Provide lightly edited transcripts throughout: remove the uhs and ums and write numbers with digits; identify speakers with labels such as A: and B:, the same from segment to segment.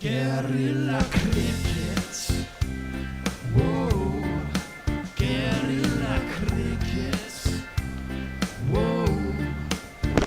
A: Guerrilla cricket. Whoa. Guerrilla cricket. Whoa.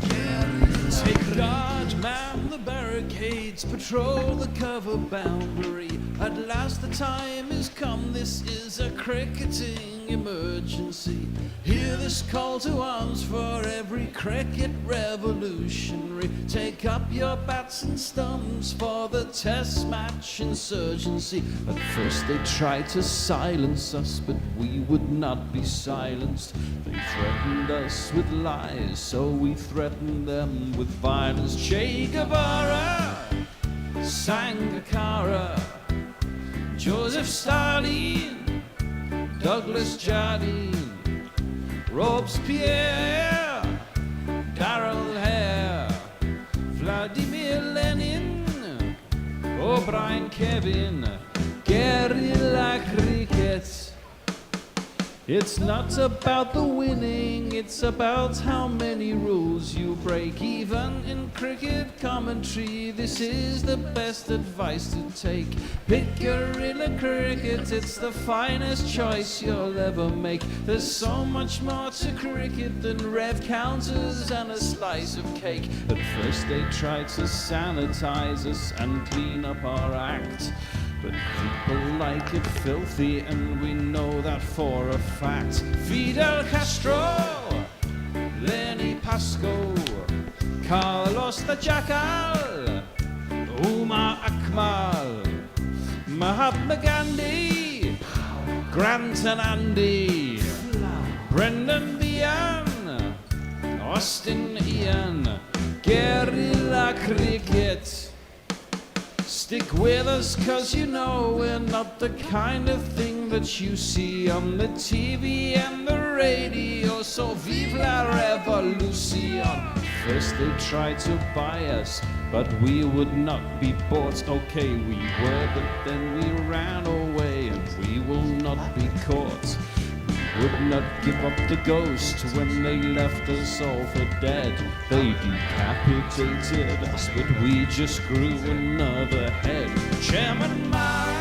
A: Guerrilla Take guard, man the barricades, patrol the cover boundary. At last the time is come, this is a cricketing emergency. Hear this call to arms for every cricket revolutionary. Take up your bats and stumps for the test match insurgency. At first they tried to silence us, but we would not be silenced. They threatened us with lies, so we threatened them with violence. Che Guevara, Sangakkara, Joseph Stalin, Douglas Jardine, Robespierre, Darrell Hare, Vladimir Lenin, O'Brien Kevin, guerrilla cricket. It's not about the winning, it's about how many rules you break. Even in cricket commentary, this is the best advice to take. Pick guerrilla cricket, it's the finest choice you'll ever make. There's so much more to cricket than rev counters and a slice of cake. At first they tried to sanitize us and clean up our act, but people like it filthy, and we know that for a fact. Fidel Castro, Lenny Pascoe, Carlos the Jackal, Umar Akmal, Mahatma Gandhi, Grant and Andy, Brendan Behan, Austin Ian, guerrilla cricket. Stick with us, cause you know we're not the kind of thing that you see on the TV and the radio. So vive la revolution. First they tried to buy us, but we would not be bought. Okay, we were, but then we ran away, and we will not be caught. Would not give up the ghost when they left us all for dead. They decapitated us, but we just grew another head. Chairman Mao,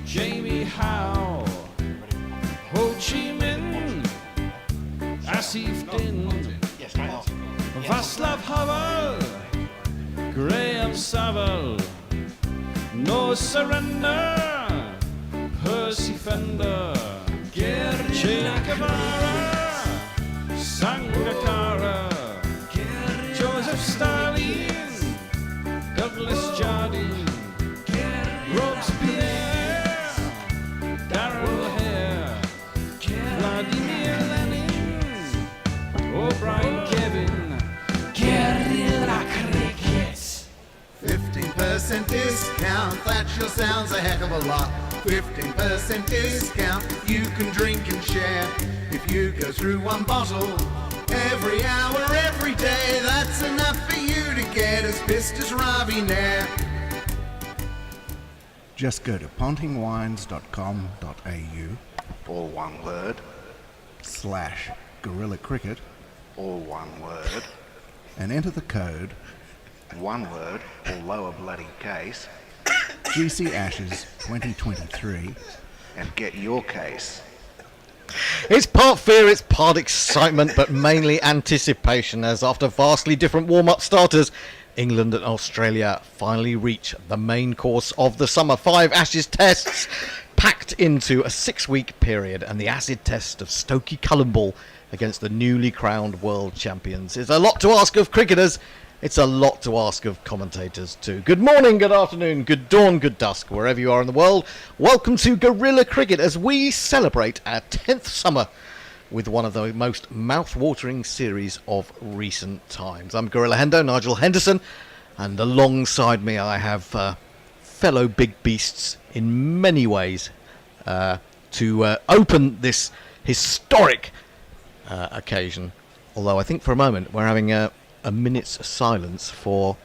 A: Jamie Howe, Ho Chi Minh, Asif Din, Václav Havel, Graham Saville, No Surrender, Percy Fender, Che Guevara, Sangakkara, Joseph Stalin, Douglas Jardine, Robespierre, Darrell Hare, Vladimir Lenin, O'Brien Kevin, guerrilla cricket.
B: 15% discount, that sure sounds a heck of a lot. 15% discount, you can drink and share. If you go through one bottle every hour, every day, that's enough for you to get as pissed as Ravi Nair.
C: Just go to pontingwines.com.au,
D: all one word,
C: /Guerrilla Cricket,
D: all one word,
C: and enter the code,
D: one word, or lower bloody case,
C: GC Ashes 2023,
D: and get your case.
E: It's part fear, it's part excitement, but mainly anticipation, as after vastly different warm-up starters, England and Australia finally reach the main course of the summer. 5 Ashes tests packed into a 6-week period, and the acid test of Stokey Cullen Ball against the newly crowned world champions. It's a lot to ask of cricketers. It's a lot to ask of commentators too. Good morning, good afternoon, good dawn, good dusk, wherever you are in the world. Welcome to Guerrilla Cricket as we celebrate our 10th summer with one of the most mouth-watering series of recent times. I'm Gorilla Hendo, Nigel Henderson, and alongside me I have fellow big beasts in many ways to open this historic occasion. Although I think for a moment we're having a minute's silence for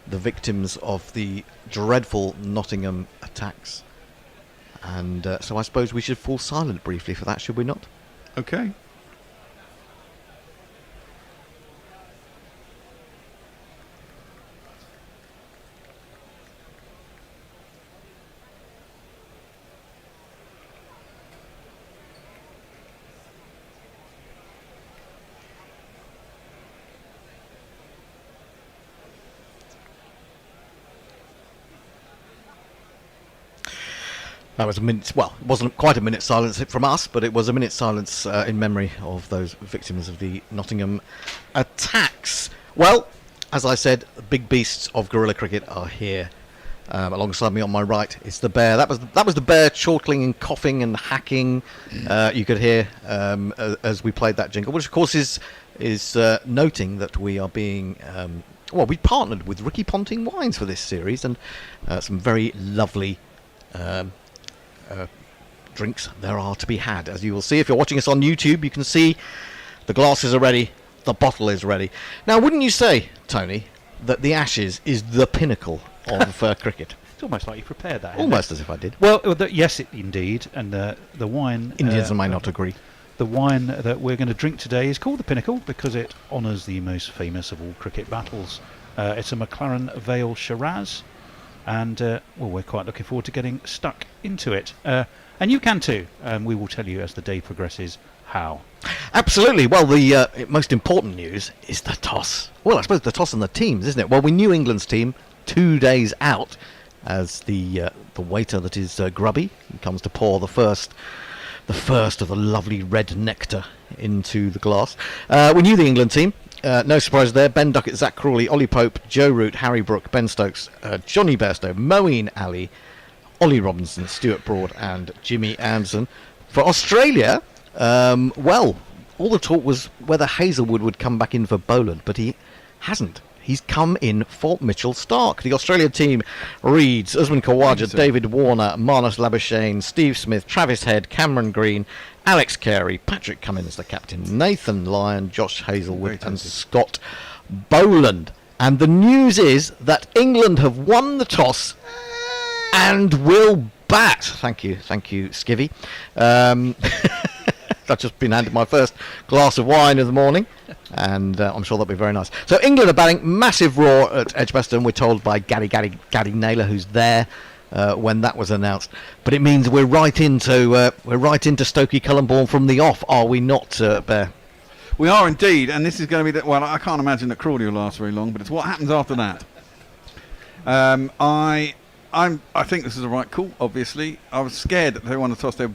E: the victims of the dreadful Nottingham attacks. And so I suppose we should fall silent briefly for that, should we not?
F: Okay.
E: That was a minute. Well, it wasn't quite a minute's silence from us, but it was a minute's silence in memory of those victims of the Nottingham attacks. Well, as I said, the big beasts of guerrilla cricket are here. Alongside me on my right is the bear. That was the bear chortling and coughing and hacking. You could hear as we played that jingle, which of course is noting that we are being. We partnered with Ricky Ponting Wines for this series, and some very lovely. Drinks there are to be had. As you will see if you're watching us on YouTube, you can see the glasses are ready, the bottle is ready. Now, wouldn't you say, Tony, that the Ashes is the pinnacle of cricket?
F: It's almost like you prepared that.
E: Almost as if I did.
F: Well, yes, indeed. And the wine...
E: Indians may not agree.
F: The wine that we're going to drink today is called the Pinnacle because it honours the most famous of all cricket battles. It's a McLaren Vale Shiraz. And, we're quite looking forward to getting stuck into it. And you can too. We will tell you as the day progresses how.
E: Absolutely. Well, the most important news is the toss. Well, I suppose the toss and the teams, isn't it? Well, we knew England's team 2 days out as the waiter that is Grubby comes to pour the first of the lovely red nectar into the glass. We knew the England team. No surprise there. Ben Duckett, Zach Crawley, Ollie Pope, Joe Root, Harry Brook, Ben Stokes, Johnny Bairstow, Moeen Ali, Ollie Robinson, Stuart Broad and Jimmy Anderson. For Australia, all the talk was whether Hazelwood would come back in for Boland, but he hasn't. He's come in for Mitchell Starc. The Australia team reads Usman Khawaja, David Warner, Marnus Labuschagne, Steve Smith, Travis Head, Cameron Green, Alex Carey, Patrick Cummins, the captain, Nathan Lyon, Josh Hazelwood and Scott Boland. And the news is that England have won the toss and will bat. Thank you, Skivvy. I've just been handed my first glass of wine of the morning, and I'm sure that'll be very nice. So England are batting, massive roar at Edgbaston. We're told by Gary Naylor, who's there when that was announced. But it means we're right into Stokey Cullenborn from the off, are we not, Bear?
G: We are indeed, and this is going to be I can't imagine that Crawley will last very long, but it's what happens after that. I think this is the right call. Obviously, I was scared that they want to toss their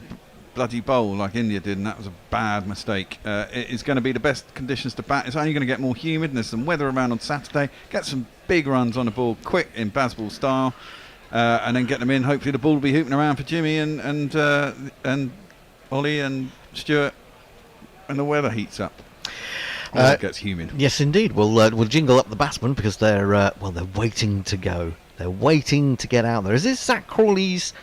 G: bloody bowl like India did, and that was a bad mistake. It's going to be the best conditions to bat. It's only going to get more humid, and there's some weather around on Saturday. Get some big runs on the ball quick in Bazball style, and then get them in. Hopefully the ball will be hooping around for Jimmy and Ollie and Stuart, and the weather heats up. It gets humid.
E: Yes, indeed. We'll jingle up the batsmen because they're waiting to go. They're waiting to get out there. Is this Zach Crawley's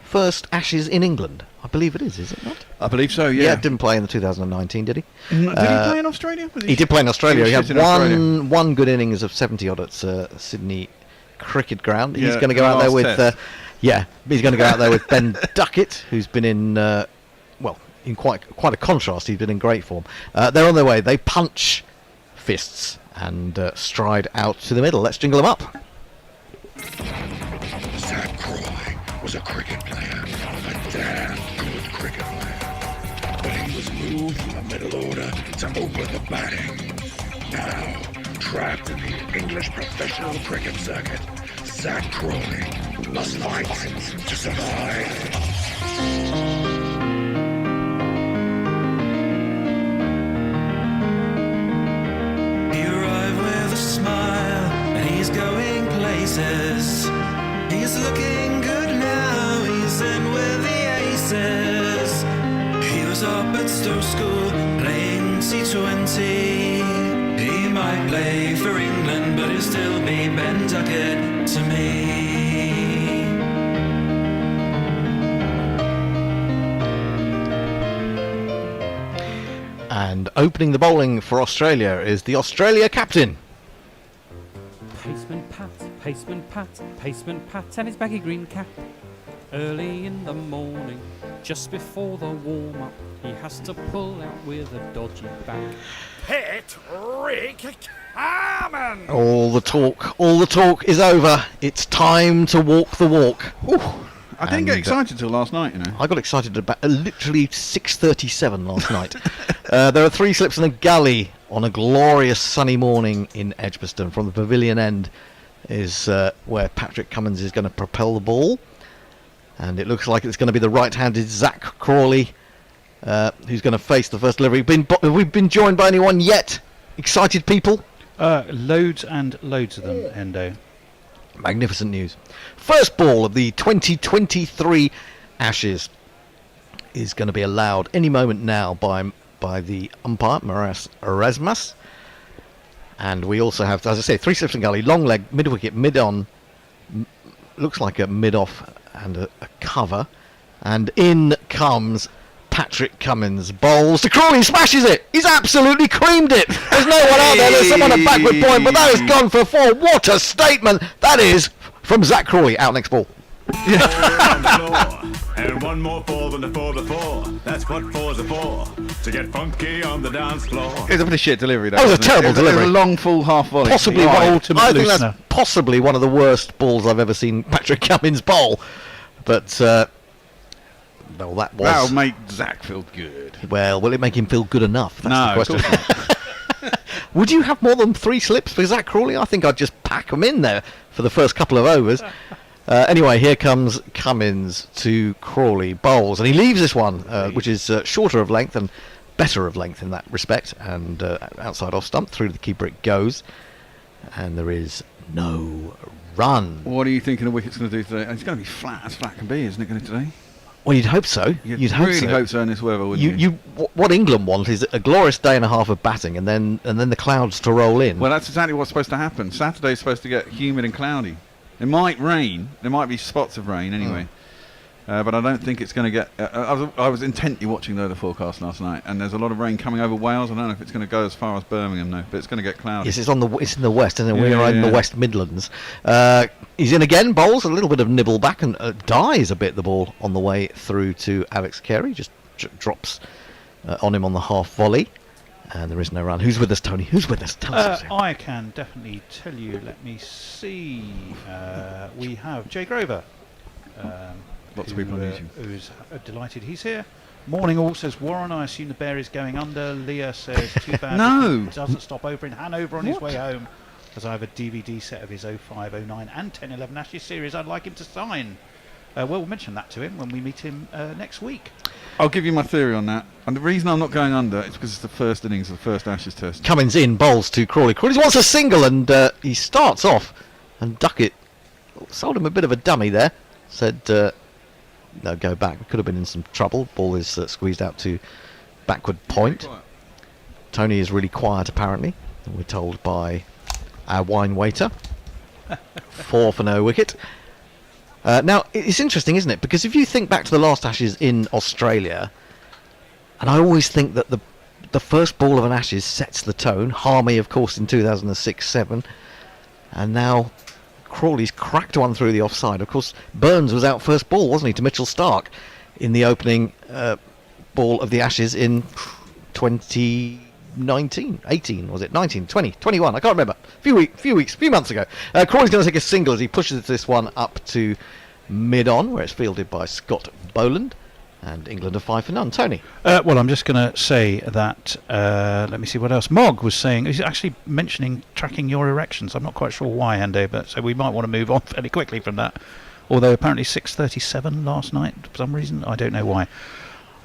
E: first Ashes in England? I believe it is it not?
G: I believe so, yeah.
E: Yeah, didn't play in the 2019, did he?
G: Did he play in Australia?
E: He did play in Australia. He had
G: in Australia.
E: one good innings of 70-odd at Sydney Cricket Ground. He's
G: Yeah,
E: going to go out there with...
G: test.
E: he's going to go out there with Ben Duckett, who's been in... in quite a contrast. He's been in great form. They're on their way. They punch fists and stride out to the middle. Let's jingle them up.
H: Zach Crawley was a cricket player, a damn good cricket player. But he was moved from the middle order to open the batting. Now, trapped in the English professional cricket circuit, Zach Crawley must fight to survive.
I: Smile, and he's going places. He's looking good now. He's in with the aces. He was up at Stowe School playing T20. He might play for England, but he'll still be Ben Duckett to me.
E: And opening the bowling for Australia is the Australia captain.
A: Paceman Pat, and his baggy green cap. Early in the morning, just before the warm-up, he has to pull out with a dodgy back.
H: Patrick Cummins!
E: All the talk is over. It's time to walk the walk.
G: I didn't get excited until last night,
E: I got excited about literally 6:37 last night. There are 3 slips and a gully on a glorious sunny morning in Edgbaston. From the pavilion end is where Patrick Cummins is going to propel the ball. And it looks like it's going to be the right-handed Zach Crawley who's going to face the first delivery. Have we been joined by anyone yet? Excited people?
F: Loads and loads of them, Endo.
E: Magnificent news. First ball of the 2023 Ashes is going to be allowed any moment now by the umpire, Maras Erasmus. And we also have, as I say, 3 slips and gully, long leg, mid-wicket, mid-on, looks like a mid-off and a cover. And in comes Patrick Cummins, bowls to Crawley, smashes it. He's absolutely creamed it. There's no one out there. There's someone at backward point, but that has gone for 4. What a statement that is from Zach Crawley. Out next ball.
J: And one more 4 than the 4 before. That's what 4s are for. To get funky on the dance floor.
G: It's a pretty shit delivery.
E: That was a terrible delivery.
G: It was a long full half volley.
E: Possibly
F: I
E: think that's possibly one of the worst balls I've ever seen Patrick Cummins bowl. But well,
G: that'll make Zach feel good.
E: Well, will it make him feel good enough? That's
G: no,
E: the question. Would you have more than 3 slips for Zach Crawley? I think I'd just pack them in there for the first couple of overs. Anyway, here comes Cummins to Crawley, bowls, and he leaves this one, which is shorter of length and better of length in that respect, and outside off stump, through to the keeper it goes, and there is no run.
G: What are you thinking the wicket's going to do today? It's going to be flat as flat can be, isn't it, going to today?
E: Well, you'd hope so. You'd
G: really hope so in this weather, wouldn't you?
E: What England want is a glorious day and a half of batting, and then the clouds to roll in.
G: Well, that's exactly what's supposed to happen. Saturday's supposed to get humid and cloudy. It might rain. There might be spots of rain anyway. But I don't think it's going to get... I was intently watching the forecast last night, and there's a lot of rain coming over Wales. I don't know if it's going to go as far as Birmingham, no, but it's going to get cloudy.
E: Yes, it's in the west, and we're in the West Midlands. He's in again, bowls a little bit of nibble back, and dies a bit the ball on the way through to Alex Carey. Just drops on him on the half volley. And there is no run. Who's with us, Tony? Who's with us? Tell us.
F: I can definitely tell you. Let me see. We have Jay Grover.
G: Lots of people on YouTube.
F: Who's delighted he's here. Morning all, says Warren. I assume the bear is going under. Leah says too bad.
G: No.
F: Doesn't stop over in Hanover on his way home. As I have a DVD set of his 05, 09 and 10, 11 Ashes series I'd like him to sign. We'll mention that to him when we meet him next week.
G: I'll give you my theory on that. And the reason I'm not going under is because it's the first innings of the first Ashes test.
E: Cummins in, bowls to Crawley. Crawley wants a single, and he starts off, and Duckett sold him a bit of a dummy there. Said, no, go back. We could have been in some trouble. Ball is squeezed out to backward point. Tony is really quiet, apparently. We're told by our wine waiter. 4 for no wicket. Now, it's interesting, isn't it? Because if you think back to the last Ashes in Australia, and I always think that the first ball of an Ashes sets the tone. Harmy, of course, in 2006-07. And now Crawley's cracked one through the offside. Of course, Burns was out first ball, wasn't he, to Mitchell Starc in the opening ball of the Ashes in 2019, 18, was it? 19, 20, 21, I can't remember. Few months ago. Crawley's going to take a single as he pushes this one up to mid-on, where it's fielded by Scott Boland. And England are 5 for none. Tony?
F: Well, I'm just going to say that, let me see what else. Mog was saying, he's actually mentioning tracking your erections. I'm not quite sure why, Andy, but so we might want to move on fairly quickly from that. Although apparently 6:37 last night, for some reason, I don't know why.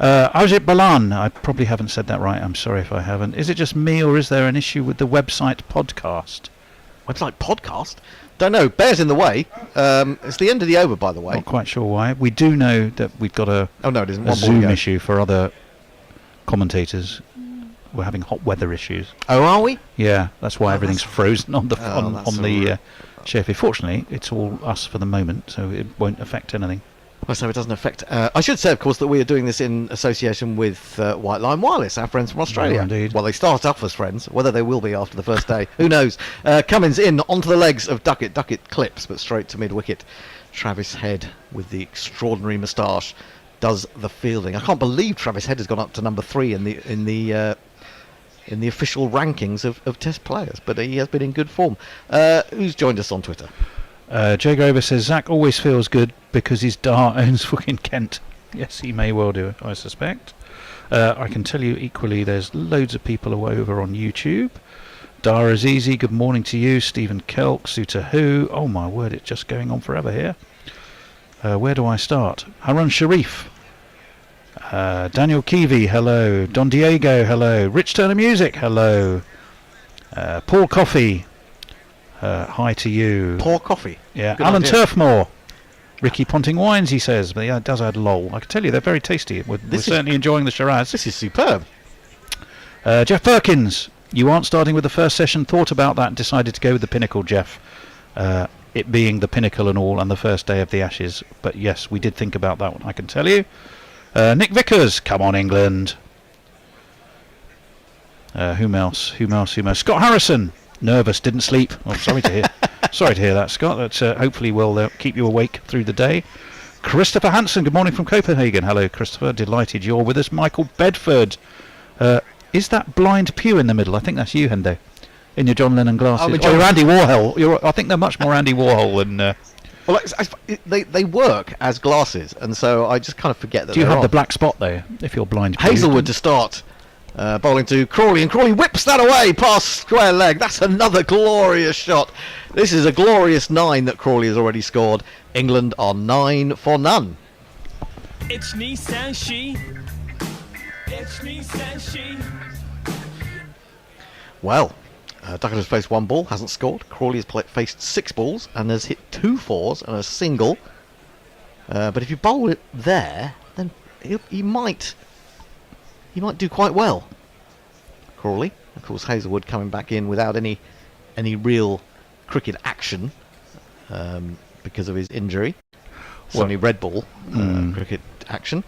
F: Ajit Balan, I probably haven't said that right, I'm sorry if I haven't. Is it just me, or is there an issue with the website podcast?
E: Website podcast? Don't know, bears in the way. It's the end of the over, by the way.
F: Not quite sure why. We do know that we've got a Zoom issue for other commentators. We're having hot weather issues.
E: Oh, are we?
F: Yeah, that's why everything's frozen on the show. Fortunately, it's all us for the moment, so it won't affect anything.
E: Well, so it doesn't affect... I should say, of course, that we are doing this in association with White Line Wireless, our friends from Australia.
F: Oh, indeed.
E: Well, they start off as friends. Whether they will be after the first day, who knows? Cummins in onto the legs of Duckett. Duckett clips, but straight to mid-wicket. Travis Head, with the extraordinary moustache, does the fielding. I can't believe Travis Head has gone up to number 3 in the official rankings of Test players, but he has been in good form. Who's joined us on Twitter?
F: Jay Grover says, Zach always feels good because his Dar owns fucking Kent. Yes, he may well do, I suspect. I can tell you equally, there's loads of people over on YouTube. Dar Azizi, good morning to you. Stephen Kelk, Suter Who. Oh my word, it's just going on forever here. Where do I start? Harun Sharif. Daniel Keevy, hello. Don Diego, hello. Rich Turner Music, hello. Paul Coffey, hi to you.
E: Pour coffee.
F: Yeah.
E: Good
F: Alan
E: idea.
F: Turfmore. Ricky Ponting Wines, he says, but yeah, it does add lol. I can tell you they're very tasty. We're certainly enjoying the Shiraz.
E: This is superb.
F: Jeff Perkins, you aren't starting with the first session. Thought about that and decided to go with the Pinnacle, Jeff. It being the Pinnacle and all, and the first day of the Ashes. But yes, we did think about that one, I can tell you. Nick Vickers, come on, England. Whom else? Scott Harrison, nervous, didn't sleep. Oh, sorry to hear. Sorry to hear that, Scott. That hopefully will keep you awake through the day. Christopher Hansen, good morning from Copenhagen. Hello, Christopher. Delighted you're with us. Michael Bedford. Is that blind Pew in the middle? I think that's you, Hendo, in your John Lennon glasses.
E: Oh,
F: you're Andy Warhol. I think they're much more Andy Warhol than...
E: Well, they work as glasses, and so I just kind of forget that.
F: Do you
E: they're
F: have the
E: on.
F: black spot there, if you're blind?
E: Hazelwood to start. Bowling to Crawley, and Crawley whips that away past square leg. That's another glorious shot. This is a glorious 9 that Crawley has already scored. England are 9 for none.
K: It's me, and she. It's me, and she.
E: Well, Duckett has faced 1 ball, hasn't scored. Crawley has faced 6 balls and has hit 2 4s and a single. But if you bowl it there, then he might do quite well. Crawley, of course, Hazelwood coming back in without any real cricket action because of his injury. It's only red ball cricket action.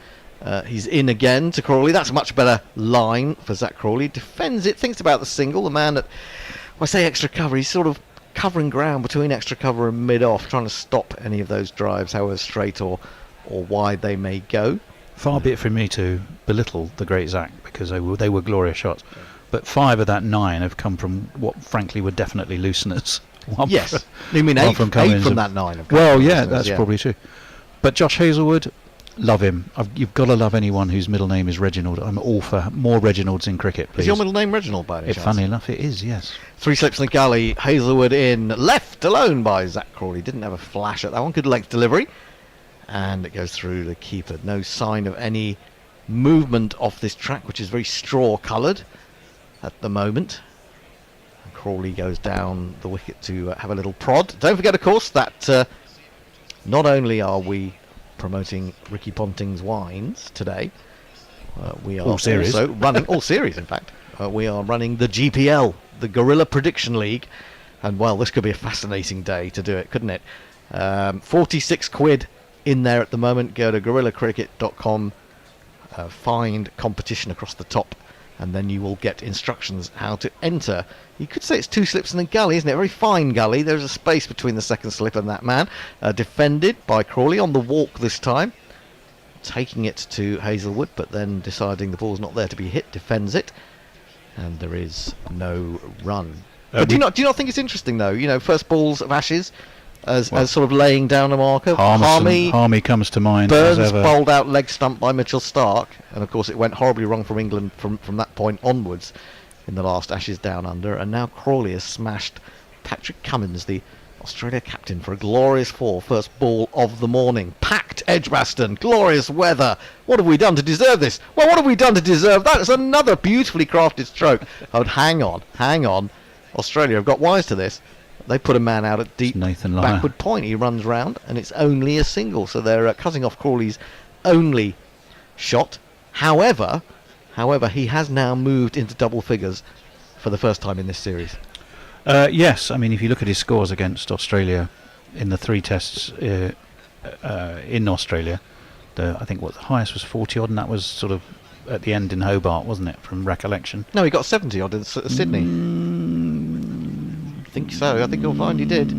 E: He's in again to Crawley. That's a much better line for Zach Crawley. Defends it, thinks about the single. The man that, when I say extra cover, he's sort of covering ground between extra cover and mid-off, trying to stop any of those drives, however straight or wide they may go.
F: Far be it from me to belittle the great Zach, because they were glorious shots. But 5 of that 9 have come from what, frankly, were definitely looseners.
E: Yes. You mean 8 from that 9? Of
F: well, yeah, that's probably true. But Josh Hazelwood, love him. You've got to love anyone whose middle name is Reginald. I'm all for more Reginalds in cricket, please.
E: Is your middle name Reginald, by any chance?
F: Funny enough, it is, yes.
E: 3 slips in the gully. Hazelwood in, left alone by Zach Crawley. Didn't have a flash at that one. Good length delivery. And it goes through the keeper. No sign of any movement off this track, which is very straw coloured at the moment. And Crawley goes down the wicket to have a little prod. Don't forget, of course, that not only are we promoting Ricky Ponting's wines today, we are also running all series. In fact, we are running the GPL, the Gorilla Prediction League, and well, this could be a fascinating day to do it, couldn't it? 46 quid in there at the moment. Go to gorillacricket.com, find competition across the top, and then you will get instructions how to enter. You could say it's 2 slips in the gully, isn't it? A very fine gully. There's a space between the second slip and that man. Defended by Crawley on the walk this time, taking it to Hazelwood, but then deciding the ball's not there to be hit, defends it, and there is no run. But do you not think it's interesting though? You know, first balls of Ashes, as sort of laying down a marker.
F: Harmy comes to mind.
E: Burns bowled out leg stump by Mitchell Starc, and of course it went horribly wrong from England from that point onwards in the last Ashes down under, and now Crawley has smashed Patrick Cummins, the Australia captain, for a glorious 4, first ball of the morning. Packed Edgbaston, glorious weather. What have we done to deserve this? Well, what have we done to deserve that? It's another beautifully crafted stroke. Oh, hang on. Australia have got wise to this. They put a man out at deep backward point. He runs round, and it's only a single. So they're cutting off Crawley's only shot. However, he has now moved into double figures for the first time in this series.
F: Yes, I mean, if you look at his scores against Australia in the 3 tests in Australia, I think the highest was 40 odd, and that was sort of at the end in Hobart, wasn't it, from recollection?
E: No, he got 70 odd in Sydney. I think so. I think you'll find he did.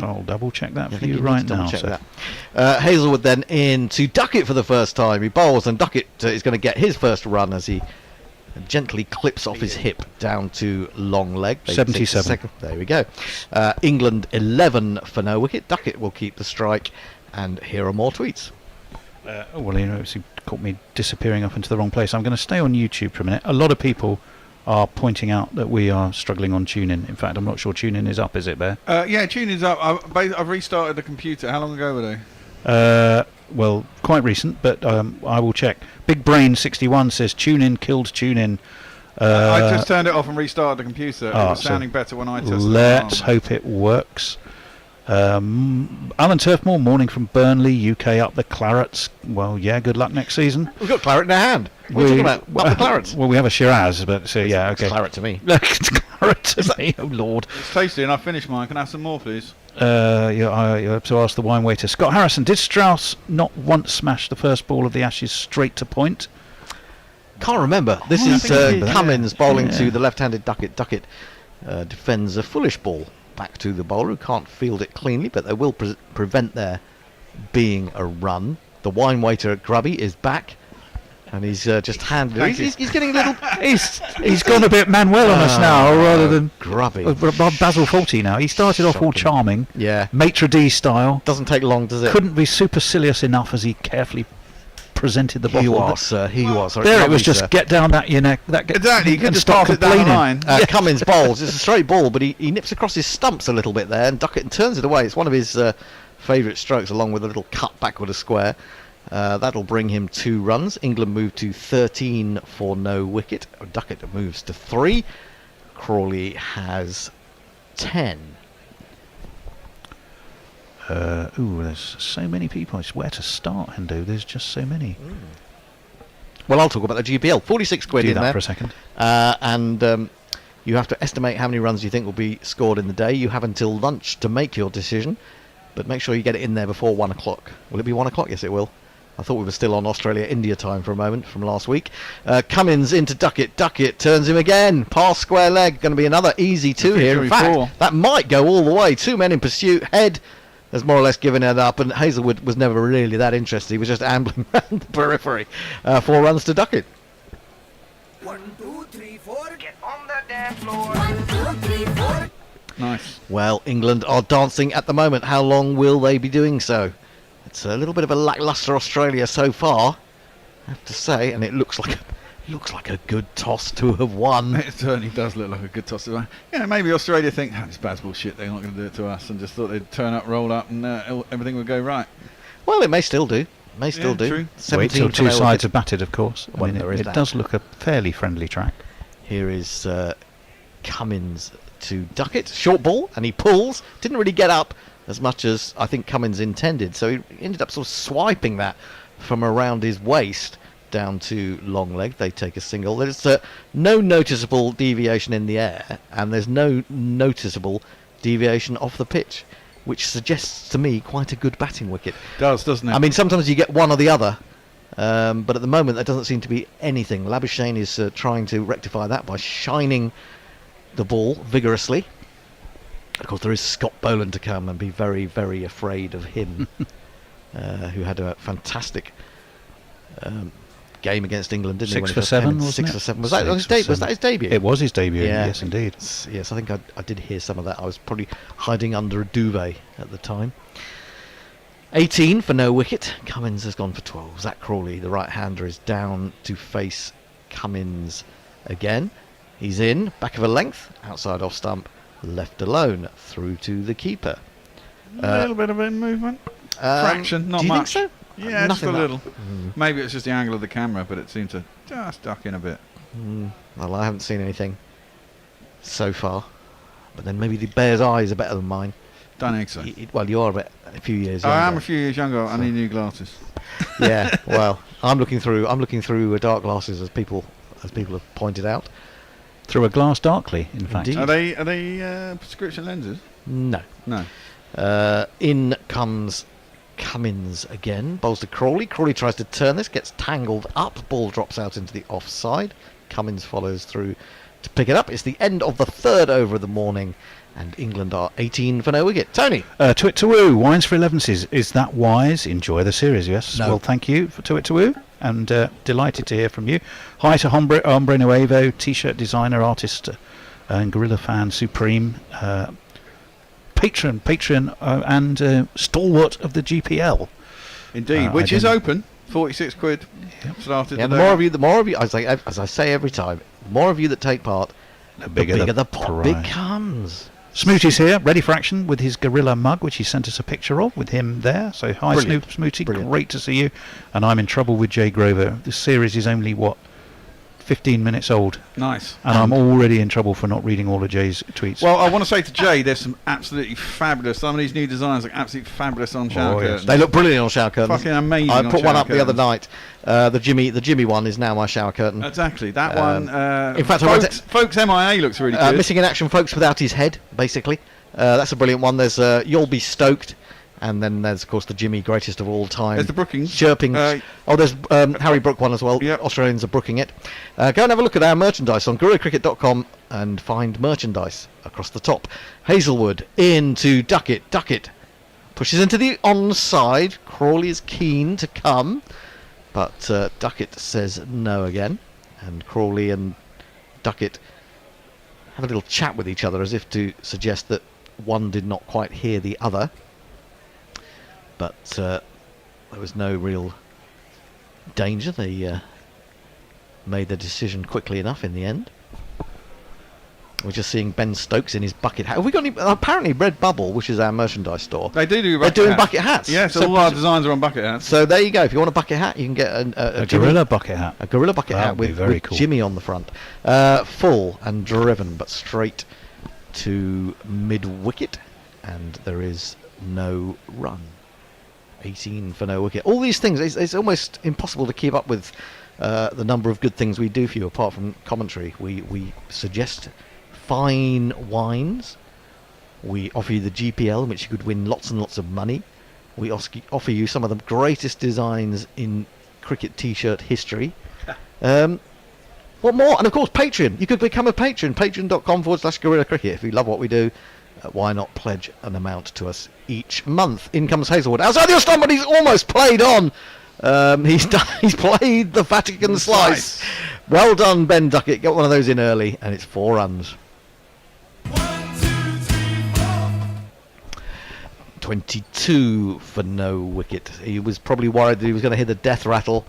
F: I'll double check that for you right now.
E: Hazelwood then in to Duckett for the first time. He bowls, and Duckett is going to get his first run as he gently clips off his hip down to long leg.
F: 77.
E: There we go. England 11 for no wicket. Duckett will keep the strike, and here are more tweets.
F: Well, you know, it's caught me disappearing up into the wrong place. I'm going to stay on YouTube for a minute. A lot of people are pointing out that we are struggling on TuneIn. In fact, I'm not sure TuneIn is up, is it, Bear?
G: Yeah, TuneIn's up. I've restarted the computer. How long ago were they?
F: Well, quite recent, but I will check. Big Brain 61 says tune in, killed tune in.
G: I just turned it off and restarted the computer. It was sounding better when I tested it.
F: Let's hope it works. Alan Turfmore, morning from Burnley, UK up the Clarets. Well, yeah, good luck next season.
E: We've got claret in our hand. What are you talking about? Up the Clarets.
F: Well, we have a Shiraz, but so yeah, okay.
E: Claret to me.
F: Claret to me, oh Lord.
G: It's tasty, and I finished mine. Can I have some more, please?
F: You have to ask the wine waiter. Scott Harrison, did Strauss not once smash the first ball of the Ashes straight to point?
E: Can't remember. This is Cummins bowling to the left-handed Duckett. Duckett defends a foolish ball back to the bowler, who can't field it cleanly, but they will prevent there being a run. The wine waiter at Grubby is back, and he's just handed it. He's getting a little...
F: he's gone a bit Manuel on us now, rather than
E: Grubby.
F: Basil Fawlty now. He started off all charming, maitre d' style.
E: Doesn't take long, does it?
F: Couldn't be supercilious enough as he carefully presented the bottle.
E: He was, sir. He was.
F: There it was, just sir. Get down that your neck.
G: Exactly. You could just
F: start
G: pass it down the line.
E: Cummins bowls. It's a straight ball, but he nips across his stumps a little bit there, and Duckett turns it away. It's one of his favourite strokes, along with a little cut backward a square. That'll bring him 2 runs. England move to 13 for no wicket. Duckett moves to 3. Crawley has 10.
F: There's so many people. It's where to start, Hindu. There's just so many.
E: Well, I'll talk about the GPL. 46 quid
F: Do
E: in
F: that
E: there.
F: for a second.
E: And you have to estimate how many runs you think will be scored in the day. You have until lunch to make your decision, but make sure you get it in there before 1 o'clock. Will it be 1 o'clock? Yes, it will. I thought we were still on Australia-India time for a moment from last week. Cummins into Duckett. Duckett turns him again. Pass square leg. Going to be another easy 2 here. In fact, that might go all the way. 2 men in pursuit. Head has more or less given it up, and Hazelwood was never really that interested. He was just ambling around the periphery. 4 runs to Duckett.
I: 1, 2, 3, 4. Get on the dance floor. 1, 2, 3, 4.
G: Nice.
E: Well, England are dancing at the moment. How long will they be doing so? It's a little bit of a lacklustre Australia so far, I have to say, and it looks like a good toss to have won.
G: It certainly does look like a good toss to win. Yeah, maybe Australia think, this bad's bullshit, they're not going to do it to us, and just thought they'd turn up, roll up, and everything would go right.
E: Well, it may still do.
G: True.
F: Wait till 2 sides have batted, of course.
E: Well, it
F: does look a fairly friendly track.
E: Here is Cummins to Duckett. Short ball, and he pulls. Didn't really get up as much as I think Cummins intended, so he ended up sort of swiping that from around his waist down to long leg. They take a single. There's no noticeable deviation in the air, and there's no noticeable deviation off the pitch, which suggests to me quite a good batting wicket.
G: Doesn't it?
E: I mean, sometimes you get one or the other, but at the moment there doesn't seem to be anything. Labuschagne is trying to rectify that by shining the ball vigorously. Of course, there is Scott Boland to come and be very, very afraid of him, who had a fantastic game against England, didn't
F: 6
E: he?
F: for 7, wasn't
E: 6
F: it?
E: for 7. Was that his debut?
F: It was his debut,
E: Yeah.
F: yes, indeed.
E: Yes, I think I did hear some of that. I was probably hiding under a duvet at the time. 18 for no wicket. Cummins has gone for 12. Zach Crawley, the right-hander, is down to face Cummins again. He's in, back of a length, outside off stump, left alone, through to the keeper.
G: A little bit of a movement. Fraction, not
E: do you
G: much.
E: think so?
G: Yeah, just a
E: Nothing
G: little. Maybe it's just the angle of the camera, but it seemed to just duck in a bit.
E: Well, I haven't seen anything so far. But then maybe the bear's eyes are better than mine.
G: Don't think so.
E: Well, you are a few years younger.
G: I am a few years younger. I need new glasses.
E: Yeah, well, I'm looking through dark glasses, as people have pointed out.
F: Through a glass darkly, in fact.
E: Indeed.
G: Are they prescription lenses?
E: No.
G: No.
E: In comes Cummins again. Bowls to Crawley. Crawley tries to turn this, gets tangled up. Ball drops out into the offside. Cummins follows through to pick it up. It's the end of the 3rd over of the morning, and England are 18 for no wicket. Tony.
F: To it to woo. Wines for 11s. Is that wise? Enjoy the series, yes.
E: No.
F: Well, thank you for to it to woo. And delighted to hear from you. Hi to Hombre Nuevo, t-shirt designer, artist, and gorilla fan supreme, patron, and stalwart of the GPL.
G: Indeed, which is open. 46 quid. Yep. Started.
E: Yeah, the more of you, as I say every time, the more of you that take part, the bigger the pot becomes.
F: Smooty's here, ready for action with his gorilla mug, which he sent us a picture of with him there. So hi,
E: Brilliant.
F: Smooty,
E: Brilliant.
F: great to see you. And I'm in trouble with Jay Grover. This series is only, 15 minutes old.
G: Nice.
F: And I'm already in trouble for not reading all of Jay's tweets.
G: Well, I want to say to Jay, there's some absolutely fabulous. Some of these new designs look absolutely fabulous on shower curtains.
E: They look brilliant on shower curtains.
G: Fucking amazing.
E: I
G: on
E: put one
G: shower
E: up the other
G: curtains.
E: night. The Jimmy one is now my shower curtain.
G: Exactly. That one.
E: In fact, I
G: Folks MIA looks really good.
E: Missing in action, folks without his head, basically. That's a brilliant one. There's You'll Be Stoked. And then there's, of course, the Jimmy greatest of all time.
G: There's the Brookings.
E: Chirping. There's Harry Brook one as well.
G: Yep.
E: Australians are brooking it. Go and have a look at our merchandise on GorillaCricket.com and find merchandise across the top. Hazelwood into Duckett. Duckett pushes into the onside. Crawley is keen to come, but Duckett says no again. And Crawley and Duckett have a little chat with each other as if to suggest that one did not quite hear the other. But there was no real danger. They made their decision quickly enough in the end. We're just seeing Ben Stokes in his bucket hat. Have we got any? Apparently, Redbubble, which is our merchandise store,
G: They do
E: they're
G: bucket
E: doing
G: hats.
E: bucket hats.
G: Yeah, so all our designs are on bucket hats.
E: So there you go. If you want a bucket hat, you can get
F: a gorilla bucket hat.
E: A gorilla bucket
F: That
E: hat
F: would be
E: with,
F: very
E: with
F: cool.
E: Jimmy on the front. Full and driven, but straight to mid-wicket. And there is no run. 18 for no wicket. All these things, it's almost impossible to keep up with the number of good things we do for you, apart from commentary. We suggest fine wines. We offer you the GPL, in which you could win lots and lots of money. We offer you some of the greatest designs in cricket T-shirt history. What more? And of course, Patreon. You could become a patron. Patreon.com/Gorilla Cricket. If you love what we do, why not pledge an amount to us each month? In comes Hazelwood. Outside the stump, but he's almost played on. He's played the Vatican slice. Well done, Ben Duckett. Get one of those in early, and it's 4 runs. 22 for no wicket. He was probably worried that he was going to hear the death rattle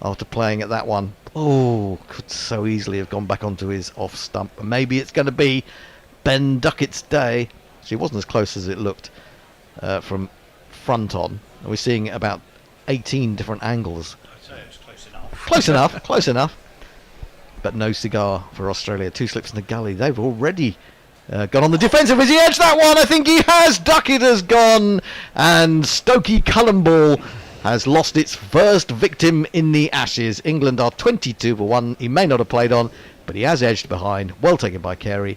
E: after playing at that one. Oh, could so easily have gone back onto his off stump. Maybe it's going to be Ben Duckett's day. She wasn't as close as it looked from front on. We're seeing about 18 different angles.
F: I'd say it's close enough.
E: Close enough, close enough. But no cigar for Australia. 2 slips in the gully. They've already gone on the defensive. Has he edged that one? I think he has. Duckett has gone. And Stokey Cullen ball has lost its first victim in the Ashes. England are 22 for 1. He may not have played on, but he has edged behind. Well taken by Carey.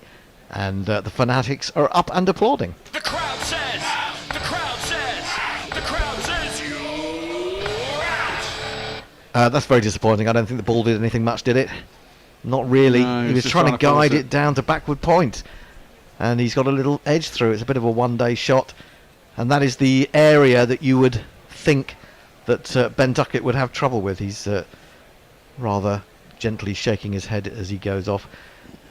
E: And the fanatics are up and applauding.
K: The crowd says, the crowd says, the crowd says you're out.
E: That's very disappointing. I don't think the ball did anything much, did it? Not really.
G: No,
E: he
G: it's
E: was
G: just
E: trying to
G: trying to force
E: guide
G: it.
E: it down to backward point. And he's got a little edge through. It's a bit of a one-day shot. And that is the area that you would think that Ben Duckett would have trouble with. He's rather gently shaking his head as he goes off.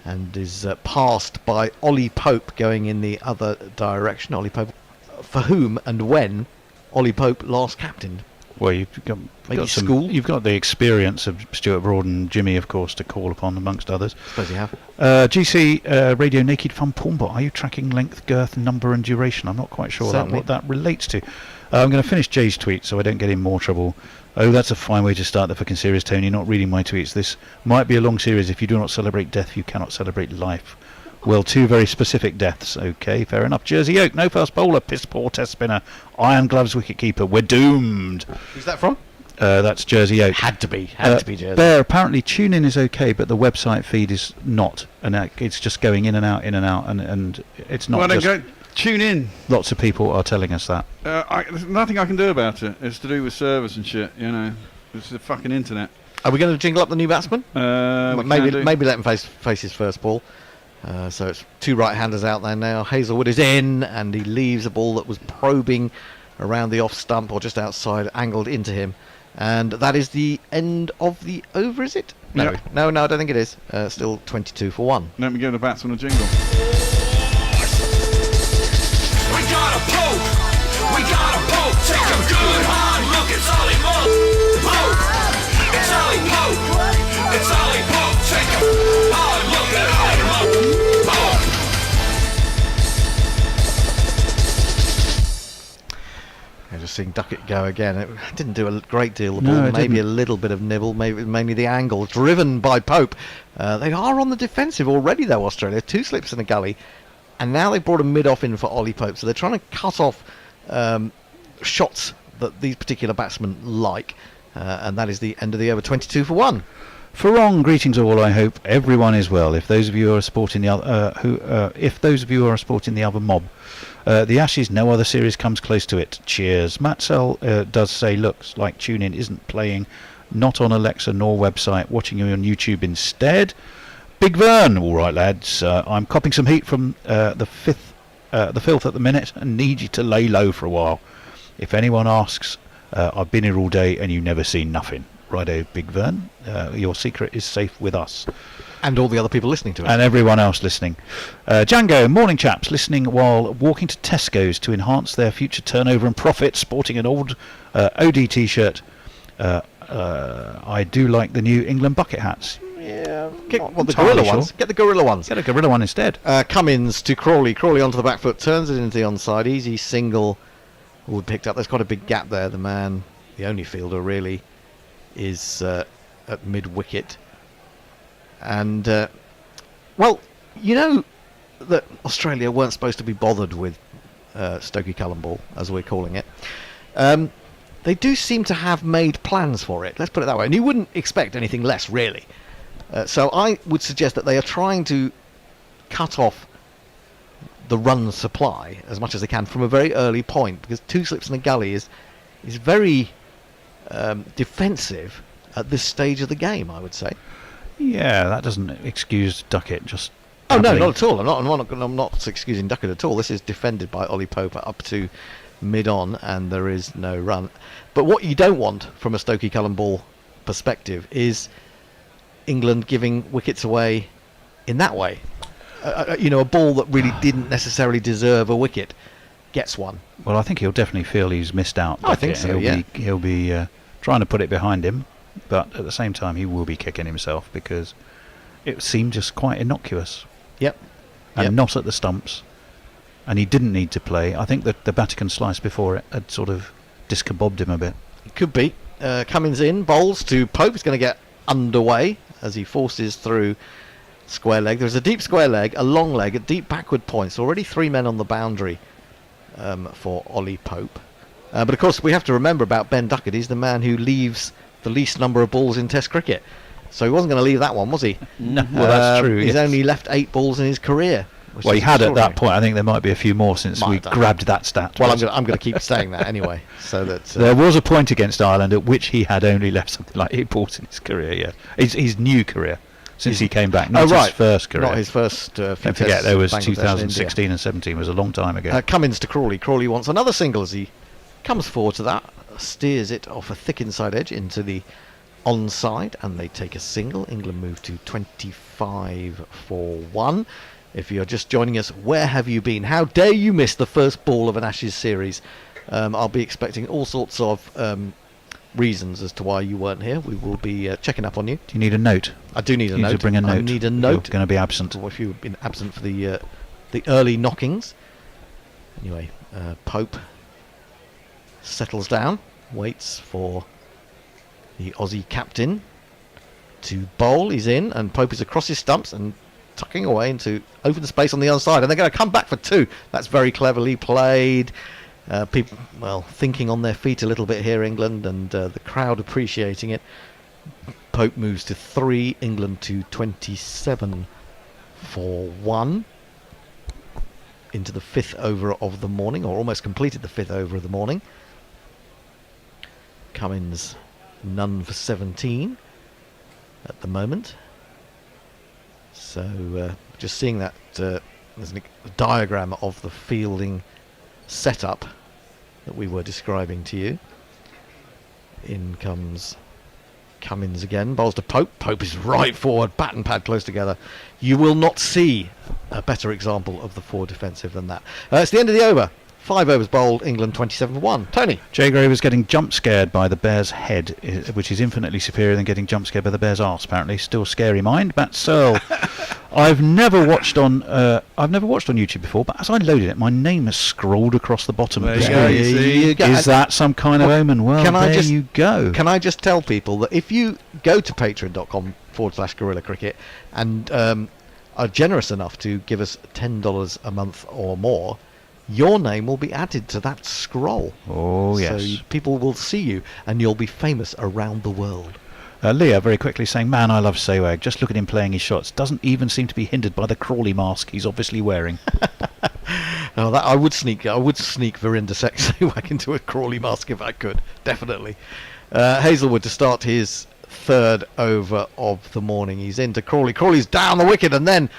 E: And is passed by Ollie Pope going in the other direction. Ollie Pope, for whom and when Ollie Pope last captained.
F: Well, you've got
E: school?
F: You've got the experience of Stuart Broad and Jimmy, of course, to call upon, amongst others.
E: Suppose you have.
F: GC Radio Naked Fun Pornbot. Are you tracking length, girth, number, and duration? I'm not quite sure
E: Certainly.
F: what that relates to. I'm going to finish Jay's tweet so I don't get in more trouble. Oh, that's a fine way to start the fucking series, Tony. Not reading my tweets. This might be a long series. If you do not celebrate death, you cannot celebrate life. Well, 2 very specific deaths. Okay, fair enough. Jersey Oak, no fast bowler, piss poor test spinner, iron gloves wicketkeeper. We're doomed.
E: Who's that from?
F: That's Jersey Oak.
E: Had to be Jersey.
F: Bear, apparently tune-in is okay, but the website feed is not. And it's just going in and out, and it's not
G: Well, then
F: just...
G: go tune in.
F: Lots of people are telling us that.
G: There's nothing I can do about it. It's to do with servers and shit, you know. It's the fucking internet.
E: Are we going to jingle up the new batsman? Maybe let him face his first ball. So it's 2 right-handers out there now. Hazelwood is in, and he leaves a ball that was probing around the off stump or just outside, angled into him. And that is the end of the over, is it? No,
G: Yep.
E: no, I don't think it is. Still 22 for 1.
G: Let me give the batsman a jingle.
I: We got a poke, take a good hard look, it's Ollie Pope, it's Ollie Pope, it's Ollie Pope, take a hard look at Ollie Pope.
E: seeing Duckett go again. It didn't do a great deal of
F: No,
E: ball,
F: it
E: maybe
F: didn't.
E: a little bit of nibble, maybe mainly the angle, driven by Pope. They are on the defensive already, though, Australia. 2 slips in a gully, and now they've brought a mid-off in for Ollie Pope, so they're trying to cut off shots that these particular batsmen like, and that is the end of the over, 22 for 1.
F: Farong, greetings all. I hope everyone is well. If those of you who are supporting the other, if those of you who are supporting the other mob, the Ashes, no other series comes close to it. Cheers. Matsell does say, looks like TuneIn isn't playing, not on Alexa nor website. Watching you on YouTube instead. Big Vern, all right, lads. I'm copping some heat from the filth at the minute, and need you to lay low for a while. If anyone asks, I've been here all day and you never seen nothing. Righto, Big Vern. Your secret is safe with us.
E: And all the other people listening to us.
F: And everyone else listening. Django, morning chaps, listening while walking to Tesco's to enhance their future turnover and profit, sporting an old OD t-shirt. I do like the new England bucket hats.
E: Yeah, the
F: entirely
E: gorilla
F: sure.
E: ones. Get the gorilla ones.
F: Get a gorilla one instead.
E: Cummins to Crawley. Crawley onto the back foot, turns it into the onside. Easy single. All picked up. There's quite a big gap there. The man, the only fielder really, is at mid-wicket. And, well, you know that Australia weren't supposed to be bothered with Stokey Cullen ball, as we're calling it. They do seem to have made plans for it, let's put it that way. And you wouldn't expect anything less, really. So I would suggest that they are trying to cut off the run supply as much as they can from a very early point, because 2 slips in a gully is very defensive at this stage of the game, I would say.
F: Yeah, that doesn't excuse Duckett. Just
E: Oh no,
F: dabbling.
E: not at all. I'm not excusing Duckett at all. This is defended by Ollie Pope up to mid-on, and there is no run. But what you don't want from a Stokey Cullen ball perspective is England giving wickets away in that way. A ball that really didn't necessarily deserve a wicket gets one.
F: Well, I think he'll definitely feel he's missed out.
E: I think so, yeah.
F: He'll be trying to put it behind him, but at the same time, he will be kicking himself because it seemed just quite innocuous.
E: Yep.
F: And not at the stumps. And he didn't need to play. I think that the Vatican slice before it had sort of discobobbed him a bit.
E: Could be. Cummins in, bowls to Pope. He's going to get underway as he forces through square leg. There's a deep square leg, a long leg, a deep backward point. So already 3 men on the boundary for Ollie Pope. But of course, we have to remember about Ben Duckett. He's the man who leaves the least number of balls in Test cricket. So he wasn't going to leave that one, was he?
F: No, well, that's true.
E: He's
F: yes.
E: only left 8 balls in his career.
F: Well, he had at that point. I think there might be a few more since we
E: have.
F: grabbed that stat.
E: Well, I'm going to keep saying that anyway, so that
F: there was a point against Ireland at which he had only left something like 8 balls in his career. Yeah, his new career since he came back, not his first career.
E: Not his first.
F: Don't forget, there was
E: Bangladesh and
F: 2016 and 17 was a long time ago.
E: Cummins to Crawley. Crawley wants another single as he comes forward to that, steers it off a thick inside edge into the onside, and they take a single. England move to 25 for 1. If you're just joining us, where have you been? How dare you miss the first ball of an Ashes series? I'll be expecting all sorts of reasons as to why you weren't here. We will be checking up on you.
F: Do you need a note?
E: I do need a
F: You
E: note.
F: need to bring a note.
E: I need a note.
F: You're going to be absent.
E: Or if you've been absent for the early knockings. Anyway, Pope settles down, waits for the Aussie captain to bowl. He's in, and Pope is across his stumps and tucking away into open space on the other side, and they're going to come back for 2. That's very cleverly played. People, thinking on their feet a little bit here, England, and the crowd appreciating it. Pope moves to 3, England to 27 for 1. Into the 5th over of the morning, or almost completed the 5th over of the morning. Cummins none for 17 at the moment. So just seeing that there's a diagram of the fielding setup that we were describing to you. In comes Cummins again, bowls to Pope. Pope is right forward, bat and pad close together. You will not see a better example of the forward defensive than that. It's the end of the over. 5 overs bowled, England 27-1. Tony.
F: Jay Gray was getting jump scared by the bear's head, which is infinitely superior than getting jump scared by the bear's arse. Apparently, still scary mind. Matt Searle. I've never watched on YouTube before, but as I loaded it, my name is scrolled across the bottom of the screen. Is that some kind of omen? Well, you go.
E: Can I just tell people that if you go to patreon.com/Gorilla Cricket and are generous enough to give us $10 a month or more, your name will be added to that scroll.
F: Oh, yes.
E: So people will see you and you'll be famous around the world.
F: Leah very quickly saying, man, I love Sehwag. Just look at him playing his shots. Doesn't even seem to be hindered by the Crawley mask he's obviously wearing.
E: Oh, I would sneak Virender Sehwag into a Crawley mask if I could. Definitely. Hazelwood to start his third over of the morning. He's into Crawley. Crawley's down the wicket and then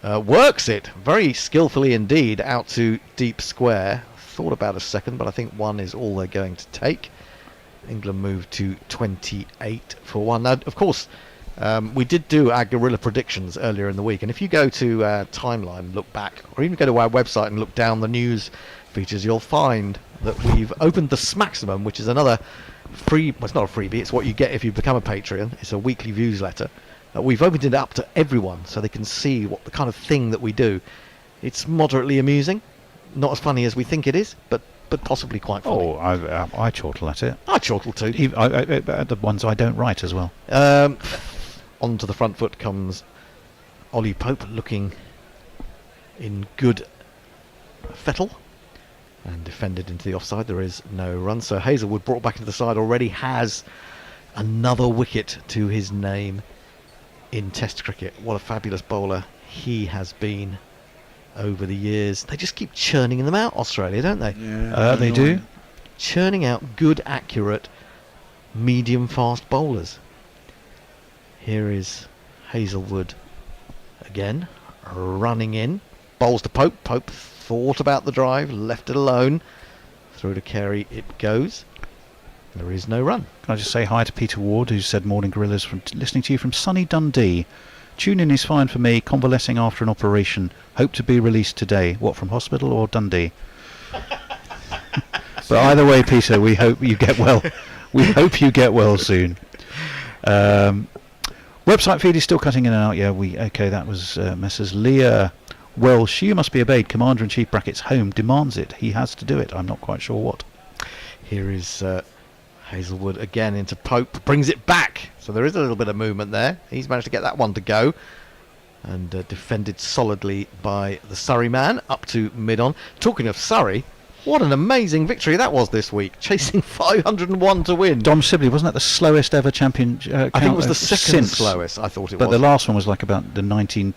E: works it very skillfully indeed out to deep square. Thought about a second, but I think one is all they're going to take. England moved to 28 for 1. Now, of course, we did do our Gorilla predictions earlier in the week, and if you go to our timeline, look back, or even go to our website and look down the news features, you'll find that we've opened the Smaximum, which is another free, well, it's not a freebie, it's what you get if you become a Patreon. It's a weekly newsletter. We've opened it up to everyone so they can see what the kind of thing that we do. It's moderately amusing, not as funny as we think it is, but possibly quite funny.
F: Oh, I chortle at it.
E: I chortle too.
F: The ones I don't write as well.
E: Onto the front foot comes Ollie Pope, looking in good fettle, and defended into the offside. There is no run, so Hazelwood, brought back into the side, already has another wicket to his name in Test cricket. What a fabulous bowler he has been over the years. They just keep churning them out, Australia, don't they?
G: Yeah,
F: they do.
E: Churning out good, accurate, medium fast bowlers. Here is Hazelwood again, running in, bowls to Pope. Pope thought about the drive, left it alone, through to Carey it goes. There is no run.
F: Can I just say hi to Peter Ward, who said, morning Gorillas, from listening to you from sunny Dundee. Tuning is fine for me, convalescing after an operation. Hope to be released today. What, from hospital or Dundee? But either way, Peter, we hope you get well. We hope you get well soon. Website feed is still cutting in and out. Yeah, okay, that was Messrs. Leah Welsh. You must be obeyed. Commander-in-Chief brackets home demands it. He has to do it. I'm not quite sure what.
E: Here is Hazelwood again into Pope, brings it back. So there is a little bit of movement there. He's managed to get that one to go. And defended solidly by the Surrey man up to mid-on. Talking of Surrey, what an amazing victory that was this week, chasing 501 to win.
F: Dom Sibley, wasn't that the slowest ever champion
E: I think it was the second slowest, I thought it was.
F: But the last one was like about the 1920s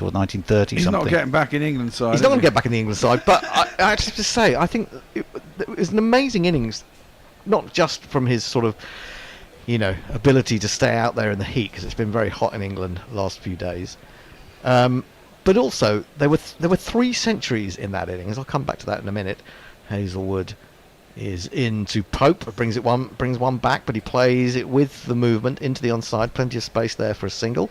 F: or 1930s.
G: He's
F: something.
G: not getting back in England side.
E: He's not going to get back in the England side, but I actually have to say, I think it was an amazing innings, not just from his sort of, ability to stay out there in the heat, because it's been very hot in England the last few days. But also, there were 3 centuries in that innings. I'll come back to that in a minute. Hazelwood is into Pope, brings one back, but he plays it with the movement into the onside. Plenty of space there for a single.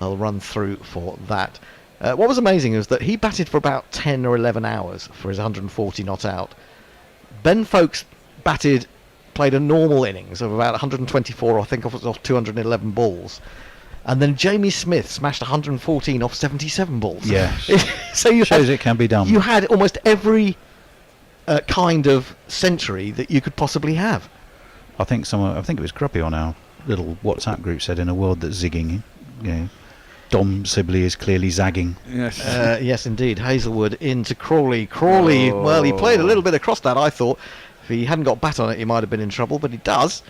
E: They'll run through for that. What was amazing is that he batted for about 10 or 11 hours for his 140 not out. Ben Foakes played a normal innings of about 124, I think, off 211 balls. And then Jamie Smith smashed 114 off 77 balls.
F: Yes.
E: So
F: shows it can be done.
E: You had almost every kind of century that you could possibly have.
F: I think it was Grubby on our little WhatsApp group said, in a world that's zigging, Dom Sibley is clearly zagging.
G: Yes.
E: Yes, indeed. Hazelwood into Crawley. Crawley, well, he played a little bit across that, I thought. If he hadn't got bat on it, he might have been in trouble, but he does.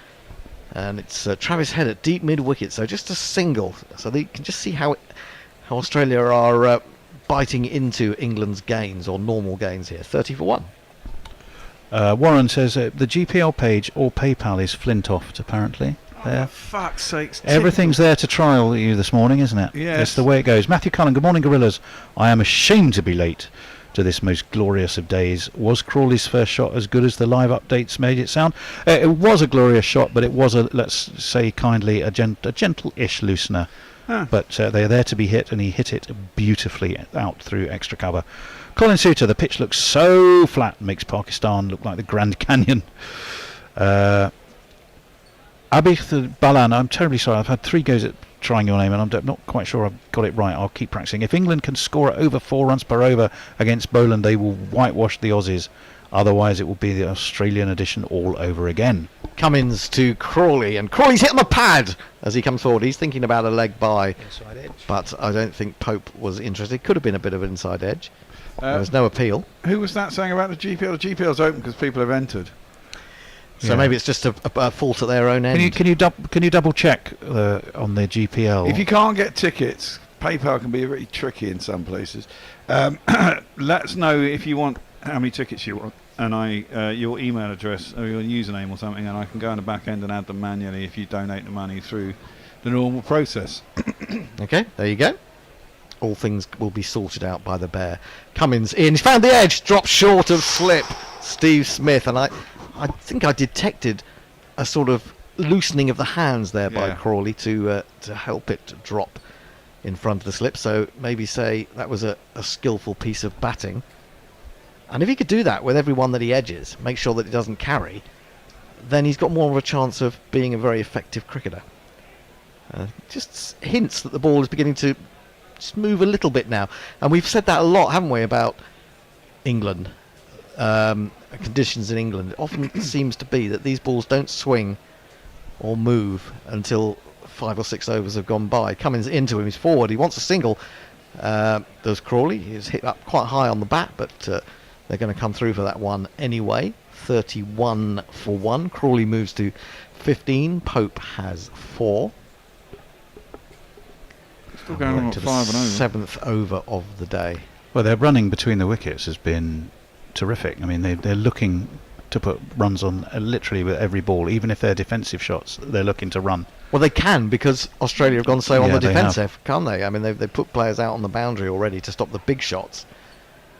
E: And it's Travis Head at deep mid-wicket, so just a single. So they can just see how Australia are biting into England's gains, or normal gains here. 30 for 1.
F: Warren says the GPL page or PayPal is Flintoft, apparently. There.
G: For fuck's sakes.
F: Everything's there to trial you this morning, isn't it?
G: Yes.
F: That's the way it goes. Matthew Cullen, good morning, Gorillas. I am ashamed to be late to this most glorious of days. Was Crawley's first shot as good as the live updates made it sound? It was a glorious shot, but it was let's say kindly, a gentle-ish loosener. But they're there to be hit, and he hit it beautifully out through extra cover. Colin Suter, the pitch looks so flat, makes Pakistan look like the Grand Canyon. Abith Balan, I'm terribly sorry. I've had 3 goes at trying your name, and I'm not quite sure I've got it right. I'll keep practicing. If England can score at over 4 runs per over against Boland, they will whitewash the Aussies. Otherwise, it will be the Australian edition all over again.
E: Cummins to Crawley, and Crawley's hit on the pad as he comes forward. He's thinking about a leg by,
C: Inside edge.
E: but I don't think Pope was interested. Could have been a bit of an inside edge. There was no appeal.
G: Who was that saying about the GPL? The GPL's open because people have entered.
E: So maybe it's just a fault at their own end.
F: Can you double check on their GPL?
G: If you can't get tickets, PayPal can be really tricky in some places. Let us know if you want how many tickets you want, and your email address or your username or something, and I can go on the back end and add them manually if you donate the money through the normal process.
E: Okay, there you go. All things will be sorted out by the bear. Cummins in, he's found the edge, drops short of slip. Steve Smith, and I think I detected a sort of loosening of the hands there by Crawley to help it drop in front of the slip. So maybe say that was a skillful piece of batting. And if he could do that with everyone that he edges, make sure that he doesn't carry, then he's got more of a chance of being a very effective cricketer. Just hints that the ball is beginning to just move a little bit now. And we've said that a lot, haven't we, about England. Conditions in England. It often seems to be that these balls don't swing or move until 5 or 6 overs have gone by. Cummins into him, he's forward, he wants a single. There's Crawley, he's hit up quite high on the bat, but they're going to come through for that one anyway. 31 for 1. Crawley moves to 15. Pope has 4.
G: Still going on
E: to
G: at
E: the
G: 5 and over.
E: 7th over of the day.
F: Well, their running between the wickets has been terrific. I mean, they're looking to put runs on literally with every ball. Even if they're defensive shots, they're looking to run.
E: Well, they can, because Australia have gone so on
F: Yeah,
E: the
F: they
E: defensive, can't they? I mean, they've put players out on the boundary already to stop the big shots,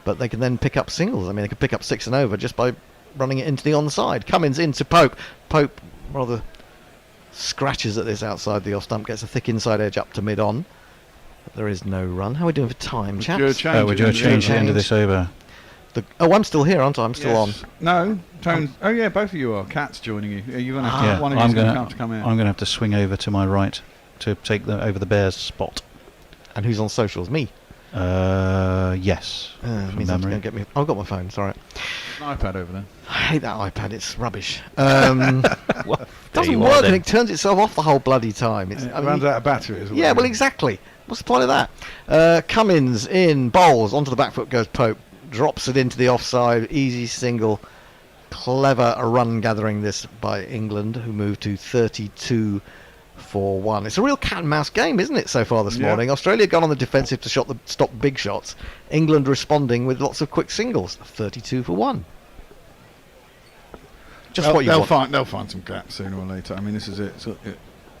E: but they can then pick up singles. I mean, they could pick up 6 and over just by running it into the onside. Cummins into Pope. Pope rather scratches at this outside the off stump, gets a thick inside edge up to mid-on. There is no run. How are we doing for time, chaps?
F: We're doing a change at the end of this over.
E: I'm still here, aren't I? I'm still on.
G: No, Tone. Oh yeah, both of you are. Cat's joining you. Are you going to have to, one of you's going to have to come in?
F: I'm going to have to swing over to my right to take over the Bears spot.
E: And who's on socials? Me.
F: Yes.
E: Means I'm going to get me. I've got my phone. Sorry.
G: An iPad over there.
E: I hate that iPad. It's rubbish. It doesn't work, and it turns itself off the whole bloody time.
G: It runs out of battery as well.
E: Yeah, well, exactly. What's the point of that? Cummins in, bowls, onto the back foot goes Pope, drops it into the offside, easy single. Clever run gathering this by England, who moved to 32 for 1. It's a real cat and mouse game, isn't it, so far this morning? Australia gone on the defensive to stop big shots. England responding with lots of quick singles. 32 for 1. Just what you want.
G: They'll find some gaps sooner or later. I mean, this is it.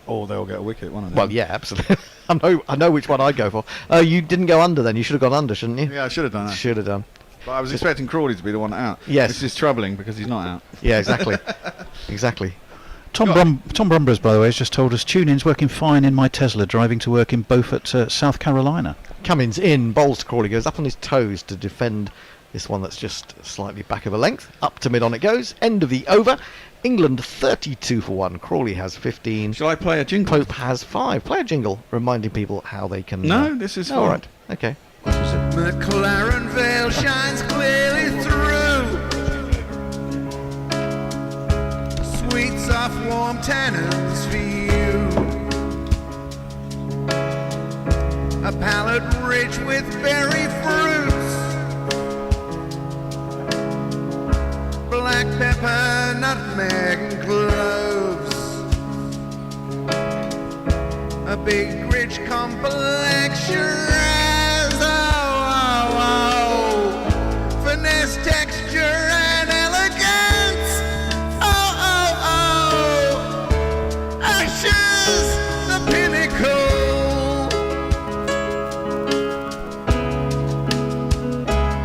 G: Or they'll get a wicket, won't they?
E: Well, yeah, absolutely. I know which one I'd go for. You didn't go under then. You should have gone under, shouldn't you?
G: Yeah, I should have done that.
E: Should have done.
G: But I was expecting Crawley to be the one out.
E: Yes.
G: This is troubling because he's not out.
E: Yeah, exactly. Exactly.
F: Tom Brumbers, by the way, has just told us tune-in's working fine in my Tesla, driving to work in Beaufort, South Carolina.
E: Cummins in, bowls to Crawley, goes up on his toes to defend this one that's just slightly back of a length. Up to mid-on it goes. End of the over. England 32 for 1. Crawley has 15.
G: Shall I play a jingle?
E: Pope has 5. Play a jingle, reminding people how they can...
G: No, this is fine.
E: All right, okay.
B: McLaren Vale shines clearly through. Sweet, soft, warm tannins for you. A palate rich with berry fruits. Black pepper, nutmeg, and cloves. A big, rich complexion. Finesse, texture, and elegance. Ashes, the pinnacle.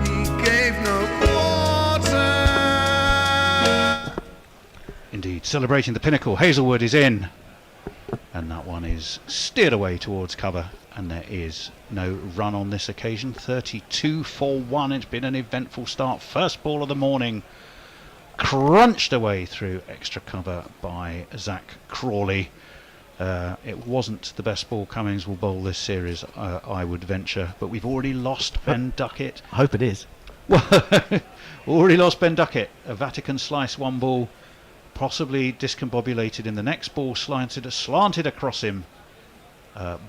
B: He gave no quarter.
F: Indeed, celebrating the pinnacle. Hazelwood is in. And that one is steered away towards cover. and there is no run on this occasion. 32 for 1. It's been an eventful start. First ball of the morning, crunched away through extra cover by Zach Crawley. It wasn't the best ball Cummings will bowl this series, I would venture, but we've already lost Ben Duckett.
E: I hope it is.
F: Already lost Ben Duckett. A Vatican slice, one ball, possibly discombobulated in the next ball, slanted across him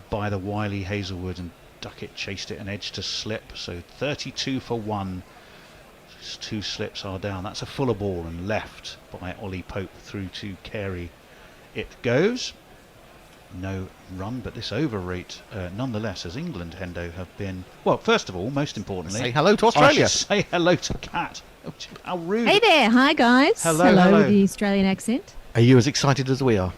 F: by the wily Hazelwood, and Duckett chased it an edge to slip. So 32 for 1. 2 slips are down. That's a fuller ball and left by Ollie Pope through to Carey. It goes. No run, but this over rate nonetheless, as England, Hendo, have been, well, first of all, most importantly,
E: Say hello to Australia.
F: I should say hello to Kat. How rude.
L: Hey there, hi guys.
F: Hello.
L: With the Australian accent.
E: Are you as excited as we are?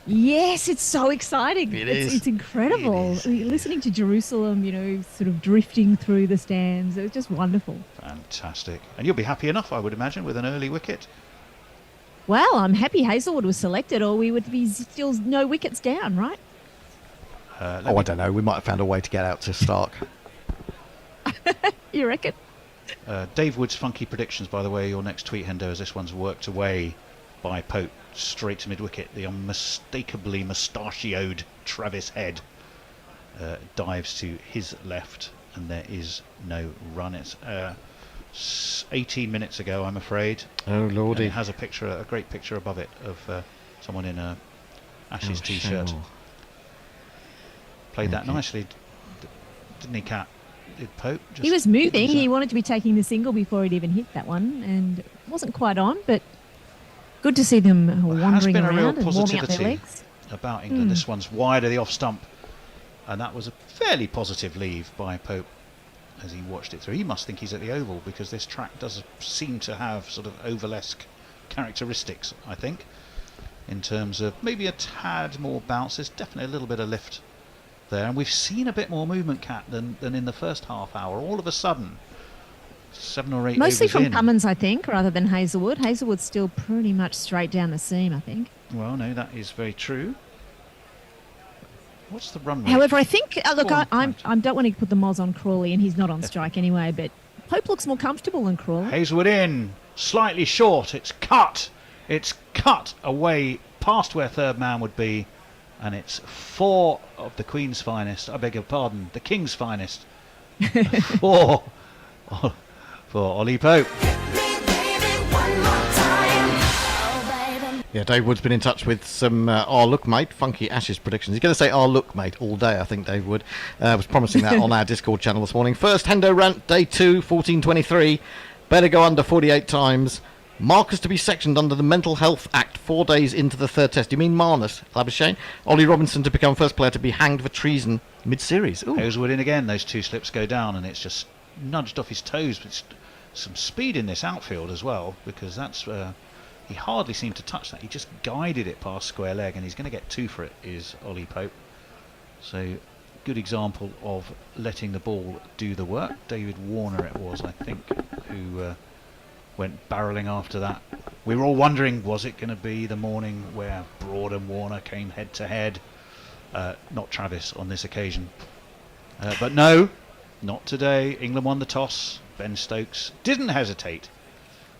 L: Yes, it's so exciting. It's incredible. Listening to Jerusalem, sort of drifting through the stands. It was just wonderful.
F: Fantastic. And you'll be happy enough, I would imagine, with an early wicket.
L: Well, I'm happy Hazelwood was selected, or we would be still no wickets down, right?
E: I don't know. We might have found a way to get out to Stark.
L: You reckon?
F: Dave Wood's funky predictions, by the way, your next tweet, Hendo, as this one's worked away by Pope straight to mid-wicket. The unmistakably mustachioed Travis Head dives to his left, and there is no run. It's 18 minutes ago, I'm afraid.
E: Oh lordy!
F: And it has a great picture above it of someone in a Ashes t-shirt.
E: Sure.
F: Played that nicely, didn't he, Kat? Did Pope?
L: He was moving. He wanted to be taking the single before he'd even hit that one, and it wasn't quite on, but good to see them wandering around and warming up their legs.
F: About England. This one's wide of the off stump, and that was a fairly positive leave by Pope as he watched it through. He must think he's at the Oval, because this track does seem to have sort of Ovalesque characteristics, I think, in terms of maybe a tad more bounce. There's definitely a little bit of lift there, and we've seen a bit more movement, Kat, than in the first half hour. All of a sudden, 7 or 8
L: mostly
F: overs
L: from
F: in.
L: Cummins, I think, rather than Hazelwood. Hazelwood's still pretty much straight down the seam, I think.
F: Well, no, that is very true. What's the run rate?
L: However, I think, look, I don't want to put the moz on Crawley, and he's not on strike anyway, but Pope looks more comfortable than Crawley.
F: Hazelwood in, slightly short. It's cut away past where third man would be, and it's 4 of the Queen's finest. I beg your pardon, the King's finest. 4 for Ollie Pope.
E: Yeah, Dave Wood's been in touch with some look mate funky Ashes predictions. He's going to say look mate all day, I think. Dave Wood was promising that on our Discord channel this morning. First Hendo rant, day 2, 14:23. Better go under 48 times. Marcus to be sectioned under the Mental Health Act 4 days into the third test. You mean Marnus, Labuschagne? Ollie Robinson to become first player to be hanged for treason mid-series.
F: Hazelwood in again. Those 2 slips go down, and it's just nudged off his toes. But some speed in this outfield as well, because that's he hardly seemed to touch that. He just guided it past square leg, and he's going to get 2 for it, is Ollie Pope. So good example of letting the ball do the work. David Warner it was, I think, who went barrelling after that. We were all wondering, was it going to be the morning where Broad and Warner came head to head? Not Travis on this occasion. But no, not today. England won the toss. Ben Stokes didn't hesitate.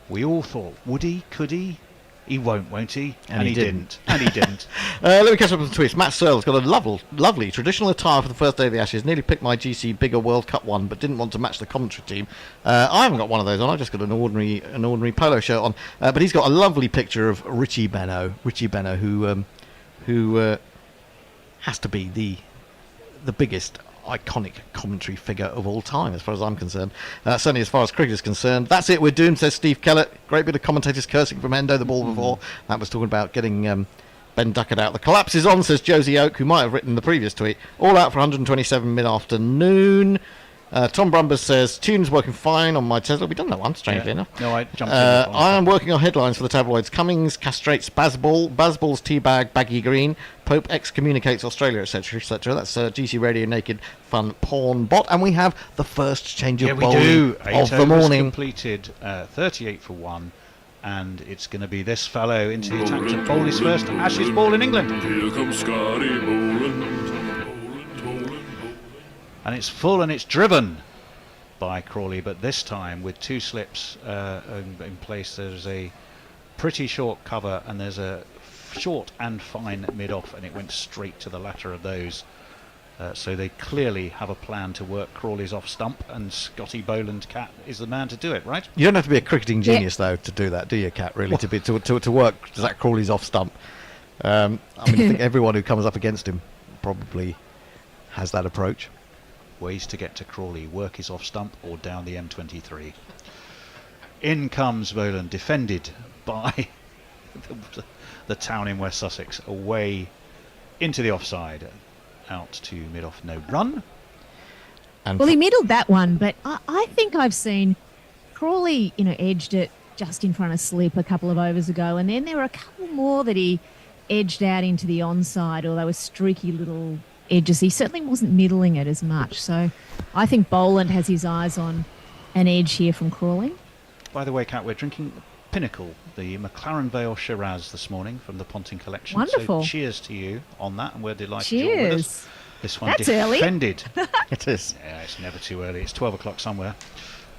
F: We all thought, would he? Could he? He won't he? And he didn't. And he didn't.
E: Let me catch up with the tweets. Matt Searle's got a lovely traditional attire for the first day of the Ashes. Nearly picked my GC Bigger World Cup one, but didn't want to match the commentary team. I haven't got one of those on. I've just got an ordinary polo shirt on. But he's got a lovely picture of Richie Benaud, who has to be the biggest iconic commentary figure of all time, as far as I'm concerned. Certainly as far as cricket is concerned. That's it, we're doomed, says Steve Kellett. Great bit of commentators cursing from Hendo the ball before. That was talking about getting Ben Duckett out. The collapse is on, says Josie Oak, who might have written the previous tweet. All out for 127 mid-afternoon. Tom Brumbers says, tune's working fine on my Tesla. We've done that one, strangely enough.
F: No, I jumped in.
E: I am working on headlines for the tabloids. Cummings castrates Bazball. Bazball's teabag, baggy green. Pope excommunicates Australia, etc., etc. That's GC Radio Naked Fun Porn Bot. And we have the first change of bowling of the morning.
F: Completed 38 for 1. And it's going to be this fellow into the attack to bowl his first Ashes ball in England.
H: Here comes Scotty bowling.
F: And it's full and it's driven by Crawley, but this time with 2 slips in place. There's a pretty short cover and there's a short and fine mid-off, and it went straight to the latter of those. So they clearly have a plan to work Crawley's off stump, and Scotty Boland Cat is the man to do it, right?
E: You don't have to be a cricketing genius though to do that, do you, Cat? Really, to work Zach Crawley's off stump. I mean, I think everyone who comes up against him probably has that approach.
F: Ways to get to Crawley: work his off stump or down the M23. In comes Boland, defended by the town in West Sussex, away into the offside. Out to mid-off, no run.
L: And well, he middled that one, but I think I've seen Crawley, edged it just in front of slip a couple of overs ago, and then there were a couple more that he edged out into the onside, or they were streaky little edges. He certainly wasn't middling it as much, so I think Boland has his eyes on an edge here from Crawley.
F: By the way, Kat, we're drinking Pinnacle, the McLaren Vale Shiraz this morning from the Ponting collection.
L: Wonderful.
F: So cheers to you on that, and we're delighted
L: cheers.
F: you're with us. This one
L: That's
F: defended.
L: Early.
E: It is.
F: Yeah, it's never too early. It's 12 o'clock somewhere.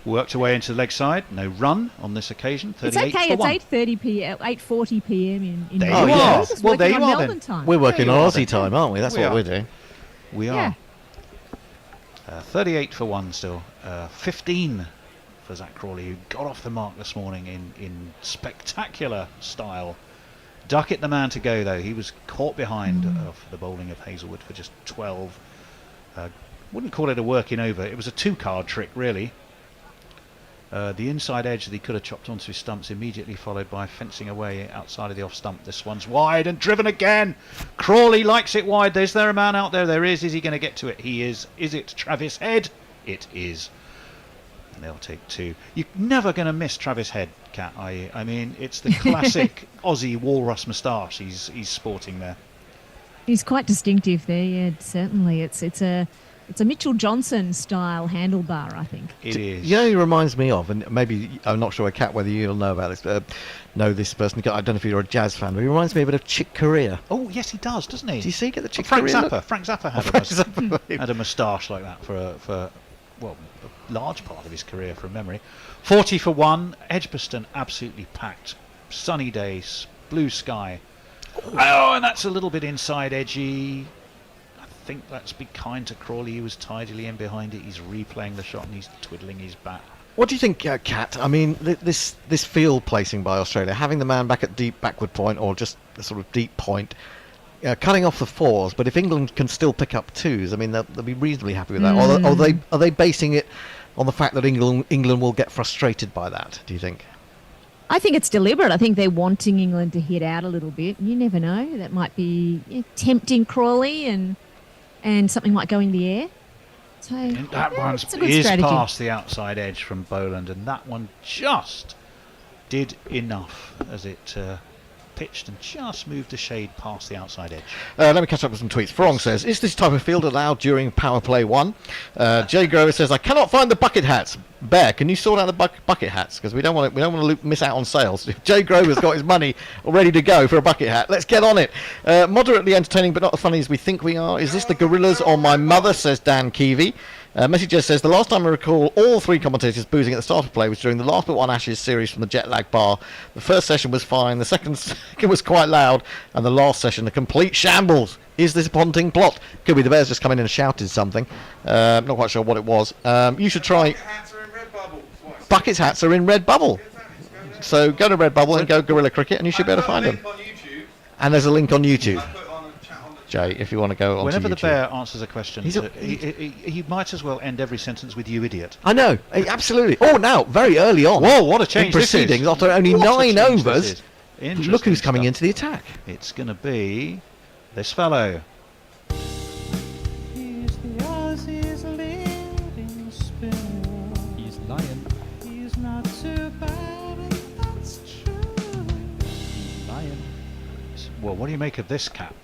F: Worked away into the leg side. No run on this occasion. 38
L: it's okay.
F: for
L: It's
F: 1.
L: 8:30 p.m. 8:40 p.m. in
F: there
L: Melbourne.
F: you are.
L: Just
F: Well, there
L: working
F: you
L: on
F: are
L: Melbourne
F: then.
L: time.
E: We're working
F: There you
E: on
F: are
E: Aussie
F: then.
E: time, aren't we? That's
F: We
E: what
F: are.
E: we're doing.
F: We are.
L: Yeah.
F: 38 for 1 still. 15 for Zach Crawley, who got off the mark this morning in spectacular style. Duckett the man to go, though. He was caught behind of the bowling of Hazelwood for just 12. Wouldn't call it a working over. It was a 2-card trick, really. The inside edge that he could have chopped onto his stumps, immediately followed by fencing away outside of the off stump. This one's wide and driven again. Crawley likes it wide. Is there a man out there? There is. Is he going to get to it? He is. Is it Travis Head? It is. And they'll take 2. You're never going to miss Travis Head, Cat, are you? I mean, it's the classic Aussie walrus moustache he's sporting there.
L: He's quite distinctive there. Yeah, certainly. It's a Mitchell Johnson style handlebar, I think.
F: It is.
E: You know, he reminds me of, and maybe I'm not sure, Cat, whether you'll know about this. Know this person. I don't know if you're a jazz fan, but he reminds me a bit of Chick Corea.
F: Oh yes, he does, doesn't he?
E: Do you see? Get the Chick
F: Frank
E: Corea
F: Zappa.
E: look?
F: Frank Zappa had a moustache like that for a large part of his career from memory. 40 for 1. Edgbaston absolutely packed. Sunny days, blue sky. Oh, and that's a little bit inside edgy. I think that's be kind to Crawley. He was tidily in behind it. He's replaying the shot and he's twiddling his bat.
E: What do you think, Kat? I mean, this field placing by Australia, having the man back at deep backward point or just a sort of deep point, cutting off the 4s, but if England can still pick up 2s, I mean, they'll be reasonably happy with that. Or are they basing it on the fact that England will get frustrated by that, do you think?
L: I think it's deliberate. I think they're wanting England to hit out a little bit. You never know. That might be tempting Crawley and something might go in the air. So
F: And that one is
L: strategy.
F: past the outside edge from Boland, and that one just did enough as it pitched and just moved a shade past the outside edge.
E: Let me catch up with some tweets. Frong says, is this type of field allowed during Power Play 1? Jay Grover says, I cannot find the bucket hats. Bear, can you sort out the bucket hats? Because we don't want to miss out on sales. If Jay Grover's got his money ready to go for a bucket hat, let's get on it. Moderately entertaining, but not as funny as we think we are. Is this the Gorillas or my mother, says Dan Keevy. Message just says, the last time I recall all 3 commentators boozing at the start of play was during the last but one Ashes series from the jet lag bar. The first session was fine, the second was quite loud, and the last session a complete shambles. Is this a Ponting plot? Could be the Bears just come in and shouted something. Not quite sure what it was. You should try... Bucket's hats are in Redbubble. So go to Redbubble and go Gorilla Cricket and you should be able to find them. And there's a link on YouTube. Jay, if you want to go on
F: Whenever
E: YouTube.
F: the bear answers a question, he might as well end every sentence with "you idiot."
E: I know, absolutely. Oh, now, very early on.
F: Whoa, what a change
E: in
F: this is.
E: proceedings, after only
F: What a
E: 9
F: change this
E: overs.
F: is. Interesting
E: Look who's coming
F: stuff.
E: into the attack.
F: It's going to be this fellow.
A: He's the Aussie's leading spinner. He's lying. He's not too bad, and that's true. He's lying.
F: Well, what do you make of this, Cap?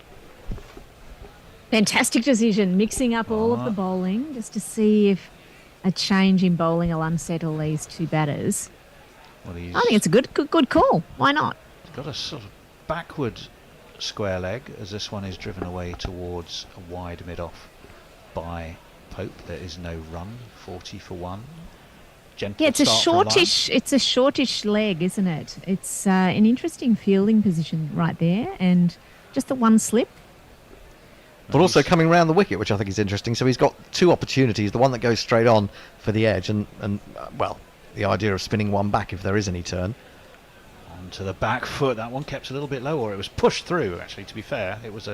L: Fantastic decision, mixing up all of the bowling just to see if a change in bowling will unsettle these 2 batters.
F: Well,
L: I think it's a good call. Why not?
F: He's got a sort of backward square leg as this one is driven away towards a wide mid-off by Pope. There is no run. 40 for 1. Gentle
L: Yeah, it's a
F: start from Lyon.
L: shortish. It's a shortish leg, isn't it? It's an interesting fielding position right there, and just the one slip.
E: But also coming round the wicket, which I think is interesting. So he's got two opportunities. The one that goes straight on for the edge, and well, the idea of spinning one back if there is any turn.
F: Onto the back foot. That one kept a little bit low, or it was pushed through. Actually, to be fair, it was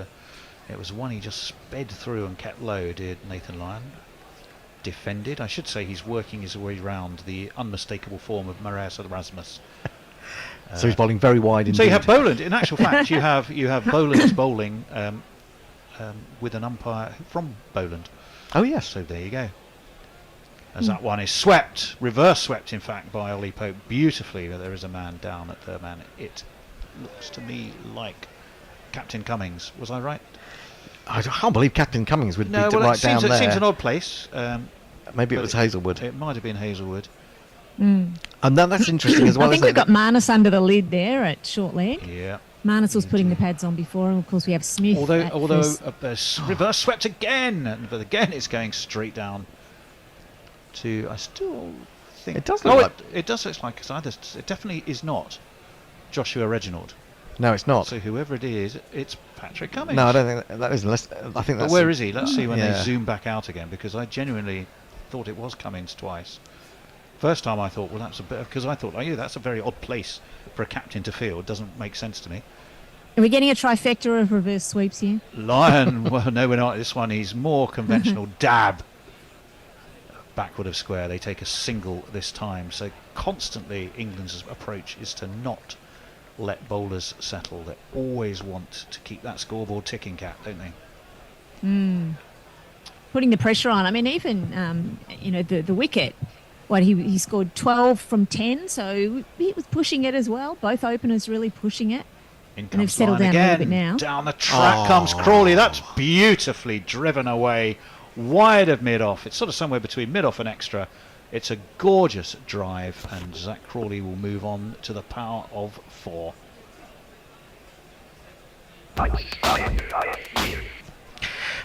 F: one he just sped through and kept low. Did Nathan Lyon. Defended. I should say he's working his way round the unmistakable form of Marais Erasmus.
E: So he's bowling very wide indeed.
F: So you have Boland. In actual fact, you have Boland's bowling with an umpire from Boland.
E: Oh yes.
F: So there you go. As that one is swept, reverse swept in fact by Ollie Pope beautifully. There is a man down at third man. It looks to me like Captain Cummings. Was I right?
E: I can't believe Captain Cummings would be
F: well,
E: right down there.
F: It seems an odd place.
E: Maybe it was Hazelwood.
F: It might have been Hazelwood.
E: And then that's interesting as well.
L: I think we've got Marnus under the lid there at short leg.
F: Yeah.
L: Marnus was putting the pads on before, and of course we have Smith.
F: Although reverse swept again, but again it's going straight down to. I still think
E: it does look like
F: it does look like it definitely is not Joshua Reginald.
E: No, it's not.
F: So whoever it is, it's Patrick Cummings.
E: No, I don't think that is. I think that's.
F: But where is he? Let's see when they zoom back out again, because I genuinely thought it was Cummings twice. First time I thought, well, that's a bit, because I thought, that's a very odd place for a captain to field. Doesn't make sense to me.
L: Are we getting a trifecta of reverse sweeps here?
F: Lyon, well, no, we're not. This one, he's more conventional. Dab. Backward of square. They take a single this time. So constantly, England's approach is to not let bowlers settle. They always want to keep that scoreboard ticking, Cat, don't they?
L: Putting the pressure on. I mean, even the wicket. He scored 12 from 10, so he was pushing it as well. Both openers really pushing it.
F: In
L: and they've
F: comes
L: settled
F: Lyon
L: down a
F: again.
L: little bit now.
F: Down the track comes Crawley. That's beautifully driven away, wide of mid-off. It's sort of somewhere between mid-off and extra. It's a gorgeous drive, and Zach Crawley will move on to the power of 4.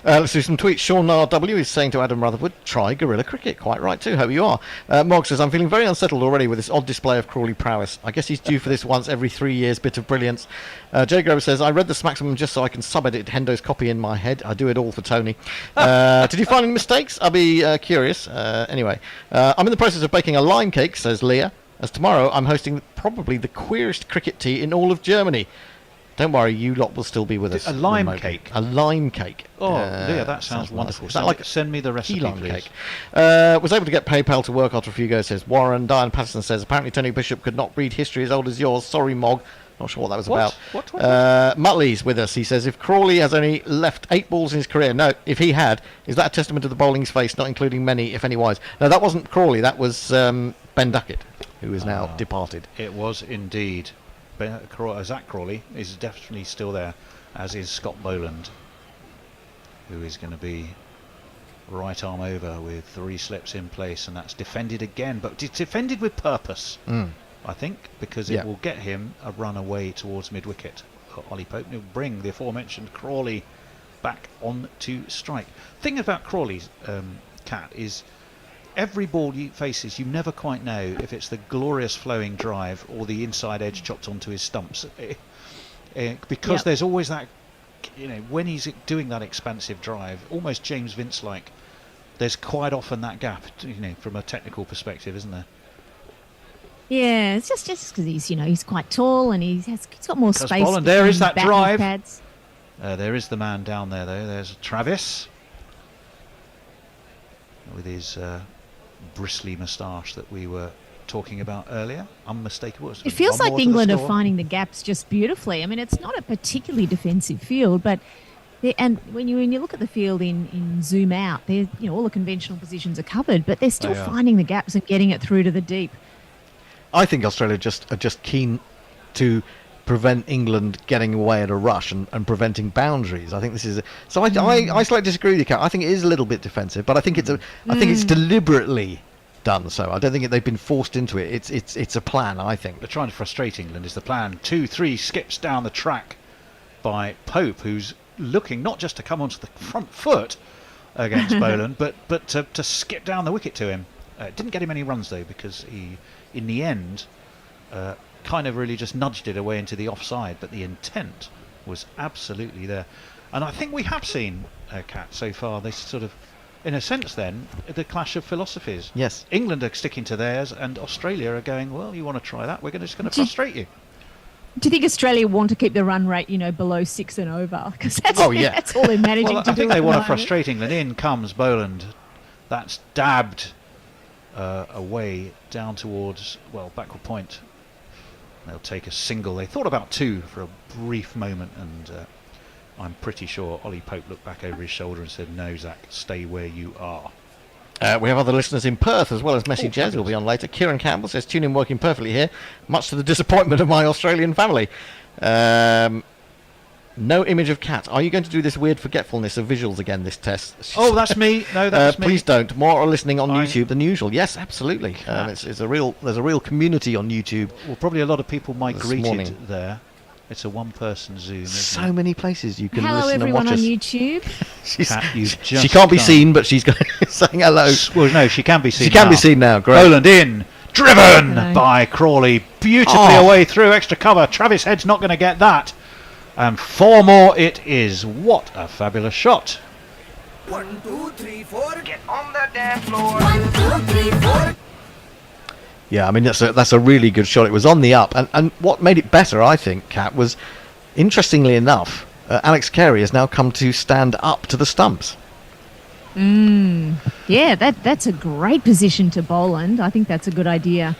E: Let's do some tweets. Sean RW is saying to Adam Rutherford, try guerrilla cricket. Quite right too, hope you are. Mog says, I'm feeling very unsettled already with this odd display of Crawley prowess. I guess he's due for this once every 3 years bit of brilliance. Jay Grover says, I read the Smaximum just so I can sub-edit Hendo's copy in my head. I do it all for Tony. Did you find any mistakes? I'll be curious. Anyway, I'm in the process of baking a lime cake, says Leah, as tomorrow I'm hosting probably the queerest cricket tea in all of Germany. Don't worry, you lot will still be with us.
F: A lime
E: remotely.
F: cake?
E: A lime cake.
F: Oh, Leah, that sounds wonderful.
E: Nice. Is that like
F: send me the recipe,
E: lime
F: please.
E: cake? Was able to get PayPal to work after a few goes, says Warren. Diane Patterson says, apparently Tony Bishop could not read history as old as yours. Sorry, Mog. Not sure what that was about.
F: What?
E: Muttley's with us. He says, if Crawley has only left 8 balls in his career, no, if he had, is that a testament to the bowling's face, not including many, if any, wise? No, that wasn't Crawley. That was Ben Duckett, who is now departed.
F: It was indeed. Zach Crawley is definitely still there, as is Scott Boland, who is going to be right arm over with 3 slips in place, and that's defended again, but it's defended with purpose, I think, because it will get him a run away towards mid-wicket. Ollie Pope will bring the aforementioned Crawley back on to strike. The thing about Crawley's Cat is every ball he faces, you never quite know if it's the glorious flowing drive or the inside edge chopped onto his stumps. Because there's always that, when he's doing that expansive drive, almost James Vince-like, there's quite often that gap, from a technical perspective, isn't there?
L: Yeah, it's just because he's quite tall and he's got more space.
F: There is that drive.
L: Pads.
F: There is the man down there, though. There's Travis with his bristly moustache that we were talking about earlier. Unmistakable.
L: It feels like England are finding the gaps just beautifully. I mean, it's not a particularly defensive field, but and when you look at the field in zoom out, all the conventional positions are covered, but they're still finding the gaps and getting it through to the deep.
E: I think Australia are just keen to prevent England getting away at a rush and preventing boundaries. I think this is I slightly disagree with you, Kat. I think it is a little bit defensive, but I think it's it's deliberately done so. I don't think they've been forced into it. It's a plan, I think.
F: They're trying to frustrate England is the plan. 2-3 skips down the track by Pope, who's looking not just to come onto the front foot, against Boland, but to skip down the wicket to him. Didn't get him any runs though, because he, in the end, kind of really just nudged it away into the offside, but the intent was absolutely there. And I think we have seen, Kat, so far, this sort of, in a sense then, the clash of philosophies.
E: Yes.
F: England are sticking to theirs, and Australia are going, well, you want to try that, we're just going to frustrate you.
L: Do you think Australia want to keep the run rate, below 6 and over? Because that's,
E: Oh, yeah.
L: that's all they're managing
F: Well,
L: to
F: I
L: do.
F: think
L: at
F: they
L: the
F: want to
L: moment.
F: frustrate England. In comes Boland. That's dabbed away down towards, backward point. They'll take a single. They thought about 2 for a brief moment, and I'm pretty sure Ollie Pope looked back over his shoulder and said, no, Zach, stay where you are.
E: We have other listeners in Perth as well as messages. We'll be on later. Kieran Campbell says, tune in working perfectly here, much to the disappointment of my Australian family. No image of Cat. Are you going to do this weird forgetfulness of visuals again this test?
F: Oh, that's me. No, that's me.
E: Please don't. More are listening on YouTube than usual. Yes, absolutely. There's a real community on YouTube.
F: Well, probably a lot of people migrated
E: morning.
F: there. It's a one-person Zoom, isn't
E: So
F: it?
E: many places you can
L: Hello,
E: listen and watch
L: everyone on
E: us.
L: YouTube.
F: Kat, you've
E: She
F: just
E: can't be
F: done-
E: seen, but she's saying hello.
F: Well, no, she can be seen.
E: She can
F: now.
E: be seen now. Great.
F: Boland in, driven
L: Hello.
F: by Crawley, beautifully away through extra cover. Travis Head's not going to get that, and 4 more it is. What a fabulous shot!
I: 1, 2, 3, 4. Get on the dance floor. 1, 2, 3, 4.
E: Yeah, I mean that's a really good shot. It was on the up, and what made it better, I think, Kat, was interestingly enough, Alex Carey has now come to stand up to the stumps.
L: Yeah, that's a great position to Boland. I think that's a good idea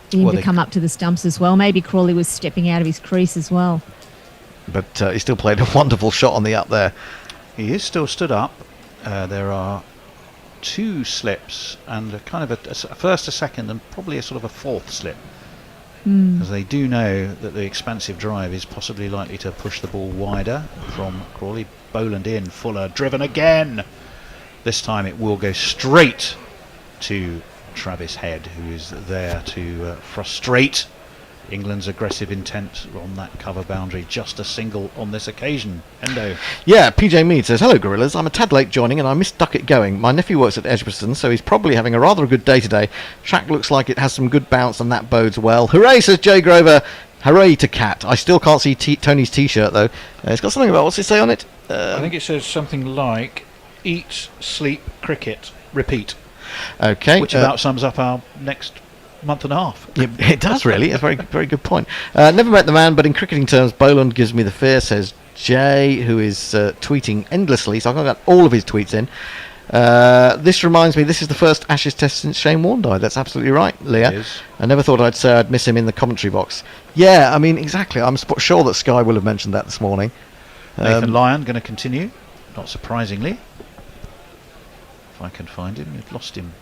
L: for him to come up to the stumps as well. Maybe Crawley was stepping out of his crease as well.
E: But he still played a wonderful shot on the up there.
F: He is still stood up. There are 2 slips and a kind of a first, a second, and probably a sort of a 4th slip. Because they do know that the expansive drive is possibly likely to push the ball wider from Crawley. Boland in, Fuller driven again. This time it will go straight to Travis Head, who is there to frustrate England's aggressive intent on that cover boundary. Just a single on this occasion. Endo.
E: Yeah, PJ Mead says, hello Gorillas, I'm a tad late joining and I mistuck it going. My nephew works at Edgbaston, so he's probably having a rather good day today. Track looks like it has some good bounce and that bodes well. Hooray, says Jay Grover. Hooray to Cat. I still can't see Tony's t-shirt though. It's got something about, what's it say on it?
F: I think it says something like, eat, sleep, cricket, repeat.
E: Okay.
F: Which about sums up our next month and a half.
E: It does really. It's a very, very good point. Never met the man, but in cricketing terms, Boland gives me the fear, says Jay, who is tweeting endlessly. So I've got all of his tweets in. This reminds me, this is the first Ashes test since Shane Warne died. That's absolutely right, Leah.
F: It is.
E: I never thought I'd say I'd miss him in the commentary box. Yeah, I mean, exactly. I'm sure that Sky will have mentioned that this morning.
F: Nathan Lyon going to continue, not surprisingly. If I can find him, we've lost him.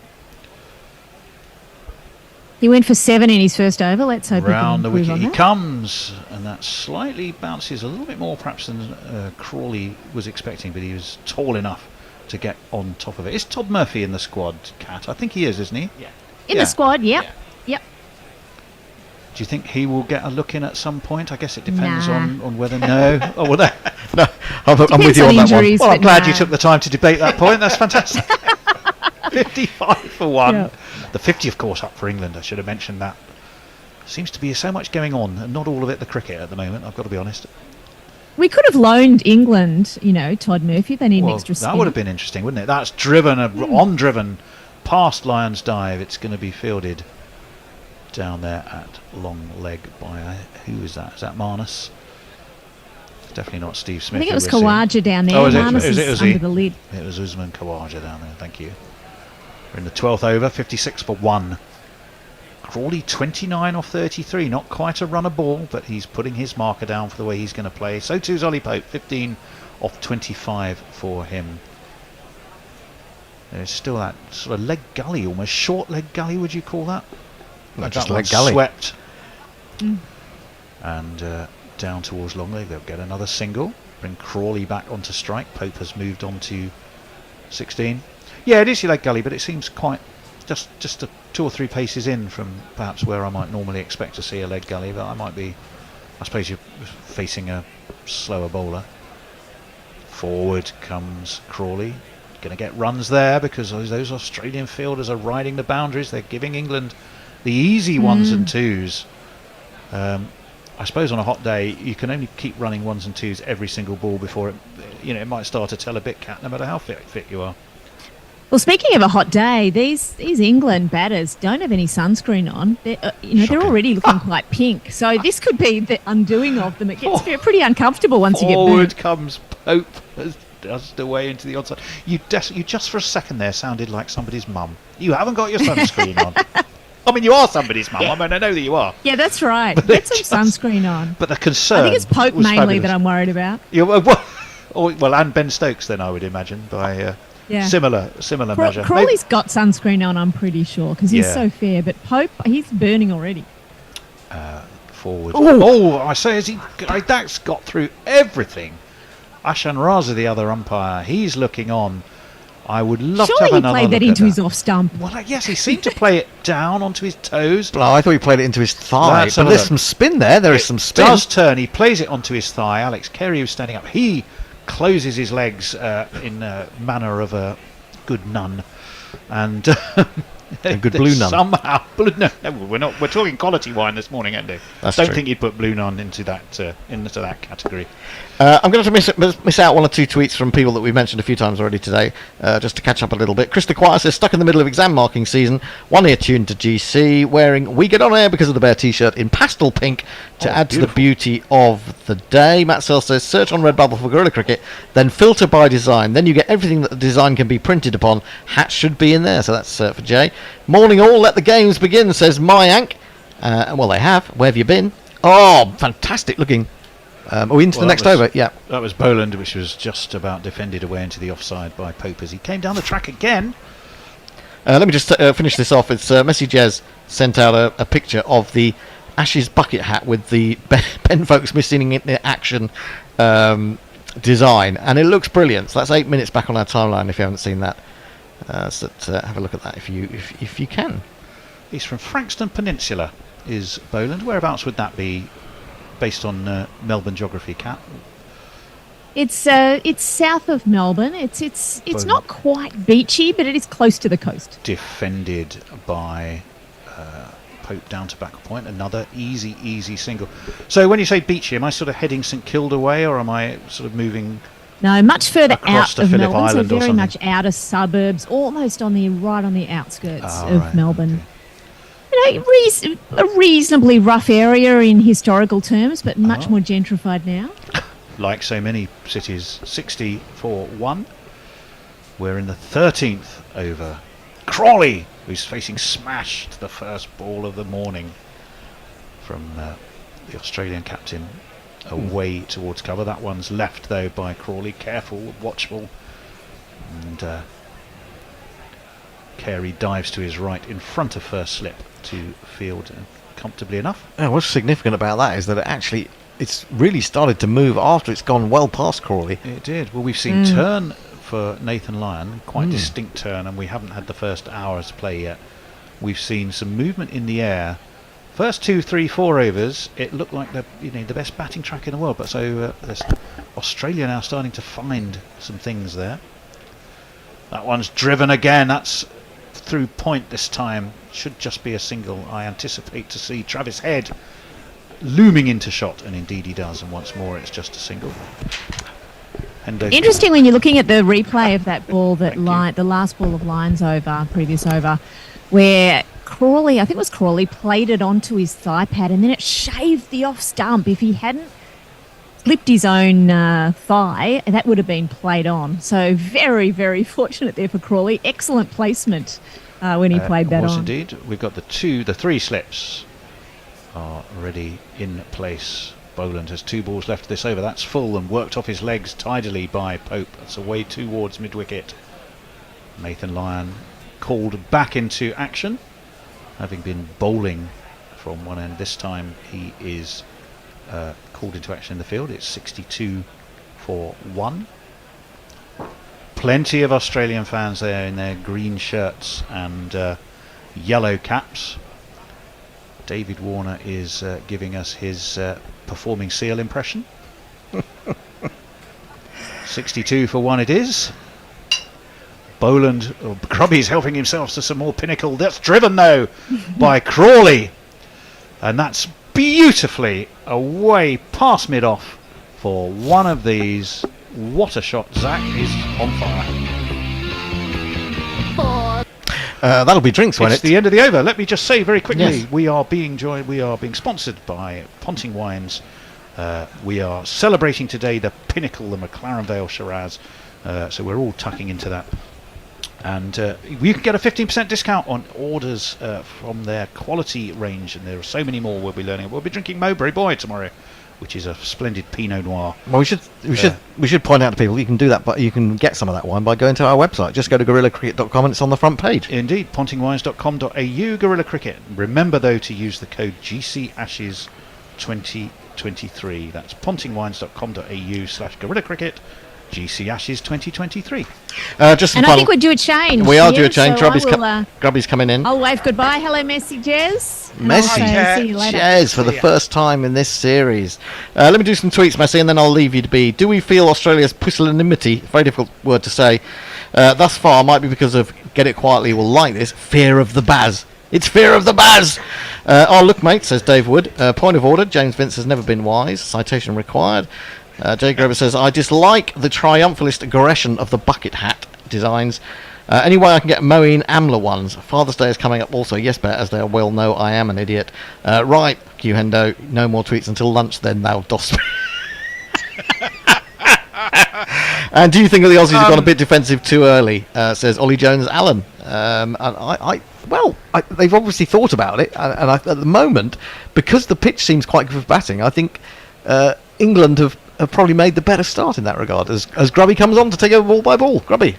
L: He went for 7 in his first over. Let's hope
F: Round the
L: he can
F: wicket
L: improve
F: he
L: on that.
F: comes, and that slightly bounces a little bit more perhaps than Crawley was expecting, but he was tall enough to get on top of it. Is Todd Murphy in the squad, Kat? I think he is, isn't he?
A: Yeah.
L: In the squad, yep. Yep.
F: Do you think he will get a look in at some point? I guess it depends
L: Nah.
F: on whether no. Oh, well, no.
E: No, I'm with
L: Depends
E: you
L: on
E: on that one.
L: injuries.
F: Well, I'm
L: But
F: glad
L: no.
F: you took the time to debate that point. That's fantastic. 55 for 1.
L: Yeah.
F: The 50, of course, up for England. I should have mentioned that. Seems to be so much going on, and not all of it the cricket at the moment, I've got to be honest.
L: We could have loaned England, Todd Murphy. They need an extra spin.
F: that would have been interesting, wouldn't it? That's driven, on-driven, past Lyon's dive. It's going to be fielded down there at long leg by, who is that? Is that Marnus? It's definitely not Steve Smith.
L: I think it
F: who
L: was
F: we're seeing.
L: Kawaja down there.
F: Oh, is it?
L: Marnus
F: Is
L: is
F: he?
L: under the lid.
F: It was Usman Khawaja down there, thank you. We're in the 12th over, 56 for 1. Crawley 29 off 33, not quite a runner ball, but he's putting his marker down for the way he's going to play. So too's Ollie Pope, 15 off 25 for him. There's still that sort of leg gully, almost short leg gully, would you call that?
E: Not
F: That
E: just
F: one's
E: leg gully.
F: swept. And down towards long leg, they'll get another single. Bring Crawley back onto strike. Pope has moved on to 16. Yeah, it is your leg gully, but it seems quite just 2 or 3 paces in from perhaps where I might normally expect to see a leg gully, but I suppose you're facing a slower bowler. Forward comes Crawley. going to get runs there because those Australian fielders are riding the boundaries. They're giving England the easy ones and twos. I suppose on a hot day you can only keep running ones and twos every single ball before it might start to tell a bit cat no matter how fit you are.
L: Well, speaking of a hot day, these England batters don't have any sunscreen on. They're already looking quite pink. So this could be the undoing of them. It gets pretty uncomfortable once you get
F: Forward
L: burnt.
F: comes Pope as dust away into the onside. You just for a second there sounded like somebody's mum. You haven't got your sunscreen on. I mean, you are somebody's mum. I mean, I know that you are.
L: Yeah, that's right.
F: But
L: Get some sunscreen on.
F: But the concern,
L: I think it's Pope
F: was
L: mainly
F: fabulous.
L: that I'm worried about.
F: Well, and Ben Stokes then I would imagine by similar measure.
L: Crawley's got sunscreen on, I'm pretty sure, because he's
F: Yeah.
L: so fair. But Pope, he's burning already.
F: Forward. I say, that's got through everything. Ashan Raza, the other umpire, he's looking on. I would love to have
L: Surely he
F: another
L: played that
F: look
L: into
F: at
L: his off stump.
F: Well, yes, he seemed to play it down onto his toes.
E: No, I thought he played it into his thigh.
F: Let's
E: But
F: have a
E: there's
F: look.
E: some spin there. There is some spin.
F: Does turn. He plays it onto his thigh. Alex Carey, who's standing up, he closes his legs in a manner of a good nun, and
E: A good blue nun.
F: Somehow, no, we're not. We're talking quality wine this morning, Andy.
E: That's
F: Don't
E: true.
F: think you'd put blue nun into that category.
E: I'm going to miss out one or two tweets from people that we've mentioned a few times already today, just to catch up a little bit. Chris DeQuire says, stuck in the middle of exam marking season, one ear tuned to GC, wearing We Get On Air Because of the Bear t-shirt in pastel pink to add to the beauty of the day. Matt Searle says, search on Redbubble for Gorilla Cricket, then filter by design. Then you get everything that the design can be printed upon. Hats should be in there. So that's for Jay. Morning all, let the games begin, says Mayank. Well, they have. Where have you been? Oh, fantastic looking. Are we into the next over? Yeah.
F: That was Boland, which was just about defended away into the offside by Pope as he came down the track again.
E: Let me just finish this off. It's Messi Jez sent out a picture of the Ashes bucket hat with the Ben Folks missing in action design, and it looks brilliant. So that's 8 minutes back on our timeline if you haven't seen that. Have a look at that if you can.
F: He's from Frankston Peninsula, is Boland. Whereabouts would that be, based on Melbourne geography, Cat?
L: It's south of Melbourne. It's not quite beachy, but it is close to the coast.
F: Defended by Pope down to back point. Another easy single. So when you say beachy, am I sort of heading St Kilda way, or am I sort of moving?
L: No, much further
F: across
L: out
F: to
L: of
F: Phillip
L: Melbourne,
F: Island
L: so
F: or
L: very
F: something?
L: much outer suburbs, almost right on the outskirts of
F: right,
L: Melbourne. A reasonably rough area in historical terms, but much more gentrified now.
F: Like so many cities, 60-1. We're in the 13th over. Crawley, who's facing smash to the first ball of the morning from the Australian captain away towards cover. That one's left though by Crawley. Careful, watchful, and Carey dives to his right in front of first slip to field comfortably enough.
E: What's significant about that is that it's really started to move after it's gone well past Crawley.
F: It did. Well, we've seen turn for Nathan Lyon, quite distinct turn, and we haven't had the first hour's play yet. We've seen some movement in the air. First 2, 3, 4 overs, it looked like the best batting track in the world. But so there's Australia now starting to find some things there. That one's driven again. That's through point this time. Should just be a single. I anticipate to see Travis Head looming into shot, and indeed he does. And once more, it's just a single.
L: Interesting when you're looking at the replay of that ball, the last ball of Lyon's over, previous over, where Crawley, I think it was Crawley, played it onto his thigh pad and then it shaved the off stump. If he hadn't slipped his own thigh, that would have been played on. So very, very fortunate there for Crawley. Excellent placement when he played that
F: was
L: on.
F: Indeed. We've got the 3 slips are already in place. Boland has 2 balls left this over. That's full and worked off his legs tidily by Pope. That's away towards mid-wicket. Nathan Lyon called back into action, having been bowling from one end. This time he is called into action in the field. It's 62-1. Plenty of Australian fans there in their green shirts and yellow caps. David Warner is giving us his performing seal impression. 62-1 it is. Boland, Grubby's helping himself to some more Pinnacle. That's driven though by Crawley, and that's beautifully away past mid-off for one of these. What a shot! Zach is on fire.
E: That'll be drinks when
F: It's the end of the over. Let me just say very quickly,
E: Yes.
F: we are being sponsored by Ponting Wines. We are celebrating today the Pinnacle, the McLaren Vale Shiraz. So we're all tucking into that. And you can get a 15% discount on orders from their quality range, and there are so many more we'll be learning. We'll be drinking Mowbray Boy tomorrow, which is a splendid Pinot Noir.
E: Well, we should point out to people you can do that, but you can get some of that wine by going to our website. Just go to GorillaCricket.com and it's on the front page.
F: Indeed, pontingwines.com.au, Gorilla Cricket. Remember though to use the code GCAshes2023. That's pontingwines.com.au/Gorilla Cricket. GC Ashes 2023.
E: Just some
L: And I
E: final-
L: think we're due a change.
E: We are due
L: yeah,
E: a change.
L: so I
E: Grubby's,
L: will,
E: Grubby's coming in.
L: I'll wave goodbye. Hello, Messi Jez. And
E: Messi
L: I'll say see you later.
E: Jez for the first time in this series. Let me do some tweets, Messi, and then I'll leave you to be. Do we feel Australia's pusillanimity, very difficult word to say, thus far might be because of, get it quietly, will like this, fear of the Baz. It's fear of the Baz! Oh, look, mate, says Dave Wood. Point of order, James Vince has never been wise. Citation required. Jay Grover says, I dislike the triumphalist aggression of the bucket hat designs. Any way I can get Moeen Amla ones. Father's Day is coming up also. Yes, Bear, as they well know, I am an idiot. Right, Q Hendo, no more tweets until lunch then, thou dost. And do you think that the Aussies have gone a bit defensive too early? Says Ollie Jones Allen. And they've obviously thought about it. And at the moment, because the pitch seems quite good for batting, I think England have probably made the better start in that regard as Grubby comes on to take over ball by ball. Grubby.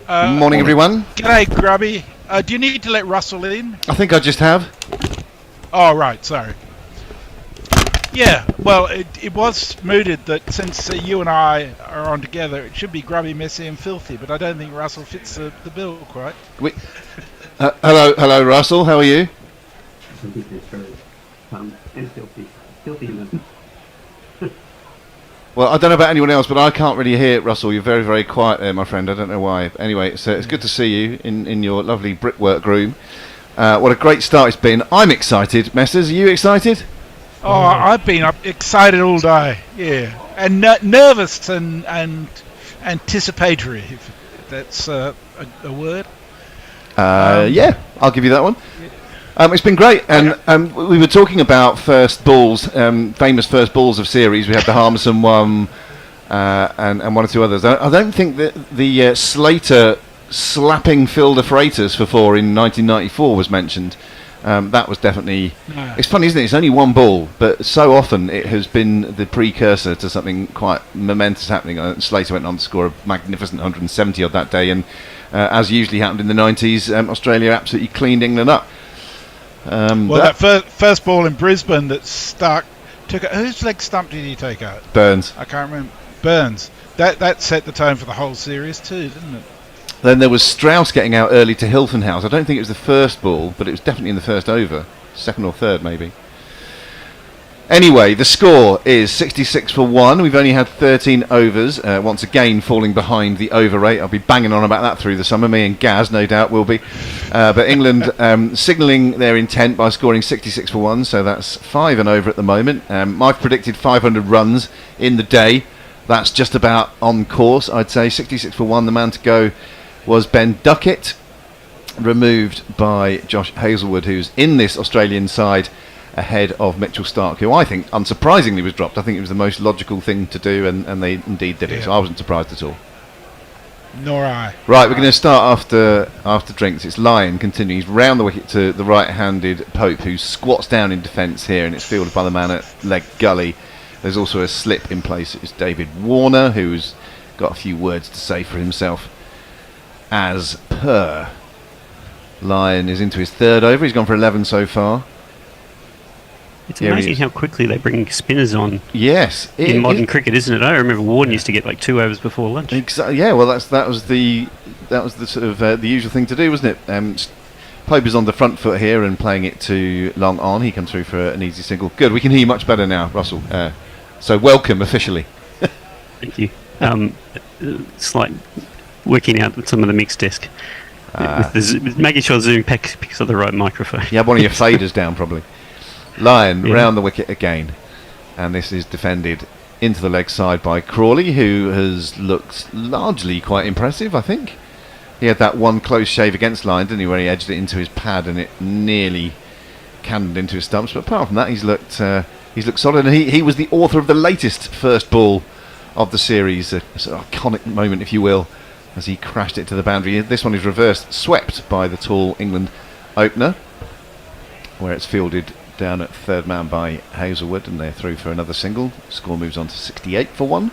M: Morning, everyone.
N: G'day, Grubby. Do you need to let Russell in?
M: I think I just have.
N: Oh, right, sorry. Yeah, well, it was mooted that since you and I are on together, it should be Grubby, Messy and Filthy, but I don't think Russell fits the bill quite.
M: Hello, Russell. How are you?
O: And filthy.
M: Well, I don't know about anyone else, but I can't really hear it, Russell. You're very, very quiet there, my friend. I don't know why. Anyway, it's good to see you in your lovely brickwork room. What a great start it's been. I'm excited. Messers, are you excited?
N: Oh, I've been excited all day, yeah. And nervous and anticipatory, if that's a word.
M: Yeah, I'll give you that one. It's been great, and we were talking about first balls, famous first balls of series. We had the Harmison one, and one or two others. I don't think that the Slater slapping Phil de Freitas for 4 in 1994 was mentioned. That was definitely... No. It's funny, isn't it? It's only one ball, but so often it has been the precursor to something quite momentous happening. Slater went on to score a magnificent 170 odd that day, and as usually happened in the 90s, Australia absolutely cleaned England up.
N: That first ball in Brisbane that Stark took out. Whose leg stump did he take out?
M: Burns.
N: I can't remember. Burns. That set the tone for the whole series too, didn't it?
M: Then there was Strauss getting out early to Hilton House. I don't think it was the first ball, but it was definitely in the first over. Second or third, maybe. Anyway, the score is 66 for 1. We've only had 13 overs, once again falling behind the over rate. I'll be banging on about that through the summer. Me and Gaz, no doubt, will be. But England signalling their intent by scoring 66 for 1, so that's 5 and over at the moment. I've predicted 500 runs in the day. That's just about on course, I'd say. 66 for 1. The man to go was Ben Duckett, removed by Josh Hazlewood, who's in this Australian side ahead of Mitchell Stark, who I think unsurprisingly was dropped. I think it was the most logical thing to do, and they indeed did it, so I wasn't surprised at all.
N: Nor I.
M: Right, we're going to start after drinks. It's Lyon continuing. He's round the wicket to the right-handed Pope, who squats down in defence here, and it's fielded by the man at leg gully. There's also a slip in place. It's David Warner, who's got a few words to say for himself. As per, Lyon is into his third over. He's gone for 11 so far.
O: It's amazing how quickly they bring spinners on.
M: Yes,
O: in modern cricket, isn't it? I remember Warden used to get like 2 overs before lunch.
M: Yeah, well, that was the sort of the usual thing to do, wasn't it? Pope is on the front foot here and playing it to long on. He comes through for an easy single. Good, we can hear you much better now, Russell. So welcome officially.
O: Thank you. Slight working out some of the mix desk. With making sure Zoom picks up the right microphone.
M: You have one of your faders down, probably. Lyon round the wicket again. And this is defended into the leg side by Crawley, who has looked largely quite impressive, I think. He had that one close shave against Lyon, didn't he, where he edged it into his pad and it nearly cannoned into his stumps. But apart from that, he's looked solid. And he was the author of the latest first ball of the series, a sort of iconic moment, if you will, as he crashed it to the boundary. This one is reversed, swept by the tall England opener, where it's fielded down at third man by Hazelwood, and they're through for another single. Score moves on to 68 for 1.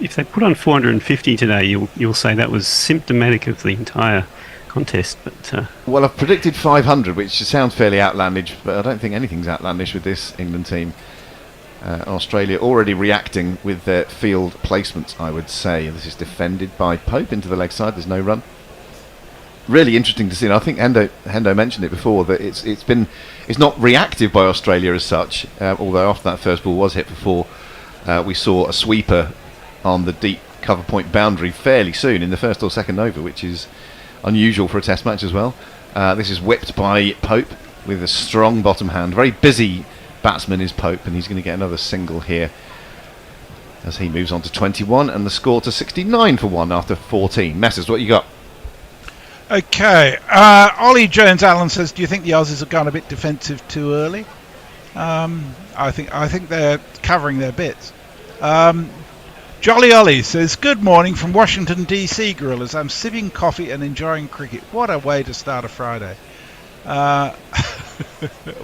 O: If they put on 450 today, you'll say that was symptomatic of the entire contest. But
M: well, I've predicted 500, which sounds fairly outlandish, but I don't think anything's outlandish with this England team. Australia already reacting with their field placements, I would say. This is defended by Pope into the leg side. There's no run. Really interesting to see. And I think Hendo mentioned it before that it's not reactive by Australia as such. Although after that first ball was hit for 4, we saw a sweeper on the deep cover point boundary fairly soon in the first or second over, which is unusual for a Test match as well. This is whipped by Pope with a strong bottom hand. Very busy batsman is Pope, and he's going to get another single here as he moves on to 21, and the score to 69 for 1 after 14. Messers, what you got?
N: Okay, Ollie Jones-Allen says, do you think the Aussies have gone a bit defensive too early? I think they're covering their bits. Jolly Ollie says, good morning from Washington DC, Gorillas. I'm sipping coffee and enjoying cricket. What a way to start a Friday.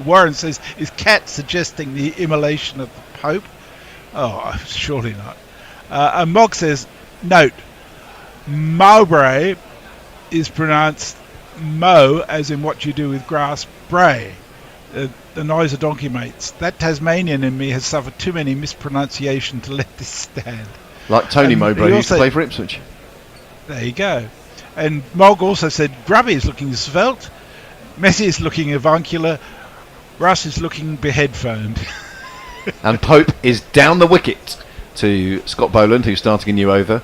N: Warren says, is Cat suggesting the immolation of the Pope? Oh, surely not. And Mog says, note, Mowbray is pronounced Mo, as in what you do with grass, Bray. The noise of donkey mates. That Tasmanian in me has suffered too many mispronunciation to let this stand.
M: Like Tony Mowbray, who used to play for Ipswich.
N: There you go. And Mog also said, Grubby is looking svelte, Messi is looking avuncular, Russ is looking beheadphoned.
M: And Pope is down the wicket to Scott Boland, who's starting a new over,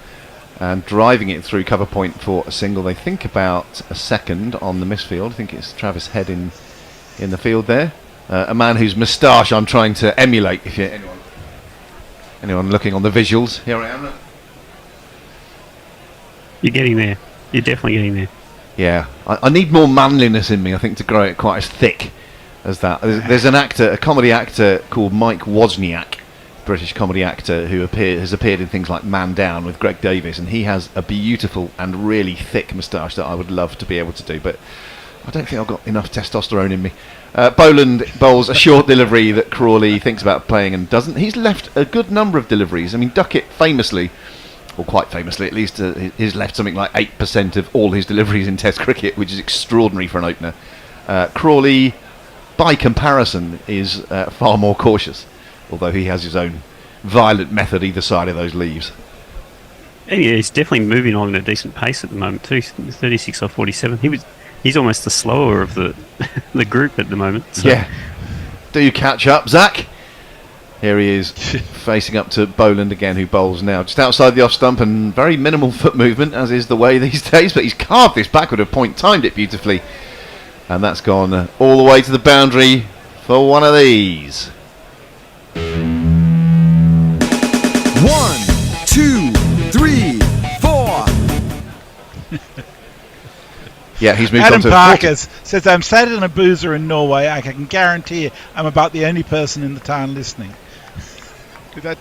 M: and driving it through cover point for a single. They think about a second on the misfield. I think it's Travis Head in the field there. A man whose moustache I'm trying to emulate. If you're anyone looking on the visuals, here I am.
O: You're getting there. You're definitely getting there.
M: Yeah, I need more manliness in me, I think, to grow it quite as thick as that. There's an actor, a comedy actor called Mike Wozniak, British comedy actor, who has appeared in things like Man Down with Greg Davis, and he has a beautiful and really thick moustache that I would love to be able to do, but I don't think I've got enough testosterone in me. Boland bowls a short delivery that Crawley thinks about playing and doesn't. He's left a good number of deliveries. I mean, Duckett famously, or quite famously at least, he's left something like 8% of all his deliveries in Test cricket, which is extraordinary for an opener. Crawley, by comparison, is far more cautious, although he has his own violent method either side of those leaves.
O: Yeah, he's definitely moving on at a decent pace at the moment too. 36 off 47. He's almost the slower of the the group at the moment. So.
M: Yeah. Do you catch up, Zach? Here he is, facing up to Boland again, who bowls now just outside the off stump, and very minimal foot movement, as is the way these days, but he's carved this backward of point, timed it beautifully, and that's gone all the way to the boundary for one of these.
P: 1, 2, 3, 4.
M: Yeah, he's moved
N: Adam
M: on to
N: Parker says, I'm sat in a boozer in Norway. I can guarantee I'm about the only person in the town listening.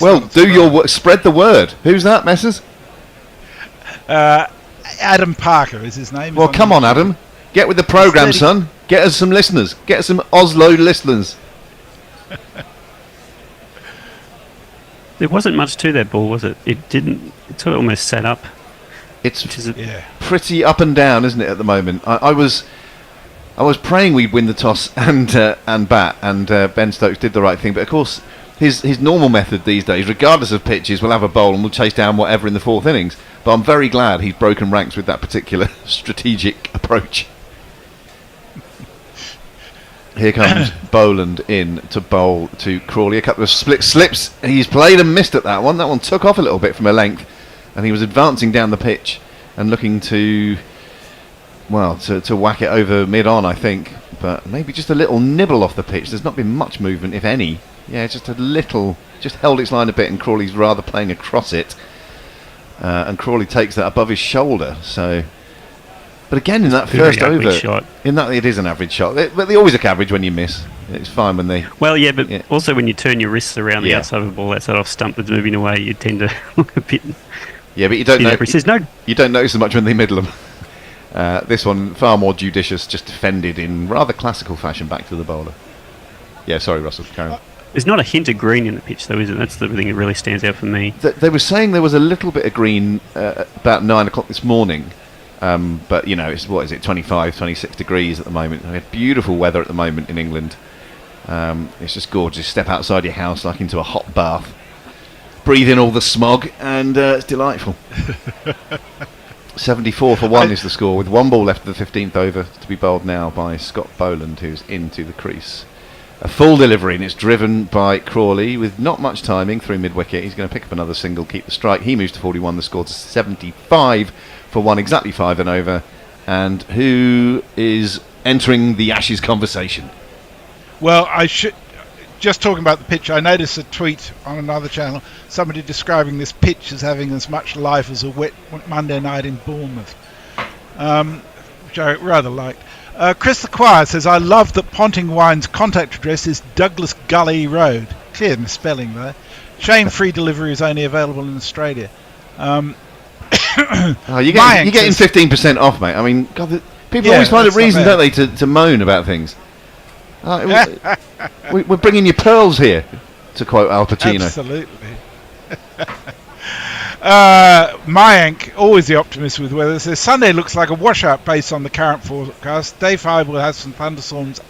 M: Well, spread the word. Who's that, Messers?
N: Adam Parker is his name.
M: Well, come on, Adam. Get with the programme, son. Get us some listeners. Get us some Oslo listeners.
O: There wasn't much to that ball, was it? It sort of almost sat up.
M: It's pretty up and down, isn't it, at the moment? I was praying we'd win the toss and bat, and Ben Stokes did the right thing. But of course, his normal method these days, regardless of pitches, we'll have a bowl and we'll chase down whatever in the fourth innings. But I'm very glad he's broken ranks with that particular strategic approach. Here comes Boland in to bowl to Crawley. A couple of split slips. He's played and missed at that one. That one took off a little bit from a length, and he was advancing down the pitch and looking to whack it over mid-on, I think. But maybe just a little nibble off the pitch. There's not been much movement, if any. Yeah, just a little, just held its line a bit, and Crawley's rather playing across it. And Crawley takes that above his shoulder. So, but again, in that first over,
O: shot.
M: In that it is an average shot. But they always look average when you miss. It's fine when they.
O: Well, yeah, but also when you turn your wrists around the outside of the ball, that sort of stump that's moving away, you tend to look a bit.
M: Yeah, but you don't know.
O: Says, no.
M: You don't notice as much when they middle them. This one far more judicious, just defended in rather classical fashion back to the bowler. Yeah, sorry, Russell, carry on.
O: There's not a hint of green in the pitch, though, is it? That's the thing that really stands out for me.
M: They were saying there was a little bit of green about 9 o'clock this morning, but it's 25, 26 degrees at the moment. We had beautiful weather at the moment in England. It's just gorgeous. Step outside your house like into a hot bath, breathe in all the smog, and it's delightful. 74 for 1 is the score, with 1 ball left of the 15th over to be bowled now by Scott Boland, who's into the crease. A full delivery, and it's driven by Crawley with not much timing through mid-wicket. He's going to pick up another single, keep the strike. He moves to 41, the score to 75 for 1, exactly 5 and over. And who is entering the Ashes conversation?
N: Well, just talking about the pitch, I noticed a tweet on another channel, somebody describing this pitch as having as much life as a wet Monday night in Bournemouth, which I rather liked. Chris the Choir says, I love that Ponting Wine's contact address is Douglas Gully Road. Clear misspelling there. Shame free delivery is only available in Australia.
M: You're getting 15% off, mate. I mean, God, people always find a reason, don't they, to moan about things. We're bringing you pearls here, to quote Al Pacino.
N: Absolutely. Mayank, always the optimist with weather, says Sunday looks like a washout based on the current forecast. Day 5 will have some thunderstorms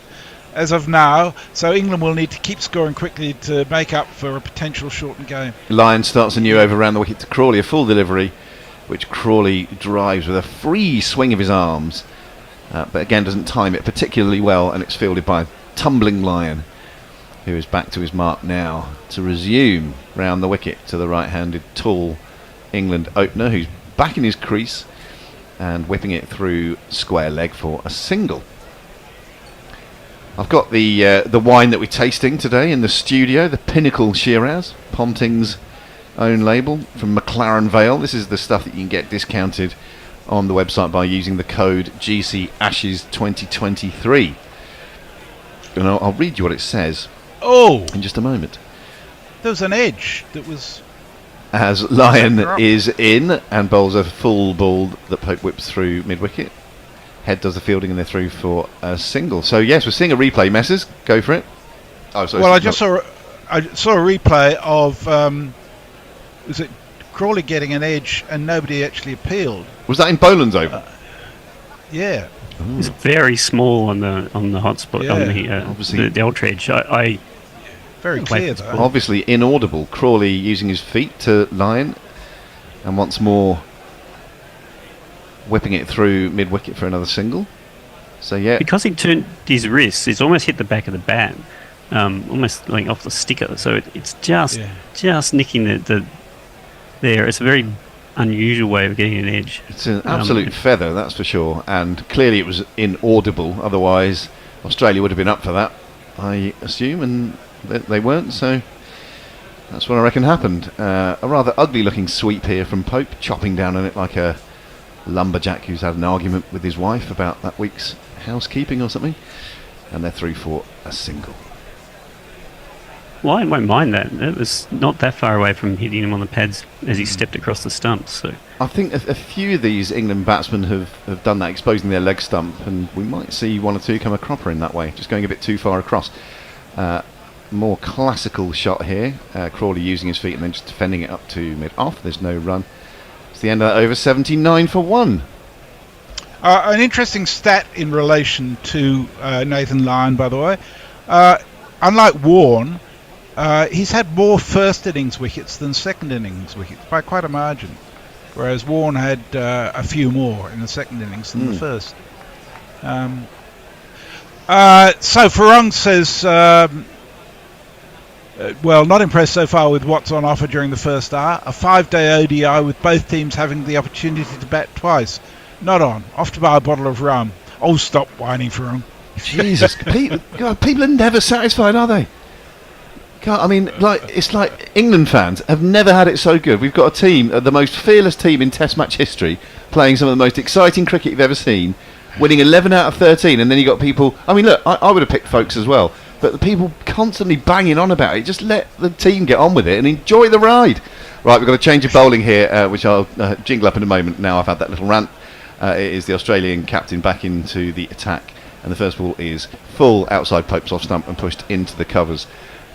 N: as of now, so England will need to keep scoring quickly to make up for a potential shortened game.
M: Lyon starts a new over around the wicket to Crawley, a full delivery, which Crawley drives with a free swing of his arms, but again doesn't time it particularly well, and it's fielded by tumbling Lyon, who is back to his mark now to resume round the wicket to the right-handed tall England opener, who's back in his crease and whipping it through square leg for a single. I've got the wine that we're tasting today in the studio, the Pinnacle Shiraz, Ponting's own label from McLaren Vale. This is the stuff that you can get discounted on the website by using the code GC Ashes 2023. And I'll read you what it says in just a moment.
N: There was an edge that was...
M: As Lyon is in and bowls a full ball that Pope whips through mid-wicket. Head does the fielding and they're through for a single. So yes, we're seeing a replay. Messes, go for it. Oh, sorry.
N: Well, I saw a replay of was it Crawley getting an edge and nobody actually appealed.
M: Was that in Boland's over?
N: Yeah.
O: It's very small on the hot spot, on the ultra edge. I
N: very clear though.
M: Obviously inaudible. Crawley using his feet to Lyon, and once more whipping it through mid-wicket for another single. So yeah,
O: because he turned his wrists, it's almost hit the back of the bat, almost like off the sticker. So it's just nicking the there. It's a very unusual way of getting an edge.
M: It's an absolute feather, that's for sure. And clearly it was inaudible. Otherwise, Australia would have been up for that, I assume, and they weren't. So that's what I reckon happened. A rather ugly-looking sweep here from Pope, chopping down on it like a lumberjack who's had an argument with his wife about that week's housekeeping or something. And they're through for a single.
O: Well, I won't mind that. It was not that far away from hitting him on the pads as he stepped across the stumps. So
M: I think a few of these England batsmen have done that, exposing their leg stump, and we might see one or two come a cropper in that way, just going a bit too far across. More classical shot here. Crawley using his feet and then just defending it up to mid-off. There's no run. It's the end of that over, 79 for 1.
N: An interesting stat in relation to Nathan Lyon, by the way. Unlike Warne, he's had more first innings wickets than second innings wickets by quite a margin, whereas Warne had a few more in the second innings than the first. So Farong says Well, not impressed so far with what's on offer during the first hour. A 5-day ODI with both teams having the opportunity to bat twice. Not on. Off to buy a bottle of rum. Oh, stop whining for him.
M: Jesus, people are never satisfied, are they? I mean, it's like England fans have never had it so good. We've got a team, the most fearless team in Test match history, playing some of the most exciting cricket you've ever seen, winning 11 out of 13, and then you got people. I mean, look, I would have picked Folkes as well, but the people constantly banging on about it. Just let the team get on with it and enjoy the ride. Right, we've got a change of bowling here, which I'll jingle up in a moment. Now I've had that little rant. It is the Australian captain back into the attack, and the first ball is full outside Pope's off stump and pushed into the covers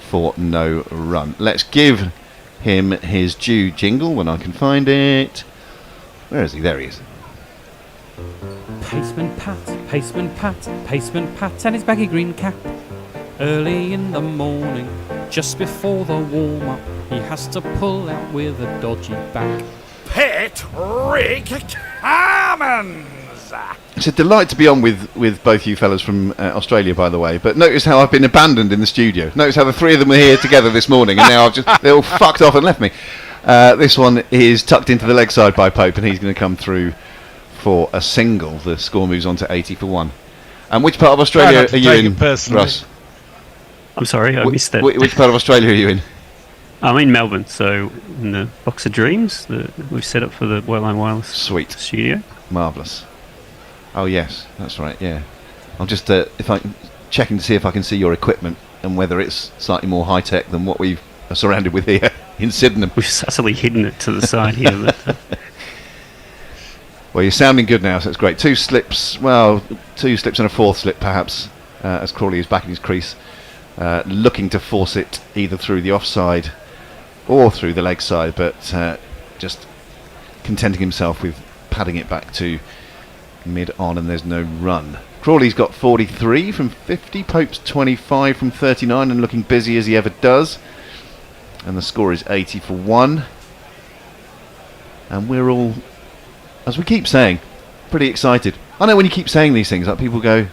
M: for no run. Let's give him his due jingle when I can find it. Where is he? There he is.
Q: Paceman Pat, and his baggy green cap. Early in the morning, just before the warm-up, he has to pull out with a dodgy back.
H: Patrick Cummins!
M: It's a delight to be on with both you fellas from Australia, by the way. But notice how I've been abandoned in the studio. Notice how the three of them were here together this morning, and now they're all fucked off and left me. This one is tucked into the leg side by Pope, and he's going to come through for a single. The score moves on to 80 for 1. And which part of Australia are you in, Russ?
O: I'm sorry, I missed that.
M: Which part of Australia are you in?
O: I'm in Melbourne, so in the Box of Dreams that we've set up for the Wellline Wireless studio.
M: Marvellous. Oh yes, that's right. Yeah, I'm just checking to see if I can see your equipment and whether it's slightly more high tech than what we are surrounded with here in Sydenham.
O: We've subtly hidden it to the side here.
M: Well, you're sounding good now, so it's great. 2 slips and a fourth slip perhaps, as Crawley is back in his crease, looking to force it either through the offside or through the leg side, but just contenting himself with padding it back to mid on, and there's no run. Crawley's got 43 from 50, Pope's 25 from 39, and looking busy as he ever does. And the score is 80 for 1. And we're all, as we keep saying, pretty excited. I know when you keep saying these things, like people go,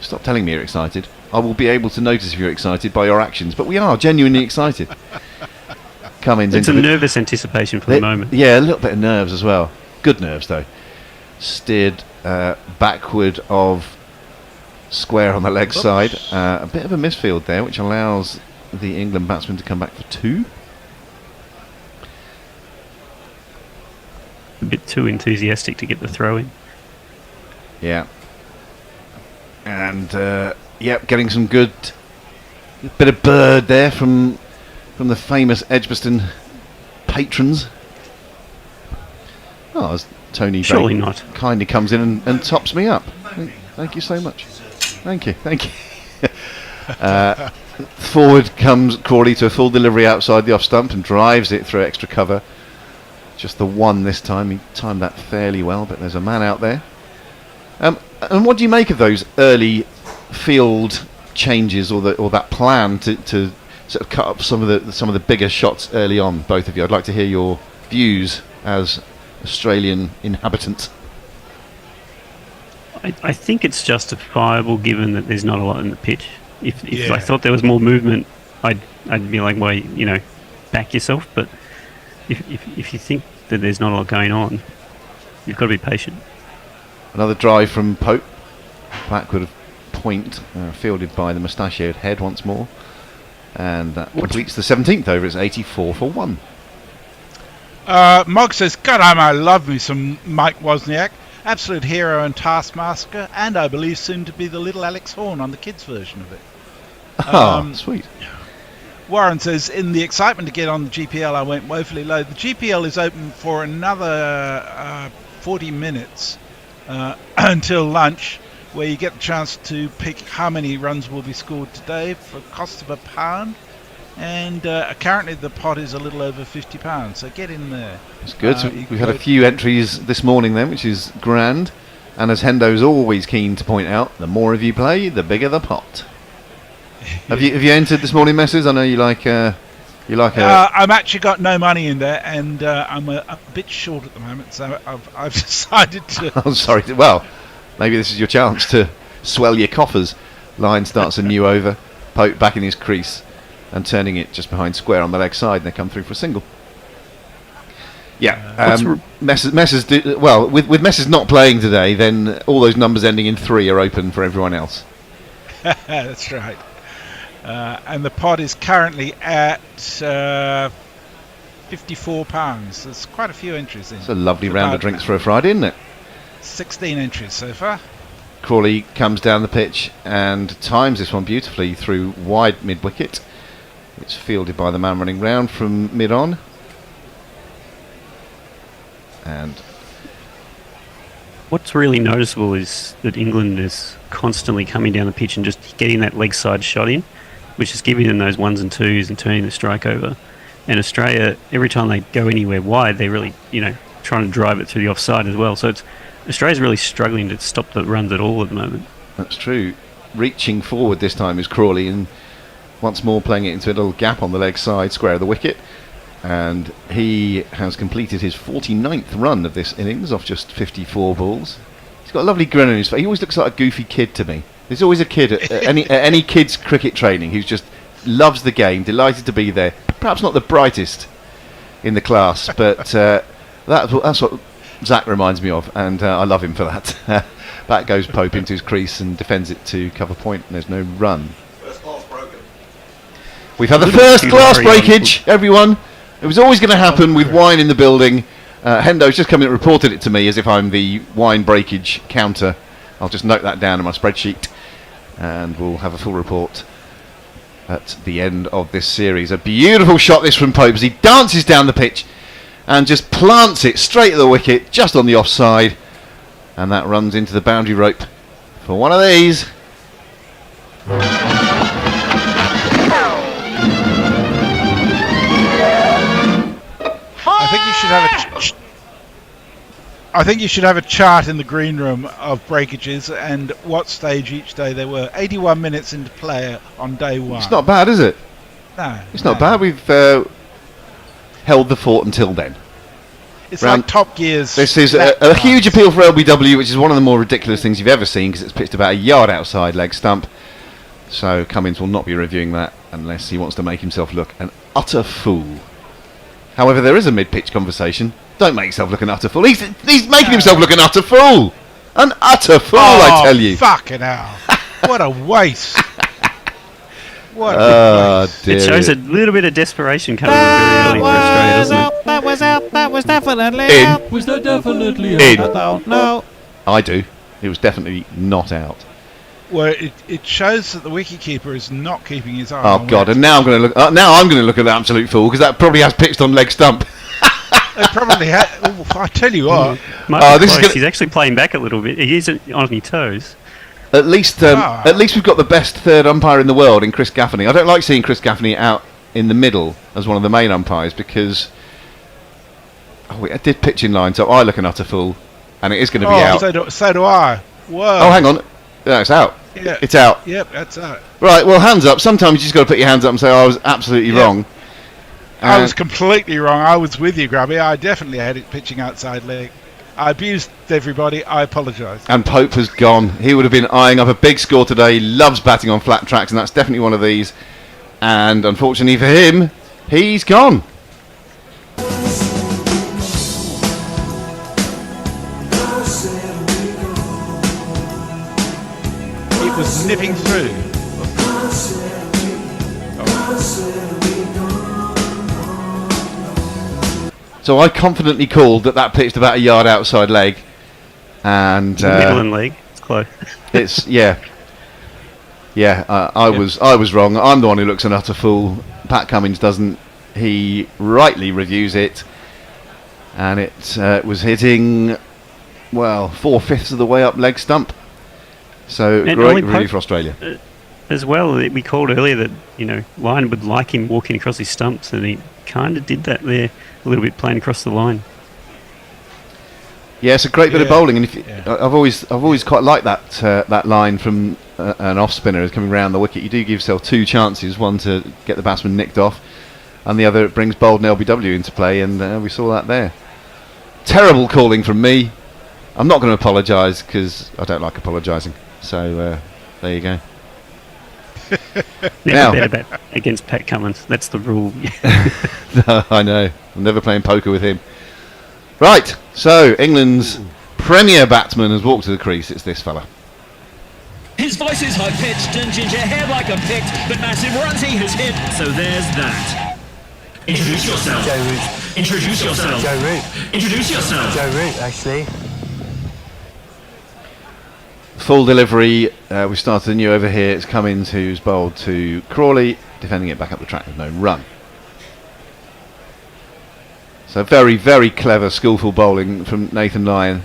M: stop telling me you're excited. I will be able to notice if you're excited by your actions, but we are genuinely excited. Cummins.
O: It's a nervous anticipation for the moment.
M: Yeah, a little bit of nerves as well. Good nerves though. Steered backward of square on the leg side. A bit of a misfield there, which allows the England batsman to come back for 2.
O: A bit too enthusiastic to get the throw in.
M: Yeah. And getting some good bit of bird there from the famous Edgbaston patrons. Oh, as Tony
O: surely not
M: kindly comes in and tops me up. Thank you so much. Thank you. Forward comes Crawley to a full delivery outside the off stump and drives it through extra cover. Just the one this time. He timed that fairly well, but there's a man out there. And what do you make of those early field changes, or that plan to sort of cut up some of the bigger shots early on? Both of you, I'd like to hear your views as Australian inhabitants.
O: I think it's justifiable given that there's not a lot in the pitch. If I thought there was more movement, I'd be like, well, back yourself. But if you think that there's not a lot going on, you've got to be patient.
M: Another drive from Pope, backward of point, fielded by the mustachioed Head once more, and that completes the 17th over. It's 84 for 1.
N: Mog says, God, I love me some Mike Wozniak, absolute hero and taskmaster, and I believe soon to be the little Alex Horn on the kids' version of it.
M: Sweet.
N: Warren says, in the excitement to get on the GPL, I went woefully low. The GPL is open for another 40 minutes until lunch, where you get the chance to pick how many runs will be scored today for the cost of £1. And currently the pot is a little over £50, so get in there.
M: It's good. So we've had a few entries this morning then, which is grand. And as Hendo's always keen to point out, the more of you play, the bigger the pot. Have you entered this morning, Messrs? I know you like.
N: I've actually got no money in there, and I'm a bit short at the moment, so I've decided to.
M: I'm sorry. Well, maybe this is your chance to swell your coffers. Line starts a new over. Pope back in his crease. and turning it just behind square on the leg side, and they come through for a single. Yeah, Messers do well with Messers not playing today. Then all those numbers ending in 3 are open for everyone else.
N: That's right. And the pod is currently at £54. There's quite a few entries in.
M: It's a lovely round of drinks for a Friday, isn't it?
N: 16 entries so far.
M: Crawley comes down the pitch and times this one beautifully through wide mid-wicket. It's fielded by the man running round from mid-on. And
O: what's really noticeable is that England is constantly coming down the pitch and just getting that leg side shot in, which is giving them those 1s and 2s and turning the strike over. And Australia, every time they go anywhere wide, they're really, trying to drive it through the offside as well. So Australia's really struggling to stop the runs at all at the moment.
M: That's true. Reaching forward this time is Crawley, and once more playing it into a little gap on the leg side, square of the wicket. And he has completed his 49th run of this innings off just 54 balls. He's got a lovely grin on his face. He always looks like a goofy kid to me. There's always a kid at any kids' cricket training who just loves the game, delighted to be there. Perhaps not the brightest in the class, but that's what Zach reminds me of, and I love him for that. Back goes Pope into his crease and defends it to cover point, and there's no run.
J: First glass broken.
M: We've had the first glass breakage, everyone. It was always going to happen with wine in the building. Hendo's just come in and reported it to me as if I'm the wine breakage counter. I'll just note that down in my spreadsheet, and we'll have a full report at the end of this series. A beautiful shot this from Pope as he dances down the pitch and just plants it straight at the wicket, just on the offside, and that runs into the boundary rope for one of these.
N: I think you should have a chart in the green room of breakages and what stage each day they were. 81 minutes into play on day one.
M: It's not bad, is it?
N: No.
M: It's not bad. We've held the fort until then.
N: It's like Top Gear's.
M: This is a huge appeal for LBW, which is one of the more ridiculous things you've ever seen because it's pitched about a yard outside leg stump. So Cummins will not be reviewing that unless he wants to make himself look an utter fool. However, there is a mid-pitch conversation. Don't make yourself look an utter fool. He's making himself look an utter fool. An utter fool, I tell you.
N: Fucking hell. What a waste. What
M: a
O: It shows a little bit of desperation coming very early for Australia, doesn't it?
Q: That was definitely
M: In.
Q: Was that definitely
M: In.
Q: I don't know.
M: I do. It was definitely not out.
N: Well, it shows that the wicketkeeper is not keeping his eye
M: Oh
N: on
M: God!
N: where
M: And now I'm going to look. Now I'm going to look at the absolute fool because that probably has pitched on leg stump.
N: They probably had. Oh, I tell you what.
O: He's actually playing back a little bit. He isn't on his toes.
M: At least we've got the best third umpire in the world in Chris Gaffney. I don't like seeing Chris Gaffney out in the middle as one of the main umpires because I did pitch in line, so I look an utter fool, and it is going to be out.
N: So do I. Whoa.
M: Oh, hang on. No, it's out.
N: Yeah.
M: It's out.
N: Yep, that's out.
M: Right, well, hands up. Sometimes you just got to put your hands up and say, I was absolutely wrong.
N: I was completely wrong. I was with you, Grubby. I definitely had it pitching outside leg. I abused everybody. I apologise.
M: And Pope has gone. He would have been eyeing up a big score today. He loves batting on flat tracks, and that's definitely one of these. And unfortunately for him, he's gone.
N: It was nipping through.
M: So I confidently called that pitched about a yard outside leg, and
O: middle and leg. It's close.
M: It's I was wrong. I'm the one who looks an utter fool. Pat Cummins doesn't. He rightly reviews it, and it was hitting 4/5 of the way up leg stump. So
O: And
M: great
O: Pope,
M: really for Australia.
O: As well, we called earlier that Lyon would like him walking across his stumps, and he kind of did that there a little bit, playing across the line.
M: Yeah, it's a great bit of bowling, and I've always quite liked that line from an off spinner coming round the wicket. You do give yourself two chances: one to get the batsman nicked off, and the other it brings bowled and LBW into play, and we saw that there. Terrible calling from me. I'm not going to apologise because I don't like apologising. So there you go.
O: Never bet about against Pat Cummins. That's the rule.
M: No, I know. I'm never playing poker with him. Right, so England's premier batsman has walked to the crease. It's this fella.
K: His voice is high-pitched and ginger hair like a pict, but massive runs he has hit, so there's that. Introduce yourself.
R: Joe Root.
K: Introduce yourself.
R: Joe Root.
K: Introduce yourself.
R: Joe Root, actually.
M: Full delivery. We started anew over here. It's Cummins who's bowled to Crawley, defending it back up the track with no run. So very, very clever, skillful bowling from Nathan Lyon.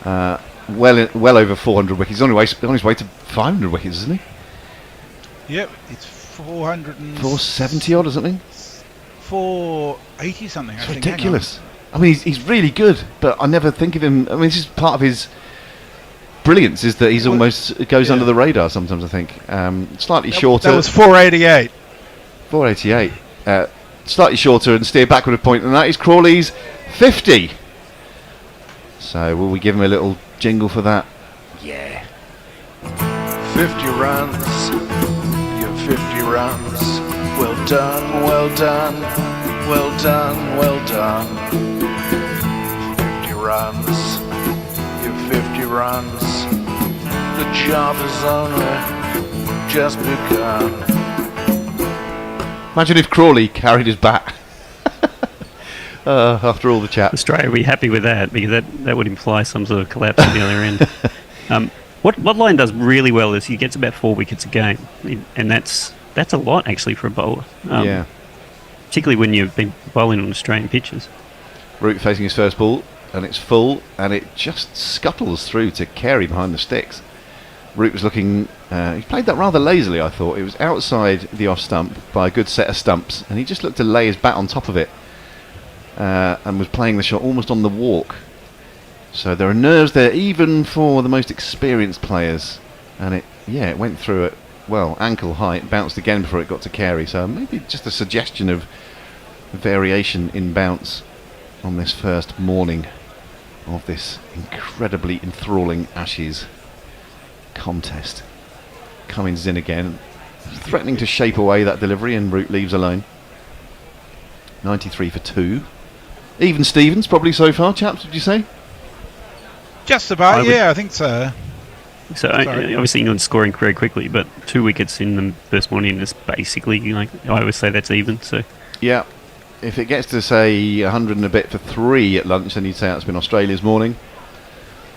M: Well over 400 wickets. He's on his way to 500 wickets, isn't he?
N: Yep, it's
M: 470 odd or something.
N: 480 something.
M: It's ridiculous. I mean, he's really good, but I never think of him. I mean, this is part of his brilliance, is that he's almost goes under the radar sometimes. I think slightly shorter.
N: That was 488.
M: 488. Slightly shorter and steer backward a point, and that is Crawley's 50. So will we give him a little jingle for that? Yeah.
S: 50 runs, you're 50 runs. Well done, well done, well done, well done. 50 runs, you're 50 runs. The job has only just begun.
M: Imagine if Crawley carried his bat after all the chat.
O: Australia, are we happy with that? Because that would imply some sort of collapse at the other end. What Lyon does really well is he gets about 4 wickets a game, and that's a lot actually for a bowler.
M: Yeah.
O: Particularly when you've been bowling on Australian pitches.
M: Root facing his first ball, and it's full, and it just scuttles through to Carey behind the sticks. Root was looking. He played that rather lazily, I thought. It was outside the off stump by a good set of stumps, and he just looked to lay his bat on top of it, and was playing the shot almost on the walk. So there are nerves there, even for the most experienced players. And it went through it well, ankle height, bounced again before it got to Carey. So maybe just a suggestion of variation in bounce on this first morning of this incredibly enthralling Ashes contest. Cummins in again, threatening to shape away that delivery, and Root leaves alone. 93 for 2. Even Stevens probably so far, chaps, would you say?
N: Just about, I think so.
O: So obviously England's scoring very quickly, but 2 wickets in the first morning is basically, I always say that's even. So
M: yeah, if it gets to say 100 and a bit for 3 at lunch, then you'd say that's been Australia's morning.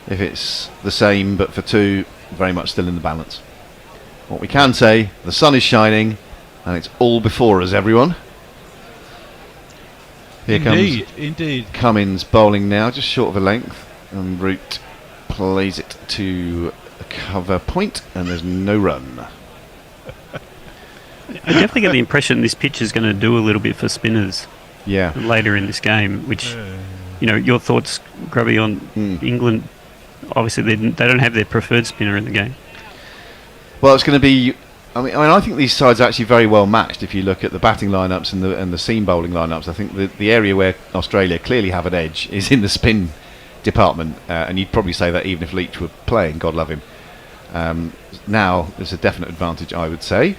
M: If it's the same but for 2, very much still in the balance. What we can say, the sun is shining, and it's all before us, everyone. Here
N: Indeed.
M: comes Cummins bowling now, just short of a length, and Root plays it to a cover point, and there's no run.
O: I definitely get the impression this pitch is going to do a little bit for spinners.
M: Yeah.
O: Later in this game, which your thoughts, Grubby, on England. Obviously, they don't have their preferred spinner in the game.
M: Well, it's going to be. I think these sides are actually very well matched. If you look at the batting lineups and the seam bowling lineups, I think the area where Australia clearly have an edge is in the spin department, and you'd probably say that even if Leach were playing, God love him. Now there's a definite advantage, I would say.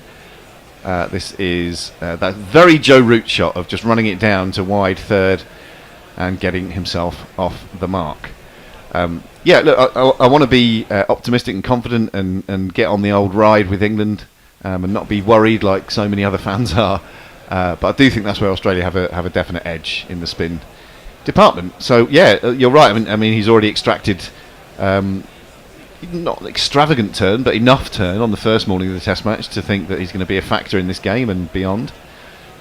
M: This is that very Joe Root shot of just running it down to wide third and getting himself off the mark. Look, I want to be optimistic and confident and get on the old ride with England and not be worried like so many other fans are. But I do think that's where Australia have a definite edge in the spin department. So you're right. I mean he's already extracted not an extravagant turn, but enough turn on the first morning of the Test match to think that he's going to be a factor in this game and beyond.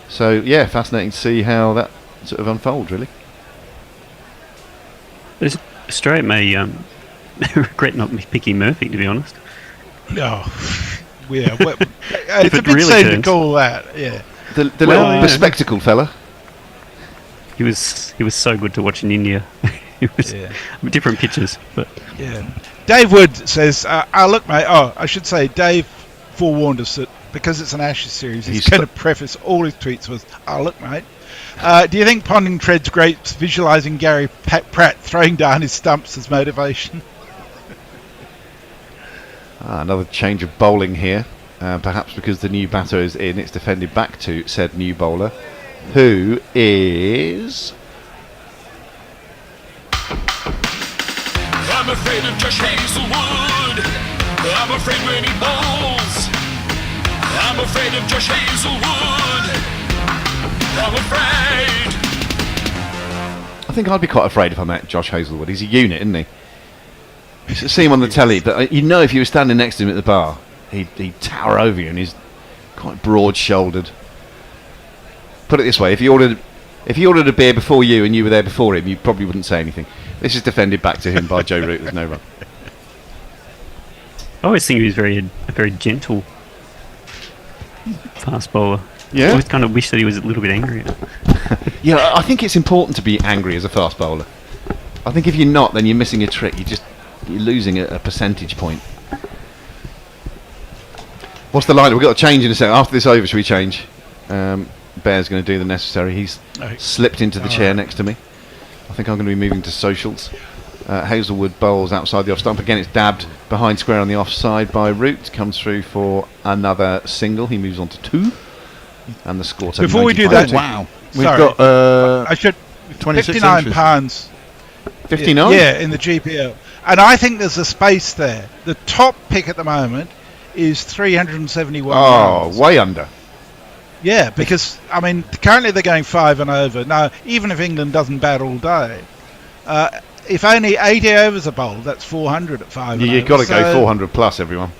M: So fascinating to see how that sort of unfolds, really.
O: Australia may regret not picking Murphy, to be honest.
N: Oh, yeah. Well, it's a bit really soon to call that. Yeah.
M: The little bespectacled fella.
O: He was so good to watch in India. It was different pitches, but
N: Dave Wood says, "Look, mate. Oh, I should say, Dave forewarned us that because it's an Ashes series, he's going to preface all his tweets with, look, mate. Do you think Ponding treads grapes visualising Gary Pratt throwing down his stumps as motivation?"
M: Another change of bowling here. perhaps because the new batter is in, it's defended back to said new bowler, who is...
H: I'm afraid of Josh Hazelwood. I'm afraid when he bowls. I'm afraid of Josh Hazelwood. I'm afraid.
M: I think I'd be quite afraid if I met Josh Hazelwood. He's a unit, isn't he? You should see him on the telly, but you know if you were standing next to him at the bar, he'd tower over you, and he's quite broad-shouldered. Put it this way, if he ordered a beer before you and you were there before him, you probably wouldn't say anything. This is defended back to him by Joe Root. There's no run.
O: I always think he was a very gentle fast bowler.
M: Yeah?
O: I always kind of wish that he was a little bit angrier.
M: Yeah, I think it's important to be angry as a fast bowler. I think if you're not, then you're missing a trick. You're losing a percentage point. What's the line? We've got to change in a second. After this over, should we change? Bear's going to do the necessary. He's slipped into the chair next to me. I think I'm going to be moving to socials. Hazelwood bowls outside the off stump. Again, it's dabbed behind square on the offside by Root. Comes through for another single. He moves on to 2. And the score to
N: Before we do that,
G: wow.
N: We've got I should 59 pounds.
M: 59?
N: Yeah, in the GPL. And I think there's a space there. The top pick at the moment is 371 runs.
M: Way under.
N: Yeah, because, I mean, currently they're going 5 and over. Now, even if England doesn't bat all day, if only 80 overs are bowled, that's 400 at 5 and over.
M: You've got to go 400 plus, everyone.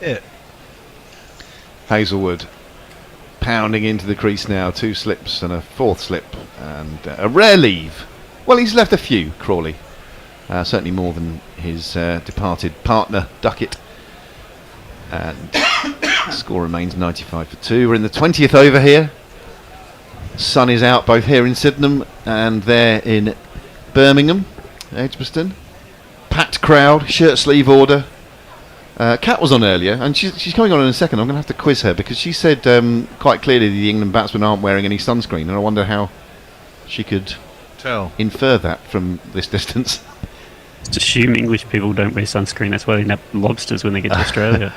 N: Yeah.
M: Hazelwood pounding into the crease now. 2 slips and a 4th slip. And a rare leave. Well, he's left a few, Crawley. Certainly more than his departed partner, Duckett. And score remains 95 for 2. We're in the 20th over here. Sun is out both here in Sydenham and there in Birmingham, Edgbaston. Packed crowd, shirt sleeve order. Kat was on earlier, and she's coming on in a second. I'm going to have to quiz her because she said quite clearly the England batsmen aren't wearing any sunscreen, and I wonder how she could infer that from this distance.
O: Just assume English people don't wear sunscreen. That's why they nab lobsters when they get to Australia.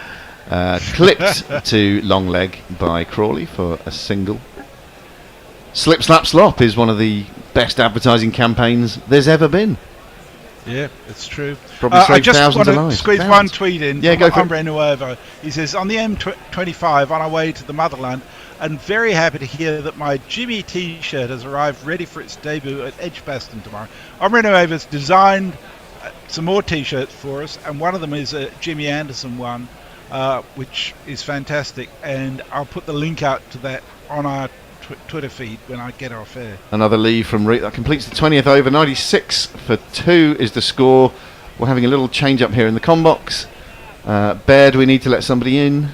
M: Clipped to long leg by Crawley for a single. Slip, slap, slop is one of the best advertising campaigns there's ever been.
N: Yeah, it's true.
M: Probably
N: I just
M: thousands
N: want
M: of
N: to
M: lives.
N: squeeze one tweet in.
M: Yeah, go for
N: it. Nuevo. He says, on the M25 on our way to the motherland, and very happy to hear that my Jimmy T-shirt has arrived ready for its debut at Edgbaston tomorrow. Omri Nuevo's designed some more T-shirts for us, and one of them is a Jimmy Anderson one, which is fantastic, and I'll put the link out to that on our Twitter feed when I get off air.
M: Another lead from Reed. That completes the 20th over. 96 for 2 is the score. We're having a little change up here in the com box. Bear, do we need to let somebody in?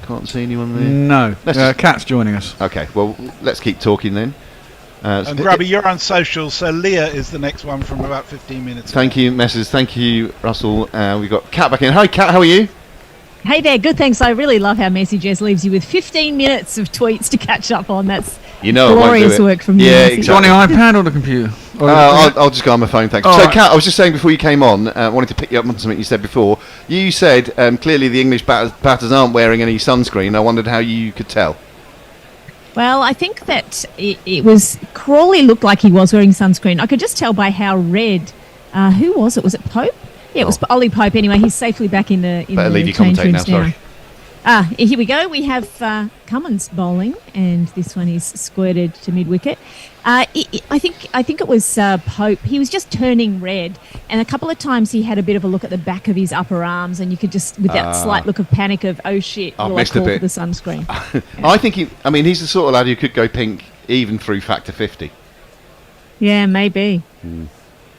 M: Can't see anyone there.
G: No. Kat's joining us.
M: Okay, well, let's keep talking then.
N: And Grubby, you're on social, so Leah is the next one from about 15 minutes
M: Thank
N: ago.
M: you, Messrs. Thank you, Russell. We've got Kat back in. Hi, Kat, how are you?
L: Hey there, good, thanks. I really love how Messages leaves you with 15 minutes of tweets to catch up on. That's glorious work from you.
M: Yeah,
L: Messi.
M: exactly.
G: Do you want the iPad or the computer?
M: I'll just go on my phone, thanks.
G: All
M: So,
G: right.
M: Kat, I was just saying before you came on, wanted to pick you up on something you said before. You said clearly the English batters aren't wearing any sunscreen. I wondered how you could tell.
L: Well, I think that it was Crawley looked like he was wearing sunscreen. I could just tell by how red. Who was it? Was it Pope? Yeah, it was Ollie Pope. Anyway, he's safely back in the
M: Better leave your
L: change
M: commentate now,
L: rooms now.
M: sorry.
L: Here we go. We have Cummins bowling, and this one is squirted to mid-wicket. I think it was Pope. He was just turning red, and a couple of times he had a bit of a look at the back of his upper arms, and you could just, with that slight look of panic of, oh shit,
M: I've
L: will I
M: missed a
L: call for
M: bit.
L: the sunscreen?
M: I think he's the sort of lad who could go pink even through factor 50.
L: Yeah, maybe.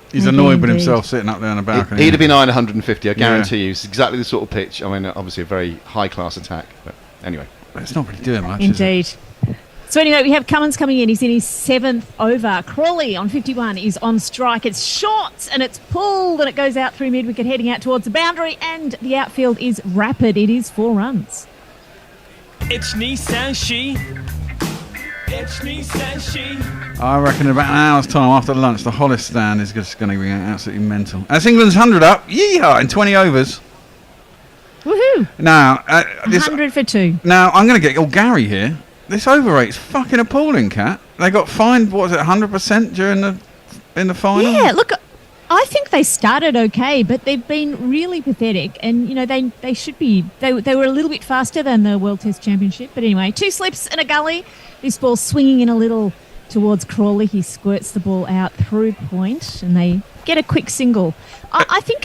G: He's
L: Maybe
G: annoyed with
L: indeed.
G: himself sitting up there on the balcony.
M: He'd have been eyeing 150, I guarantee
G: Yeah.
M: you. It's exactly the sort of pitch. I mean, obviously a very high-class attack, but anyway.
G: It's not really doing much, is it?
L: Indeed. So anyway, we have Cummins coming in. He's in his 7th over. Crawley on 51 is on strike. It's short and it's pulled and it goes out through mid-wicket, heading out towards the boundary, and the outfield is rapid. It is 4 runs.
I: It's Nissan She. It's Nissan She.
G: I reckon in about an hour's time after lunch, the Hollis stand is just going to be absolutely mental. That's England's 100 up. Yeehaw! In 20 overs.
L: Woohoo!
G: Now,
L: 100 for 2.
G: Now, I'm going to get Gary here. This overrate's fucking appalling, Kat. They got fined, what was it, 100% in the final?
L: Yeah, look, I think they started okay, but they've been really pathetic. And, they should be... They were a little bit faster than the World Test Championship. But anyway, 2 slips and a gully. This ball swinging in a little towards Crawley. He squirts the ball out through point, and they get a quick single. I think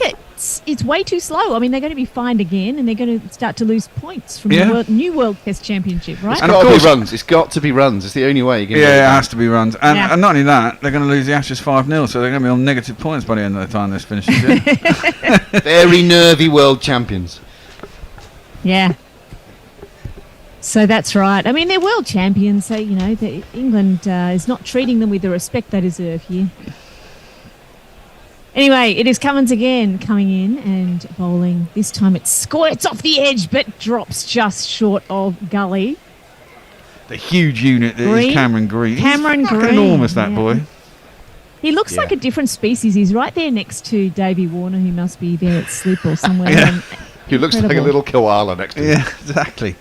L: it's way too slow. I mean, they're going to be fined again, and they're going to start to lose points from the new World Test Championship, right?
M: And of course, runs. It's got to be runs. It's the only way you can.
G: Yeah, it has to be runs. And not only that, they're going to lose the Ashes 5-0, so they're going to be on negative points by the end of the time this finishes.
M: Very nervy world champions.
L: Yeah. So that's right. I mean, they're world champions, so, England is not treating them with the respect they deserve here. Anyway, it is Cummins again coming in and bowling. This time it squirts off the edge but drops just short of gully.
G: The huge unit that is Cameron Green.
L: Cameron Green.
G: Enormous, that boy.
L: He looks like a different species. He's right there next to Davey Warner, who must be there at slip or somewhere.
M: He looks like a little koala next to him.
G: Yeah, exactly.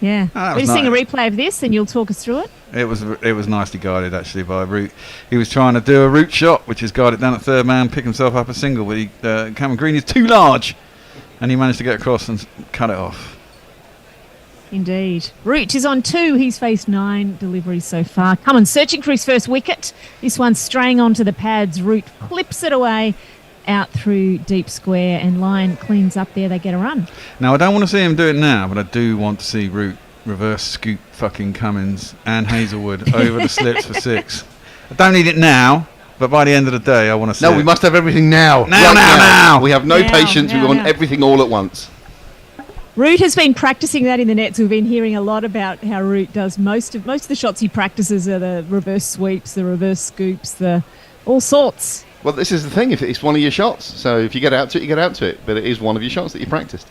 L: Yeah. We're seeing a replay of this, and you'll talk us through it.
G: It was nicely guided actually by Root. He was trying to do a Root shot, which is guided down at third man, pick himself up a single, but Cameron Green is too large, and he managed to get across and cut it off.
L: Indeed. Root is on 2. He's faced 9 deliveries so far. Cummins searching for his first wicket. This one's straying onto the pads. Root flips it away out through deep square, and Lyon cleans up there. They get a run.
G: Now, I don't want to see him do it now, but I do want to see Root reverse scoop fucking Cummins and Hazelwood over the slips for 6. I don't need it now, but by the end of the day, I want to see it.
M: We must have everything now.
G: Now.
M: We have no patience. We want everything all at once.
L: Root has been practicing that in the nets. We've been hearing a lot about how Root does most of the shots he practices are the reverse sweeps, the reverse scoops, the all sorts.
M: Well, this is the thing. If it's one of your shots, so if you get out to it, you get out to it. But it is one of your shots that you practiced.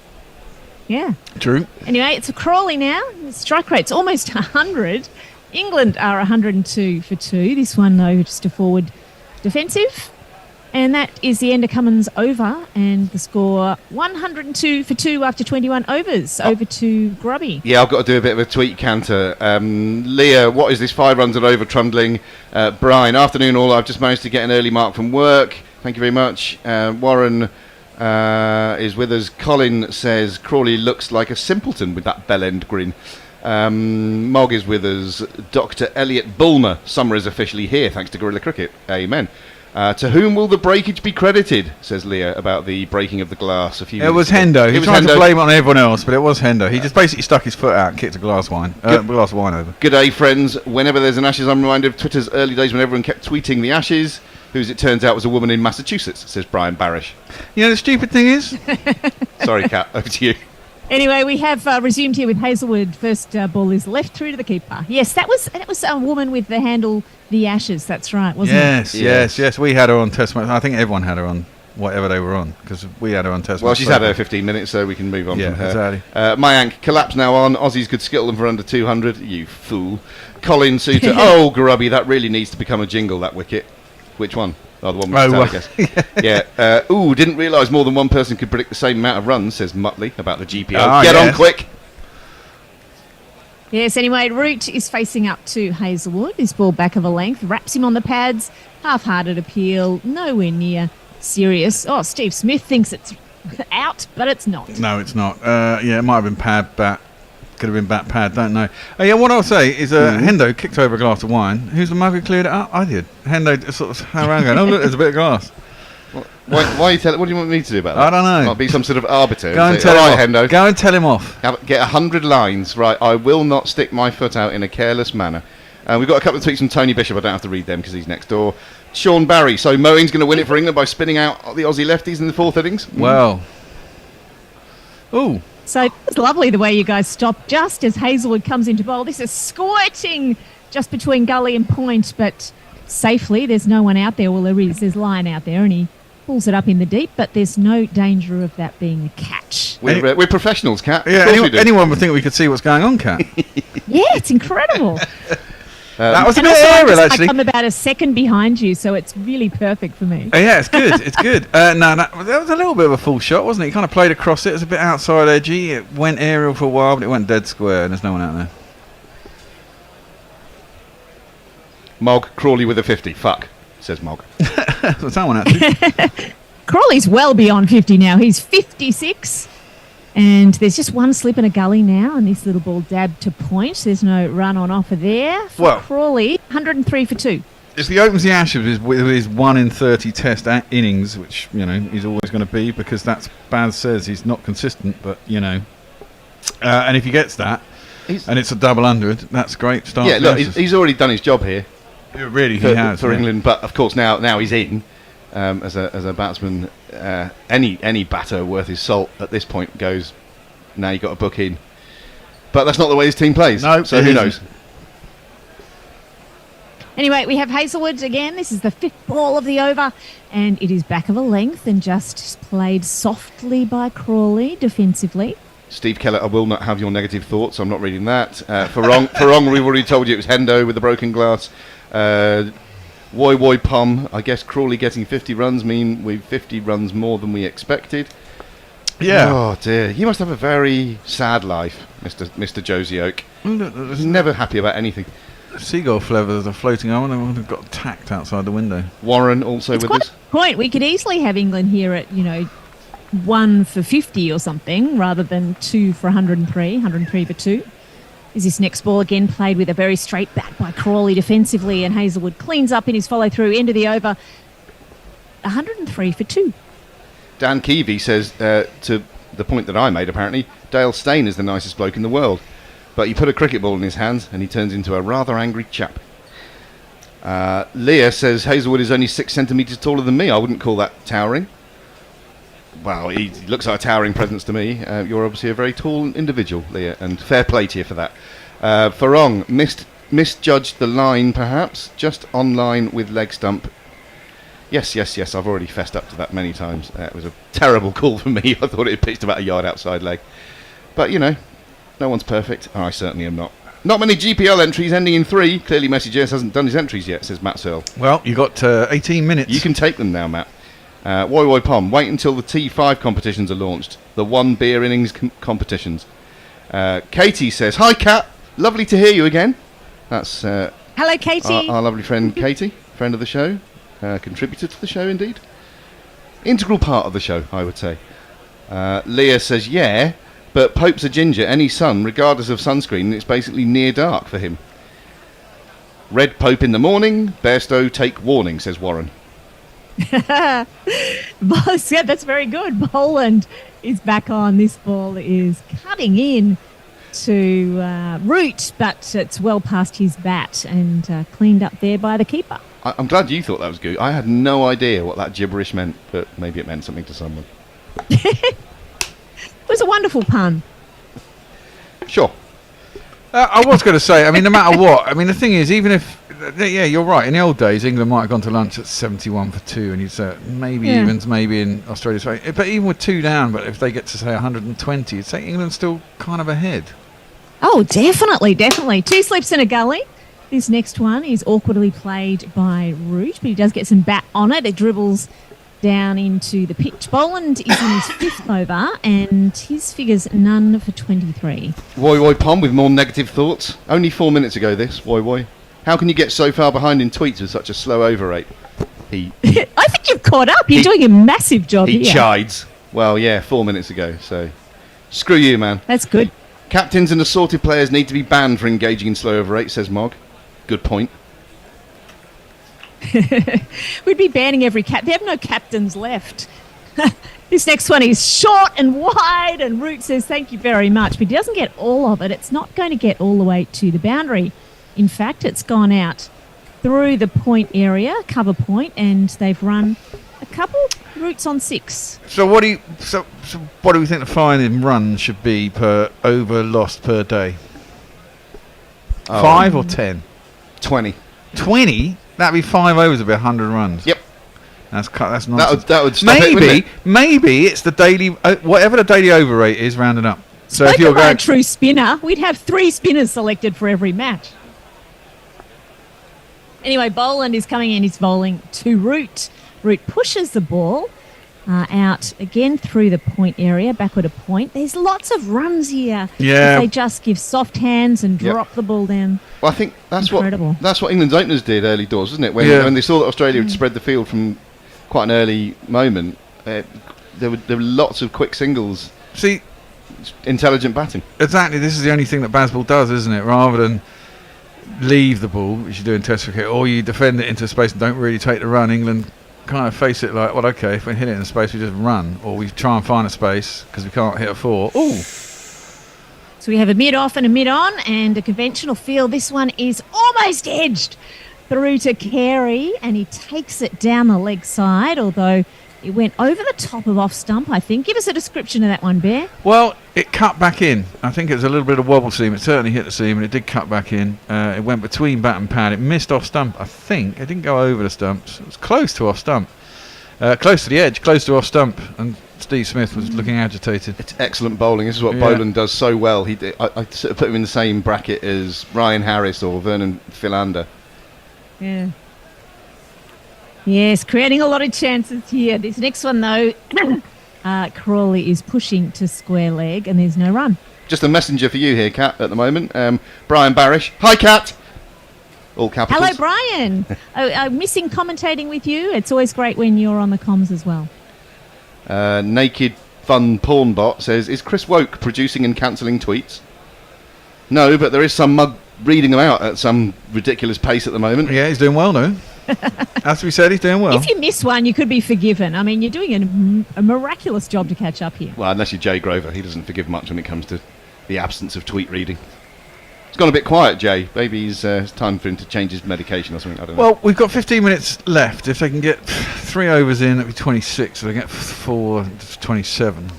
L: Yeah.
G: True.
L: Anyway, it's a Crawley now. The strike rate's almost 100. England are 102 for 2. This one, though, just a forward defensive. And that is the end of Cummins over. And the score 102 for 2 after 21 overs. Over to Grubby.
M: Yeah, I've got to do a bit of a tweet canter. Leah, what is this 5 runs at over trundling? Brian, afternoon all. I've just managed to get an early mark from work. Thank you very much. Warren is with us. Colin says Crawley looks like a simpleton with that bell end grin. Mog is with us. Dr. Elliot Bulmer. Summer is officially here thanks to Gorilla Cricket. Amen. To whom will the breakage be credited, says Leah, about the breaking of the glass a few minutes
G: It was
M: ago.
G: Hendo. He tried to blame it on everyone else, but it was Hendo. He just basically stuck his foot out and kicked a glass of wine over.
M: Good day, friends. Whenever there's an Ashes, I'm reminded of Twitter's early days when everyone kept tweeting the Ashes, who, as it turns out, was a woman in Massachusetts, says Brian Barish.
G: You know the stupid thing is?
M: Sorry, Kat, over to you.
L: Anyway, we have resumed here with Hazelwood. First ball is left through to the keeper. Yes, that was a woman with the handle The Ashes. That's right, wasn't it?
G: Yes. We had her on Test match. I think everyone had her on whatever they were on because we had her on Test match.
M: Well, she's had her 15 minutes, so we can move on from her.
G: Exactly.
M: Mayank, collapse now on. Aussies could skittle them for under 200. You fool. Colin Suter. Oh, Grubby, that really needs to become a jingle, that wicket. Which one? Oh, the one with the tag, I guess. Yeah. Didn't realise more than one person could predict the same amount of runs, says Muttley about the GPO. Get on quick.
L: Yes, anyway, Root is facing up to Hazelwood. This ball back of a length, wraps him on the pads. Half-hearted appeal, nowhere near serious. Oh, Steve Smith thinks it's out, but it's not.
G: No, it's not. It might have been pad, bat. Could have been bat, pad, don't know. What I'll say is Hendo kicked over a glass of wine. Who's the mug who cleared it up? I did. Hendo sort of hung around going, oh, look, there's a bit of glass.
M: Why are you telling? What do you want me to do about that?
G: I don't know.
M: Might be some sort of arbiter.
G: Go and tell him off.
M: Hendo.
G: Go and tell him off.
M: Get 100 lines. Right, I will not stick my foot out in a careless manner. We've got a couple of tweets from Tony Bishop. I don't have to read them because he's next door. Sean Barry. So Moeen's going to win it for England by spinning out the Aussie lefties in the 4th innings?
G: Well. Ooh.
L: So it's lovely the way you guys stop just as Hazelwood comes into bowl. This is squirting just between gully and point, but safely. There's no one out there. Well, there is. There's Lyon out there, and he pulls it up in the deep, but there's no danger of that being a catch.
M: We're professionals, Kat.
G: Yeah, anyone would think we could see what's going on, Kat.
L: Yeah, it's incredible.
G: That was a
L: And
G: bit
L: also,
G: aerial, actually.
L: I'm about a second behind you, so it's really perfect for me.
G: Yeah, it's good. It's good. No, that was a little bit of a full shot, wasn't it? He kind of played across it. It was a bit outside edgy. It went aerial for a while, but it went dead square, and there's no one out there.
M: Mog, Crawley with a 50. Fuck, says Mog.
G: That's someone actually.
L: Crawley's well beyond 50 now. He's 56. And there's just one slip in a gully now, and this little ball dabbed to point. There's no run on offer there for
G: Well-
L: Crawley. 103 for 2.
G: If he opens the Ashes with his 1 in 30 test innings, which, you know, he's always going to be, because that's, Baz says, he's not consistent, but, you know. And if he gets that, and it's a double 100, that's great start.
M: Yeah, look, he's already done his job here.
G: Really,
M: for,
G: he has.
M: for
G: yeah.
M: England, but of course now he's in as a batsman. Any batter worth his salt at this point goes, now you got to book in. But that's not the way his team plays.
G: No,
M: so who knows?
L: Anyway, we have Hazelwood again. This is the 5th ball of the over, and it is back of a length and just played softly by Crawley defensively.
M: Steve Keller, I will not have your negative thoughts. I'm not reading that. For wrong, we've already told you it was Hendo with the broken glass. Woy Pum, I guess Crawley getting 50 runs mean we've 50 runs more than we expected.
G: Yeah.
M: Oh dear, he must have a very sad life, Mr. Josie Oak. He's never happy about anything.
G: Seagull feathers are floating on, and they've got attacked outside the window.
M: Warren also
L: It's
M: with
L: quite
M: us.
L: a point. We could easily have England here at, 1 for 50 or something, rather than 2 for 103 for 2. Is this next ball again played with a very straight bat by Crawley defensively, and Hazelwood cleans up in his follow-through, end of the over. 103 for 2.
M: Dan Keevy says, to the point that I made apparently, Dale Steyn is the nicest bloke in the world. But you put a cricket ball in his hands and he turns into a rather angry chap. Leah says, Hazelwood is only 6 centimetres taller than me. I wouldn't call that towering. Well, he looks like a towering presence to me. You're obviously a very tall individual, Leah, and fair play to you for that. Farong misjudged the line, perhaps, just on line with leg stump. Yes, I've already fessed up to that many times. It was a terrible call for me. I thought it had pitched about a yard outside leg. But, no one's perfect. I certainly am not. Not many GPL entries ending in 3. Clearly Messi Jess hasn't done his entries yet, says Matt Searle.
G: Well, you got 18 minutes.
M: You can take them now, Matt. Woy Pom, wait until the T5 competitions are launched. The 1 beer innings competitions. Katie says, hi, Kat. Lovely to hear you again. That's
L: Hello, Katie.
M: Our lovely friend Katie, friend of the show. Contributor to the show, indeed. Integral part of the show, I would say. Leah says, yeah, but Pope's a ginger, any sun, regardless of sunscreen, it's basically near dark for him. Red Pope in the morning, Bairstow take warning, says Warren.
L: Boss, yeah, that's very good. Boland is back on. This ball is cutting in to Root, but it's well past his bat and cleaned up there by the keeper.
M: I'm glad you thought that was good. I had no idea what that gibberish meant, but maybe it meant something to someone.
L: It was a wonderful pun.
M: Sure.
G: I was going to say, no matter what, the thing is, even if, yeah, you're right, in the old days, England might have gone to lunch at 71 for 2, and you'd say, maybe in Australia, but even with 2 down, but if they get to, say, 120, you'd say England's still kind of ahead.
L: Oh, definitely. 2 slips in a gully. This next one is awkwardly played by Root, but he does get some bat on it. It dribbles down into the pitch. Boland is in his 5th over, and his figure's none for 23.
M: Woy Pom with more negative thoughts. Only 4 minutes ago this, Woy. How can you get so far behind in tweets with such a slow over rate?
L: I think you've caught up. You're doing a massive job
M: he
L: here.
M: chides. Well, yeah, 4 minutes ago, so screw you, man.
L: That's good.
M: Captains and assorted players need to be banned for engaging in slow over rate, says Mog. Good point.
L: We'd be banning every cap. They have no captains left. This next one is short and wide, and Root says thank you very much, but he doesn't get all of it. It's not going to get all the way to the boundary. In fact, it's gone out through the point area, cover point, and they've run a couple. Root's on 6.
G: So what do we think the fine in runs should be per over lost per day? 5 or 10?
M: 20.
G: 20? That'd be 5 overs, would be 100 runs.
M: Yep.
G: That's nonsense.
M: That would stop it, wouldn't it?
G: Maybe it's the daily, whatever the daily over rate is, rounded up. So if you're
L: by
G: going
L: a true spinner, we'd have 3 spinners selected for every match. Anyway, Boland is coming in. He's bowling to Root. Root pushes the ball out again through the point area, backward a point. There's lots of runs here.
G: Yeah.
L: If they just give soft hands and drop the ball down.
M: Well, I think that's
L: Incredible.
M: what England's openers did early doors, wasn't it? When they saw that Australia had spread the field from quite an early moment, there were lots of quick singles.
G: See,
M: intelligent batting.
G: Exactly. This is the only thing that Bazball does, isn't it? Rather than leave the ball, which you do in Test cricket, or you defend it into space and don't really take the run, England kind of face it like, well, okay, if we hit it in space, we just run, or we try and find a space because we can't hit a 4. Ooh.
L: So we have a mid-off and a mid-on and a conventional field. This one is almost edged through to Carey, and he takes it down the leg side, although it went over the top of off stump, I think. Give us a description of that one, Bear.
G: Well, it cut back in. I think it was a little bit of wobble seam. It certainly hit the seam, and it did cut back in. It went between bat and pad. It missed off stump, I think. It didn't go over the stumps. It was close to off stump. Close to the edge, close to off stump. And Steve Smith was looking agitated.
M: It's excellent bowling. This is what Boland does so well. I sort of put him in the same bracket as Ryan Harris or Vernon Philander.
L: Yeah. Yes, creating a lot of chances here. This next one, though, Crawley is pushing to square leg, and there's no run.
M: Just a messenger for you here, Kat, at the moment. Brian Barish. Hi, Kat. All capitals.
L: Hello, Brian. I'm missing commentating with you. It's always great when you're on the comms as well.
M: Naked Fun Porn Bot says, is Chris Woke producing and cancelling tweets? No, but there is some mug reading them out at some ridiculous pace at the moment.
G: Yeah, he's doing well now. As we said, he's doing well.
L: If you miss one, you could be forgiven. I mean, you're doing a miraculous job to catch up here.
M: Well, unless you're Jay Grover. He doesn't forgive much when it comes to the absence of tweet reading. It's gone a bit quiet, Jay. Maybe it's time for him to change his medication or something. I don't know.
G: Well, we've got 15 minutes left. If they can get 3 overs in, it'll be 26. So they get 4, 27.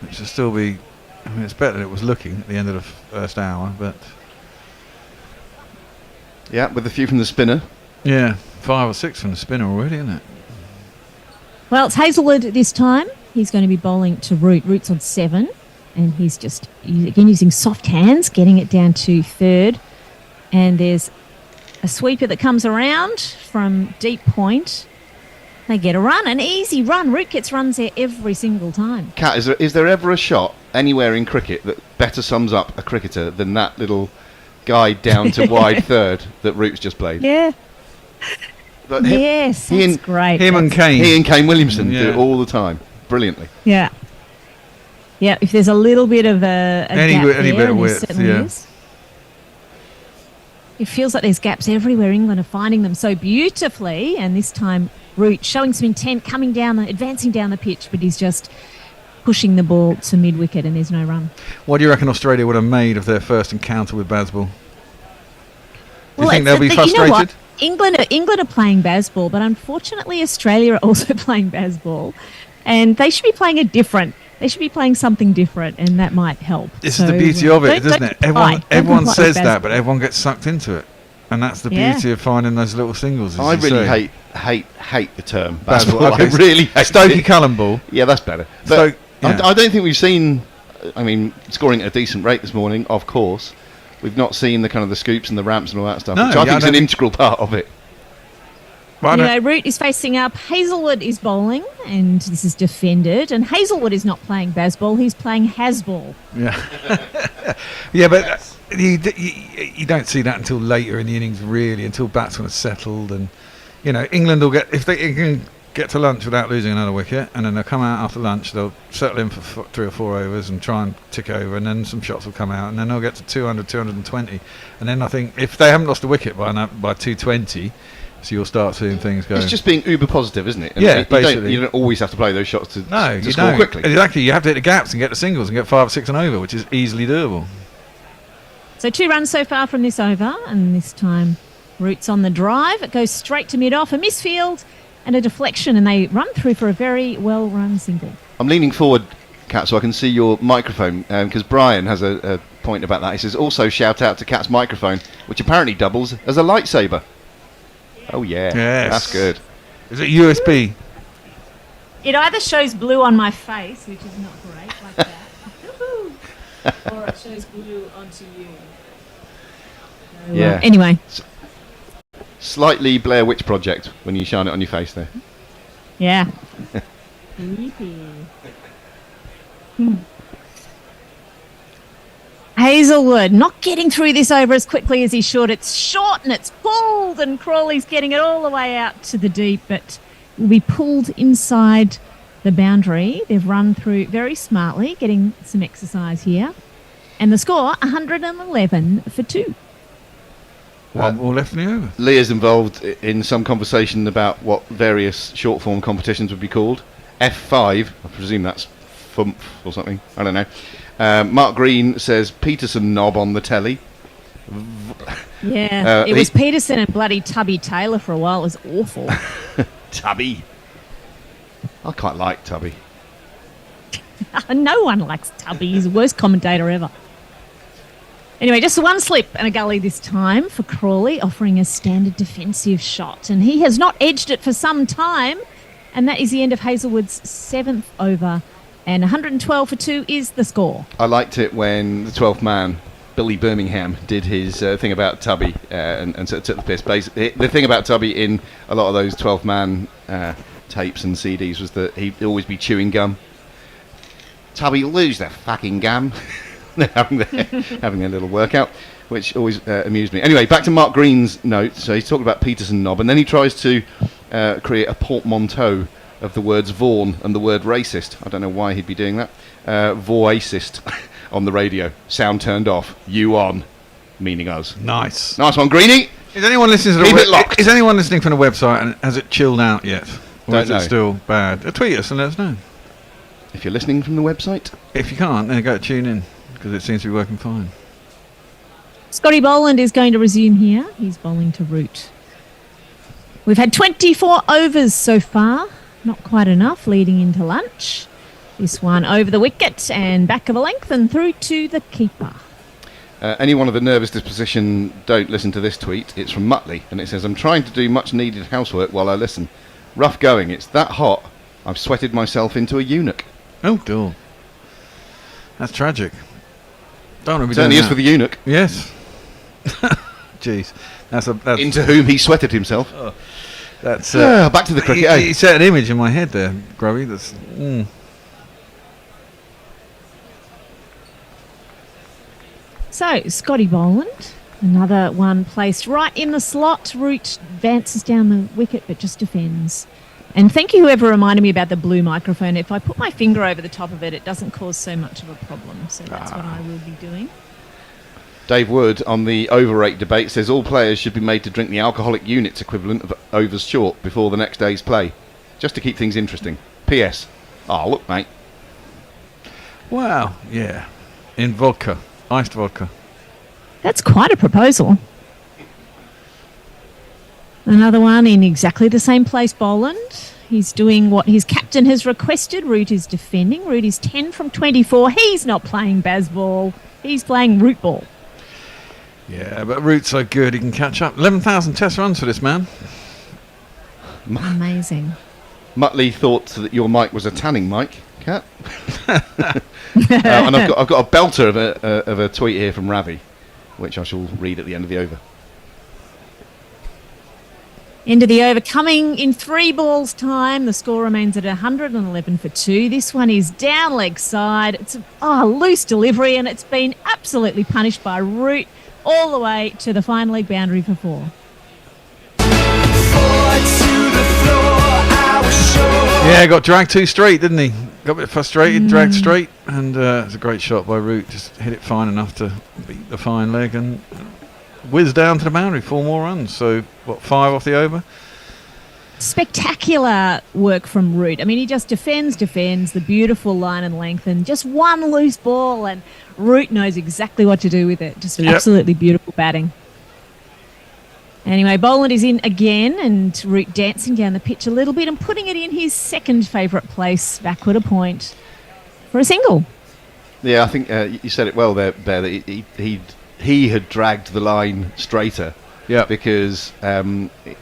G: Which will still be... I mean, it's better than it was looking at the end of the first hour, but...
M: Yeah, with a few from the spinner.
G: Yeah, 5 or 6 from the spinner already, isn't it?
L: Well, it's Hazelwood this time. He's going to be bowling to Root. Root's on 7. And he's just, again, using soft hands, getting it down to third. And there's a sweeper that comes around from deep point. They get a run, an easy run. Root gets runs there every single time.
M: Kat, is there ever a shot anywhere in cricket that better sums up a cricketer than that little guide down to wide third that Root's just played?
L: Yeah.
M: But
L: yes, that's great.
G: He and
M: Kane Williamson do it all the time. Brilliantly.
L: Yeah. Yeah, if there's a little bit of a gap
G: any bit of width,
L: is. It feels like there's gaps everywhere. England are finding them so beautifully, and this time Root showing some intent, advancing down the pitch, but he's just pushing the ball to mid-wicket, and there's no run.
G: What do you reckon Australia would have made of their first encounter with Bazball? Do you think they'll be frustrated?
L: You know what? England are playing Bazball, but unfortunately Australia are also playing Bazball, and they should be playing They should be playing something different, and that might help.
G: This is the beauty of it, isn't it? Everyone says that, but everyone gets sucked into it. And that's the beauty of finding those little singles.
M: I really hate the term Bazball.
G: Okay.
M: I really hate
G: Stokey Cullen ball.
M: Yeah, that's better. But I don't think we've seen, I mean, scoring at a decent rate this morning, of course. We've not seen the kind of the scoops and the ramps and all that stuff, which I think is an integral part of it.
L: Root is facing up. Hazelwood is bowling, and this is defended. And Hazelwood is not playing Bazball; he's playing Hasball.
G: Yeah, yeah, but you don't see that until later in the innings, really, until batsmen are settled, and England will get if they can get to lunch without losing another wicket, and then they'll come out after lunch. They'll settle in for 3 or 4 overs and try and tick over, and then some shots will come out, and then they'll get to 200, 220, and then I think if they haven't lost a wicket by 220. So you'll start seeing things go.
M: It's just being uber positive, isn't it?
G: And basically.
M: You don't always have to play those shots to
G: you
M: score
G: don't.
M: quickly.
G: Exactly. You have to hit the gaps and get the singles and get 5 or 6 and over, which is easily doable.
L: So 2 runs so far from this over, and this time Root's on the drive. It goes straight to mid-off, a misfield and a deflection, and they run through for a very well-run single.
M: I'm leaning forward, Kat, so I can see your microphone, because Brian has a point about that. He says, also shout out to Kat's microphone, which apparently doubles as a lightsaber. Oh, yeah.
G: Yes.
M: That's good.
G: Is it USB?
L: It either shows blue on my face, which is not great, like that, or it shows blue onto you. So,
M: yeah.
L: Anyway.
M: Slightly Blair Witch Project when you shine it on your face there.
L: Yeah. Creepy. Hazelwood not getting through this over as quickly as he should. It's short and it's pulled, and Crawley's getting it all the way out to the deep, but will be pulled inside the boundary. They've run through very smartly, getting some exercise here. And the score, 111 for 2.
G: One more left in the over.
M: Leah's involved in some conversation about what various short form competitions would be called. F5, I presume that's FUMP or something. I don't know. Mark Green says Peterson knob on the telly.
L: Yeah, it was Peterson and bloody Tubby Taylor for a while. It was awful.
M: Tubby. I quite like Tubby.
L: No one likes Tubby. He's the worst commentator ever. Anyway, just one slip and a gully this time for Crawley, offering a standard defensive shot. And he has not edged it for some time. And that is the end of Hazelwood's 7th over. And 112 for 2 is the score.
M: I liked it when the 12th man, Billy Birmingham, did his thing about Tubby and sort of took the piss. The thing about Tubby in a lot of those 12th man tapes and CDs was that he'd always be chewing gum. Tubby, lose the fucking gum. They're having their little workout, which always amused me. Anyway, back to Mark Green's note. So he's talking about Peterson knob, and then he tries to create a portmanteau of the words Vaughan and the word racist. I don't know why he'd be doing that. Voicist on the radio. Sound turned off. You on. Meaning us.
G: Nice.
M: Nice one, Greenie.
G: Is anyone listening to
M: Keep it locked.
G: Is anyone listening from the website, and has it chilled out yet? Or
M: Don't
G: is
M: know.
G: it still bad? Tweet us and let us know.
M: If you're listening from the website.
G: If you can't, then go tune in, because it seems to be working fine.
L: Scotty Boland is going to resume here. He's bowling to Root. We've had 24 overs so far. Not quite enough, leading into lunch. This one over the wicket and back of a length and through to the keeper.
M: Anyone of a nervous disposition, don't listen to this tweet. It's from Muttley, and it says, I'm trying to do much needed housework while I listen. Rough going. It's that hot, I've sweated myself into a eunuch.
G: Oh, dear. That's tragic. Don't want to be
M: Certainly
G: doing
M: is
G: that.
M: for the eunuch.
G: Yes. Jeez. That's
M: into whom he sweated himself.
G: Oh. That's
M: back to the cricket.
G: He set an image in my head there, Grubby. That's.
L: So, Scotty Boland, another one placed right in the slot. Root advances down the wicket but just defends. And thank you whoever reminded me about the blue microphone. If I put my finger over the top of it, it doesn't cause so much of a problem. So that's what I will be doing.
M: Dave Wood on the overrate debate says all players should be made to drink the alcoholic units equivalent of overs short before the next day's play, just to keep things interesting. P.S. Oh, look, mate.
G: Wow. Yeah. In vodka. Iced vodka.
L: That's quite a proposal. Another one in exactly the same place, Boland. He's doing what his captain has requested. Root is defending. Root is 10 from 24. He's not playing Bazball. He's playing Root ball.
G: Yeah, but Root's so good he can catch up. 11,000 test runs for this man.
L: Amazing.
M: Muttley thought that your mic was a tanning mic, Kat. And I've got a belter of a tweet here from Ravi, which I shall read at the end of the over.
L: End of the over coming in 3 balls time. The score remains at 111 for 2. This one is down leg side. It's a loose delivery, and it's been absolutely punished by Root all the way to the final leg boundary for 4.
G: Yeah, got dragged too straight, didn't he? Got a bit frustrated, dragged straight, and it's a great shot by Root. Just hit it fine enough to beat the fine leg and whiz down to the boundary. 4 more runs. So, 5 off the over?
L: Spectacular work from Root. I mean, he just defends the beautiful line and length, and just one loose ball, and Root knows exactly what to do with it. Just absolutely beautiful batting. Anyway, Boland is in again, and Root dancing down the pitch a little bit and putting it in his second favourite place, backward a point, for a single.
M: Yeah, I think you said it well there, Bear, that he had dragged the line straighter.
G: Yeah,
M: because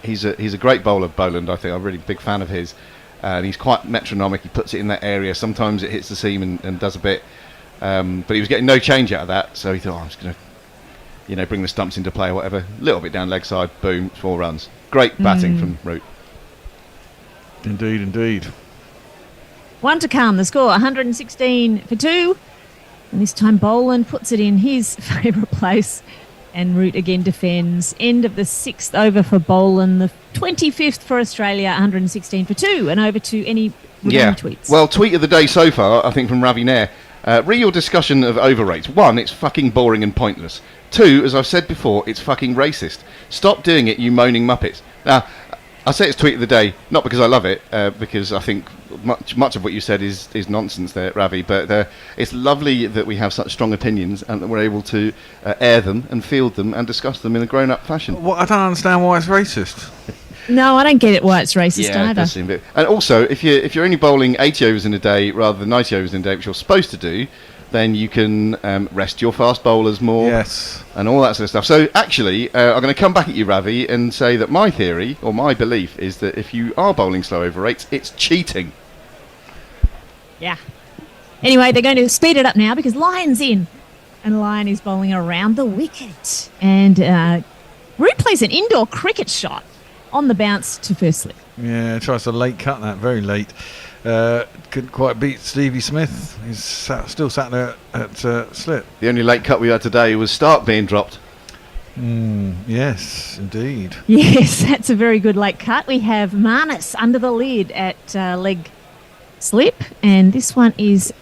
M: he's a great bowler, Boland. I think I'm a really big fan of his, and he's quite metronomic. He puts it in that area. Sometimes it hits the seam and does a bit, but he was getting no change out of that. So he thought, I'm just going to bring the stumps into play or whatever. A little bit down leg side, boom, 4 runs. Great batting from Root.
G: Indeed, indeed.
L: 1 to come. The score 116 for 2. And this time Boland puts it in his favourite place. And Root again defends. End of the 6th over for Boland. The 25th for Australia, 116 for 2. And over to any tweets.
M: Well, tweet of the day so far, I think, from Ravi Nair. Read your discussion of over rates. 1, it's fucking boring and pointless. 2, as I've said before, it's fucking racist. Stop doing it, you moaning muppets. Now, I say it's tweet of the day, not because I love it, because I think much of what you said is nonsense there, Ravi, but it's lovely that we have such strong opinions and that we're able to air them and field them and discuss them in a grown-up fashion.
G: Well, I don't understand why it's racist.
L: No, I don't get it why it's racist
M: Yeah, it
L: either.
M: does seem a bit. And also, if you're only bowling 80 overs in a day rather than 90 overs in a day, which you're supposed to do, then you can rest your fast bowlers more.
G: Yes.
M: And all that sort of stuff. So actually, I'm going to come back at you, Ravi, and say that my theory, or my belief, is that if you are bowling slow over rates, it's cheating.
L: Yeah. Anyway, they're going to speed it up now because Lyon's in. And Lyon is bowling around the wicket. And Root plays an indoor cricket shot on the bounce to first slip.
G: Yeah, tries to late cut that, very late. Couldn't quite beat Stevie Smith. He's still sat there at slip.
M: The only late cut we had today was Stark being dropped.
G: Yes, indeed.
L: Yes, that's a very good late cut. We have Marnus under the lid at leg slip. And this one is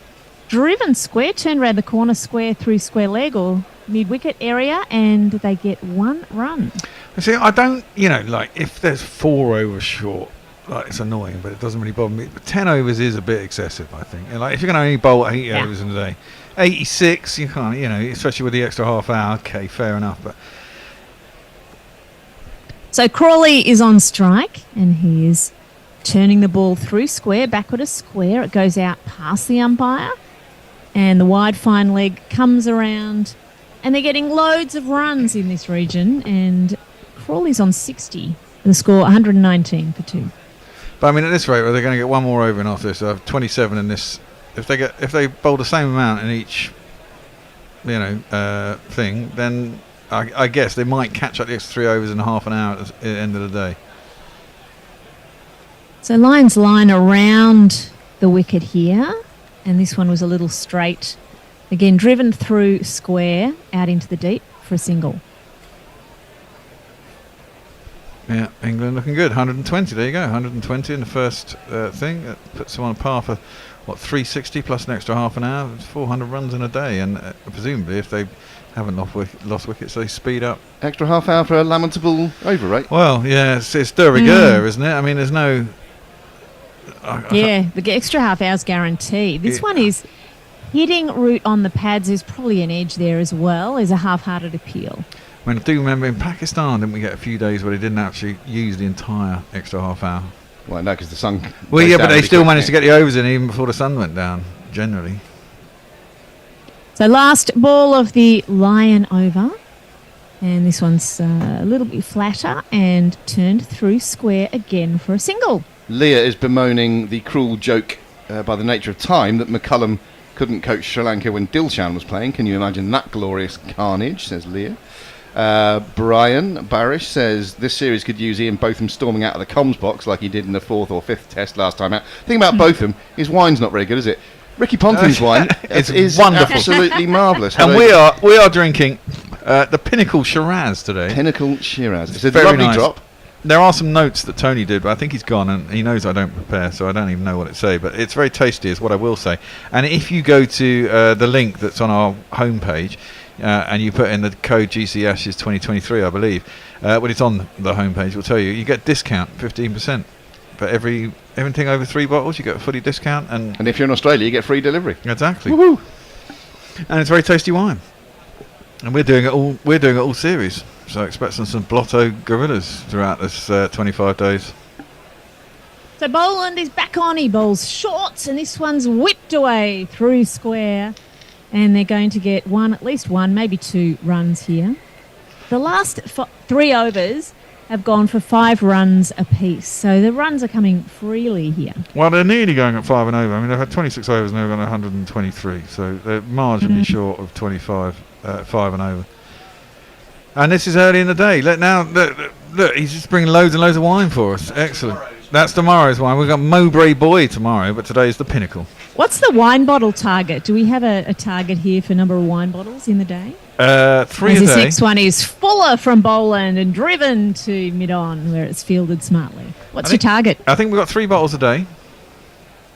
L: driven square, turned around the corner square through square leg or mid-wicket area, and they get 1 run.
G: See, I don't, if there's 4 overs short, it's annoying, but it doesn't really bother me. But 10 overs is a bit excessive, I think. And if you're going to only bowl 80 overs in a day, 86, you can't, especially with the extra half hour. Okay, fair enough. But
L: so Crawley is on strike, and he is turning the ball through square, backward of square. It goes out past the umpire, and the wide fine leg comes around, and they're getting loads of runs in this region, and Crawley's on 60. The score 119 for 2.
G: But I mean, at this rate, they're going to get 1 more over in after this. So I have 27 in this. If they bowl the same amount in each, thing, then I guess they might catch up the extra 3 overs in half an hour at the end of the day.
L: So Lyon's line around the wicket here, and this one was a little straight. Again, driven through square out into the deep for a single.
G: Yeah, England looking good. 120, there you go. 120 in the first thing. That puts them on par for, 360 plus an extra half an hour. It's 400 runs in a day. And presumably, if they haven't lost wickets, they speed up.
M: Extra half hour for a lamentable over rate.
G: Well, yeah, it's de rigueur, isn't it? I mean, there's no...
L: the extra half hour's guaranteed. This one is hitting Root on the pads. There's probably an edge there as well. There's a half-hearted appeal.
G: I mean, I do remember in Pakistan, didn't we get a few days where they didn't actually use the entire extra half hour?
M: Well, no, because the sun...
G: Well, yeah, but they still managed to get the overs in even before the sun went down, generally.
L: So last ball of the Lion over. And this one's a little bit flatter and turned through square again for a single.
M: Leah is bemoaning the cruel joke by the nature of time that McCullum couldn't coach Sri Lanka when Dilshan was playing. Can you imagine that glorious carnage, says Leah. Brian Barish says this series could use Ian Botham storming out of the comms box like he did in the 4th or 5th test last time out. The thing about Botham, his wine's not very good, is it? Ricky Ponting's wine is
G: wonderful,
M: absolutely marvellous.
G: And we are drinking the Pinnacle Shiraz today.
M: Pinnacle Shiraz. It's a
G: very
M: lovely
G: nice
M: drop.
G: There are some notes that Tony did, but I think he's gone, and he knows I don't prepare, so I don't even know what it say. But it's very tasty, is what I will say. And if you go to the link that's on our homepage, and you put in the code GC Ashes 2023, I believe, when it's on the homepage, we'll tell you get discount 15%. For everything over 3 bottles, you get a fully discount, and
M: if you're in Australia, you get free delivery.
G: Exactly.
M: Woohoo!
G: And it's very tasty wine. And we're doing it all. We're doing it all series. So expect some Blotto gorillas throughout this 25 days.
L: So Boland is back on. He bowls shorts, and this one's whipped away through square. And they're going to get at least one, maybe 2 runs here. The last 3 overs have gone for 5 runs apiece. So the runs are coming freely here.
G: Well, they're nearly going at 5 and over. I mean, they've had 26 overs and they've gone 123. So they're marginally short of 25, 5 and over. And this is early in the day. Look, he's just bringing loads and loads of wine for us. Excellent. That's tomorrow's wine. We've got Mowbray Boy tomorrow, but today's the Pinnacle.
L: What's the wine bottle target? Do we have a target here for number of wine bottles in the day?
G: 3 a
L: This
G: day.
L: next one is Fuller from Boland and driven to Mid-On, where it's fielded smartly. What's your target?
G: I think we've got 3 bottles a day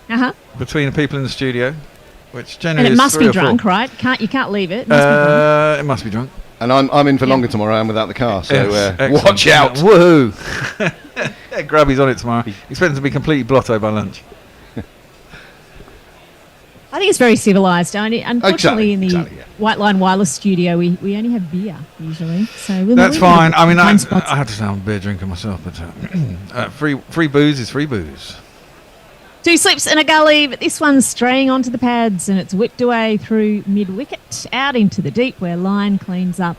L: Uh-huh.
G: between the people in the studio, which
L: And
G: generally
L: it
G: is
L: must
G: 3
L: be
G: or 4.
L: drunk, right? You can't leave it. It must be drunk.
G: It must be drunk.
M: And I'm in for longer tomorrow. I'm without the car, so
G: Yes, excellent.
M: watch out.
G: Woohoo! Yeah, Grubby's on it tomorrow. Expecting to be completely blotto by lunch.
L: I think it's very civilised. Unfortunately, in the
M: Exactly, yeah.
L: White Line Wireless studio, we only have beer usually. So we'll
G: That's
L: we'll
G: fine. I mean, I
L: find spots.
G: have to say I'm a beer drinker myself, but free booze is free booze.
L: 2 slips and a gully, but this one's straying onto the pads and it's whipped away through mid-wicket, out into the deep where Line cleans up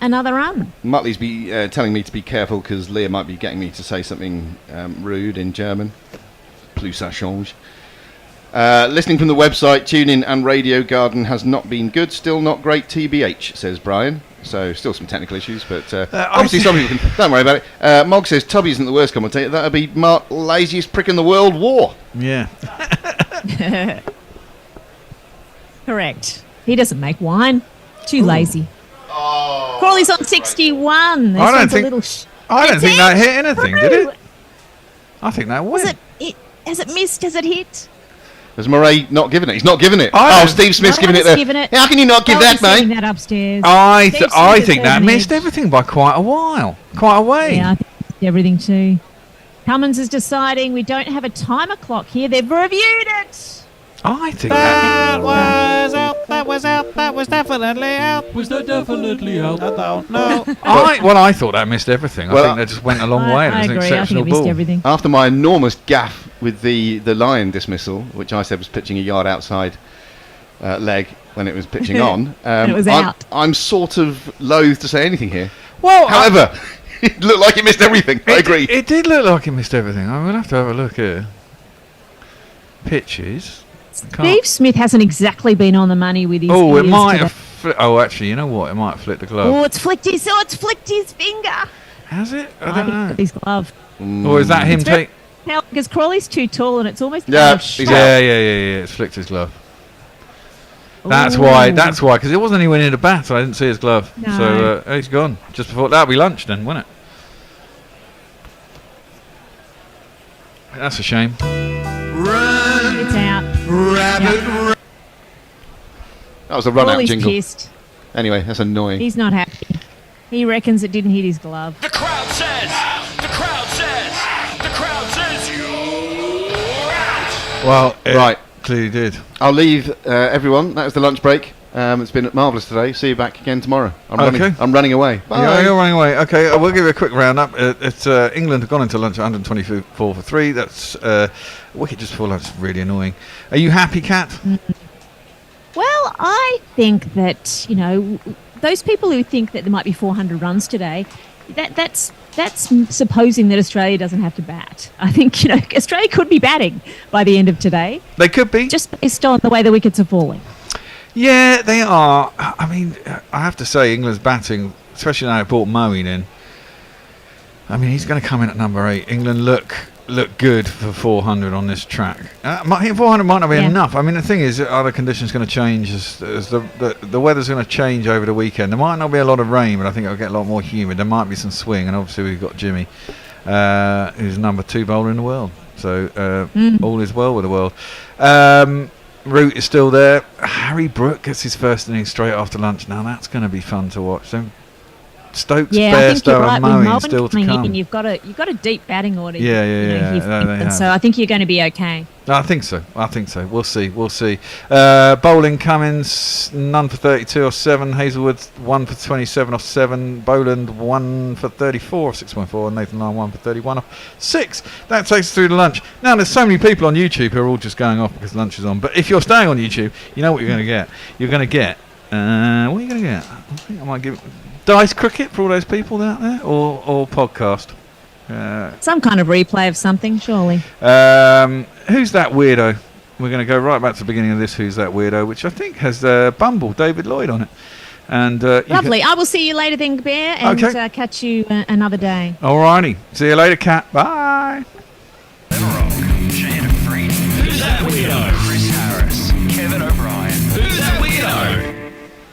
L: another run.
M: Muttley's telling me to be careful because Leah might be getting me to say something rude in German. Plus ça change. Listening from the website, TuneIn and Radio Garden has not been good. Still not great TBH, says Brian. So still some technical issues, but obviously some people can... Don't worry about it. Mog says Tubby isn't the worst commentator. That would be Mark, laziest prick in the world war.
G: Yeah.
L: Correct. He doesn't make wine. Too lazy. Crawley's on 61. This
G: I don't
L: one's
G: think-
L: a little
G: I don't think that hit anything, did
L: through.
G: it? I think that
L: Was
G: went.
L: it? Has it missed? Has it hit?
M: Has Murray not given it? He's not given it.
G: I
M: Oh,
G: don't-
M: Steve Smith's
L: No
M: giving it
L: one's
M: there.
L: given it.
M: How can you not give
L: They'll
M: that,
L: be sending
M: mate?
L: that upstairs.
G: I
L: Steve Smith
G: think
L: has
G: that
L: an
G: missed
L: edge.
G: everything by quite a while. Quite a way.
L: Yeah, I think it's everything too. Cummins is deciding we don't have a timer clock here. They've reviewed it.
G: I think
Q: That was out. That was out. That was definitely out.
A: Was that definitely out?
Q: I don't know.
G: I thought that missed everything. I
M: Well,
G: think they just went a long way. It
L: I
G: was an
L: agree. I think
G: exceptional
L: it missed
G: ball.
L: everything.
M: After my enormous gaffe with the Lion dismissal, which I said was pitching a yard outside leg when it was pitching on,
L: it was out.
M: I'm sort of loath to say anything here.
G: Well,
M: However, it looked like it missed everything. I agree.
G: It did look like it missed everything. I will have to have a look here. Pitches.
L: Steve Smith hasn't exactly been on the money with his
G: Oh, it
L: ears
G: might
L: today.
G: have. Actually, you know what? It might have flicked the glove.
L: Oh, it's flicked his finger.
G: Has it? I
L: I
G: don't
L: think
G: know.
L: it's his glove.
G: Or is that him
L: It's very-
G: take?
L: Now, because Crawley's too tall and it's almost
M: Yeah,
L: out of
M: he's
L: shot.
G: Yeah. It's flicked his glove. That's why.
L: Ooh.
G: That's why. Because it wasn't anywhere near the bat, so I didn't see his glove.
L: No.
G: So he's gone just before that'll be lunch then, won't it? That's a shame.
B: Run,
L: It's out.
B: rabbit, run.
M: That was a run-out
L: Crawley's
M: jingle.
L: pissed.
M: Anyway, that's annoying.
L: He's not happy. He reckons it didn't hit his glove.
I: The crowd says, you're out.
G: Well, it
M: Right.
G: clearly did.
M: I'll leave everyone. That was the lunch break. It's been marvellous today. See you back again tomorrow. I'm running away. Bye.
G: Yeah, you're running away. Okay, we'll give you a quick roundup. It's England have gone into lunch at 124 for 3. That's wicket just before lunch. Really annoying. Are you happy, Kat?
L: Well, I think that, those people who think that there might be 400 runs today, that's supposing that Australia doesn't have to bat. I think, Australia could be batting by the end of today.
G: They could be.
L: Just based on the way the wickets are falling.
G: Yeah, they are. I mean, I have to say, England's batting, especially now they brought Moeen in. I mean, he's going to come in at number 8. England look good for 400 on this track. 400 might not be enough. I mean, the thing is, are the conditions going to change as the weather's going to change over the weekend? There might not be a lot of rain, but I think it'll get a lot more humid. There might be some swing, and obviously we've got Jimmy, who's number 2 bowler in the world. So all is well with the world. Root is still there. Harry Brook gets his first innings straight after lunch. Now that's going to be fun to watch. So Stokes,
L: I think you're
G: Bairstow
L: right.
G: and
L: With
G: Moeen
L: Moen
G: still to
L: coming
G: come.
L: in, you've got a deep batting order.
G: Yeah,
L: here for
G: they
L: England,
G: have.
L: so I think you're going to be okay.
G: I think so. We'll see. Bowling, Cummins, none for 32 off 7. Hazelwood, 1 for 27 off 7. Boland, 1 for 34 off 6.4. And Nathan Lyon, 1 for 31 off 6. That takes us through to lunch. Now, there's so many people on YouTube who are all just going off because lunch is on. But if you're staying on YouTube, you know what you're going to get. You're going to get... what are you going to get? I think I might give... Dice cricket for all those people out there? Or podcast?
L: Some kind of replay of something, surely.
G: Who's that weirdo? We're going to go right back to the beginning of this Who's That Weirdo, which I think has Bumble, David Lloyd on it. And
L: Lovely. I will see you later then, Bear, and catch you another day.
G: Alrighty. See you later, Cat. Bye.
I: Who's that weirdo? Chris Harris, Kevin O'Brien. Who's that weirdo?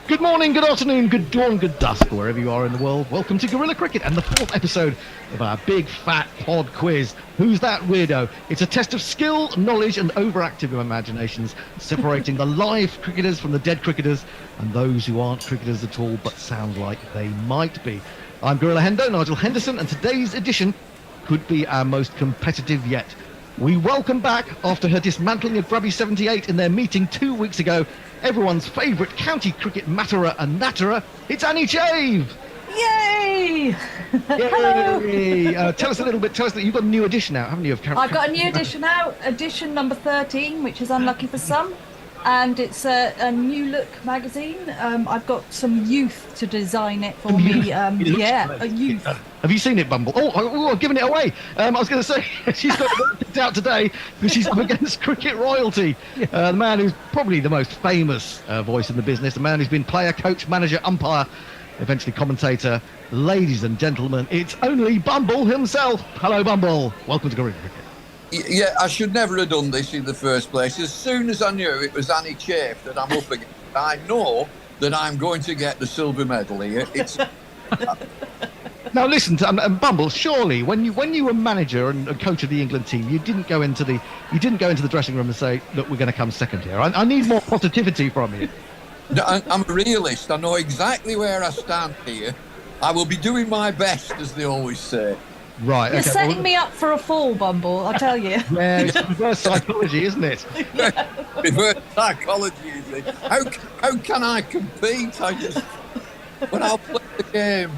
E: Good morning, good afternoon, good dawn, good dusk, wherever you are in the world. Welcome to Gorilla Cricket and the 4th episode of our big fat pod quiz. Who's that weirdo? It's a test of skill, knowledge and overactive imaginations, separating the live cricketers from the dead cricketers and those who aren't cricketers at all but sound like they might be. I'm Gorilla Hendo, Nigel Henderson, and today's edition could be our most competitive yet. We welcome back, after her dismantling of Grubby 78 in their meeting 2 weeks ago, everyone's favourite county cricket matterer and natterer, it's Annie Chave!
R: Yay!
E: Yay! Tell us that you've got a new edition out, haven't you?
R: I've got a new edition out, edition number 13, which is unlucky for some, and it's a new look magazine. I've got some youth to design it for me. A youth.
E: Have you seen it, Bumble? Oh, I've given it away. I was going to say, she's got it picked out today because she's up against cricket royalty. The man who's probably the most famous voice in the business, the man who's been player, coach, manager, umpire, eventually commentator. Ladies and gentlemen, it's only Bumble himself. Hello, Bumble. Welcome to Gorilla Cricket.
T: Yeah, I should never have done this in the first place. As soon as I knew it was Annie Chafe that I'm up against, I know that I'm going to get the silver medal here. It's...
E: Now listen, Bumble. Surely, when you were manager and coach of the England team, you didn't go into the dressing room and say, "Look, we're going to come second here." I need more positivity from you.
T: I'm a realist. I know exactly where I stand here. I will be doing my best, as they always say.
E: Right.
R: You're setting me up for a fall, Bumble. I'll tell you.
E: Yeah, it's reverse psychology, isn't it?
T: Reverse psychology, is it? How can I compete? When I'll play the game.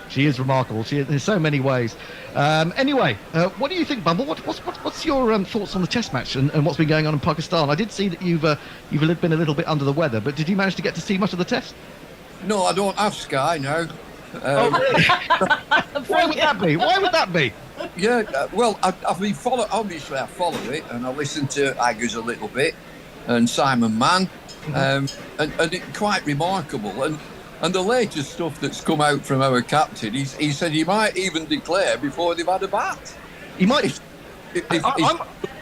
E: She is remarkable. There's so many ways. Anyway, what do you think, Bumble? What's your thoughts on the Test match and what's been going on in Pakistan? I did see that you've been a little bit under the weather, but did you manage to get to see much of the Test?
T: No, I don't have Sky now.
E: Really? Why would that be?
T: Yeah, well, I've been obviously I follow it and I listen to Aggers a little bit and Simon Mann, and it's quite remarkable. And the latest stuff that's come out from our captain, he said he might even declare before they've had a bat.
E: He might.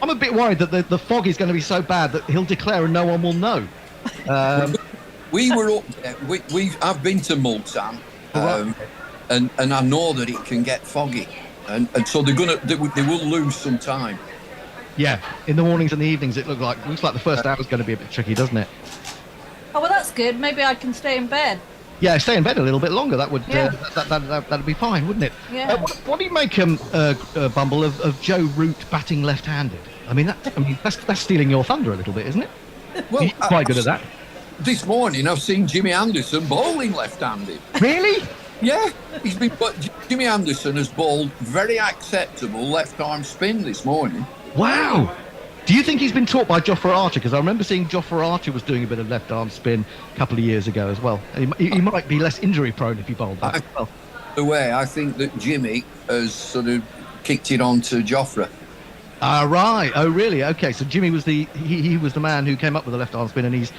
E: I'm a bit worried that the fog is going to be so bad that he'll declare and no one will know.
T: We were up there. I've been to Multan, and I know that it can get foggy, and so they will lose some time.
E: Yeah, in the mornings and the evenings, it looks like the first hour is going to be a bit tricky, doesn't it?
R: Oh well, that's good. Maybe I can stay in bed.
E: Yeah, stay in bed a little bit longer. That would that'd be fine, wouldn't it?
R: Yeah.
E: What do you make, Bumble, of Joe Root batting left-handed? I mean, that's stealing your thunder a little bit, isn't it?
T: Well,
E: He's quite good at that.
T: This morning, I've seen Jimmy Anderson bowling left-handed.
E: Really?
T: Yeah, Jimmy Anderson has bowled very acceptable left-arm spin this morning.
E: Wow. Do you think he's been taught by Jofra Archer? Because I remember seeing Jofra Archer was doing a bit of left-arm spin a couple of years ago as well. He might be less injury-prone if he bowled that as well.
T: The way I think that Jimmy has sort of kicked it on to Jofra.
E: Right. Oh, really? Okay. So Jimmy was he was the man who came up with the left-arm spin, and he's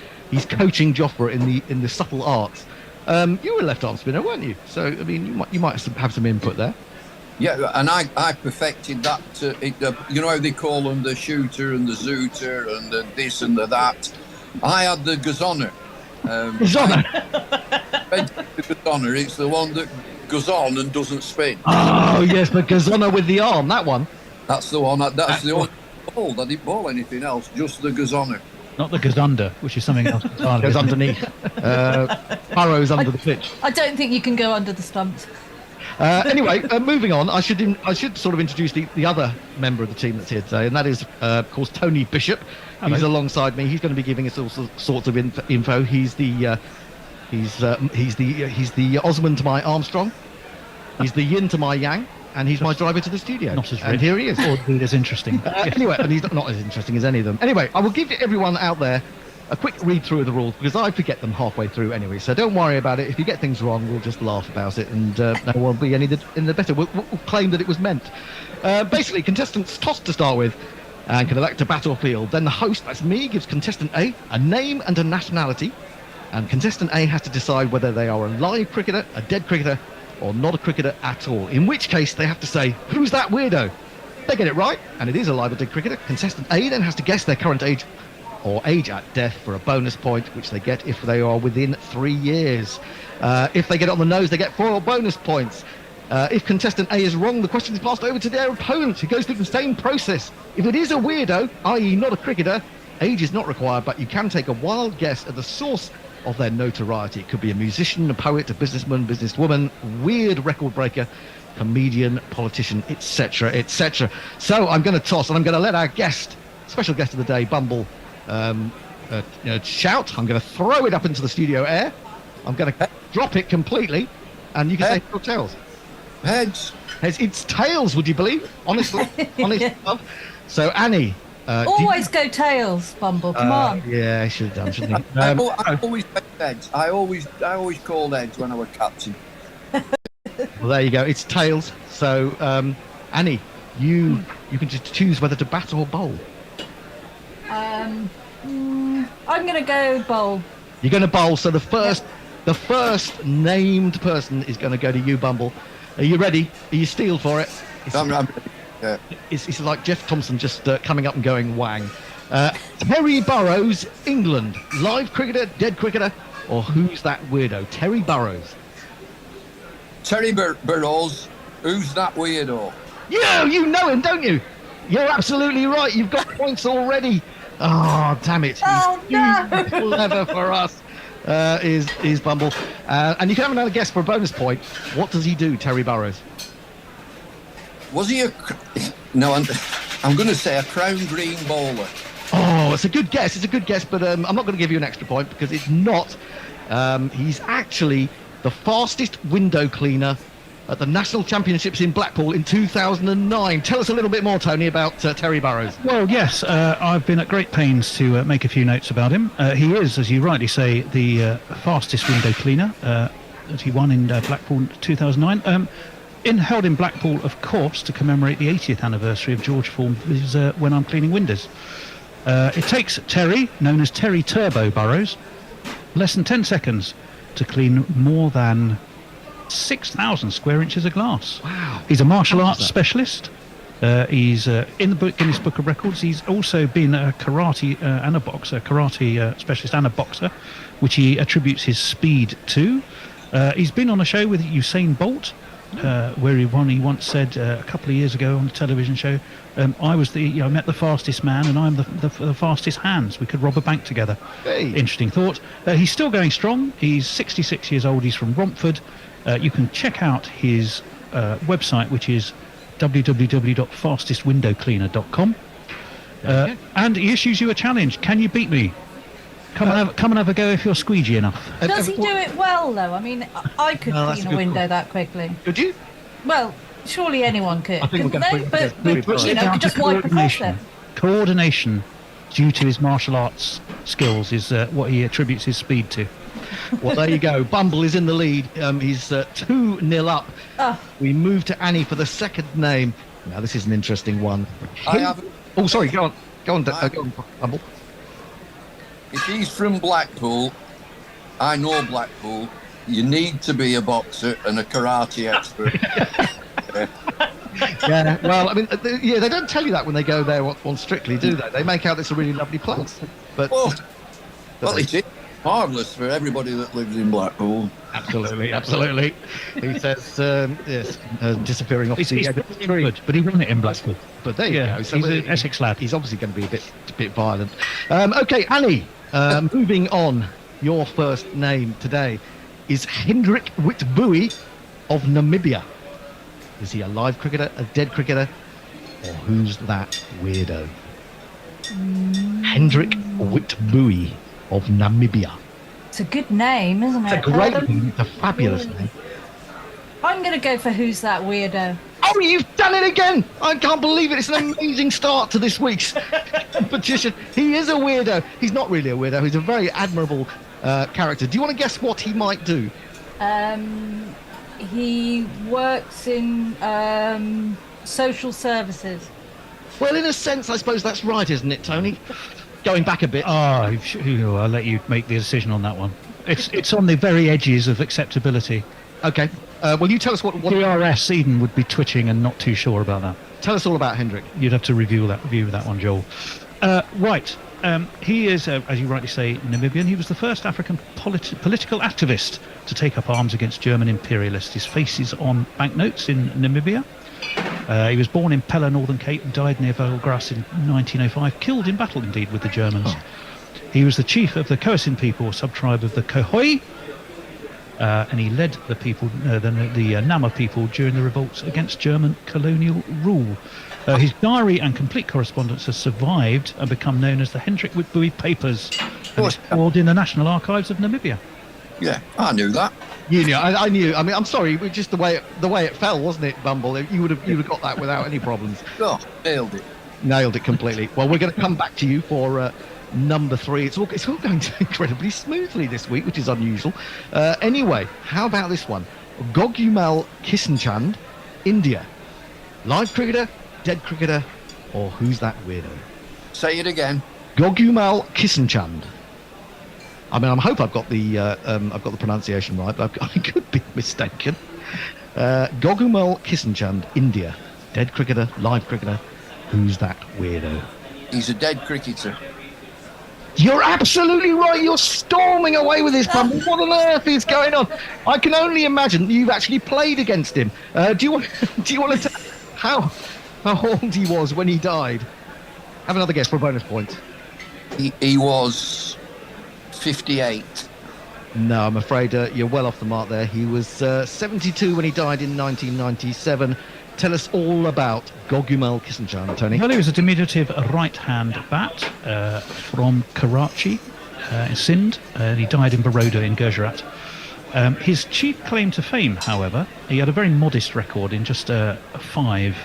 E: coaching Jofra in the subtle arts. You were a left-arm spinner, weren't you? So I mean, you might have some input there.
T: Yeah, and I perfected that. You know how they call them the shooter and the zooter and the this and the that. I had the gazonner.
E: Gazonner?
T: The gazonner, it's the one that goes on and doesn't spin.
E: Oh, yes, the gazonner with the arm, that one.
T: That's the one. That's the only ball. I didn't bowl anything else, just the gazonner.
F: Not the gazunder, which is something else.
E: Goes underneath. Burrows under the pitch.
R: I don't think you can go under the stumps.
E: Anyway, moving on, I should sort of introduce the other member of the team that's here today, and that is, of course, Tony Bishop.
F: Hello.
E: He's alongside me. He's going to be giving us all sorts of info. He's the Osmond to my Armstrong. He's the yin to my yang, and he's my driver to the studio.
F: Not as
E: and here he is.
F: Or as interesting.
E: Anyway, and he's not as interesting as any of them. Anyway, I will give everyone out there a quick read through of the rules, because I forget them halfway through anyway, so don't worry about it. If you get things wrong, we'll just laugh about it, and no one will be any the better. We'll claim that it was meant. Basically, contestants toss to start with and can elect a bat or field. Then the host, that's me, gives contestant A a name and a nationality. And contestant A has to decide whether they are a live cricketer, a dead cricketer, or not a cricketer at all. In which case, they have to say, who's that weirdo? They get it right, and it is a live or dead cricketer. Contestant A then has to guess their current age or age at death for a bonus point, which they get if they are within 3 years. If they get it on the nose, they get 4 bonus points. If contestant A is wrong, the question is passed over to their opponent, who goes through the same process. If it is a weirdo, i.e. not a cricketer, age is not required, but you can take a wild guess at the source of their notoriety. It could be a musician, a poet, a businessman, businesswoman, weird record breaker, comedian, politician, etc., etc. So I'm going to toss, and I'm going to let our guest, special guest of the day, Bumble, shout. I'm going to throw it up into the studio air. I'm going to drop it completely, and you can say heads or tails.
T: Heads.
E: Heads. It's tails, would you believe? Honestly. Honest love. So, Annie.
R: Always go tails, Bumble. Come on.
E: Yeah, I should have done, shouldn't he?
T: I always went heads. I always called heads when I was captain.
E: Well, there you go. It's tails. So, Annie, you can just choose whether to bat or bowl.
R: I'm going to go bowl.
E: You're going to bowl. So the first named person is going to go to you, Bumble. Are you ready? Are you steeled for it?
T: I'm ready. Yeah.
E: It's like Jeff Thompson just coming up and going wang. Terry Burrows, England. Live cricketer, dead cricketer, or who's that weirdo? Terry Burrows.
T: Terry Burrows, who's that weirdo?
E: You know him, don't you? You're absolutely right. You've got points already. Oh, damn it.
R: Oh, no.
E: Clever for us, is Bumble. And you can have another guess for a bonus point. What does he do, Terry Burrows?
T: Was he No, I'm going to say a crown green bowler.
E: Oh, it's a good guess. It's a good guess, but I'm not going to give you an extra point because it's not. He's actually the fastest window cleaner at the National Championships in Blackpool in 2009. Tell us a little bit more, Tony, about Terry Burrows.
F: Well, yes, I've been at great pains to make a few notes about him. He is, as you rightly say, the fastest window cleaner that he won in Blackpool 2009. Held in Blackpool, of course, to commemorate the 80th anniversary of George Formby's When I'm Cleaning Windows. It takes Terry, known as Terry Turbo Burrows, less than 10 seconds to clean more than 6,000 square inches of glass.
E: Wow.
F: He's a martial arts specialist. He's in the Guinness Book of Records. He's also been a karate and a boxer, specialist and a boxer, which he attributes his speed to. He's been on a show with Usain Bolt, where he once said a couple of years ago on the television show, I met the fastest man and I'm the fastest hands. We could rob a bank together.
E: Hey.
F: Interesting thought. He's still going strong. He's 66 years old. He's from Romford. You can check out his website, which is www.fastestwindowcleaner.com. And he issues you a challenge. Can you beat me? Come and have a go if you're squeegee enough.
R: Does he do it well, though? I mean, I could clean a window that quickly.
E: Could you?
R: Well, surely anyone could.
E: I think we're
R: couldn't
E: going
R: they? But just wipe it off then.
F: Coordination, due to his martial arts skills, is what he attributes his speed to.
E: Well, there you go. Bumble is in the lead. He's 2-0 up. We move to Annie for the second name. Now, this is an interesting one. Oh, sorry. Go on. Go on, Bumble.
T: If he's from Blackpool, I know Blackpool, you need to be a boxer and a karate expert.
E: Yeah, well, I mean, they don't tell you that when they go there on Strictly, do they? They make out it's a really lovely place. But
T: well, it is marvellous for everybody that lives in Blackpool.
E: Absolutely. He says, yes, disappearing off
F: He's good, but he won it in Blackpool.
E: But there you go. So
F: he's an Essex lad.
E: He's obviously going to be a bit violent. Okay, Annie, moving on. Your first name today is Hendrik Witbooi of Namibia. Is he a live cricketer, a dead cricketer, or who's that weirdo? Hendrik Witbooi of Namibia.
R: It's a good name, isn't it?
E: It's a great name. It's a fabulous name.
R: I'm going to go for who's that weirdo.
E: Oh, you've done it again! I can't believe it. It's an amazing start to this week's competition. He is a weirdo. He's not really a weirdo. He's a very admirable character. Do you want to guess what he might do?
R: He works in social services.
E: Well, in a sense, I suppose that's right, isn't it, Tony? Going back a bit.
F: I'll let you make the decision on that one. It's on the very edges of acceptability.
E: Okay. Well, you tell us what
F: DRS Eden would be twitching and not too sure about that.
E: Tell us all about Hendrik.
F: You'd have to review that one, Joel. Right. He is, as you rightly say, Namibian. He was the first African political activist to take up arms against German imperialists. His face is on banknotes in Namibia. He was born in Pella, Northern Cape, and died near Valgras in 1905, killed in battle indeed with the Germans.
E: Oh.
F: He was the chief of the Khoisan people, a sub-tribe of the Khohoi, and he led the people, the Nama people, during the revolts against German colonial rule. His diary and complete correspondence has survived and become known as the Hendrik Witbooi Papers, and it's stored in the National Archives of Namibia.
T: Yeah, I knew that.
E: You knew. I knew. I mean, I'm sorry. It was just the way it fell, wasn't it, Bumble? You would have got that without any problems.
T: Oh, nailed it.
E: Nailed it completely. Well, we're going to come back to you for number 3. It's all going incredibly smoothly this week, which is unusual. Anyway, how about this one? Gogumal Kissenchand, India. Live cricketer, dead cricketer, or who's that weirdo?
T: Say it again.
E: Gogumal Kissenchand. I mean, I hope I've got the pronunciation right, but I could be mistaken. Gogumal Kissenchand, India. Dead cricketer, live cricketer. Who's that weirdo?
T: He's a dead cricketer.
E: You're absolutely right. You're storming away with this, Bumble. What on earth is going on? I can only imagine you've actually played against him. Do you want to tell how old he was when he died? Have another guess for a bonus point.
T: He was 58.
E: No, I'm afraid you're well off the mark there. He was 72 when he died in 1997. Tell us all about Gogumal Kissenchand, Tony.
F: Well, he was a diminutive right-hand bat from Karachi in Sindh. He died in Baroda in Gujarat. His chief claim to fame, however, he had a very modest record in just 5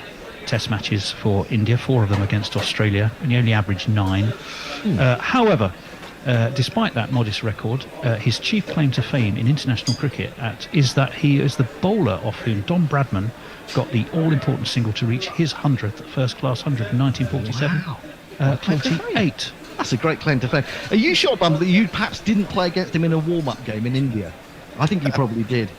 F: test matches for India, 4 of them against Australia, and he only averaged 9. However, despite that modest record, his chief claim to fame in international cricket is that he is the bowler off whom Don Bradman got the all-important single to reach his 100th first-class 100 in 1947.
E: Wow.
F: 28.
E: That's a great claim to fame. Are you sure, Bumble, that you perhaps didn't play against him in a warm-up game in India? I think you probably did.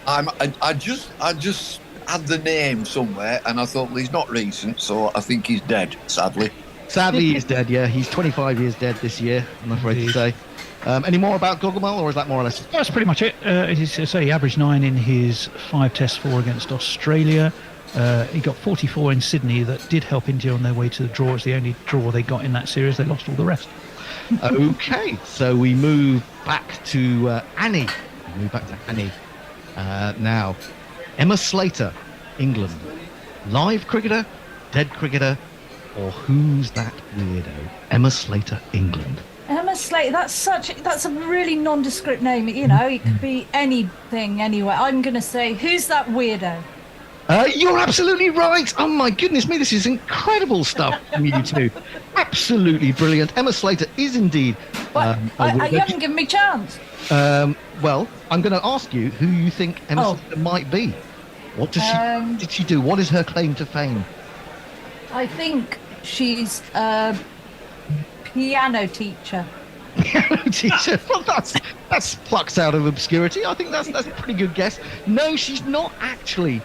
T: I just had the name somewhere, and I thought, well, he's not recent, so I think he's dead, sadly.
E: Sadly, he's dead, yeah. He's 25 years dead this year, I'm afraid to say. Any more about Gogumal, or is that more or less?
F: That's pretty much it. He averaged 9 in his 5 tests, 4 against Australia. He got 44 in Sydney. That did help India on their way to the draw. It's the only draw they got in that series. They lost all the rest.
E: Okay, so we move back to Annie. Now, Emma Slater, England. Live cricketer, dead cricketer, or who's that weirdo? Emma Slater, England.
R: Emma Slater, that's a really nondescript name. You know, it could be anything, anywhere. I'm going to say, who's that weirdo?
E: You're absolutely right. Oh my goodness me, this is incredible stuff from you two. Absolutely brilliant. Emma Slater is indeed.
R: You haven't given me a chance.
E: Well, I'm going to ask you who you think Emma Slater might be. What did she do? What is her claim to fame?
R: I think she's a piano teacher.
E: Piano teacher? Well, that's plucked out of obscurity. I think that's a pretty good guess. No, she's not actually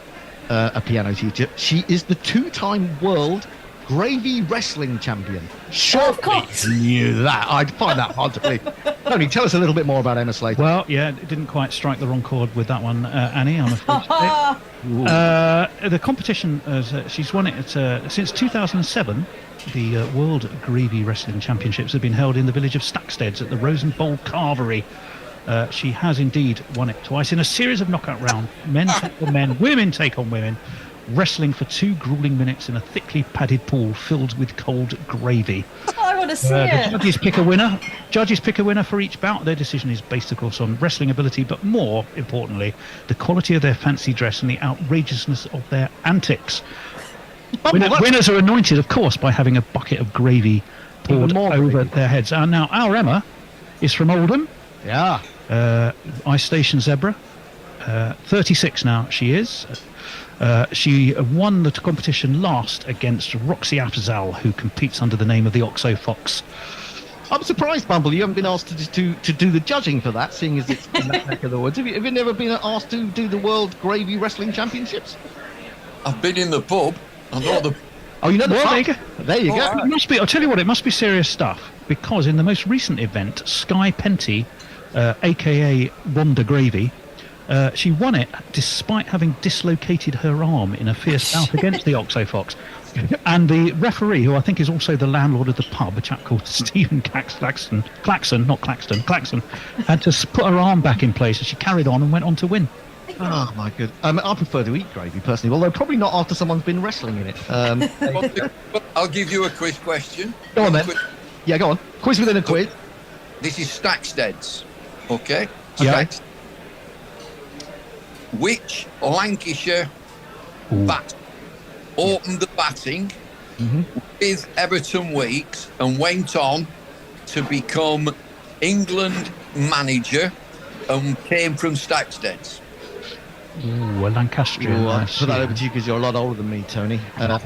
E: a piano teacher. She is the 2-time world gravy wrestling champion. Sure,
R: of course.
E: Knew that. I'd find that hard to believe. Tony, tell us a little bit more about Emma Slater.
F: Well, yeah, it didn't quite strike the wrong chord with that one, Annie, I'm afraid to say. The competition, she's won it since 2007. The World Gravy Wrestling Championships have been held in the village of Stacksteads at the Rosen Bowl Carvery. She has indeed won it twice in a series of knockout rounds. Men take on men, women take on women, wrestling for 2 grueling minutes in a thickly padded pool filled with cold gravy.
R: I want to see it.
F: The judges pick a winner. Judges pick a winner for each bout. Their decision is based, of course, on wrestling ability, but more importantly, the quality of their fancy dress and the outrageousness of their antics. Winners are anointed, of course, by having a bucket of gravy poured over their heads. And now our Emma is from Oldham.
E: Yeah.
F: Ice Station Zebra. 36 now she is. She won the competition last against Roxy Afzal, who competes under the name of the Oxo Fox.
E: I'm surprised, Bumble, you haven't been asked to do the judging for that, seeing as it's in that neck of the woods. Have you never been asked to do the World Gravy Wrestling Championships?
T: I've been in the pub. I know the.
E: Oh, you know the
F: Well,
E: pub? There you go.
F: It must be. I'll tell you what. It must be serious stuff because in the most recent event, Sky Penty, aka Wanda Gravy, she won it despite having dislocated her arm in a fierce bout against the Oxo Fox. And the referee, who I think is also the landlord of the pub, a chap called Stephen Claxton, had to put her arm back in place as she carried on and went on to win.
E: Oh my good. I prefer to eat gravy personally, although probably not after someone's been wrestling in it.
T: I'll give you a quiz question.
E: Go on then. Yeah, go on. Quiz within a quiz.
T: This is Stacksteads. Okay.
F: Yeah.
T: Which Lancashire bat opened the batting with Everton Weeks and went on to become England manager and came from Stacksteads?
F: Ooh, a Lancastrian.
E: Ooh, I'll put that over to you because you're a lot older than me, Tony.
F: Well,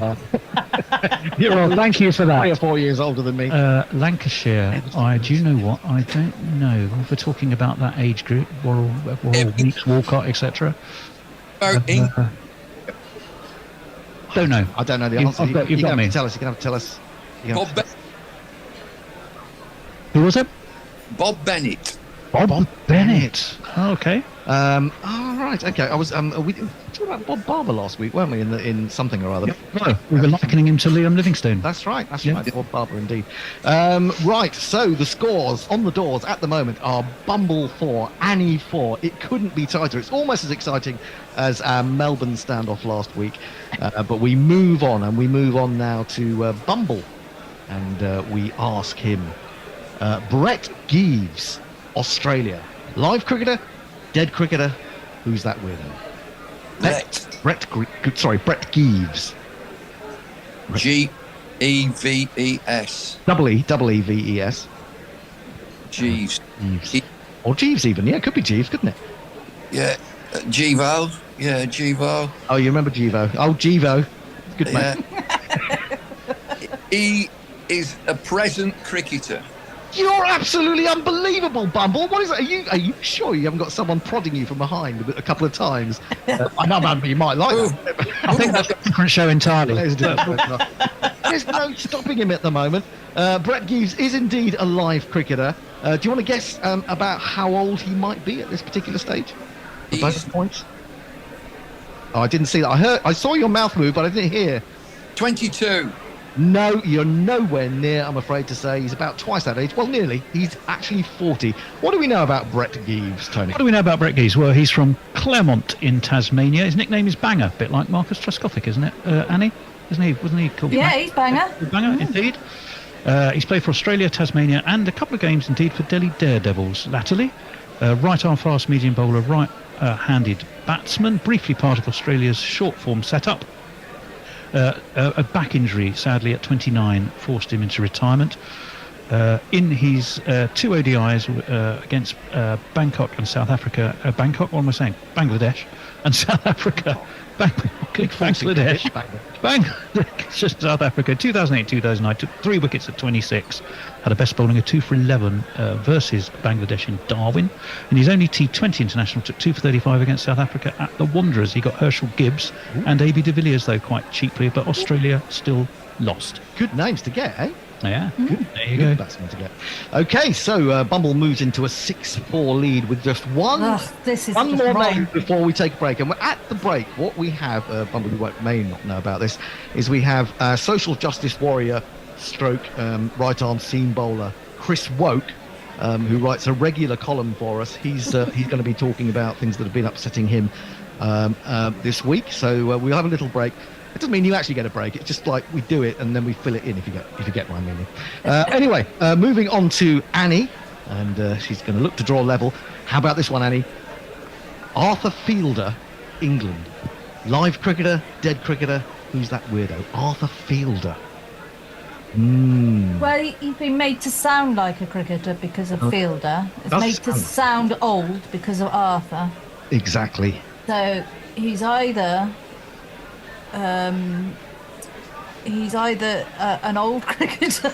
F: thank you for that.
E: 3 or 4 years older than me.
F: Lancashire. Do you know what? I don't know. If we're talking about that age group, Worrell Weeks, Walcott, etc. Don't know.
E: I don't know the answer.
F: You've got me.
E: Tell us. You're going to have to tell us.
F: Who was it?
T: Bob Bennett.
F: Bob Bennett. Oh, okay.
E: Right. Okay. I was. We talked about Bob Barber last week, weren't we? In something or other.
F: No, we were likening him to Liam Livingstone.
E: That's right. That's right. Bob Barber, indeed. Right. So the scores on the doors at the moment are Bumble 4, Annie 4. It couldn't be tighter. It's almost as exciting as our Melbourne standoff last week. But we move on, and we move on now to Bumble, and we ask him, Brett Geeves, Australia, live cricketer, dead cricketer. Who's that weirdo? Brett Geeves.
T: G-E-V-E-S.
E: E-E-V-E-S.
T: Jeeves.
E: Or Jeeves even. Yeah, it could be Jeeves, couldn't it?
T: Yeah. Jeevo. Yeah, Jeevo.
E: Oh, you remember Jeevo? Oh, Jeevo. Good man.
T: He is a present cricketer.
E: You're absolutely unbelievable, Bumble. What is that? Are you sure you haven't got someone prodding you from behind a couple of times? I know, man, you might like that.
F: I think that's a different show entirely.
E: There's no stopping him at the moment. Brett Geeves is indeed a live cricketer. Do you want to guess about how old he might be at this particular stage? Bonus points. Oh, I didn't see that. I saw your mouth move, but I didn't hear.
T: 22.
E: No, you're nowhere near, I'm afraid to say. He's about twice that age. Well, nearly. He's actually 40. What do we know about Brett Geeves, Tony?
F: What do we know about Brett Geeves? Well, he's from Claremont in Tasmania. His nickname is Banger, a bit like Marcus Trescothick, isn't it, Annie? Wasn't he called
R: Yeah, he's Banger.
F: Banger, indeed. He's played for Australia, Tasmania, and a couple of games, indeed, for Delhi Daredevils latterly. Right-arm fast medium bowler, right-handed batsman, briefly part of Australia's short-form setup. A back injury, sadly, at 29, forced him into retirement. In his 2 ODIs against Bangkok and South Africa, Bangladesh and South Africa. Bangladesh, South Africa, 2008-2009, took 3 wickets at 26, had a best bowling of 2 for 11 versus Bangladesh in Darwin. In his only T20 international, took 2 for 35 against South Africa at the Wanderers. He got Herschel Gibbs and AB de Villiers, though, quite cheaply, but Australia still lost.
E: Good names to get, eh?
F: Yeah,
E: good.
F: There you
E: good
F: go.
E: batsman to get. Okay, so Bumble moves into a 6-4 lead with just one more name before we take a break. And we're at the break. What we have, Bumble, you may not know about this, is we have social justice warrior stroke right-arm seam bowler Chris Woke, who writes a regular column for us. He's going to be talking about things that have been upsetting him this week. So we'll have a little break. It doesn't mean you actually get a break. It's just like we do it and then we fill it in, if you get what I mean. Anyway, moving on to Annie, and she's going to look to draw level. How about this one, Annie? Arthur Fielder, England. Live cricketer, dead cricketer. Who's that weirdo? Arthur Fielder.
R: Well, he's been made to sound like a cricketer because of Fielder. It's made to sound old because of Arthur.
E: Exactly.
R: So he's either an old cricketer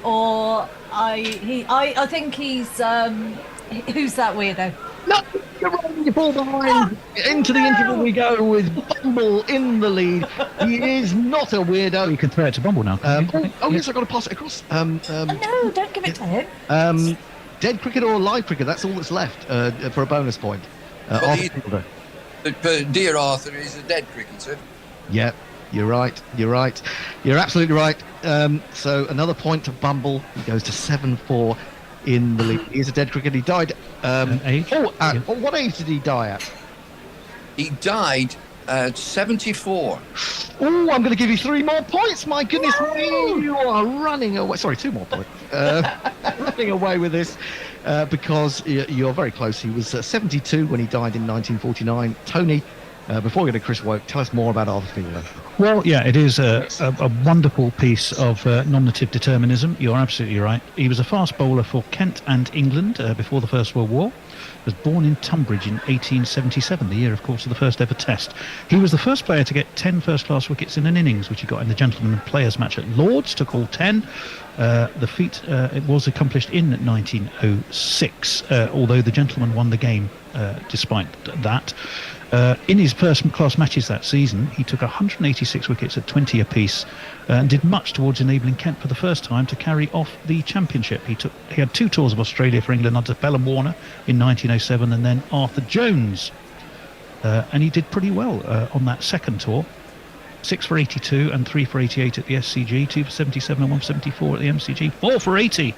R: or I think he's who's that weirdo?
E: No, you're wrong. You fall behind. Into the interval we go with Bumble in the lead. He is not a weirdo.
F: You can throw it to Bumble now.
E: Yes, I've got to pass it across.
R: No, don't give it to him.
E: Dead cricket or live cricket? That's all that's left for a bonus point.
T: Dear Arthur is a dead cricketer.
E: Yeah, you're right. You're absolutely right. So another point to Bumble. He goes to 7-4 in the league. He's a dead cricketer. He died.
F: Age?
E: What age did he die at?
T: He died at 74.
E: Oh, I'm going to give you 3 more points. My goodness, you are running away. Sorry, 2 more points. Running away with this because you're very close. He was 72 when he died in 1949. Tony, before we go to Chris Woke, tell us more about Arthur Fielder.
F: Well, yeah, it is a wonderful piece of nominative determinism. You're absolutely right. He was a fast bowler for Kent and England before the First World War. Was born in Tunbridge in 1877, the year, of course, of the first ever Test. He was the first player to get 10 first-class wickets in an innings, which he got in the Gentlemen and Players match at Lord's, took all 10. The feat it was accomplished in 1906, although the Gentlemen won the game despite that. In his first-class matches that season, he took 186 wickets at 20 apiece and did much towards enabling Kent for the first time to carry off the championship. He had 2 tours of Australia for England under Bellum Warner in 1907 and then Arthur Jones. And he did pretty well on that second tour. 6 for 82 and 3 for 88 at the SCG, 2 for 77 and 1 for 74 at the MCG, 4 for 80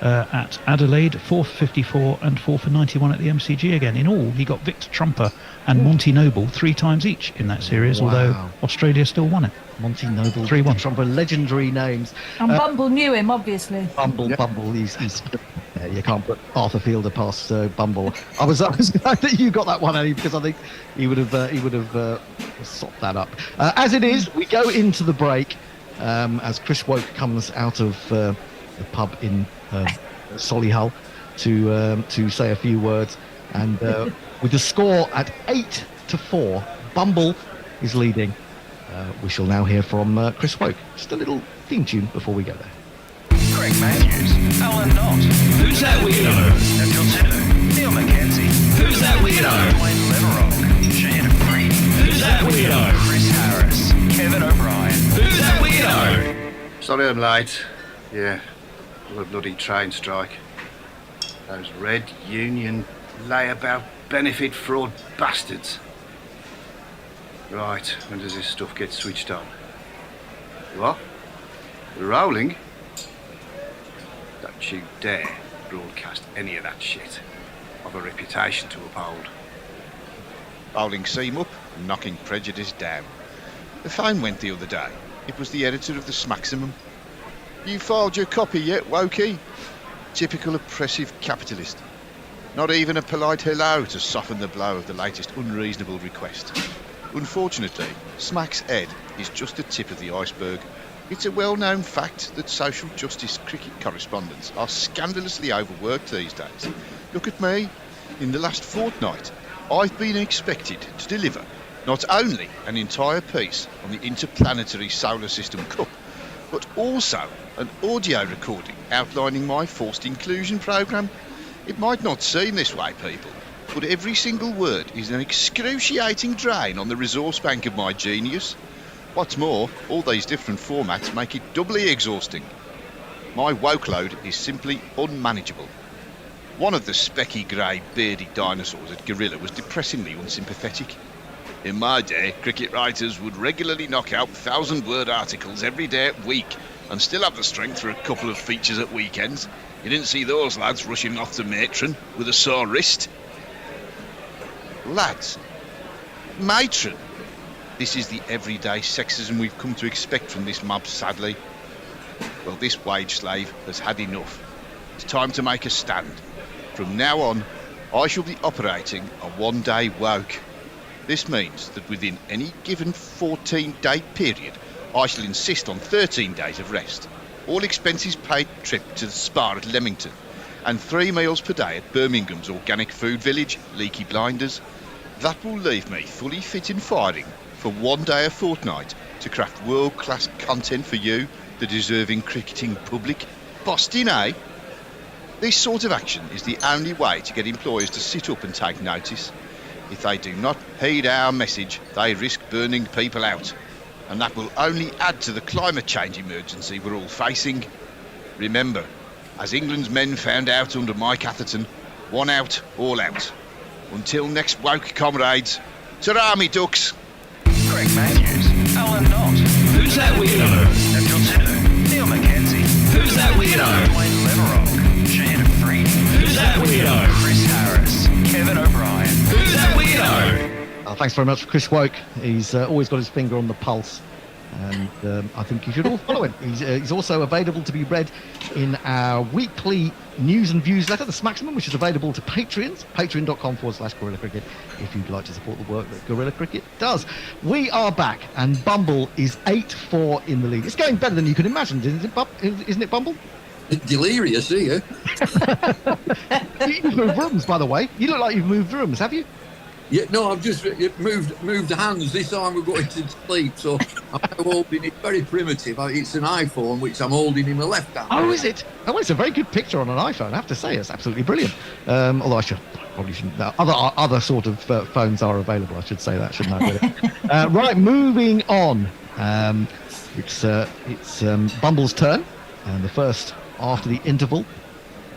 F: at Adelaide, 4 for 54 and 4 for 91 at the MCG again. In all, he got Victor Trumper and Monty Noble 3 times each in that series, although Australia still won it.
E: Monty Noble,
F: 3-1.
E: Trumper, legendary names.
R: And Bumble knew him, obviously.
E: Bumble, he's you can't put Arthur Fielder past Bumble. I was glad that you got that one, Annie, because I think he would have sopped that up. As it is, we go into the break as Chris Woke comes out of the pub in Solihull to say a few words, and with the score at 8-4, Bumble is leading. We shall now hear from Chris Woke. Just a little theme tune before we go there.
U: Craig Matthews, Alan Knott.
K: Who's that weirdo?
U: Nigel Tinner, Neil McKenzie.
K: Who's that weirdo?
U: Wayne Leverock, Shane Freed.
K: Who's that weirdo?
U: Chris Harris, Kevin O'Brien.
K: Who's that weirdo?
D: Sorry I'm late. Yeah, a bloody train strike. Those red union layabout benefit fraud bastards. Right, when does this stuff get switched on? What? We're rolling? Don't you dare broadcast any of that shit. I've a reputation to uphold.
V: Bowling seam up, knocking prejudice down. The phone went the other day. It was the editor of the Smaximum. You filed your copy yet, Wokey? Typical oppressive capitalist. Not even a polite hello to soften the blow of the latest unreasonable request. Unfortunately, Smack's Ed is just the tip of the iceberg. It's a well-known fact that social justice cricket correspondents are scandalously overworked these days. Look at me. In the last fortnight, I've been expected to deliver not only an entire piece on the Interplanetary Solar System Cup, but also an audio recording outlining my forced inclusion programme. It might not seem this way, people, but every single word is an excruciating drain on the resource bank of my genius. What's more, all these different formats make it doubly exhausting. My woke load is simply unmanageable. One of the specky grey beardy dinosaurs at Gorilla was depressingly unsympathetic. In my day, cricket writers would regularly knock out 1,000-word articles every day at week and still have the strength for a couple of features at weekends. You didn't see those lads rushing off to matron with a sore wrist. Lads, matron. This is the everyday sexism we've come to expect from this mob, sadly. Well, this wage slave has had enough. It's time to make a stand. From now on, I shall be operating a one-day woke. This means that within any given 14-day period, I shall insist on 13 days of rest, all expenses paid trip to the spa at Leamington, and 3 meals per day at Birmingham's organic food village, Leaky Blinders. That will leave me fully fit and firing for one day a fortnight to craft world-class content for you, the deserving cricketing public. Busting, eh? This sort of action is the only way to get employers to sit up and take notice. If they do not heed our message, they risk burning people out. And that will only add to the climate change emergency we're all facing. Remember, as England's men found out under Mike Atherton, one out, all out. Until next woke, comrades, ta-ra, me ducks.
U: Greg Matthews, Alan Knott. Who's that weirdo? Abdul Sidhu, Neil Mackenzie. Who's that weirdo? Dwayne Leverock, Shane Freed. Who's that weirdo? Chris Harris, Kevin O'Brien. Who's that weirdo?
E: Thanks very much, Chris Woke. He's always got his finger on the pulse, and I think you should all follow him. He's also available to be read in our weekly news and views letter, The Smaximum, which is available to Patreons, patreon.com/Gorilla Cricket, if you'd like to support the work that Gorilla Cricket does. We are back, and Bumble is 8-4 in the league. It's going better than you could imagine, isn't it, Bumble?
T: Delirious, are you?
E: You've moved rooms, by the way. You look like you've moved rooms, have you?
T: Yeah, no, I've just moved hands. This time we're going to sleep, so I'm now holding it very primitive. It's an iPhone, which I'm holding in my left hand.
E: Oh, is it? Oh, it's a very good picture on an iPhone, I have to say. It's absolutely brilliant. Although probably shouldn't. Other sort of phones are available, I should say that, shouldn't I? Right, moving on. It's Bumble's turn, and the first after the interval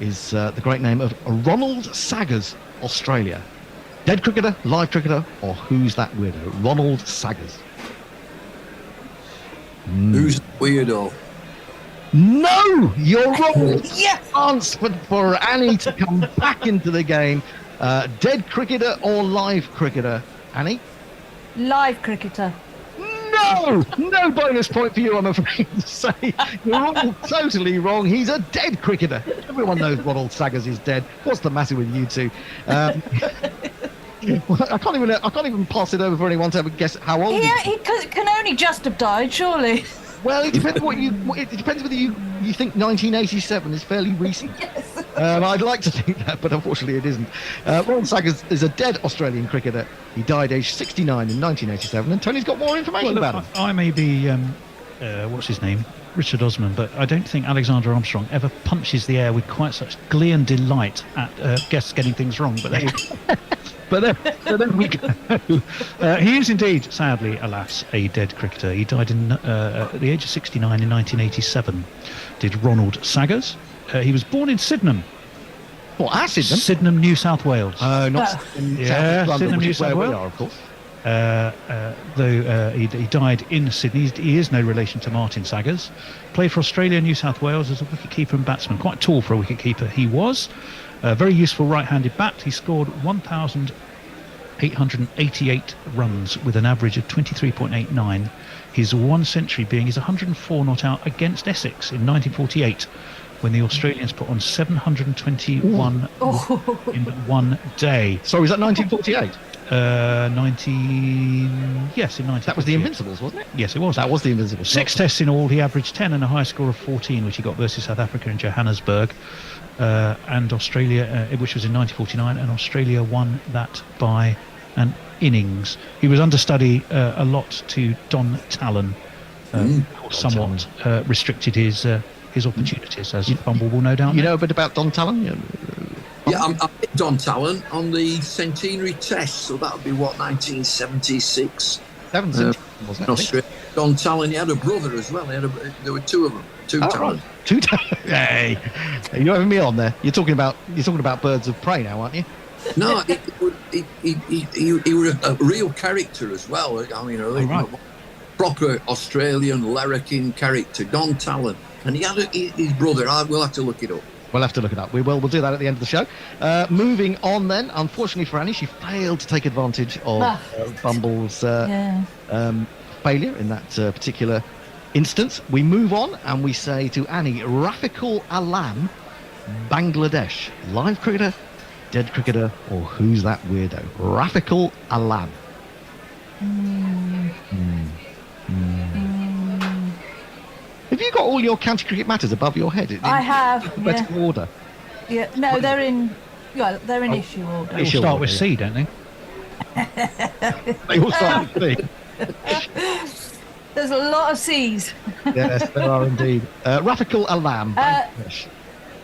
E: is the great name of Ronald Saggers, Australia. Dead cricketer, live cricketer, or who's that weirdo? Ronald Saggers.
T: Who's the weirdo?
E: No, you're wrong.
R: Yes.
E: Chance for Annie to come back into the game. Dead cricketer or live cricketer? Annie?
R: Live cricketer.
E: No bonus point for you, I'm afraid to say. You're all totally wrong. He's a dead cricketer. Everyone knows Ronald Saggers is dead. What's the matter with you two? I can't even pass it over for anyone to have a guess how old he is.
R: He can only just have died, surely.
E: Well, it depends it depends whether you think 1987 is fairly recent.
R: Yes.
E: I'd like to think that, but unfortunately it isn't. Ronald Saggers is a dead Australian cricketer. He died aged 69 in 1987, and Tony's got more information about him.
F: I may be, what's his name? Richard Osman, but I don't think Alexander Armstrong ever punches the air with quite such glee and delight at guests getting things wrong. But then we go. He is indeed, sadly, alas, a dead cricketer. He died at the age of 69 in 1987. Did Ronald Saggers. He was born in Sydenham.
E: What, Sydenham?
F: Sydenham, New South Wales.
E: Not
F: Sydenham, New South Wales.
E: We are, of course.
F: Though he died in Sydney, he is no relation to Martin Saggers. Played for Australia and New South Wales as a wicketkeeper and batsman. Quite tall for a wicketkeeper he was. Very useful right-handed bat. He scored 1,888 runs with an average of 23.89. His one century being his 104 not out against Essex in 1948, when the Australians put on 721 in one day.
E: So was that 1948?
F: Yes, in 1948.
E: That was the Invincibles, wasn't it?
F: Yes, it was.
E: That was the Invincibles.
F: 6 tests in all. He averaged 10 and a high score of 14, which he got versus South Africa in Johannesburg. And Australia, which was in 1949, and Australia won that by an innings. He was understudy a lot to Don Talon, somewhat restricted his opportunities, as Bumble will no doubt know.
E: You know a bit about Don Talon?
T: Yeah, I met Don Talon on the centenary test, so that would be 1976.
E: Wasn't it?
T: Australia. Don Talon, he had a brother as well. There were two of them. Talon.
E: Hey, you're having me on there. You're talking about Birds of Prey now, aren't you?
T: No, he was a real character as well. I mean, a proper Australian larrikin character, Don Talon, and he had his brother. We'll have to look it up.
E: We'll have to look it up. We'll do that at the end of the show. Moving on then, unfortunately for Annie, she failed to take advantage of Bumble's failure in that particular instance. We move on and we say to Annie, Rafiqul Alam, Bangladesh. Live cricketer, dead cricketer, or who's that weirdo? Rafiqul Alam. Have you got all your county cricket matters above your head?
R: I have.
E: Alphabetical order.
R: Yeah. No, they're in issue order.
F: They all start with C, don't they?
E: They all start with C.
R: There's a lot of C's.
E: Yes, there are indeed. Radical Alam. Bangladesh.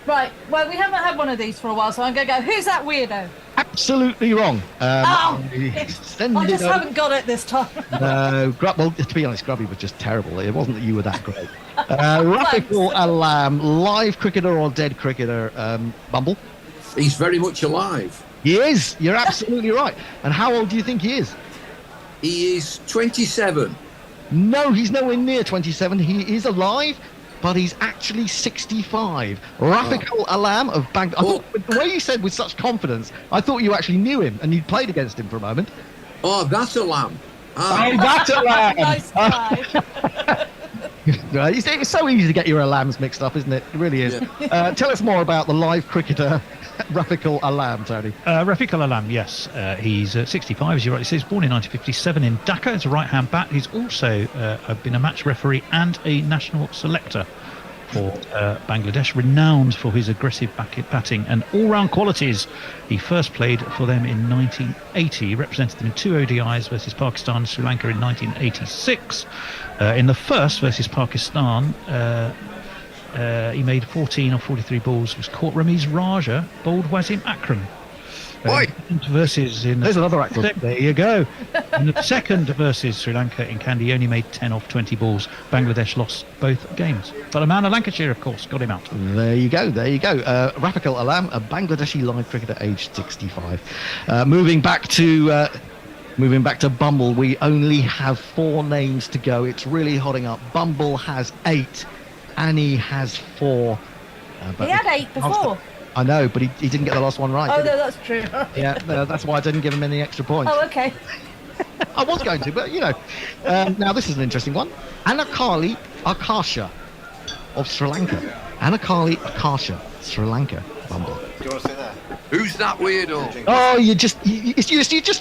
R: Right, well, we haven't had one of these for a while, so I'm going to go, who's that weirdo?
E: Absolutely wrong.
R: I
E: Send
R: just
E: it over.
R: haven't got it this time.
E: No, well, to be honest, Grubby was just terrible. It wasn't that you were that great. Radical Alam, live cricketer or dead cricketer? Bumble?
T: He's very much alive.
E: He is. You're absolutely right. And how old do you think he is?
T: He is 27.
E: No, he's nowhere near 27. He is alive, but he's actually 65. Rafiqul Alam of Bangladesh. The way you said with such confidence, I thought you actually knew him and you'd played against him for a moment.
T: Oh, that's a lamb.
E: Oh, that's a lamb.
R: Nice try.
E: Right, it's so easy to get your alams mixed up, isn't it? It really is. Tell us more about the live cricketer, Rafiqul Alam, Tony.
F: Rafiqul Alam, yes. He's 65, as you rightly say. He was born in 1957 in Dhaka as a right-hand bat. He's also been a match referee and a national selector for Bangladesh, renowned for his aggressive batting and all-round qualities. He first played for them in 1980. He represented them in 2 ODIs versus Pakistan and Sri Lanka in 1986. In the first versus Pakistan, he made 14 or 43 balls. Was caught Ramiz Raja, bowled Wasim Akram. Versus in
E: There's another actor.
F: There you go. In the second versus Sri Lanka in Kandy, he only made 10 off 20 balls. Bangladesh lost both games. But a man of Lancashire, of course, got him out.
E: There you go. Rafiqul Alam, a Bangladeshi live cricketer aged 65. Moving back to Bumble, we only have 4 names to go. It's really hotting up. Bumble has 8. Annie has 4.
R: He had 8 before.
E: I know, but he didn't get the last one right.
R: Oh,
E: did
R: no,
E: he?
R: that's true.
E: Yeah, that's why I didn't give him any extra points.
R: Oh, okay.
E: I was going to, but you know. Now this is an interesting one. Anakali Akasha of Sri Lanka. Anakali Akasha, Sri Lanka. Bumble.
T: Do you want to sit there? Who's that weirdo?
E: Oh, you're just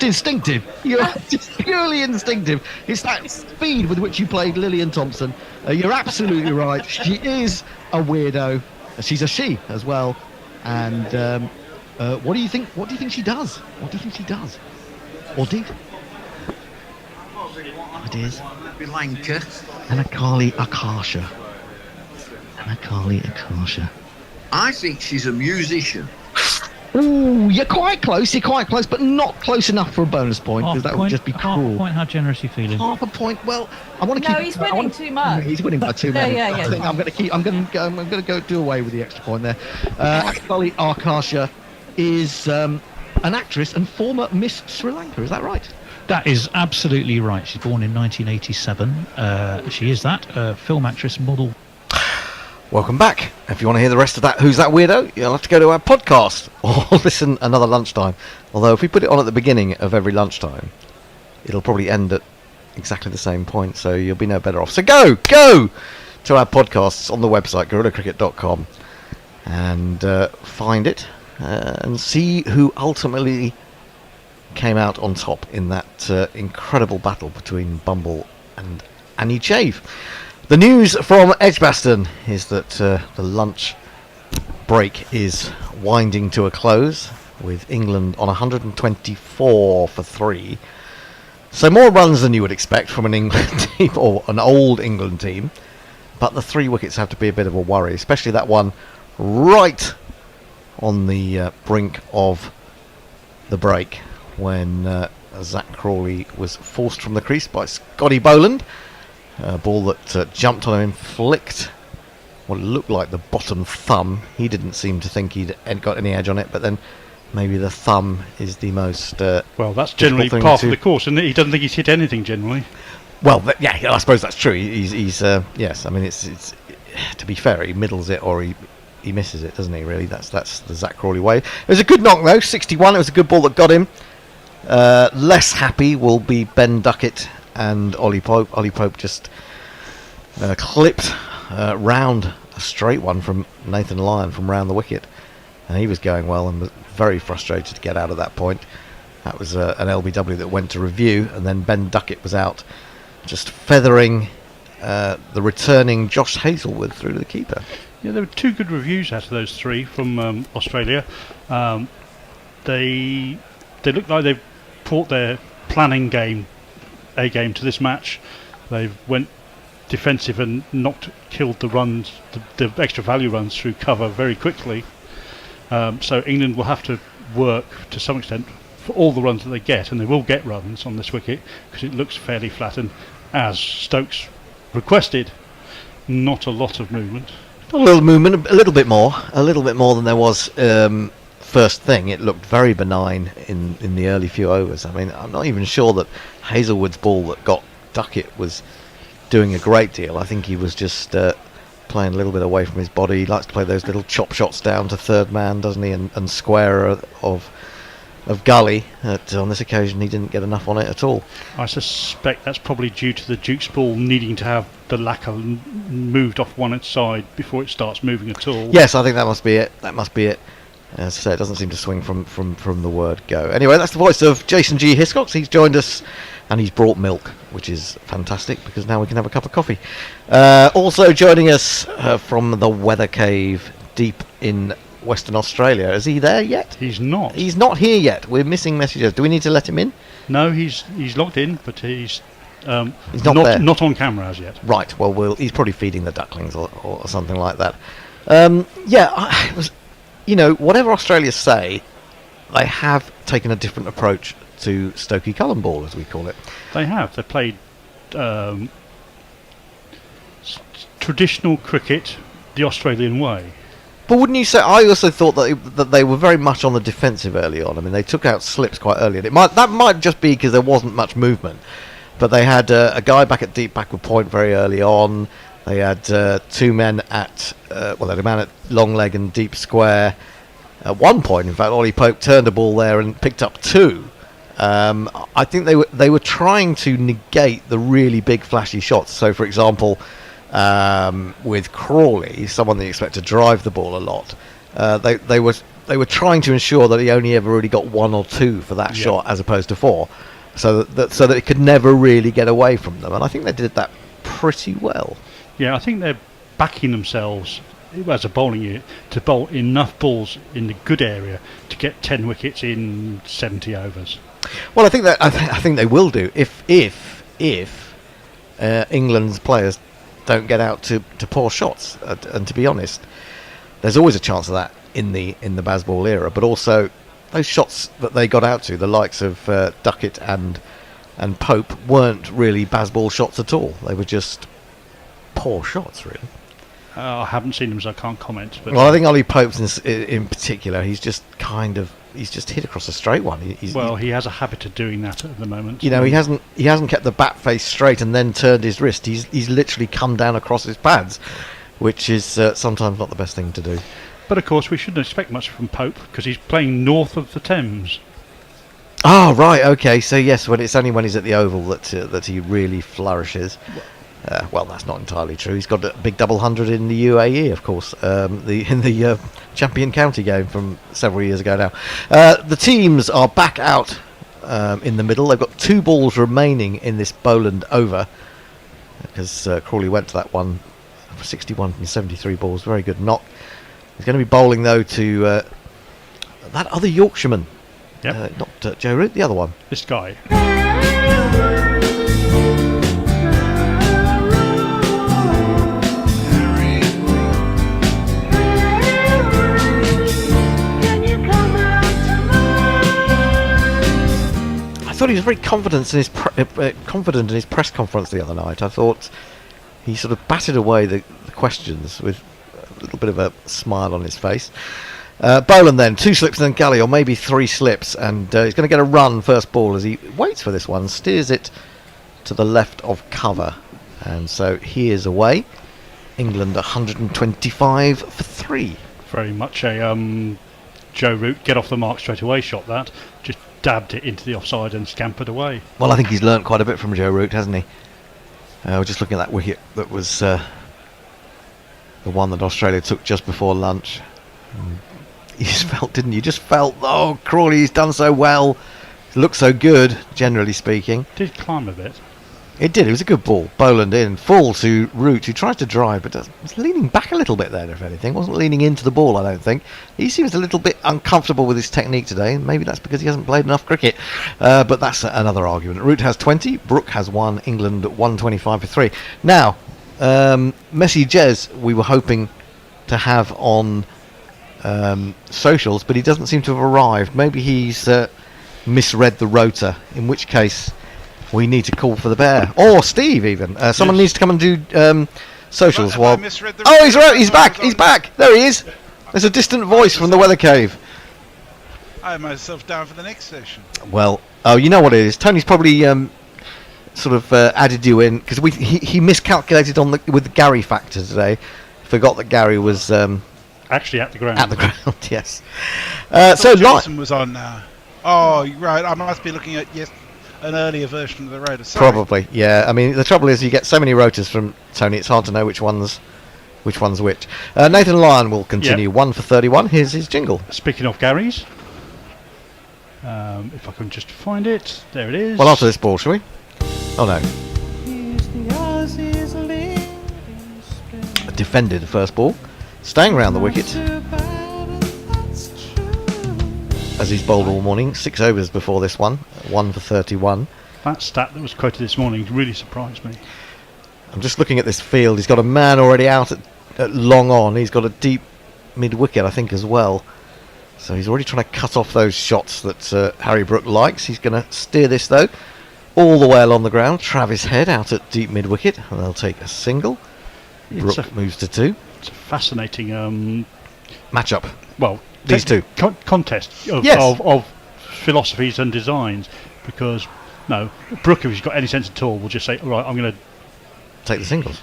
E: instinctive. You're just purely instinctive. It's that speed with which you played Lillian Thompson. You're absolutely right. She is a weirdo. She's a she as well. And what do you think? What do you think she does? What do you think she does? Or did? It is
T: Lanka.
E: Anakali Akasha. Anakali Akasha.
T: I think she's a musician.
E: Ooh, you're quite close, but not close enough for a bonus point, because that would just be cruel.
F: Half a point, how generous are you feeling?
E: Half a point, well, I want to keep...
R: No, he's winning too much.
E: He's winning by 2 minutes.
R: Yeah.
E: I think I'm going to go do away with the extra point there. Akali Akasha is an actress and former Miss Sri Lanka, is that right?
F: That is absolutely right. She's born in 1987. She is that, film actress, model.
E: Welcome back. If you want to hear the rest of that Who's That Weirdo, you'll have to go to our podcast or listen another lunchtime. Although if we put it on at the beginning of every lunchtime, it'll probably end at exactly the same point, so you'll be no better off. So go to our podcasts on the website, gorillacricket.com, and find it and see who ultimately came out on top in that incredible battle between Bumble and Annie Chave. The news from Edgbaston is that the lunch break is winding to a close, with England on 124 for 3. So more runs than you would expect from an England team, or an old England team. But the 3 wickets have to be a bit of a worry, especially that one right on the brink of the break, when Zach Crawley was forced from the crease by Scotty Boland. A ball that jumped on him and flicked what looked like the bottom thumb. He didn't seem to think he'd got any edge on it, but then maybe the thumb is the most
F: well, that's generally part of the course, and he doesn't think he's hit anything generally.
E: Well, yeah, I suppose that's true. He's yes. I mean, it's to be fair, he middles it or he misses it, doesn't he? Really, that's the Zach Crawley way. It was a good knock though, 61. It was a good ball that got him. Less happy will be Ben Duckett and Ollie Pope. Ollie Pope just clipped round a straight one from Nathan Lyon from round the wicket, and he was going well and was very frustrated to get out at that point. That was an LBW that went to review, and then Ben Duckett was out, just feathering the returning Josh Hazlewood through to the keeper.
F: Yeah, there were 2 good reviews out of those 3 from Australia. They look like they've brought their planning game to this match. They went defensive and killed the runs, the extra value runs through cover very quickly. So England will have to work to some extent for all the runs that they get, and they will get runs on this wicket because it looks fairly flat, and as Stokes requested, not a lot of movement.
E: A little movement, a little bit more than there was first thing. It looked very benign in the early few overs. I mean, I'm not even sure that Hazelwood's ball that got Duckett was doing a great deal. I think he was just playing a little bit away from his body. He likes to play those little chop shots down to third man, doesn't he, and square of gully. On this occasion he didn't get enough on it at all.
F: I suspect that's probably due to the Duke's ball needing to have the lacquer moved off one side before it starts moving at all.
E: Yes, I think that must be it. As I say, it doesn't seem to swing from the word go. Anyway, that's the voice of Jason G. Hiscox. He's joined us and he's brought milk, which is fantastic because now we can have a cup of coffee. Also joining us from the weather cave deep in Western Australia. Is he there yet?
F: He's not.
E: He's not here yet. We're missing messages. Do we need to let him in?
F: No, he's logged in, but he's
E: not there.
F: Not on camera as yet.
E: Right. Well, he's probably feeding the ducklings or something like that. Whatever Australia say, they have taken a different approach to Stokey Cullen ball, as we call it.
F: They have. They played traditional cricket the Australian way.
E: But wouldn't you say? I also thought that they were very much on the defensive early on. I mean, they took out slips quite early, and that might just be because there wasn't much movement. But they had a guy back at deep backward point very early on. They had two men at they had a man at long leg and deep square. At one point, in fact, Ollie Pope turned a ball there and picked up two. I think they were trying to negate the really big flashy shots. So, for example, with Crawley, someone that you expect to drive the ball a lot, they were trying to ensure that he only ever really got one or two for that shot as opposed to four, so that it could never really get away from them. And I think they did that pretty well.
F: Yeah, I think they're backing themselves as a bowling unit to bowl enough balls in the good area to get 10 wickets in 70 overs.
E: Well, I think they will do if England's players don't get out to poor shots. And to be honest, there's always a chance of that in the Bazball era. But also those shots that they got out to, the likes of Duckett and Pope, weren't really Bazball shots at all. They were just poor shots, really.
F: I haven't seen them, so I can't comment. But
E: well, I think Ollie Pope's in particular, he's just hit across a straight one.
F: He has a habit of doing that at the moment.
E: You know, he hasn't kept the bat face straight and then turned his wrist. He's literally come down across his pads, which is sometimes not the best thing to do.
F: But of course, we shouldn't expect much from Pope because he's playing north of the Thames.
E: Oh, right, okay. So yes, it's only when he's at the Oval that he really flourishes. Well, that's not entirely true. He's got a big double hundred in the UAE, of course, in the Champion County game from several years ago now. The teams are back out in the middle. They've got 2 balls remaining in this Boland over because Crawley went to that one for 61 from 73 balls. Very good knock. He's going to be bowling, though, to that other Yorkshireman.
F: Yep.
E: Not Joe Root, the other one.
F: This guy.
E: I thought he was very confident in his press conference the other night. I thought he sort of batted away the questions with a little bit of a smile on his face. Boland then, 2 slips and then gully, or maybe 3 slips, and he's going to get a run first ball as he waits for this one, steers it to the left of cover, and so he is away. England 125 for 3.
F: Very much a Joe Root get off the mark straight away shot that. Just dabbed it into the offside and scampered away.
E: Well, I think he's learnt quite a bit from Joe Root, hasn't he? We're just looking at that wicket that was the one that Australia took just before lunch. You just felt, didn't you? You just felt, oh, Crawley's done so well. It looked so good, generally speaking.
F: Did climb a bit.
E: It did. It was a good ball. Boland in, full to Root, who tried to drive, but was leaning back a little bit there, if anything. Wasn't leaning into the ball, I don't think. He seems a little bit uncomfortable with his technique today. Maybe that's because he hasn't played enough cricket. But that's another argument. Root has 20. Brook has 1. England 125 for 3. Now, Messi Jez, we were hoping to have on socials, but he doesn't seem to have arrived. Maybe he's misread the rotor, in which case we need to call for the bear. Or Steve, even. Someone needs to come and do socials while... Oh, he's right, he's back, he's back! There he is! There's a distant voice from the weather cave.
N: I have myself down for the next session.
E: Well, oh, you know what it is. Tony's probably sort of added you in, because he miscalculated on with the Gary factor today. Forgot that Gary was...
F: actually at the ground.
E: At the ground, yes.
N: So Jason was on now. Oh, right. I must be looking at an earlier version of the rotor. Sorry.
E: Probably, yeah. I mean, the trouble is you get so many rotors from Tony, it's hard to know which one's which. Nathan Lyon will continue 1 for 31. Here's his jingle.
F: Speaking of Gary's, if I can just find it, there it is.
E: Well, after this ball, shall we? Oh no. Defended the first ball, staying around the wicket. As he's bowled all morning, 6 overs before this one, 1 for 31.
F: That stat that was quoted this morning really surprised me.
E: I'm just looking at this field. He's got a man already out at long on. He's got a deep mid-wicket, I think, as well. So he's already trying to cut off those shots that Harry Brook likes. He's going to steer this, though, all the way along the ground. Travis Head out at deep mid-wicket, and they'll take a single. Brook moves to 2.
F: It's a fascinating
E: matchup.
F: Well,
E: these two
F: contest of philosophies and designs, because Brook, if he's got any sense at all, will just say, all right, I'm going to
E: take the singles,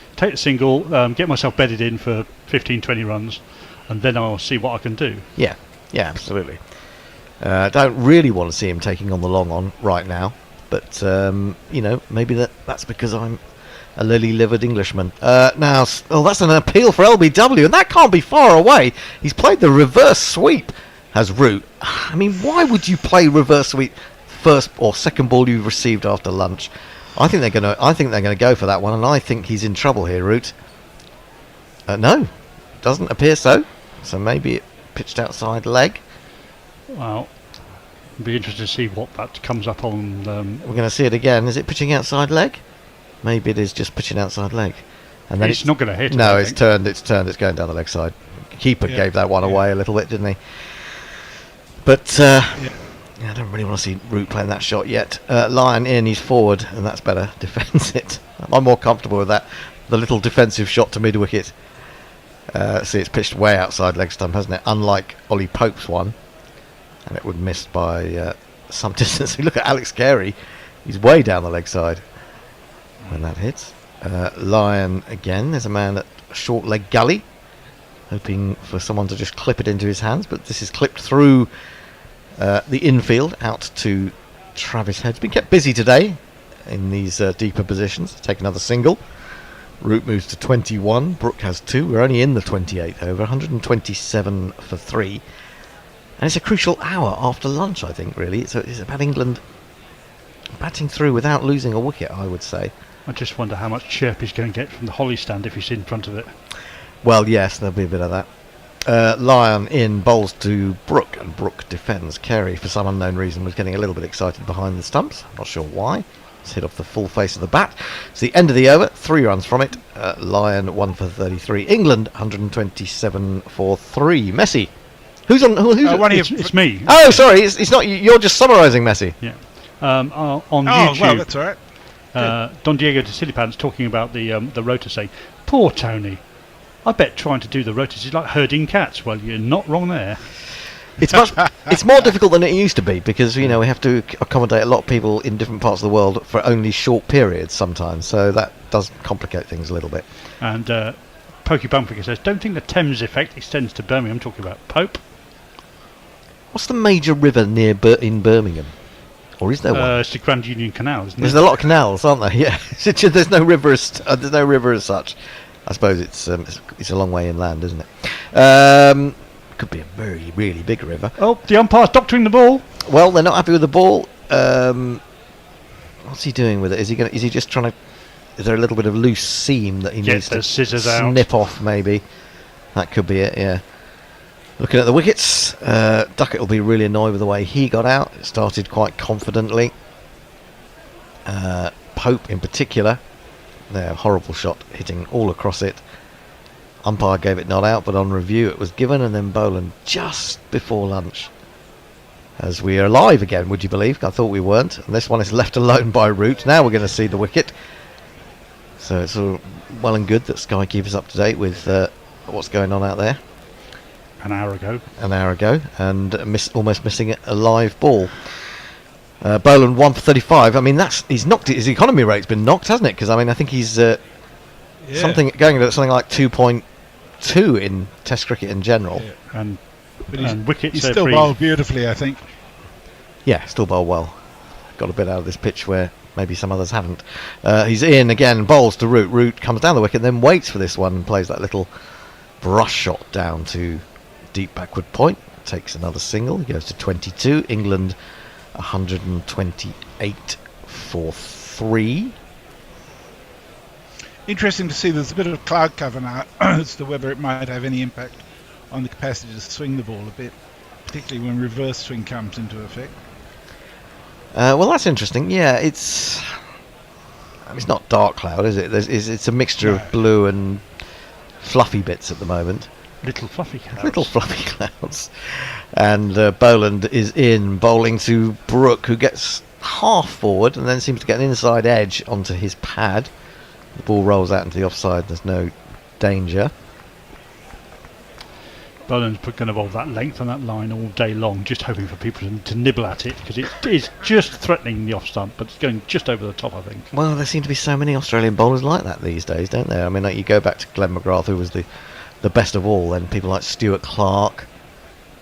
F: get myself bedded in for 15-20 runs, and then I'll see what I can do.
E: Yeah, absolutely. Don't really want to see him taking on the long on right now, but maybe that's because I'm a lily-livered Englishman. That's an appeal for LBW, and that can't be far away. He's played the reverse sweep, has Root. I mean, why would you play reverse sweep first or second ball you've received after lunch? I think they're gonna go for that one, and I think he's in trouble here, Root. No, doesn't appear so. So maybe it pitched outside leg.
F: Well, it'd be interesting to see what that comes up on.
E: We're going to see it again. Is it pitching outside leg? Maybe it is just pitching outside leg, and then
F: it's not going to hit.
E: No, it's turned. It's going down the leg side. Keeper gave that one away a little bit, didn't he? But I don't really want to see Root playing that shot yet. Lyon in, he's forward, and that's better. Defends it. I'm more comfortable with that. The little defensive shot to mid wicket. See, it's pitched way outside leg stump, hasn't it? Unlike Ollie Pope's one, and it would miss by some distance. Look at Alex Carey. He's way down the leg side when that hits. Lyon again. There's a man at short leg gully, hoping for someone to just clip it into his hands, but this is clipped through the infield out to Travis Head. He's been kept busy today in these deeper positions. Take another single. Root moves to 21. Brook has 2. We're only in the 28th over. 127 for 3. And it's a crucial hour after lunch, I think, really. So it's about England batting through without losing a wicket, I would say.
F: I just wonder how much chirp he's going to get from the Holly stand if he's in front of it.
E: Well, yes, there'll be a bit of that. Lyon in, bowls to Brook, and Brook defends. Carey, for some unknown reason, was getting a little bit excited behind the stumps. I'm not sure why. It's hit off the full face of the bat. It's the end of the over. 3 runs from it. Lyon 1 for 33. England 127 for 3. Messi. Who's on?
F: It's me.
E: Oh, sorry. It's not you. You're just summarising Messi.
F: Yeah. On YouTube.
N: Well, that's all right.
F: Don Diego de Silipans talking about the rotor, saying, "Poor Tony. I bet trying to do the rotors is like herding cats." Well, you're not wrong there.
E: It's more difficult than it used to be because we have to accommodate a lot of people in different parts of the world for only short periods sometimes. So that does complicate things a little bit.
F: And Pokey Bumfinger says, "Don't think the Thames effect extends to Birmingham." Talking about Pope.
E: What's the major river in Birmingham? Or is there one?
F: It's the Grand Union Canal, isn't it?
E: There's a lot of canals, aren't there? Yeah. There's no river as such. I suppose it's a long way inland, isn't it? Could be a very, really big river.
F: Oh, the umpire's doctoring the ball.
E: Well, they're not happy with the ball. What's he doing with it? Is he just trying to? Is there a little bit of loose seam that he needs to snip off? Maybe that could be it. Yeah. Looking at the wickets, Duckett will be really annoyed with the way he got out. It started quite confidently. Pope, in particular, There, horrible shot, hitting all across it. Umpire gave it not out, but on review it was given, and then Boland just before lunch. As we are live again, would you believe? I thought we weren't. And this one is left alone by Root. Now we're going to see the wicket. So it's all well and good that Sky keep us up to date with what's going on out there.
F: An hour ago,
E: and almost missing a live ball. Boland 1 for 35. I mean, he's knocked it. His economy rate's been knocked, hasn't it? Because I mean, I think he's something going at something like 2.2 in Test cricket in general.
F: Yeah.
N: But
F: and wickets.
N: He's still bowled beautifully, I think.
E: Yeah, still bowled well. Got a bit out of this pitch where maybe some others haven't. He's in again, bowls to Root. Root comes down the wicket, then waits for this one and plays that little brush shot down to deep backward point. Takes another single. He goes to 22. England 128 for 3.
N: Interesting to see there's a bit of cloud cover now as to whether it might have any impact on the capacity to swing the ball a bit, particularly when reverse swing comes into effect.
E: Well, that's interesting. Yeah, it's not dark cloud, is it? It's a mixture of blue and fluffy bits at the moment.
F: Little fluffy
E: clouds. And Boland is in, bowling to Brook, who gets half forward and then seems to get an inside edge onto his pad. The ball rolls out into the offside. There's no danger.
F: Boland's going to bowl that length on that line all day long, just hoping for people to nibble at it, because it is just threatening the off stump, but it's going just over the top, I think.
E: Well, there seem to be so many Australian bowlers like that these days, don't there? I mean, like, you go back to Glenn McGrath, who was the best of all, then people like Stuart Clark,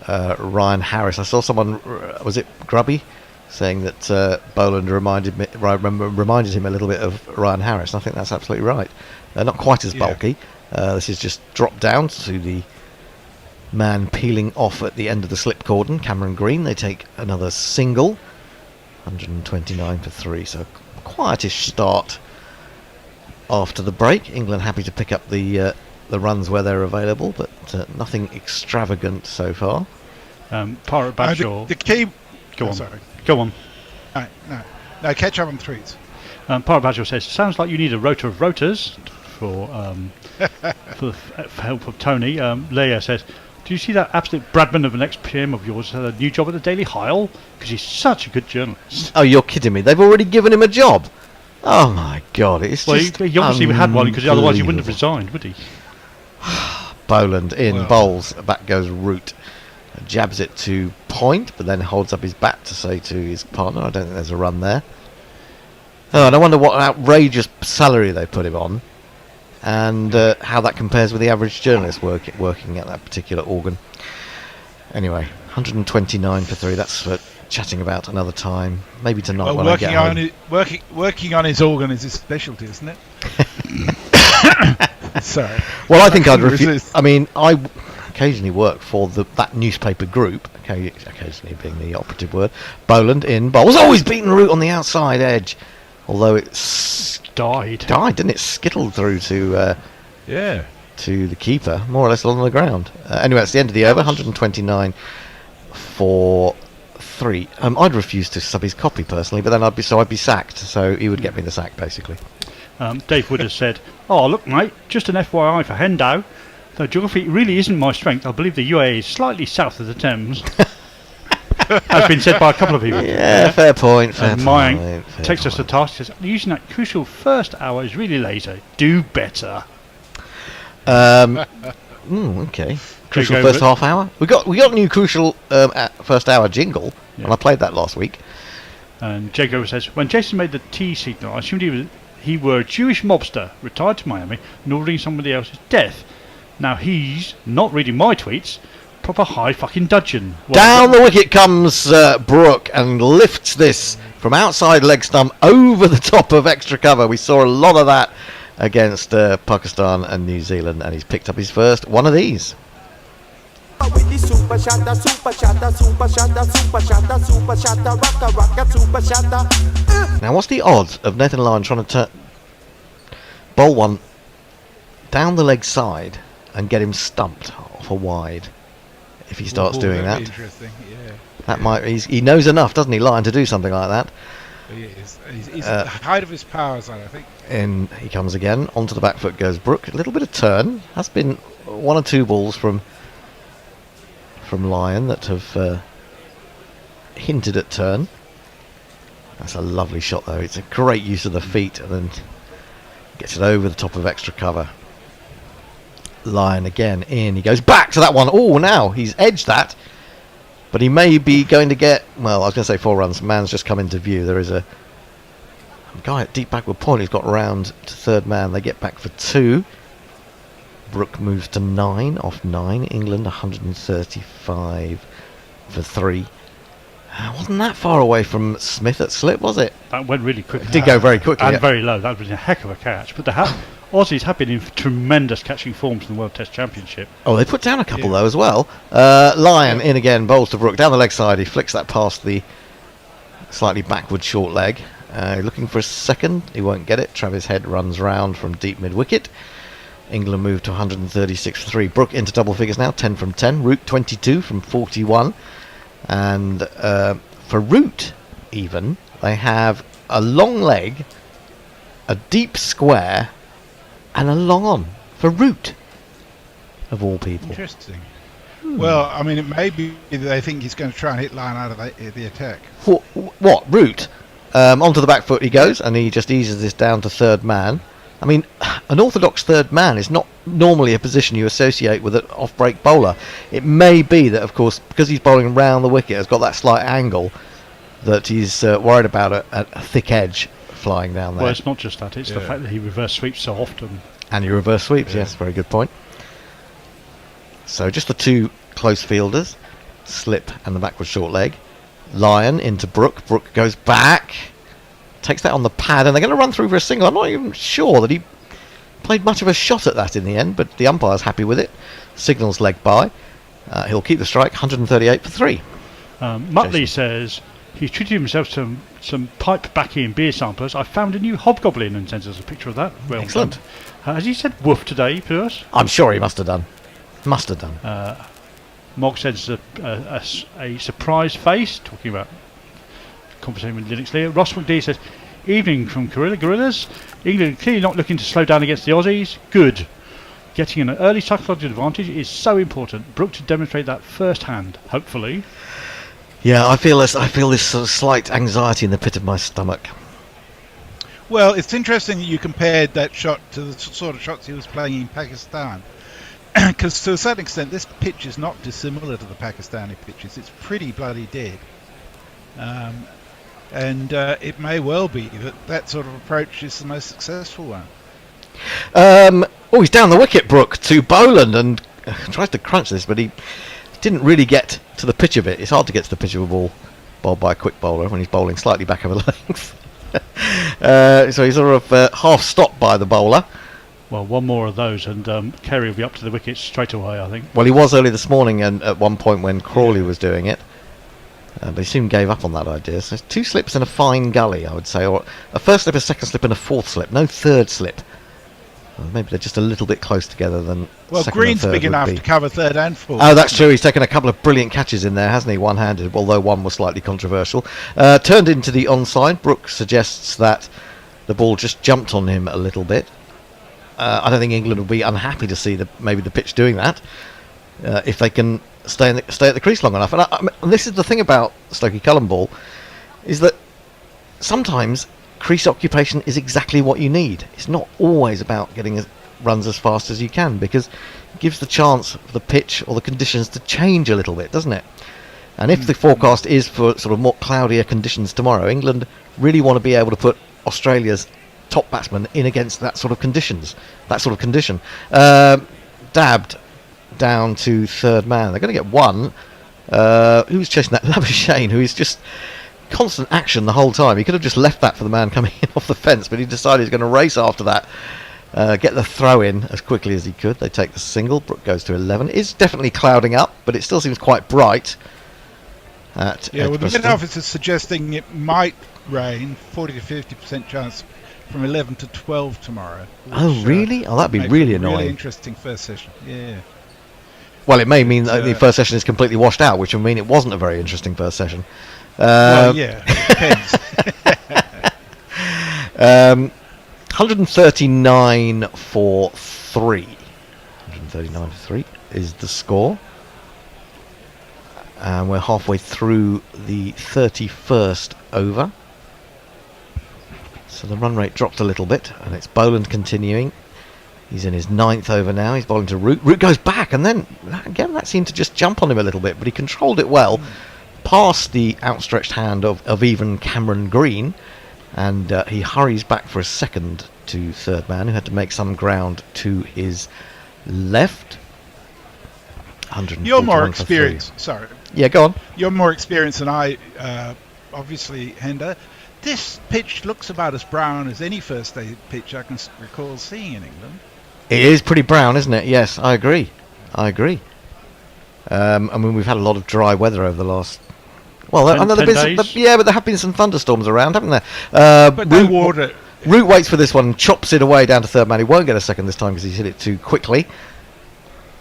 E: Ryan Harris. I saw someone, was it Grubby, saying that Boland reminded him a little bit of Ryan Harris. And I think that's absolutely right. Not quite as bulky. This is just dropped down to the man peeling off at the end of the slip cordon, Cameron Green. They take another single, 129 for 3. So quietish start after the break. England happy to pick up the runs where they're available, but nothing extravagant so far.
F: Pirate Badshaw.
N: The key.
F: Go on.
N: Sorry.
F: Go on.
N: No, catch up on threes.
F: Pirate Badshaw says, sounds like you need a rotor of rotors for help of Tony. Leia says, do you see that absolute Bradman of an ex-PM of yours had a new job at the Daily Heil? Because he's such a good journalist.
E: Oh, you're kidding me. They've already given him a job. Oh, my God. It's just
F: he obviously had one, because otherwise he wouldn't have resigned, would he?
E: Boland in, bowls. Back goes Root. Jabs it to point, but then holds up his bat to say to his partner, I don't think there's a run there. Oh, and I wonder what outrageous salary they put him on, and how that compares with the average journalist working at that particular organ. Anyway, 129 for 3. That's for chatting about another time. Maybe tonight
N: well,
E: when I get home.
N: Working on his organ is his specialty, isn't it? Sorry.
E: Well, I think I'd refuse. I mean, I occasionally work for that newspaper group, occasionally being the operative word. Boland in, bowls, always beaten Root on the outside edge, although it's died, didn't it? Skittled through to the keeper, more or less on the ground. Anyway, it's the end of the over, 129 for 3. I'd refuse to sub his copy personally, but then I'd be sacked, so he would get me the sack basically.
F: Dave Wood has said, oh look mate, just an FYI for Hendo, though geography really isn't my strength, I believe the UAE is slightly south of the Thames. Has been said by a couple of people.
E: Yeah, fair point.
F: Mayank takes us to task, says, using that crucial first hour is really lazy, do better.
E: Okay. Crucial first half hour. We got a new crucial first hour jingle, and I played that last week.
F: And Jago says, when Jason made the T signal, I assumed he were a Jewish mobster retired to Miami and ordering somebody else's death. Now he's not reading my tweets. Proper high fucking dudgeon.
E: Down the wicket comes Brook and lifts this from outside leg stump over the top of extra cover. We saw a lot of that against Pakistan and New Zealand, and he's picked up his first one of these. Now, what's the odds of Nathan Lyon trying to bowl one down the leg side and get him stumped off a wide? If he starts doing that,
N: interesting.
E: That might he knows enough, doesn't he, Lyon, to do something like that?
N: He is. He's at the height of his powers, I think.
E: In he comes again. Onto the back foot goes Brook. A little bit of turn. Has been one or two balls from Lion that have hinted at turn. That's a lovely shot though. It's a great use of the feet, and then gets it over the top of extra cover. Lion again in. He goes back to that one. Oh, now he's edged that. But he may be going to get, well, I was going to say 4 runs. Man's just come into view. There is a guy at deep backward point who's got round to third man. They get back for 2. Brook moves to 9 off 9. England 135 for 3. Wasn't that far away from Smith at slip, was it?
F: That went really quickly.
E: It did go very quickly.
F: And
E: Yeah.
F: very low. That was a heck of a catch. But the Aussies have been in tremendous catching forms in the World Test Championship.
E: Oh, they put down a couple though as well. Lion in again, bowls to Brook down the leg side. He flicks that past the slightly backward short leg. Looking for a second, he won't get it. Travis Head runs round from deep mid wicket. England move to 136 for 3. Brook into double figures now, 10 from 10. Root 22 from 41. And for Root, even, they have a long leg, a deep square, and a long on for Root, of all people.
N: Interesting. Well, I mean, it may be they think he's going to try and hit Lion out of the attack.
E: What? Root? Onto the back foot he goes, and he just eases this down to third man. I mean, an orthodox third man is not normally a position you associate with an off-break bowler. It may be that, of course, because he's bowling round the wicket, has got that slight angle, that he's worried about a thick edge flying down there.
F: Well, it's not just that, it's the fact that he reverse sweeps so often.
E: And he reverse sweeps, yes, very good point. So just the 2 close fielders, slip and the backward short leg. Lion into Brook. Brook goes back, takes that on the pad, and they're going to run through for a single. I'm not even sure that he played much of a shot at that in the end, but the umpire's happy with it. Signals leg by. He'll keep the strike, 138 for 3.
F: Muttley says he's treated himself to some pipe baccy and beer samplers. I found a new hobgoblin and sends us a picture of that. Well
E: Excellent.
F: done. Has he said woof today to us?
E: I'm sure he must have done. Must have done.
F: Mog sends a surprise face, talking about conversation with Linux Lee. Ross McD says, evening from Gorillas. England clearly not looking to slow down against the Aussies. Good. Getting an early psychological advantage is so important. Brook to demonstrate that firsthand, hopefully.
E: Yeah, I feel this sort of slight anxiety in the pit of my stomach.
N: Well, it's interesting that you compared that shot to the sort of shots he was playing in Pakistan. Because to a certain extent, this pitch is not dissimilar to the Pakistani pitches. It's pretty bloody dead. And it may well be that sort of approach is the most successful one.
E: He's down the wicket, Brook, to Boland, and tries to crunch this, but he didn't really get to the pitch of it. It's hard to get to the pitch of a ball bowled by a quick bowler when he's bowling slightly back of a length. So he's sort of half stopped by the bowler.
F: Well, one more of those, and Kerry will be up to the wicket straight away, I think.
E: Well, he was early this morning, and at one point when Crawley was doing it. But he soon gave up on that idea. So 2 slips and a fine gully, I would say. Or a first slip, a second slip, and a fourth slip. No third slip. Well, maybe they're just a little bit close together than
N: Well,
E: second
N: Green's
E: and third
N: big
E: would
N: enough
E: be.
N: to cover third and fourth.
E: Oh, that's true. He's taken a couple of brilliant catches in there, hasn't he? One-handed, although one was slightly controversial. Turned into the onside. Brook suggests that the ball just jumped on him a little bit. I don't think England would be unhappy to see maybe the pitch doing that if they can stay at the crease long enough. And this is the thing about Stokey Cullen ball, is that sometimes crease occupation is exactly what you need. It's not always about getting runs as fast as you can, because it gives the chance for the pitch or the conditions to change a little bit, doesn't it? And if the forecast is for sort of more cloudier conditions tomorrow, England really want to be able to put Australia's top batsman in against that sort of condition. Dabbed down to third man. They're going to get one. Who's chasing that? Labuschagne, who is just constant action the whole time. He could have just left that for the man coming in off the fence, but he decided he's going to race after that, get the throw in as quickly as he could. They take the single. Brook goes to 11. It's definitely clouding up, but it still seems quite bright. Well, the
N: Met Office is suggesting it might rain, 40 to 50% chance from 11 to 12 tomorrow.
E: Oh, really? Oh, that'd be really annoying.
N: Really interesting first session. Yeah.
E: Well, it may mean that the first session is completely washed out, which would mean it wasn't a very interesting first session.
N: Well, yeah, depends.
E: 139 for 3. 139 for 3 is the score. And we're halfway through the 31st over. So the run rate dropped a little bit, and it's Boland continuing. He's in his 9th over now. He's bowling to Root. Root goes back, and then again that seemed to just jump on him a little bit, but he controlled it well, past the outstretched hand of even Cameron Green, and he hurries back for a second to third man, who had to make some ground to his left.
N: You're more experienced. Sorry.
E: Yeah, go on.
N: You're more experienced than I, obviously, Hender. This pitch looks about as brown as any first day pitch I can recall seeing in England.
E: It is pretty brown, isn't it? Yes, I agree. I mean, we've had a lot of dry weather over the last... Well, I know but there have been some thunderstorms around, haven't there?
N: But no water.
E: Root waits for this one, chops it away down to third man. He won't get a second this time because he's hit it too quickly.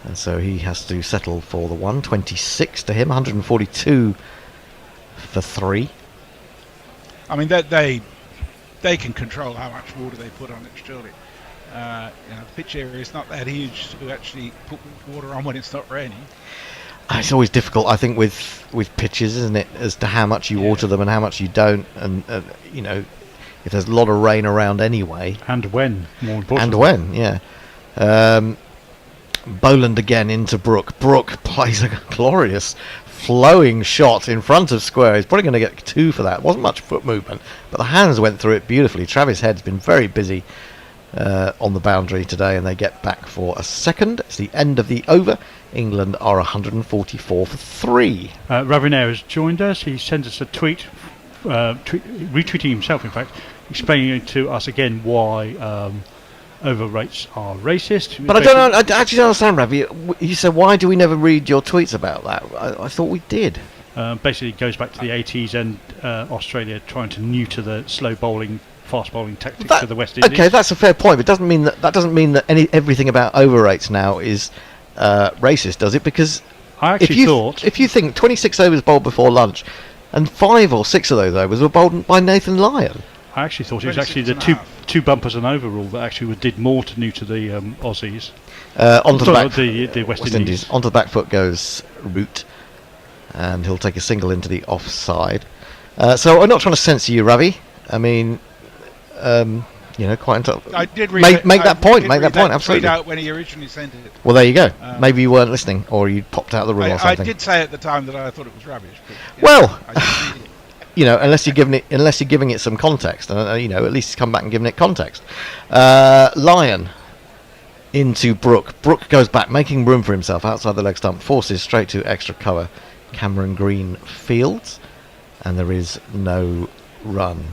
E: And so he has to settle for the 126 to him, 142 for 3.
N: I mean, they can control how much water they put on it, surely. The pitch area is not that huge to actually put water on when it's not raining.
E: It's always difficult, I think, with pitches, isn't it, as to how much you water them and how much you don't, and if there's a lot of rain around anyway.
F: And when, more importantly.
E: And when, yeah. Boland again into Brook. Brook plays a glorious flowing shot in front of square. He's probably going to get 2 for that. It wasn't much foot movement, but the hands went through it beautifully. Travis Head's been very busy on the boundary today, and they get back for a second. It's the end of the over. England are 144 for 3.
F: Ravinair has joined us. He sent us a tweet, retweeting himself, in fact, explaining to us again why over rates are racist.
E: But I actually don't understand, Ravi. You said, why do we never read your tweets about that? I thought we did.
F: Basically, it goes back to the 80s and Australia trying to neuter the slow bowling, fast bowling tactics of the West Indies.
E: Okay, that's a fair point, but that doesn't mean that everything about over rates now is racist, does it? Because
F: I actually thought,
E: if you think 26 overs bowled before lunch, and 5 or 6 of those overs were bowled by Nathan Lyon.
F: I actually thought it was actually the two bumpers and overall that actually did more to neuter the Aussies.
E: Onto
F: the West Indies.
E: Onto the back foot goes Root, and he'll take a single into the offside. So I'm not trying to censor you, Ravi. I mean, quite
N: I did read
E: make that point. Make that point. Absolutely.
N: Out when he originally sent it.
E: Well, there you go. Maybe you weren't listening, or you popped out of the room or something.
N: I did say at the time that I thought it was rubbish. But,
E: well. Unless you're giving it some context, at least come back and giving it context. Lyon into Brook. Brook goes back, making room for himself outside the leg stump, forces straight to extra cover. Cameron Green fields, and there is no run.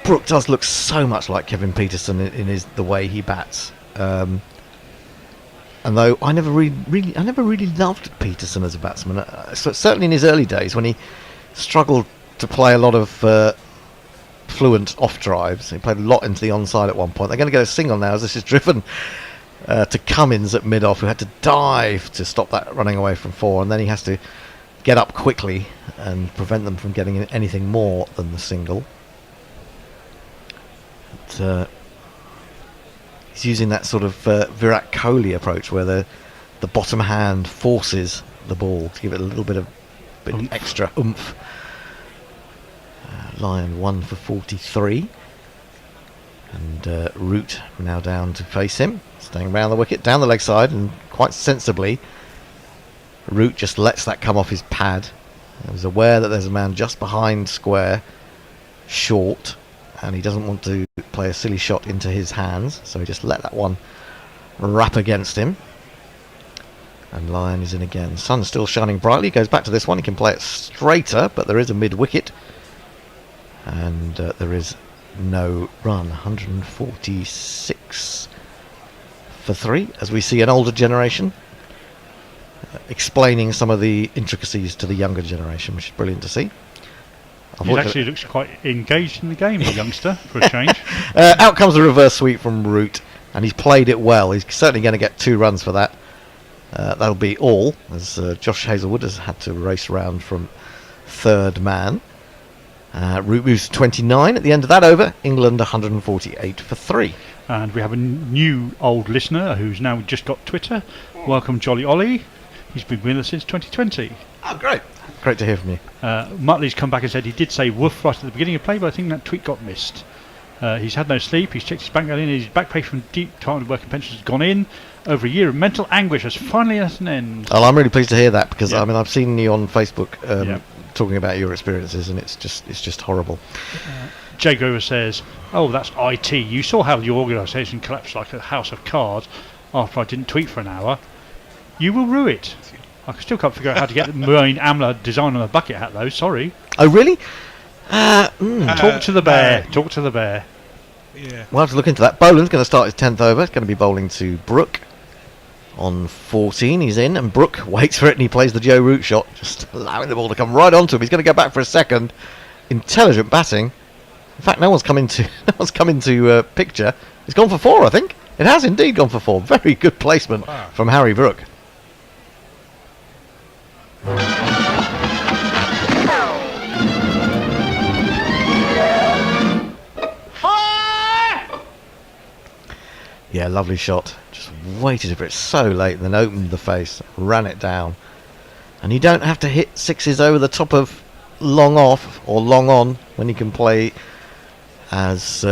E: Brook does look so much like Kevin Peterson in the way he bats. And though I never really loved Peterson as a batsman, certainly in his early days when he struggled to play a lot of fluent off drives. He played a lot into the onside at one point. They're going to get a single now as this is driven to Cummins at mid-off, who had to dive to stop that running away from 4, and then he has to get up quickly and prevent them from getting anything more than the single. But, he's using that sort of Virat Kohli approach where the bottom hand forces the ball to give it a little bit extra oomph. Lyon 1 for 43, and Root now down to face him, staying around the wicket, down the leg side, and quite sensibly Root just lets that come off his pad. He was aware that there's a man just behind square, short, and he doesn't want to play a silly shot into his hands, so he just let that one rap against him. And Lyon is in again. Sun's still shining brightly. Goes back to this one. He can play it straighter, but there is a mid-wicket. And there is no run. 146 for 3, as we see an older generation explaining some of the intricacies to the younger generation, which is brilliant to see.
F: He actually looks quite engaged in the game, the youngster, for a change.
E: Out comes a reverse sweep from Root, and he's played it well. He's certainly going to get 2 runs for that. That'll be all, as Josh Hazlewood has had to race round from third man. Root moves to 29 at the end of that over. England 148 for 3.
F: And we have a new old listener who's now just got Twitter. Welcome, Jolly Ollie. He's been with us since 2020.
E: Oh, great. Great to hear from you.
F: Muttley's come back and said he did say woof right at the beginning of play, but I think that tweet got missed. He's had no sleep. He's checked his bank account in. His back pay from deep time working pensions has gone in. Over a year of mental anguish has finally at an end.
E: Well, I'm really pleased to hear that because I mean I've seen you on Facebook talking about your experiences, and it's just horrible.
F: Jay Grover says, "Oh, that's IT. You saw how your organisation collapsed like a house of cards after I didn't tweet for an hour. You will rue it. I still can't figure out how to get the Marine Amla design on a bucket hat, though. Sorry."
E: Oh, really?
F: Talk to the bear. Talk to the bear.
N: Yeah.
E: We'll have to look into that. Boland's going to start his 10th over. It's going to be bowling to Brook on 14. He's in, and Brook waits for it, and he plays the Joe Root shot, just allowing the ball to come right onto him. He's going to go back for a second. Intelligent batting. In fact, no one's come into picture. It's gone for 4, I think. It has indeed gone for 4. Very good placement from Harry Brook. Yeah, lovely shot. Just waited for it so late and then opened the face, ran it down. And you don't have to hit sixes over the top of long off or long on when you can play as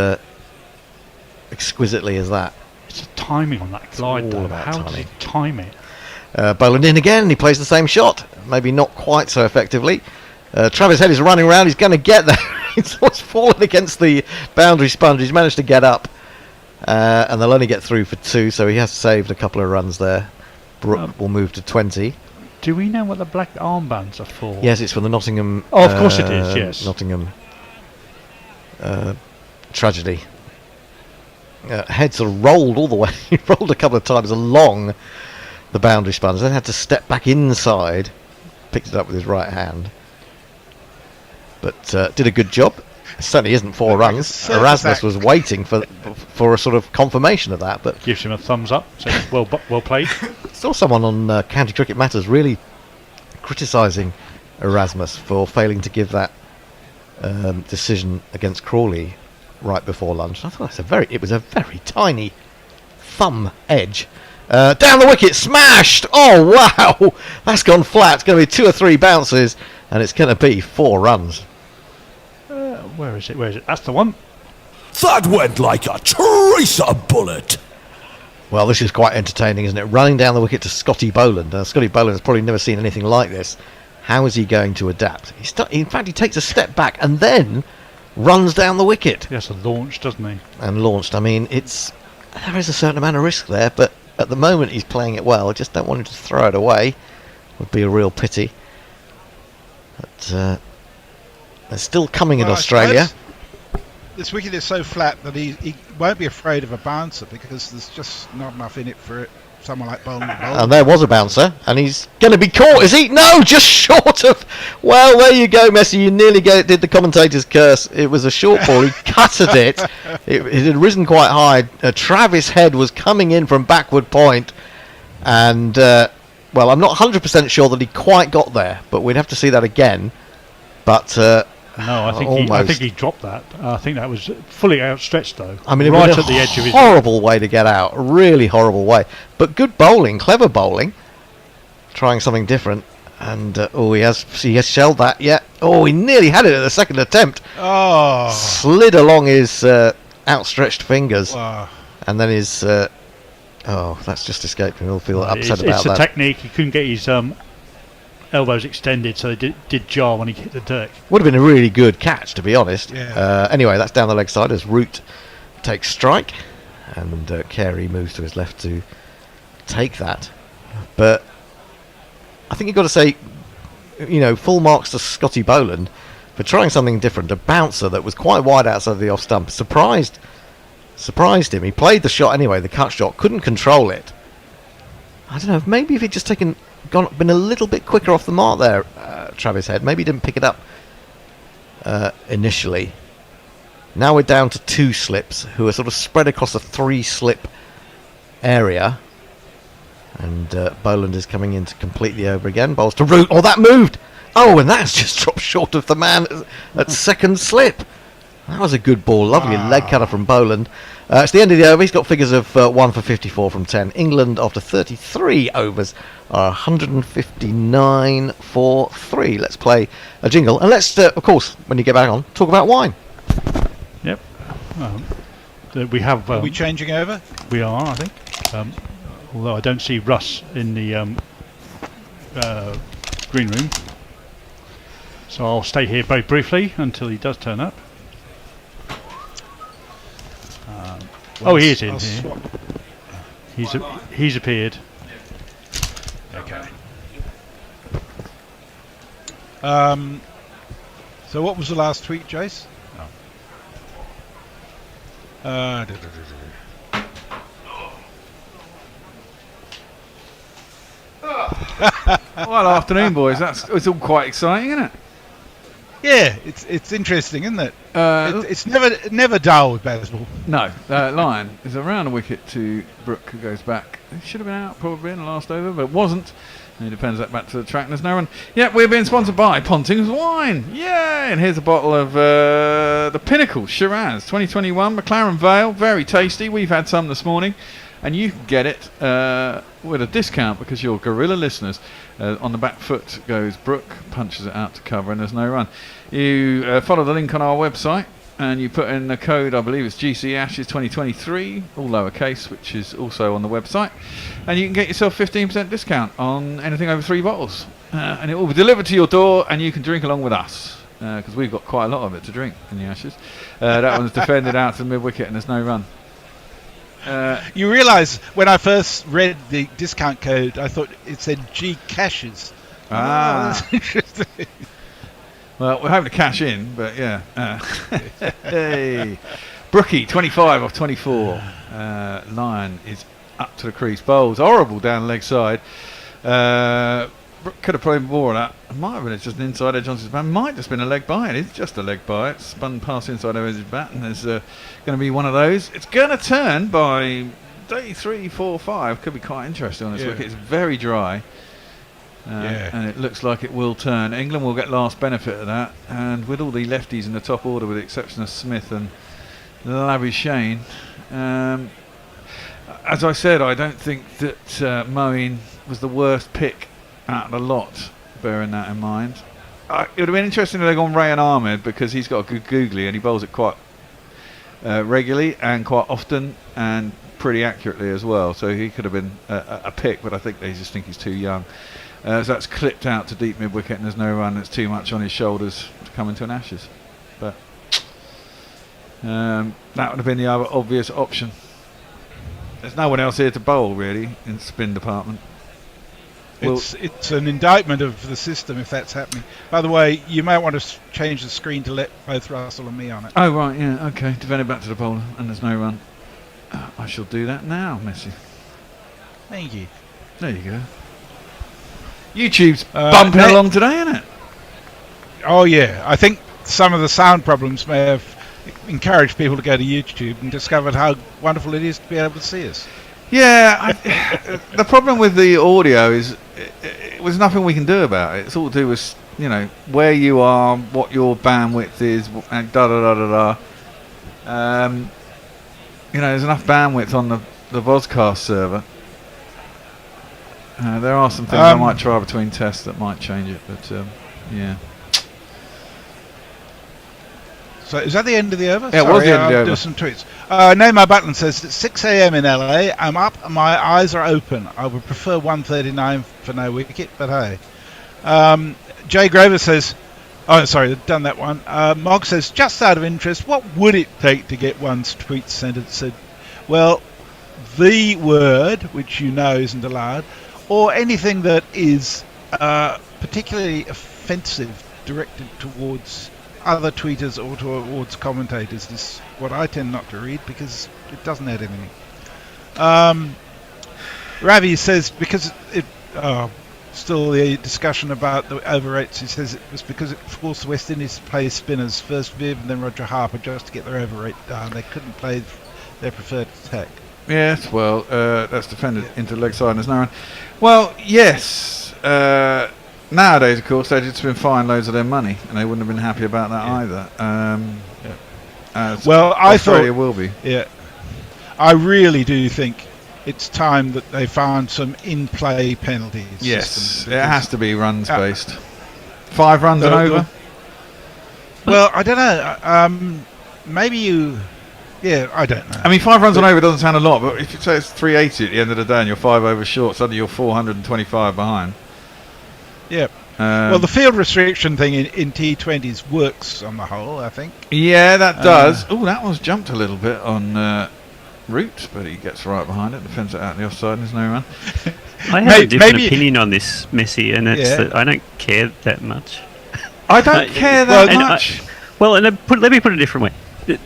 E: exquisitely as that.
F: It's the timing on that glide, though. How does he time it?
E: Boland in again, he plays the same shot. Maybe not quite so effectively. Travis Head is running around, he's going to get there. He's fallen against the boundary sponge, he's managed to get up. And they'll only get through for 2, so he has saved a couple of runs there. Brook will move to 20.
F: Do we know what the black armbands are for?
E: Yes, it's for the Nottingham...
F: Oh, of course it is, yes.
E: Nottingham tragedy. Head sort of rolled all the way. He rolled a couple of times along the boundary sponge, then had to step back inside, picked it up with his right hand. But did a good job. It certainly isn't 4 runs. Erasmus was waiting for a sort of confirmation of that, but
F: gives him a thumbs up. So well played.
E: Saw someone on County Cricket Matters really criticising Erasmus for failing to give that decision against Crawley right before lunch. I thought it was a very tiny thumb edge. Down the wicket, smashed! Oh wow, that's gone flat. It's going to be 2 or 3 bounces, and it's going to be 4 runs.
F: Where is it? That's the one.
H: That went like a tracer bullet.
E: Well, this is quite entertaining, isn't it? Running down the wicket to Scotty Boland. Scotty Boland has probably never seen anything like this. How is he going to adapt? In fact, he takes a step back and then runs down the wicket.
F: Yes, a launch, doesn't he?
E: And launched. I mean, there is a certain amount of risk there, but at the moment he's playing it well. I just don't want him to throw it away. Would be a real pity. But they're still coming in Australia.
N: This wicket is so flat that he won't be afraid of a bouncer because there's just not enough in it for someone like Boland.
E: And there was a bouncer, and he's going to be caught, is he? No, just short of. Well, there you go, Messi. You nearly did the commentator's curse. It was a short ball. He cutted it. It had risen quite high. Travis Head was coming in from backward point, and well, I'm not 100% sure that he quite got there, but we'd have to see that again. But
F: no, I think he dropped that. I think that was fully outstretched, though.
E: I mean,
F: right
E: it was
F: at the edge of his
E: horrible way to get out. Really horrible way. But good bowling, clever bowling. Trying something different, and he has shelled that. Yeah. Oh, he nearly had it at the second attempt.
N: Oh.
E: Slid along his outstretched fingers,
N: Wow.
E: and then his. That's just escaped me. He'll feel upset about
F: that. It's a technique. He couldn't get his elbows extended, so they did jar when he hit the deck.
E: Would have been a really good catch, to be honest.
N: Yeah.
E: Anyway, that's down the leg side as Root takes strike, and Carey moves to his left to take that. But I think you've got to say, full marks to Scotty Boland for trying something different. A bouncer that was quite wide outside the off stump surprised him. He played the shot anyway, the cut shot, couldn't control it. I don't know, maybe if he'd just been a little bit quicker off the mark there, Travis Head. Maybe he didn't pick it up initially. Now we're down to 2 slips, who are sort of spread across a 3-slip area. And Boland is coming in to complete the over again. Bowls to Root. Oh, that moved! Oh, and that's just dropped short of the man at second slip. That was a good ball. Lovely leg cutter from Boland. It's the end of the over. He's got figures of 1 for 54 from 10. England, after 33 overs, are 159 for 3. Let's play a jingle. And let's, of course, when you get back on, talk about wine.
F: Yep. We have...
N: are we changing over?
F: We are, I think. Although I don't see Russ in the green room. So I'll stay here very briefly until he does turn up. He is in here. He's appeared.
N: Okay. So what was the last tweet, Jace?
G: Well, afternoon, boys. It's all quite exciting, isn't it?
N: Yeah, it's interesting, isn't it? It's never dull with baseball.
G: No, Lyon is around the wicket to Brooke, who goes back. He should have been out probably in the last over, but wasn't. And he defends that back to the track. And there's no run. Yeah, we're being sponsored by Ponting's Wine. Yay! And here's a bottle of the Pinnacle Shiraz 2021 McLaren Vale. Very tasty. We've had some this morning. And you can get it with a discount because you're Gorilla listeners. On the back foot goes Brooke, punches it out to cover, and there's no run. You follow the link on our website, and you put in the code, I believe it's GC Ashes 2023, all lowercase, which is also on the website. And you can get yourself 15% discount on anything over 3 bottles. And it will be delivered to your door, and you can drink along with us. Because we've got quite a lot of it to drink in the Ashes. That one's defended out to the mid-wicket, and there's no run.
N: You realise when I first read the discount code, I thought it said G Cashes. That's interesting.
G: Well, we're hoping to cash in, but yeah. Hey, Brookie, 25 off 24. Lyon is up to the crease. Bowls horrible down the leg side. Brooke could have probably more of that. It might have been just an inside edge on his bat. Might have just been a leg by. It is just a leg by. It's spun past inside over his bat, and there's going to be one of those. It's going to turn by day 3, 4, 5. Could be quite interesting on this wicket. It's very dry. And it looks like it will turn. England will get last benefit of that, and with all the lefties in the top order, with the exception of Smith and Labuschagne, as I said, I don't think that Moeen was the worst pick out of the lot, bearing that in mind. It would have been interesting if they'd gone Ray and Ahmed, because he's got a good googly and he bowls it quite regularly and quite often and pretty accurately as well, so he could have been a pick, but I think they just think he's too young. So that's clipped out to deep mid-wicket, and there's no run. It's too much on his shoulders to come into an Ashes. But that would have been the other obvious option. There's no one else here to bowl, really, in the spin department.
N: It's an indictment of the system if that's happening. By the way, you may want to change the screen to let both Russell and me on it.
G: Oh, right, yeah, okay. Defend it back to the bowler, and there's no run. I shall do that now, Messi.
N: Thank you.
G: There you go. YouTube's bumping along today, isn't it?
N: Oh, yeah. I think some of the sound problems may have encouraged people to go to YouTube and discovered how wonderful it is to be able to see us.
G: Yeah, the problem with the audio is it was nothing we can do about it. It's all to do with, where you are, what your bandwidth is, and da-da-da-da-da. There's enough bandwidth on the Vozcast server. There are some things I might try between tests that might change it, but yeah.
N: So is that the end of the over?
G: Yeah, it was the end of the over.
N: Do some tweets. Neymar Butland says it's 6 a.m. in LA. I'm up and my eyes are open. I would prefer 1:39 for no wicket, but hey. Jay Grover says, oh, sorry, they've done that one. Mog says, just out of interest, what would it take to get one's tweet said, well, the word, which isn't allowed, or anything that is particularly offensive directed towards other tweeters or towards commentators is what I tend not to read because it doesn't add anything. Ravi says because still the discussion about the over rates, he says it was because it forced the West Indies to play spinners first Viv and then Roger Harper just to get their over rate down. They couldn't play their preferred attack.
G: Yes, well, that's defended into leg side and there's no run. Well, yes. Nowadays, of course, they'd just been fined loads of their money, and they wouldn't have been happy about that either. As
N: Well, I
G: Australia
N: thought,
G: will be.
N: Yeah, I really do think it's time that they found some in-play penalties.
G: Yes,
N: system,
G: it has to be runs based. 5 runs
N: the-
G: and
N: the-
G: over.
N: Well, I don't know. Maybe you. Yeah, I don't know.
G: I mean, 5 runs and over doesn't sound a lot, but if you say it's 380 at the end of the day and you're 5 overs short, suddenly you're 425 behind.
N: Yep. Well, the field restriction thing in T20s works on the whole, I think.
G: Yeah, that does. Oh, that one's jumped a little bit on Root, but he gets right behind it, defends it out the offside, and there's no run.
O: I have a different opinion on this, Messi, and it's that I don't care that much.
G: I don't care that much.
O: Let me put it a different way.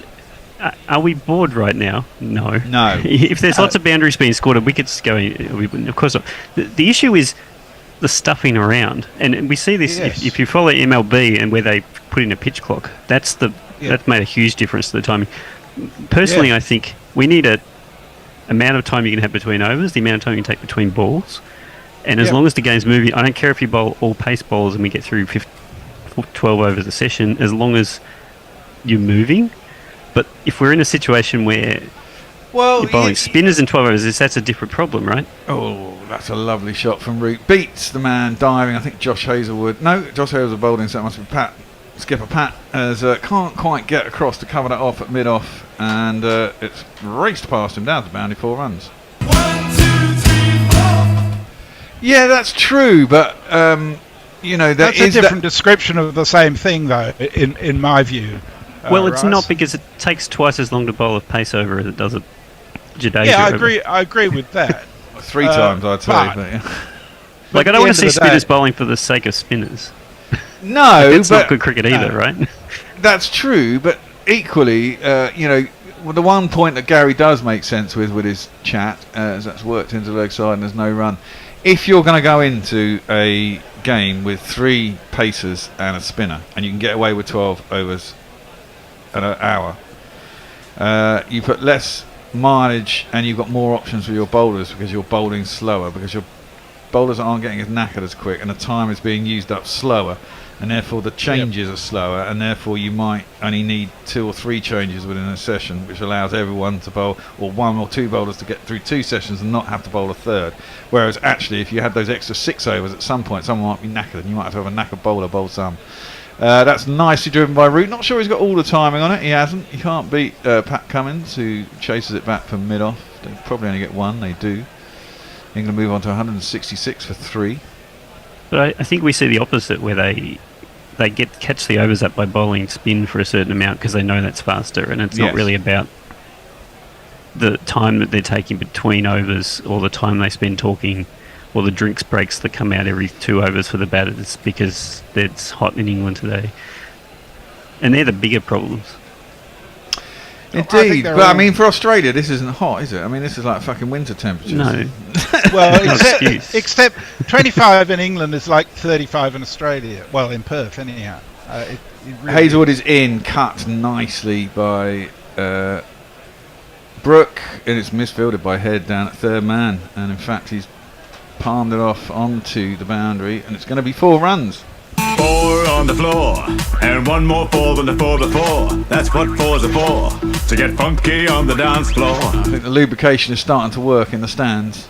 O: Are we bored right now? No.
G: No.
O: If there's lots of boundaries being scored and wickets going, of course not. The issue is the stuffing around, and we see this if you follow MLB and where they put in a pitch clock. That's made a huge difference to the timing. Personally, I think we need a amount of time you can have between overs, the amount of time you can take between balls, and as long as the game's moving, I don't care if you bowl all pace bowls and we get through 12 overs a session, as long as you're moving. But if we're in a situation where you're bowling spinners in 12 overs, that's a different problem, right?
G: Oh, that's a lovely shot from Root. Beats the man diving. I think Josh Hazlewood. No, Josh Hazlewood bowling, so it must be Pat. Skipper Pat as can't quite get across to cover that off at mid-off, and it's raced past him down to boundary 4 runs.
I: 1, 2, 3, 4.
G: Yeah, that's true, but
N: that's a different description of the same thing, though, in my view.
O: Well, it's
N: Rice.
O: not, because it takes twice as long to bowl a pace over as it does a Jadeja.
N: Yeah, I
O: over.
N: agree. I agree with that.
G: 3 times, I'd say. But,
O: Like, I don't want to see spinners bowling for the sake of spinners.
G: No,
O: that's not good cricket either, right?
G: That's true, but equally, the one point that Gary does make sense with his chat, as that's worked into the leg side and there's no run. If you're going to go into a game with 3 pacers and a spinner, and you can get away with 12 overs an hour, you put less mileage and you've got more options for your bowlers because you're bowling slower, because your bowlers aren't getting as knackered as quick and the time is being used up slower, and therefore the changes are slower, and therefore you might only need 2 or 3 changes within a session, which allows everyone to bowl, or 1 or 2 bowlers to get through 2 sessions and not have to bowl a third. Whereas actually, if you had those extra 6 overs, at some point someone might be knackered and you might have to have a knackered bowler bowl some. That's nicely driven by Root. Not sure he's got all the timing on it. He hasn't. He can't beat Pat Cummins, who chases it back from mid-off. They probably only get 1. They do. England move on to 166 for 3.
O: But I think we see the opposite, where they catch the overs up by bowling spin for a certain amount because they know that's faster, and it's not really about the time that they're taking between overs or the time they spend talking or the drinks breaks that come out every 2 overs for the batters because it's hot in England today. And they're the bigger problems.
G: Indeed, but I mean, for Australia, this isn't hot, is it? I mean, this is like fucking winter temperatures.
O: No.
N: Well, except 25 in England is like 35 in Australia. Well, in Perth, anyhow. It really
G: Hazlewood is in, cut nicely by Brooke, and it's misfielded by Head down at third man. And in fact, he's palmed it off onto the boundary, and it's going to be 4 runs.
J: 4 on the floor, and 1 more 4 than the 4 before. That's what 4s are for, to get funky on the dance floor.
G: I think the lubrication is starting to work in the stands.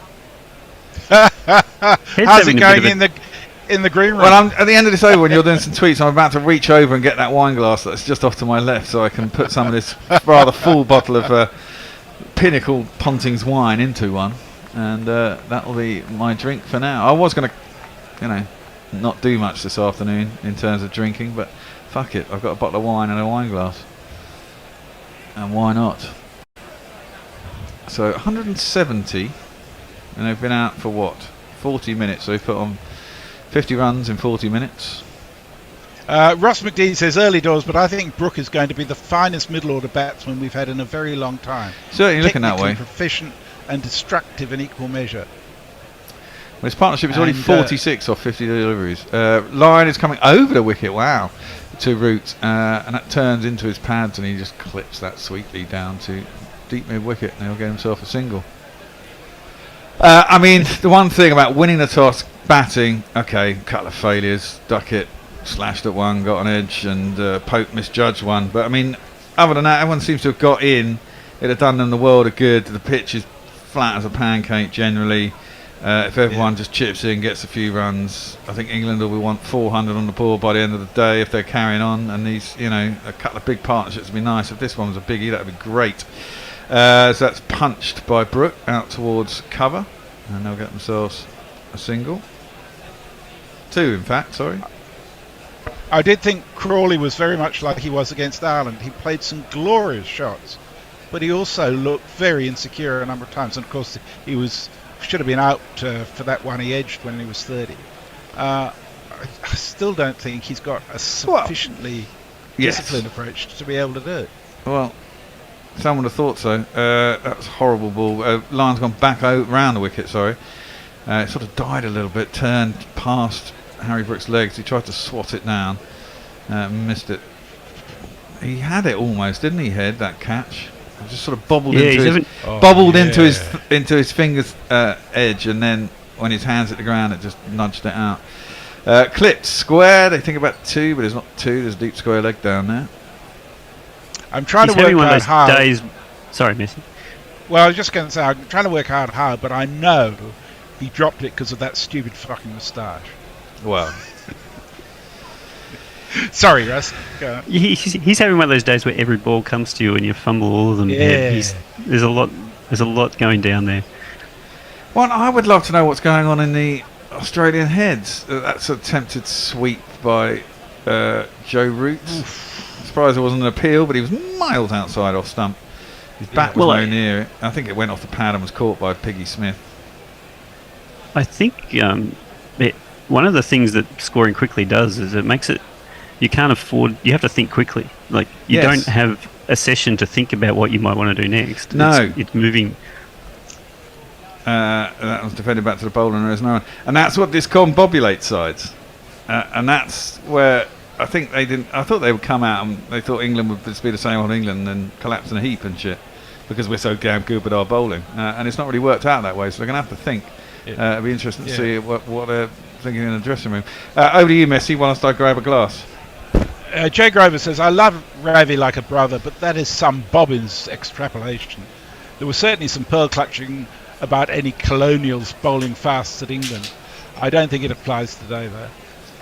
N: How's it going in the green room?
G: Well, at the end of this over, when you're doing some tweets, I'm about to reach over and get that wine glass that's just off to my left, so I can put some of this rather full bottle of Pinnacle Ponting's wine into one, and that'll be my drink for now. I was going to, not do much this afternoon in terms of drinking, but fuck it, I've got a bottle of wine and a wine glass, and why not? So 170, and they've been out for what, 40 minutes, so they've put on 50 runs in 40 minutes.
N: Ross McDean says early doors, but I think Brooke is going to be the finest middle order batsman we've had in a very long time.
G: Certainly looking that way.
N: Proficient and destructive in equal measure.
G: Well, his partnership is already 46 off 50 deliveries. Lyon is coming over the wicket, wow, to Root, and that turns into his pads, and he just clips that sweetly down to deep mid-wicket, and he'll get himself a single. I mean, the one thing about winning the toss, Batting, okay, couple of failures. Duckett slashed at one, got on edge, and Pope misjudged one. But I mean, other than that, everyone seems to have got in. It'd have done them the world of good. The pitch is flat as a pancake generally. If everyone just chips in, gets a few runs, I think England will want 400 on the board by the end of the day if they're carrying on. And these, you know, a couple of big partnerships would be nice. If this one was a biggie, that would be great. So that's punched by Brooke out towards cover, and they'll get themselves a single. Two, in fact, sorry.
N: I did think Crawley was very much like he was against Ireland. He played some glorious shots, but he also looked very insecure a number of times. And of course, he should have been out for that one he edged when he was 30. I still don't think he's got a sufficiently disciplined approach to be able to do it.
G: Well, someone would have thought so. That was a horrible ball. Line's gone back round the wicket, sorry. It sort of died a little bit, turned past Harry Brooks' legs. He tried to swat it down, missed it. He had it almost, didn't he, Head, that catch? It just sort of bobbled into his finger's edge, and then when his hand's at the ground, it just nudged it out. Clipped square. They think about two, but it's not two. There's a deep square leg down there.
N: I'm trying to work out how.
O: Sorry, Messi.
N: Well, I was just going to say I'm trying to work out how, but I know he dropped it because of that stupid fucking moustache.
G: Well.
N: Sorry, Russ. Go on.
O: He's having one of those days where every ball comes to you and you fumble all of them.
N: Yeah.
O: There's a lot going down there.
G: Well, I would love to know what's going on in the Australian heads. That's attempted sweep by Joe Root. Surprised it wasn't an appeal, but he was miles outside off stump. His bat was no near it. I think it went off the pad and was caught by Piggy Smith.
O: I think one of the things that scoring quickly does is it makes it. You can't afford. You have to think quickly. Like you don't have a session to think about what you might want to do next.
G: No,
O: it's moving.
G: That was defended back to the bowler, and there is no one. And that's what discombobulates sides. And that's where I think they didn't. I thought they would come out and they thought England would just be the same old England and collapse in a heap and shit because we're so damn good with our bowling. And it's not really worked out that way. So they're going to have to think. It'll be interesting to see what they're thinking in the dressing room. Over to you, Messi, whilst I grab a glass.
N: Jay Grover says, I love Ravi like a brother, but that is some Bobbins extrapolation. There was certainly some pearl clutching about any colonials bowling fast at England. I don't think it applies today, though.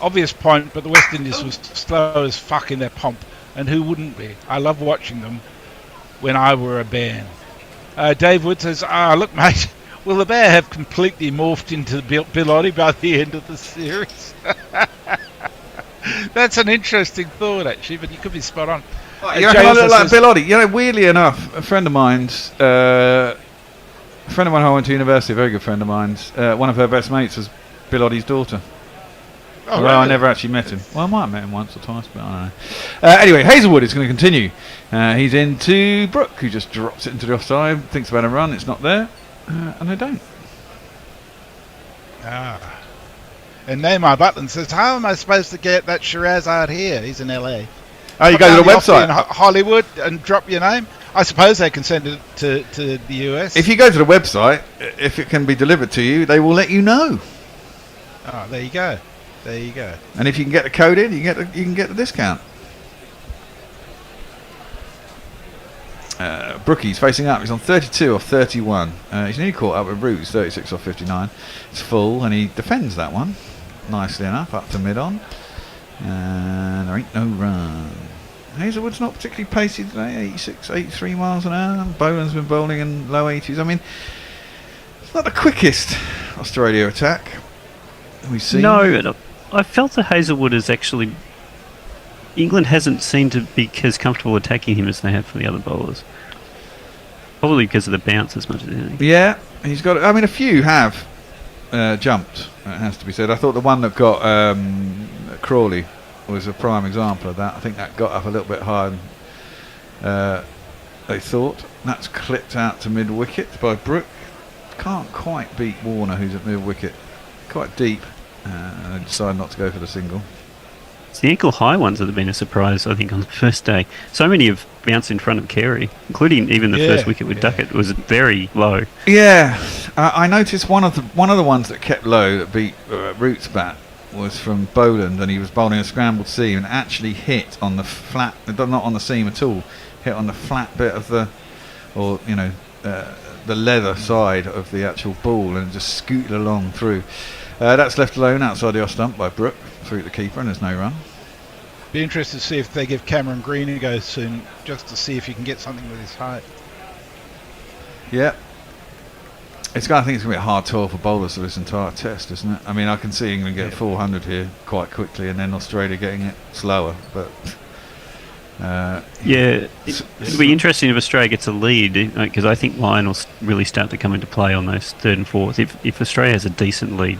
N: Obvious point, but the West Indies was slow as fuck in their pomp, and who wouldn't be? I love watching them when I were a bear. Dave Wood says, look, mate, will the bear have completely morphed into Bill Oddie by the end of the series? That's an interesting thought, actually, but you could be spot on.
G: You reckon I look like Bill Oddie? You know, weirdly enough, a friend of mine who I went to university, a very good friend of mine's, one of her best mates was Bill Oddie's daughter.
N: Oh,
G: well, I never actually met him. Well, I might have met him once or twice, but I don't know. Anyway, Hazelwood is going to continue. He's into Brooke, who just drops it into the offside, thinks about a run, it's not there, and they don't.
N: And Neymar Butland says, how am I supposed to get that Shiraz out here? He's in LA.
G: Oh, you go to the website?
N: In Hollywood and drop your name? I suppose they can send it to the US.
G: If you go to the website, if it can be delivered to you, they will let you know.
N: Oh, there you go. There you go.
G: And if you can get the code in, you can get the discount. Brookie's facing up. He's on 32 off 31. He's nearly caught up with Root. He's 36 off 59. It's full, and he defends that one nicely enough up to mid-on. And there ain't no run. Hazelwood's not particularly pacey today. 86, 83 miles an hour. Boland's been bowling in low 80s. I mean, it's not the quickest Australia attack we've seen.
O: No, I felt that Hazelwood is actually. England hasn't seemed to be as comfortable attacking him as they have for the other bowlers. Probably because of the bounce as much as anything.
G: Yeah, he's got. I mean, a few have jumped. It has to be said. I thought the one that got Crawley was a prime example of that. I think that got up a little bit higher than they thought. That's clipped out to mid wicket by Brooke. Can't quite beat Warner, who's at mid wicket, quite deep. And they decide not to go for the single.
O: It's the ankle high ones that have been a surprise, I think, on the first day. So many have bounced in front of Carey, including even the first wicket with Duckett was very low.
G: Yeah, I noticed one of the ones that kept low that beat Root's bat was from Boland, and he was bowling a scrambled seam and actually hit on the flat, not on the seam at all, hit on the flat bit of the, or the leather side of the actual ball and just scooted along through. That's left alone outside the off stump by Brook through the keeper, and there's no run.
N: Be interested to see if they give Cameron Green a go soon, just to see if he can get something with his height.
G: Yeah. I think it's going to be a hard tour for bowlers for this entire test, isn't it? I mean, I can see England get 400 here quite quickly, and then Australia getting it slower. But
O: it'll be interesting if Australia gets a lead, because I think line will really start to come into play on those third and fourth. If Australia has a decent lead,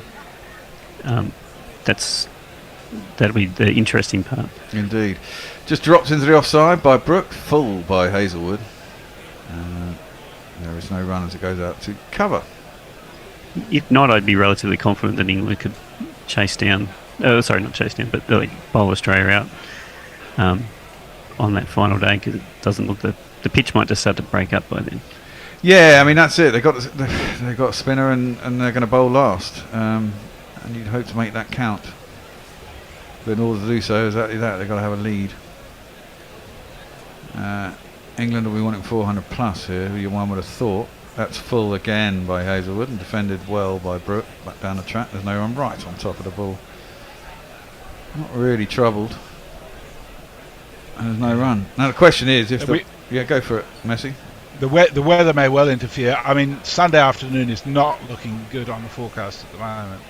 O: that'll be the interesting part.
G: Indeed. Just drops into the offside by Brook, full by Hazelwood. There is no run as it goes out to cover.
O: If not, I'd be relatively confident that England could chase down, but bowl Australia out on that final day, because it doesn't look the pitch might just start to break up by then.
G: Yeah, I mean that's it. They've got a spinner and they're going to bowl last, and you'd hope to make that count. But in order to do so, exactly that, they've got to have a lead. England will be wanting 400 plus here, one would have thought. That's full again by Hazelwood and defended well by Brook. Back down the track, there's no run, right on top of the ball. Not really troubled. And there's no run. Now the question is, go for it, Messi.
N: The weather may well interfere. I mean, Sunday afternoon is not looking good on the forecast at the moment.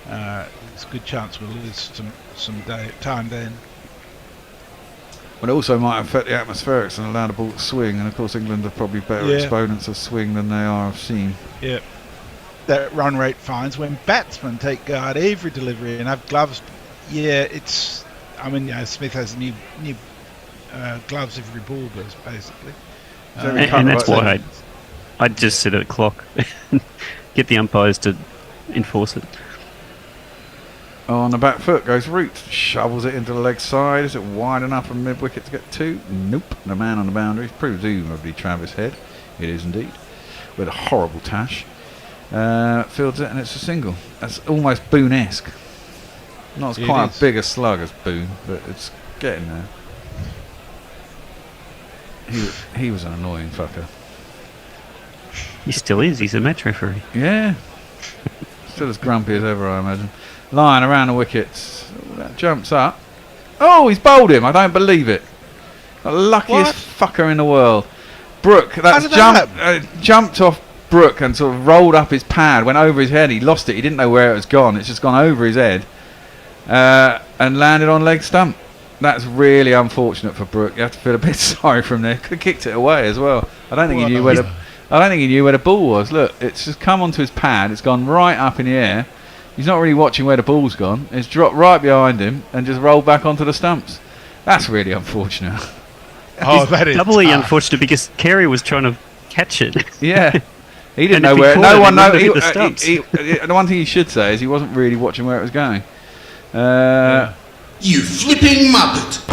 N: There's a good chance we'll lose some time then.
G: But it also might affect the atmospherics and allow the ball to swing, and of course England are probably better exponents of swing than they are of seam.
N: Yeah. That run rate finds when batsmen take guard every delivery and have gloves. Yeah, it's. I mean, Smith has new gloves every ball goes basically.
O: And that's why I'd just set a clock, get the umpires to enforce it.
G: On the back foot goes Root, shovels it into the leg side. Is it wide enough for mid-wicket to get two? Nope. The man on the boundary, presumably Travis Head. It is indeed, with a horrible tash. Fields it and it's a single. That's almost Boone-esque. Not as quite as big a slug as Boone, but it's getting there. He was an annoying fucker.
O: He still is. He's a match referee.
G: Yeah. Still as grumpy as ever, I imagine. Lying around the wickets. That jumps up. Oh, he's bowled him. I don't believe it. The luckiest fucker in the world. Brook, that's jumped off Brook and sort of rolled up his pad, went over his head. He lost it. He didn't know where it was gone. It's just gone over his head and landed on leg stump. That's really unfortunate for Brook. You have to feel a bit sorry for him there. Could have kicked it away as well. I don't think he knew where the ball was. Look, it's just come onto his pad. It's gone right up in the air. He's not really watching where the ball's gone. It's dropped right behind him and just rolled back onto the stumps. That's really unfortunate.
N: Oh, that is
O: doubly unfortunate because Carey was trying to catch it.
G: Yeah, he didn't know where. No one knows. The one thing he should say is he wasn't really watching where it was going.
H: You flipping muppet!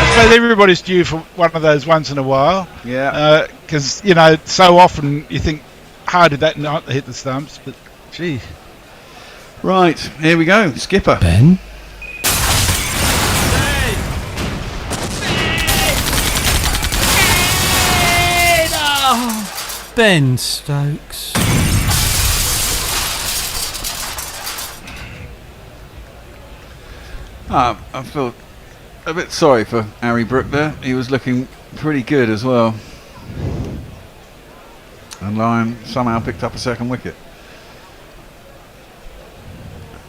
N: I suppose everybody's due for one of those once in a while.
G: Yeah.
N: Because, so often you think, how did that not hit the stumps? But, gee.
G: Right, here we go. Skipper.
Q: Ben? Ben Stokes.
G: I feel a bit sorry for Harry Brook there. He was looking pretty good as well. And Lyon somehow picked up a second wicket.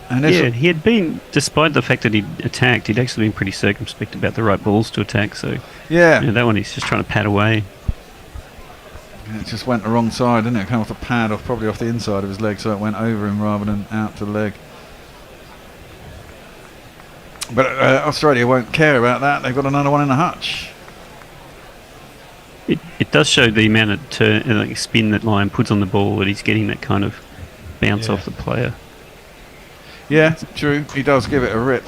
G: And
O: he had been, despite the fact that he'd attacked, he'd actually been pretty circumspect about the right balls to attack. So that one he's just trying to pad away.
G: It just went the wrong side, didn't it? It came off the pad, probably off the inside of his leg, so it went over him rather than out to the leg. But Australia won't care about that. They've got another one in the hutch.
O: It does show the amount of spin that Lyon puts on the ball, that he's getting that kind of bounce off the player.
G: Yeah, true. He does give it a rip.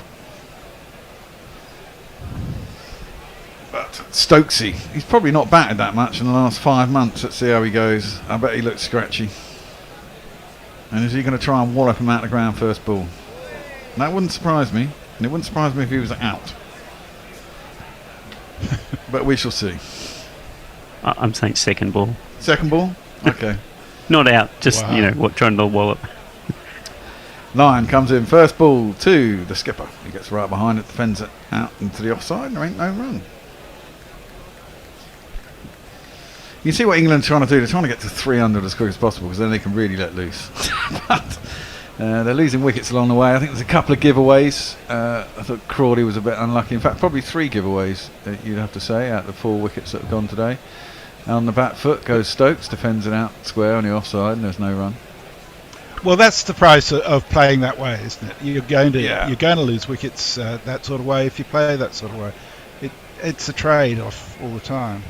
G: But Stokesy, he's probably not batted that much in the last 5 months. Let's see how he goes. I bet he looks scratchy. And is he going to try and wallop him out the ground first ball? That wouldn't surprise me. And it wouldn't surprise me if he was out. But we shall see.
O: I'm saying second ball.
G: Second ball? Okay.
O: Not out, just, trying to wallop.
G: Lyon comes in, first ball to the skipper. He gets right behind it, defends it out into the offside. There ain't no run. You see what England's trying to do? They're trying to get to 300 as quick as possible because then they can really let loose. But they're losing wickets along the way. I think there's a couple of giveaways. I thought Crawley was a bit unlucky. In fact, probably 3 giveaways, you'd have to say, out of the 4 wickets that have gone today. On the back foot goes Stokes, defends it out square on the offside, and there's no run.
N: Well, that's the price of playing that way, isn't it? You're going to lose wickets that sort of way if you play that sort of way. It's a trade-off all the time.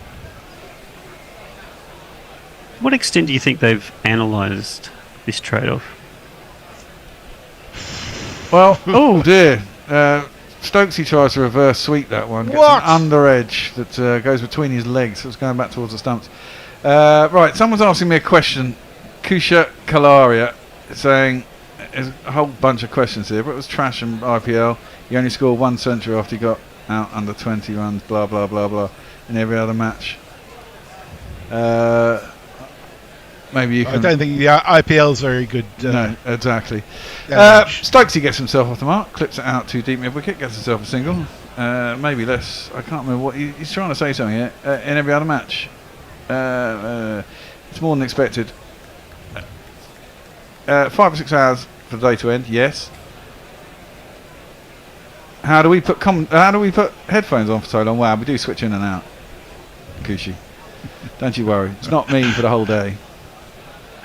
O: To what extent do you think they've analysed this trade-off?
G: Well, oh dear. Stokesy tries to reverse sweep that one. Gets an under edge that goes between his legs. So it's going back towards the stumps. Right, someone's asking me a question. Kusha Kalaria saying, there's a whole bunch of questions here, but it was trash in IPL. He only scored 1 century after he got out under 20 runs, blah, blah, blah, blah, in every other match. Maybe you can...
N: I don't think the IPL's very good.
G: No, exactly. Stokesy gets himself off the mark, clips it out too deep mid-wicket, gets himself a single. Maybe less. I can't remember what... He's trying to say something here. In every other match. It's more than expected. 5 or 6 hours for the day to end, yes. How do we put headphones on for so long? Wow, we do switch in and out. Kushi. Don't you worry. It's not me for the whole day.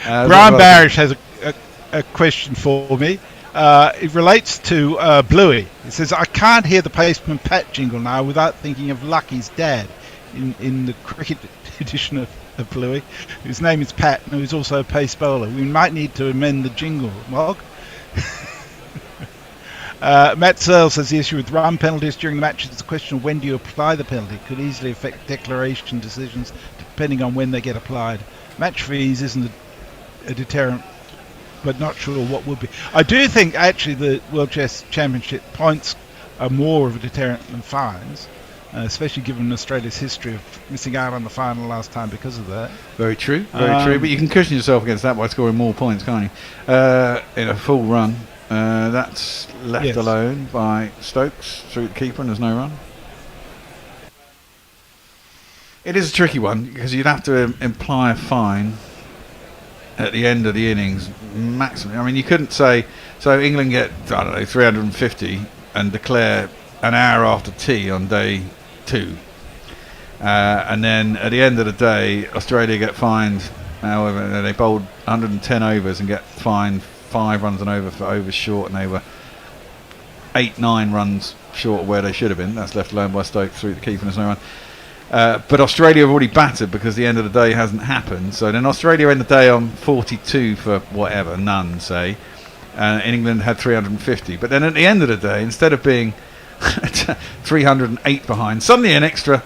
N: Brian Barish has a question for me. It relates to Bluey. It says, I can't hear the Postman Pat jingle now without thinking of Lucky's dad in the cricket edition of Bluey, whose name is Pat and who's also a pace bowler. We might need to amend the jingle, Mog. Matt Searle says the issue with run penalties during the match is the question of when do you apply the penalty. It could easily affect declaration decisions depending on when they get applied. Match fees isn't a deterrent, but not sure what would be. I do think actually the World Chess Championship points are more of a deterrent than fines, especially given Australia's history of missing out on the final last time because of that.
G: Very true, very true. But you can cushion yourself against that by scoring more points, can't you? In a full run. That's left alone by Stokes through the keeper, and there's no run. It is a tricky one because you'd have to imply a fine at the end of the innings maximum. I mean, you couldn't say, so England get, I don't know, 350 and declare an hour after tea on day 2. And then at the end of the day, Australia get fined, however, they bowled 110 overs and get fined 5 runs and over for overs short, and they were 8-9 runs short of where they should have been. That's left alone by Stokes through the keeper, and there's no run. But Australia have already battered because the end of the day hasn't happened. So then Australia end the day on 42 for whatever, none, say. And England had 350. But then at the end of the day, instead of being 308 behind, suddenly an extra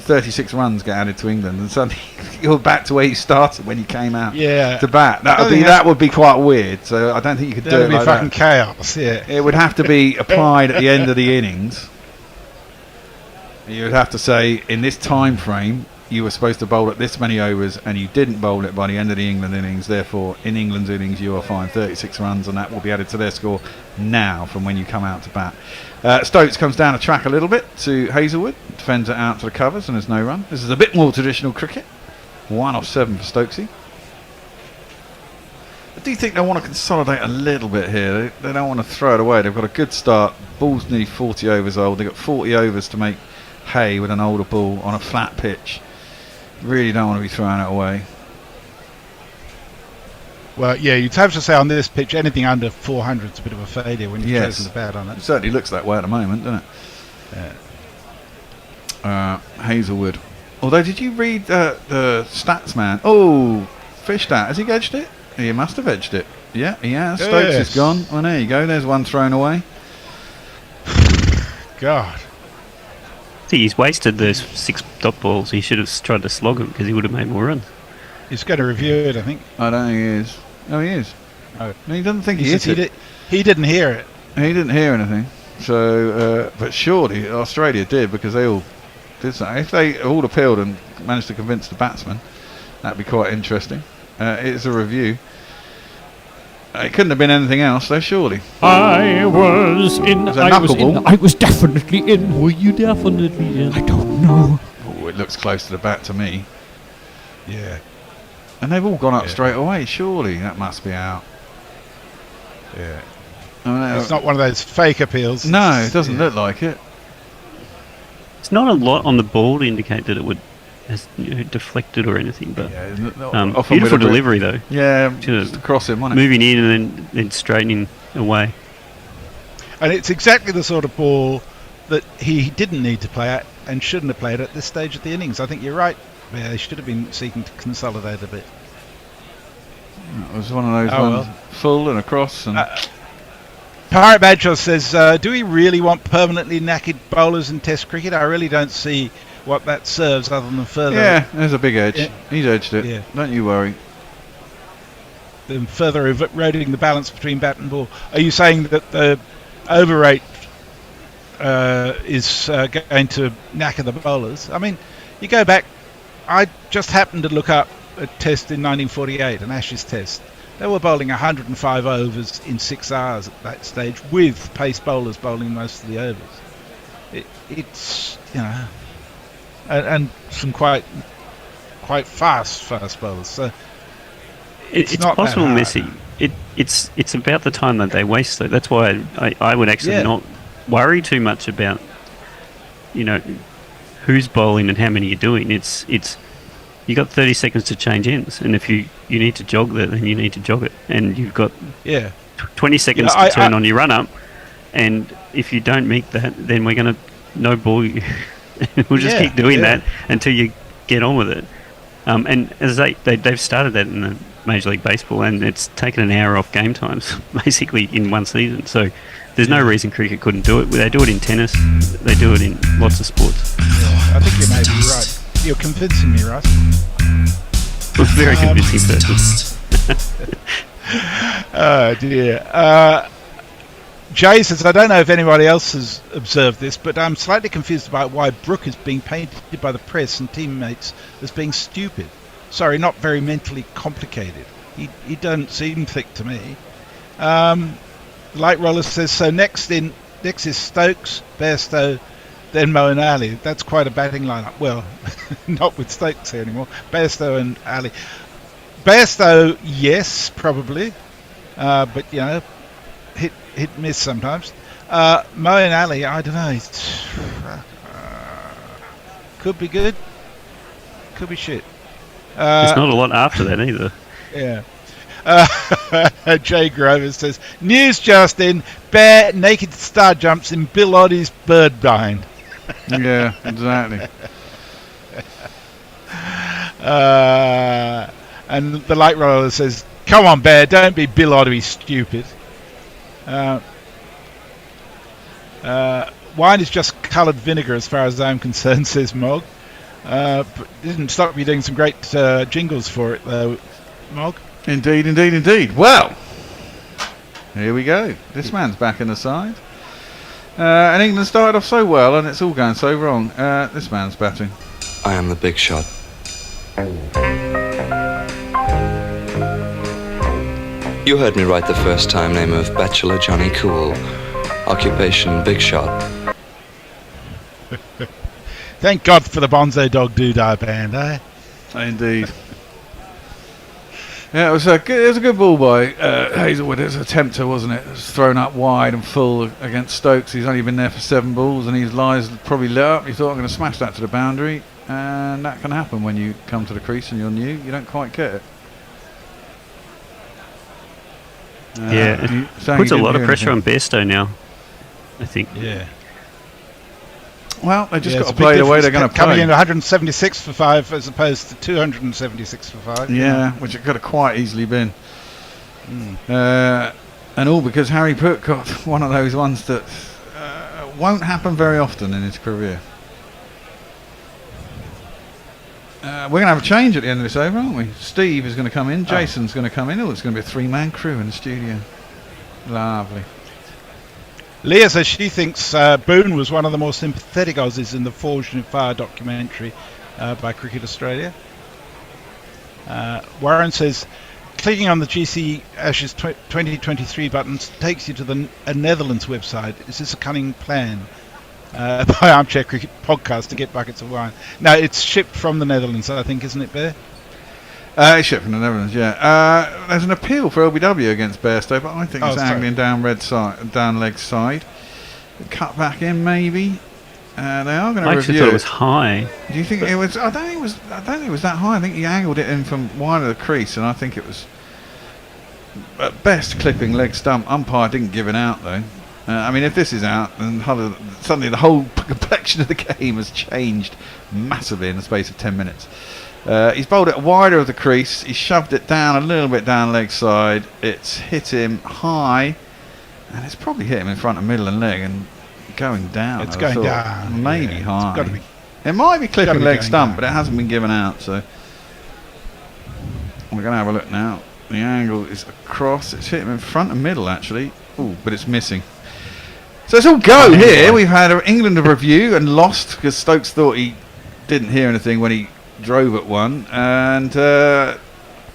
G: 36 runs get added to England, and suddenly you're back to where you started when you came out to bat. That would be quite weird. So I don't think you could do it like that.
N: That would be fucking chaos. Yeah,
G: it would have to be applied at the end of the innings. You would have to say, in this time frame, you were supposed to bowl at this many overs, and you didn't bowl it by the end of the England innings. Therefore, in England's innings, you are fined 36 runs, and that will be added to their score now from when you come out to bat. Stokes comes down the track a little bit to Hazelwood, defends it out to the covers, and there's no run. This is a bit more traditional cricket. 1 off 7 for Stokesy. I do think they want to consolidate a little bit here. They don't want to throw it away. They've got a good start. Ball's nearly 40 overs old. They've got 40 overs to make hay with an older ball on a flat pitch. Really don't want to be throwing it away.
N: Well, yeah, you'd have to say on this pitch anything under 400 is a bit of a failure when you're chosen the bat on it.
G: It certainly looks that way at the moment, doesn't it?
N: Yeah.
G: Hazelwood Although, did you read the stats, man? Oh, Fishstat, has he edged it? He must have edged it. Yeah, he has. Stokes is gone. Oh, there you go. There's one thrown away.
N: God.
O: See, he's wasted those 6 dot balls. He should have tried to slog them because he would have made more runs.
N: He's going to review it, I think.
G: I don't think he is. Oh, he is.
N: Oh.
G: No, he doesn't think he hit it.
N: He didn't hear it.
G: He didn't hear anything. So, but surely Australia did, because they all did that. If they all appealed and managed to convince the batsman, that'd be quite interesting. It's a review. It couldn't have been anything else, though, surely.
Q: I was in.
G: Was it
Q: I was
G: knuckleball?
Q: in. I was definitely in. Were you definitely in? I don't know.
G: Oh, it looks close to the bat to me.
N: Yeah.
G: And they've all gone up straight away, surely. That must be out.
N: Yeah.
G: Oh, no.
N: It's not one of those fake appeals.
G: No, it doesn't look like it.
O: It's not a lot on the ball to indicate that it would has deflected or anything, but
G: often
O: beautiful
G: with a
O: delivery though.
G: Yeah, just across him, wasn't it?
O: Moving in and then straightening away.
N: And it's exactly the sort of ball that he didn't need to play at and shouldn't have played at this stage of the innings. I think you're right. Yeah, they should have been seeking to consolidate a bit.
G: It was one of those ones, full and across. And
N: Pirate Badger says, do we really want permanently knackered bowlers in Test cricket? I really don't see what that serves other than further...
G: Yeah, there's a big edge. He's edged it. Yeah. Don't you worry.
N: Then further eroding the balance between bat and ball. Are you saying that the over rate is going to knacker the bowlers? I mean, you go back... I just happened to look up a test in 1948, an Ashes test. They were bowling 105 overs in 6 hours at that stage, with pace bowlers bowling most of the overs. It's, you know... And some quite fast bowlers. So
O: it's
N: not
O: possible,
N: that hard.
O: Messi. It's about the time that they waste though. That's why I would actually not worry too much about who's bowling and how many you're doing. It's you got 30 seconds to change ends, and if you need to jog that, then you need to jog it, and you've got 20 seconds to turn on your run up, and if you don't make that, then we're going to no ball you. We'll just keep doing that until you get on with it. And as they've started that in the Major League Baseball, and it's taken an hour off game times, basically, in one season. So there's no reason cricket couldn't do it. They do it in tennis. They do it in lots of sports.
N: I think you may be right. You're convincing me, Russ.
O: I'm a very convincing person.
N: Oh, dear. Jay says, I don't know if anybody else has observed this, but I'm slightly confused about why Brooke is being painted by the press and teammates as being stupid. Sorry, not very mentally complicated. He doesn't seem thick to me. Light Roller says, so next is Stokes, Bairstow, then Mo and Ali. That's quite a batting lineup. Well, not with Stokes here anymore. Bairstow and Ali. Bairstow, yes, probably. But, hit and miss sometimes. Mo and Ali, I don't know. Could be good. Could be shit.
O: There's not a lot after that either.
N: Yeah. Jay Grover says, news just in, Bear naked star jumps in Bill Oddie's bird bind.
G: Yeah, exactly.
N: And the light roller says, come on, Bear, don't be Bill Oddie stupid. Wine is just coloured vinegar as far as I'm concerned, says Mog. But didn't stop you doing some great jingles for it, though, Mog.
G: Indeed. Well, here we go. This man's back in the side. And England started off so well, and it's all going so wrong. This man's batting.
C: I am the big shot. You heard me right the first time, name of Bachelor Johnny Cool. Occupation Big Shot.
N: Thank God for the Bonzo Dog Doodah band, eh?
G: Indeed. Yeah, it was a good ball by Hazelwood. It was a tempter, wasn't it? It was thrown up wide and full against Stokes. He's only been there for 7 balls, and his eyes probably lit up. He thought, I'm going to smash that to the boundary, and that can happen when you come to the crease and you're new. You don't quite get it.
O: It puts a lot of pressure on Bairstow now, I think.
N: Yeah.
G: Well, they just
N: Yeah,
G: got to
N: it's a big
G: play the way
N: difference
G: they're going to play.
N: Coming in 176 for 5 as opposed to 276 for 5.
G: Yeah, which it could have quite easily been. And all because Harry Pook got one of those ones that won't happen very often in his career. We're going to have a change at the end of this over, aren't we? Steve is going to come in, Jason's going to come in. Oh, it's going to be a 3-man crew in the studio. Lovely.
N: Leah says she thinks Boone was one of the more sympathetic Aussies in the Forged in Fire documentary by Cricket Australia. Warren says clicking on the GC Ashes 2023 button takes you to the Netherlands website. Is this a cunning plan by Armchair Cricket Podcast to get buckets of wine? No, it's shipped from the Netherlands, I think, isn't it, Bear?
G: It's shipped from the Netherlands, yeah. There's an appeal for LBW against Bairstow, but I think it's angling down down leg side. Cut back in, maybe. They are going to review.
O: I actually thought it was high.
G: Do you think it was? I don't think it was that high. I think he angled it in from wide of the crease, and I think it was at best clipping leg stump. Umpire didn't give it out though. I mean, if this is out, then suddenly the whole complexion of the game has changed massively in the space of 10 minutes. He's bowled it wider of the crease. He shoved it down a little bit down leg side. It's hit him high, and it's probably hit him in front of middle and leg and going down.
N: It's going down.
G: Maybe high.
N: It's gotta be,
G: it might be clipping leg stump,
N: down.
G: but it hasn't been given out. So we're going to have a look now. The angle is across. It's hit him in front and middle actually. Ooh, but it's missing. So it's all go here. We've had England a review and lost because Stokes thought he didn't hear anything when he drove at one, and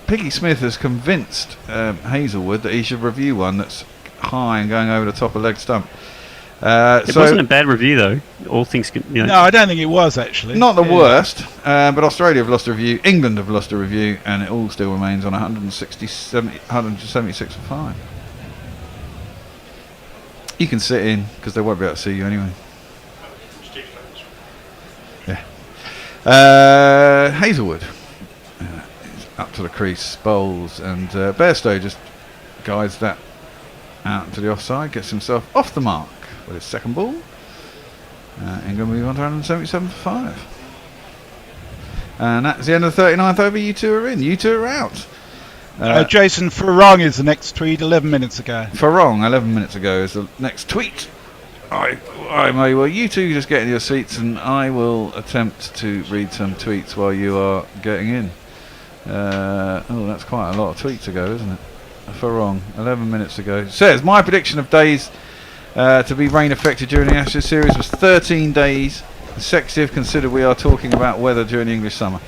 G: Piggy Smith has convinced Hazelwood that he should review one that's high and going over the top of leg stump.
O: It wasn't a bad review though. All things,
N: No, I don't think it was actually.
G: Not the worst, but Australia have lost a review, England have lost a review, and it all still remains on 176 for 5. You can sit in because they won't be able to see you anyway. Yeah. Hazelwood is up to the crease, bowls, and Bairstow just guides that out into the offside, gets himself off the mark with his second ball. England move on to 177 for 5. And that's the end of the 39th over. You two are in. You two are out.
N: Jason Farong is the next tweet 11 minutes ago.
G: Farong, 11 minutes ago, is the next tweet. I may well. You two just get in your seats and I will attempt to read some tweets while you are getting in. That's quite a lot of tweets ago, isn't it? Farong, 11 minutes ago. Says, my prediction of days to be rain affected during the Ashes series was 13 days consecutive. Consider we are talking about weather during the English summer.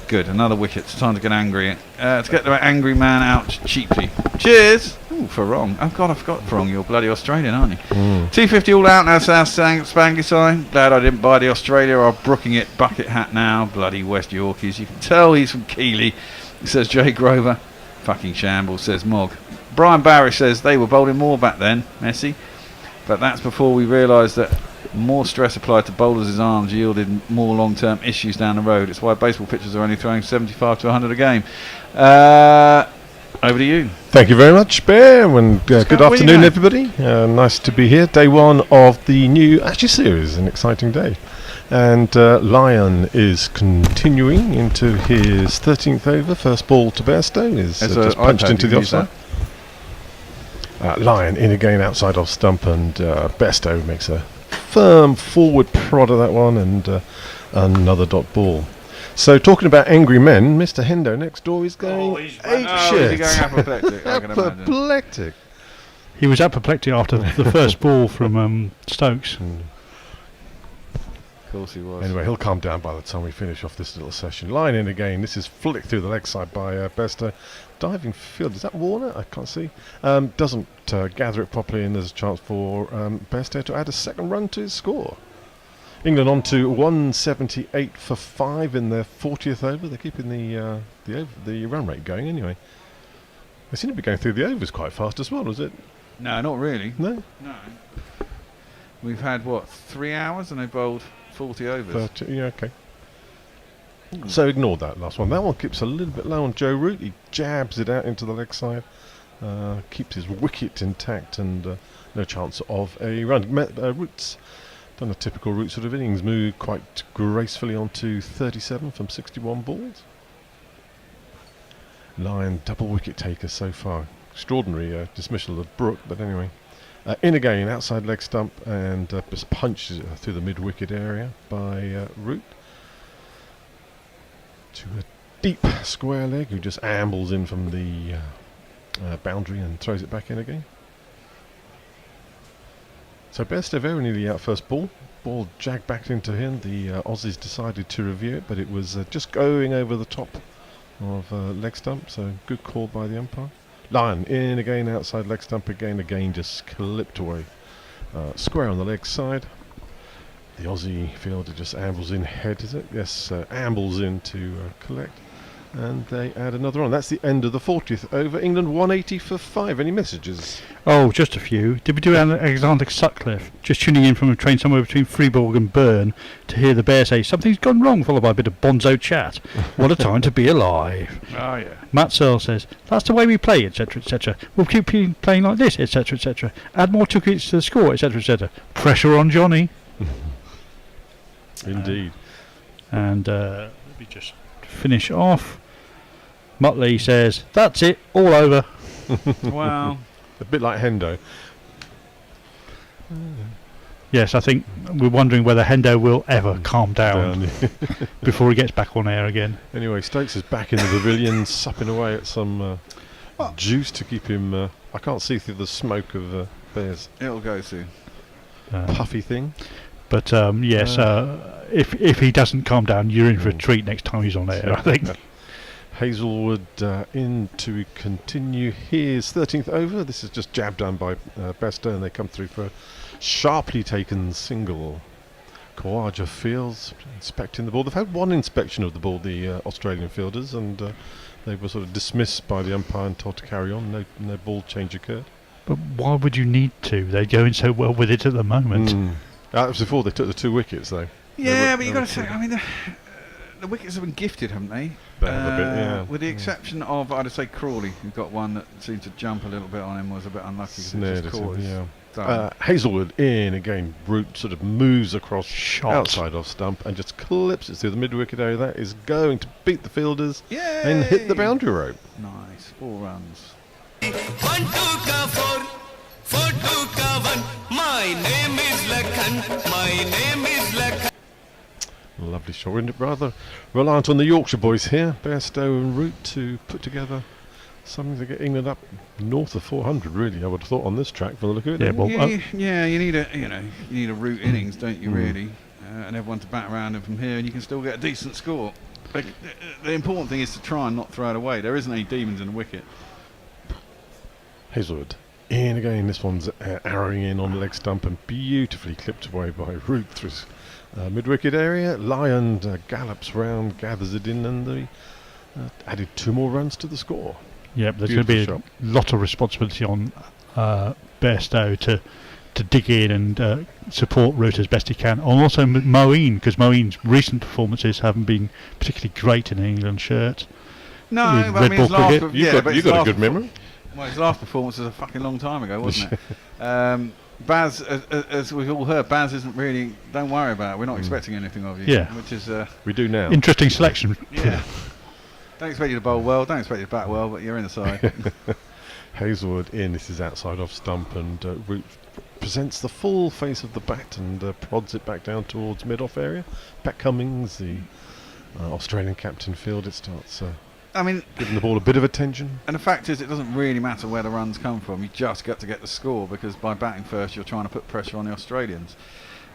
G: Good, another wicket. It's time to get angry. To get the angry man out cheaply. Cheers! Ooh, Farong. Oh God, I forgot Farong. You're bloody Australian, aren't you? 250 all out now, South Spangy sign. Glad I didn't buy the Australia or Brooking It bucket hat now. Bloody West Yorkies. You can tell he's from Keighley, says Jay Grover. Fucking shambles, says Mog. Brian Barrish says they were bowling more back then, Messi. But that's before we realised that more stress applied to bowlers' arms yielded more long-term issues down the road. It's why baseball pitchers are only throwing 75 to 100 a game. Over to you.
P: Thank you very much, Bear, and good afternoon, everybody. Nice to be here. Day one of the new Ashes series, an exciting day. And Lion is continuing into his 13th over. First ball to Bairstow is just punched into the offside. Lion in again outside off stump, and Bairstow makes a firm forward prod of that one, and another dot ball. So talking about angry men, Mr. Hendo next door is going apeshit. Apoplectic.
F: He was apoplectic after the first ball from Stokes.
G: Of course he was.
P: Anyway, he'll calm down by the time we finish off this little session. Line in again. This is flicked through the leg side by Bairstow. Diving field. Is that Warner? I can't see. Doesn't gather it properly, and there's a chance for Bairstow to add a second run to his score. England on to 178 for 5 in their 40th over. They're keeping the run rate going anyway. They seem to be going through the overs quite fast as well, is it?
G: No, not really.
P: No?
G: No. We've had, 3 hours and they bowled 40 overs.
P: 30, yeah, okay. So ignore that last one. That one keeps a little bit low on Joe Root. He jabs it out into the leg side. Keeps his wicket intact, and no chance of a run. Root's Done a typical route sort of innings, moved quite gracefully onto 37 from 61 balls. Lyon double wicket taker so far. Extraordinary dismissal of Brook, but anyway. In again, outside leg stump, and just punches through the mid-wicket area by Root. To a deep square leg, who just ambles in from the boundary and throws it back in again. So Bairstow very nearly out first ball. Ball jagged back into him. The Aussies decided to review it, but it was just going over the top of leg stump, so good call by the umpire. Lyon in again, outside leg stump again just clipped away. Square on the leg side. The Aussie fielder just ambles in head, is it? Yes, ambles in to collect. And they add another on. That's the end of the 40th over. England 180 for 5. Any messages?
F: Oh, just a few. Did we do Alexander Sutcliffe? Just tuning in from a train somewhere between Freeborg and Bern to hear the bear say, something's gone wrong, followed by a bit of bonzo chat. What a time to be alive.
N: Oh, yeah.
F: Matt Searle says, that's the way we play, etc., etc. We'll keep playing like this, etc., etc. Add more wickets to the score, etc., etc. Pressure on Johnny.
P: Indeed.
F: And let me just finish off. Motley says, that's it, all over.
G: Wow.
P: A bit like Hendo.
F: Yes, I think we're wondering whether Hendo will ever calm down before he gets back on air again.
P: Anyway, Stokes is back in the pavilion, supping away at some juice to keep him... I can't see through the smoke of bears.
G: It'll go soon.
P: Puffy thing.
F: But yes, if he doesn't calm down, you're in for a treat next time he's on air, I think.
P: Hazelwood in to continue his 13th over. This is just jabbed down by Bairstow, and they come through for a sharply taken single. Kawaja Fields inspecting the ball. They've had one inspection of the ball, the Australian fielders, and they were sort of dismissed by the umpire and told to carry on. No ball change occurred.
F: But why would you need to? They're going so well with it at the moment.
P: That was before they took the 2 wickets, though.
G: Yeah, but you've got to say, I mean, the wickets have been gifted, haven't they?
P: They have a bit, yeah.
G: With the exception of, I'd say, Crawley, who got one that seemed to jump a little bit on him, was a bit unlucky.
P: Snared it, yeah. Hazelwood in again. Root sort of moves across outside off stump and just clips it through the mid-wicket area. That is going to beat the fielders and hit the boundary rope.
G: Nice, 4 runs.
I: 1 2 ka 4 4 2 ka 1. My name is Lakhan. My name is Lakhan.
P: Lovely shot. We're rather reliant on the Yorkshire boys here, Bairstow and Root, to put together something to get England up north of 400. Really, I would have thought on this track from the look of it.
G: Yeah, well, you need a Root innings, don't you? Really, and everyone to bat around him from here, and you can still get a decent score. But the important thing is to try and not throw it away. There isn't any demons in the wicket.
P: Hazelwood in again. This one's arrowing in on the leg stump and beautifully clipped away by Root through mid-wicket area. Lyon gallops round, gathers it in, and they added 2 more runs to the score.
F: Yep, there's going to be a lot of responsibility on Bairstow to dig in and support Root as best he can, and also Moeen, because Moeen's recent performances haven't been particularly great in an England shirt.
G: No, but I mean,
P: you've got a good memory.
G: Well, his last performance was a fucking long time ago, wasn't it? Baz, as we've all heard, Baz isn't really. Don't worry about it. We're not expecting anything of you.
F: Yeah,
G: which is
P: we do now.
F: Interesting selection.
G: Yeah. Don't expect you to bowl well. Don't expect you to bat well, but you're in the side.
P: Hazelwood in. This is outside off stump, and Root presents the full face of the bat and prods it back down towards mid-off area. Pat Cummings, the Australian captain, field. It starts.
G: I mean,
P: giving the ball a bit of attention.
G: And the fact is, it doesn't really matter where the runs come from. You just got to get the score, because by batting first, you're trying to put pressure on the Australians.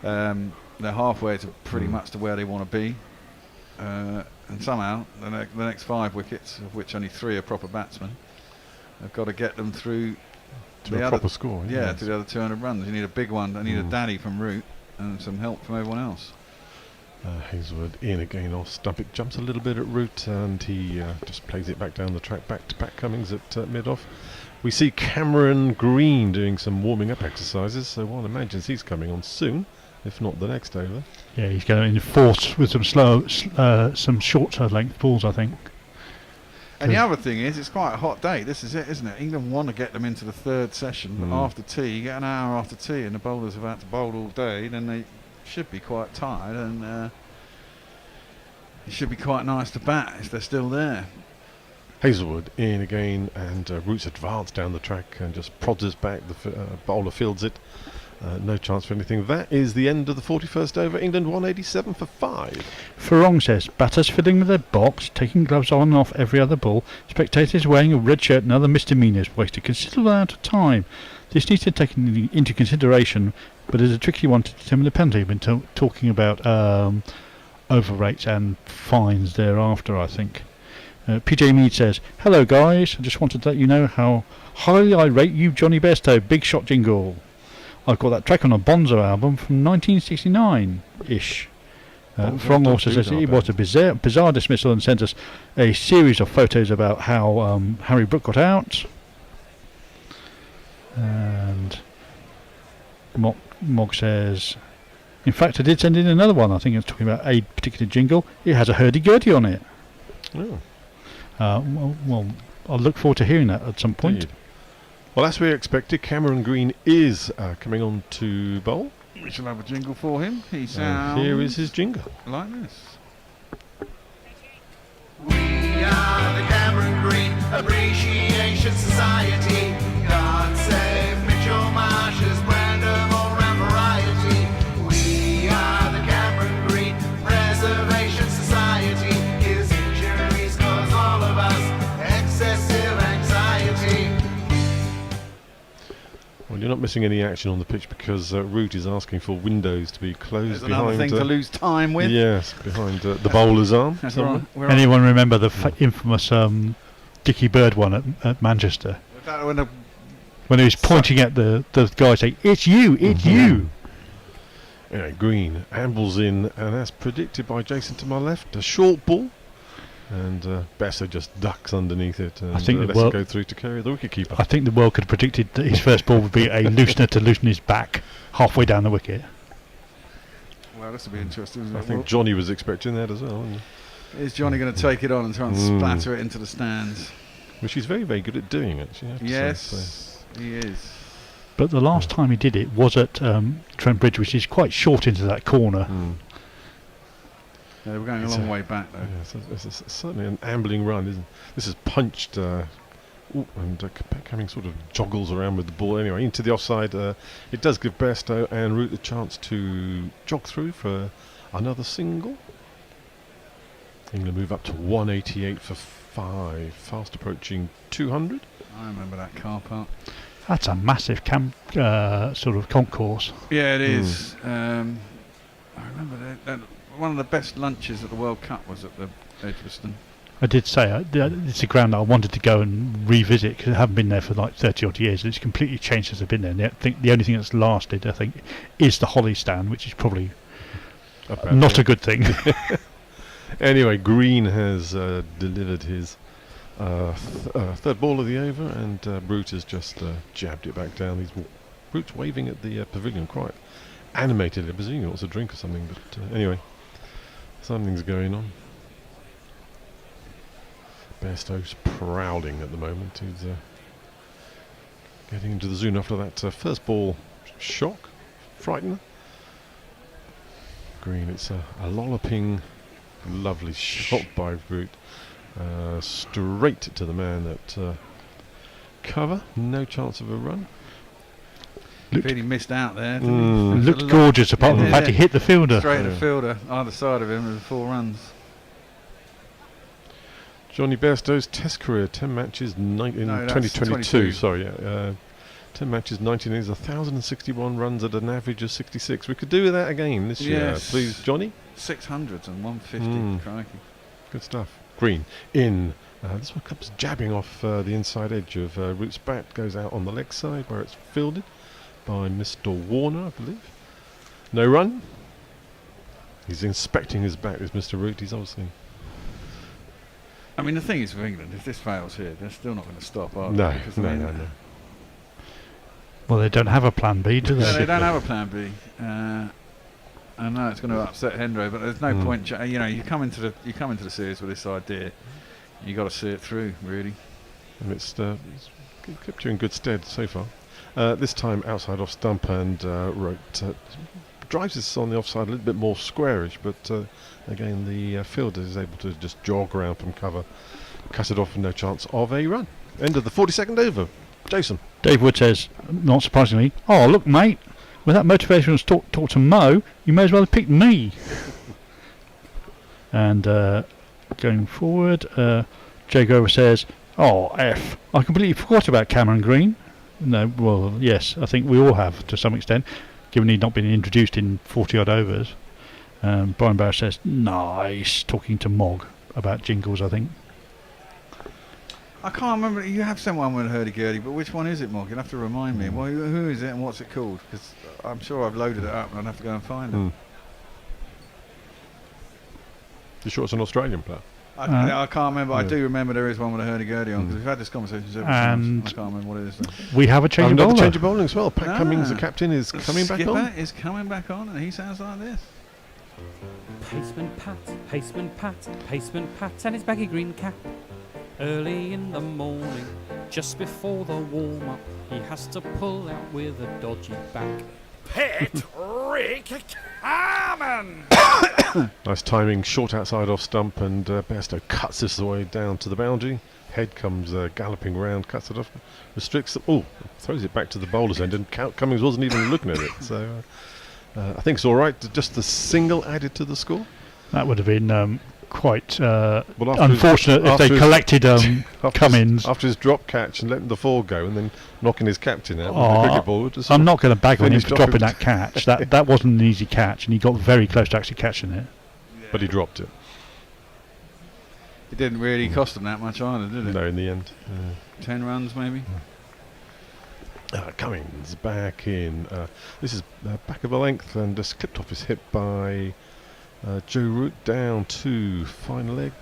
G: They're halfway to pretty much to where they want to be, and somehow the next 5 wickets, of which only 3 are proper batsmen, have got to get them through
P: to a proper score.
G: Yeah, to the other 200 runs. You need a big one. I need a daddy from Root and some help from everyone else.
P: Hazelwood in again off stump. It jumps a little bit at Root, and he just plays it back down the track, back to Pat Cummings at mid-off. We see Cameron Green doing some warming up exercises, so one imagines he's coming on soon, if not the next over.
F: Yeah, he's going to enforce with some shorter length balls, I think.
G: And the other thing is, it's quite a hot day. This is it, isn't it? England want to get them into the 3rd session, but after tea, you get an hour after tea, and the bowlers have had to bowl all day. Then should be quite tired, and it should be quite nice to bat if they're still there.
P: Hazelwood in again, and Roots advanced down the track and just prods us back. The bowler fields it. No chance for anything. That is the end of the 41st over. England 187 for 5.
F: Farong says, batters fiddling with their box, taking gloves on and off every other ball, spectators wearing a red shirt and other misdemeanours waste a considerable amount of time. This needs to be taken into consideration, but is a tricky one to determine the penalty. We've been talking about over rates and fines thereafter, I think. PJ Mead says, hello guys, I just wanted to let you know how highly I rate you, Johnny Bairstow, Big Shot Jingle. I've got that track on a Bonzo album from 1969-ish. Frong also says it was a bizarre dismissal and sent us a series of photos about how Harry Brook got out. And Mog says, in fact, I did send in another one. I think it's talking about a particular jingle. It has a hurdy-gurdy on it.
P: Oh.
F: Well, I'll look forward to hearing that at some point.
P: Indeed. Well, as we expected, Cameron Green is coming on to bowl.
G: We shall have a jingle for him. He sounds
P: here is his jingle.
G: Like this.
B: We are the Cameron Green Appreciation Society. God save Mitchell Marsh's brand of all-round variety. We are the Cameron Green Preservation Society. His injuries cause all of us excessive anxiety.
P: Well, you're not missing any action on the pitch because Root is asking for windows to be closed.
G: There's another thing to lose time with.
P: Yes, behind the bowler's arm.
G: That's right.
F: Anyone remember the infamous Dickie Bird one at Manchester? When he was pointing at the guy saying, it's you, it's you.
P: Anyway, Green ambles in, and as predicted by Jason to my left, a short ball. And Besser just ducks underneath it and
F: I think
P: lets it go through to carry the wicketkeeper.
F: I think the world could have predicted that his first ball would be a loosener to loosen his back halfway down the wicket.
G: Well, this will be interesting, isn't it?
P: I think Johnny was expecting that as well, wasn't he?
G: Is Johnny going to take it on and try and splatter it into the stands?
P: Which he's very, very good at doing, actually. I have to
G: Yes,
P: say.
G: he is.
F: But the last time he did it was at Trent Bridge, which is quite short into that corner.
G: Yeah, we're going a long way back, though.
P: Yeah, it's certainly an ambling run, isn't it? This is punched and coming sort of joggles around with the ball. Anyway, into the offside. It does give Bairstow and Root the chance to jog through for another single. England move up to 188 for 5, fast approaching 200.
G: I remember that car park.
F: That's a massive sort of concourse.
G: Yeah, it is. I remember that. One of the best lunches at the World Cup was at the Edgbaston.
F: I did say it's a ground that I wanted to go and revisit because I haven't been there for like 30 odd years. It's completely changed since I've been there. And I think the only thing that's lasted, I think, is the Holly stand, which is probably not a good thing.
P: Anyway, Green has delivered his third ball of the over, and Root has just jabbed it back down. Root's waving at the pavilion, quite animated. I presume he wants a drink or something, but anyway, something's going on. Bairstow's prowling at the moment. He's getting into the zone after that first ball shock, frightener. Green, it's a lolloping, lovely shot by Root. Straight to the man at cover. No chance of a run.
G: Really missed out there.
F: Looked gorgeous, apart from the fact he hit the fielder.
G: Straight at the fielder, either side of him with 4 runs.
P: Johnny Bairstow's Test career, 10 matches in 2022. Sorry, 10 matches, 19 innings, 1,061 runs at an average of 66. We could do that again this year, please, Johnny.
G: 600s and 150. Crikey.
P: Good stuff. Green in. This one comes jabbing off the inside edge of Root's bat, goes out on the leg side where it's fielded by Mr. Warner, I believe. No run. He's inspecting his bat with Mr. Root. He's obviously.
G: I mean, the thing is with England, if this fails here, they're still not going to stop, are
P: No,
G: they?
P: no.
F: Well, they don't have a plan B, do they?
G: No, they don't have a plan B. I know it's going to upset Hendro, but there's no point. You come into the series with this idea, you got to see it through, really.
P: And it's kept you in good stead so far. This time outside off stump, and Root drives this on the offside a little bit more squarish, but again the fielder is able to just jog around from cover, cut it off with no chance of a run. End of the 42nd over. Jason.
F: Dave Wood says, not surprisingly, "Oh, look, mate, with that motivation to talk to Mo, you may as well have picked me." And going forward, Jay Grover says, "Oh, F, I completely forgot about Cameron Green." No, well, yes, I think we all have to some extent, given he'd not been introduced in 40-odd overs. Brian Barrow says, "Nice," talking to Mog about jingles, I think.
G: I can't remember. You have sent one with a hurdy-gurdy, but which one is it, Mark? You'll have to remind me. Well, who is it and what's it called? Because I'm sure I've loaded it up and I'll have to go and find it.
P: You sure it's an Australian player?
G: I can't remember. I do remember there is one with a hurdy-gurdy on, because we've had this conversation several times. I can't remember what it is, though.
F: We have a change of bowling.
P: Change of bowling as well. Pat Cummings, the captain, is coming back on.
G: Skipper is coming back on, and he sounds like this.
Q: Paceman Pat, and his baggy green cap. Early in the morning, just before the warm-up, he has to pull out with a dodgy back.
H: Patrick Carman!
P: Nice timing, short outside off stump, and Bairstow cuts this away down to the boundary. Head comes galloping round, cuts it off, restricts it. Oh, throws it back to the bowler's end, and Cummings wasn't even looking at it. So I think it's all right. Just the single added to the score.
F: That would have been quite unfortunate if they collected Cummins.
P: After his drop catch and letting the fall go, and then knocking his captain out with the cricket ball.
F: I'm not going to bag on him for dropping that catch. That wasn't an easy catch, and he got very close to actually catching it.
P: Yeah. But he dropped it.
G: It didn't really cost him that much either, did it?
P: No, in the end.
G: 10 runs, maybe.
P: Cummings back in. This is back of a length and just clipped off his hip by Joe Root, down to fine leg.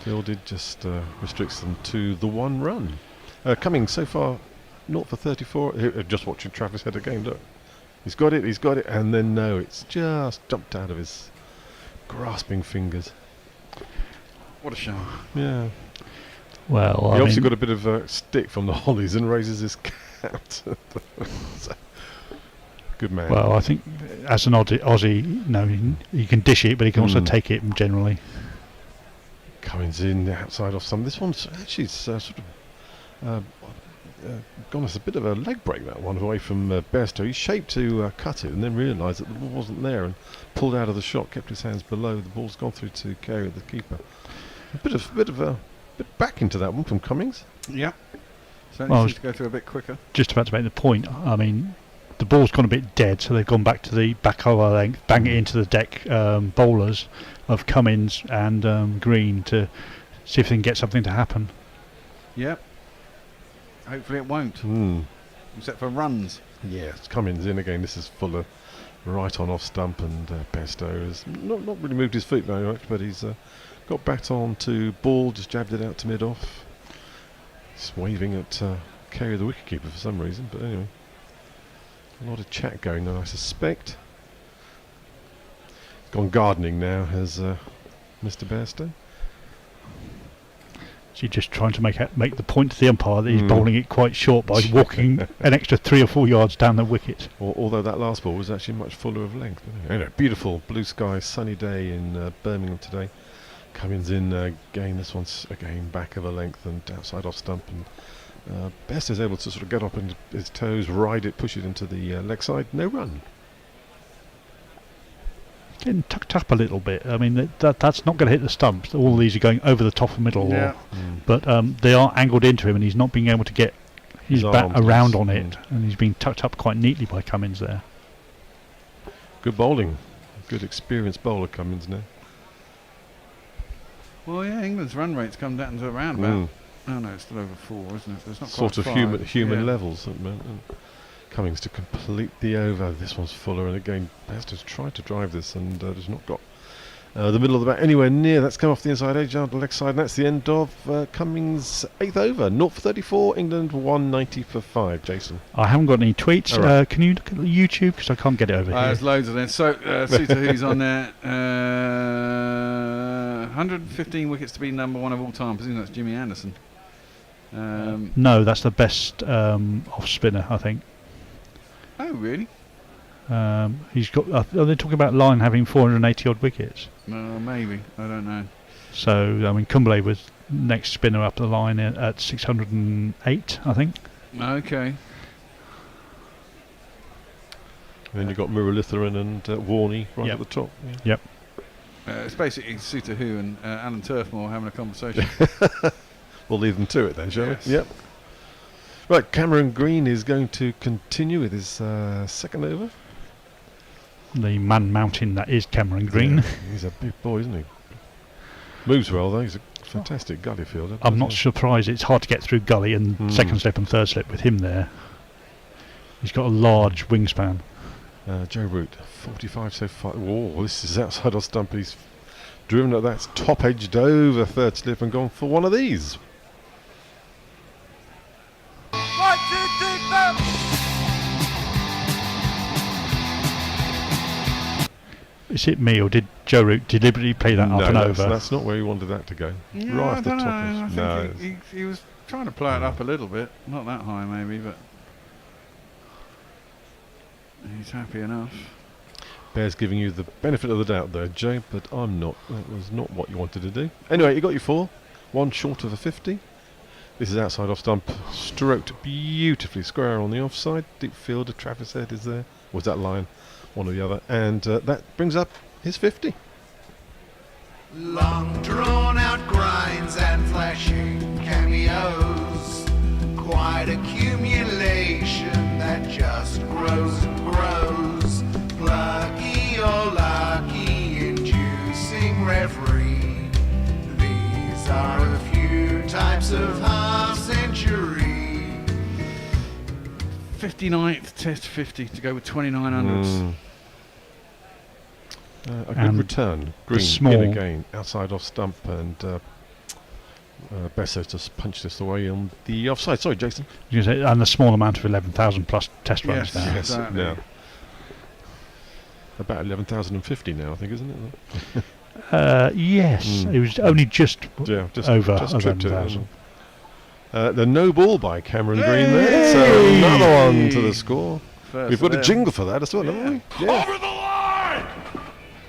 P: Fielded just restricts them to the 1 run. Cummings so far 0 for 34. Just watching Travis Head again. Look, he's got it, and then no, it's just jumped out of his grasping fingers.
G: What a shame.
P: Yeah.
F: Well,
P: he obviously got a bit of a stick from the Hollies and raises his cap. Good man.
F: Well, I think as an Aussie, he can dish it, but he can also take it generally.
P: Cummings in the outside off some. This one's actually sort of gone as a bit of a leg break, that one, away from Bairstow. He shaped to cut it and then realised that the ball wasn't there and pulled out of the shot, kept his hands below. The ball's gone through to Carey, the keeper. A bit back into that one from Cummings.
G: Yeah. Certainly seems to go through a bit quicker.
F: Just about to make the point. I mean, the ball's gone a bit dead, so they've gone back to the back over length, bang it into the deck bowlers of Cummins and Green to see if they can get something to happen.
G: Yep. Hopefully it won't. Except for runs.
P: Yeah, it's Cummins in again. This is Fuller right on off stump, and Bairstow has not really moved his feet very much, but he's got back on to ball, just jabbed it out to mid off. He's waving at Carey, the wicketkeeper, for some reason, but anyway. A lot of chat going on, I suspect. He's gone gardening now, has Mr. Bairstow.
F: So you're just trying to make the point to the umpire that he's bowling it quite short by walking an extra 3 or 4 yards down the wicket.
P: Although that last ball was actually much fuller of length. Anyway, beautiful blue sky, sunny day in Birmingham today. Cummins in again. This one's again back of a length and outside off stump, and Best is able to sort of get up on his toes, ride it, push it into the leg side. No run.
F: Getting tucked up a little bit. I mean, that's not going to hit the stumps. All these are going over the top of middle, but they are angled into him, and he's not being able to get his bat around on it, and he's being tucked up quite neatly by Cummins there.
P: Good bowling. Good experienced bowler Cummins now.
G: Well, yeah, England's run rate's come down to around about. Oh no, it's still over 4, isn't it? It's not
P: sort
G: quite
P: of
G: 5.
P: human levels at the moment. Cummings to complete the over. This one's Fuller, and again, Bairstow's tried to drive this and has not got the middle of the bat anywhere near. That's come off the inside edge, down the leg side, and that's the end of Cummings' 8th over. 0 for 34, England 190 for 5. Jason,
F: I haven't got any tweets. Right. Can you look at YouTube, because I can't get it over here?
G: There's loads of them. So, Suter, who's on there? 115 wickets to be number 1 of all time. I presume that's Jimmy Anderson.
F: No, that's the best off spinner, I think.
G: Oh, really?
F: He's got. Are they talking about Line having 480 odd wickets?
G: Maybe. I don't know.
F: So I mean, Kumble was next spinner up the line at 608, I think.
G: Okay.
P: And then you've got Muralitharan and Warney right at the top. Yeah.
F: Yep.
G: It's basically Suter Who and Alan Turfmore having a conversation.
P: We'll leave them to it then, shall
G: Yes.
P: we? Yep. Right, Cameron Green is going to continue with his second over.
F: The man mountain that is Cameron Green.
P: Yeah, he's a big boy, isn't he? Moves well though. He's a fantastic gully fielder.
F: I'm not surprised. It's hard to get through gully and second slip and third slip with him there. He's got a large wingspan.
P: Joe Root, 45 so far. Oh, this is outside of stump. He's driven at that top edged over third slip and gone for one of these.
I: 1, 2, 3, 4.
F: Is it me or did Joe Root deliberately play that up and over?
P: That's not where he wanted that to go.
G: Yeah,
P: right
G: I
P: off the
G: don't
P: top.
G: know. I
P: No.
G: think he was trying to play it up a little bit. Not that high, maybe, but he's happy enough.
P: Bear's giving you the benefit of the doubt there, Joe, but I'm not. That was not what you wanted to do. Anyway, you got your 4. One short of a 50. This is outside off stump. Stroked beautifully square on the offside. Deep fielder, Travis Head is there. Was that line? One or the other. And that brings up his 50.
B: Long drawn out grinds and flashing cameos. Quite accumulation that just grows and grows. Plucky or lucky, inducing reverie. These are a few types of half century.
G: 59th Test 50 to go with 2900s.
P: A good return. Green in again, outside off stump, and Besso just punched this away on the offside. Sorry, Jason.
F: And the small amount of 11,000 plus test runs now.
P: Yes, now. About 11,050 now, I think, isn't it?
F: Yes, it was only just over
P: just
F: 11,000.
P: The no ball by Cameron Green there. So another one to the score. We've got a jingle for that as well, haven't we? Yeah.
A: Over the line!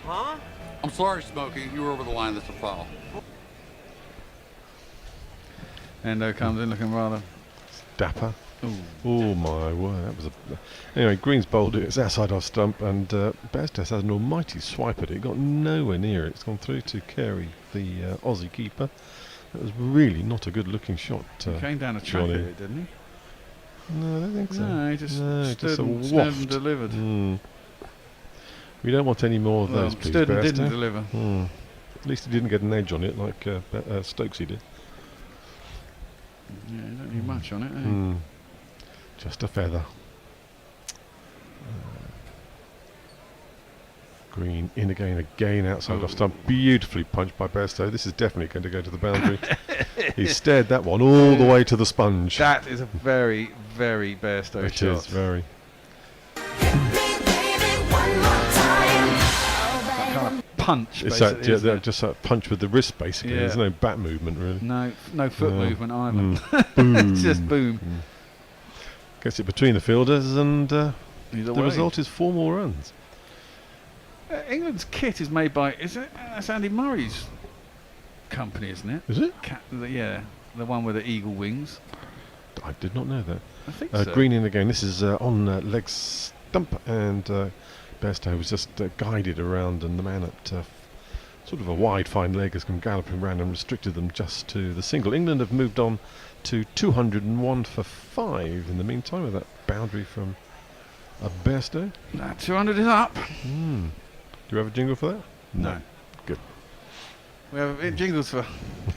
A: Huh? I'm sorry, Smokey. You were over the line. That's a foul.
G: Endo comes in looking rather
P: dapper. Oh my word, that was a... Anyway, Green's bowled it. It's outside off stump, and Bearstest has an almighty swipe at it. It got nowhere near it. It's gone through to Carey, the Aussie keeper. That was really not a good-looking shot.
G: He came down a track with it, didn't he?
P: No, I don't think so.
G: No, he just stood
P: a
G: and
P: waft.
G: delivered.
P: We don't want any more of those, please,
G: stood and didn't
P: Bearstest.
G: deliver.
P: At least he didn't get an edge on it like Stokesy did.
G: Yeah, you don't need much on it, eh?
P: Just a feather. Green in again outside off stump. Beautifully punched by Bairstow. This is definitely going to go to the boundary. He stared that one all the way to the sponge.
G: That is a very, very Bairstow shot.
P: It is very.
G: That kind of punch,
P: It's
G: basically.
P: that just that punch with the wrist, basically.
G: Yeah.
P: There's no bat movement, really.
G: No foot movement either.
P: Boom.
G: It's just boom.
P: Gets it between the fielders, and the
G: away.
P: result is 4 more runs.
G: England's kit is made by, that's Andy Murray's company, isn't it?
P: Is it?
G: Yeah, the one with the eagle wings.
P: I did not know that.
G: I think so.
P: Green in again. This is on leg stump, and Bairstow was just guided around, and the man at sort of a wide fine leg has come galloping round and restricted them just to the single. England have moved on to 201 for 5 in the meantime with that boundary from Bairstow.
G: 200 is up.
P: Do you have a jingle for that?
G: No.
P: Good.
G: We have jingles for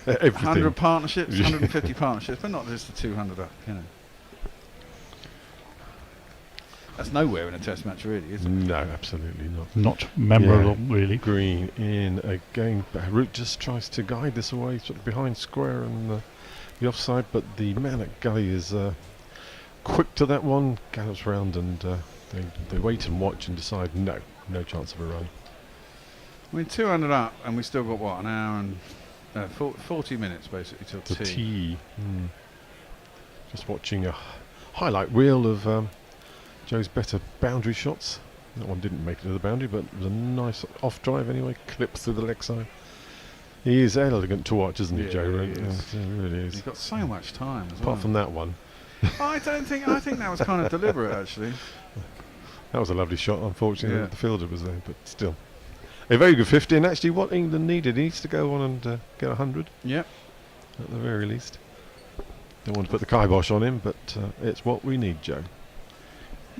P: Everything.
G: 100 partnerships, 150 partnerships, but not just the 200 up, you know. That's nowhere in a test match, really, is it?
P: No, absolutely not.
F: Not memorable, really.
P: Green in again. Root just tries to guide this away, sort of behind square and the offside, but the man at Gully is quick to that one, gallops round, and they wait and watch and decide no chance of a run.
G: I mean, 200 up, and we still got, what, an hour and 40 minutes, basically, till
P: The
G: tea.
P: tea. Just watching a highlight reel of Joe's better boundary shots. That one didn't make it to the boundary, but it was a nice off drive anyway. Clips through the leg side. He is elegant to watch, isn't he, Joe?
G: He is.
P: He really is.
G: He's got so much time as
P: Apart from that one.
G: I think that was kind of deliberate, actually.
P: That was a lovely shot. Unfortunately, the fielder was there, but still. A very good 50, and actually what England needed. He needs to go on and get 100.
G: Yep.
P: At the very least. Don't want to put the kibosh on him, but it's what we need, Joe.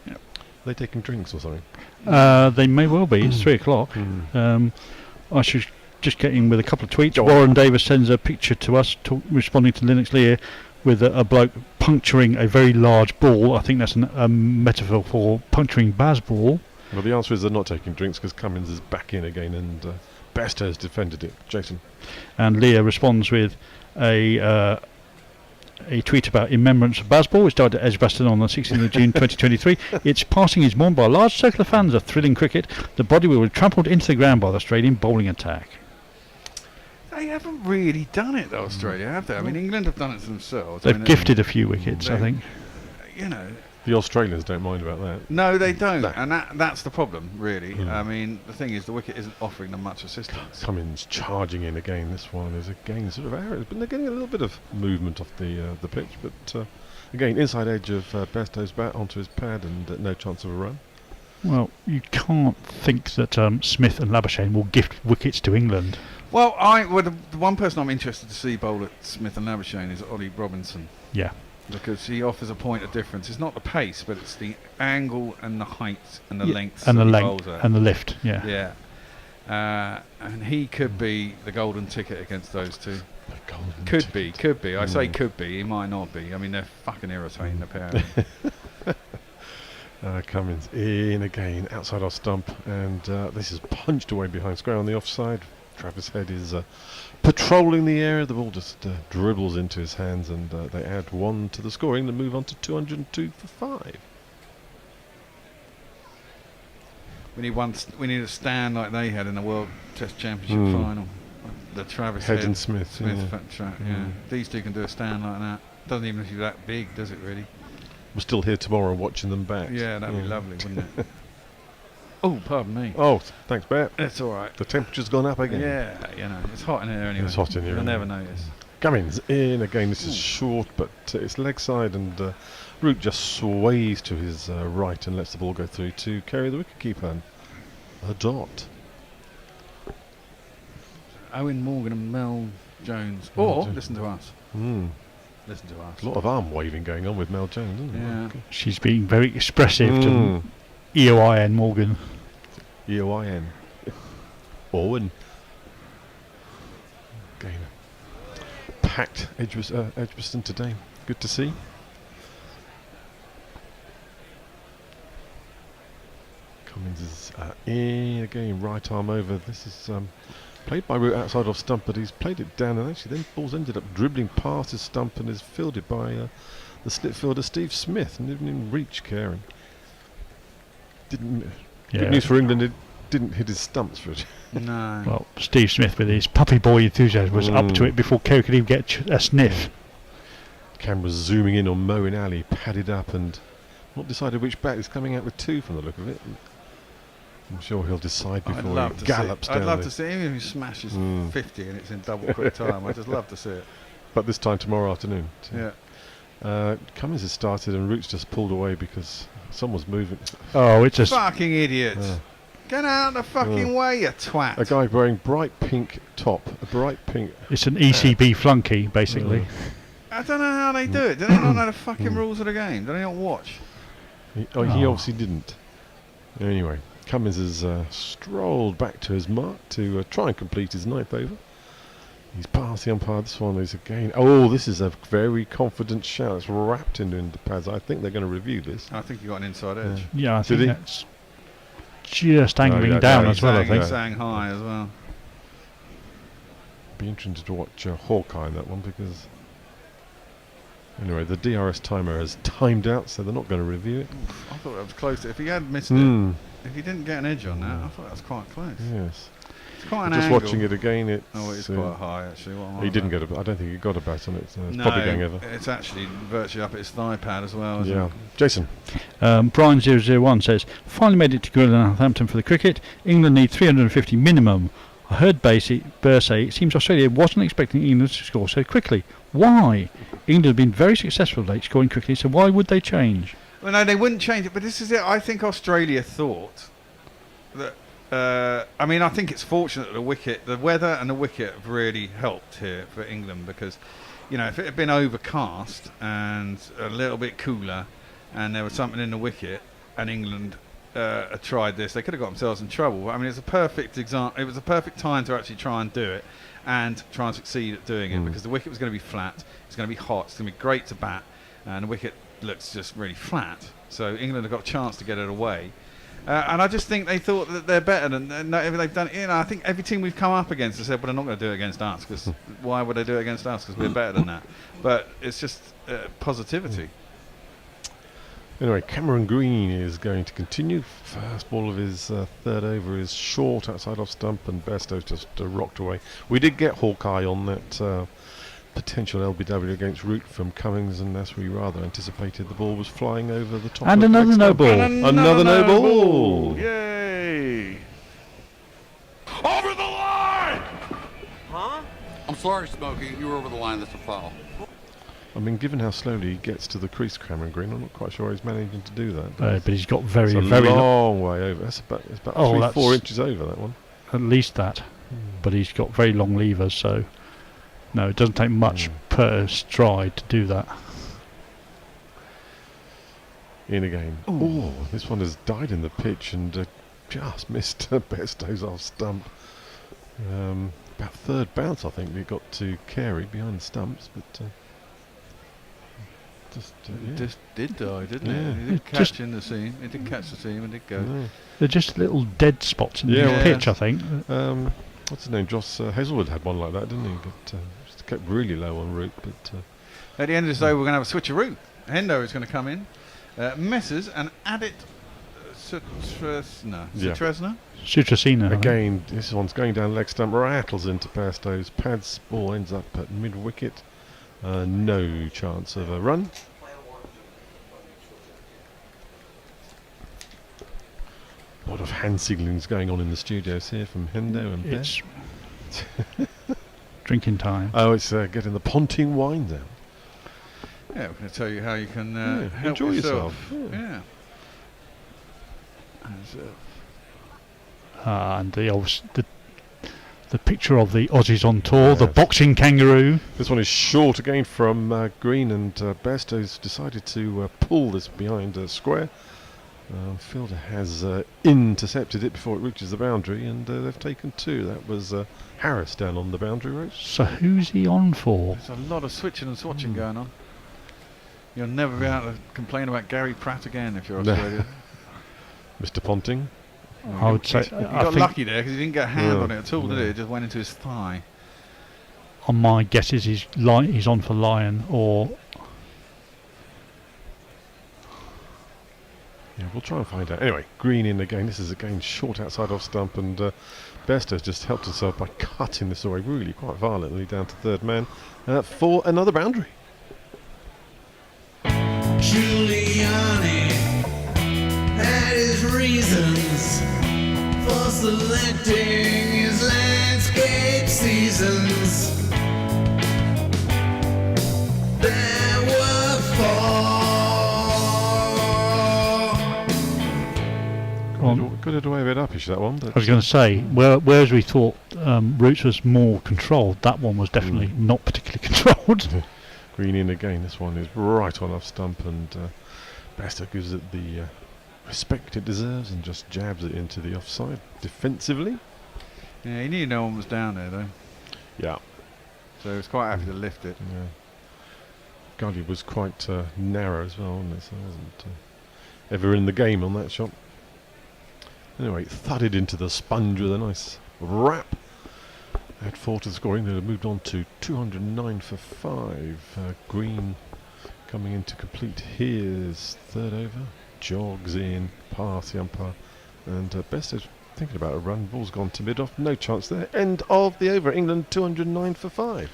F: Yep.
P: Are they taking drinks or something?
F: They may well be. It's 3 o'clock. I should just get in with a couple of tweets. Warren Davis sends a picture to us responding to Linux Lear with a bloke puncturing a very large ball. I think that's a metaphor for puncturing Baz ball.
P: Well, the answer is they're not taking drinks because Cummins is back in again and Bester has defended it. Jason.
F: And Leah responds with a tweet about in remembrance of Bazball, which died at Edgbaston on the 16th of June 2023. Its passing is mourned by a large circle of fans of thrilling cricket. The body will be trampled into the ground by the Australian bowling attack.
G: They haven't really done it, though, Australia, have they? I mean, England have done it themselves.
F: They've gifted a few wickets, I think.
G: You know.
P: The Australians don't mind about that.
G: No, they don't, and that's the problem, really. I mean, the thing is, the wicket isn't offering them much assistance.
P: Cummins charging in again. This one is again sort of errors, but they're getting a little bit of movement off the pitch. But again, inside edge of Besto's bat onto his pad, and no chance of a run.
F: Well, you can't think that Smith and Labuschagne will gift wickets to England.
G: Well, the one person I'm interested to see bowl at Smith and Labuschagne is Ollie Robinson.
F: Yeah.
G: Because he offers a point of difference. It's not the pace, but it's the angle and the height and the length
F: and the
G: that he
F: length
G: bowls at.
F: and the lift. Yeah.
G: Yeah. And he could be the golden ticket against those two. Could be. I say could be. He might not be. I mean, they're fucking irritating, the pair.
P: Cummins in again, outside our stump, and this is punched away behind square on the offside. Travis Head is patrolling the area. The ball just dribbles into his hands, and they add 1 to the scoring and move on to 202 for 5.
G: We need a stand like they had in the World Test Championship final. The Travis
P: Head and Smith.
G: Yeah. These two can do a stand like that. Doesn't even have to be that big, does it really?
P: We're still here tomorrow watching them back.
G: Yeah, that'd be lovely, wouldn't it? Oh, pardon me.
P: Oh, thanks, Bet.
G: It's all right.
P: The temperature's gone up again.
G: Yeah, you know, it's hot in here anyway.
P: It's hot in here.
G: You'll never notice.
P: Cummins in again. This is short, but it's leg side, and Root just sways to his right and lets the ball go through to carry the wicketkeeper. And a dot.
G: Owen Morgan and Mel Jones. Or listen to us. Listen to us.
P: A lot of arm waving going on with Mel Jones, isn't
G: there?
P: Yeah.
F: She's being very expressive to EOIN Morgan.
P: EOIN. Owen. Again. Packed Edgbaston today. Good to see. Cummins is in again, right arm over. This is played by Root outside off stump, but he's played it down, and actually then ball's ended up dribbling past his stump and is fielded by the slip fielder Steve Smith, and didn't even reach Caring. Good news for England, it didn't hit his stumps for it.
G: No.
F: Well, Steve Smith with his puppy boy enthusiasm was up to it before Kerry could even get a sniff.
P: Camera's zooming in on Moeen Ali, padded up, and not decided which bat is coming out with 2 from the look of it. I'm sure he'll decide before he gallops down.
G: I'd love to see him if he smashes 50 and it's in double quick time. I'd just love to see it.
P: But this time tomorrow afternoon.
G: Yeah.
P: Cummins has started and Root's just pulled away because someone's moving.
F: Oh, it's a
G: fucking idiot! Get out of the fucking way, you twat!
P: A guy wearing bright pink top, a bright pink.
F: It's an ECB flunky, basically.
G: I don't know how they do it. Do they not know the fucking rules of the game? Do they not watch?
P: He obviously didn't. Anyway, Cummins has strolled back to his mark to try and complete his 9th over. He's past the umpire. This one is again. Oh, this is a very confident shout. It's wrapped into the pads. I think they're going to review this.
G: I think he got an inside edge.
F: Yeah, I think that's just angling down as well. I think.
G: Sang high as well.
P: Be interesting to watch Hawkeye in that one because. Anyway, the DRS timer has timed out, so they're not going to review it.
G: I thought that was close. If he had missed it, if he didn't get an edge on that, I thought that was quite close.
P: Yes.
G: It's quite an
P: Just
G: angle.
P: watching it again, it's...
G: Oh, it's quite high, actually. What am I
P: He
G: on
P: didn't
G: about?
P: get I don't think he got a bat on it. It's
G: No,
P: probably going over.
G: it's actually virtually up at his thigh pad as well, isn't
P: Yeah.
G: it?
P: Jason.
F: Brian001 says, finally made it to Northampton for the cricket. England need 350 minimum. I heard Burr say it seems Australia wasn't expecting England to score so quickly. Why? England have been very successful late scoring quickly, so why would they change?
G: Well, no, they wouldn't change it, but this is it. I think Australia thought that. I mean, I think it's fortunate that the weather and the wicket have really helped here for England because, you know, if it had been overcast and a little bit cooler and there was something in the wicket and England had tried this, they could have got themselves in trouble. I mean, it's a perfect example. It was a perfect time to actually try and do it and try and succeed at doing it because the wicket was going to be flat, it's going to be hot, it's going to be great to bat, and the wicket looks just really flat. So England have got a chance to get it away. And I just think they thought that they're better than they've done. You know, I think every team we've come up against has said, "Well, they're not going to do it against us because why would they do it against us? Because we're better than that." But it's just positivity.
P: Anyway, Cameron Green is going to continue. First ball of his third over is short outside off stump, and Bairstow's just rocked away. We did get Hawkeye on that potential LBW against Root from Cummings, and as we rather anticipated, the ball was flying over the top.
F: And
P: of
F: another
P: leg
F: no
P: stump.
F: ball.
P: And another no ball.
G: Yay!
H: Over the line!
A: Huh? I'm sorry, Smokey. You were over the line. That's a foul.
P: I mean, given how slowly he gets to the crease, Cameron Green, I'm not quite sure he's managing to do that.
F: But he's got very,
P: it's a
F: very
P: long way over. It's about 3-4 inches over, that one.
F: At least that. But he's got very long levers, so no, it doesn't take much per stride to do that.
P: In again. Oh, this one has died in the pitch and just missed Bairstow's off stump. About third bounce, I think, we got to Carey behind the stumps, but
G: Just did die, didn't
P: Yeah.
G: it? He did catch in the seam. He did catch the seam and did go.
P: Yeah.
F: They're just little dead spots in the pitch, I think.
P: What's his name? Joss Hazelwood had one like that, didn't he? But just kept really low en route. But
G: At the end of this day, we're going to have a switcheroo. Hendo is going to come in, Messers and Adit Sutresna.
F: Sutrasina.
P: Again, this one's going down leg stump, rattles into Bairstow's pads. Ball ends up at mid wicket. No chance of a run. A lot of hand signallings going on in the studios here from Hendo and
F: It's drinking time.
P: Oh, it's getting the Ponting wine down.
G: Yeah, we're going to tell you how you can help
P: enjoy yourself.
G: Yeah.
F: And the picture of the Aussies on tour, the boxing kangaroo.
P: This one is short again from Green, and Bairstow's decided to pull this behind square. Fielder has intercepted it before it reaches the boundary, and they've taken two. That was Harris down on the boundary road.
F: So who's he on for?
G: There's a lot of switching and swatching going on. You'll never be able to complain about Gary Pratt again if you're Australia.
P: Mr. Ponting.
F: I would say
G: he got lucky there because he didn't get a hand on it at all, did he? It just went into his thigh.
F: On my guess is he's on for Lion or.
P: Yeah, we'll try and find out. Anyway, Green in again. This is again short outside off stump, and Bairstow's just helped himself by cutting this away really quite violently down to third man for another boundary.
I: Giuliani had his reasons for selecting his landscape seasons. There were
P: Got it away a bit uppish, that one. But
F: I was going to say, whereas we thought Roots was more controlled, that one was definitely not particularly controlled.
P: Green in again. This one is right on off stump, and Bairstow gives it the respect it deserves and just jabs it into the offside defensively.
G: Yeah, he knew no one was down there though.
P: Yeah.
G: So he was quite happy to lift it.
P: Yeah. Gully was quite narrow as well, wasn't it? So I wasn't ever in the game on that shot. Anyway, thudded into the sponge with a nice rap. Add 4 to the scoring. They'd have moved on to 209 for 5. Green coming in to complete his third over. Jogs in, past the umpire. And Bairstow's thinking about a run. Ball's gone to mid-off. No chance there. End of the over. England 209 for 5.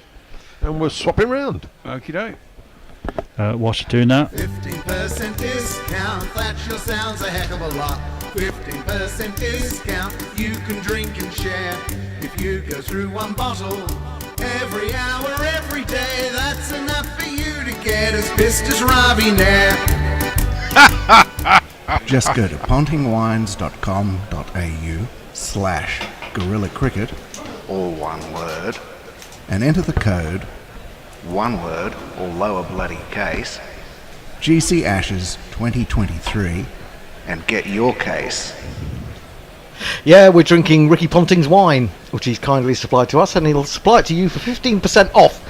P: And we're swapping round.
G: Okie doke.
F: Whilst you're doing that,
B: 15% discount, that sure sounds a heck of a lot. 15% discount, you can drink and share. If you go through one bottle every hour, every day, that's enough for you to get as pissed as Ravi Nair.
M: Just go to pontingwines.com.au/Gorilla Cricket,
D: All one word.
M: and enter the code
D: One word or lower bloody case.
M: GC Ashes 2023
D: and get your case.
E: Yeah, we're drinking Ricky Ponting's wine, which he's kindly supplied to us, and he'll supply it to you for 15% off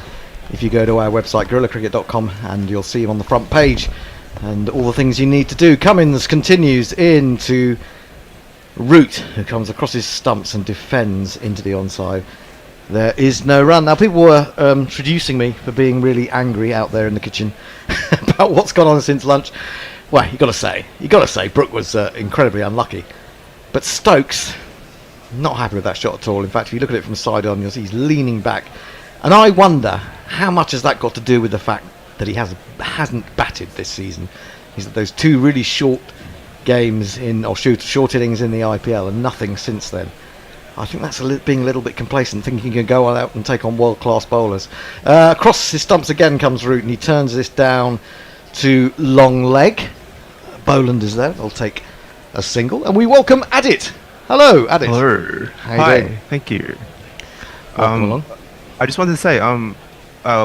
E: if you go to our website, gorillacricket.com, and you'll see him on the front page and all the things you need to do. Cummins continues into Root, who comes across his stumps and defends into the onside. There is no run. Now, people were traducing me for being really angry out there in the kitchen about what's gone on since lunch. Well, you got to say, Brooke was incredibly unlucky. But Stokes, not happy with that shot at all. In fact, if you look at it from side on, you'll see he's leaning back. And I wonder how much has that got to do with the fact that he hasn't batted this season. He's had those two really short games short innings in the IPL and nothing since then. I think that's being a little bit complacent, thinking he can go out and take on world-class bowlers. Across his stumps again comes Root, and he turns this down to long leg. Boland is there. They'll take a single, and we welcome Adit. Hello, Adit.
S: Hello.
E: How you
S: Hi.
E: doing?
S: Thank you.
E: Welcome along.
S: I just wanted to say,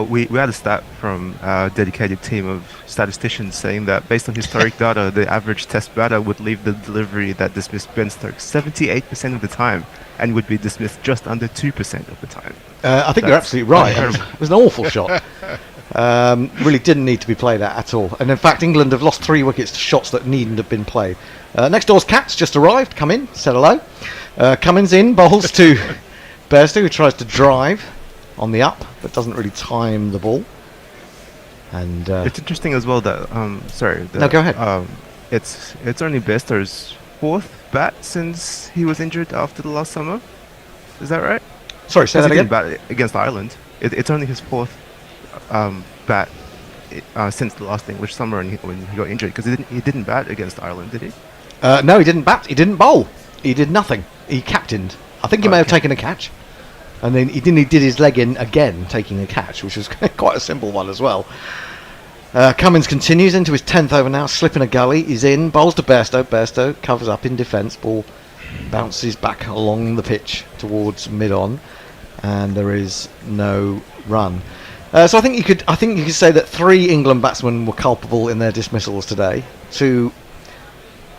S: we had a stat from our dedicated team of statisticians saying that based on historic data, the average test batter would leave the delivery that dismissed Ben Stokes 78% of the time and would be dismissed just under 2% of the time.
E: I think you're absolutely right. It was an awful shot. Really didn't need to be played at all. And in fact, England have lost 3 wickets to shots that needn't have been played. Next door's Cats just arrived. Come in, said hello. Cummins in, bowls to Bairstow, who tries to drive on the up, but doesn't really time the ball. And
S: it's interesting as well that
E: no, go ahead.
S: It's only Bairstow's 4th bat since he was injured after the last summer. Is that right?
E: Sorry, say that
S: he
E: again.
S: didn't bat against Ireland. It's only his 4th bat since the last English summer when he got injured, because he didn't bat against Ireland, did he?
E: No, he didn't bat. He didn't bowl. He did nothing. He captained. I think he may have taken a catch. And then he did his leg in again, taking a catch, which was quite a simple one as well. Cummins continues into his 10th over now, slipping a gully. He's in, bowls to Bairstow. Bairstow covers up in defence. Ball bounces back along the pitch towards mid-on, and there is no run. So I think you could say that 3 England batsmen were culpable in their dismissals today. 2,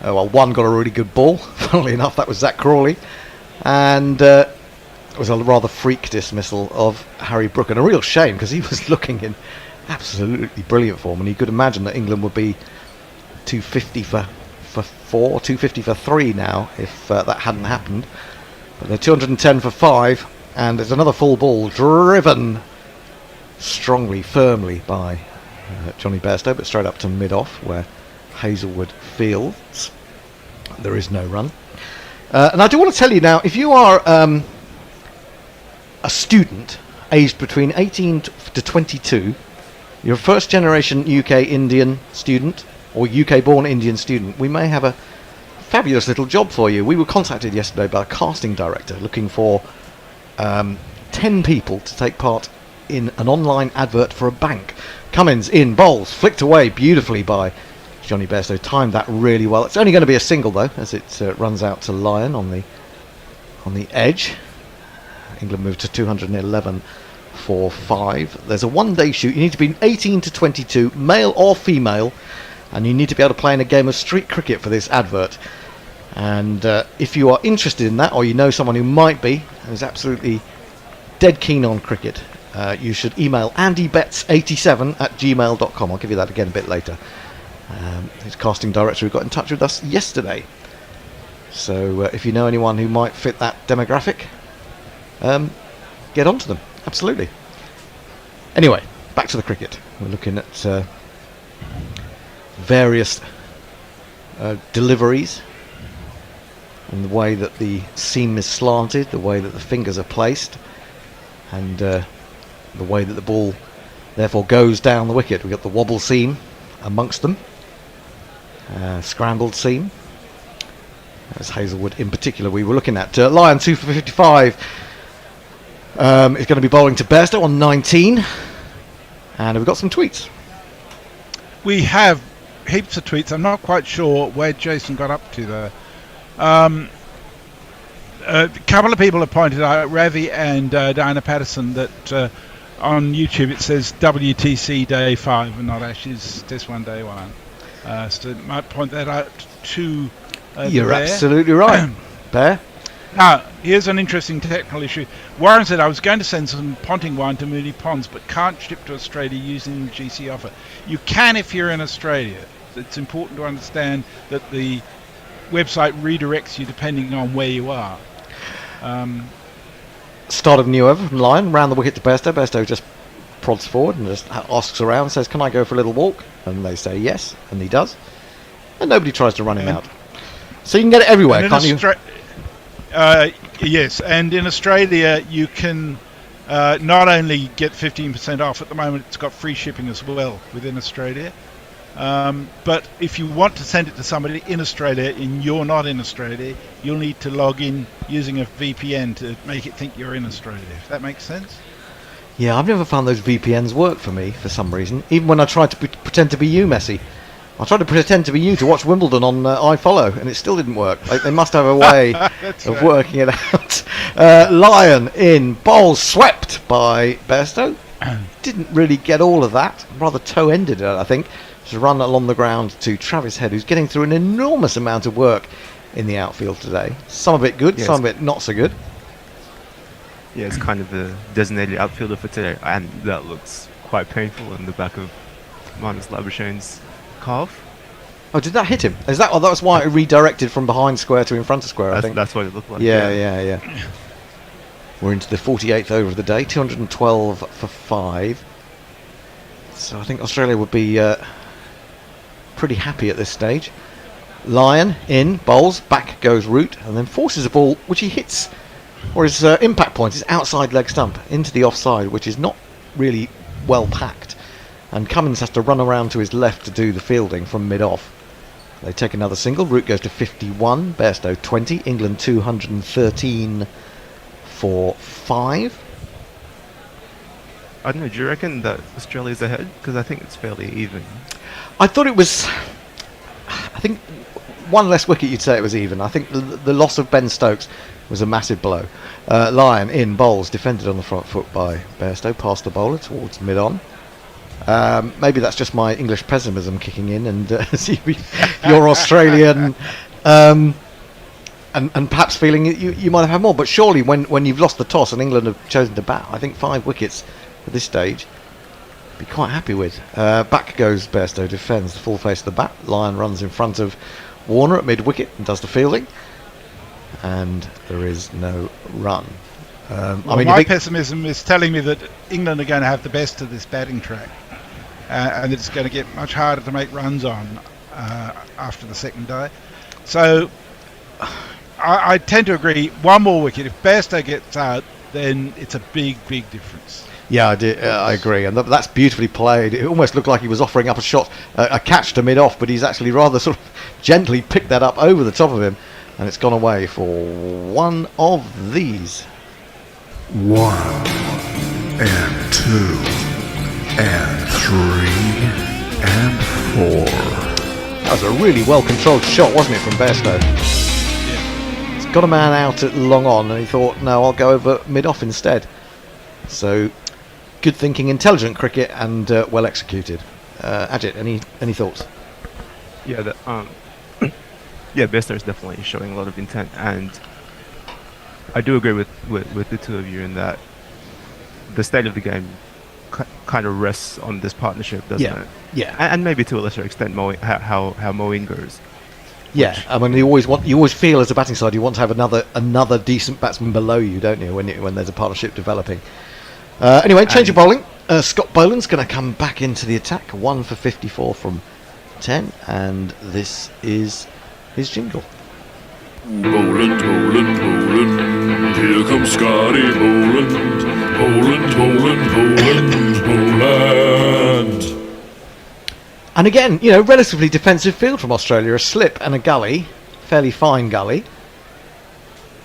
E: one got a really good ball. Funnily enough, that was Zach Crawley, and it was a rather freak dismissal of Harry Brook, and a real shame because he was looking in absolutely brilliant form, and you could imagine that England would be 250 for 4, 250 for 3 now if that hadn't happened. But they're 210 for 5, and there's another full ball driven strongly, firmly by Johnny Bairstow, but straight up to mid-off where Hazelwood fields. There is no run. And I do want to tell you now, if you are a student aged between 18 to 22, you're a first generation UK Indian student or UK born Indian student, we may have a fabulous little job for you. We were contacted yesterday by a casting director looking for 10 people to take part in an online advert for a bank. Cummins in, bowls, flicked away beautifully by Johnny Bairstow, timed that really well. It's only going to be a single though, as it runs out to Lyon on the edge. England moved to 211 for 5. There's a 1-day shoot. You need to be 18 to 22, male or female, and you need to be able to play in a game of street cricket for this advert. And if you are interested in that, or you know someone who might be and is absolutely dead keen on cricket, you should email andybets87@gmail.com. I'll give you that again a bit later. His casting director who got in touch with us yesterday. So if you know anyone who might fit that demographic, get on to them. Absolutely. Anyway, back to the cricket. We're looking at various deliveries. in the way that the seam is slanted, the way that the fingers are placed, and the way that the ball therefore goes down the wicket. We've got the wobble seam amongst them, scrambled seam, as Hazelwood in particular we were looking at. Lyon 2 for 55 is going to be bowling to Bairstow on 19, and we've got some tweets.
N: We have heaps of tweets. I'm not quite sure where Jason got up to though. A couple of people have pointed out, Ravi and Diana Patterson, that on YouTube it says WTC Day 5 and not Ashes Test 1 Day 1. So might point that out to
E: You're
N: Bear.
E: absolutely right, Bear.
N: Now, here's an interesting technical issue. Warren said, I was going to send some Ponting wine to Moody Ponds, but can't ship to Australia using the GC offer. You can if you're in Australia. It's important to understand that the website redirects you depending on where you are.
E: Start of new over from Lyon, round the wicket to Bairstow. Bairstow just prods forward and just asks around, says, can I go for a little walk? And they say yes, and he does. And nobody tries to run him out. So you can get it everywhere, can't you?
N: Yes, and in Australia you can not only get 15% off, at the moment it's got free shipping as well within Australia. But if you want to send it to somebody in Australia and you're not in Australia, you'll need to log in using a VPN to make it think you're in Australia, if that makes sense.
E: Yeah, I've never found those VPNs work for me for some reason. Even when I tried to pretend to be you, Messi. I tried to pretend to be you to watch Wimbledon on iFollow, and it still didn't work. They must have a way of working it out. Lyon in, bowls swept by Bairstow. Didn't really get all of that. Rather toe-ended it, I think. Just run along the ground to Travis Head, who's getting through an enormous amount of work in the outfield today. Some of it good, some of it not so good.
S: Yeah, it's kind of the designated outfielder for today, and that looks quite painful in the back of Marnus Labuschagne's calf.
E: Oh, did that hit him? Is that? Oh, that was why it redirected from behind square to in front of square. I think
S: that's what it looked like.
E: Yeah. We're into the 48th over of the day, 212 for 5. So I think Australia would be pretty happy at this stage. Lyon in, bowls, back goes Root, and then forces a ball which he hits, or his impact point is outside leg stump into the offside, which is not really well packed. And Cummins has to run around to his left to do the fielding from mid-off. They take another single. Root goes to 51. Bairstow 20. England 213 for 5.
S: I don't know, do you reckon that Australia's ahead? Because I think it's fairly even.
E: I thought it was... I think one less wicket you'd say it was even. I think the loss of Ben Stokes was a massive blow. Lyon in, bowls, defended on the front foot by Bairstow, past the bowler towards mid-on. Maybe that's just my English pessimism kicking in, and you're Australian, and perhaps feeling you might have had more. But surely, when you've lost the toss and England have chosen to bat, I think 5 wickets at this stage, be quite happy with. Back goes Bairstow, defends the full face of the bat. Lyon runs in front of Warner at mid wicket and does the fielding, and there is no run.
N: My pessimism is telling me that England are going to have the best of this batting track, and it's going to get much harder to make runs on after the second day. So I tend to agree. One more wicket. If Bairstow gets out, then it's a big difference.
E: Yeah, I agree, and that's beautifully played. It almost looked like he was offering up a shot, a catch to mid-off, but he's actually rather sort of gently picked that up over the top of him, and it's gone away for one of these.
H: 1 and 2 and 3 and 4.
E: That was a really well-controlled shot, wasn't it, from Bairstow? Yeah. It's got a man out at long on, and he thought, no, I'll go over mid-off instead. So, good thinking, intelligent cricket, and well executed. Ajit, any thoughts?
S: Yeah, yeah, Bairstow is definitely showing a lot of intent, and I do agree with the two of you in that the state of the game kind of rests on this partnership, doesn't it?
E: Yeah.
S: And maybe to a lesser extent, how mowing goes.
E: Yeah, I mean, you always feel as a batting side you want to have another decent batsman below you, don't you? When there's a partnership developing. Anyway, change of bowling. Scott Boland's going to come back into the attack. 1 for 54 from 10, and this is his jingle.
H: Boland, Boland, Boland. Here comes Scotty Boland. Boland, Boland, Boland, Boland.
E: And again, relatively defensive field from Australia. A slip and a gully, fairly fine gully.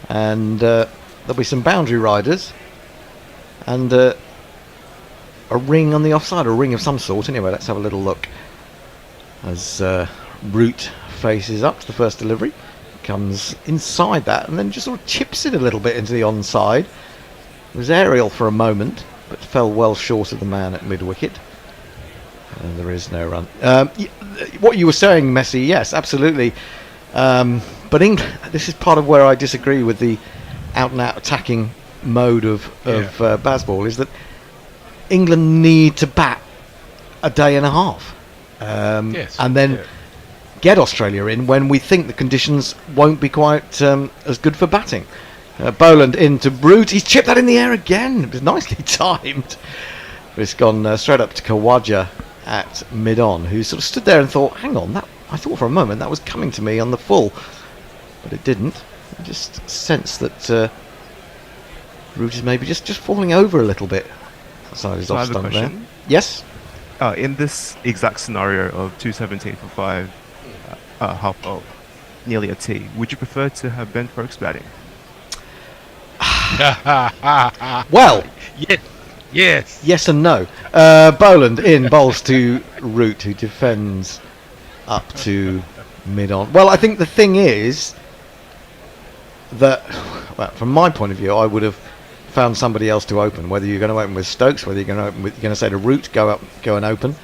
E: And there'll be some boundary riders. And a ring on the offside, a ring of some sort. Anyway, let's have a little look. As Root faces up to the first delivery. Comes inside that and then just sort of chips it a little bit into the onside. It was aerial for a moment, but fell well short of the man at mid-wicket. And there is no run. What you were saying, Messi, yes, absolutely. But England, this is part of where I disagree with the out-and-out attacking mode of Bazball, is that England need to bat a day and a half. And then get Australia in when we think the conditions won't be quite as good for batting. Boland into Root. He's chipped that in the air again. It was nicely timed. It's gone straight up to Khawaja at mid-on, who sort of stood there and thought, hang on, I thought for a moment that was coming to me on the full. But it didn't. I just sensed that Root is maybe just falling over a little bit. So he's off stump there. Yes?
S: In this exact scenario of 217 for 5, half ball, nearly a tee, would you prefer to have Ben Stokes batting?
E: Well,
N: yes
E: and no. Boland in, bowls to Root, who defends up to mid-on. Well, I think the thing is that, well, from my point of view, I would have found somebody else to open. Whether you're going to open with Stokes, whether you're going to say to Root, go and open.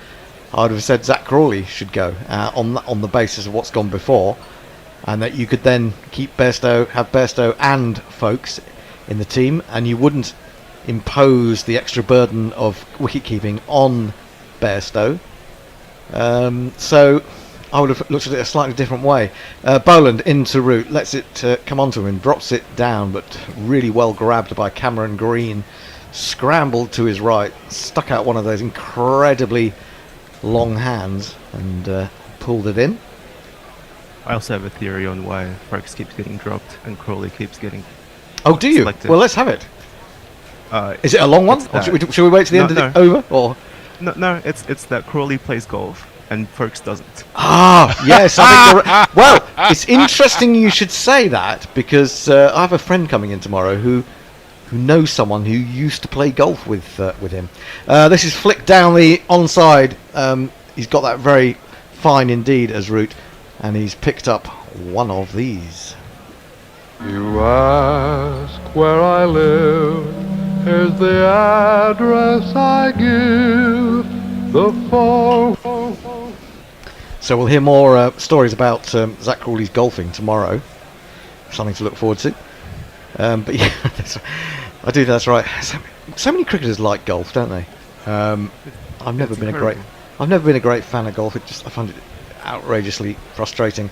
E: I would have said Zach Crawley should go on the basis of what's gone before, and that you could then keep Bairstow, have Bairstow and Folkes in the team, and you wouldn't impose the extra burden of wicket keeping on Bairstow. So I would have looked at it a slightly different way. Boland into Root, lets it come onto him, drops it down, but really well grabbed by Cameron Green. Scrambled to his right, stuck out one of those incredibly long hands and pulled it in.
S: I also have a theory on why Folkes keeps getting dropped and Crawley keeps getting
E: Oh, do you?
S: selected.
E: Well, let's have it. Is it a long one? Or should we wait to the end of the over? Or
S: No, it's that Crawley plays golf and Folkes doesn't.
E: Yes. I think well, it's interesting you should say that, because I have a friend coming in tomorrow who knows someone who used to play golf with him. This is flicked down the onside. He's got that very fine indeed as Root, and he's picked up one of these.
K: You ask where I live, here's the address I give, the phone.
E: So we'll hear more stories about Zach Crawley's golfing tomorrow. Something to look forward to. But yeah, I do. That's right. So many cricketers like golf, don't they? I've never been a great fan of golf. I find it outrageously frustrating.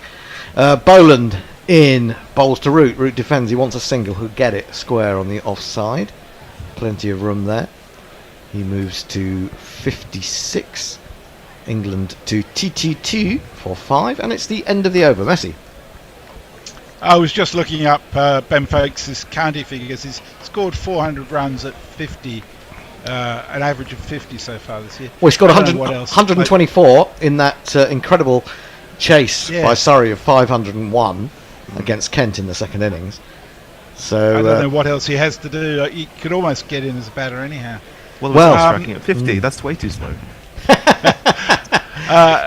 E: Boland in, bowls to Root. Root defends. He wants a single. He'll get it square on the offside. Plenty of room there. He moves to 56. England to TT2 for 5, and it's the end of the over. Messi.
N: I was just looking up Ben Folkes' county figures. He's scored 400 runs at 50, an average of 50 so far this year.
E: Well, he scored 124 in that incredible chase by Surrey of 501 against Kent in the second innings. So
N: I don't know what else he has to do. He could almost get in as a batter anyhow.
S: Well, striking at 50, that's way too slow.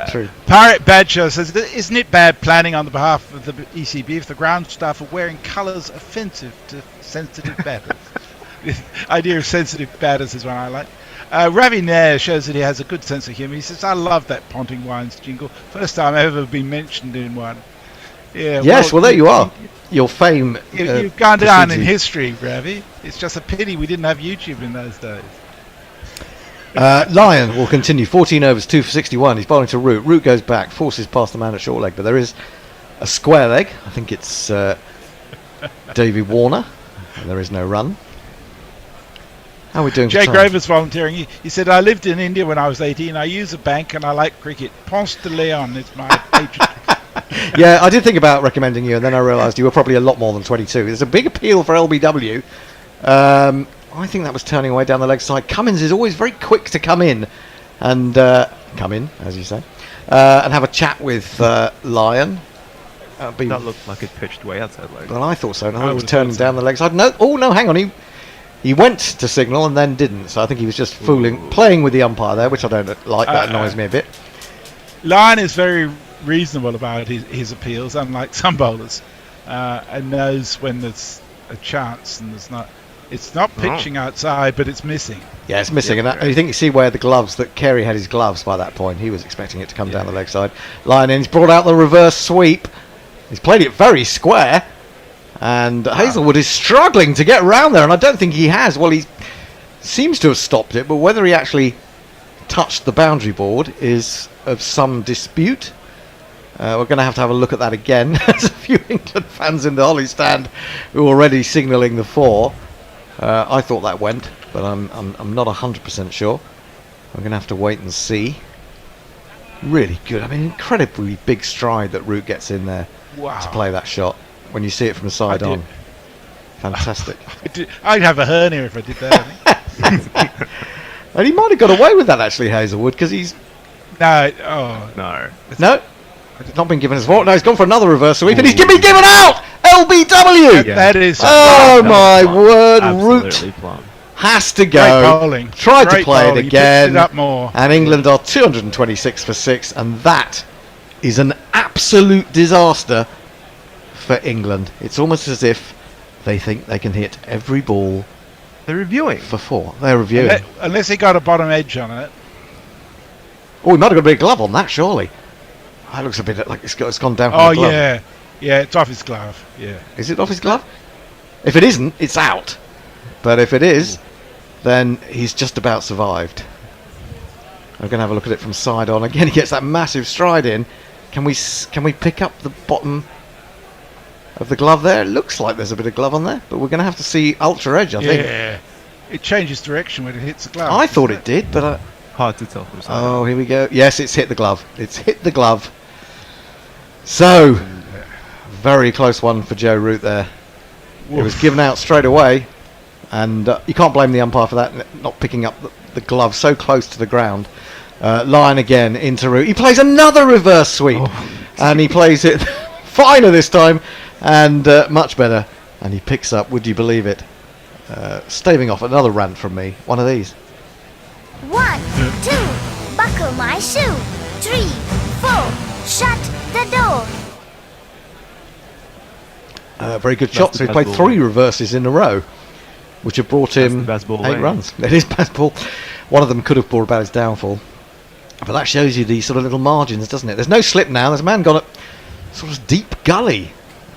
E: True.
N: Pirate Badger says, isn't it bad planning on the behalf of the ECB if the ground staff are wearing colours offensive to sensitive batters? The idea of sensitive batters is one I like. Ravi Nair shows that he has a good sense of humour. He says, I love that Ponting Wines jingle. First time I've ever been mentioned in one. Yeah.
E: Yes, well there you are. Your fame.
N: You've gone down in history, Ravi. It's just a pity we didn't have YouTube in those days.
E: Lyon will continue. 14 overs, 2 for 61. He's bowling to Root. Root goes back, forces past the man at short leg, but there is a square leg. I think it's David Warner. And there is no run. How are we doing?
N: Jay Grover's volunteering. He said, I lived in India when I was 18. I use a bank and I like cricket. Ponce de Leon is my
E: Yeah, I did think about recommending you, and then I realised you were probably a lot more than 22. There's a big appeal for LBW. I think that was turning away down the leg side. Cummins is always very quick to come in, and come in, as you say, and have a chat with Lion.
S: That looked like it pitched way outside leg.
E: Well, I thought so. And I thought it was turning down the leg side. No, hang on. He went to signal and then didn't. So I think he was just playing with the umpire there, which I don't like. That annoys me a bit.
N: Lion is very reasonable about his appeals, unlike some bowlers, and knows when there's a chance and there's not. It's not pitching outside, but it's missing.
E: Yeah, it's missing. And you think you see where the gloves, that Carey had his gloves by that point. He was expecting it to come down the leg side. Lion in. He's brought out the reverse sweep. He's played it very square. And Hazelwood is struggling to get round there. And I don't think he has. Well, he seems to have stopped it. But whether he actually touched the boundary board is of some dispute. We're going to have a look at that again. There's a few England fans in the Holly stand who are already signalling the 4. I thought that went, but I'm not 100% sure. We're going to have to wait and see. Really good. I mean, incredibly big stride that Root gets in there to play that shot. When you see it from the side on, fantastic.
N: I'd have a hernia if I did that.
E: And he might have got away with that actually, Hazelwood, because he's
S: no.
E: He's not been given his fault. No, he's gone for another reverse sweep, and he's given out. LBW.
N: That is.
E: Oh my word!
S: Absolutely
E: Root
S: plumb.
E: has to go.
N: Great bowling.
E: Tried
N: Great
E: to play
N: bowling.
E: it
N: He
E: again,
N: pitched it up more.
E: and England are 226 for 6, and that is an absolute disaster for England. It's almost as if they think they can hit every ball.
S: They're reviewing
E: for 4. They're reviewing.
N: Unless he got a bottom edge on it.
E: Oh, he might have got a big glove on that, surely. That looks a bit like it's gone down from
N: Oh
E: the glove.
N: yeah, it's off his glove. Yeah.
E: Is it off his glove? If it isn't, it's out. But if it is, then he's just about survived. I'm going to have a look at it from side on. Again, he gets that massive stride in. Can we pick up the bottom of the glove there? It looks like there's a bit of glove on there, but we're going to have to see ultra edge, I think.
N: Yeah. It changes direction when it hits the glove.
E: I thought it did, but
S: hard to tell.
E: Oh, here we go. Yes, it's hit the glove. It's hit the glove. So, very close one for Joe Root there. It was given out straight away, and you can't blame the umpire for that, not picking up the glove so close to the ground. Lion again into Root. He plays another reverse sweep, and he plays it finer this time, and much better. And he picks up, would you believe it, staving off another rant from me. One of these.
L: 1, 2, buckle my shoe. 3, 4, shut the door.
E: Very good shot. So he played 3 reverses in a row, which have brought him 8 runs. It is best ball. One of them could have brought about his downfall. But that shows you these sort of little margins, doesn't it? There's no slip now. There's a man gone at sort of deep gully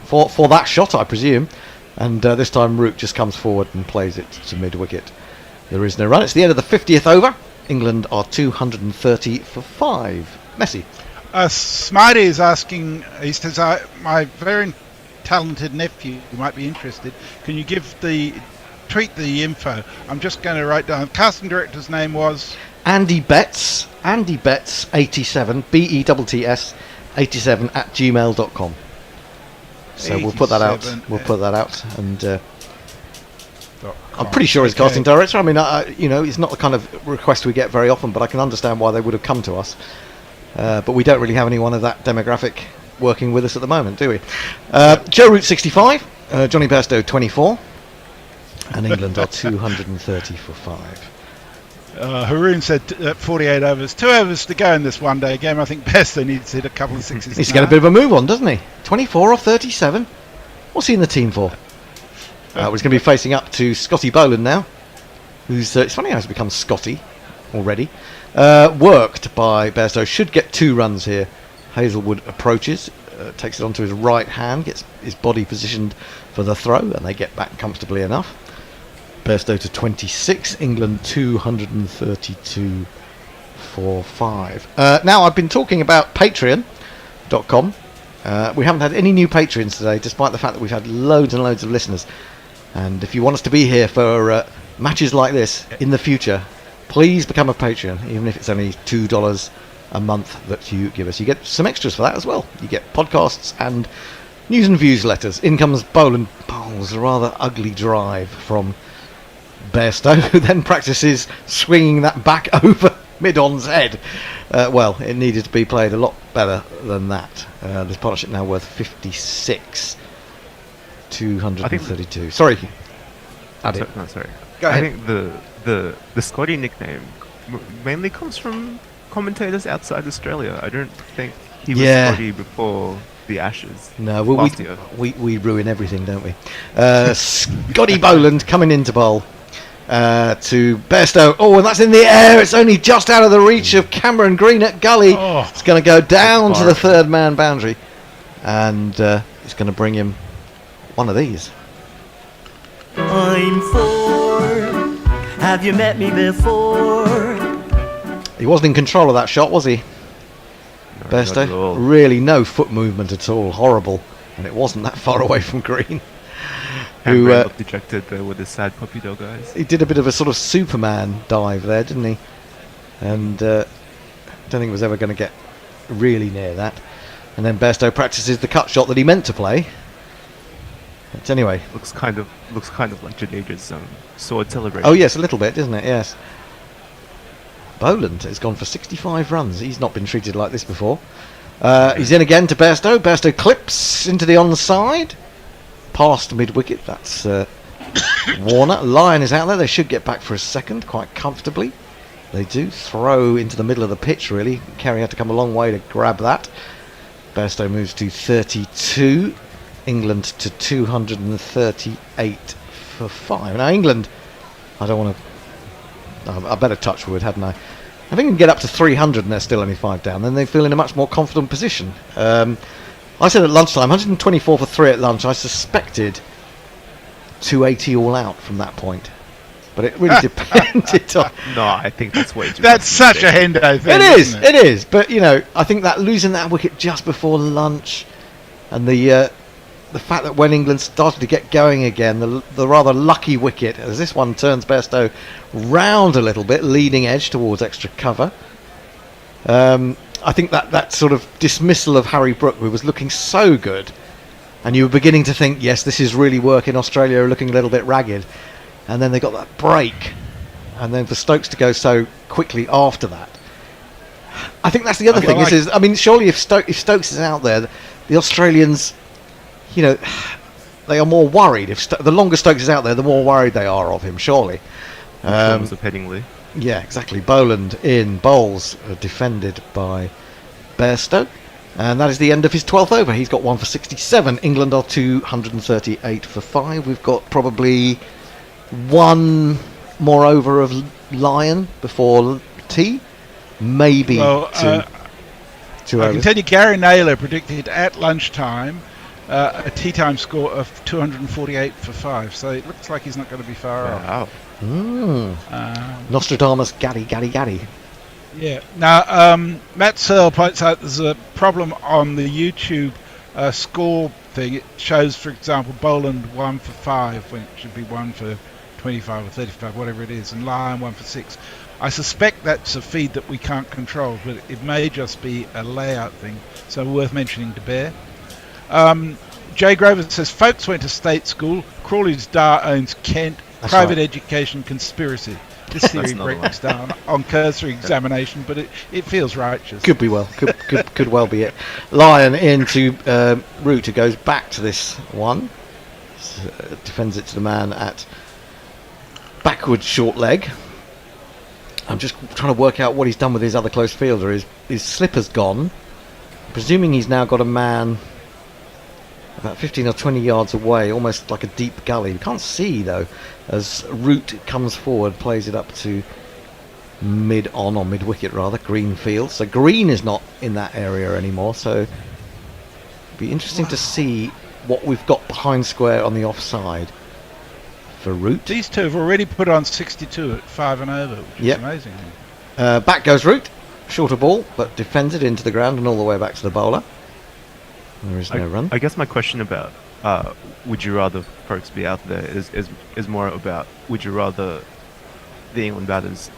E: for that shot, I presume. And this time Root just comes forward and plays it to mid-wicket. There is no run. It's the end of the 50th over. England are 230 for 5. Messi.
N: Smarty is asking, he says, my very talented nephew might be interested. Can you tweet the info? I'm just going to write down. Casting director's name was?
E: Andy Betts. Andy Betts 87. BETTS 87 at gmail.com. So we'll put that out. We'll put that out, and I'm pretty sure he's casting director. I mean, it's not the kind of request we get very often, but I can understand why they would have come to us. But we don't really have anyone of that demographic working with us at the moment, do we? Joe Root 65, Johnny Bairstow 24, and England are 230 for 5.
N: Haroon said 48 overs. 2 overs to go in this one-day game. I think Bairstow needs to hit a couple of sixes.
E: Needs to get a bit of a move on, doesn't he? 24 off 37. What's he in the team for? He's going to be facing up to Scotty Boland now, who's it's funny how he's become Scotty already. Worked by Bairstow, should get 2 runs here. Hazelwood approaches, takes it onto his right hand, gets his body positioned for the throw, and they get back comfortably enough. Bairstow to 26, England 232 for 5. Now, I've been talking about Patreon.com. We haven't had any new patrons today, despite the fact that we've had loads and loads of listeners. And if you want us to be here for matches like this in the future, please become a Patreon, even if it's only $2 a month that you give us. You get some extras for that as well. You get podcasts and news and views letters. In comes Boland Bowles, a rather ugly drive from Bairstow, who then practices swinging that back over mid-on's head. Well, it needed to be played a lot better than that. This partnership now worth 56, 232. Sorry, Adi.
S: No, sorry.
E: Go ahead.
S: I think the Scotty nickname mainly comes from commentators outside Australia. I don't think he was Scotty before the Ashes.
E: No,
S: last year.
E: we ruin everything, don't we? Scotty Boland coming into bowl to Bairstow. Oh, and that's in the air. It's only just out of the reach of Cameron Green at Gully.
N: Oh.
E: It's going to go down to the third man boundary, and it's going to bring him one of these.
U: I'm four. Have you met me before?
E: He wasn't in control of that shot, was he?
S: No,
E: Bairstow?
S: not at all.
E: Really no foot movement at all. Horrible. And it wasn't that far away from Green.
S: Who looked dejected there with his sad puppy dog eyes.
E: He did a bit of a sort of Superman dive there, didn't he? And don't think he was ever going to get really near that. And then Bairstow practices the cut shot that he meant to play. But anyway,
S: looks kind of like Jadeja's sword celebration.
E: Oh yes, a little bit, doesn't it? Yes. Boland has gone for 65 runs. He's not been treated like this before. He's in again to Bairstow. Bairstow clips into the onside. Past mid-wicket. That's Warner. Lyon is out there. They should get back for a second quite comfortably. They do. Throw into the middle of the pitch, really. Kerry had to come a long way to grab that. Bairstow moves to 32. England to 238 for 5. Now, England, I don't want to... I better touch wood, hadn't I? I think we can get up to 300 and they're still only 5 down. Then they feel in a much more confident position. I said at lunchtime, 124 for 3 at lunch. I suspected 280 all out from that point. But it really depended on...
S: No, I think that's way too
N: That's such a Hendo thing.
E: It is. But, you know, I think that losing that wicket just before lunch and the fact that when England started to get going again, the rather lucky wicket, as this one turns Bairstow round a little bit, leading edge towards extra cover. I think that sort of dismissal of Harry Brook, who was looking so good, and you were beginning to think, yes, this is really working. Australia are looking a little bit ragged. And then they got that break. And then for Stokes to go so quickly after that. I think that's the other thing. I mean, surely if Stokes is out there, the Australians... You know, they are more worried. If the longer Stokes is out there, the more worried they are of him, surely.
S: Terms of Headingley.
E: Yeah, exactly. Boland in, Bowles defended by Bairstow. And that is the end of his 12th over. He's got 1 for 67. England are 238 for 5. We've got probably one more over of Lyon before tea. Maybe two
N: I can tell you Gary Naylor predicted at lunchtime a tea time score of 248 for 5, so it looks like he's not going to be far off.
E: Nostradamus, Gaddy.
N: Yeah. Now, Matt Searle points out there's a problem on the YouTube score thing. It shows, for example, Boland 1 for 5 when it should be 1 for 25 or 35, whatever it is, and Lyon 1 for 6. I suspect that's a feed that we can't control, but it may just be a layout thing, so worth mentioning to Bear. Jay Grover says, folks went to state school. Crawley's Dar owns Kent.
E: That's
N: Private
E: right.
N: education conspiracy. This theory breaks down on cursory examination, but it feels righteous.
E: Could be well. Could well be it. Lyon into Root, who goes back to this one. Defends it to the man at backward short leg. I'm just trying to work out what he's done with his other close fielder. His slipper's gone. Presuming he's now got a man about 15 or 20 yards away, almost like a deep gully. We can't see, though, as Root comes forward, plays it up to mid-on, or mid-wicket, rather, Green field. So Green is not in that area anymore, so it'd be interesting to see what we've got behind square on the offside for Root.
N: These two have already put on 62 at 5 and over, which is amazing.
E: Back goes Root. Shorter ball, but defends it into the ground and all the way back to the bowler. There is no run.
S: I guess my question about would you rather folks be out there is more about would you rather the England batters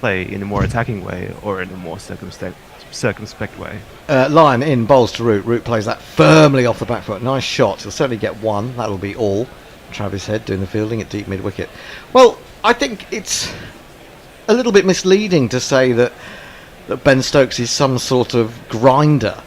S: play in a more attacking way or in a more circumspect way.
E: Lion in, bowls to Root. Root plays that firmly off the back foot. Nice shot. He'll certainly get one. That'll be all. Travis Head doing the fielding at deep mid wicket. Well, I think it's a little bit misleading to say that Ben Stokes is some sort of grinder.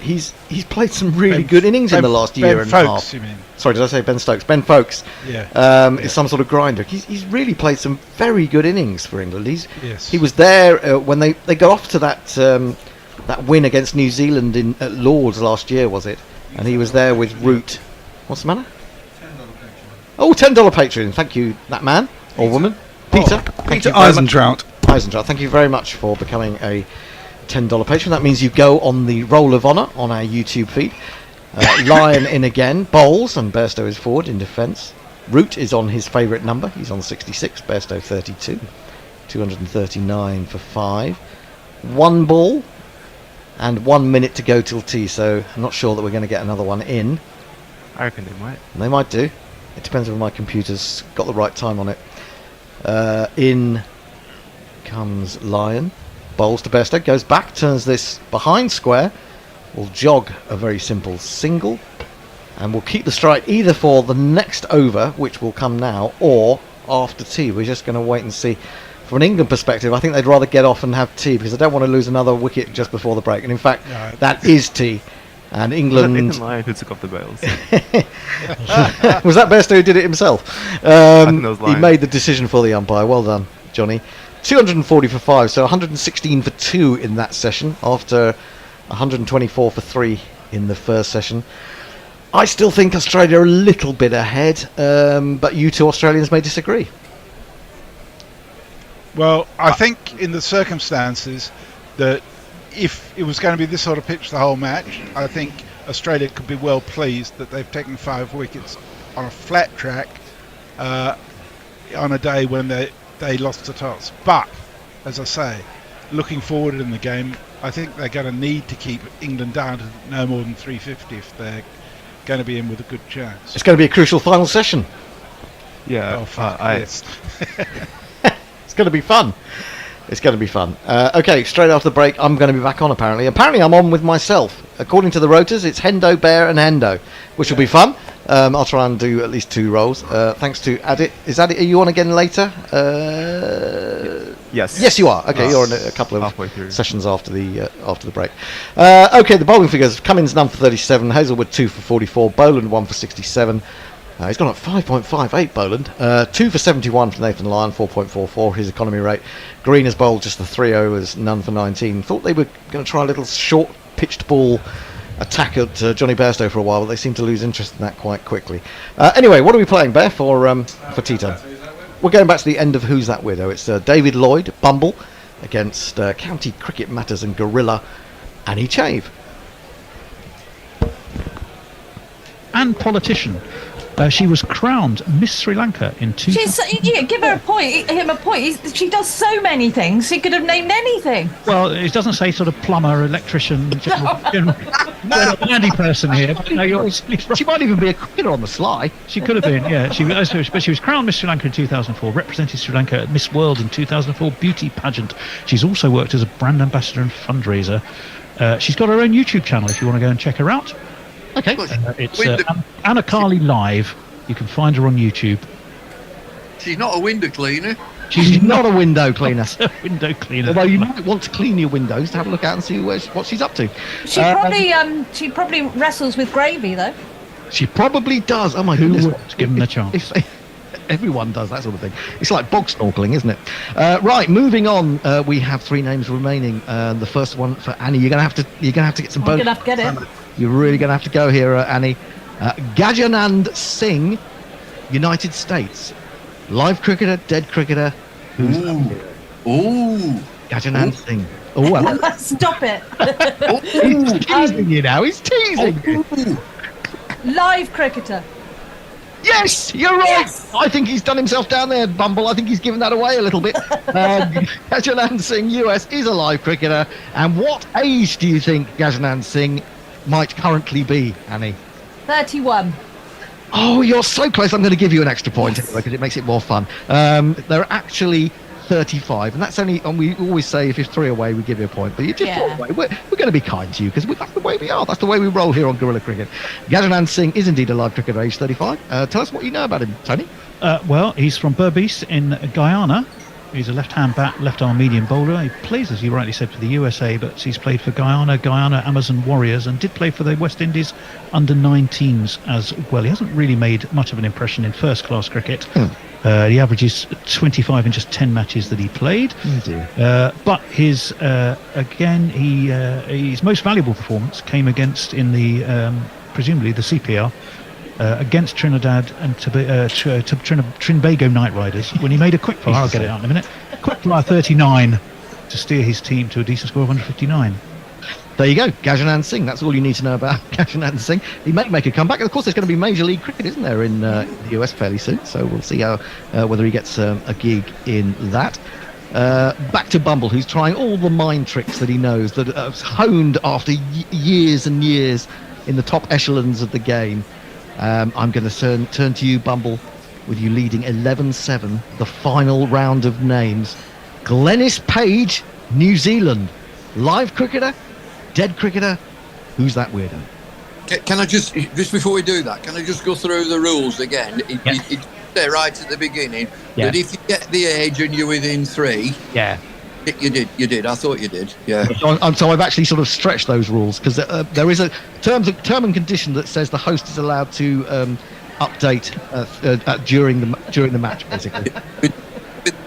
E: He's played some really good innings in the last year and a half.
N: You mean?
E: Sorry, did I say Ben Stokes? Ben Folkes.
N: Yeah.
E: Is some sort of grinder. He's really played some very good innings for England.
N: Yes.
E: He was there when they got off to that win against New Zealand at Lords last year, was it? And he was there with Root. What's the matter? Oh, $10 Patreon. Thank you, that man or woman. Peter.
N: Peter Eisentrout.
E: Eisentrout, thank you very much for becoming a $10 patron. That means you go on the Roll of Honour on our YouTube feed. Lion in again, bowls, and Bairstow is forward in defence. Root is on his favourite number. He's on 66, Bairstow 32. 239 for 5. 1 ball and 1 minute to go till tea, so I'm not sure that we're going to get another one in.
S: I reckon they might.
E: They might do. It depends if my computer's got the right time on it. In comes Lion. Bowls to Bairstow, goes back, turns this behind square, will jog a very simple single, and will keep the strike either for the next over, which will come now, or after tea. We're just going to wait and see. From an England perspective, I think they'd rather get off and have tea, because they don't want to lose another wicket just before the break. And in fact, that is tea. And England...
S: Was that Nathan Lyon who took off the bails?
E: Was that Bairstow who did it himself? He made the decision for the umpire. Well done, Johnny. 240 for 5, so 116 for 2 in that session, after 124 for 3 in the first session. I still think Australia are a little bit ahead, but you two Australians may disagree.
N: Well, I think in the circumstances that if it was going to be this sort of pitch the whole match, I think Australia could be well pleased that they've taken 5 wickets on a flat track on a day when they lost to toss. But, as I say, looking forward in the game, I think they're going to need to keep England down to no more than 350 if they're going to be in with a good chance.
E: It's going to be a crucial final session.
S: Yeah,
N: yes.
E: It's going to be fun. It's going to be fun. Okay, straight after the break, I'm going to be back on, apparently. Apparently, I'm on with myself. According to the rotors, it's Hendo, Bear, and Hendo, which will be fun. I'll try and do at least 2 roles. Thanks to Adit. Is Adit, are you on again later?
S: Yes.
E: Yes, you are. Okay, you're on a couple of sessions after the break. Okay, the bowling figures. Cummins none for 37, Hazelwood 2 for 44, Boland 1 for 67. He's gone up 5.58, Boland. 2 for 71 for Nathan Lyon, 4.44 his economy rate. Green has bowled just the 3 overs, none for 19. Thought they were going to try a little short pitched ball attack at Johnny Bairstow for a while, but they seem to lose interest in that quite quickly. Anyway, what are we playing, Bear, for tea time? We're going back to the end of Who's That Widow. It's David Lloyd, Bumble, against County Cricket Matters and Gorilla, Annie Chave.
F: And politician. She was crowned Miss Sri Lanka in 2000.
R: Give her a point. Him a point. She does so many things. She could have named anything.
F: Well, it doesn't say sort of plumber, electrician, general handy person here. But no,
T: she might even be a cricketer on the sly.
F: She could have been, yeah. But she was crowned Miss Sri Lanka in 2004, represented Sri Lanka at Miss World in 2004 beauty pageant. She's also worked as a brand ambassador and fundraiser. She's got her own YouTube channel if you want to go and check her out.
T: Okay.
F: It's Anna Carly Live. You can find her on YouTube.
A: She's not a window cleaner.
T: She's not a window cleaner.
F: Window cleaner.
T: Although you might want to clean your windows to have a look out and see what she's up to.
R: She probably wrestles with gravy though.
T: She probably does. Oh my goodness!
F: Give them the chance.
T: Everyone does that sort of thing. It's like bog snorkeling, isn't it? Right, moving on. We have 3 names remaining. The first one for Annie. You're gonna have to get some.
R: I'm gonna have to get it.
T: You're really gonna have to go here, Annie. Gajanand Singh, United States, live cricketer, dead cricketer. Gajanand Singh. Oh well.
R: Stop it.
T: He's teasing you now. He's teasing you.
R: Live cricketer.
T: Yes, you're right. Yes. I think he's done himself down there, Bumble. I think he's given that away a little bit. Gajanand Singh, US, is a live cricketer. And what age do you think Gajanand Singh might currently be, Annie?
R: 31.
T: Oh, you're so close. I'm going to give you an extra point anyway, because it makes it more fun. There are actually 35, and that's only. And we always say if you're 3 away, we give you a point. But you did 4 away. We're going to be kind to you because that's the way we are. That's the way we roll here on Gorilla Cricket. Gajanand Singh is indeed a live cricketer, age 35. Tell us what you know about him, Tony.
F: Well, he's from Berbice in Guyana. He's a left-hand bat, left-arm medium bowler. He plays, as you rightly said, for the USA, but he's played for Guyana, Amazon Warriors, and did play for the West Indies under-19s as well. He hasn't really made much of an impression in first-class cricket. He averages 25 in just 10 matches that he played. But his his most valuable performance came against in the presumably the CPR. Against Trinidad and Trinbago Knight Riders when he made a quick fire, I'll get it out in a minute, quick fire 39 to steer his team to a decent score of 159.
T: There you go, Gajanand Singh. That's all you need to know about Gajanand Singh. He may make a comeback. And of course, there's going to be Major League Cricket, isn't there, in the US fairly soon. So we'll see how whether he gets a gig in that. Back to Bumble, who's trying all the mind tricks that he knows, that are honed after years and years in the top echelons of the game. I'm going to turn to you, Bumble, with you leading 11-7, the final round of names. Glennis Page, New Zealand. Live cricketer, dead cricketer, who's that weirdo?
A: Can I just before we do that, can I just go through the rules again? It's there right at the beginning that if you get the age and you're within 3...
T: Yeah.
A: You did. I thought you did. Yeah.
T: So I've actually sort of stretched those rules because there is a term and condition that says the host is allowed to update during the match, basically.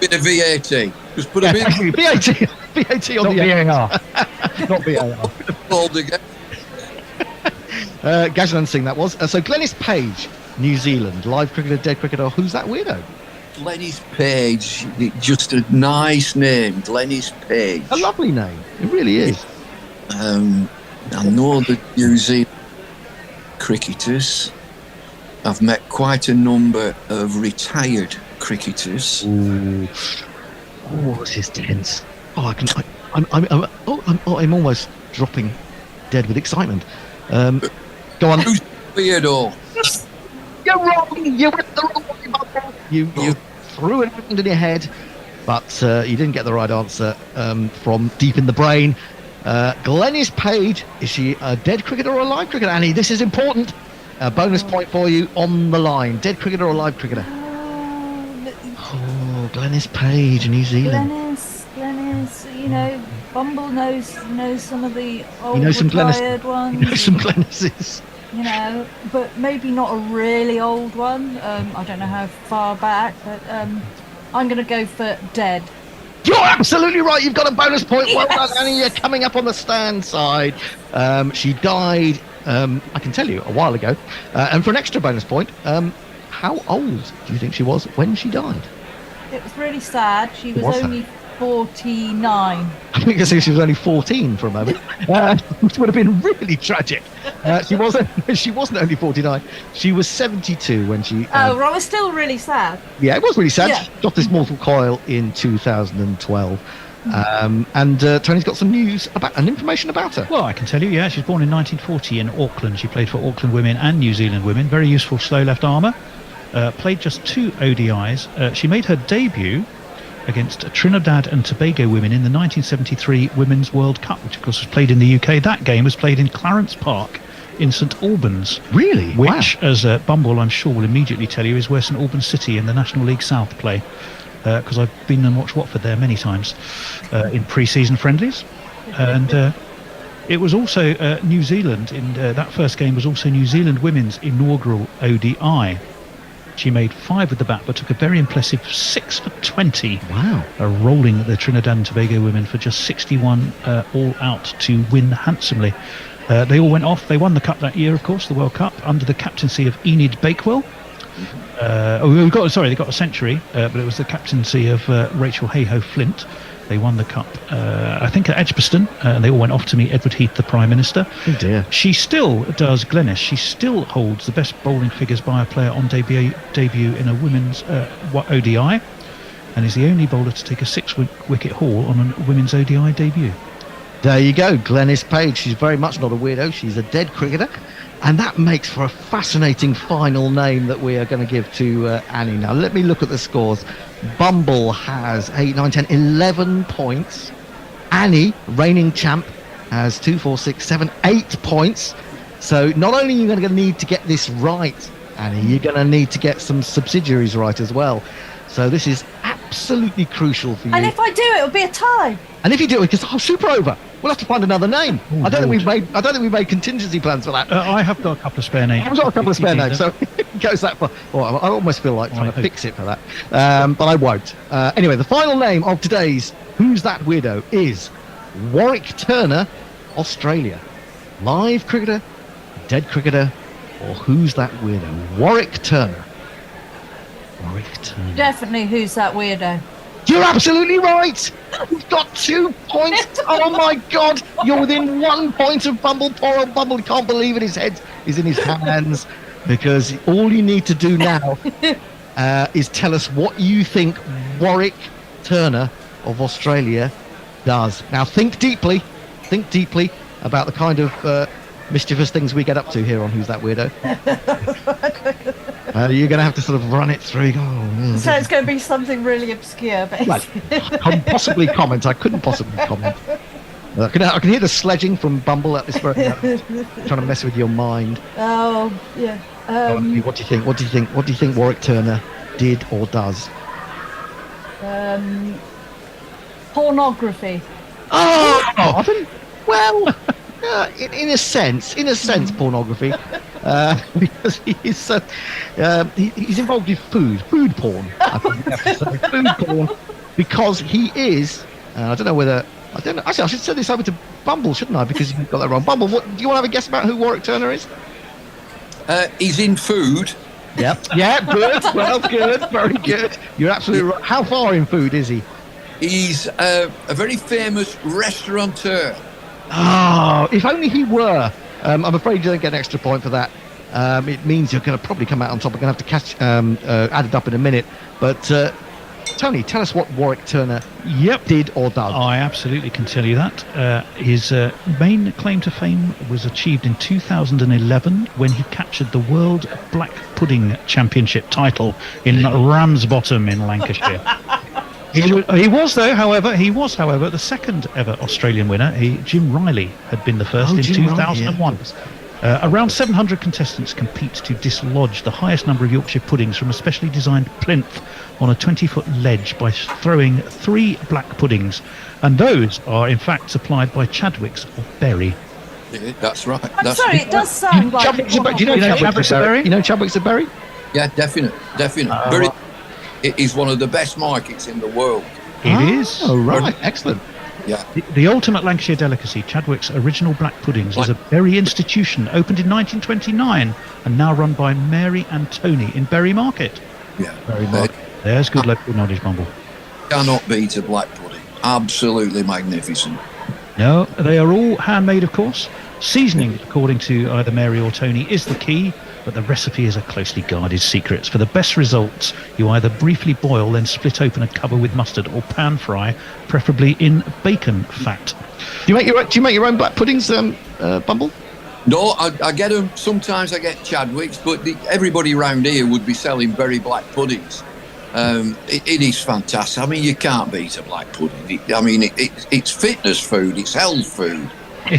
A: With a VAT. Just put a bit.
T: VAT on the
Q: VAR. Not VAR.
A: Fold again.
T: Gajanand Singh that was. So Glennis Page, New Zealand, live cricketer, dead cricketer. Who's that weirdo?
A: Glennis Page, just a nice name, Glennis Page.
T: A lovely name, it really is.
A: I know the New Zealand cricketers. I've met quite a number of retired cricketers.
T: Ooh. Oh, this is tense. Oh, I'm almost dropping dead with excitement. Go on.
A: Who's weirdo?
T: You're wrong. You went the wrong way, Bumble. You threw it around in your head, but you didn't get the right answer from deep in the brain. Glennis Page, is she a dead cricketer or a live cricketer? Annie, this is important. A bonus point for you on the line. Dead cricketer or live cricketer? Oh, Glennis Page, New Zealand.
R: Glennis, you know, Bumble knows some of the old
T: retired
R: ones.
T: You know some Glennises.
R: You know, but maybe not a really old one. I don't know how far back, but I'm going to go for dead.
T: You're absolutely right. You've got a bonus point. Well done, Annie. You're coming up on the stand side. She died, I can tell you, a while ago. And for an extra bonus point, how old do you think she was when she died?
R: It was really sad. She was only 49.
T: I think I said she was only 14 for a moment, which would have been really tragic. She wasn't only 49. She was 72 when she.
R: Well, it was still really sad.
T: Yeah, it was really sad.
R: Yeah.
T: She got this mortal coil in 2012. And Tony's got some news and information about her.
F: Well, I can tell you, she was born in 1940 in Auckland. She played for Auckland women and New Zealand women. Very useful slow left armour. Played just 2 ODIs. She made her debut against Trinidad and Tobago women in the 1973 Women's World Cup, which of course was played in the UK. That game was played in Clarence Park in St Albans.
T: Really?
F: Which, as Bumble I'm sure will immediately tell you, is where St Albans City in the National League South play, because I've been and watched Watford there many times in pre-season friendlies. And it was also New Zealand, that first game was also New Zealand women's inaugural ODI. She made 5 with the bat, but took a very impressive 6 for 20.
T: Wow.
F: Rolling the Trinidad and Tobago women for just 61 all out to win handsomely. They all went off. They won the cup that year, of course, the World Cup, under the captaincy of Enid Bakewell. They got a century, but it was the captaincy of Rachel Hayhoe Flint. They won the cup, I think, at Edgbaston, and they all went off to meet Edward Heath, the Prime Minister.
T: Oh dear.
F: She still does, Glennis, she still holds the best bowling figures by a player on debut in a women's ODI, and is the only bowler to take a 6-wicket haul on a women's ODI debut.
T: There you go, Glennis Page. She's very much not a weirdo. She's a dead cricketer. And that makes for a fascinating final name that we are going to give to Annie. Now, let me look at the scores. Bumble has 8, 9, 10, 11 points. Annie, reigning champ, has 2, 4, 6, 7, 8 points. So not only are you going to need to get this right, Annie, you're going to need to get some subsidiaries right as well. So this is absolutely crucial for you.
R: And if I do, it'll be a tie.
T: And if you do it, because super over. We'll have to find another name. I don't think we've made contingency plans for that.
F: I have got a couple of spare names.
T: I've got a couple of spare names, so it goes that far. Well, I almost feel like trying to fix it for that, but I won't. Anyway, the final name of today's Who's That Weirdo is Warwick Turner, Australia. Live cricketer, dead cricketer, or Who's That Weirdo? Warwick Turner. Warwick Turner.
R: Definitely Who's That Weirdo.
T: You're absolutely right. You've got 2 points. Oh my God! You're within 1 point of Bumble. Poor old Bumble can't believe it. His head is in his hands because all you need to do now is tell us what you think Warwick Turner of Australia does. Now think deeply about the kind of mischievous things we get up to here on Who's That Weirdo. You're going to have to sort of run it through.
R: So it's going to be something really obscure, basically.
T: I couldn't possibly comment. I can hear the sledging from Bumble at this very moment, trying to mess with your mind.
R: Oh, yeah.
T: What do you think? What do you think Warwick Turner did or does?
R: Pornography.
T: Oh, well, in a sense, pornography, because he's involved with food porn. I think you have to say food porn, because he is. Actually, I should send this over to Bumble, shouldn't I? Because you got that wrong. Bumble, do you want to have a guess about who Warwick Turner is?
A: He's in food.
T: Yep. Yeah, good. Well, good. Very good. You're absolutely right. How far in food is he?
A: He's a very famous restaurateur.
T: Oh, if only he were. I'm afraid you don't get an extra point for that. It means you're going to probably come out on top. We're going to have to add it up in a minute. But Tony, tell us what Warwick Turner did or does.
F: I absolutely can tell you that. His main claim to fame was achieved in 2011 when he captured the World Black Pudding Championship title in Ramsbottom in Lancashire. He was, however, the second ever Australian winner. Jim Riley had been the first in 2001. Around 700 contestants compete to dislodge the highest number of Yorkshire puddings from a specially designed plinth on a 20-foot ledge by throwing 3 black puddings. And those are, in fact, supplied by Chadwick's of Bury.
A: Yeah, that's right.
R: I'm sorry, it does sound like...
T: Do you know Chadwick's of Bury? You know Chadwick's of Bury?
A: Yeah, definitely. It is one of the best markets in the world.
F: It is.
T: Oh, right. Excellent.
A: Yeah.
F: The ultimate Lancashire delicacy, Chadwick's original black puddings, is a Bury institution opened in 1929 and now run by Mary and Tony in Bury Market.
A: Yeah.
F: Bury Market. There's good local knowledge, Bumble.
A: Cannot beat a black pudding. Absolutely magnificent.
F: No, they are all handmade, of course. Seasoning, according to either Mary or Tony, is the key, but the recipe is a closely guarded secret. For the best results, you either briefly boil, then split open and cover with mustard, or pan fry, preferably in bacon fat.
T: Do you make your own black puddings, Bumble?
A: No, I get them. Sometimes I get Chadwick's, but everybody around here would be selling very black puddings. It is fantastic. I mean, you can't beat a black pudding. It's fitness food. It's health food.
T: Do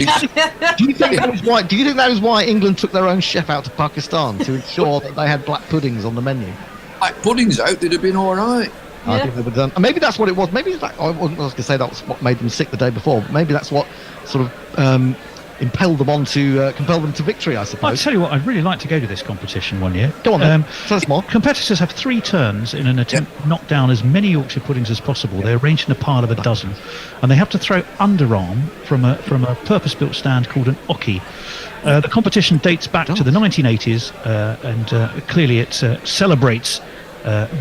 T: you think that was why England took their own chef out to Pakistan to ensure that they had black puddings on the menu?
A: Black puddings out, they'd have been all right.
T: I think they would have done. Maybe that's what it was. Maybe I was going to say that was what made them sick the day before. But maybe that's what sort of impelled them on to compel them to victory, I suppose.
F: I'll tell you what, I'd really like to go to this competition one year.
T: Go on then. Tell us more.
F: Competitors have 3 turns in an attempt to knock down as many Yorkshire puddings as possible. They're arranged in a pile of a dozen, and they have to throw underarm from a purpose-built stand called an ocky. The competition dates back to the 1980s, and clearly it celebrates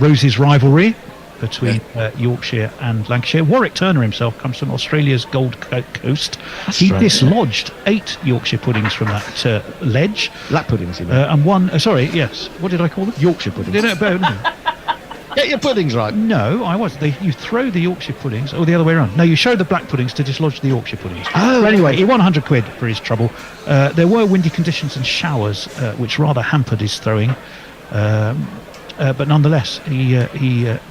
F: Rose's rivalry between Yorkshire and Lancashire. Warwick Turner himself comes from Australia's Gold Coast. He dislodged 8 Yorkshire puddings from that ledge.
T: Black puddings, you mean?
F: And one, what did I call them?
T: Yorkshire puddings. Get your puddings right.
F: No, I was. You throw the Yorkshire puddings, or the other way around. No, you show the black puddings to dislodge the Yorkshire puddings.
T: Oh,
F: but anyway, he won 100 quid for his trouble. There were windy conditions and showers, which rather hampered his throwing. but nonetheless, he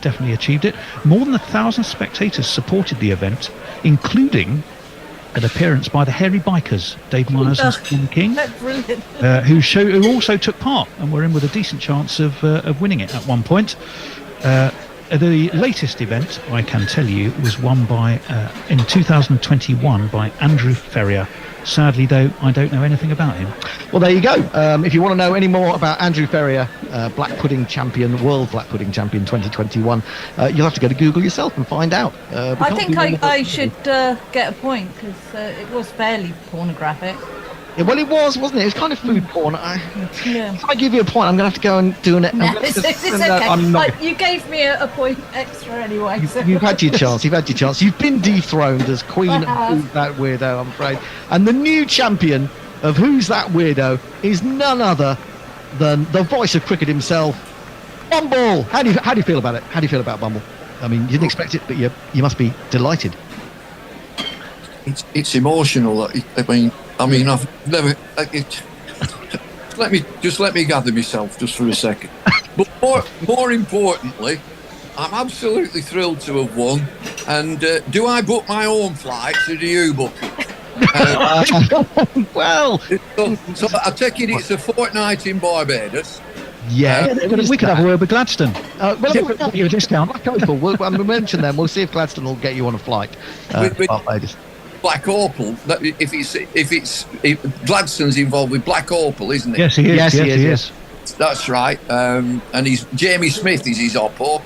F: definitely achieved it. More than 1,000 spectators supported the event, including an appearance by the Hairy Bikers, Dave Myers and Stephen King,
R: Brilliant.
F: who also took part and were in with a decent chance of winning it at one point. The latest event, I can tell you, was won by in 2021 by Andrew Ferrier. Sadly, though, I don't know anything about him.
T: Well, there you go. If you want to know any more about Andrew Ferrier, Black Pudding Champion, World Black Pudding Champion 2021, you'll have to go to Google yourself and find out.
R: I think I should get a point because it was fairly pornographic.
T: Yeah, well, it was, wasn't it? It was kind of food porn.
R: Yeah.
T: If I give you a point, I'm going to have to go and do an...
R: No, it's okay.
T: I'm not...
R: You gave me a point extra anyway. So.
T: You've had your chance. You've had your chance. You've been dethroned as Queen of Who's That Weirdo, I'm afraid. And the new champion of Who's That Weirdo is none other than the voice of cricket himself, Bumble. How do you feel about it? How do you feel about Bumble? I mean, you didn't expect it, but you must be delighted.
A: It's emotional. I mean, I've never. Let me gather myself just for a second. But more importantly, I'm absolutely thrilled to have won. And do I book my own flights, or do you book it?
T: Well,
A: so I take it it's a fortnight in Barbados.
T: Yeah,
F: we could have a word with Gladstone.
T: Well, we'll give you a discount. We'll mention them. We'll see if Gladstone will get you on a flight.
A: With Black Opal. If Gladstone's involved with Black Opal, isn't he?
F: Yes, he is. Yes, he is.
A: That's right. And he's Jamie Smith is his oppo.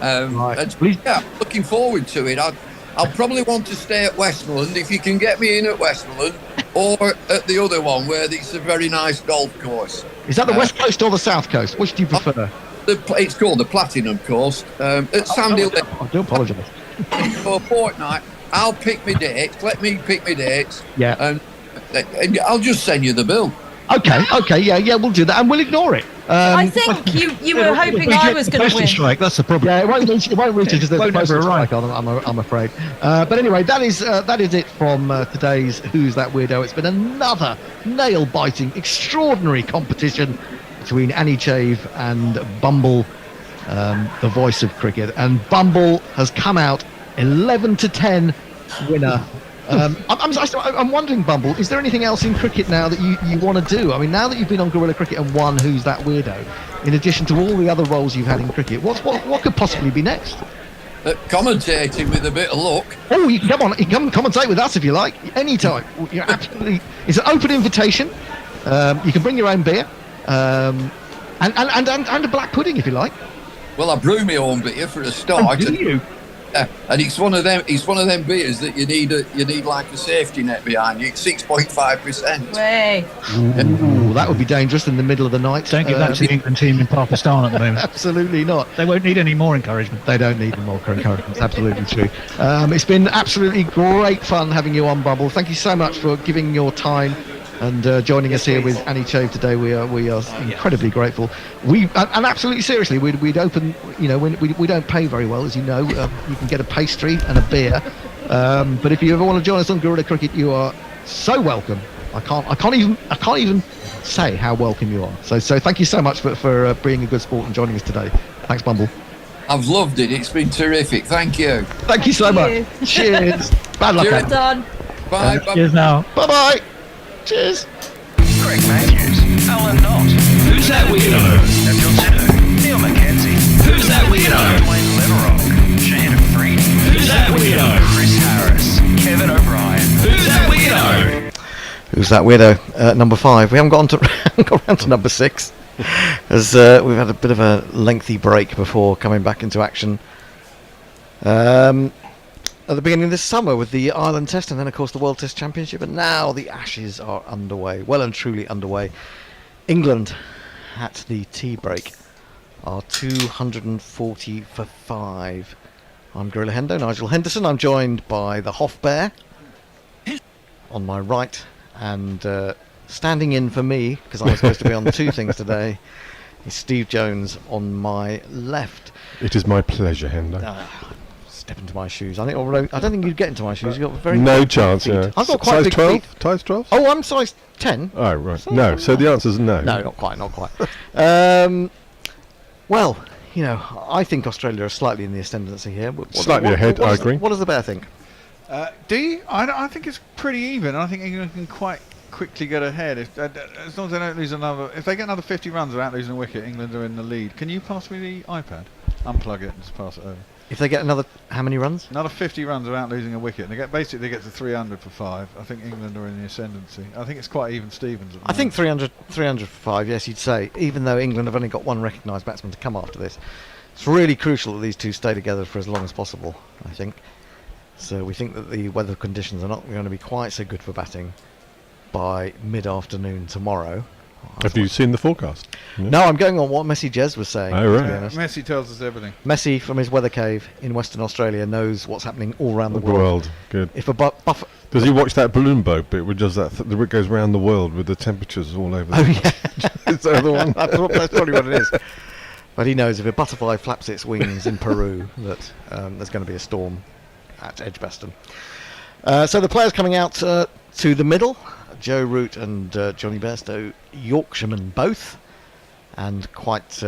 T: Right.
A: Yeah, looking forward to it. I'll probably want to stay at Westmoreland if you can get me in at Westmoreland, or at the other one where it's a very nice golf course.
T: Is that the West Coast or the South Coast? Which do you prefer?
A: It's called the Platinum Coast. At Sandy Lake.
T: I do apologise.
A: For a fortnight, I'll pick my dates. Let me pick my dates.
T: Yeah.
A: And I'll just send you the bill.
T: Okay, yeah, we'll do that, and we'll ignore it.
R: I think you were hoping I was going to win.
F: Strike, that's the problem.
T: Yeah, it won't reach it because there's a postal strike on, I'm afraid. But anyway, that is it from today's Who's That Weirdo. It's been another nail-biting, extraordinary competition between Annie Chave and Bumble, the voice of cricket. And Bumble has come out 11-10 winner. I'm wondering, Bumble, is there anything else in cricket now that you want to do? I mean, now that you've been on Guerrilla Cricket and won Who's That Weirdo, in addition to all the other roles you've had in cricket, what could possibly be next?
A: Commentating with a bit of luck.
T: Oh, you can come on, you can come commentate with us if you like, anytime. You're absolutely. It's an open invitation. You can bring your own beer, and a black pudding if you like.
A: Well, I brew my own beer for a start.
T: Oh, do you?
A: And it's one of them. It's one of them beers that you need like a safety net behind you. It's 6.5%.
R: Way.
T: Ooh, that would be dangerous in the middle of the night.
F: Don't give that to the England team in Pakistan at the moment.
T: Absolutely not.
F: They won't need any more encouragement.
T: They don't need any more encouragement. It's absolutely true. It's been absolutely great fun having you on, Bubble. Thank you so much for giving your time and joining us here with Annie Chave today. We are incredibly grateful. And absolutely seriously, we'd open. You know, we don't pay very well, as you know. You can get a pastry and a beer, but if you ever want to join us on Guerrilla Cricket, you are so welcome. I can't even say how welcome you are. So thank you so much for being a good sport and joining us today. Thanks, Bumble.
A: I've loved it. It's been terrific. Thank you.
T: Thank you so much. Cheers. Bad luck.
A: Cheers.
R: Done.
A: Bye.
F: Cheers now.
T: Bye bye. Cheers.
J: Craig Matthews, Alan Knott. Who's that weirdo? Nigel Siddo, Neil Mackenzie. Who's that weirdo? Wayne Leverock, Shannon Freed. Who's that weirdo? Chris Harris, Kevin O'Brien. Who's that weirdo?
T: Who's that weirdo? Number 5. We haven't got around to number 6, as we've had a bit of a lengthy break before coming back into action. At the beginning of this summer with the Ireland Test and then of course the World Test Championship, and now the Ashes are underway, well and truly underway. England at the tea break are 240 for 5. I'm Gorilla Hendo, Nigel Henderson. I'm joined by the Hoff Bear on my right, and standing in for me, because I was supposed to be on 2 things today, is Steve Jones on my left.
P: It is my pleasure, Hendo.
T: Step into my shoes. I don't think you'd get into my shoes. You've got very
P: no
T: big
P: chance.
T: feet.
P: Yeah.
T: I've got quite
P: size
T: big
P: 12.
T: feet.
P: Size 12.
T: Oh, I'm size 10.
P: Oh right. No. So the answer is no.
T: No, not quite.
E: Well, you know, I think Australia are slightly in the ascendancy here.
P: Slightly ahead, I agree.
E: What does the bear think?
G: Do you? I think it's pretty even. I think England can quite quickly get ahead as long as they don't lose another. If they get another 50 runs without losing a wicket, England are in the lead. Can you pass me the iPad? Unplug it and just pass it over.
E: If they get another, how many runs?
G: Another 50 runs without losing a wicket. And they get to 300 for 5. I think England are in the ascendancy. I think it's quite even Stevens. At the
E: I think
G: moment.
E: 300 for 5, yes, you'd say, even though England have only got one recognised batsman to come after this. It's really crucial that these two stay together for as long as possible, I think. So we think that the weather conditions are not going to be quite so good for batting by mid-afternoon tomorrow.
P: Have you seen the forecast?
E: No, I'm going on what Messi Jez was saying.
P: Oh, right.
E: To be honest.
G: Messi tells us everything.
E: Messi, from his weather cave in Western Australia, knows what's happening all around the world.
P: Good.
E: If a buffer...
P: Does he watch that balloon boat bit which does that? It goes around the world with the temperatures all over.
E: Oh, yeah.
P: Is that the one?
E: That's probably what it is. But he knows if a butterfly flaps its wings in Peru that there's going to be a storm at Edgbaston. So the players coming out to the middle, Joe Root and Johnny Bairstow, Yorkshiremen both, and quite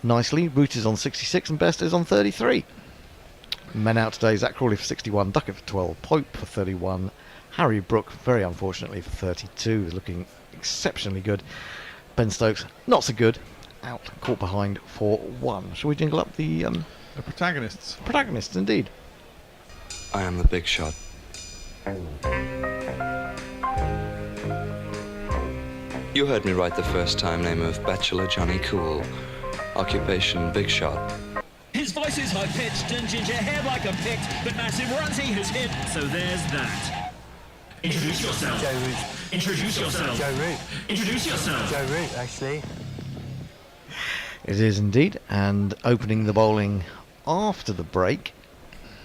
E: nicely, Root is on 66 and Bairstow is on 33. Men out today, Zach Crawley for 61, Duckett for 12, Pope for 31, Harry Brook, very unfortunately, for 32, is looking exceptionally good. Ben Stokes, not so good, out, caught behind for 1. Shall we jingle up the
G: protagonists?
E: Protagonists, indeed.
C: I am the big shot. You heard me right the first time, name of Bachelor Johnny Cool. Occupation, big shot.
J: His voice is high-pitched and ginger hair like a pict, but massive runs he has hit, so there's that. Introduce yourself.
V: Joe Root.
J: Introduce yourself.
V: Joe Root.
J: Introduce yourself.
V: Joe Root, actually.
E: It is indeed, and opening the bowling after the break,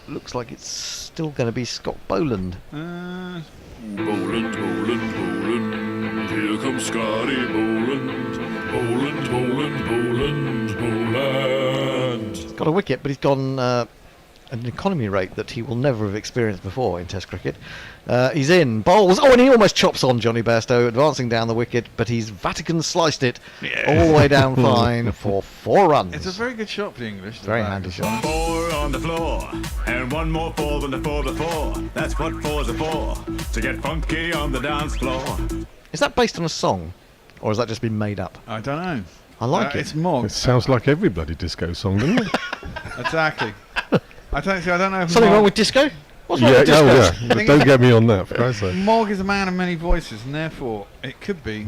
E: looks like it's still going to be Scott Boland.
H: Boland, Boland, Boland, here comes Scotty Boland. Boland, Boland, Boland, Boland.
E: He's got a wicket, but he's gone an economy rate that he will never have experienced before in Test cricket. He's in, bowls, and he almost chops on Johnny Bairstow, advancing down the wicket, but he's Vatican sliced it all the way down fine for 4 runs.
G: It's a very good shot for the English.
E: Very handy shot.
W: 4 on the floor, and 1 more 4 than the 4 before. That's what 4's are for, to get funky on the dance floor.
E: Is that based on a song, or has that just been made up?
G: I don't know.
E: I like it.
G: It's more.
P: It sounds like every bloody disco song, doesn't it?
G: Exactly. I don't know if
E: Something wrong with disco? What's wrong
P: Yeah,
E: with disco?
P: oh yeah. Don't get me on that, for Christ's sake.
G: Morg is a man of many voices, and therefore it could be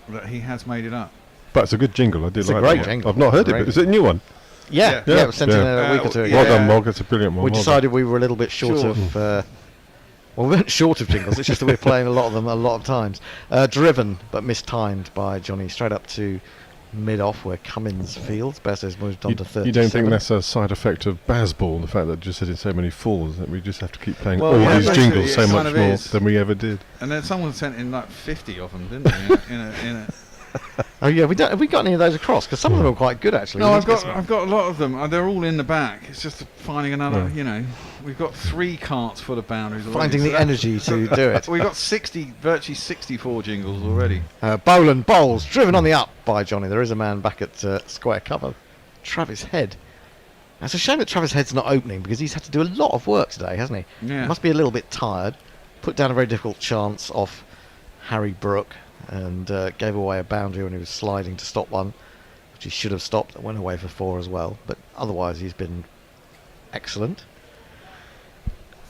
G: that he has made it up.
P: But it's a good jingle. I did
E: It's
P: like
E: a great
P: that.
E: jingle.
P: I've not heard it,
E: Great.
P: but is it a new one?
E: Yeah, it was sent in a week or two ago.
P: Well done, Mog. It's a brilliant one.
E: We
P: Well
E: decided
P: done.
E: we were a little bit short of... well, we weren't short of jingles, it's just that we're playing a lot of them a lot of times. Driven, but mistimed by Johnny, straight up to mid-off where Cummins fields. Bairstow's moved on to 37.
P: You don't think that's a side effect of Bazball, the fact that just hitting so many falls, that we just have to keep playing all
G: yeah,
P: these jingles so
G: it
P: much
G: kind of
P: more
G: is.
P: than we ever did?
G: And then someone sent in like 50 of them, didn't they? in a
E: Oh yeah, have we got any of those across? Because some of them are quite good actually.
G: No,
E: We
G: I've
E: need to get
G: got a lot of them. They're all in the back. It's just finding another. You know, we've got 3 carts full of boundaries. Already,
E: Finding the energy to do it.
G: We've got virtually 64 jingles already.
E: Boland bowls, driven on the up by Johnny. There is a man back at square cover, Travis Head. Now, it's a shame that Travis Head's not opening because he's had to do a lot of work today, hasn't he?
G: Yeah.
E: Must be a little bit tired. Put down a very difficult chance off Harry Brook and gave away a boundary when he was sliding to stop one, which he should have stopped. That went away for 4 as well. But otherwise, he's been excellent.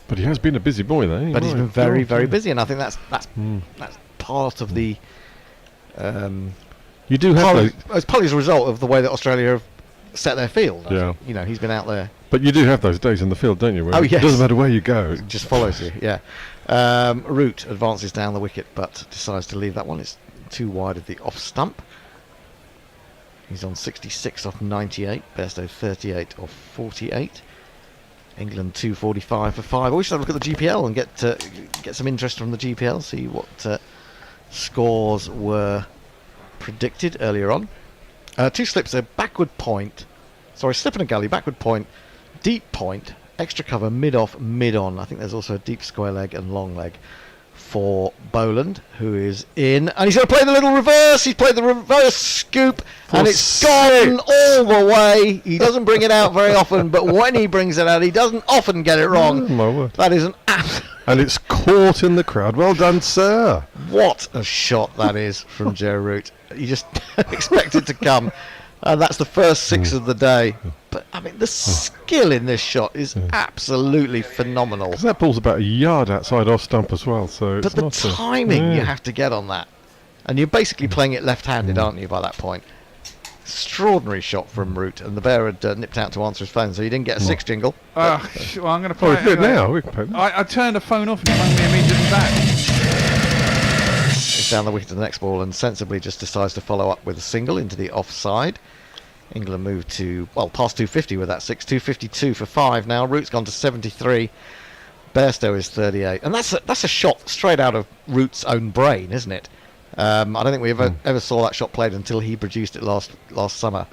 P: But he has been a busy boy, though.
E: But he's been very, very busy, and I think that's part of the.
P: You do have
E: it's partly as a result of the way that Australia have set their field.
P: Yeah.
E: You know, he's been out there.
P: But you do have those days in the field, don't you? Where
E: Oh,
P: it
E: yes.
P: doesn't matter where you go.
E: It just follows you, yeah. Root advances down the wicket, but decides to leave that one. It's too wide of the off stump. He's on 66 off 98. Bairstow 38 off 48. England 245 for 5. We should have a look at the GPL and get some interest from the GPL. See what scores were predicted earlier on. 2 slips, a backward point. Sorry, slip and a gully, backward point, deep point, extra cover, mid off, mid on. I think there's also a deep square leg and long leg for Boland, who is in, and he's going to play the little reverse. He's played the reverse scoop, and it's gone all the way. He doesn't bring it out very often, but when he brings it out, he doesn't often get it wrong.
P: Oh, my word.
E: That is an absolute...
P: And it's caught in the crowd. Well done, sir.
E: What a shot that is from Joe Root. You just expect it to come. And that's the first 6 of the day. But, I mean, the skill in this shot is absolutely phenomenal.
P: Because that ball's about a yard outside off stump as well. So
E: But
P: it's
E: the
P: not
E: timing you have to get on that. And you're basically playing it left-handed, aren't you, by that point? Extraordinary shot from Root. And the bear had nipped out to answer his phone, so he didn't get a 6 jingle.
G: Well, I'm going to play
P: we can do it now. We can play it now.
G: I turned the phone off and it rang me immediately back.
E: He's down the wicket to the next ball and sensibly just decides to follow up with a single into the offside. England moved to, well, past 250 with that 6. 252 for 5 now. Root's gone to 73. Bairstow is 38. And that's a shot straight out of Root's own brain, isn't it? I don't think we ever saw that shot played until he produced it last summer.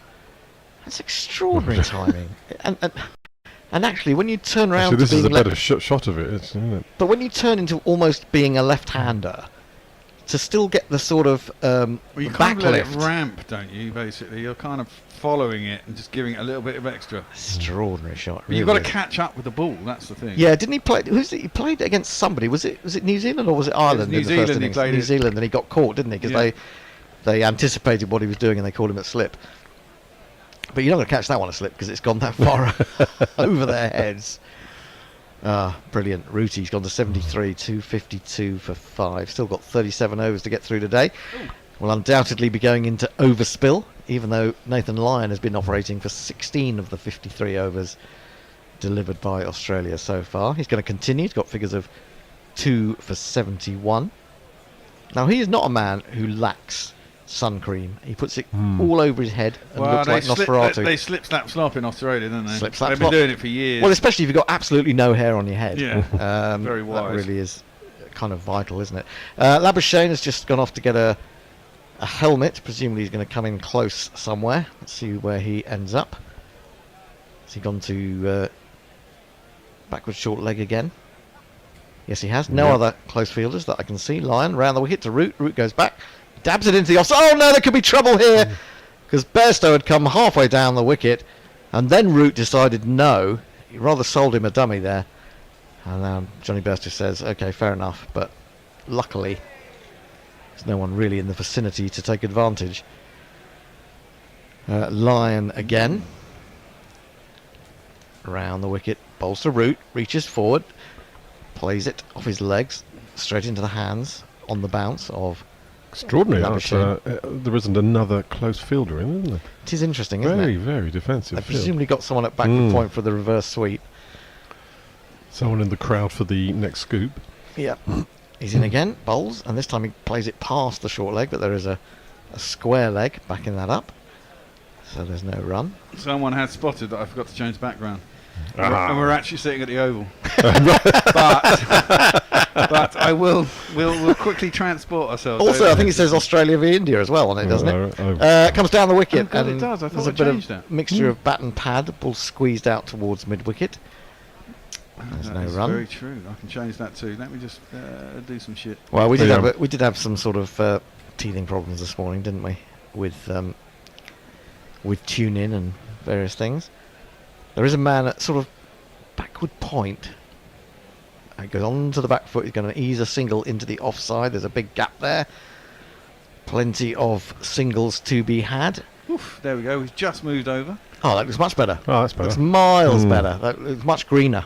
E: That's extraordinary timing. And actually, when you turn around
P: Actually, this
E: to
P: is
E: being
P: a better shot of it, isn't it?
E: but when you turn into almost being a left-hander, to still get the sort of
G: Well, you kind of let it
E: backlift.
G: ramp, don't you, basically? You're kind of following it and just giving it a little bit of extra.
E: Extraordinary shot.
G: But you've
E: really
G: got to catch up with the ball, that's the thing.
E: Yeah, didn't he play? Who's it? He played against somebody. Was it New Zealand or was it Ireland?
G: New
E: in the
G: Zealand
E: first
G: he
E: innings?
G: played
E: New
G: it.
E: Zealand, and he got caught, didn't he? Because
G: Yeah.
E: they anticipated what he was doing and they called him a slip. But you're not going to catch that one a slip because it's gone that far over their heads. Ah, brilliant. Rooty's gone to 73, 252 for 5. Still got 37 overs to get through today. Will undoubtedly be going into overspill, even though Nathan Lyon has been operating for 16 of the 53 overs delivered by Australia so far. He's going to continue. He's got figures of 2 for 71. Now, he is not a man who lacks sun cream. He puts it all over his head and looks like Nosferatu.
G: They slip, slap, slop in Australia, don't they?
E: Slip, slap,
G: They've been
E: slop.
G: doing it for years.
E: Well, especially if you've got absolutely no hair on your head.
G: Yeah,
E: That
G: very wise.
E: really is kind of vital, isn't it? Labuschagne has just gone off to get a helmet. Presumably he's going to come in close somewhere. Let's see where he ends up. Has he gone to backward short leg again? Yes, he has. No other close fielders that I can see. Lyon round the wicket to Root. Root goes back. Dabs it into the offside. Oh no, there could be trouble here because Bairstow had come halfway down the wicket, and then Root decided no. He rather sold him a dummy there, and Johnny Bairstow says, "Okay, fair enough." But luckily, there's no one really in the vicinity to take advantage. Lyon again around the wicket, bowls to Root, reaches forward, plays it off his legs straight into the hands on the bounce of.
P: Extraordinary.
E: Labuschagne.
P: There isn't another close fielder in, isn't there?
E: It is interesting, isn't
P: Very,
E: it?
P: very defensive.
E: They
P: field.
E: presumably got someone at backward point for the reverse sweep.
P: Someone in the crowd for the next scoop.
E: Yeah. He's in again, bowls, and this time he plays it past the short leg, but there is a square leg backing that up. So there's no run.
G: Someone had spotted that I forgot to change the background.
P: Ah.
G: And we're actually sitting at the Oval. but we'll quickly transport ourselves.
E: Also, I think it says Australia v India as well on it, doesn't it? Comes down the wicket.
G: Oh, God,
E: and
G: it does. I thought
E: there's a
G: I
E: bit
G: changed
E: of
G: that.
E: mixture of bat and pad. The ball squeezed out towards mid-wicket. There's
G: That
E: no
G: is
E: run.
G: very true. I can change that too. Let me just do some shit.
E: Well, we did have some sort of teething problems this morning, didn't we? With tune in and various things. There is a man at sort of backward point. He goes on to the back foot. He's going to ease a single into the offside. There's a big gap there. Plenty of singles to be had.
G: Oof, there we go. We've just moved over.
E: Oh, that looks much better.
P: Oh, that's better.
E: Looks miles better. That looks much greener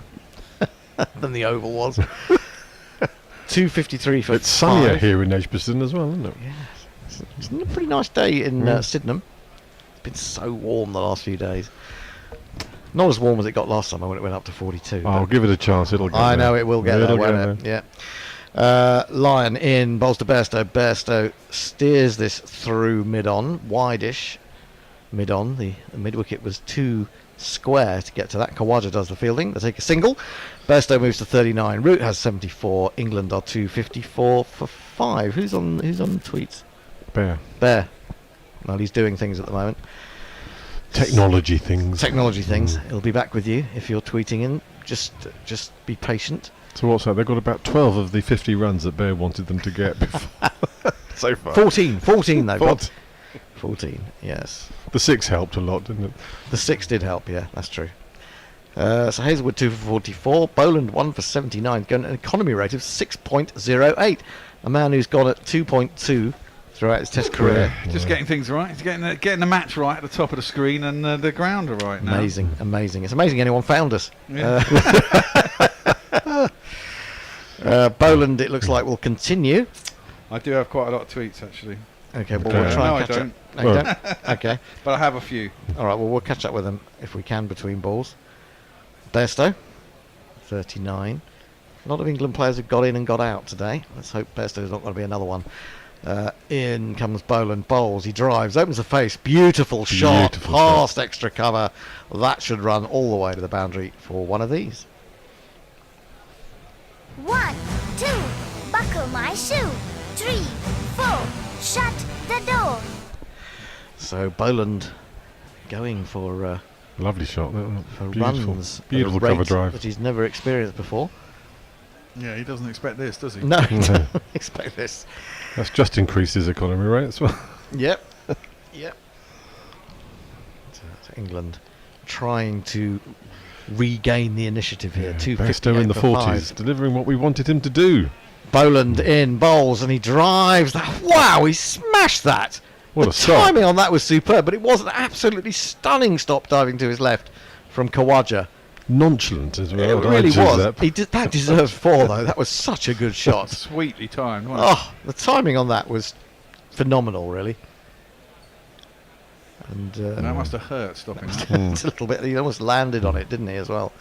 E: than the Oval was. 253 for
P: It's sunnier
E: 5.
P: here in Edgbaston as well, isn't it?
E: Yes. It's a pretty nice day in Sydenham. It's been so warm the last few days. Not as warm as it got last summer when it went up to 42.
P: I'll give it a chance. It'll get
E: I
P: there.
E: know it will get there,
P: It'll
E: won't it? Yeah. Lyon in, bowls to Bairstow. Bairstow steers this through mid-on, wide-ish mid-on. The mid-wicket was too square to get to that. Khawaja does the fielding. They take a single. Bairstow moves to 39. Root has 74. England are 254 for 5. Who's on tweets?
P: Bear.
E: Well, he's doing things at the moment.
P: Technology things.
E: He'll be back with you if you're tweeting in. Just be patient.
P: So what's that? They've got about 12 of the 50 runs that Bear wanted them to get before so far.
E: 14 they've got. 14, yes.
P: The 6 helped a lot, didn't it?
E: The 6 did help, yeah, that's true. So Hazelwood 2 for 44, Boland 1 for 79, going an economy rate of 6.08. A man who's gone at 2.2 throughout his Test career.
G: Just getting things right. He's getting the match right at the top of the screen and the grounder right now.
E: Amazing. It's amazing anyone found us.
G: Yeah.
E: Boland, it looks like, will continue.
G: I do have quite a lot of tweets, actually.
E: Okay, well, we'll try and catch up. No, you don't? Okay.
G: But I have a few.
E: All right, well, we'll catch up with them if we can between balls. Bairstow, 39. A lot of England players have got in and got out today. Let's hope Bairstow's not going to be another one. In comes Boland, bowls, he drives, opens the face, beautiful shot, past extra cover. That should run all the way to the boundary for one of these.
L: 1, 2, buckle my shoe. 3, 4, shut the door.
E: So Boland going for
P: lovely shot.
E: For
P: Beautiful.
E: runs,
P: Beautiful
E: at a rate
P: cover drive.
E: that he's never experienced before.
G: Yeah, he doesn't expect this, does he?
E: No, he doesn't expect this.
P: That's just increased his economy rate as well.
E: Yep. So England trying to regain the initiative here. 258
P: Bairstow in the
E: for
P: 40s,
E: 5.
P: delivering what we wanted him to do.
E: Boland in, bowls, and he drives that. Wow, he smashed that.
P: What
E: the
P: a stop.
E: timing on that was superb, but it was an absolutely stunning stop diving to his left from Khawaja.
P: Nonchalant as well.
E: It really was.
P: That.
E: That deserved 4, though. That was such a good shot.
G: Sweetly timed, wasn't it?
E: Oh, the timing on that was phenomenal, really. And
G: that must have hurt stopping that.
E: It's a little bit. He almost landed on it, didn't he, as well?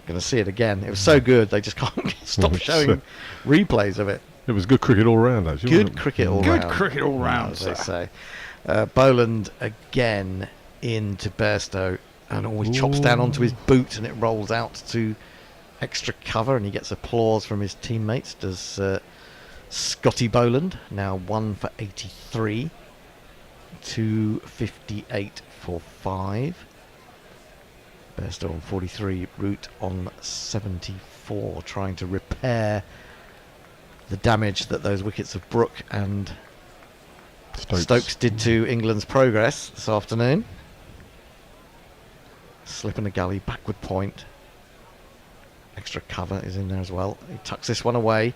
E: Going to see it again. It was so good, they just can't stop showing replays of it.
P: It was good cricket all round, actually.
E: Good cricket all round.
G: Good cricket all round,
E: as they say. Boland again into Bairstow and always chops down onto his boot and it rolls out to extra cover and he gets applause from his teammates. Does Scotty Boland, now 1 for 83, 258 for 5. Bairstow on 43, Root on 74, trying to repair the damage that those wickets of Brooke and Stokes did to England's progress this afternoon. Slip in a gully, backward point. Extra cover is in there as well. He tucks this one away.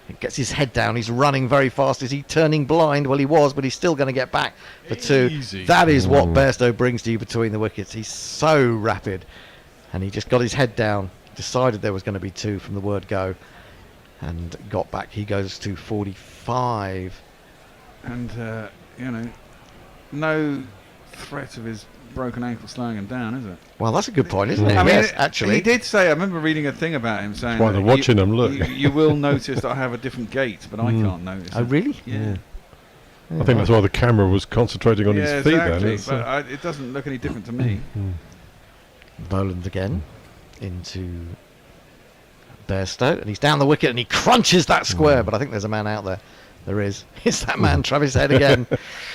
E: He gets his head down. He's running very fast. Is he turning blind? Well, he was, but he's still going to get back for 2.
G: Easy.
E: That is what Bairstow brings to you between the wickets. He's so rapid. And he just got his head down, decided there was going to be 2 from the word go, and got back. He goes to 45.
G: And, no threat of his broken ankle slowing him down, is it?
E: Well, that's a good point, isn't it?
G: I mean,
E: yes, actually.
G: He did say, I remember reading a thing about him saying...
P: While they're watching him, look.
G: You will notice that I have a different gait, but I can't notice
E: Oh,
G: it.
E: really?
G: Yeah.
P: I think that's why the camera was concentrating on his feet
G: exactly.
P: then.
G: But it doesn't look any different to me.
E: Boland again into Bairstow, and he's down the wicket and he crunches that square, but I think there's a man out there. There is. It's that man, Travis Head again.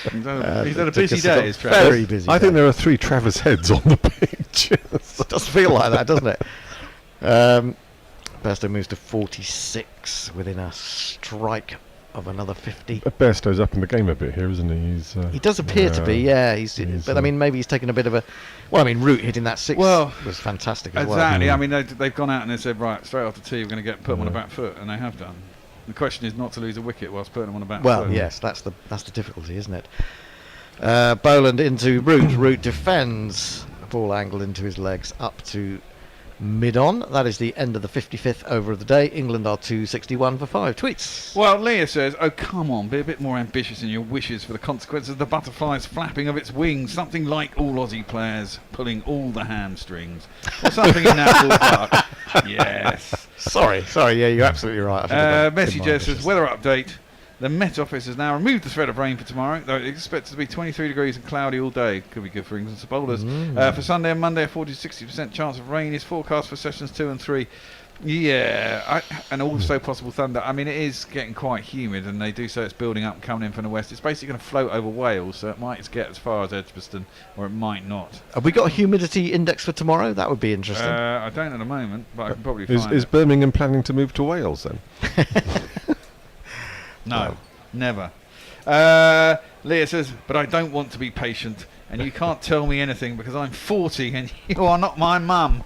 G: He's had a busy day, is Travis.
E: Very busy
P: I think
E: day.
P: there are 3 Travis Heads on the pitch.
E: It does feel like that, doesn't it? Bairstow moves to 46 within a strike of another 50.
P: Bairstow's up in the game a bit here, isn't he?
E: He does appear to be, yeah. But I mean, maybe he's taken a bit of a. Well, I mean, Root hitting that 6 was fantastic as well.
G: Exactly. I mean, they've gone out and they said, right, straight off the tee, we're going to put them on the back foot, and they have done. The question is not to lose a wicket whilst putting them on the back foot.
E: Well, yes, that's the difficulty, isn't it? Boland into Root. Root defends. Ball angled into his legs up to mid-on. That is the end of the 55th over of the day. England are 261 for 5. Tweets.
G: Well, Leah says, oh, come on, be a bit more ambitious in your wishes for the consequences of the butterfly's flapping of its wings. Something like all Aussie players pulling all the hamstrings. Or something in that ballpark. Yes.
E: Sorry, yeah, you're absolutely right.
G: Messenger says, weather update. The Met Office has now removed the threat of rain for tomorrow, though it's expected to be 23 degrees and cloudy all day. Could be good for England's bowlers. For Sunday and Monday, a 40 to 60% chance of rain is forecast for sessions 2 and 3. Yeah, and also possible thunder. I mean, it is getting quite humid, and they do say it's building up, coming in from the west. It's basically going to float over Wales, so it might get as far as Edgbaston, or it might not.
E: Have we got a humidity index for tomorrow? That would be interesting.
G: I don't at the moment, but I can probably find
P: Is
G: it.
P: Birmingham planning to move to Wales then?
G: No, never. Leah says, but I don't want to be patient, and you can't tell me anything because I'm 40 and you are not my mum.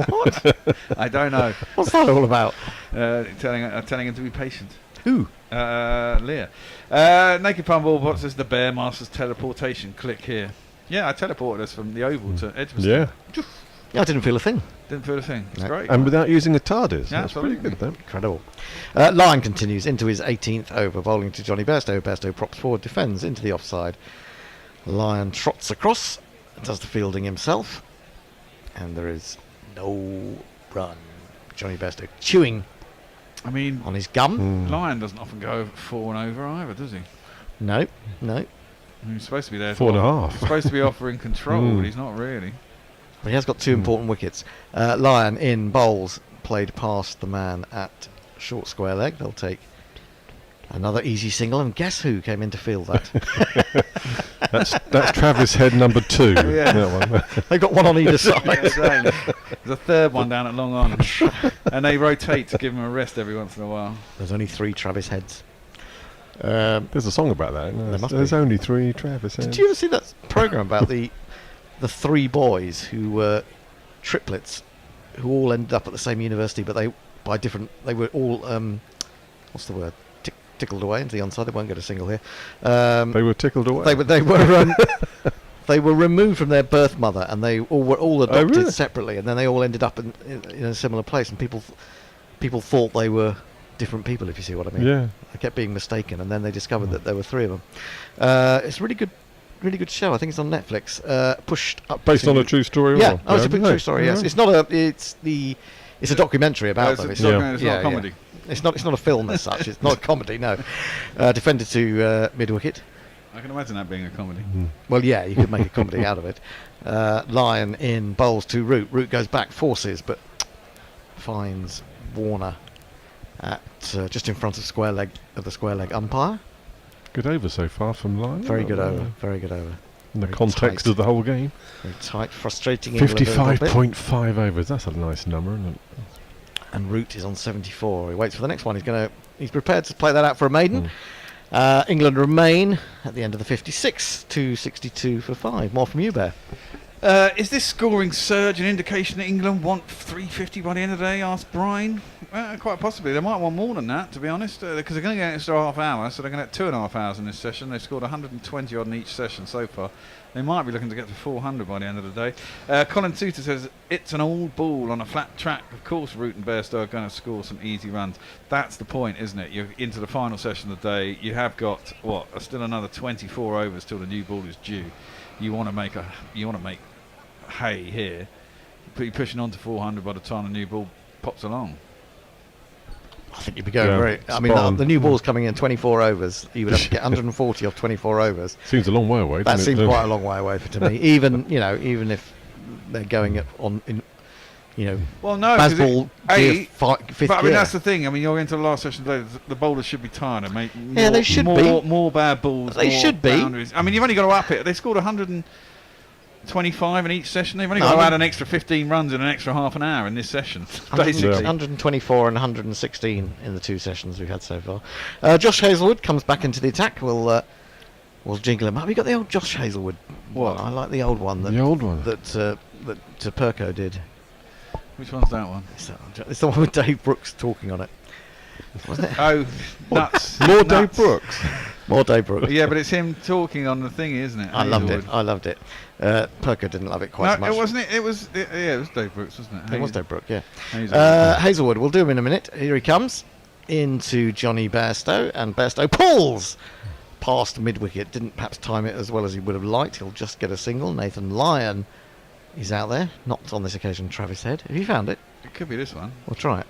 G: What? I don't know.
E: What's that all about?
G: Telling him to be patient.
E: Who?
G: Leah. Naked Pumball, what says the Bear Master's teleportation? Click here. Yeah, I teleported us from the Oval to Edgbaston.
P: Yeah.
E: Yeah, I didn't feel a thing.
G: Didn't feel a thing. It's great.
P: And without using a TARDIS.
G: Yeah,
P: That's pretty
G: absolutely.
P: good, though.
E: Incredible. Lyon continues into his 18th over, bowling to Johnny Bairstow. Bairstow props forward, defends into the offside. Lyon trots across, does the fielding himself, and there is no run. Johnny Bairstow chewing on his gum.
G: Lyon doesn't often go 4 and over either, does he?
E: No.
G: He's supposed to be there.
P: 4.5.
G: He's supposed to be offering control, but he's not really.
E: But he has got two important wickets. Lyon in bowls, played past the man at short square leg. They'll take another easy single, and guess who came in to field that?
P: That's Travis Head number 2.
G: Yeah.
P: That one.
E: They've got one on either side.
G: Yeah, there's a third one down at Long On, and they rotate to give him a rest every once in a while.
E: There's only 3 Travis Heads.
P: There's a song about that.
E: There must
P: There's
E: be.
P: only 3 Travis Heads.
E: Did you ever see that programme about the 3 boys who were triplets, who all ended up at the same university, but they were all what's the word? Tickled away into the onside. They won't get a single here.
P: They were tickled away.
E: They were removed from their birth mother, and they were all adopted
P: really?
E: separately, and then they all ended up in a similar place, and people thought they were different people, if you see what I mean.
P: Yeah.
E: They kept being mistaken, and then they discovered that there were 3 of them. It's a really good show. I think it's on Netflix. Pushed up.
P: Based on a true story?
E: Yeah,
P: or?
E: it's a true story. Yes, it's not a. It's a documentary about them.
G: It's not a comedy.
E: It's not a film as such. It's not a comedy. No. Defended to mid wicket.
G: I can imagine that being a comedy.
E: Well, yeah, you could make a comedy out of it. Lyon in bowls to Root. Root goes back, forces, but finds Warner at just in front of the square leg umpire.
P: Good over so far from Lyon.
E: Very good over. Very good over.
P: In the
E: Very
P: context
E: tight.
P: of the whole game.
E: Very tight, frustrating. England a little bit.
P: 55.5 overs. That's a nice number, isn't it?
E: And Root is on 74. He waits for the next one. He's prepared to play that out for a maiden. England remain at the end of the 56, 262 for 5. More from you, Bear.
G: Is this scoring surge an indication that England want 350 by the end of the day? Asked Brian. Quite possibly. They might want more than that, to be honest, because they're going to get an extra half hour, so they're going to get 2.5 hours in this session. They've scored 120 odd in each session so far. They might be looking to get to 400 by the end of the day. Colin Tutor says, it's an old ball on a flat track. Of course, Root and Bairstow are going to score some easy runs. That's the point, isn't it? You're into the final session of the day. You have got, still another 24 overs till the new ball is due. You want to make hay here. You're pushing on to 400 by the time the new ball pops along.
E: I think you'd be going very. I mean, the new ball's coming in 24 overs. You would have to get 140 off 24 overs.
P: Seems a long way away.
E: That
P: doesn't
E: seems
P: it?
E: quite a long way away to me. Even if they're going
G: Well, no,
E: Baseball gear fifth
G: but I mean
E: gear.
G: that's the thing. I mean, you're into the last session today. The bowlers should be tired and make
E: they should be.
G: more bad balls.
E: They
G: more
E: should be.
G: boundaries. I mean, you've only got to up it. They scored 125 in each session. They've only got to add an extra 15 runs in an extra half an hour in this session. Basically,
E: 124 and 116 in the 2 sessions we've had so far. Josh Hazlewood comes back into the attack. We'll jingle him up. We got the old Josh Hazlewood.
G: What?
E: I like the old one.
P: The old one
E: that Perko did.
G: Which one's that one?
E: It's the one with Dave Brooks talking on it. Wasn't it?
G: Oh, nuts!
P: More
G: nuts.
P: Dave Brooks.
E: More Dave Brooks.
G: Yeah, but it's him talking on the thing, isn't it?
E: I loved it. Perko didn't love it quite as much.
G: No, it wasn't. It was Dave Brooks, wasn't it?
E: It was Dave Brooks, yeah.
G: Hazlewood.
E: Hazlewood, we'll do him in a minute. Here he comes into Johnny Bairstow, and Bairstow pulls past mid-wicket. Didn't perhaps time it as well as he would have liked. He'll just get a single. Nathan Lyon is out there. Not on this occasion Travis Head. Have you found it?
G: It could be this one.
E: We'll try it.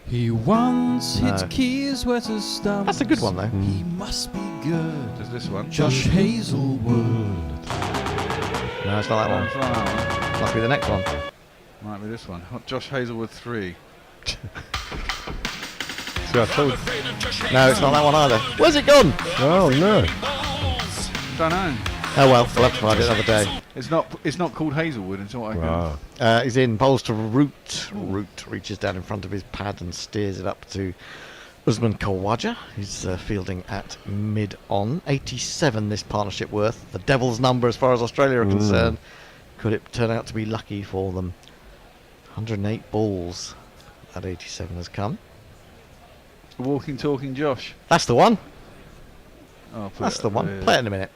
Q: He once
E: No.
Q: hit keys wet as stumps.
E: That's a good one, though.
Q: He must be good.
G: There's this one.
Q: Josh Hazlewood.
E: No, it's not that one. Must be the next one.
G: Might be this one. Josh Hazelwood 3.
P: See, I told.
E: No, it's not that one either. Where's it gone?
P: Oh no.
G: Don't know.
E: Oh well, we'll have to find it another day.
G: It's not called Hazelwood until I can.
E: He's in bowls to Root. Root reaches down in front of his pad and steers it up to Usman Khawaja, who's fielding at mid-on. 87 this partnership worth. The devil's number as far as Australia are concerned. Could it turn out to be lucky for them? 108 balls. That 87 has come.
G: Walking, talking Josh.
E: That's the one.
G: Oh,
E: That's the one. Play it in a minute.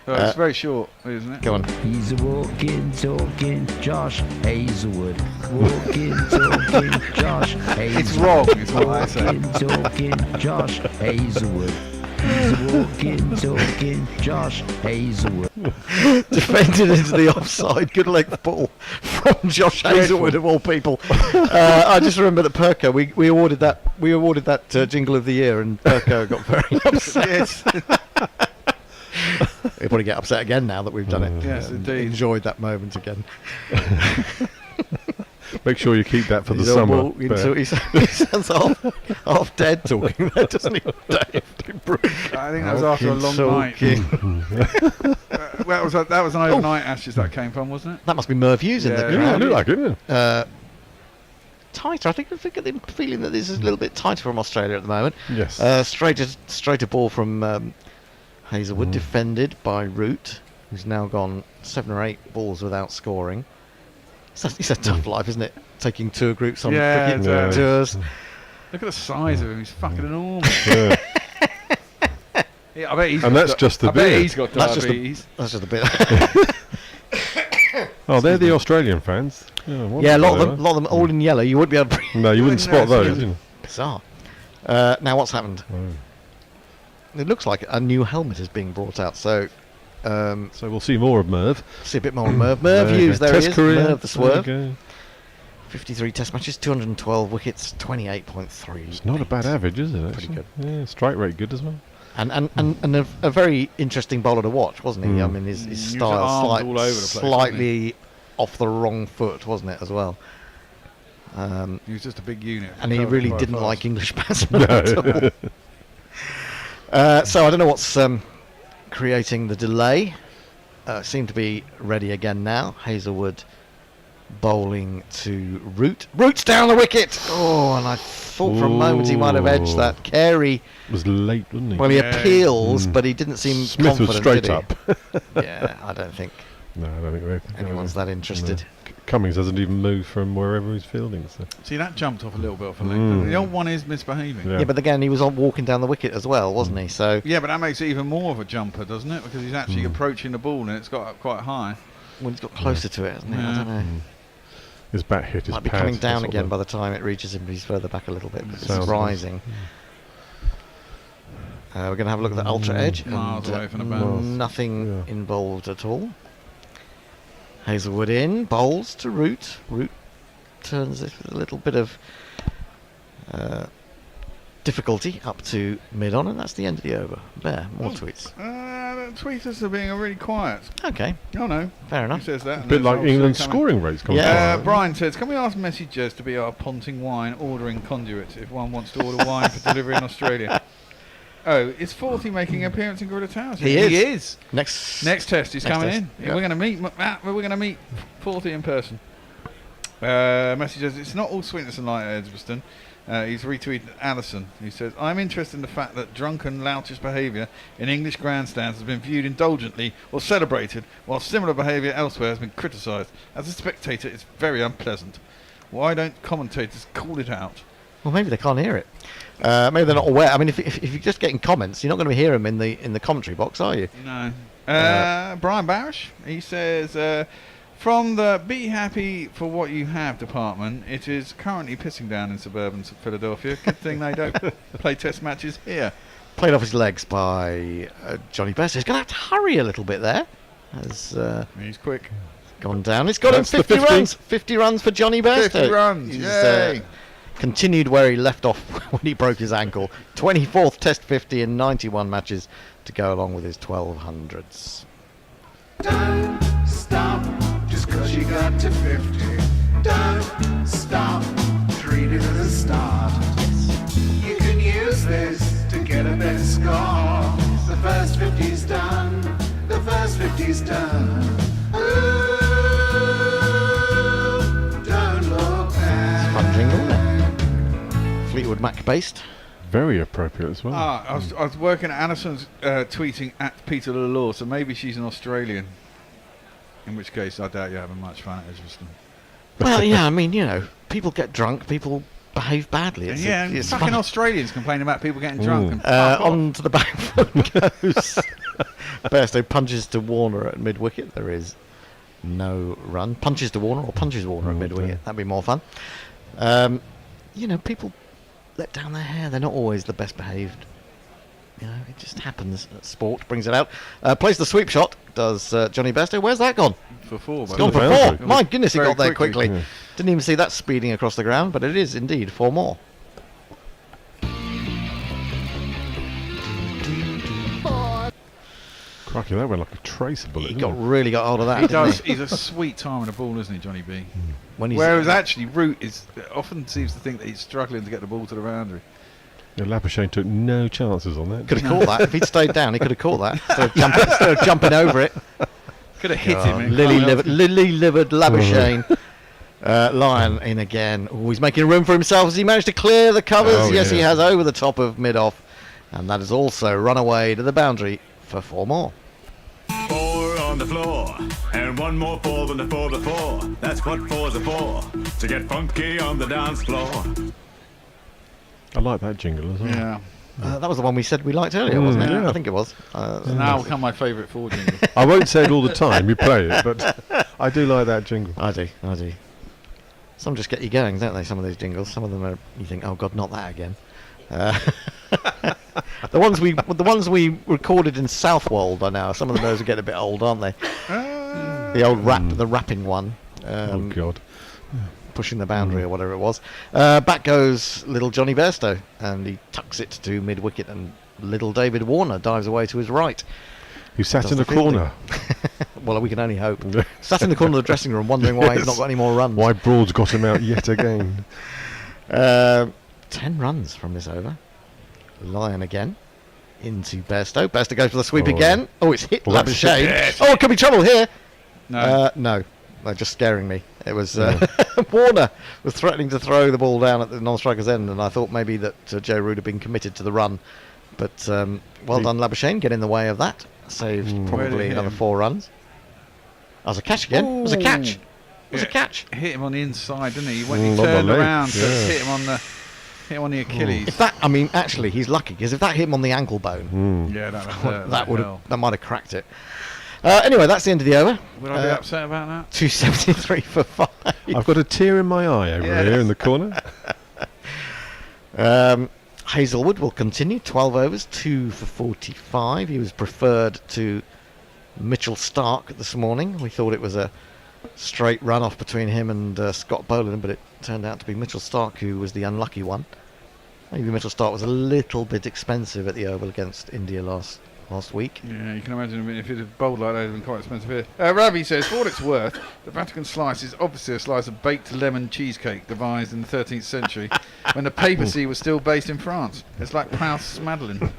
G: It's very short, isn't it?
E: Go on.
I: He's a walking, talking Josh Hazelwood. Walking, talking Josh Hazelwood.
G: It's wrong, is what I say.
I: Walking, talking Josh Hazelwood. He's a walking, talking Josh Hazelwood.
E: Defended into the offside. Good length ball from Josh Hazelwood of all people. I just remember that Perko. We awarded that jingle of the year, and Perko got very upset.
G: Yes.
E: He'll probably get upset again now that we've done it.
G: Yes, indeed.
E: Enjoyed that moment again.
P: Make sure you keep that for the summer.
E: He sounds half dead talking there, doesn't he? Dave Brooke.
G: I think that was after a long night. That was an overnight Ashes that came from, wasn't it?
E: That must be Merv Hughes in the crowd.
P: Yeah, it looked like it, didn't it?
E: Tighter. I get the feeling that this is a little bit tighter from Australia at the moment.
P: Yes.
E: Straighter ball from Hazelwood, defended by Root, who's now gone 7 or 8 balls without scoring. It's a tough life, isn't it? Taking tour groups on cricket tours.
G: Look at the size of him. He's fucking enormous.
P: Yeah.
G: Yeah, I bet he's.
P: And that's just the
G: I bet
P: beard.
G: he's got diabetes.
E: That's just a bit.
P: Oh, they're the Australian fans.
E: Yeah, a lot of them all in yellow. You wouldn't be able to.
P: No, you wouldn't spot those. You know.
E: Bizarre. Now what's happened? It looks like a new helmet is being brought out. So
P: we'll see more of Merv.
E: See a bit more of Merv. Merv Hughes, there he is.
P: Career.
E: Merv the Swerve. 53 test matches, 212 wickets, 28.3.
P: It's not a bad average, is it?
E: Pretty good.
P: Yeah, strike rate good as well.
E: And a very interesting bowler to watch, wasn't he? I mean, his style
G: all over the place,
E: slightly off the wrong foot, wasn't it, as well?
G: He was just a big unit.
E: And he really didn't like English batsmen at all. So I don't know what's creating the delay. Seem to be ready again now. Hazelwood bowling to Root. Root's down the wicket! Oh, and I thought for a moment he might have edged that. Carey
P: was late, wasn't he?
E: Well, he appeals, but he didn't seem
P: Smith
E: confident,
P: was straight
E: did he?
P: up.
E: Yeah, I don't think
P: No, I don't think
E: anyone's that interested.
P: No. Cummings hasn't even moved from wherever he's fielding. So.
G: See, that jumped off a little bit off a leg. The old one is misbehaving.
E: Yeah, but again, he was on walking down the wicket as well, wasn't he? So
G: yeah, but that makes it even more of a jumper, doesn't it? Because he's actually approaching the ball and it's got up quite high.
E: Well, he's got closer to it, hasn't he? I don't know.
P: His bat hit his
E: Might be
P: pad,
E: coming down
P: that's
E: again
P: what
E: by the time it reaches him, but he's further back a little bit. It's
P: Sounds
E: rising. We're going to have a look at the ultra edge.
G: Miles
E: and,
G: away from the bounce.
E: Nothing involved at all. Hazelwood in, bowls to Root. Root turns it with a little bit of difficulty up to mid-on, and that's the end of the over. There, more tweets.
G: The tweeters are being really quiet.
E: Okay.
G: Oh no.
E: Fair enough.
G: He says that.
P: A bit like England's scoring rates.
G: Brian says, can we ask messengers to be our ponting wine ordering conduits if one wants to order wine for delivery in Australia? Oh, is Forthy making an appearance in Gorilla Towers?
E: He is.
G: Next test, he's coming in. Yeah. We're going to meet We're going to meet Forthy in person. Messages. It's not all sweetness and light at Edgbaston. He's retweeted Allison. He says, I'm interested in the fact that drunken, loutish behaviour in English grandstands has been viewed indulgently or celebrated, while similar behaviour elsewhere has been criticised. As a spectator, it's very unpleasant. Why don't commentators call it out?
E: Well, maybe they can't hear it. Maybe they're not aware. I mean, if you're just getting comments, you're not going to hear them in the commentary box, are you?
G: No. Brian Barish, he says, from the Be Happy for What You Have department, it is currently pissing down in suburban Philadelphia. Good thing they don't play test matches here.
E: Played off his legs by Johnny Best. He's going to have to hurry a little bit there. As
G: he's quick.
E: Gone down. It's got him 50 runs. 50 runs for Johnny Best.
G: 50 runs. Yay.
E: Continued where he left off when he broke his ankle. 24th Test 50 in 91 matches to go along with his 1200s.
B: Don't stop just 'cause you got to 50. Don't stop, treat it as a start. You can use this to get a better score. The first 50's done, the first 50's done. Ooh, don't look back.
E: Fun jingle, isn't it? Fleetwood Mac based.
P: Very appropriate as well.
G: I was working at Alison's tweeting at Peter Law, so maybe she's an Australian. In which case, I doubt you're having much fun at Edgbaston.
E: Well, yeah, I mean, you know, people get drunk, people behave badly. It's
G: Fucking
E: funny.
G: Australians complain about people getting drunk. And
E: On to the back foot goes. Bairstow punches to Warner at mid wicket. There is no run. Punches to Warner or punches Warner at mid wicket. That'd be more fun. You know, people let down their hair. They're not always the best behaved. You know, it just happens. Sport brings it out. Plays the sweep shot. Does Johnny Bairstow? Where's that gone?
G: For 4.
E: It's gone for 4. My goodness, he got there quickly.
P: Yeah.
E: Didn't even see that speeding across the ground, but it is indeed 4 more.
P: Crikey, that went like a tracer bullet.
E: He
P: didn't
E: really got hold of that.
G: He
E: didn't
G: does. He's a sweet timer the ball, isn't he, Johnny B?
E: When he's
G: Whereas actually, Root often seems to think that he's struggling to get the ball to the boundary.
P: Yeah, Labuschagne took no chances on that.
E: Could have caught that. If he'd stayed down, he could have caught that. Instead of jumping over it.
G: Could have hit him.
E: Lily-livered Labuschagne. Lyon in again. Oh, he's making room for himself. Has he managed to clear the covers?
P: Oh,
E: yes,
P: yeah.
E: he has, over the top of mid-off. And that is also run away to the boundary for 4 more.
W: 4 on the floor, and 1 more 4 than the 4 before. That's what 4's are for, to get funky on the dance floor.
P: I like that jingle as well.
G: Yeah.
E: That was the one we said we liked earlier, wasn't it?
P: Yeah.
E: I think it was.
G: Now will come my favourite 4 jingle.
P: I won't say it all the time, you play it, but I do like that jingle.
E: I do. Some just get you going, don't they, some of these jingles? Some of them are, you think, oh God, not that again. The ones we recorded in Southwold by now, some of those are getting a bit old, aren't they? The old the rapping one.
P: Oh God.
E: Pushing the boundary or whatever it was. Back goes little Johnny Bairstow, and he tucks it to mid-wicket, and little David Warner dives away to his right.
P: He sat in the corner.
E: Well, we can only hope. Sat in the corner of the dressing room, wondering why he's not got any more runs.
P: Why Broad's got him out yet again.
E: 10 runs from this over. Lyon again. Into Bairstow. Bairstow goes for the sweep again. Oh, it's hit Labuschagne.
G: Yes.
E: Oh, it could be trouble here.
G: No.
E: No. They're just scaring me. It was Warner was threatening to throw the ball down at the non-striker's end, and I thought maybe that Joe Root had been committed to the run. But well done, Labuschagne, get in the way of that. Saved probably another 4 runs. That was a catch again. It was a catch. It was a catch.
G: Hit him on the inside, didn't he? When he turned around, so hit him on the Achilles.
E: If that, I mean, actually, he's lucky, because if that hit him on the ankle bone,
G: Yeah, that
E: that might have cracked it. Anyway, that's the end of the over.
G: Would I be upset about that?
E: 273 for 5.
P: I've got a tear in my eye over here in the corner.
E: Hazelwood will continue, 12 overs, 2 for 45. He was preferred to Mitchell Stark this morning. We thought it was a straight run-off between him and Scott Boland, but it turned out to be Mitchell Stark who was the unlucky one. Maybe Mitchell Stark was a little bit expensive at the Oval against India last week.
G: Yeah, you can imagine if it had bowled like that, it would have been quite expensive here. Ravi says, for what it's worth, the Vatican slice is obviously a slice of baked lemon cheesecake devised in the 13th century when the papacy was still based in France. It's like Proust's Madeleine.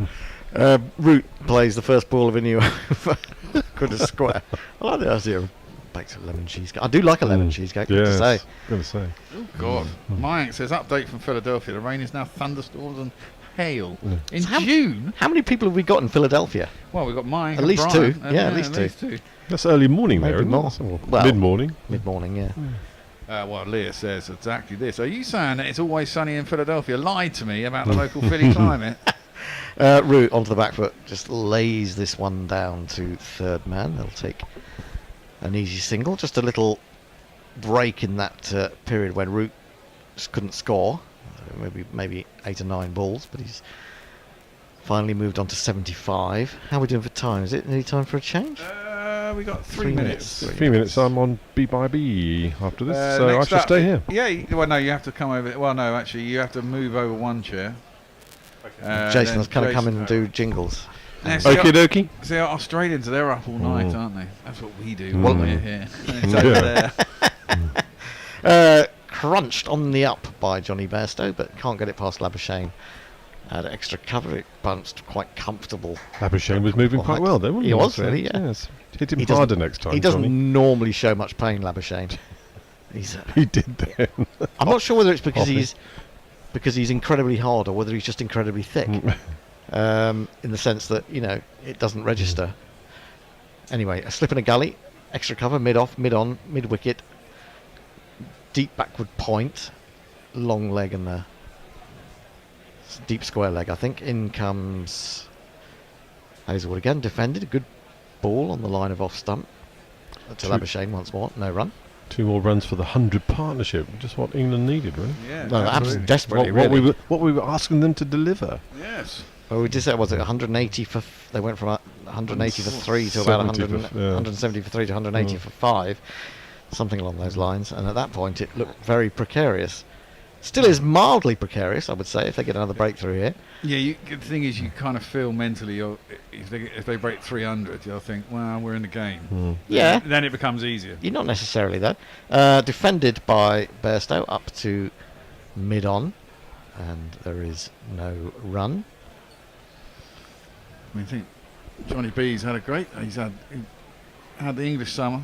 E: Root plays the first ball of a new over. Good as square. I like the idea of baked lemon cheesecake. I do like a lemon cheesecake,
P: Yes,
E: to say.
P: Gonna say.
G: Oh, God. Mayank says, update from Philadelphia. The rain is now thunderstorms and hail. In June?
E: How many people have we got in Philadelphia?
G: Well, we've got Mayank
E: At least
G: and
E: 2.
G: Brian.
E: Yeah, at least two.
P: That's early morning there,
E: Maybe
P: isn't
E: more.
P: it?
E: Well,
P: mid-morning.
E: Mid-morning, yeah.
G: Well, Leah says exactly this. Are you saying that it's always sunny in Philadelphia? Lied to me about the local Philly climate.
E: Root onto the back foot, just lays this one down to third man. They'll take an easy single. Just a little break in that period when Root just couldn't score. Maybe 8 or 9 balls, but he's finally moved on to 75. How are we doing for time? Is it any time for a change?
G: We got 3 minutes.
P: 3 minutes. I'm on B by B after this, so I
G: next
P: shall
G: up,
P: stay here.
G: Yeah, well, no, you have to come over. Well, no, actually, you have to move over one chair.
E: Jason has kind of come in and do jingles.
P: Okie dokie.
G: See, our Australians, they're up all night, aren't they? That's what we do
E: Well,
G: when we're here. It's over there.
E: Crunched on the up by Johnny Bairstow, but can't get it past Labuschagne. Had extra cover, it bounced quite comfortable.
P: Labuschagne was moving quite well there, wasn't he?
E: He was really, yeah.
P: Yes. Hit him
E: He
P: harder
E: doesn't-
P: next time,
E: He doesn't
P: Johnny.
E: normally show much pain, Labuschagne.
P: He did then.
E: I'm not sure whether it's because
P: Hopping.
E: he's incredibly hard or whether he's just incredibly thick. In the sense that, it doesn't register. Anyway, a slip and a gully, extra cover, mid-off, mid-on, mid-wicket, deep backward point, long leg and the deep square leg, I think. In comes Hazelwood again, defended, a good ball on the line of off stump. To Labuschagne once more, no run.
P: 2 more runs for the 100 partnership, just what England needed, really.
G: Yeah,
E: No, absolutely desperately,
P: What
E: really.
P: we were asking them to deliver.
G: Yes.
E: Well, we did say, was it 180 for... They went from 180 for 3 to about
P: 70 for
E: 170 for 3 to 180 for 5. Something along those lines. And at that point, it looked very precarious. Still is mildly precarious, I would say, if they get another breakthrough here.
G: Yeah, the thing is, you kind of feel mentally, if they break 300, you'll think, well, we're in the game.
E: Yeah.
G: Then it becomes easier.
E: You're not necessarily, though. Defended by Bairstow up to mid-on. And there is no run.
G: I think Johnny B's had he's had the English summer.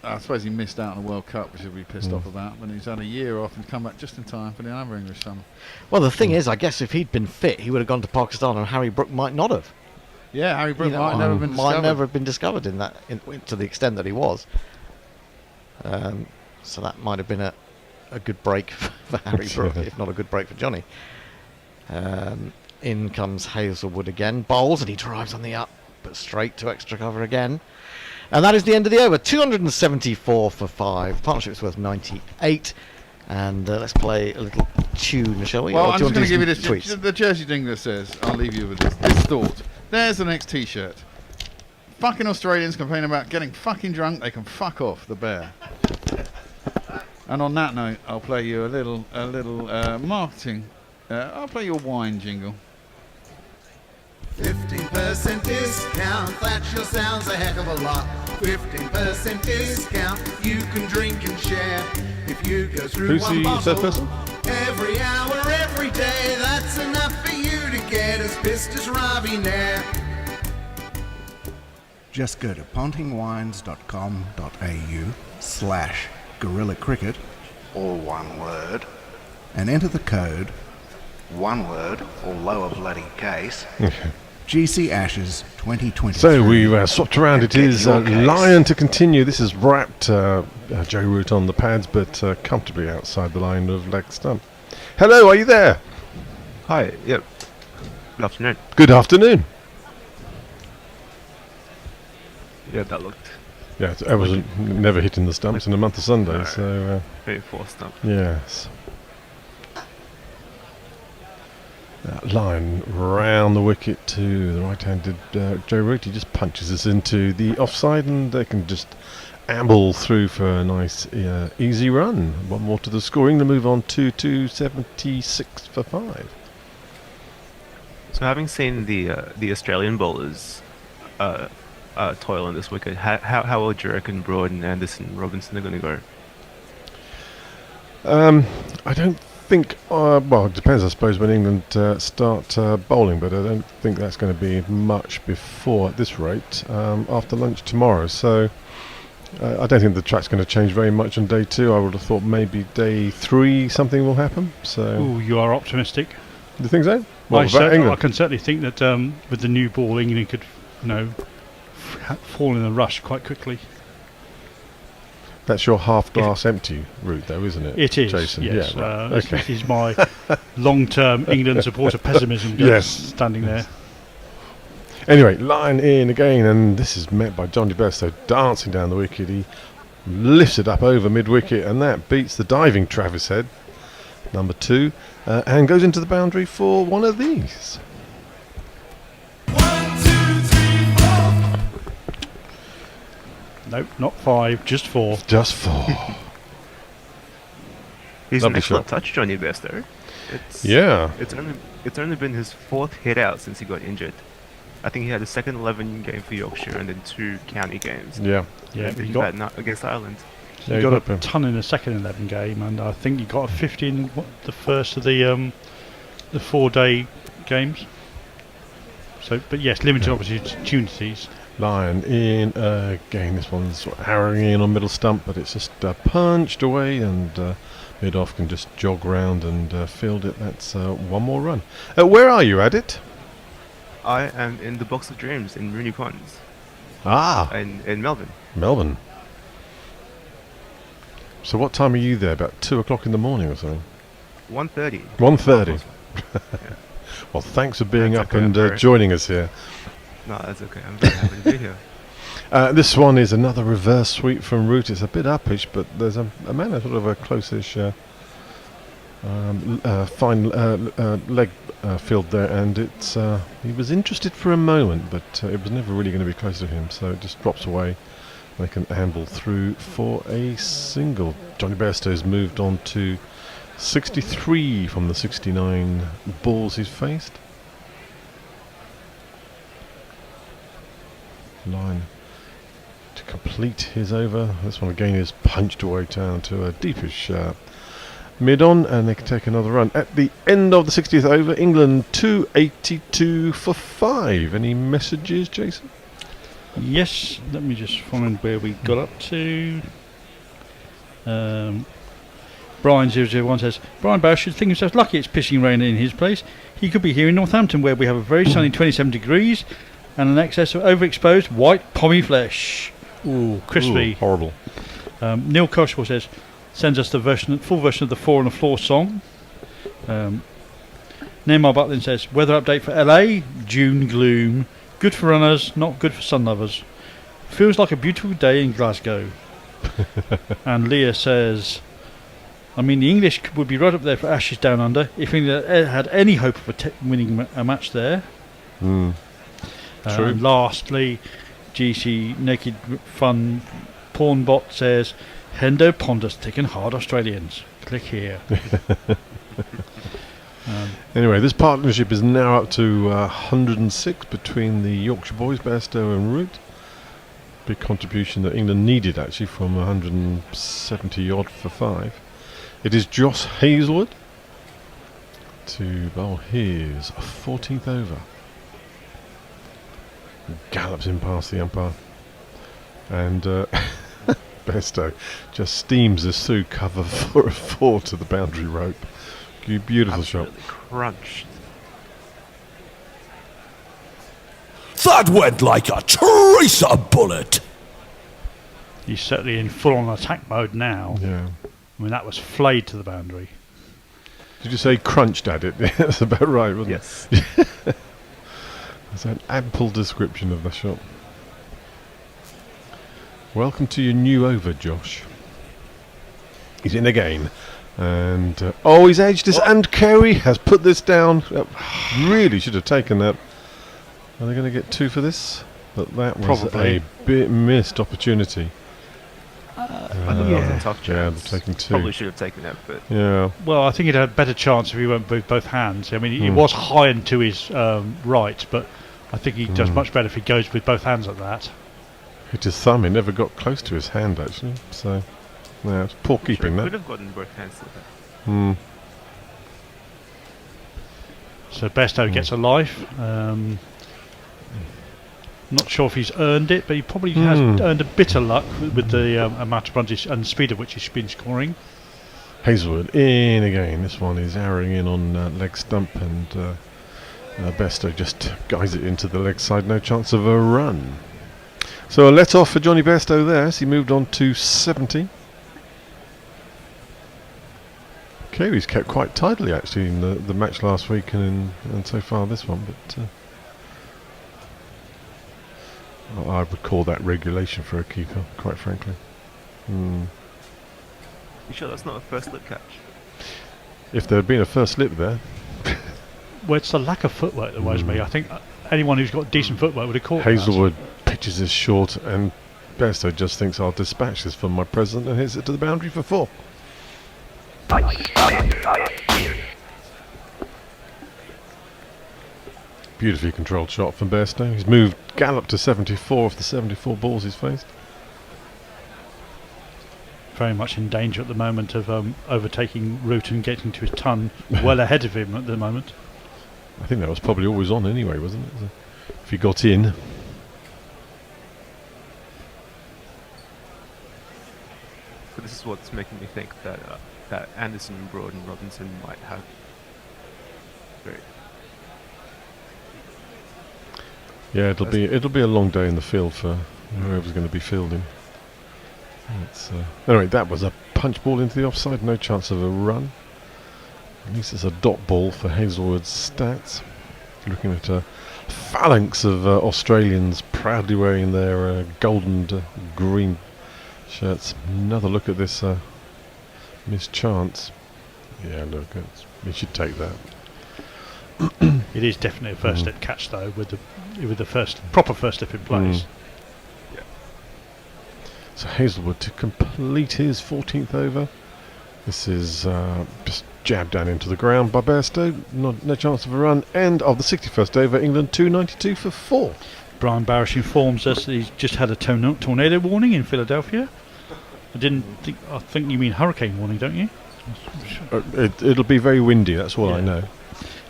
G: I suppose he missed out on the World Cup, which he'll be pissed off about, but he's had a year off and come back just in time for the other English summer.
E: Well, the thing is, I guess if he'd been fit, he would have gone to Pakistan, and Harry Brook might not have.
G: Yeah, Harry Brook might never have been discovered.
E: in that, to the extent that he was. So that might have been a good break for Harry Brook, if not a good break for Johnny. In comes Hazelwood again, bowls, and he drives on the up, but straight to extra cover again. And that is the end of the over. 274 for 5. Partnership's worth 98. And let's play a little tune, shall we?
G: Well,
E: Or
G: I'm
E: do you
G: just going
E: want
G: to
E: to
G: give
E: do
G: you
E: some tweets?
G: the Jersey Dingler says, I'll leave you with this thought. There's the next T-shirt. Fucking Australians complain about getting fucking drunk, they can fuck off, the bear. And on that note, I'll play you a little marketing. I'll play you a wine jingle.
B: 15% discount, that sure sounds a heck of a lot. 15% discount, you can drink and share. If you go through
P: Who's
B: one
P: the
B: bottle
P: third person?
B: every hour, every day, that's enough for you to get as pissed as Robbie Nair. Just go to pontingwines.com.au/Gorilla Cricket, all one word, and enter the code, one word or lower bloody case, GC Ashes 2020.
P: So we swapped around. It is Lion to continue. This is wrapped Joe Root on the pads, but comfortably outside the line of leg stump. Hello, are you there?
S: Hi, yep. Good afternoon.
P: Good afternoon.
S: Yeah, that looked...
P: Yeah, I was never hitting the stumps in a month of Sundays,
S: No.
P: so...
S: Very forced stump.
P: Yes. That line round the wicket to the right-handed Joe Root. He just punches us into the offside, and they can just amble through for a nice, easy run. One more to the scoring to move on to 276 for 5.
S: So having seen the Australian bowlers toil on this wicket, how well do you reckon Broad and Anderson, Robinson are going to go?
P: I don't think... well, it depends, I suppose, when England start bowling, but I don't think that's going to be much before, at this rate, after lunch tomorrow. So I don't think the track's going to change very much on day 2. I would have thought maybe day 3 something will happen. So
F: Ooh, you are optimistic.
P: Do you think so?
F: I
P: What about England?
F: can certainly think that with the new ball, England could, fall in a rush quite quickly.
P: That's your half glass empty route, though, isn't it?
F: It is,
P: Jason?
F: yes.
P: Yeah, right.
F: This
P: Okay.
F: is my long-term England supporter pessimism
P: Yes.
F: standing there.
P: Anyway, line in again, and this is met by Johnny Bairstow dancing down the wicket. He lifts it up over mid-wicket, and that beats the diving Travis Head, number 2, and goes into the boundary for one of these.
F: Nope, not 5, just 4.
P: Just 4.
S: He's
P: Lovely
S: an excellent
P: shot.
S: touch, Johnny Bairstow.
P: Yeah.
S: It's only been his 4th hit out since he got injured. I think he had a second 11 game for Yorkshire and then 2 county games.
P: Yeah.
F: Yeah,
S: And
F: he
S: he
F: got-
S: got against Ireland.
P: Yeah,
F: he
P: he
F: got
P: got
F: a
P: up,
F: ton in the second 11 game, and I think he got a 50 in the first of the 4-day games. So, but yes, limited opportunities.
P: Lion in again. This one's sort of harrowing in on middle stump, but it's just punched away, and mid-off can just jog round and field it. That's one more run. Where are you at it?
S: I am in the Box of Dreams in Rooney Ponds.
P: Ah.
S: In Melbourne.
P: Melbourne. So what time are you there? About 2 o'clock in the morning or something?
S: 1:30.
P: 1:30. Well, thanks for being
S: That's
P: up
S: okay,
P: and joining us here.
S: No, that's okay. I'm very happy to be here.
P: This one is another reverse sweep from Root. It's a bit uppish, but there's a man, sort of a close-ish fine leg field there, and it's he was interested for a moment, but it was never really going to be close to him, so it just drops away. They can handle through for a single. Johnny Bairstow's moved on to 63 from the 69 balls he's faced. Line to complete his over. This one again is punched away down to a deepish mid-on, and they can take another run. At the end of the 60th over, England 282 for 5. Any messages, Jason?
F: Yes, let me just find where we got up to. Brian001 says, Brian Barrow should think himself lucky it's pissing rain in his place. He could be here in Northampton, where we have a very sunny 27 degrees and an excess of overexposed white pommy flesh. Ooh, crispy.
P: Ooh, horrible.
F: Neil Koshwell says, sends us the full version of the 4 on the Floor song. Neymar Butlin says, weather update for LA, June gloom. Good for runners, not good for sun lovers. Feels like a beautiful day in Glasgow. And Leah says, I mean, the English would be right up there for Ashes Down Under if England had any hope of winning a match there.
P: True.
F: And lastly, GC Naked Fun Pornbot says, Hendo Pondus taking hard Australians. Click here.
P: Anyway, this partnership is now up to 106 between the Yorkshire boys, Bairstow and Root. Big contribution that England needed, actually, from 170 odd for 5. It is Josh Hazelwood to bowl his 14th over. Gallops in past the umpire, and Bairstow just steams this through cover for a 4 to the boundary rope. Beautiful shot.
S: Crunched.
H: That went like a tracer bullet.
F: He's certainly in full-on attack mode now.
P: Yeah.
F: I mean, that was flayed to the boundary.
P: Did you say crunched at it? That's about right, wasn't
S: it?
P: Yes. That's an ample description of the shot. Welcome to your new over, Josh. He's in again. And he's edged this, and Kerry has put this down. Really should have taken that. Are they going to get 2 for this? But that was
F: Probably.
P: a bit missed opportunity.
S: I thought that was a tough
P: Yeah,
S: chance.
P: they're taking 2.
S: Probably should have taken that, but
P: Yeah.
F: Well, I think he'd had a better chance if he went with both hands. I mean, he
P: Hmm.
F: was high and to his right, but I think he does much better if he goes with both hands at that.
P: Hit his thumb. It never got close to his hand, actually. So, yeah, it's poor keeping
S: could
P: that.
S: have gotten both hands to that.
F: So Bairstow gets a life. Not sure if he's earned it, but he probably has earned a bit of luck with the amount of runs and speed at which he's been scoring.
P: Hazelwood in again. This one is arrowing in on leg stump, and Bairstow just guides it into the leg side. No chance of a run. So a let off for Johnny Bairstow there as he moved on to 70. Kiwi's kept quite tidily actually in the match last week and so far this one, but I would call that regulation for a keeper, quite frankly.
S: You sure that's not a first slip catch?
P: If there had been a first slip there.
F: Well, it's the lack of footwork that worries me. I think anyone who's got decent footwork would have caught
P: Hazelwood pitches this short, and Bairstow just thinks I'll dispatch this from my present and hits it to the boundary for 4. Beautifully controlled shot from Bairstow. He's moved Gallop to 74 off the 74 balls he's faced.
F: very much in danger at the moment of overtaking Root and getting to his ton well ahead of him at the moment.
P: I think that was probably always on anyway, wasn't it? If he got in.
S: So this is what's making me think that that Anderson, Broad, and Robinson might have very.
P: Yeah, it'll be a long day in the field for whoever's going to be fielding. Anyway, that was a punch ball into the offside, no chance of a run. At least it's a dot ball for Hazelwood's stats. Looking at a phalanx of Australians proudly wearing their gold and green shirts. Another look at this missed chance. Yeah, look, we should take that.
F: It is definitely a first step catch though, with the proper first step in place.
P: So Hazelwood to complete his 14th over. This is just jabbed down into the ground by Bairstow. No chance of a run. End of the 61st over. England 292 for 4.
F: Brian Barish informs us that he's just had a tornado warning in Philadelphia. I think you mean hurricane warning, don't you?
P: It'll be very windy. That's all I know.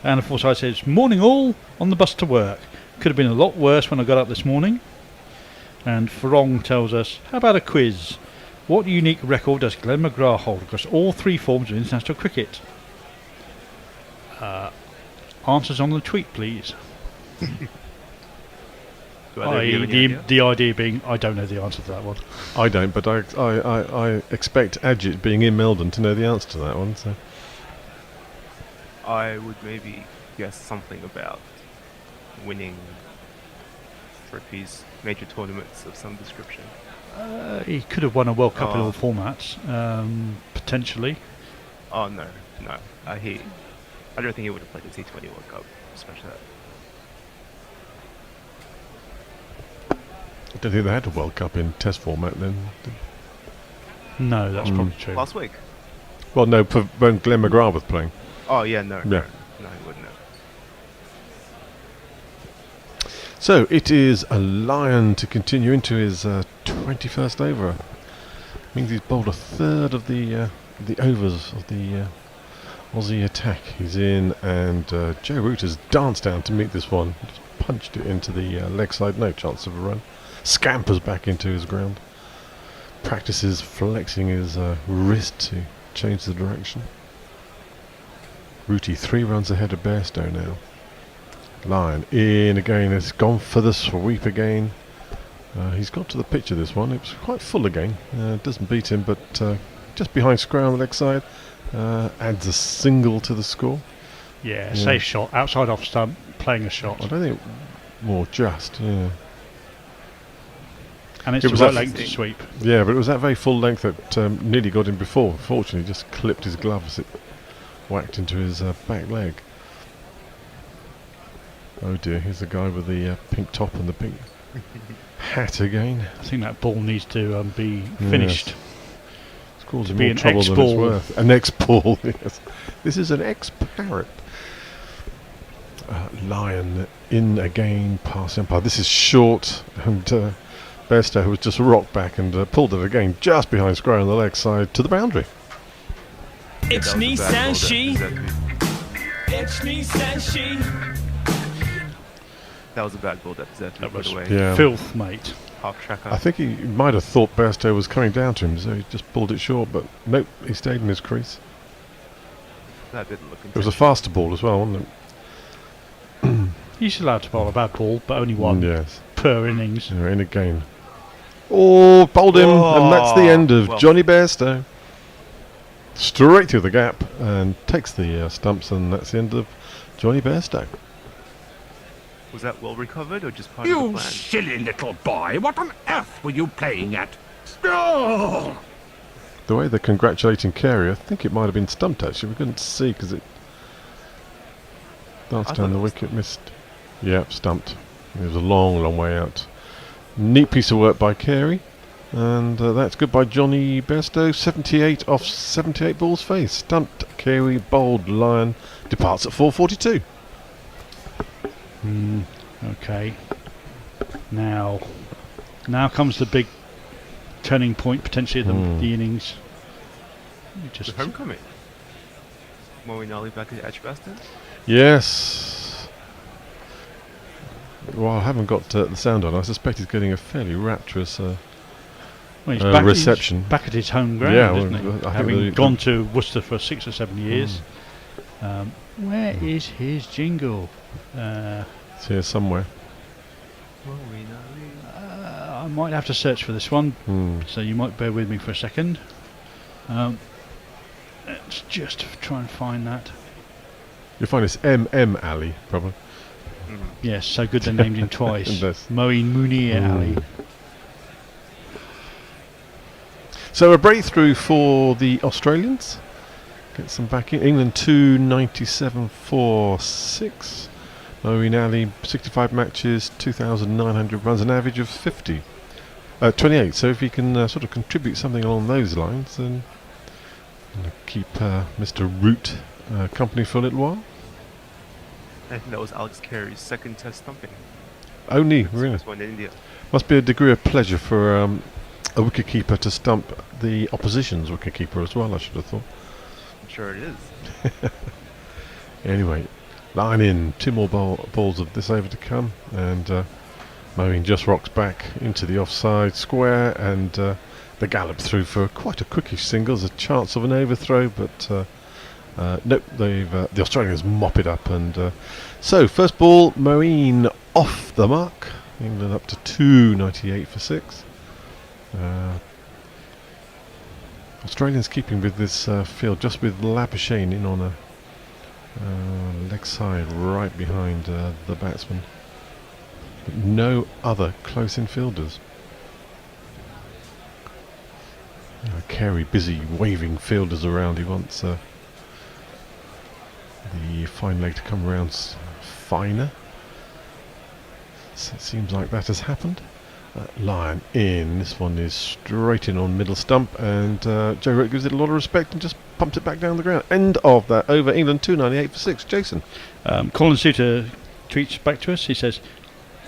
F: And of course I says, morning all, on the bus to work. Could have been a lot worse when I got up this morning. And Farong tells us, how about a quiz? What unique record does Glenn McGrath hold across all 3 forms of international cricket? Answers on the tweet, please. The idea being, I don't know the answer to that one.
P: I don't, but I expect Ajit being in Melbourne to know the answer to that one. So
S: I would maybe guess something about winning trophies, major tournaments of some description.
F: He could have won a World Cup in all formats, potentially.
S: Oh no. I don't think he would have played the T20 World Cup, especially that.
P: I don't think they had a World Cup in Test format then.
F: No, that's probably true.
S: Last week.
P: Well, no, when Glenn McGrath was playing.
S: Oh yeah, no, he wouldn't have.
P: So it is a Lion to continue into his 21st over. Means he's bowled a third of the overs of the Aussie attack. He's in, and Joe Root has danced down to meet this one. Just punched it into the leg side, no chance of a run. Scampers back into his ground. Practices flexing his wrist to change the direction. Rooty 3 runs ahead of Bairstow now. Lion in again, it's gone for the sweep again. He's got to the pitch of this one. It was quite full again. Doesn't beat him, but just behind square on the leg side. Adds a single to the score.
F: Yeah, safe shot, outside off stump, playing a shot.
P: I don't think more just,
F: And it's the right length to sweep.
P: Yeah, but it was that very full length that nearly got him before. Fortunately, just clipped his glove as it whacked into his back leg. Oh dear, here's the guy with the pink top and the pink hat again.
F: I think that ball needs to be finished.
P: Yes. It's caused him
F: be
P: more
F: an
P: trouble than it's worth. An X-ball, yes. This is an X-parrot. Lion in again, pass umpire. This is short, and Bairstow was just rocked back and pulled it again, just behind square on the leg side to the boundary.
J: It's me, Sanshi. It's me, Sanshi.
S: That was a bad ball that was away.
F: Filth, mate.
S: Half tracker.
P: I think he might have thought Bairstow was coming down to him, so he just pulled it short, but nope, he stayed in his crease.
S: That didn't look
P: It was a faster ball as well, wasn't it?
F: He's allowed to bowl a bad ball, but only one per innings.
P: In a game. Oh, bowled him, and that's the end of Johnny Bairstow. Straight through the gap, and takes the stumps, and that's the end of Johnny Bairstow.
S: Was that well recovered, or just part of the
H: You
S: plan?
H: silly little boy, what on earth were you playing at? Oh!
P: The way they're congratulating Carey, I think it might have been stumped actually. We couldn't see because it danced down the wicket, missed. Yeah, stumped. It was a long, long way out. Neat piece of work by Carey, and that's good by Johnny Bairstow. 78 off 78 balls faced. Stumped, Carey, bowled, Lion, departs at 4:42.
F: Okay. Now comes the big turning point potentially at the innings.
S: The homecoming. Moeen Ali back at Edgbaston.
P: Yes. Well, I haven't got the sound on. I suspect he's getting a fairly rapturous reception.
F: He's back at his home ground, isn't he? Having gone to Worcester for 6 or 7 years. Where is his jingle?
P: It's here somewhere.
F: I might have to search for this one, so you might bear with me for a second. Let's just try and find that.
P: You'll find it's M.M. Ali, probably.
F: Yes, so good they named him twice. Moeen Munir Ali.
P: So a breakthrough for the Australians. Get some back in. England 297 for 6. Moeen Ali 65 matches, 2,900 runs, an average of 28. So if he can sort of contribute something along those lines, then keep Mr. Root company for a little while.
S: I think that was Alex Carey's second test stumping.
P: Only, really?
S: First one in India.
P: Must be a degree of pleasure for a wicketkeeper to stump the opposition's wicketkeeper as well, I should have thought.
S: I'm sure it is.
P: Anyway, line in. 2 more balls of this over to come, and Moeen just rocks back into the offside square, and the gallop through for quite a quickish single. There's a chance of an overthrow, but nope, the Australians mop it up, and so first ball, Moeen off the mark. England up to 298 for 6. Australians keeping with this field, just with Labuschagne in on a leg side right behind the batsman. But no other close infielders. Carey busy waving fielders around. He wants the fine leg to come around finer. So it seems like that has happened. Line in. This one is straight in on middle stump, and Joe Root gives it a lot of respect and just pumps it back down the ground. End of that over. England 298 for 6. Jason.
F: Colin Suter tweets back to us. He says,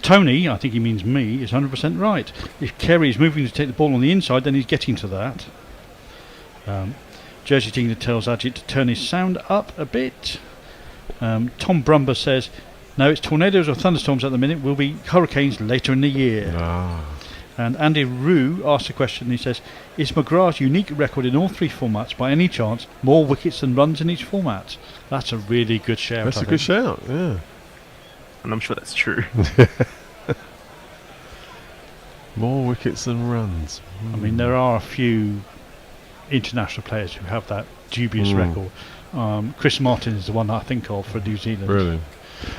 F: Tony, I think he means me, is 100% right. If Carey is moving to take the ball on the inside, then he's getting to that. Jersey Tina tells Ajit to turn his sound up a bit. Tom Brumber says, no, it's tornadoes or thunderstorms at the minute. Will be hurricanes later in the year. And Andy Rue asked a question. He says, is McGrath's unique record in all 3 formats by any chance more wickets than runs in each format? That's a really good shout.
P: That's a good shout, yeah.
S: And I'm sure that's true.
P: More wickets than runs.
F: I mean, there are a few international players who have that dubious record. Chris Martin is the one that I think of for New Zealand.
P: Really?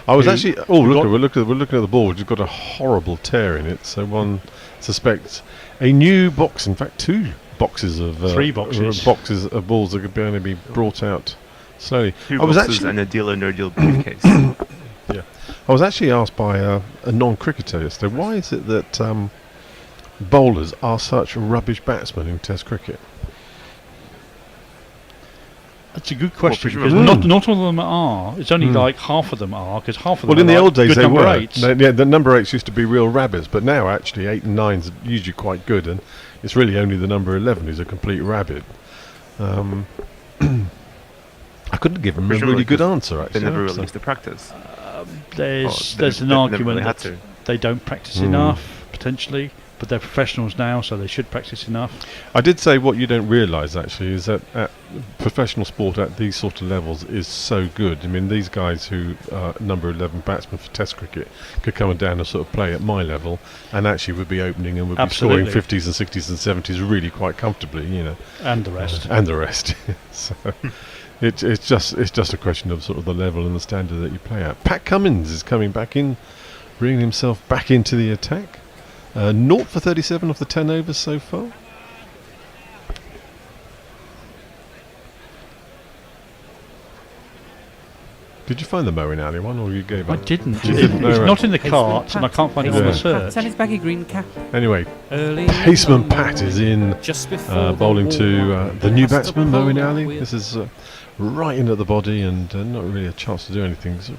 P: I was actually. Oh, look! We're looking at the ball, which has got a horrible tear in it. So one suspects a new box. In fact, 2 boxes of
F: 3 boxes.
P: Boxes of balls that could only be brought out slowly.
S: 2
P: I was
S: boxes
P: actually
S: and a deal or no deal briefcase.
P: Yeah, I was actually asked by a non-cricketer yesterday, why is it that bowlers are such rubbish batsmen in Test cricket?
F: That's a good question, because not all of them are. It's only like half of them are, because half of them
P: well, in the old days they were.
F: Yeah,
P: the number 8s used to be real rabbits, but now actually 8 and 9s are usually quite good, and it's really only the number 11 who's a complete rabbit. I couldn't give him a really good answer, actually.
S: They never really used to practice.
F: There's an argument that they don't practice enough, potentially. But they're professionals now, so they should practice enough.
P: I did say what you don't realise actually is that professional sport at these sort of levels is so good. I mean, these guys who are number 11 batsmen for Test cricket could come down and sort of play at my level, and actually would be opening and would be scoring 50s and 60s and 70s really quite comfortably, you know.
F: And the rest.
P: And the rest. So it's just a question of sort of the level and the standard that you play at. Pat Cummins is coming back in, bringing himself back into the attack. 0 for 37 off the 10 overs so far. Did you find the Moeen Ali one, or you gave up?
F: I didn't. It's not in the cart, and I can't find it on the search.
Q: And his baggy green cap.
P: Anyway,
Q: Early
P: Paceman Pat is in,
Q: just before
P: bowling to the new batsman, Moeen Ali. This is right in at the body, and not really a chance to do anything. So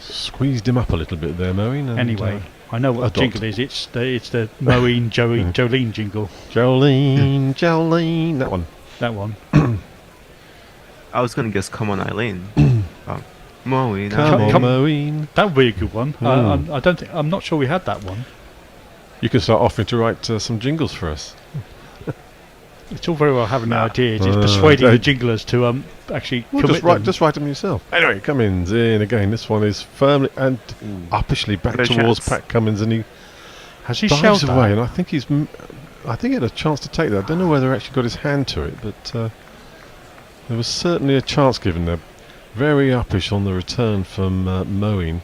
P: squeezed him up a little bit there, Moeen. And,
F: anyway, I know what the jingle is. It's the Moeen Jolene jingle.
P: Jolene, that one.
F: That one.
S: I was going to guess "Come on, Eileen." Moeen,
P: Come on, Moeen.
F: That would be a good one. I'm not sure we had that one.
P: You can start offering to write some jingles for us.
F: It's all very well having the ideas. It's persuading the jinglers to actually commit them.
P: Just write them yourself. Anyway, Cummins in again. This one is firmly and uppishly back towards Pat Cummins, and he dives away. And I think he had a chance to take that. I don't know whether he actually got his hand to it, but there was certainly a chance given there. Very uppish on the return from Moeen.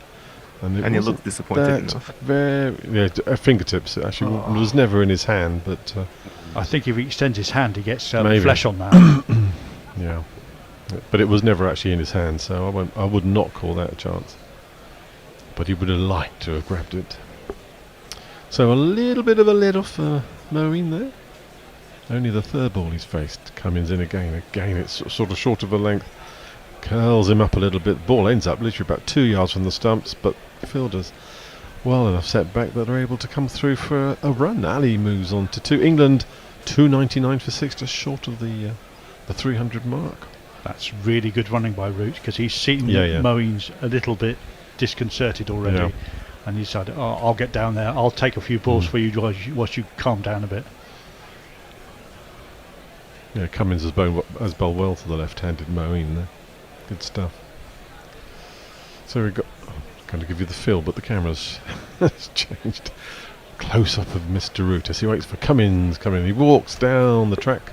P: And
S: he looked disappointed enough.
P: Fingertips. It actually was never in his hand, but
F: I think if he extends his hand, he gets
P: maybe.
F: Flesh on that.
P: Yeah, but it was never actually in his hand, so I would not call that a chance. But he would have liked to have grabbed it. So a little bit of a let off for Moeen there. Only the third ball he's faced. Cummins in again. Again, it's sort of short of a length. Curls him up a little bit. Ball ends up literally about 2 yards from the stumps, but fielders well enough set back that they're able to come through for a run. Ali moves on to 2. England 299 for 6, just short of the 300 mark.
F: That's really good running by Root, because he's seen Moeen's a little bit disconcerted already, and he decided, I'll get down there, I'll take a few balls for you whilst you calm down a bit.
P: Yeah, Cummins has bowled well to the left-handed Moeen there. Good stuff. So we've got. Going to give you the feel, but the camera's has changed. Close up of Mr. Root as he waits for Cummins. He walks down the track,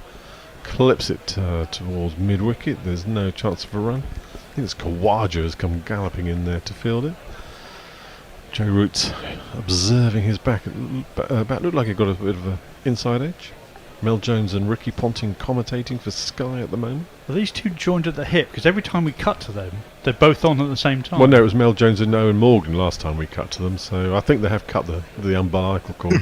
P: clips it towards mid-wicket. There's no chance of a run. I think it's Kawaja has come galloping in there to field it. Joe Root's observing his back. Back looked like he got a bit of an inside edge. Mel Jones and Ricky Ponting commentating for Sky at the moment.
F: Are these two joined at the hip? Because every time we cut to them, they're both on at the same time.
P: Well, no, it was Mel Jones and Owen Morgan last time we cut to them, so I think they have cut the umbilical cord.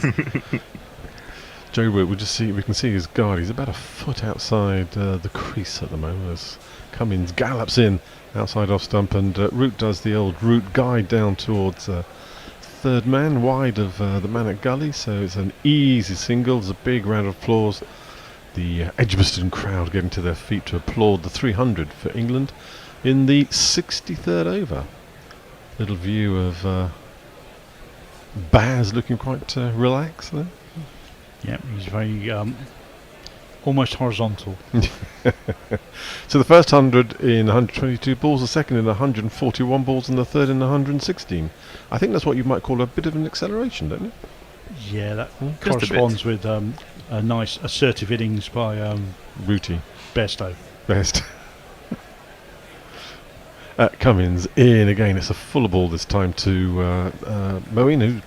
P: Joe Root, we can see his guard. He's about a foot outside the crease at the moment as Cummins gallops in outside off stump, and Root does the old Root guide down towards third man, wide of the man at gully, so it's an easy single. There's a big round of applause. The Edgbaston crowd getting to their feet to applaud the 300 for England in the 63rd over. Little view of Baz looking quite relaxed there.
F: Yeah, he's very almost horizontal.
P: So the first 100 in 122 balls, the second in 141 balls, and the third in 116. I think that's what you might call a bit of an acceleration, don't you?
F: Yeah, that corresponds with a nice assertive innings by
P: Rooty.
F: Bairstow.
P: Best. Cummins in again. It's a fuller ball this time to Moeen, who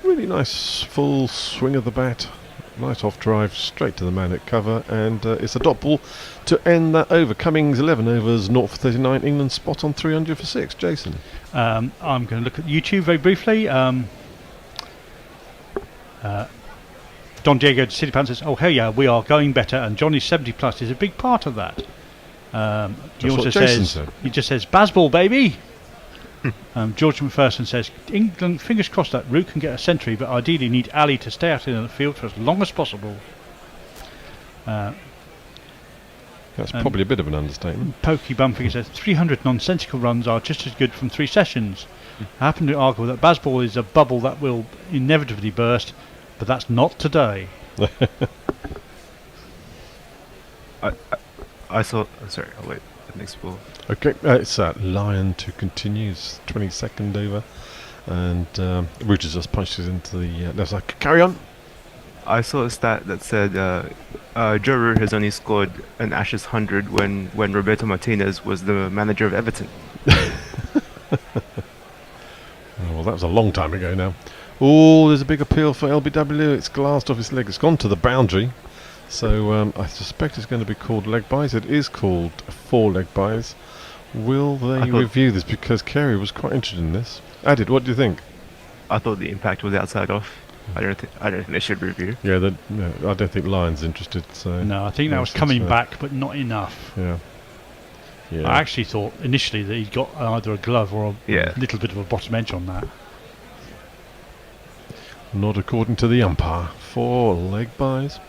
P: really nice full swing of the bat. Nice off drive straight to the man at cover, and it's a dot ball to end that over. Cummings 11 overs, 0 for 39. England spot on 300 for 6. Jason.
F: I'm going to look at YouTube very briefly. Don Diego City Pan says, "Oh hell yeah, we are going better," and Johnny's 70 plus is a big part of that. He also says, he just says, "Bazball baby." George McPherson says, England, fingers crossed that Root can get a century, but ideally need Ali to stay out in the field for as long as possible.
P: That's probably a bit of an understatement.
F: Pokey Bumfinger says 300 nonsensical runs are just as good from 3 sessions. I happen to argue that Bazball is a bubble that will inevitably burst, but that's not today.
S: I saw. Sorry, I'll wait. The next ball.
P: Okay, it's Lyon to continues 22nd over, and Root has just punched it into the left side. Carry on.
S: I saw a stat that said Joe Root has only scored an Ashes 100 when Roberto Martinez was the manager of Everton.
P: Well, that was a long time ago now. Oh, there's a big appeal for LBW. It's glassed off his leg. It's gone to the boundary. So I suspect it's going to be called leg buys. It is called 4 leg buys. Will they review this? Because Kerry was quite interested in this. Adid, what do you think?
S: I thought the impact was outside off. I don't think they should review.
P: Yeah, I don't think Lyon's interested. So
F: no, I think that was coming back, but not enough.
P: Yeah.
F: I actually thought initially that he'd got either a glove or a little bit of a bottom edge on that.
P: Not according to the umpire. 4 leg buys.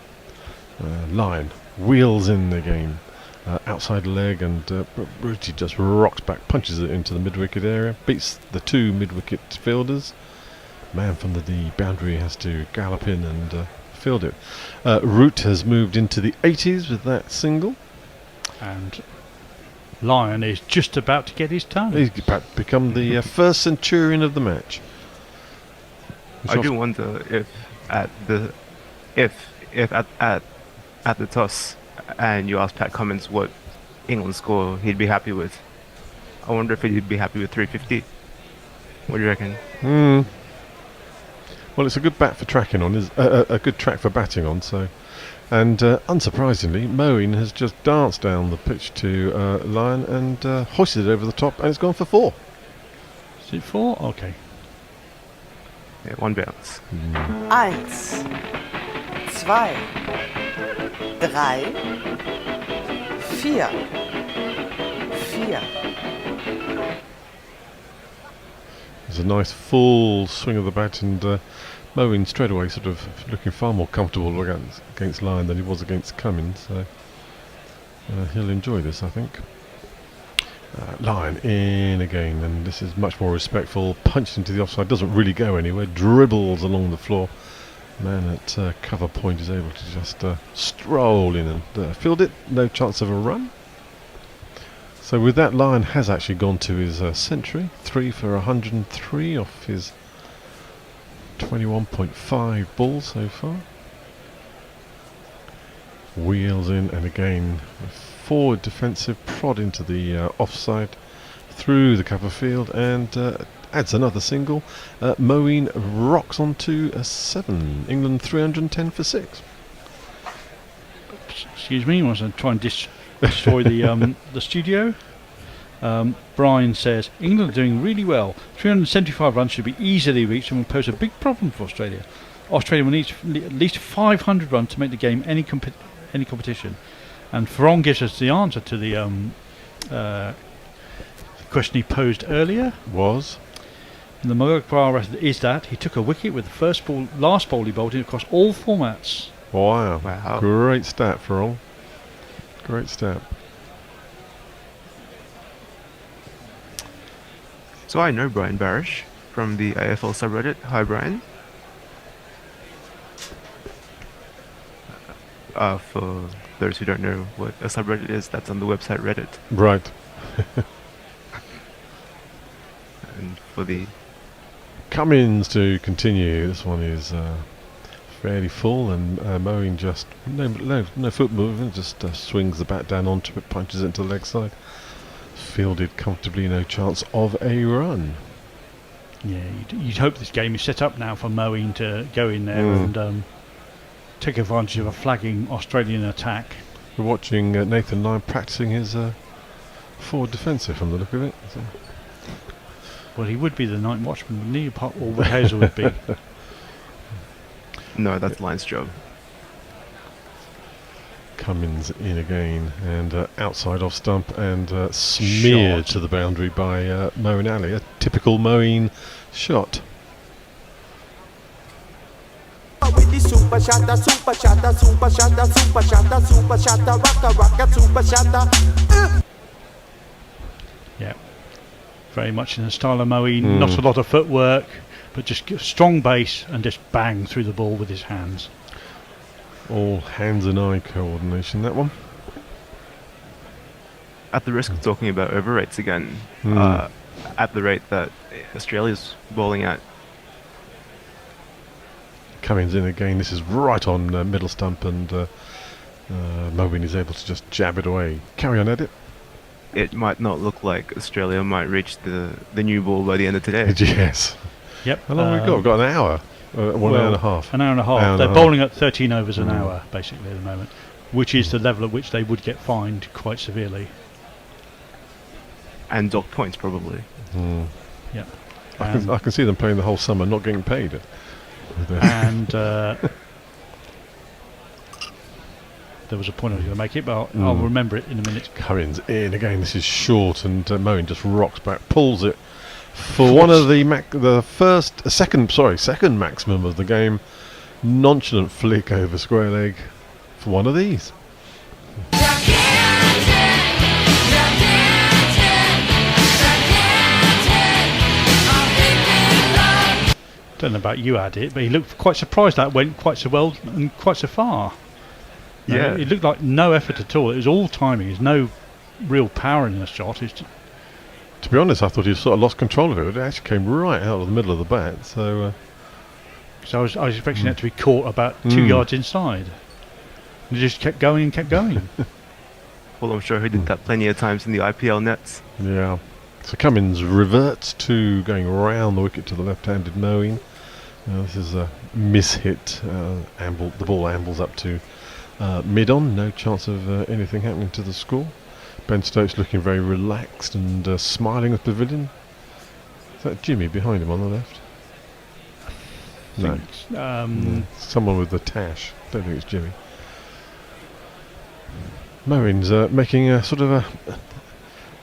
P: Lion wheels in the game. Outside leg, and Ruti just rocks back, punches it into the mid-wicket area, beats the 2 mid-wicket fielders. Man from the boundary has to gallop in and field it. Root has moved into the 80s with that single.
F: And Lion is just about to get his turn.
P: He's about to become the first centurion of the match.
S: I do wonder if at the toss and you ask Pat Cummins what England score he'd be happy with. I wonder if he'd be happy with 350. What do you reckon?
P: Well, it's a good bat for tracking on, is a good track for batting on. So, and unsurprisingly, Moeen has just danced down the pitch to Lion and hoisted it over the top, and it's gone for 4.
F: Is it 4? Okay.
S: Yeah, 1 bounce.
M: 1, 2, 3, 4. 4.
P: There's a nice full swing of the bat, and Moeen straight away sort of looking far more comfortable against Lion than he was against Cummins. So he'll enjoy this, I think. Lion in again, and this is much more respectful. Punched into the offside, doesn't really go anywhere. Dribbles along the floor. Man at cover point is able to just stroll in and field it. No chance of a run. So with that, Lion has actually gone to his century. 3 for 103 off his 21.5 ball so far. Wheels in, and again forward defensive prod into the offside through the cover field, and adds another single. Moeen rocks onto a 7. England 310 for 6.
F: Excuse me, I was trying to destroy the studio. Brian says England are doing really well. 375 runs should be easily reached and will pose a big problem for Australia. Australia will need at least 500 runs to make the game any competition. And Ferron gives us the answer to the question he posed earlier.
P: Was?
F: And the Mogakbar is that he took a wicket with the last ball he bowled in across all formats.
P: Wow. Great stat, Ferron. Great stat.
S: So I know Brian Barish from the AFL subreddit. Hi, Brian. For those who don't know what a subreddit is, that's on the website Reddit.
P: Right.
S: And for the
P: Cummins to continue. This one is fairly full, and Moeen just no foot movement, just swings the bat down onto it, punches it into the leg side. Fielded comfortably, no chance of a run.
F: Yeah, you'd hope this game is set up now for Moeen to go in there and take advantage of a flagging Australian attack.
P: We're watching Nathan Lyon practicing his forward defensive from the look of it. So.
F: Well, he would be the night watchman, wouldn't he? Or Wood Hazel would be.
S: No, that's Lyon's job.
P: Cummins in again, and outside off stump, and smeared to the boundary by Moeen Ali. A typical Moeen shot.
O: With the super shatter, super shatter, super shatter, super shatter, super shatter, rocka, super shatter.
F: Yeah, very much in the style of Moeen. Not a lot of footwork, but just strong base and just bang through the ball with his hands.
P: All hands and eye coordination, that one.
S: At the risk of talking about over rates again, at the rate that Australia's bowling at.
P: Cummins in again. This is right on middle stump, and Moeen is able to just jab it away. Carry on, Edit.
S: It might not look like Australia might reach the new ball by the end of today.
P: Yes.
F: Yep.
P: How long have we got? We've got an hour. 1 hour and a half.
F: An hour and a half. They're bowling at 13 overs an hour, basically, at the moment, which is the level at which they would get fined quite severely.
S: And docked points, probably.
F: Yep.
P: I can see them playing the whole summer, not getting paid.
F: And there was a point I was going to make it, but I'll remember it in a minute.
P: Cummins in again. This is short, and Moeen just rocks back, pulls it For one of the second maximum of the game, nonchalant flick over square leg for one of these.
F: Don't know about you, Adit, but he looked quite surprised that went quite so well and quite so far.
S: Yeah.
F: It looked like no effort at all. It was all timing. There's no real power in the shot.
P: To be honest, I thought he sort of lost control of it. It actually came right out of the middle of the bat. So
F: I was expecting that to be caught about 2 yards inside. And it just kept going and kept going.
S: Well, I'm sure he did that plenty of times in the IPL nets.
P: Yeah. So Cummins reverts to going round the wicket to the left-handed Moeen. This is a mishit. The ball ambles up to mid-on. No chance of anything happening to the score. Ben Stokes looking very relaxed and smiling at the pavilion. Is that Jimmy behind him on the left? No. Someone with the tash. Don't think it's Jimmy. Moeen's making a sort of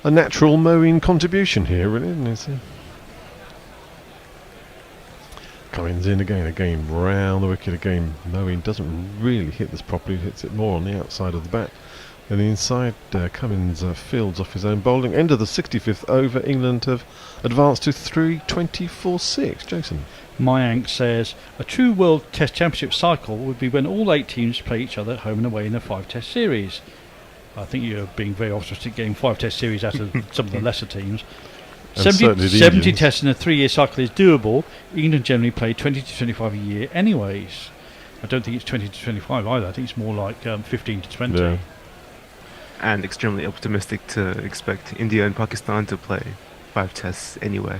P: a natural Moeen contribution here, really, isn't he? Cummins in again, round the wicket again. Moeen doesn't really hit this properly, hits it more on the outside of the bat. Then the inside, Cummins fields off his own bowling. End of the 65th over, England have advanced to 3-24-6. Jason.
F: Mayank says, a true World Test Championship cycle would be when all 8 teams play each other home and away in a 5-test series. I think you're being very optimistic getting 5-test series out of some of the lesser teams. 70 tests in a 3-year cycle is doable. England generally play 20 to 25 a year anyways. I don't think it's 20 to 25 either. I think it's more like 15 to 20.
P: Yeah.
S: And extremely optimistic to expect India and Pakistan to play 5 tests anyway.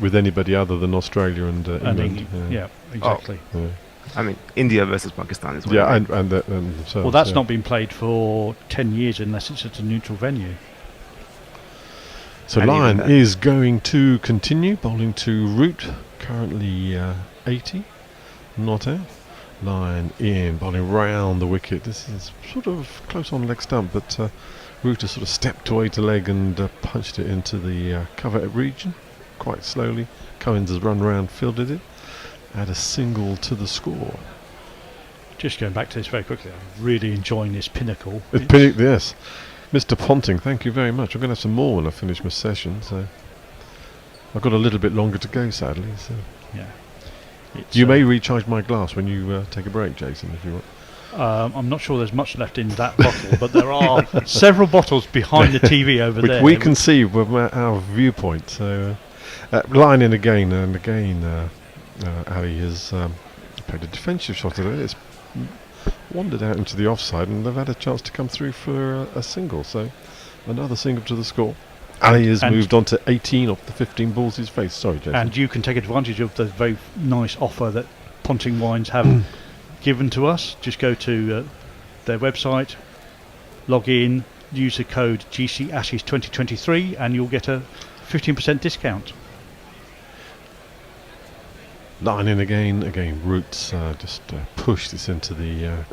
P: With anybody other than Australia and England.
F: Yeah, exactly.
P: Oh. Yeah.
S: I mean, India versus Pakistan is what
P: yeah,
S: I mean.
P: and themselves,
F: well, that's not been played for 10 years unless it's at a neutral venue.
P: So Lyon is going to continue bowling to Root, currently 80, not out. Lyon in, bowling round the wicket. This is sort of close on leg stump, but Root has sort of stepped away to leg and punched it into the cover region quite slowly. Cummins has run round, fielded it, add a single to the score.
F: Just going back to this very quickly, I'm really enjoying this pinnacle.
P: Yes. Mr. Ponting, thank you very much. I'm going to have some more when I finish my session, so I've got a little bit longer to go, sadly. So
F: yeah,
P: you may recharge my glass when you take a break, Jason, if you want.
F: I'm not sure there's much left in that bottle, but there are several bottles behind the TV over
P: which
F: there.
P: we can see from our viewpoint. So line in again, and again, Ali has played a defensive shot at it. It's wandered out into the offside, and they've had a chance to come through for a single. So another single to the score. Ali has moved on to 18 off the 15 balls he's faced. Sorry, Jason.
F: And you can take advantage of the very nice offer that Ponting Wines have given to us. Just go to their website, log in, use the code GC Ashes 2023, and you'll get a 15% discount.
P: Line in again. Roots just push this into the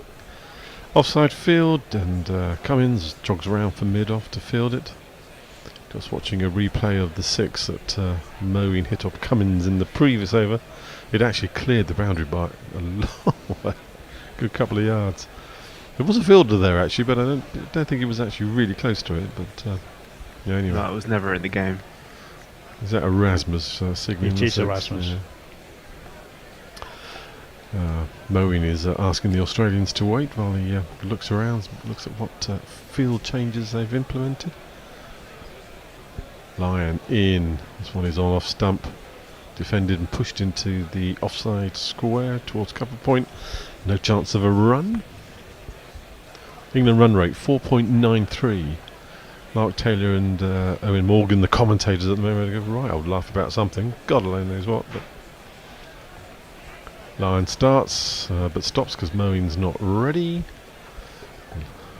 P: offside field, and Cummins jogs around for mid-off to field it. Just watching a replay of the 6 that Moeen hit off Cummins in the previous over. It actually cleared the boundary by a long way, good couple of yards. There was a fielder there actually, but I don't think he was actually really close to it. But yeah, anyway.
S: No, it was never in the game.
P: Is that Erasmus signaling?
F: It is Erasmus.
P: Yeah. Moeen is asking the Australians to wait while he looks around, looks at what field changes they've implemented. Lyon in. This one is on off stump. Defended and pushed into the offside square towards cover point. No chance of a run. England run rate 4.93. Mark Taylor and Owen Morgan, the commentators at the moment, go, right, I would laugh about something. God alone knows what. But Lyon starts, but stops because Moeen's not ready.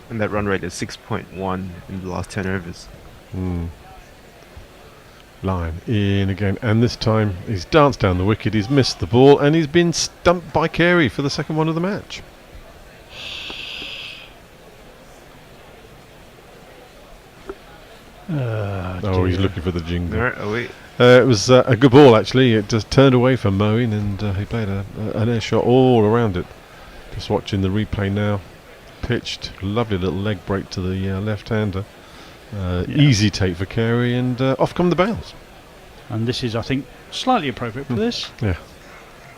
S: And that run rate is 6.1 in the last 10 overs.
P: Lyon in again, and this time he's danced down the wicket, he's missed the ball, and he's been stumped by Carey for the second one of the match. Oh, he's looking for the jingle.
S: Where are we?
P: It was a good ball, actually. It just turned away from Moeen, and he played an air shot all around it. Just watching the replay now. Pitched, lovely little leg break to the left-hander. Easy take for Carey, and off come the bails.
F: And this is, I think, slightly appropriate for this.
P: Yeah.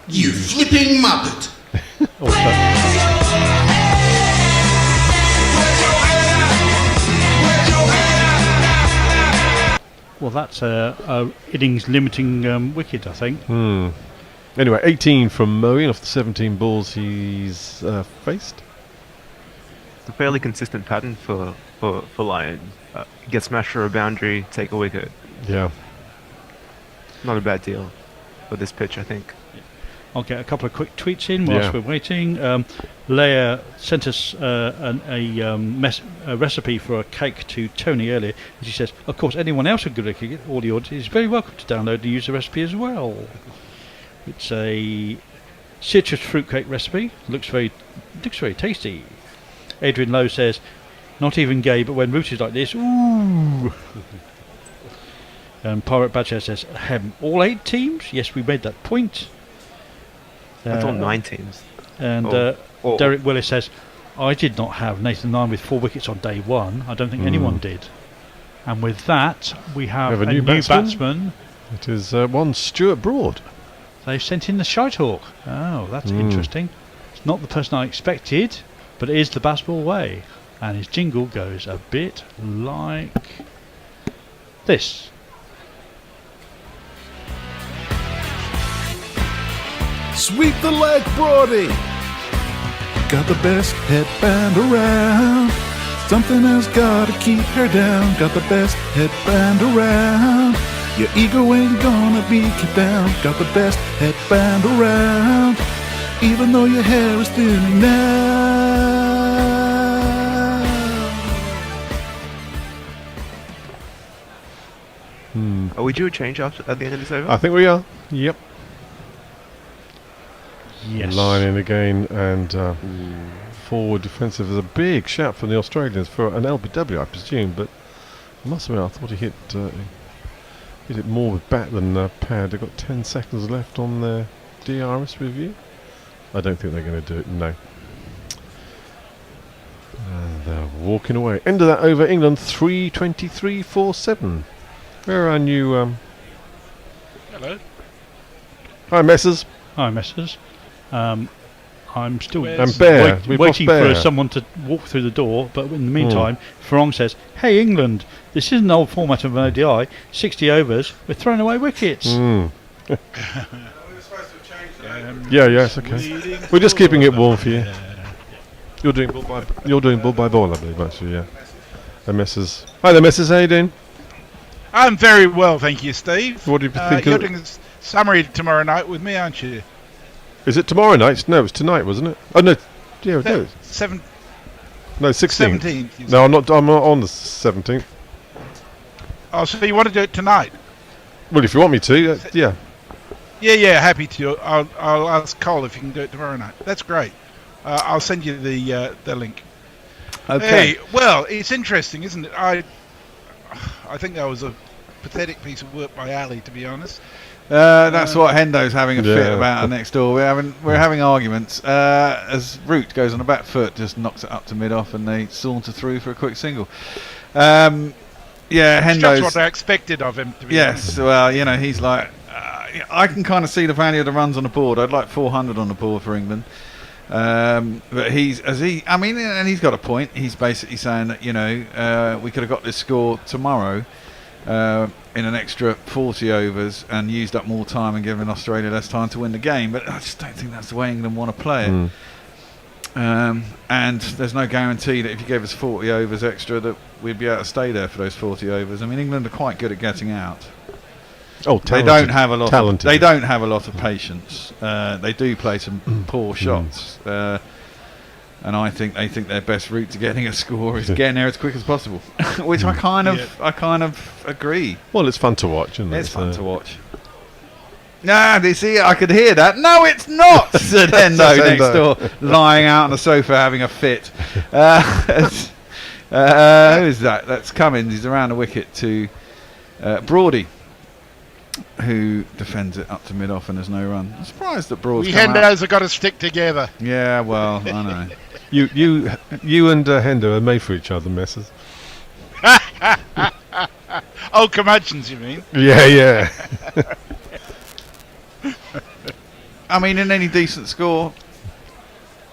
B: You flipping muppet!
F: Well, that's a innings limiting wicket, I think.
P: Anyway, 18 from Moeen off the 17 balls he's faced.
S: It's a fairly consistent pattern for Lyon. Get smashed for a boundary, take a wicket.
P: Yeah.
S: Not a bad deal for this pitch, I think.
F: I'll get a couple of quick tweets in whilst we're waiting. Leia sent us a recipe for a cake to Tony earlier. And she says, of course, anyone else with good cricket, all the audience, is very welcome to download and use the recipe as well. It's a citrus fruitcake recipe. Looks very tasty. Adrian Lowe says, not even gay, but when root is like this, ooh. Pirate Badger says, all 8 teams? Yes, we made that point.
S: That's all 9 teams.
F: And Derek Willis says, I did not have Nathan Lyon with 4 wickets on day 1. I don't think anyone did. And with that, we have a new batsman.
P: It is one Stuart Broad.
F: They've sent in the Shitehawk. Oh, that's interesting. It's not the person I expected, but it is the basketball way. And his jingle goes a bit like this.
D: Sweep the leg, Broady. Got the best headband around. Something has got to keep her down. Got the best headband around. Your ego ain't gonna be kept down. Got the best headband around. Even though your hair is thinning now.
S: Are we due a change at the end of this over?
P: I think we are. Yep.
F: Yes.
P: Line in again, and forward defensive is a big shout from the Australians for an LBW, I presume, but I must admit I thought he hit it more with bat than pad. They've got 10 seconds left on their DRS review. I don't think they're going to do it, no. And they're walking away. End of that over, England 3:23.47. Where are our new...
N: Hello.
P: Hi, Messrs.
F: Hi, Messrs. I'm still
P: waiting
F: for someone to walk through the door, but in the meantime, Farong says, hey England, this is an old format of an ODI, 60 overs, we're throwing away wickets.
P: Yes, okay. We're just keeping it warm for you. You're doing ball by ball, I believe, actually, yeah. The Messrs. Hi there, Messrs. How you doing?
N: I'm very well, thank you, Steve.
P: What do you think
N: you're
P: of...
N: doing a summary tomorrow night with me, aren't you?
P: Is it tomorrow night? No, it's tonight, wasn't it? Oh no, yeah, no.
N: No,
P: 16th.
N: 17th.
P: No, I'm not on the 17th.
N: Oh, so you want to do it tonight?
P: Well, if you want me to, yeah.
N: Yeah, happy to. I'll ask Cole if you can do it tomorrow night. That's great. I'll send you the link.
G: Okay.
N: Hey, well, it's interesting, isn't it? I think that was a pathetic piece of work by Ali, to be honest.
G: That's what Hendo's having a fit about next door. We're having arguments. As Root goes on a back foot, just knocks it up to mid off, and they saunter through for a quick single. Hendo's.
N: That's what I expected of him. To be honest.
G: Well, he's like, I can kind of see the value of the runs on the board. I'd like 400 on the board for England. But he's got a point. He's basically saying that we could have got this score tomorrow. In an extra 40 overs and used up more time and given Australia less time to win the game, but I just don't think that's the way England want to play it. And there's no guarantee that if you gave us 40 overs extra that we'd be able to stay there for those 40 overs. I mean, England are quite good at getting out.
P: Oh, talented.
G: They don't have a lot.
P: Talented.
G: They don't have a lot of patience. They do play some poor shots. And I think they think their best route to getting a score is getting there as quick as possible, which I kind of agree.
P: Well, it's fun to watch, isn't it?
G: It's fun to watch. You see, I could hear that. No, it's not, said Hendo next door, lying out on the sofa having a fit. Who's that? That's Cummins. He's around the wicket to Broady, who defends it up to mid-off and there's no run. I'm surprised that Broad's
N: We
G: come out.
N: Hendos have got to stick together.
G: Yeah, well, I know.
P: You and Hendo are made for each other, messes.
N: Oh, curmudgeons, you mean?
P: Yeah.
G: I mean, in any decent score,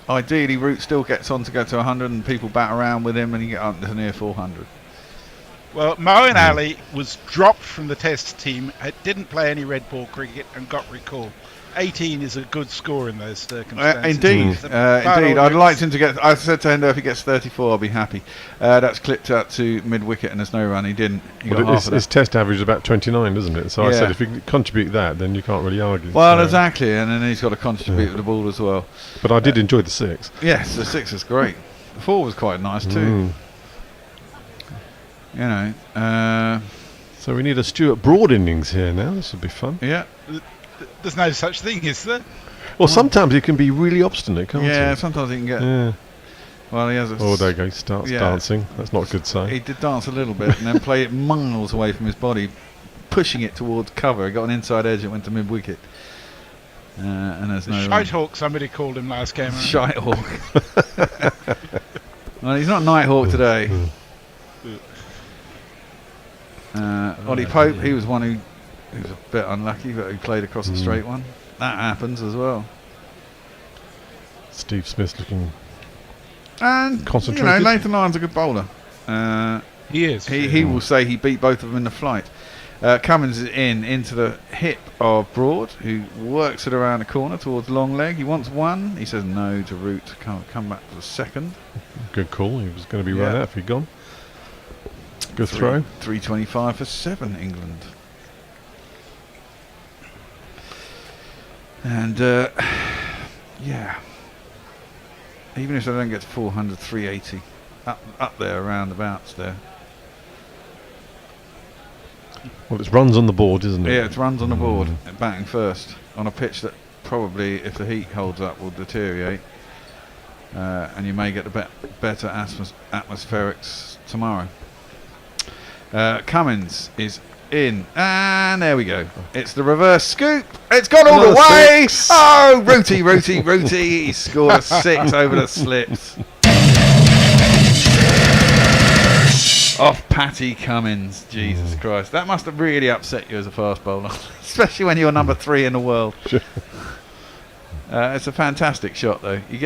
G: ideally, Root still gets on to go to 100 and people bat around with him and you get up to near 400.
N: Well, Moeen Ali was dropped from the Test team, didn't play any red ball cricket and got recalled. 18 is a good score in those circumstances.
G: Indeed. I'd like him to get. I said to Hendo, if he gets 34, I'll be happy. That's clipped out to mid wicket and there's no run. He didn't. He got half of
P: his
G: that.
P: test average is about 29, isn't it? So I said if you contribute that, then you can't really argue.
G: Well,
P: so.
G: exactly, and then he's got to contribute with the ball as well.
P: But I did enjoy the 6.
G: Yes, the 6 is great. The 4 was quite nice too. You know.
P: So we need a Stuart Broad innings here now. This would be fun.
G: Yeah.
N: There's no such thing, is there?
P: Well, sometimes he can be really obstinate, can't he?
G: Yeah, sometimes he can get.
P: Yeah.
G: Well, he has.
P: Oh, there you go. He starts dancing. That's not a good sign.
G: He did dance a little bit and then play it miles away from his body, pushing it towards cover. He got an inside edge. It went to mid wicket. And there's no.
N: Shitehawk, somebody called him last game.
G: Shitehawk. Well, he's not Nighthawk today. Ollie Pope, he was one who was a bit unlucky, but he played across the straight one. That happens as well.
P: Steve Smith's looking
G: concentrated. You know, Nathan Lyon's a good bowler.
N: He is.
G: He will say he beat both of them in the flight. Cummins is into the hip of Broad, who works it around the corner towards long leg. He wants one. He says no to Root to come back to the second.
P: Good call. He was going to be run out if he'd gone. Good throw.
G: 325 for 7, England. And yeah, even if they don't get to 400, 380, up there around abouts there.
P: Well, it's runs on the board, isn't it?
G: Yeah, it's runs on the board, batting first on a pitch that probably, if the heat holds up, will deteriorate, and you may get the better atmospherics tomorrow. Cummins is in, and there we go. It's the reverse scoop. It's gone all the way.
P: 6.
G: Oh, Rooty. He scored a 6 over the slips. Off Patty Cummins. Jesus Christ. That must have really upset you as a fast bowler, especially when you're number 3 in the world. It's a fantastic shot, though. He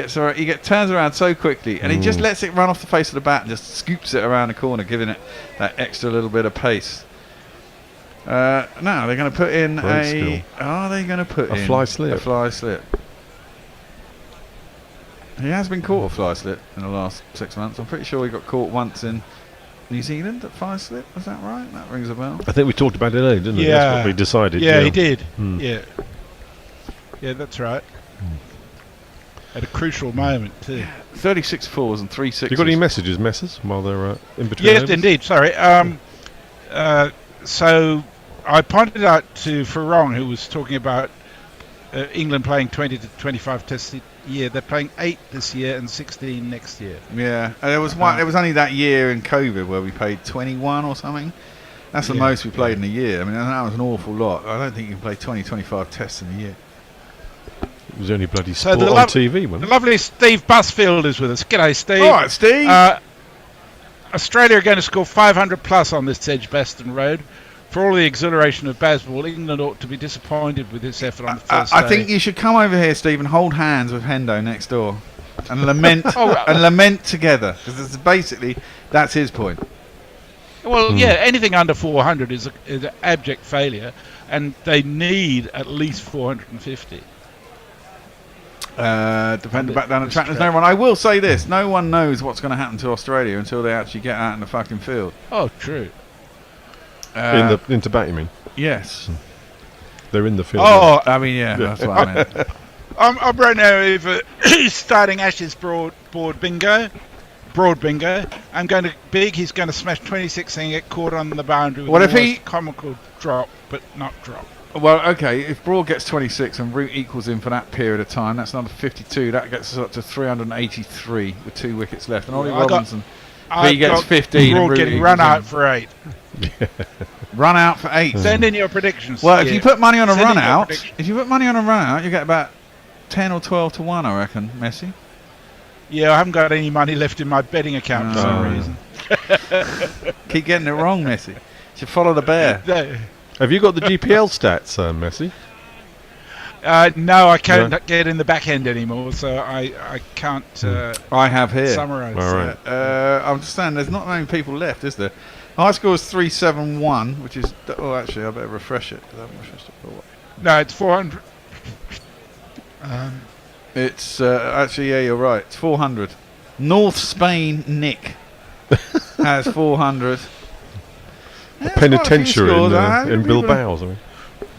G: turns around so quickly, and he just lets it run off the face of the bat and just scoops it around the corner, giving it that extra little bit of pace. Now they're going to put in Are they going to put in
P: fly slip?
G: A fly slip. He has been caught a fly slip in the last 6 months. I'm pretty sure he got caught once in New Zealand at fly slip. Is that right? That rings a bell.
P: I think we talked about it earlier, didn't we? That's what we decided.
N: Yeah, he did. Yeah, that's right. At a crucial moment too.
G: 36 fours and 3 sixes.
P: You got any messages, Messers, while they're in between?
N: Yes,
P: overs?
N: indeed. Sorry. So I pointed out to Farong, who was talking about England playing 20 to 25 tests a year. They're playing 8 this year and 16 next year.
G: Yeah, and there was one. It was only that year in COVID where we played 21 or something. That's the most we played in a year. I mean, that was an awful lot. I don't think you can play 20, 25 tests in a year.
P: It was only bloody sport on TV, wasn't it?
N: The lovely Steve Busfield is with us. G'day, Steve.
G: All right, Steve.
N: Australia are going to score 500 plus on this Edgbaston road. For all the exhilaration of baseball, England ought to be disappointed with this effort on the first day.
G: I think you should come over here, Steve, and hold hands with Hendo next door, and lament and lament together, because basically that's his point.
N: Well, yeah, anything under 400 is an abject failure, and they need at least 450.
G: Defender back down the track. There's no one. I will say this: no one knows what's going to happen to Australia until they actually get out in the fucking field.
N: Oh, true.
P: Into bat, you mean?
G: Yes.
P: They're in the field.
N: Oh,
G: I mean, yeah, that's what I meant.
N: I'm right now over starting Ash's broad bingo. I'm going to big. He's going to smash 26 and get caught on the boundary. With
G: What if he
N: comical drop, but not drop?
G: Well, okay. If Broad gets 26 and Root equals him for that period of time, that's another 52. That gets us up to 383 with 2 wickets left. And Ollie Robinson. But he gets 15.
N: Broad
G: and Root
N: getting
G: equals
N: run out
G: him.
N: for 8.
G: Run out for 8.
N: Send in your predictions.
G: Well, if
N: Yeah.
G: you put money on a
N: Send in
G: run
N: your
G: out,
N: predictions.
G: if you put money on a run out, you get about 10 or 12 to 1, I reckon, Messi.
N: Yeah, I haven't got any money left in my betting account for some reason.
G: Keep getting it wrong, Messi. Should follow the bear.
P: Have you got the GPL stats, Messi?
N: No, I can't get in the back end anymore, so I can't.
G: I have here.
N: Summarise.
P: All right.
G: I understand there's not many people left, is there? High score is 371, which is. Oh, actually, I better refresh it. 'Cause I haven't refreshed it for a while.
N: No, it's 400.
G: It's actually, yeah, you're right. It's 400. North Spain Nick has 400.
P: A penitentiary
G: scores,
P: in Bilbao. I mean.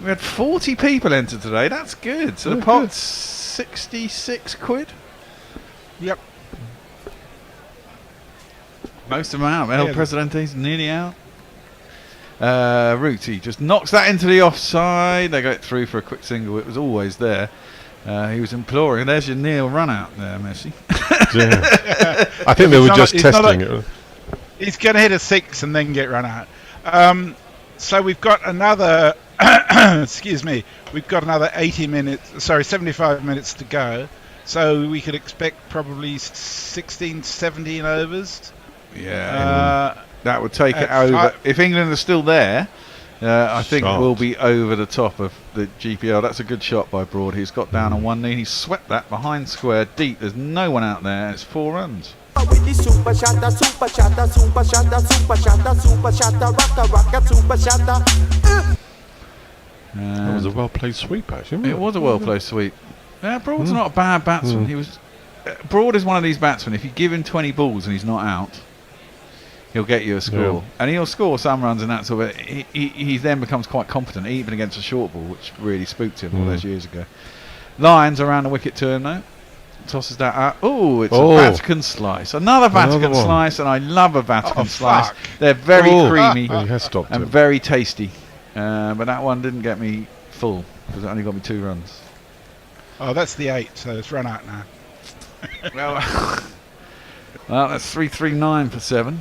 G: We had 40 people enter today. That's good. So the pot's 66 quid.
N: Yep.
G: Most of them out. El Presidente's nearly out. Ruti just knocks that into the offside. They go it through for a quick single. It was always there. He was imploring. There's your Neil run out there, Messi.
P: Yeah. I think they were just testing it.
N: He's going to hit a 6 and then get run out. So we've got another. Excuse me. We've got another 75 minutes to go. So we could expect probably 16, 17 overs.
G: Yeah, that would take it over. If England are still there, I think we'll be over the top of the GPL. That's a good shot by Broad. He's got down on one knee. He swept that behind square deep. There's no one out there. It's 4 runs.
O: With the super shatter, super shatter, super shatter, super shatter, super shatter, rocka, super shatter.
P: That was a well-played sweep, actually.
G: It was a well-played sweep. Yeah, Broad's not a bad batsman. He was. Broad is one of these batsmen. If you give him 20 balls and he's not out, he'll get you a score, and he'll score some runs and that sort of. He then becomes quite competent, even against a short ball, which really spooked him all those years ago. Lions around the wicket to him now. Tosses that out. Oh, it's a Vatican slice. Another Vatican slice, and I love a Vatican slice. They're very creamy and very tasty. But that one didn't get me full because it only got me 2 runs.
N: Oh, that's the 8, so it's run out now.
G: Well, that's 339 for 7.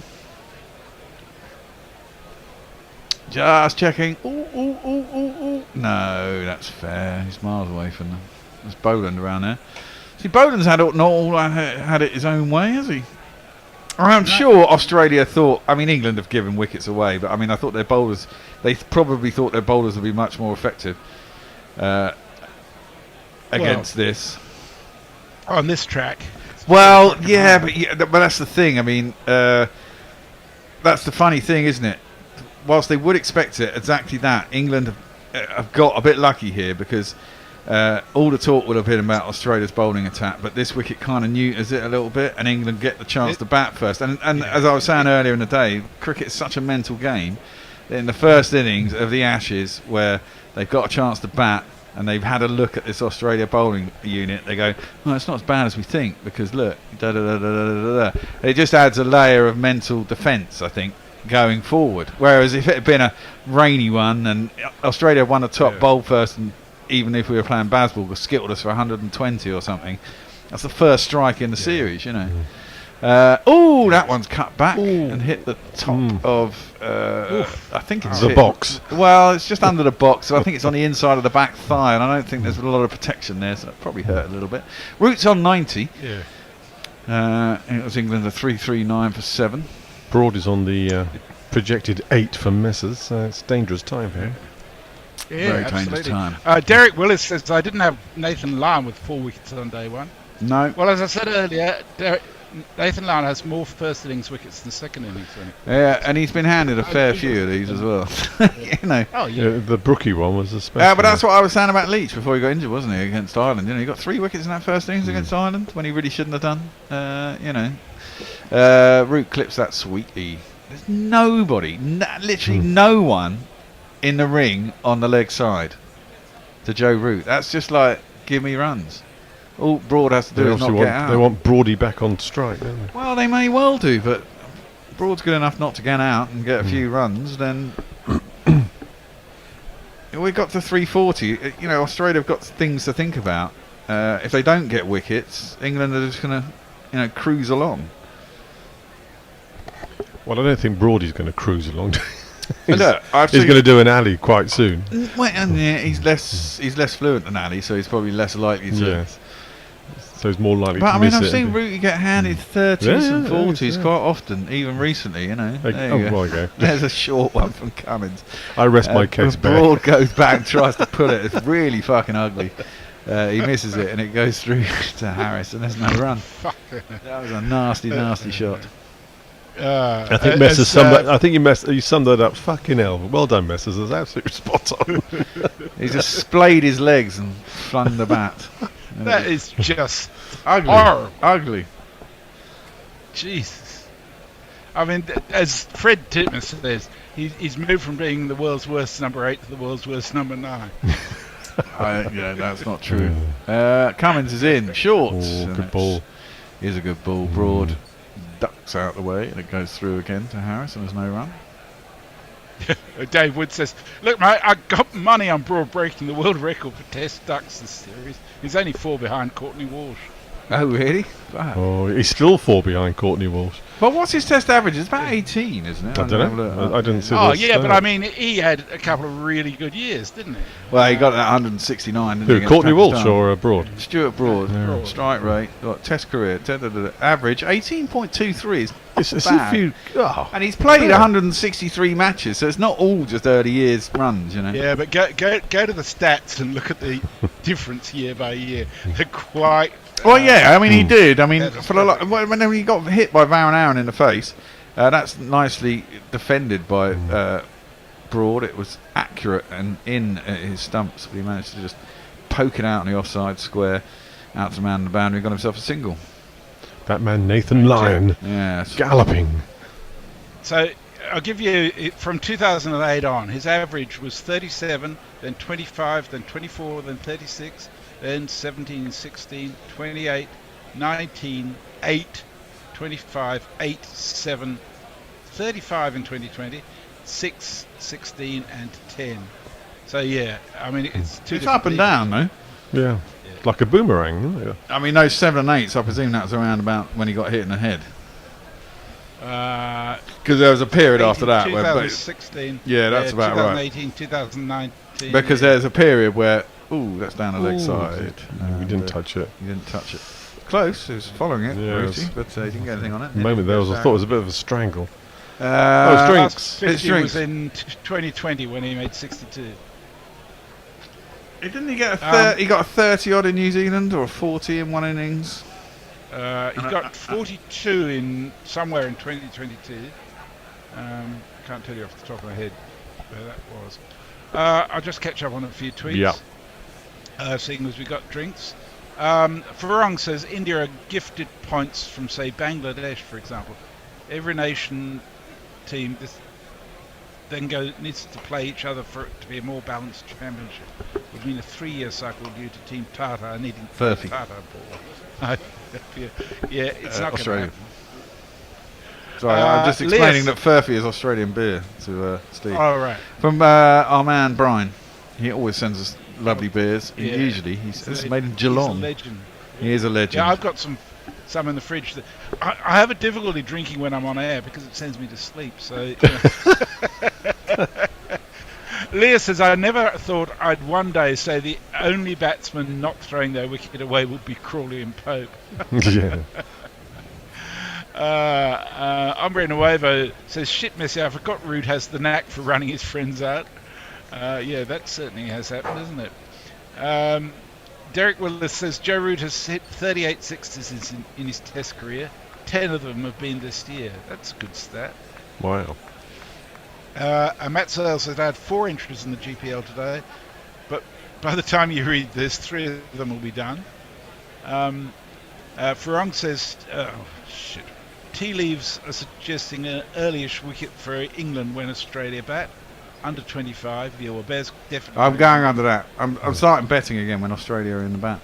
G: Just checking. Ooh. No, that's fair. He's miles away from them. There's Boland around there. See, Boland's had it his own way, has he? I'm sure Australia thought. I mean, England have given wickets away, but I mean, I thought their bowlers. They probably thought their bowlers would be much more effective against this.
N: On this track.
G: Well, yeah, but that's the thing. I mean, that's the funny thing, isn't it? Whilst they would expect it, exactly that. England have got a bit lucky here because all the talk would have been about Australia's bowling attack, but this wicket kind of neuters it a little bit, and England get the chance to bat first. And as I was saying earlier in the day, cricket is such a mental game. In the first innings of the Ashes, where they've got a chance to bat, and they've had a look at this Australia bowling unit, they go, "Oh, it's not as bad as we think," because look, it just adds a layer of mental defence, I think, going forward. Whereas if it had been a rainy one and Australia won the top bowl first, and even if we were playing Bazball, skittled us for 120 or something, that's the first strike in the series, you know. That one's cut back and hit the top of I think it's
P: the box.
G: Well, it's just under the box, so I think it's on the inside of the back thigh, and I don't think there's a lot of protection there, so that probably hurt a little bit. Root's on 90. It was England a 339 for 7.
P: Broad is on the projected 8 for Messers. It's dangerous time here.
N: Yeah,
G: Very
N: absolutely.
G: dangerous time.
N: Derek Willis says, I didn't have Nathan Lyon with 4 wickets on day 1.
G: No.
N: Well, as I said earlier, Nathan Lyon has more first innings wickets than second innings.
G: Yeah, and he's been handed a fair few of these as well. You know.
N: Oh, yeah.
P: The Brookie one was especially.
G: But that's what I was saying about Leach before he got injured, wasn't he, against Ireland? You know, he got 3 wickets in that first innings against Ireland when he really shouldn't have done. You know. Root clips that sweetly. There's nobody, literally no one in the ring on the leg side to Joe Root. That's just like, give me runs. All Broad has to do is not get out.
P: They want Broady back on strike, don't they?
G: Well, they may well do, but Broad's good enough not to get out and get a few runs, then we got to 340. You know, Australia have got things to think about. If they don't get wickets, England are just going to, cruise along.
P: Well, I don't think Broady's going to cruise along.
G: Look,
P: he's going to do an alley quite soon.
G: Well, and yeah, he's less fluent than Ali, so he's probably less likely to.
P: Yes. So he's more likely
G: But
P: to
G: I mean,
P: miss
G: I've
P: it.
G: seen Rooty get handed 30s and 40s quite often, even recently. You know.
P: Like,
G: There you go.
P: well, okay.
G: There's a short one from Cummins.
P: I rest my case back.
G: Broad goes back and tries to pull it. It's really fucking ugly. He misses it and it goes through to Harris, and there's no run. That was a nasty, nasty shot.
P: I think Messers summed that. I think you summed that up. Fucking hell! Well done, Messers. That's absolutely spot on.
G: He just splayed his legs and flung the bat.
N: That is just
G: ugly.
N: horrible.
G: Ugly.
N: Jesus. I mean, as Fred Titmus says, he's moved from being the world's worst number 8 to the world's worst number 9.
G: Yeah, that's not true. Cummins is in. Shorts.
P: Oh, good ball.
G: Here's a good ball. Broad ducks out the way and it goes through again to Harris and there's no run.
N: Dave Wood says, "Look, mate, I got money on Broad breaking the world record for Test ducks this series. He's only 4 behind Courtney Walsh."
G: Oh, really? Wow.
P: Oh, he's still 4 behind Courtney Walsh.
G: But what's his Test average? It's about 18, isn't it?
P: I don't know. I didn't see.
N: Oh, yeah, but I mean, he had a couple of really good years, didn't he?
G: Well, he got that 169. Didn't he,
P: Who,
G: against
P: Courtney Walsh
G: Pakistan?
P: or Broad?
G: Stuart Broad.
P: Yeah.
G: Strike rate. Got Test career. Average 18.23. It's
P: It's
G: bad.
P: if you. Oh,
G: And he's played
P: yeah.
G: 163 matches, so it's not all just early years runs, you know.
N: Yeah, but go to the stats and look at the difference year by year. They're quite.
G: Well, yeah, I mean, he did. I mean,
N: Yeah,
G: for the when he got hit by Van Aaron in the face, that's nicely defended by Broad. It was accurate and in his stumps, but he managed to just poke it out in the offside square, out to the man on the boundary, got himself a single.
P: That man Nathan Lyon,
G: Yes.
P: galloping.
N: So I'll give you from 2008 on. His average was 37, then 25, then 24, then 36, then 17, 16, 28, 19, 8, 25, 8, 7, 35 in 2020, 6, 16, and 10. So yeah, I mean it's two.
G: It's up and down, though.
P: Yeah. Like a boomerang, isn't it?
G: I mean, those 7 and 8s, I presume that was around about when he got hit in the head. Because there was a period after that where.
N: 2016.
G: Yeah, that's about right.
N: 2018, 2019.
G: Because there's a period where, that's down the leg
P: Ooh,
G: side.
P: we didn't touch it.
G: He didn't touch it. Close, he was following it,
P: Yeah,
G: Rooty,
P: it
G: but he didn't get anything on it.
P: The moment there was, I thought it was a bit of a strangle.
G: It's drinks.
N: Last
G: It's
N: 50
G: drinks.
N: was in 2020 when he made 62.
G: Didn't he get a he got a 30 odd in New Zealand or a 40 in one innings?
N: He got 42 in somewhere in 2022. Can't tell you off the top of my head where that was. I'll just catch up on a few tweets.
P: Yeah.
N: Seeing as we got drinks. Farong says India are gifted points from, say, Bangladesh, for example. Every nation team needs to play each other for it to be a more balanced championship. Would mean a 3-year cycle due to Team Tata needing
G: Furphy.
N: Tata ball. Yeah, it's not going to
G: Australia.
N: happen.
G: Sorry, I'm just explaining
N: Lias.
G: that Furphy is Australian beer to Steve.
N: Oh, right.
G: From our man Brian. He always sends us lovely beers.
N: Yeah.
G: Usually, this is made in
N: He's
G: Geelong.
N: a legend.
G: He is a legend.
N: Yeah, I've got some in the fridge. That I have a difficulty drinking when I'm on air because it sends me to sleep. So, Leah says, I never thought I'd one day say the only batsman not throwing their wicket away would be Crawley and Pope.
P: Yeah.
N: Umbre Nuevo says, shit, Messi, I forgot Root has the knack for running his friends out. Yeah, that certainly has happened, isn't it? Derek Willis says, Joe Root has hit 38 sixes in his Test career. 10 of them have been this year. That's a good stat.
P: Wow.
N: And Matt Sales said, I had 4 entries in the GPL today, but by the time you read this, 3 of them will be done. Farong says, tea leaves are suggesting an earlyish wicket for England when Australia bat. Under 25, yeah, well, Bears definitely.
G: I'm going under that. I'm starting betting again when Australia are in the bat.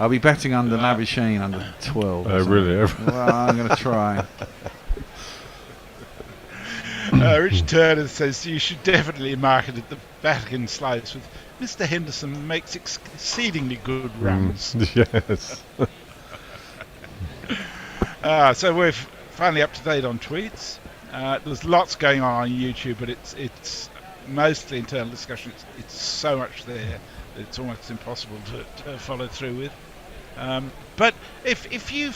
G: I'll be betting under Labuschagne under 12.
P: Oh, really?
G: Well, I'm going to try.
N: Rich Turner says you should definitely market it the Vatican slice with Mr. Henderson makes exceedingly good runs.
P: Yes.
N: So we're finally up to date on tweets. There's lots going on YouTube, but it's mostly internal discussion. It's so much there that it's almost impossible to follow through with. But if you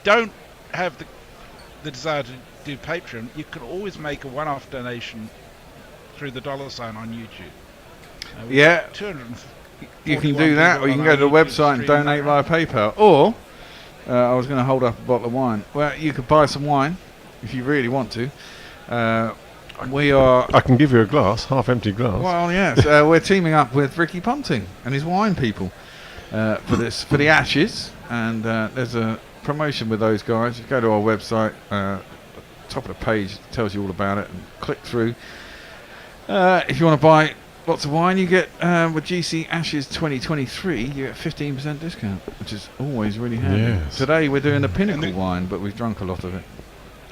N: don't have the desire to do Patreon, you can always make a one-off donation through the $sign on YouTube.
G: Yeah, you can do that, or you can go to the website and donate via PayPal. Or I was going to hold up a bottle of wine. Well, you could buy some wine if you really want to. We are.
P: I can give you a glass, half-empty glass.
G: Well, yes, we're teaming up with Ricky Ponting and his wine people for the Ashes, and there's a promotion with those guys. You go to our website, top of the page tells you all about it, and click through. If you want to buy lots of wine, you get with GC Ashes 2023, you get 15% discount, which is always really handy.
P: Yes.
G: Today we're doing the Pinnacle wine, but we've drunk a lot of it.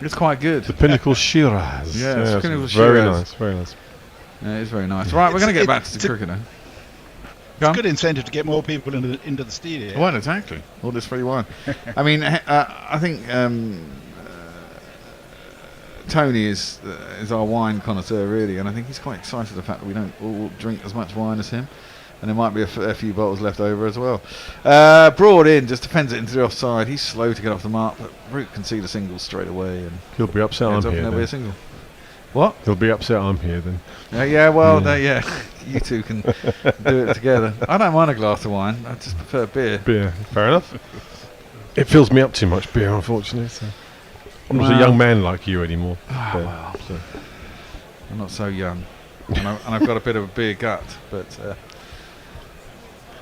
G: It's quite good.
P: The Pinnacle Shiraz.
G: Yeah,
P: yes,
G: Pinnacle
P: very
G: Shiraz.
P: nice, very nice.
G: Yeah, it's very nice. Right, we're going to get back to the cricket now.
N: It's a good incentive to get more people into the studio.
G: Well, exactly. All this free wine. I mean, I think Tony is our wine connoisseur, really, and I think he's quite excited at the fact that we don't all drink as much wine as him. And there might be a few bottles left over as well. Broad in, just defends it into the offside. He's slow to get off the mark, but Root can see the single straight away. And
P: he'll be upset I'm here.
G: There'll be a single. What?
P: He'll be upset I'm here then.
G: Yeah, well, you two can do it together. I don't mind a glass of wine. I just prefer beer.
P: Beer, fair enough. It fills me up too much, beer, unfortunately. So. I'm not a young man like you anymore.
G: Well, so. I'm not so young. and I've got a bit of a beer gut, but...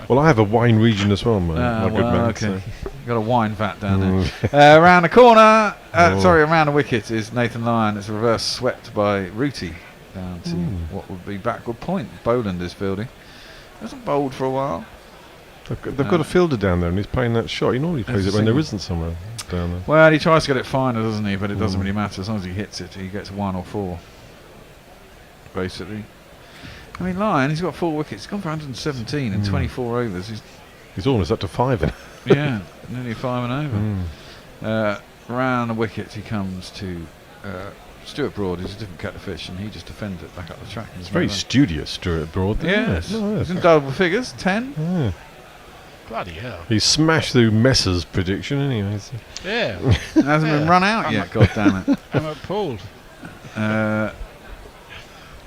P: well, I have a wine region as well, my good man.
G: Okay.
P: So.
G: You've got a wine vat down there. Around the corner, around the wicket is Nathan Lyon. It's reverse swept by Rooty down to what would be backward point. Boland is fielding. Hasn't bowled for a while.
P: They've got a fielder down there, and he's playing that shot. He normally plays it when there isn't someone down there.
G: Well, he tries to get it finer, doesn't he? But it doesn't really matter. As long as he hits it, he gets 1 or 4, basically. I mean, Lyon, he's got 4 wickets. He's gone for 117 in 24 overs.
P: He's almost up to 5.
G: Yeah, nearly 5 and over. Round the wickets, he comes to Stuart Broad. He's a different kettle of fish, and he just defends it back up the track.
P: It's very studious, Stuart Broad.
G: Yes. He's in double figures, 10.
P: Yeah.
N: Bloody hell.
P: He smashed through Messer's prediction anyway. So.
N: Yeah.
G: It hasn't been run out yet, God damn it.
N: I'm appalled.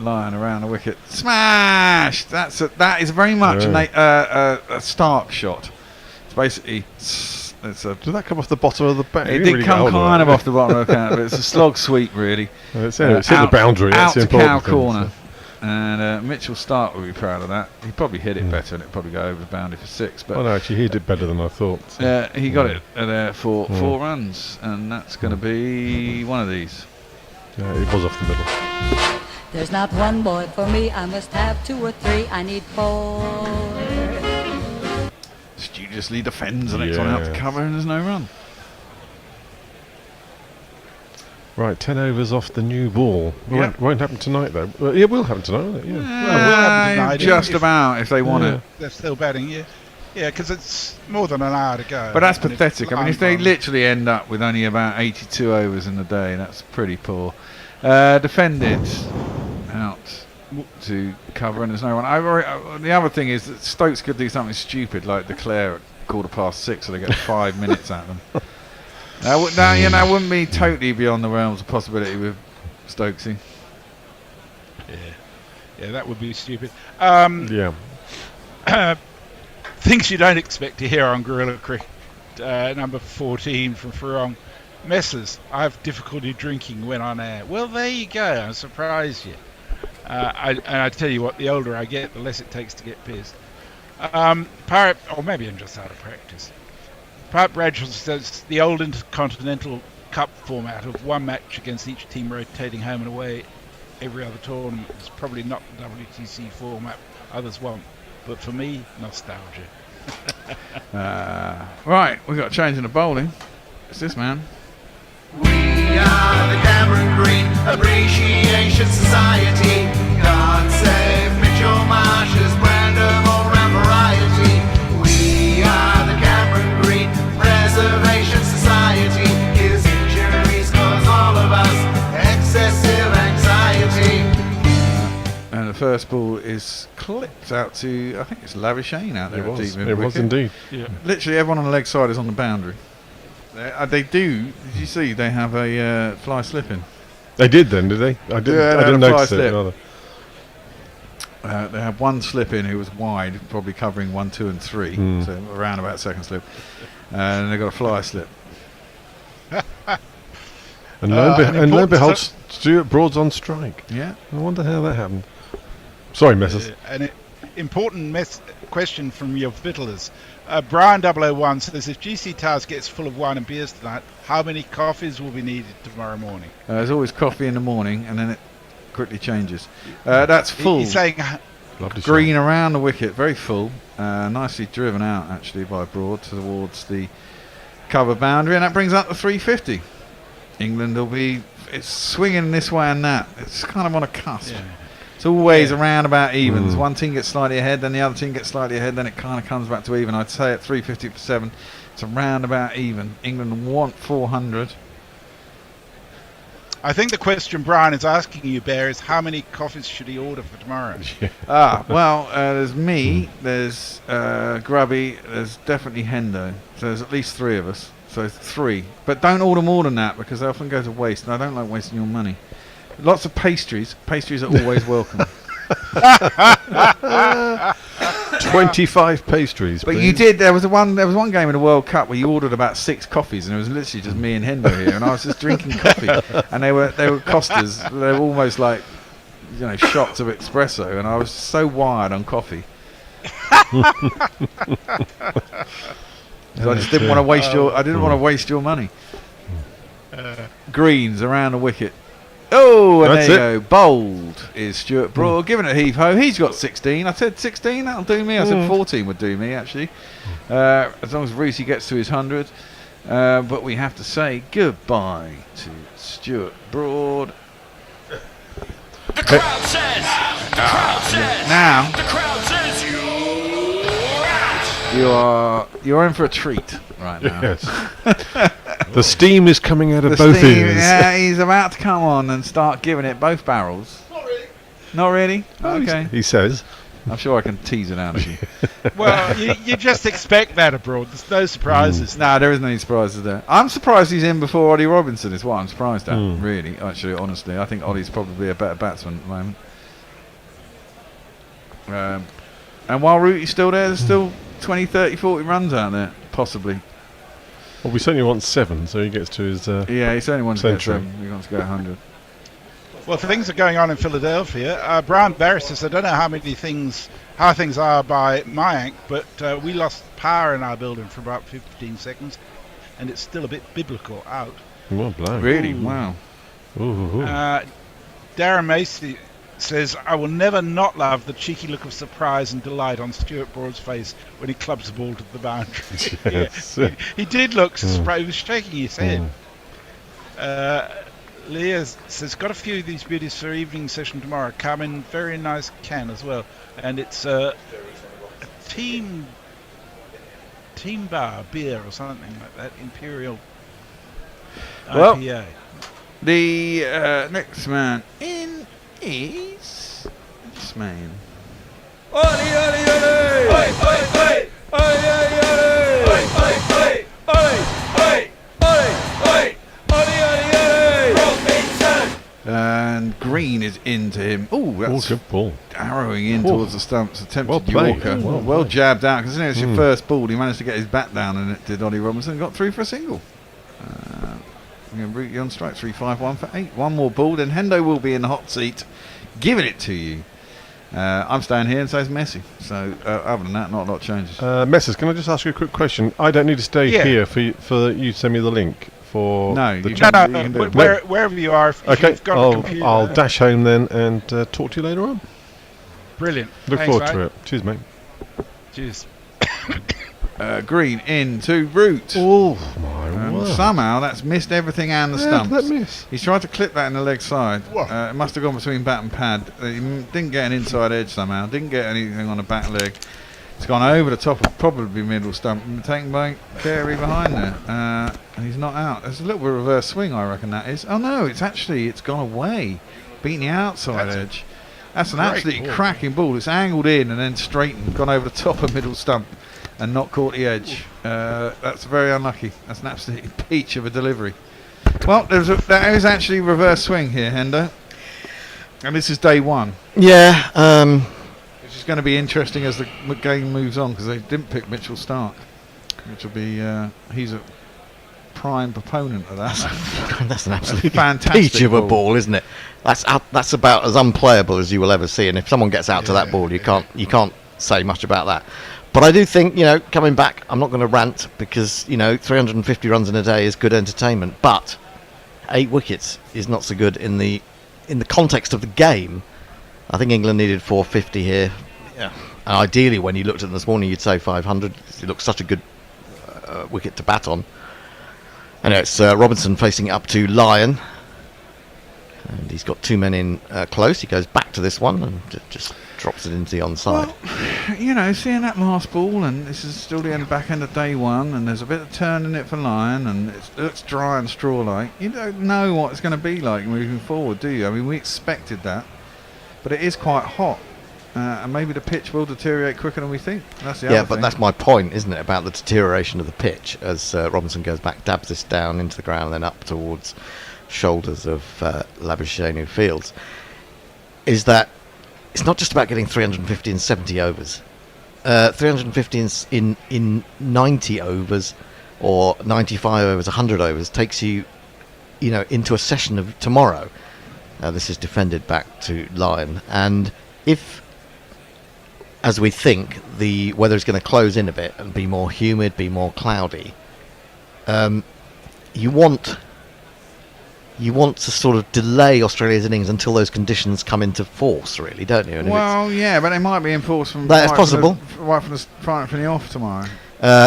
G: Lyon around the wicket. Smashed! That is very much a Stark shot. It's basically...
P: Did that come off the bottom of the bat?
G: It did come kind of off the bottom of the bat, but it's a slog sweep, really.
P: It's hit the boundary.
G: Out
P: That's
G: to cow
P: thing,
G: corner.
P: So.
G: And Mitchell Stark would be proud of that. He probably hit it better, and it'd probably go over the boundary for 6. But
P: no, actually, he did better than I thought. So.
G: He got it there for 4 runs, and that's going to be one of these.
P: Yeah, it was off the middle.
K: There's not one boy for me, I must have 2 or 3, I need 4.
G: Studiously defends the next one out to cover, and there's no run.
P: Right, 10 overs off the new ball. Won't happen tonight, though. Well, it will happen tonight, won't it? Yeah.
N: Will happen tonight.
G: Just about, if they want it.
N: They're still batting, yeah. Yeah, because it's more than an hour to go.
G: But that's pathetic. I mean, if they literally end up with only about 82 overs in the day, that's pretty poor. Defended out to cover, and there's no one. The other thing is that Stokes could do something stupid like declare at 6:15, so they get 5 minutes at them. That wouldn't be totally beyond the realms of possibility with Stokesy.
N: Yeah, that would be stupid. Things you don't expect to hear on Guerrilla Cricket, number 14 from Farong. Messers, I have difficulty drinking when on air. Well, there you go. I'm surprised you. I tell you what, the older I get, the less it takes to get pissed. Pirate, or maybe I'm just out of practice. Pirate Bradshaw says the old Intercontinental Cup format of one match against each team rotating home and away every other tournament is probably not the WTC format others want, but for me, nostalgia.
G: Right, we've got a change in the bowling. It's this man.
B: We are the Cameron Green Appreciation Society. God save Mitchell Marsh's brand of all-round variety. We are the Cameron Green Preservation Society. His injuries cause all of us
G: first ball is clipped out to, I think it's Lavishane out there.
P: It was.
G: Deep mid
P: It was
G: wicket.
P: indeed.
N: Yeah.
G: Literally everyone on the leg side is on the boundary. They do. Did you see? They have a fly slip in.
P: They did then, did they? I didn't.
G: Yeah,
P: I didn't
G: they had a
P: notice
G: fly
P: it.
G: slip.
P: Rather.
G: They had one slip in who was wide, probably covering 1, 2, and 3, so around about second slip, and they got a fly slip.
P: And lo and behold,
N: stuff.
P: Stuart Broad's on strike.
G: Yeah.
P: I wonder how that happened. Sorry, Messrs.
N: An important question from your fiddlers. Brian 001 says, if GC Towers gets full of wine and beers tonight, how many coffees will be needed tomorrow morning?
G: There's always coffee in the morning, and then it quickly changes. That's full.
N: He's saying
G: green around the wicket, very full. Nicely driven out, actually, by Broad towards the cover boundary, and that brings up the 350. England will be, it's swinging this way and that. It's kind of on a cusp.
N: Yeah.
G: It's always around about evens. One team gets slightly ahead, then the other team gets slightly ahead, then it kind of comes back to even. I'd say at 350 for 7, it's around about even. England want 400.
N: I think the question Brian is asking you, Bear, is how many coffees should he order for tomorrow?
G: Well, there's me, there's Grubby, there's definitely Hendo. So there's at least 3 of us. So 3. But don't order more than that because they often go to waste, and I don't like wasting your money. Lots of pastries. Pastries are always welcome.
P: 25 pastries.
G: But
P: please.
G: you did. There was one game in the World Cup where you ordered about 6 coffees, and it was literally just me and Hendo here, and I was just drinking coffee, and they were Costas. They were almost like, shots of espresso, and I was so wired on coffee. So I just didn't want to waste your. I didn't want to waste your money. Greens around the wicket. Oh, and
P: That's
G: there you go. Bowled is Stuart Broad, giving it heave ho. He's got 16. I said 16. That'll do me. I said 14 would do me actually. As long as Rusey gets to his 100. But we have to say goodbye to Stuart Broad.
J: The crowd says. The crowd says.
G: Now.
J: The crowd says
G: You're in for a treat right now.
P: Yes. The steam is coming out of
G: The
P: both
G: steam,
P: ears.
G: Yeah, he's about to come on and start giving it both barrels. Not really. Okay.
P: He says.
G: I'm sure I can tease it out of you.
N: Well, you just expect that abroad. There's no surprises.
G: No, there isn't any surprises there. I'm surprised he's in before Ollie Robinson is what I'm surprised at, really. Actually, honestly. I think Ollie's probably a better batsman at the moment. And while Rooty's still there, there's still 20, 30, 40 runs out there, possibly.
P: Well, we certainly want 7, so he gets to his
G: yeah, he certainly wants to get
P: century.
G: 7. He wants to go 100.
N: Well, things are going on in Philadelphia. Brian Barris says, I don't know how things are by Mayank, but we lost power in our building for about 15 seconds, and it's still a bit biblical out.
P: Well, blow.
G: Really?
N: Ooh.
G: Wow.
P: Ooh.
N: Darren Macy says, I will never not love the cheeky look of surprise and delight on Stuart Broad's face when he clubs the ball to the boundary.
P: Yes.
N: He did look surprised. He was shaking his head. Leah says, got a few of these beauties for evening session tomorrow. Come in very nice can as well. And it's a team bar beer or something like that. Imperial
G: Well,
N: IPA.
G: the next man in is this man.
J: Oi, oi, oi! Oi, oi, oi! Oi, oi, oi! Oi, oi, oi! Oi, oi, oi! Oi, oi, oi! Robinson!
G: And Green is into him. Oh, that's
P: good ball.
G: Arrowing in towards the stumps. Attempted
P: Well played.
G: Yorker.
P: Well
G: Well
P: played.
G: jabbed out because it's your first ball. He managed to get his bat down, and it did Ollie Robinson. And got through for a single. Root you on strike 3-5-1 for 8. One more ball, then Hendo will be in the hot seat, giving it to you. I'm staying here and so is Messi. So other than that, not a lot changes.
P: Messrs, can I just ask you a quick question? I don't need to stay here for you to send me the link for.
G: No,
P: the
G: you
P: chat.
G: can do it.
N: Wherever you are, if
P: Okay,
N: you've got a computer.
P: I'll dash home then and talk to you later on.
N: Brilliant.
P: Look
N: Thanks,
P: forward to
N: mate.
P: it. Cheers, mate.
N: Cheers.
G: Green into Root.
P: Oh my word!
G: Somehow that's missed everything and the
P: How
G: stumps.
P: did that miss?
G: He's tried to clip that in the leg side. It must have gone between bat and pad. He didn't get an inside edge somehow. Didn't get anything on the back leg. It's gone over the top of probably middle stump and taken by Carey behind there. And he's not out. There's a little bit of reverse swing, I reckon that is. Oh no, it's gone away. Beating the outside edge. That's an
N: Great
G: absolutely
N: ball.
G: cracking ball. It's angled in and then straightened, gone over the top of middle stump and not caught the edge. That's very unlucky. That's an absolutely peach of a delivery. Well, that is actually reverse swing here, Hendo. And this is day one.
E: Yeah.
G: Which is going to be interesting as the game moves on, because they didn't pick Mitchell Stark, which will be he's a prime proponent of that.
E: That's an absolute
G: fantastic
E: peach of a ball, isn't it? That's about as unplayable as you will ever see. And if someone gets out to that ball, you can't say much about that. But I do think, coming back, I'm not going to rant because 350 runs in a day is good entertainment. But 8 wickets is not so good in the context of the game. I think England needed 450 here. Yeah. And ideally, when you looked at them this morning, you'd say 500. It looks such a good wicket to bat on. And it's Robinson facing up to Lyon. And he's got 2 men in close. He goes back to this one and just drops it into the onside.
G: Well, seeing that last ball, and this is still the back end of day one, and there's a bit of turn in it for Lyon, and it looks dry and straw-like. You don't know what it's going to be like moving forward, do you? I mean, we expected that, but it is quite hot, and maybe the pitch will deteriorate quicker than we think. That's the other
E: but
G: thing.
E: that's my point, isn't it, about the deterioration of the pitch as Robinson goes back, dabs this down into the ground, and then up towards shoulders of Labuschagne Fields, is that it's not just about getting 350 in 70 overs. 350 in 90 overs or 95 overs, 100 overs takes you, into a session of tomorrow. This is defended back to Lyon. And if, as we think, the weather is going to close in a bit and be more humid, be more cloudy, you want to sort of delay Australia's innings until those conditions come into force, really, don't you? And
G: well, yeah, but they might be in force from
E: That's possible.
G: Right from the off tomorrow.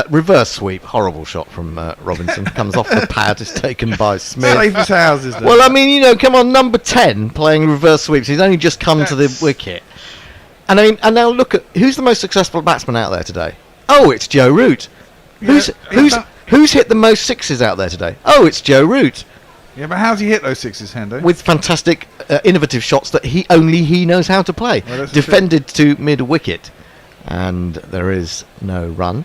E: Reverse sweep, horrible shot from Robinson. Comes off the pad, is taken by Smith.
G: Safe as houses, then.
E: Well, I mean, come on, number 10 playing reverse sweeps. He's only just come to the wicket. And I mean, and now look at who's the most successful batsman out there today. Oh, it's Joe Root. Who's hit the most sixes out there today? Oh, it's Joe Root.
G: Yeah, but how's he hit those sixes, Hendo?
E: With fantastic, innovative shots that he knows how to play.
G: Well,
E: defended to mid wicket, and there is no run.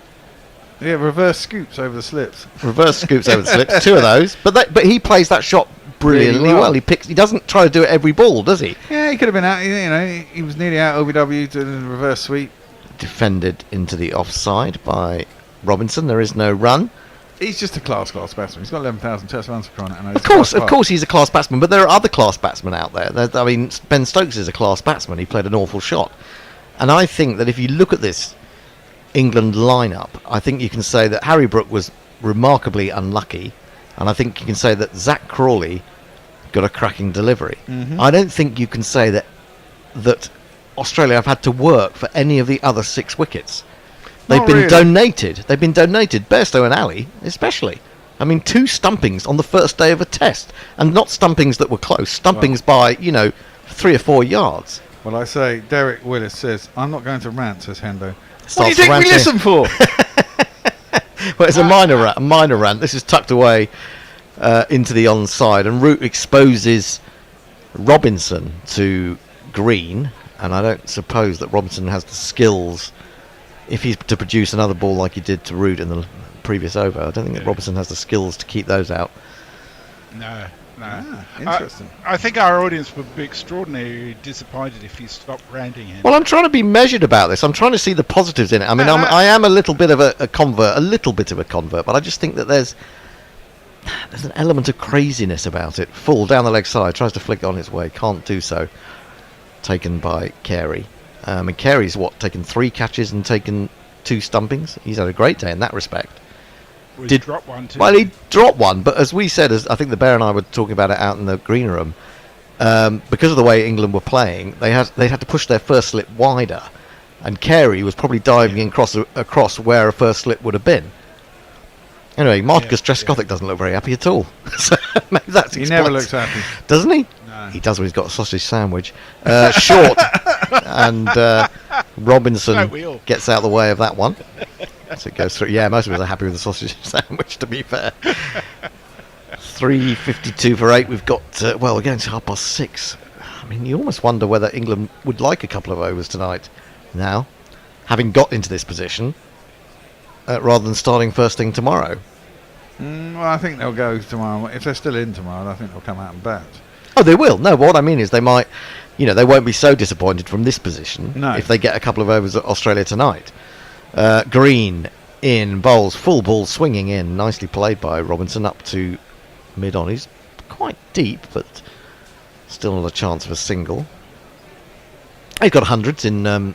G: Yeah, reverse scoops over the slips.
E: Reverse scoops over the slips. 2 of those, but he plays that shot brilliantly
G: Really well.
E: He doesn't try to do it every ball, does he?
G: Yeah, he could have been out. He was nearly out OBW to the reverse sweep.
E: Defended into the offside by Robinson. There is no run.
G: He's just a class batsman. He's got 11,000 test runs for crying out loud.
E: Of course, he's a class batsman. But there are other class batsmen out there. I mean, Ben Stokes is a class batsman. He played an awful shot, and I think that if you look at this England lineup, I think you can say that Harry Brook was remarkably unlucky, and I think you can say that Zach Crawley got a cracking delivery.
G: Mhm.
E: I don't think you can say that Australia have had to work for any of the other 6 wickets. They've been donated. They've been donated. Bairstow and Ali, especially. I mean, 2 stumpings on the first day of a test, and not stumpings that were close. Stumpings by 3 or 4 yards.
G: Well, I say, Derek Willis says, "I'm not going to rant," says Hendo.
E: Starts
G: What do you think we
E: ranting.
G: listen for?
E: Well, it's a minor rant. This is tucked away into the onside, and Root exposes Robinson to Green, and I don't suppose that Robinson has the skills. If he's to produce another ball like he did to Root in the previous over, I don't think that Robinson has the skills to keep those out.
N: No.
G: Interesting.
N: I think our audience would be extraordinarily disappointed if you stopped ranting him.
E: Well, I'm trying to be measured about this. I'm trying to see the positives in it. I mean, I am a little bit of a convert, but I just think that there's an element of craziness about it. Full down the leg side, tries to flick it on its way, can't do so. Taken by Carey. And Carey's taken 3 catches and taken 2 stumpings. He's had a great day in that respect.
N: Well, he dropped one too.
E: Well, he dropped one, but as we said, as I think the Bear and I were talking about it out in the green room, because of the way England were playing, they had to push their first slip wider, and Carey was probably diving across where a first slip would have been. Anyway, Marcus Trescothick doesn't look very happy at all. So maybe that's
G: He never looks happy.
E: Doesn't he?
G: No.
E: He does when he's got a sausage sandwich. Short, and Robinson gets out of the way of that one. So it goes through. Yeah, most of us are happy with the sausage sandwich, to be fair. 3:52 for 8. We've got, we're going to 6:30. I mean, you almost wonder whether England would like a couple of overs tonight now, having got into this position, rather than starting first thing tomorrow.
G: Well, I think they'll go tomorrow. If they're still in tomorrow, I think they'll come out and bat.
E: Oh, they will. No, but what I mean is they might, they won't be so disappointed from this position if they get a couple of overs at Australia tonight. Green in, bowls, full ball swinging in. Nicely played by Robinson up to mid-on. He's quite deep, but still not a chance of a single. He's got hundreds in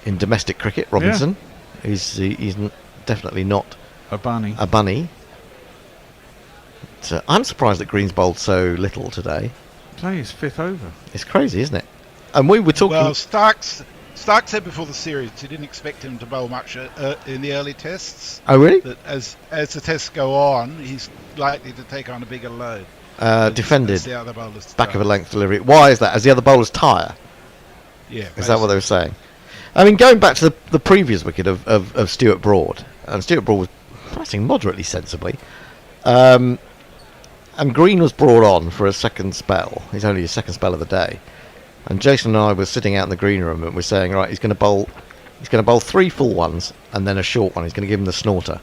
E: domestic cricket, Robinson. Yeah. He's definitely not
G: a bunny.
E: But, I'm surprised that Green's bowled so little today.
G: Play his 5th over.
E: It's crazy, isn't it? And we were talking...
N: Well, Stark said before the series he didn't expect him to bowl much in the early tests.
E: Oh, really?
N: That as the tests go on, he's likely to take on a bigger load.
E: Defended.
N: As the other bowlers
E: back of a length delivery. Why is that? As the other bowlers tire?
N: Yeah.
E: Is that what they were saying? I mean, going back to the previous wicket of Stuart Broad, and Stuart Broad was batting moderately sensibly, and Green was brought on for a second spell. He's only his second spell of the day, and Jason and I were sitting out in the green room and we're saying, right, he's going to bowl 3 full ones and then a short one. He's going to give him the snorter,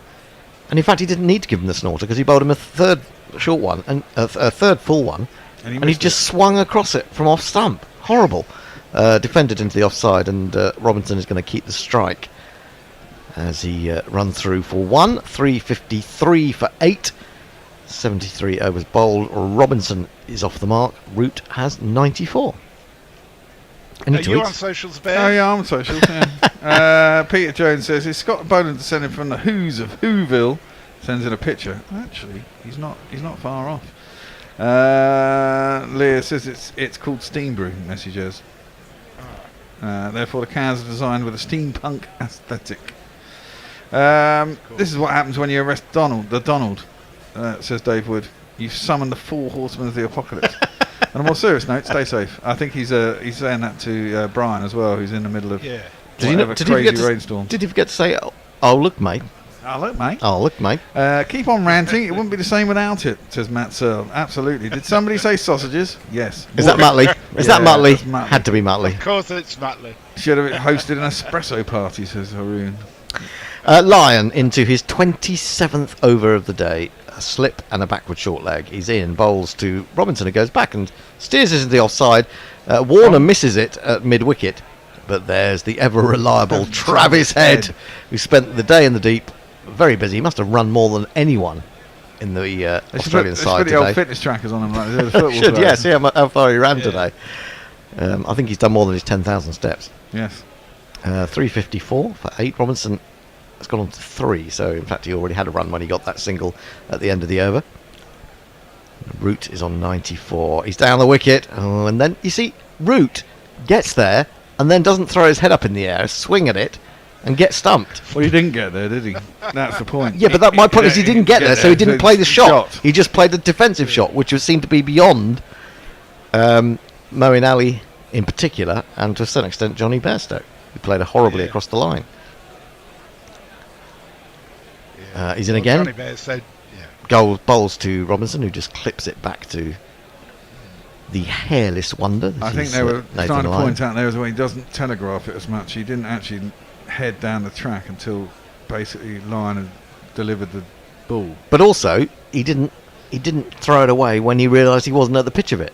E: and in fact he didn't need to give him the snorter because he bowled him a third short one and a third full one, and he just swung across it from off stump. Horrible. Defended into the offside, and Robinson is going to keep the strike as he runs through for 1. 353 for 8. 73 overs bowled. Robinson is off the mark. Root has 94.
N: Are you on socials, Ben?
G: Oh, yeah, I'm on socials, yeah. Peter Jones says, is Scott Boland descended from the Who's of Whoville? Sends in a picture. Actually, he's not far off. Leah says it's called Steam Brew, messages. Therefore, the cars are designed with a steampunk aesthetic. This is what happens when you arrest Donald, says Dave Wood. You've summoned the 4 horsemen of the apocalypse. On a more serious note, stay safe. I think he's saying that to Brian as well, who's in the middle of crazy rainstorm.
E: Did he forget to say, oh look, mate?
G: Oh, look, mate.
E: Oh, look, mate.
G: Keep on ranting. It wouldn't be the same without it, says Matt Searle. Absolutely. Did somebody say sausages? Yes.
E: Is that Muttley? Is that Muttley? Had to be Muttley.
N: Of course it's Muttley.
G: Should have hosted an espresso party, says Haroon.
E: Lyon into his 27th over of the day. A slip and a backward short leg. He's in, bowls to Robinson, who goes back and steers it into the offside. Warner misses it at mid-wicket. But there's the ever-reliable Travis Head, who spent the day in the deep. Very busy. He must have run more than anyone in the Australian side today.
G: Put the old fitness trackers on him like they do the football
E: should,
G: players.
E: yeah. See how far he ran today. I think he's done more than his 10,000 steps.
G: Yes.
E: 354 for 8. Robinson has gone on to 3, so in fact he already had a run when he got that single at the end of the over. Root is on 94. He's down the wicket, and then you see Root gets there and then doesn't throw his head up in the air, swing at it, and get stumped.
G: Well, he didn't get there, did he? That's the point.
E: Yeah, but my point is he didn't get there, so he didn't play the shot. He just played the defensive shot, which seemed to be beyond Moeen Ali in particular, and to a certain extent Johnny Bairstow, who played horribly across the line. He's in again.
N: Johnny Bairstow,
E: bowls to Robinson, who just clips it back to the hairless wonder.
G: I think they were trying to point out there as well, he doesn't telegraph it as much. He didn't actually head down the track until basically Lyon had delivered the ball.
E: But also, he didn't throw it away when he realised he wasn't at the pitch of it.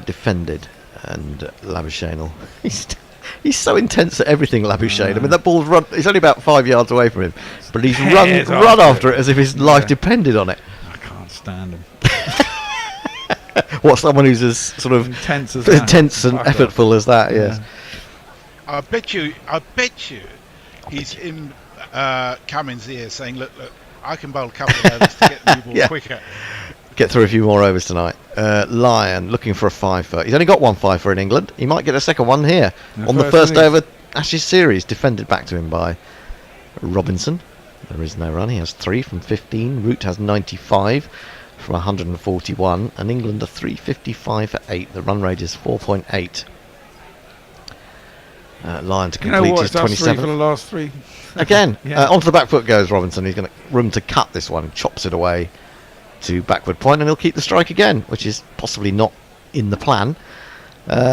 E: Defended, and Labuschagne, he's so intense at everything, Labuschagne. I mean, that ball's run. He's only about 5 yards away from him, but he's run after it as if his life depended on it.
G: I can't stand him.
E: What, someone who's as sort of
G: intense and
E: effortful as that? Yes.
N: I bet you, he's in Cummins' ear saying, "Look, I can bowl a couple of overs to get the ball quicker."
E: Get through a few more overs tonight. Lyon looking for a 5-fer. He's only got 1 5-fer in England. He might get a second one here on the first over Ashes series. Defended back to him by Robinson. There is no run. He has 3 from 15. Root has 95 from 141. And England are 355 for 8. The run rate is 4.8. Lyon to complete his 27th.
G: For the last 3.
E: Again, onto the back foot goes Robinson. He's got room to cut this one. Chops it away to backward point, and he'll keep the strike again, which is possibly not in the plan.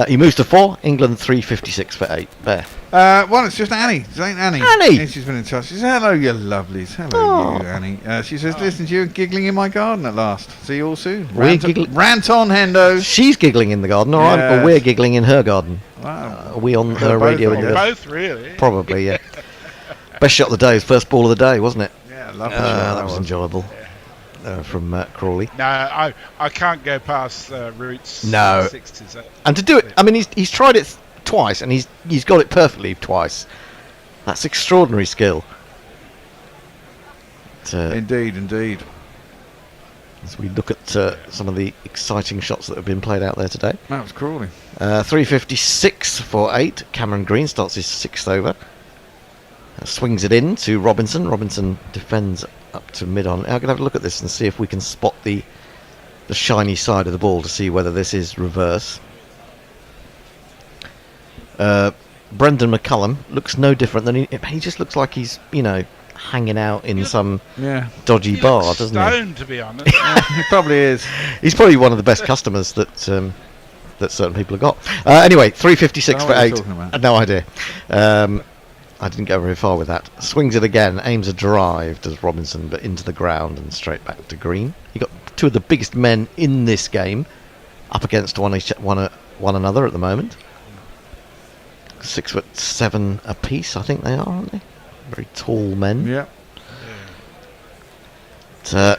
E: He moves to 4. England 356 for 8. There.
G: Well, it's just Annie. It ain't Annie.
E: Annie!
G: Yeah, she's been in touch. She says, hello, you lovelies. Hello, you, Annie. She says, listen to you giggling in my garden at last. See you all soon. Rant on, Hendo.
E: She's giggling in the garden, or we're giggling in her garden.
G: Wow.
E: Are we on her radio?
N: Both, really.
E: Probably, yeah. Best shot of the day is first ball of the day, wasn't it?
G: Yeah, lovely.
E: That was enjoyable. From Crawley.
N: No, I can't go past Roots.
E: No.
N: 60s.
E: And to do it, I mean, he's tried it twice, and he's got it perfectly twice. That's extraordinary skill.
G: Indeed.
E: As we look at some of the exciting shots that have been played out there today.
G: That was Crawley.
E: 356 for 8. Cameron Green starts his 6th over. Swings it in to Robinson. Robinson defends up to mid-on. I'm going to have a look at this and see if we can spot the shiny side of the ball to see whether this is reverse. Brendan McCullum looks no different than he just looks like he's, hanging out in some dodgy bar, doesn't
N: stoned, to be honest.
G: He probably is.
E: He's probably one of the best customers that certain people have got. Anyway, 356 for 8. No idea. I didn't go very far with that. Swings it again, aims a drive, does Robinson, but into the ground and straight back to Green. You got two of the biggest men in this game up against one another at the moment. 6'7" apiece, I think they are, aren't they? Very tall men.
G: Yeah.
E: Well,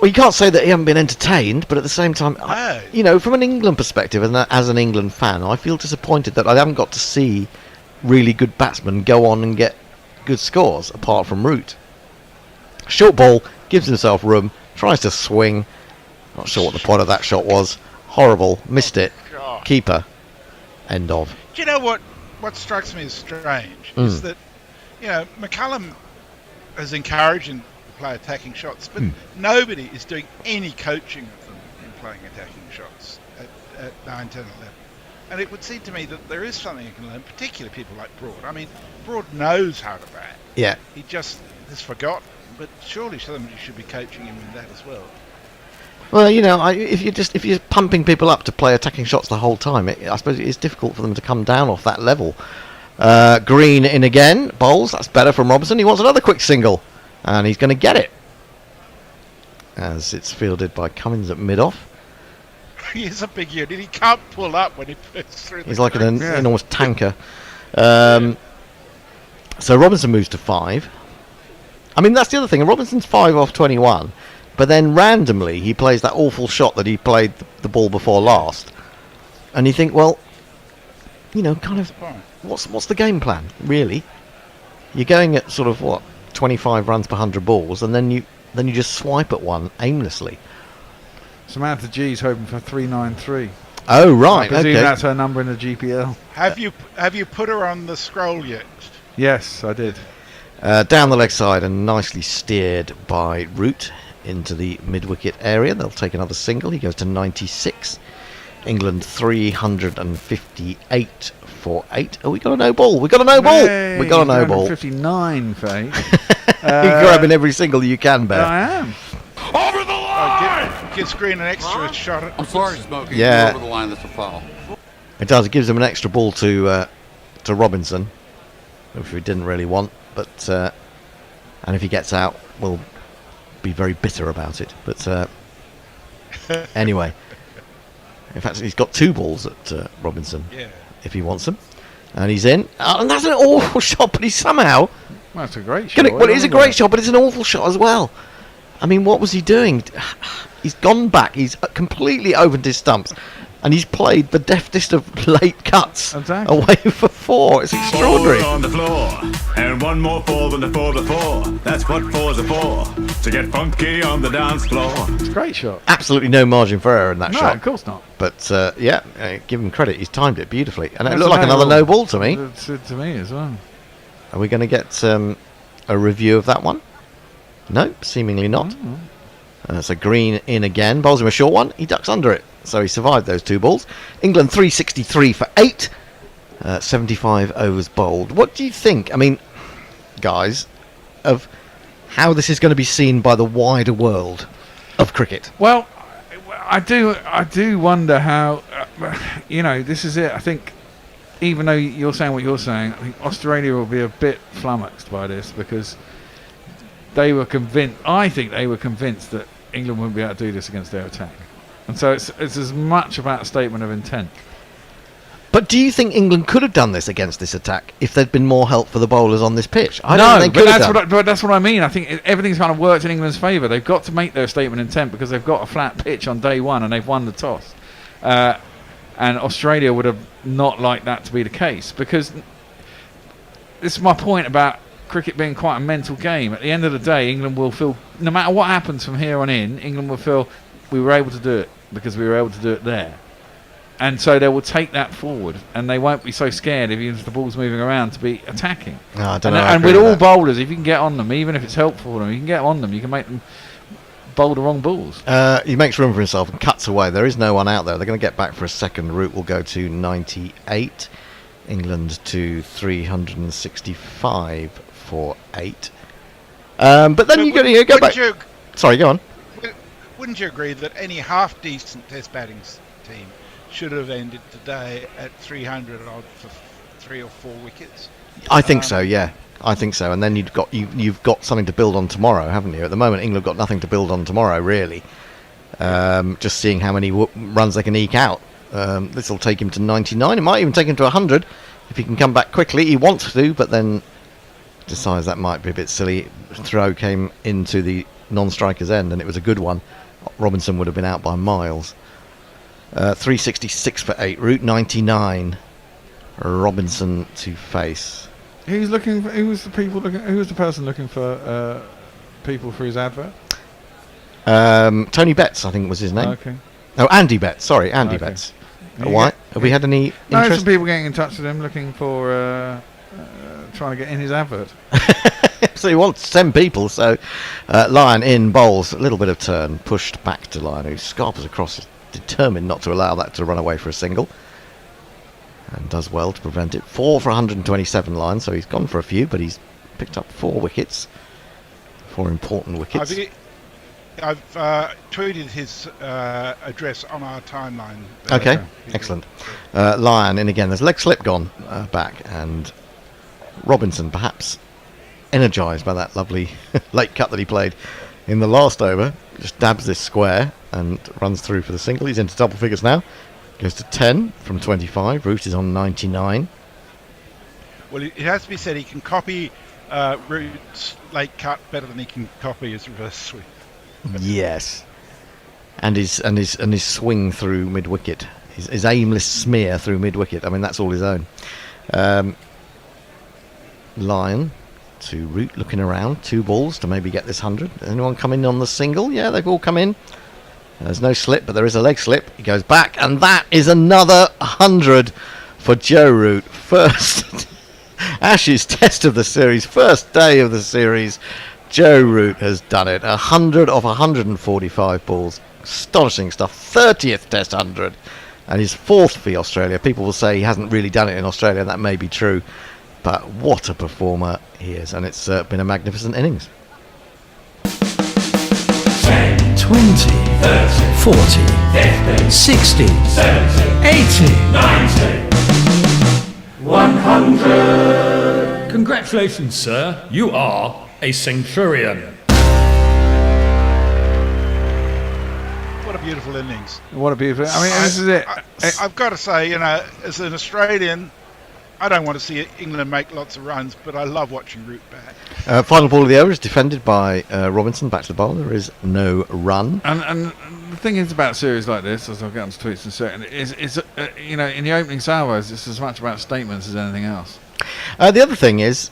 E: you can't say that he hasn't been entertained, but at the same time, from an England perspective, and as an England fan, I feel disappointed that I haven't got to see really good batsmen go on and get good scores, apart from Root. Short ball, gives himself room, tries to swing. Not sure what the point of that shot was. Horrible, missed it. Keeper. End of.
N: Do you know what strikes me as strange is that, McCullum is encouraging to play attacking shots, but nobody is doing any coaching of them in playing attacking shots at 9, 10, 11. And it would seem to me that there is something you can learn, particularly people like Broad. I mean, Broad knows how to bat.
E: Yeah.
N: He just has forgotten. But surely somebody should be coaching him in that as well.
E: Well, if you're pumping people up to play attacking shots the whole time, I suppose it is difficult for them to come down off that level. Green in again, bowls. That's better from Robinson. He wants another quick single, and he's going to get it as it's fielded by Cummins at mid-off.
N: He is a big unit. He can't pull up when he puts through.
E: He's like an enormous tanker. So Robinson moves to 5. I mean, that's the other thing. Robinson's 5 off 21, but then randomly he plays that awful shot that he played the ball before last, and you think, well, kind of, what's the game plan really? You're going at sort of 25 runs per 100 balls, and then you just swipe at one aimlessly.
G: Samantha G's hoping for 393.
E: Oh right,
G: I presume
E: okay.
G: that's her number in the GPL.
N: Have you put her on the scroll yet?
G: Yes, I did.
E: Down the leg side and nicely steered by Root into the mid-wicket area. They'll take another single. He goes to 96. England 358 for 8. Oh, we got a no ball. We got a no ball.
G: Hey,
E: we got a no ball.
G: 59 for 8.
E: You're grabbing every single you can, Bear.
G: I am.
H: Over the line!
N: Gives Green an extra shot at.
H: I'm sorry, Smokey.
E: Yeah.
H: Over the line, that's a foul.
E: It does. It gives him an extra ball to Robinson, which we didn't really want. But and if he gets out, we'll be very bitter about it. But anyway, in fact, he's got 2 balls at Robinson if he wants them, and he's in. And that's an awful shot, but he's somehow.
G: Well, that's a great shot.
E: Well, it is a great shot, but it's an awful shot as well. I mean, what was he doing? He's gone back. He's completely opened his stumps. And he's played the deftest of late cuts away for 4. It's extraordinary.
W: 4 on the floor, and one more 4 than the 4 before. That's what 4s are for, to get funky on the dance floor.
G: It's a great shot.
E: Absolutely no margin for error in that shot.
G: No, of course not.
E: But give him credit. He's timed it beautifully, and it looked like another no ball to me.
G: It's to me as well.
E: Are we going to get a review of that one? No, seemingly not. So Green in again, bowls him a short one. He ducks under it. So he survived those 2 balls. England 363 for 8. 75 overs bowled. What do you think, I mean, guys, of how this is going to be seen by the wider world of cricket?
G: Well, I do wonder how. This is it. I think, even though you're saying what you're saying, I think Australia will be a bit flummoxed by this because they were convinced. I think they were convinced that England wouldn't be able to do this against their attack, and so it's as much about a statement of intent.
E: But do you think England could have done this against this attack if there'd been more help for the bowlers on this pitch? I don't think they could have done.
G: But that's what I mean. I think everything's kind of worked in England's favour. They've got to make their statement of intent because they've got a flat pitch on day one and they've won the toss. And Australia would have not liked that to be the case because this is my point about cricket being quite a mental game. At the end of the day, England will feel, no matter what happens from here on in, England will feel we were able to do it because we were able to do it there. And so they will take that forward, and they won't be so scared if the ball's moving around to be attacking.
E: No, I don't know.
G: And with all bowlers, if you can get on them, even if it's helpful for them, you can get on them. You can make them bowl the wrong balls.
E: He makes room for himself and cuts away. There is no one out there. They're going to get back for a second. Route will go to 98. England to 365 for 8. But then you go back. Sorry, go on.
N: Wouldn't you agree that any half decent Test batting team should have ended today at 300 odd for 3 or 4 wickets?
E: I think so. Yeah, I think so. And then you've got something to build on tomorrow, haven't you? At the moment, England have got nothing to build on tomorrow, really. Just seeing how many runs they can eke out. This will take him to 99. It might even take him to 100 if he can come back quickly. He wants to, but then decides that might be a bit silly. Throw came into the non-striker's end, and it was a good one. Robinson would have been out by miles. 366 for 8. Route 99. Robinson to face.
G: Who was the person looking for people for his advert?
E: Tony Betts, I think was his name.
G: Okay.
E: Oh, Andy Betts. Sorry, Andy Betts. Why? Have we had any interest?
G: Some people getting in touch with him looking for trying to get in his advert.
E: So he wants 10 people. So Lyon in bowls. A little bit of turn. Pushed back to Lyon, who scarpers across, determined not to allow that to run away for a single. And does well to prevent it. 4 for 127 Lyon. So he's gone for a few, but he's picked up 4 wickets. 4 important wickets.
N: I've tweeted his address on our timeline.
E: Okay, excellent. Lyon in again. There's leg slip gone back, and Robinson perhaps energised by that lovely late cut that he played in the last over. Just dabs this square and runs through for the single. He's into double figures now. Goes to 10 from 25. Root is on 99.
N: Well, it has to be said he can copy Root's late cut better than he can copy his reverse sweep.
E: Yes, and his swing through mid wicket, his aimless smear through mid wicket. I mean, that's all his own. Lyon to Root, looking around. 2 balls to maybe get this 100. Anyone come in on the single? Yeah, they've all come in. There's no slip, but there is a leg slip. He goes back, and that is another 100 for Joe Root. First Ashes test of the series, first day of the series. Joe Root has done it. 100 of 145 balls. Astonishing stuff. 30th Test 100. And his 4th for Australia. People will say he hasn't really done it in Australia. That may be true. But what a performer he is. And it's been a magnificent innings.
R: 10, 20, 30, 40, 50, 60, 70, 80, 90, 100.
Q: Congratulations, sir. You are a centurion.
N: What a beautiful innings.
G: What a beautiful... I mean, this is it.
N: I've got to say, as an Australian, I don't want to see England make lots of runs, but I love watching Root bat.
E: Final ball of the over is defended by Robinson. Back to the bowl. There is no run.
G: And the thing is about a series like this, as I'll get onto tweets in a second, is in the opening salvos, it's as much about statements as anything else.
E: The other thing is,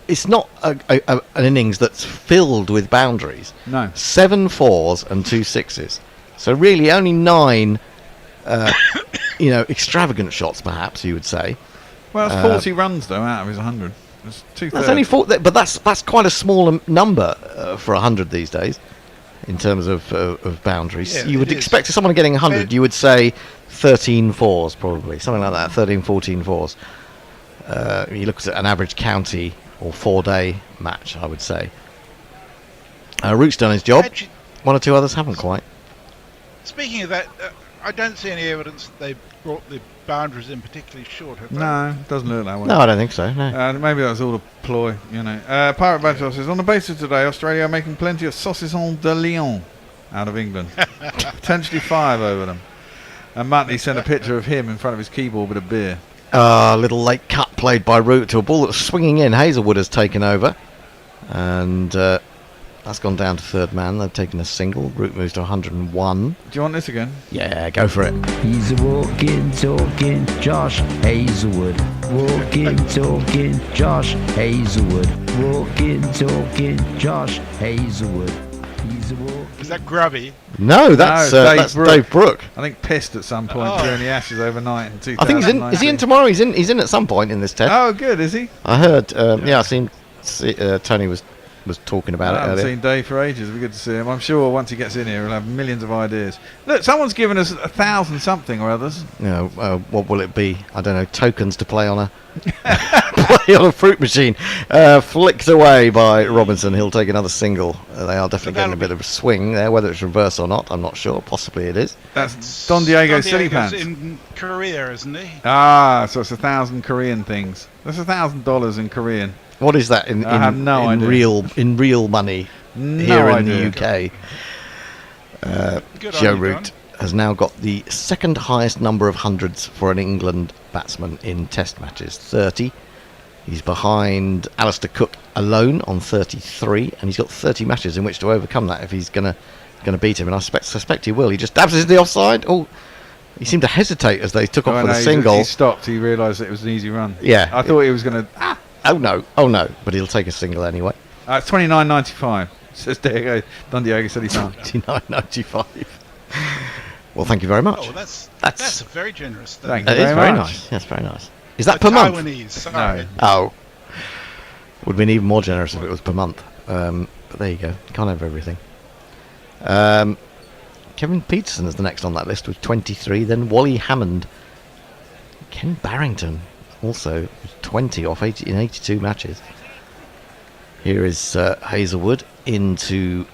E: it's not an innings that's filled with boundaries.
G: No.
E: 7 4s and 2 6s. So really only 9, extravagant shots, perhaps you would say.
G: Well, it's 40 runs though out of his 100. It's 2/3.
E: That's only 4, but that's quite a small number for 100 these days, in terms of boundaries.
N: Yeah,
E: you would expect if someone getting 100, you would say 13 4s probably, something like that, 13, 14 4s. You look at an average county or 4-day match, I would say. Root's done his job. 1 or 2 others haven't quite.
N: Speaking of that, I don't see any evidence that they brought the boundaries in particularly short, have they?
G: No, it doesn't look that way.
E: No, I don't think so. No.
G: Maybe that was all a ploy, you know. Pirate Badger says, on the basis today, Australia are making plenty of saucisson de Lyon out of England. Potentially 5 over them. And Muttley sent a picture of him in front of his keyboard with a beer.
E: Little late cut played by Root to a ball that was swinging in. Hazelwood has taken over. And that's gone down to third man. They've taken a single. Root moves to 101.
G: Do you want this again?
E: Yeah, go for it.
I: He's a walking, talking Josh Hazelwood. Walking, talking Josh Hazelwood. Walking, talking Josh Hazelwood. He's a walking.
N: Is that Grubby?
E: No, that's Dave Brooke.
G: I think pissed at some point during the Ashes overnight in 2019.
E: I think he's in. Is he in tomorrow? He's in at some point in this test.
G: Oh, good, is he?
E: I heard. Yeah, I seen. Tony was talking about it
G: I haven't
E: earlier.
G: seen Dave for ages. It'll be good to see him. I'm sure once he gets in here, he'll have millions of ideas. Look, someone's given us 1,000 something or others.
E: What will it be? I don't know. Tokens to play on a fruit machine. Flicked away by Robinson. He'll take another single. They are definitely getting a bit of a swing there. Whether it's reverse or not, I'm not sure. Possibly it is.
G: That's Don Diego Silly Pants.
N: In Korea, isn't he?
G: So it's 1,000 Korean things. That's $1,000 in Korean.
E: What is that in
G: I have no idea.
E: real money here in the UK? Joe Root has now got the second highest number of hundreds for an England batsman in Test matches, 30. He's behind Alistair Cook alone on 33, and he's got 30 matches in which to overcome that if he's gonna beat him. And I suspect he will. He just dabs into the offside. Oh, he seemed to hesitate as they took off for the single.
G: He stopped. He realised it was an easy run.
E: Yeah,
G: I thought he was going to.
E: Oh no! But he'll take a single anyway.
G: It's 29.95. Says Diego. Don Diego said he found
E: 29.95. Well, thank you very much.
N: Oh, that's a very generous thing.
G: Thank you
E: very
G: very
E: much.
G: nice.
E: Yes, very nice. Is that per month?
N: Taiwanese, sorry.
G: No.
E: Oh, would have been even more generous if it was per month. But there you go. Can't have everything. Kevin Peterson is the next on that list with 23. Then Wally Hammond. Ken Barrington also 20 off 80 in 82 matches. Here is Hazelwood into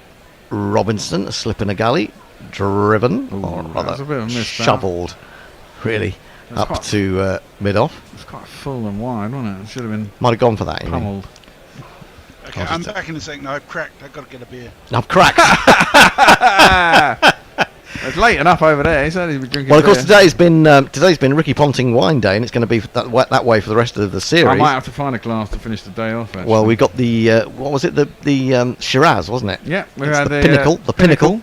E: Robinson, a slip in a gully, driven, or rather
G: a bit of a miss,
E: shoveled, really,
G: That's
E: up to mid-off.
G: It's quite full and wide, wasn't it? It should have been.
E: Might have gone for that. You mean?
G: Pummeled.
N: Okay, I'm back in a second. No, I've cracked. I've got to get a beer.
E: I've cracked.
G: It's late enough over there. He said he'd be drinking.
E: Well, of course, today's been Ricky Ponting Wine Day, and it's going to be that way for the rest of the series.
G: I might have to find a glass to finish the day off. Actually.
E: Well, we got the what was it? The Shiraz, wasn't it?
G: Yeah, we
E: It's
G: had
E: the Pinnacle. The Pinnacle.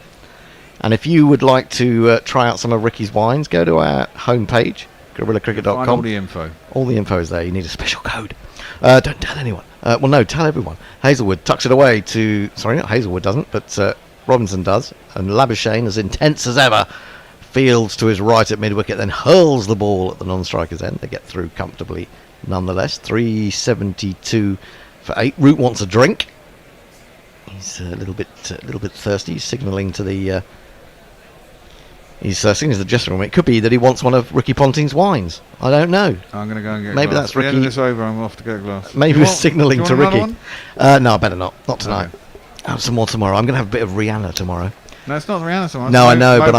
E: And if you would like to try out some of Ricky's wines, go to our homepage, GorillaCricket.com.
G: Find all the info.
E: All the info is there. You need a special code. Don't tell anyone. Well, no, tell everyone. Hazelwood tucks it away to. Sorry, not Hazelwood doesn't, but Robinson does. And Labuschagne, as intense as ever, fields to his right at mid-wicket, then hurls the ball at the non-striker's end. They get through comfortably nonetheless. 372 for 8. Root wants a drink. He's a little bit thirsty. He's signalling to the signaling to the dressing room. It could be that he wants one of Ricky Ponting's wines. I don't know.
G: I'm going to go and get.
E: Maybe
G: a glass.
E: that's Ricky.
G: At the end of this over, I'm off to get a glass.
E: Maybe he's signalling to Ricky.
G: One?
E: No, I better not. Not tonight. I'll have some more tomorrow. I'm going to have a bit of Rihanna tomorrow.
G: No, it's not Rihanna tomorrow.
E: No, I know, but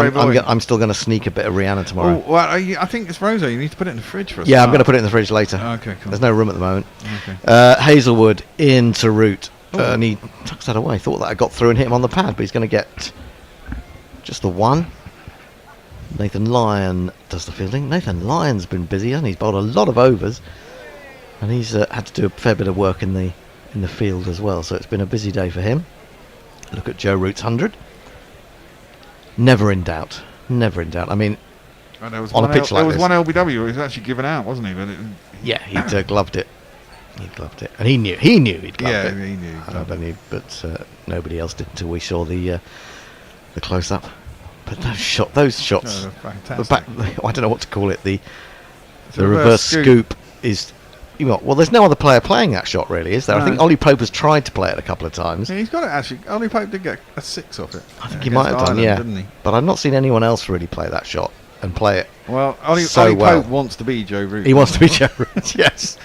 E: I'm still going to sneak a bit of Rihanna tomorrow.
G: Oh, well, I think it's Rosa. You need to put it in the fridge for us.
E: Yeah, I'm going to put it in the fridge later.
G: Okay, cool.
E: There's no room at the moment.
G: Okay.
E: Hazelwood into Root. And he tucks that away. Thought that I got through and hit him on the pad, but he's going to get just the one. Nathan Lyon does the fielding. Nathan Lyon's been busy, and he's bowled a lot of overs. And he's had to do a fair bit of work in the field as well. So it's been a busy day for him. Look at Joe Root's 100. Never in doubt. Never in doubt. I mean, on a pitch like this.
G: There was one LBW he was actually given out, wasn't he? But
E: yeah, he'd gloved it. He'd gloved it, and he knew he'd gloved it.
G: Yeah, he knew.
E: But nobody else did until we saw the close-up. But those shots, the back, I don't know what to call it. The reverse scoop is. Well, there's no other player playing that shot, really, is there?
G: No.
E: I think Ollie Pope has tried to play it a couple of times.
G: Yeah, he's got it actually. Ollie Pope did get a 6 off it.
E: I think he might have done,
G: Ireland,
E: yeah.
G: didn't he?
E: But I've not seen anyone else really play that shot and play it.
G: Well, Ollie
E: well.
G: Pope wants to be Joe Root.
E: He wants to be Joe Root, yes.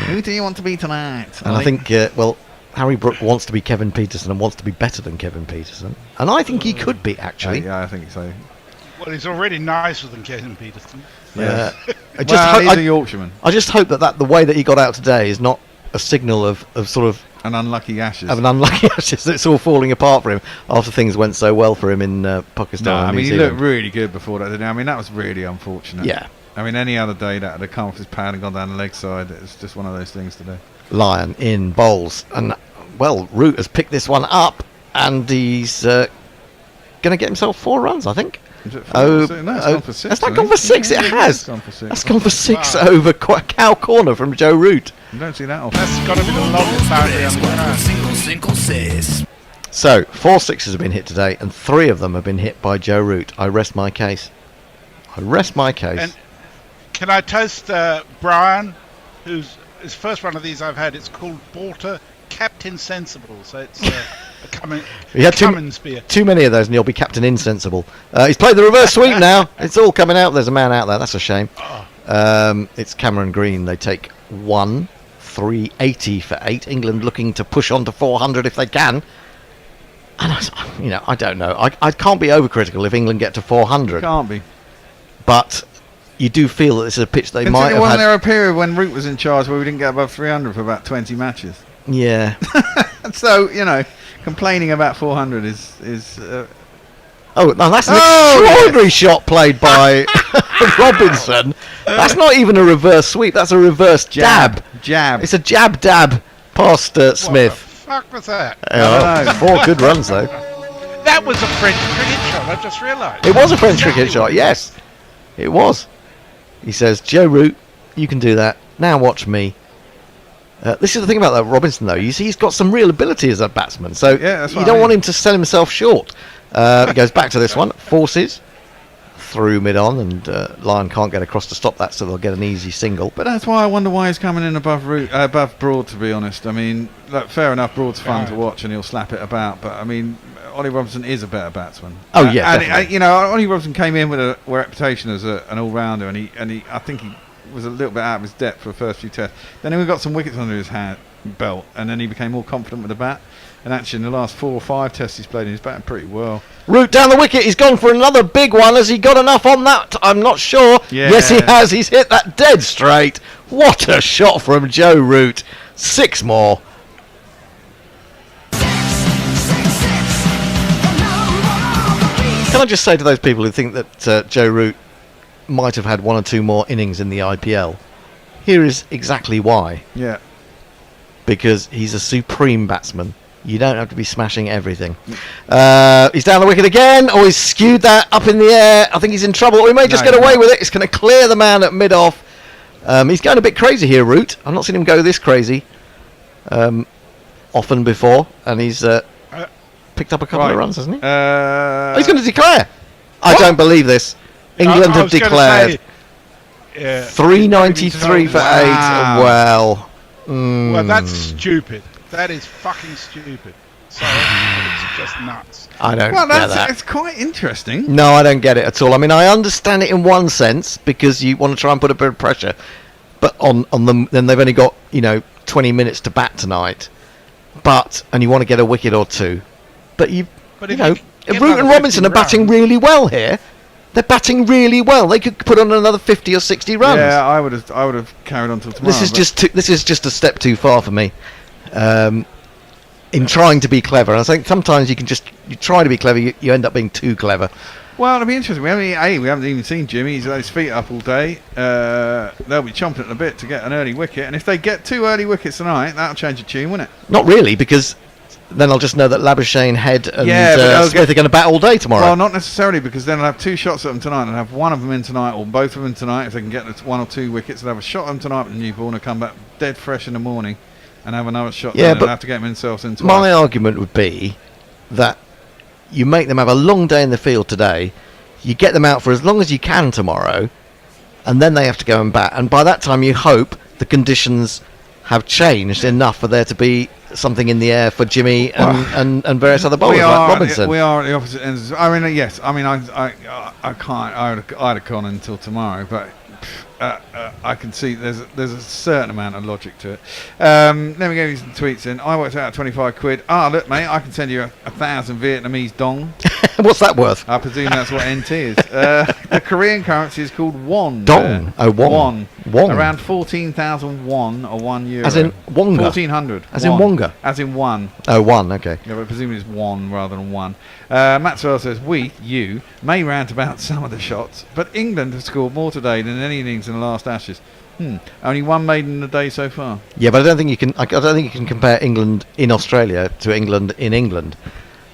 G: Who do you want to be tonight?
E: And I think, Harry Brook wants to be Kevin Peterson and wants to be better than Kevin Peterson. And I think he could be, actually.
G: Yeah, I think so.
N: Well, he's already nicer than Caden Peterson.
E: Yeah.
G: He's a Yorkshireman.
E: I just hope that the way that he got out today is not a signal of sort of
G: an unlucky Ashes.
E: It's all falling apart for him after things went so well for him in Pakistan.
G: No, I
E: and
G: mean
E: New
G: he
E: Zealand.
G: looked really good before that, didn't he? I mean that was really unfortunate.
E: Yeah.
G: I mean any other day that would have come off his pad and gone down the leg side. It's just one of those things today.
E: Lyon in bowls, and well, Root has picked this one up, and he's going to get himself 4 runs, I think.
G: Is it 4 or 6? No, it's gone for 6.
E: Has that gone for 6?
G: Yeah,
E: it has.
G: Gone for 6.
E: That's gone for 6 over cow corner from Joe Root.
G: You don't see that often.
N: That's got to be the longest boundary on the ground.
E: So 4 sixes have been hit today, and 3 of them have been hit by Joe Root. I rest my case.
N: And can I toast Brian, who's his first one of these I've had? It's called Border Captain Sensible, so it's a Cummins beer.
E: Too many of those, and you'll be Captain Insensible. He's played the reverse sweep now. It's all coming out. There's a man out there. That's a shame. It's Cameron Green. They take 1, 380 for 8. England looking to push on to 400 if they can. And I don't know. I can't be overcritical if England get to 400.
G: Can't be.
E: But you do feel that this is a pitch they might have
G: Wasn't
E: had.
G: there a period when Root was in charge where we didn't get above 300 for about 20 matches?
E: Yeah.
G: So, complaining about 400 is
E: Oh, no, that's an extraordinary shot played by Robinson. That's not even a reverse sweep. That's a reverse jab.
G: Jab.
E: It's a jab past Smith.
N: What the fuck was that?
E: 4 good runs, though.
N: That was a French cricket shot, I just realised.
E: It was a French cricket shot, yes. It was. He says, Joe Root, you can do that. Now watch me. This is the thing about that Robinson, though. You see, he's got some real ability as a batsman, so you don't want him to sell himself short. He goes back to this one, forces through mid-on, and Lyon can't get across to stop that, so they'll get an easy single.
G: But that's why I wonder why he's coming in above Broad, to be honest. I mean, look, fair enough, Broad's fun to watch, and he'll slap it about, but I mean, Ollie Robinson is a better batsman.
E: Oh yeah,
G: and Ollie Robinson came in with a reputation as an all-rounder, and he I think he was a little bit out of his depth for the first few tests. Then he got some wickets under his belt, and then he became more confident with the bat. And actually, in the last 4 or 5 tests he's played, he's batting pretty well.
E: Root down the wicket. He's gone for another big one. Has he got enough on that? I'm not sure.
G: Yeah.
E: Yes, he has. He's hit that dead straight. What a shot from Joe Root. 6 more. Can I just say to those people who think that Joe Root might have had 1 or 2 more innings in the IPL, here is exactly why.
G: Yeah.
E: Because he's a supreme batsman. You don't have to be smashing everything. He's down the wicket again. Oh, he's skewed that up in the air. I think he's in trouble. We may just get away with it. It's going to clear the man at mid-off. He's going a bit crazy here, Root. I've not seen him go this crazy often before. And he's picked up a couple of runs, hasn't he? He's going to declare. I don't believe this. England have declared. 393 for 8. Well...
N: Well, that's stupid. That is fucking stupid. Sorry, it's just nuts.
E: I don't
G: get
E: that.
G: It's quite interesting.
E: No, I don't get it at all. I mean, I understand it in one sense because you want to try and put a bit of pressure, but on them, then they've only got 20 minutes to bat tonight, and you want to get a wicket or 2, but Root and Robinson are batting really well here. They're batting really well. They could put on another 50 or 60 runs.
G: Yeah, I would have carried on till tomorrow.
E: This is just a step too far for me. In trying to be clever, and I think sometimes you try to be clever, you end up being too clever.
G: Well, it'll be interesting. We haven't even seen Jimmy. He's had his feet up all day. They'll be chomping at the bit to get an early wicket, and if they get 2 early wickets tonight, that'll change the tune, won't it?
E: Not really, because then I'll just know that Labuschagne, Head and Smith are going to bat all day tomorrow.
G: Well, not necessarily, because then I'll have 2 shots at them tonight, and I'll have one of them in tonight, or both of them tonight. If they can get 1 or 2 wickets, they'll have a shot at them tonight with the new ball, and come back dead fresh in the morning, and have another shot. Yeah, but have to get themselves into.
E: My argument would be that you make them have a long day in the field today, you get them out for as long as you can tomorrow, and then they have to go and bat. And by that time, you hope the conditions have changed enough for there to be something in the air for Jimmy and various other bowlers like Robinson.
G: We are at the opposite ends. I mean, yes. I mean, I can't. I'd have gone until tomorrow, but I can see there's a certain amount of logic to it. Let me give you some tweets in. I worked out at 25 quid. Look, mate, I can send you 1,000 Vietnamese dong.
E: What's that worth?
G: I presume that's what NT is. The Korean currency is called won.
E: Dong. Oh, won. Won.
G: Around 14,000 won or €1.
E: As in wonga?
G: 1,400.
E: As in wonga?
G: As in one.
E: Oh, one, okay.
G: Yeah, but presumably it's won rather than one. Maxwell says, you may rant about some of the shots, but England have scored more today than any innings in the last Ashes. Only one made in the day so far.
E: Yeah, but I don't think you can. I don't think you can compare England in Australia to England in England.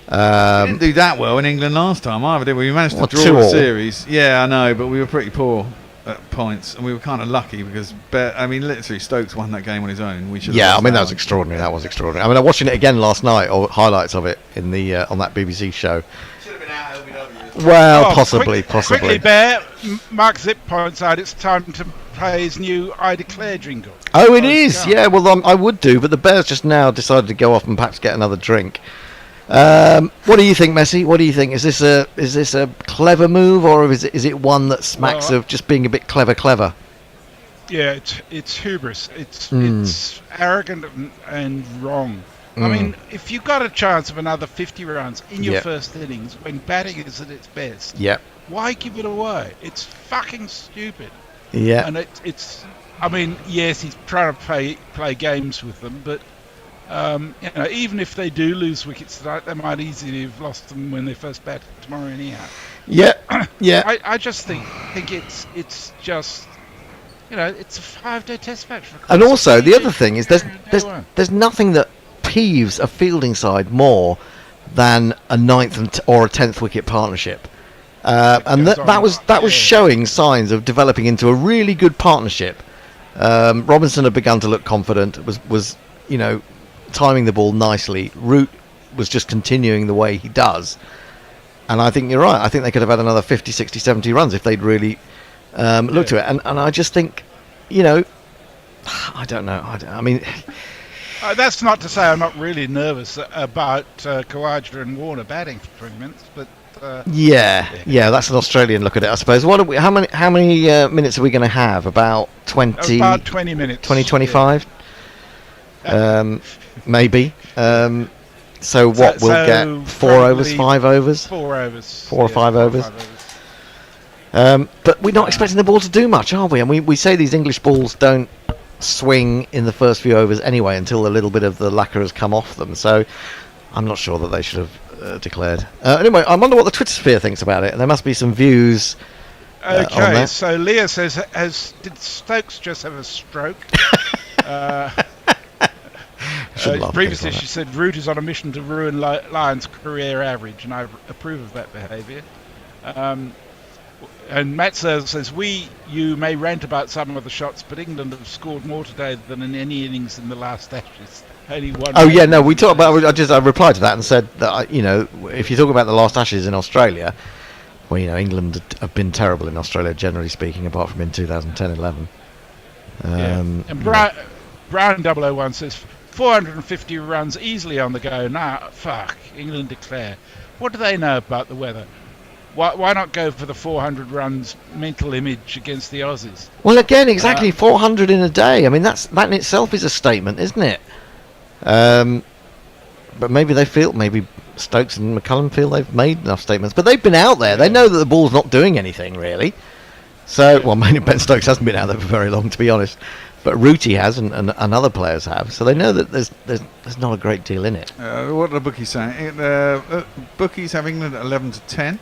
G: We didn't do that well in England last time either, did we? We managed to draw a series. Yeah, I know, but we were pretty poor at points, and we were kind of lucky because, literally Stokes won that game on his own. We should.
E: Yeah, that was extraordinary. That was extraordinary. I mean, I'm watching it again last night, or highlights of it in the on that BBC show.
G: Should have been out LBW.
E: Well, possibly.
N: Quickly, Bear. Mark Zip points out it's time to play his new I Declare jingle.
E: Oh, it is. Yeah, well, I would do, but the Bears just now decided to go off and perhaps get another drink. What do you think, Messi? What do you think? Is this a clever move, or is it one that smacks of just being a bit clever?
N: Yeah, it's hubris. It's arrogant and wrong. I mean, if you got a chance of another 50 runs in your first innings when batting is at its best, why give it away? It's fucking stupid.
E: Yeah.
N: And it's. I mean, yes, he's trying to play games with them, but. Even if they do lose wickets tonight, they might easily have lost them when they first bat tomorrow anyhow.
E: Yeah, yeah.
N: I just think it's just, it's a 5-day test match.
E: And also, the other thing is there's nothing that peeves a fielding side more than a 9th or a 10th wicket partnership. And that was showing signs of developing into a really good partnership. Robinson had begun to look confident. Was timing the ball nicely. Root was just continuing the way he does, and I think you're right. I think they could have had another 50, 60, 70 runs if they'd really looked to it. And I just think, I don't know. I mean,
N: that's not to say I'm not really nervous about Khawaja and Warner batting for 20 minutes, but
E: yeah, that's an Australian look at it, I suppose. How many minutes are we going to have? About 20.
N: About 20 minutes.
E: 20, 25. Maybe. So what we'll get? 4 overs, 5 overs?
N: 4 overs.
E: 4 or 5 overs. But we're not expecting the ball to do much, are we? And we say these English balls don't swing in the first few overs anyway until a little bit of the lacquer has come off them. So I'm not sure that they should have declared. Anyway, I wonder what the Twitter sphere thinks about it. There must be some views.
N: Okay, so Leah says, did Stokes just have a stroke? Previously she said Root is on a mission to ruin Lyon's career average, and I approve of that behaviour. And Matt says, you may rant about some of the shots, but England have scored more today than in any innings in the last Ashes. Only one.
E: Oh yeah, no, we talked about. I replied to that and said that if you talk about the last Ashes in Australia, well, England have been terrible in Australia generally speaking, apart from in 2010-11.
N: And Brown 001 says 450 runs easily on the go. Nah, fuck. England declare. What do they know about the weather? Why not go for the 400 runs mental image against the Aussies?
E: Well, again, exactly 400 in a day. I mean, that in itself is a statement, isn't it? But maybe maybe Stokes and McCullum feel they've made enough statements. But they've been out there. They know that the ball's not doing anything, really. So, well, Ben Stokes hasn't been out there for very long, to be honest. But Rooty has, and other players have. So they know that there's not a great deal in it.
G: What are the bookies saying? Bookies have England at 11-10.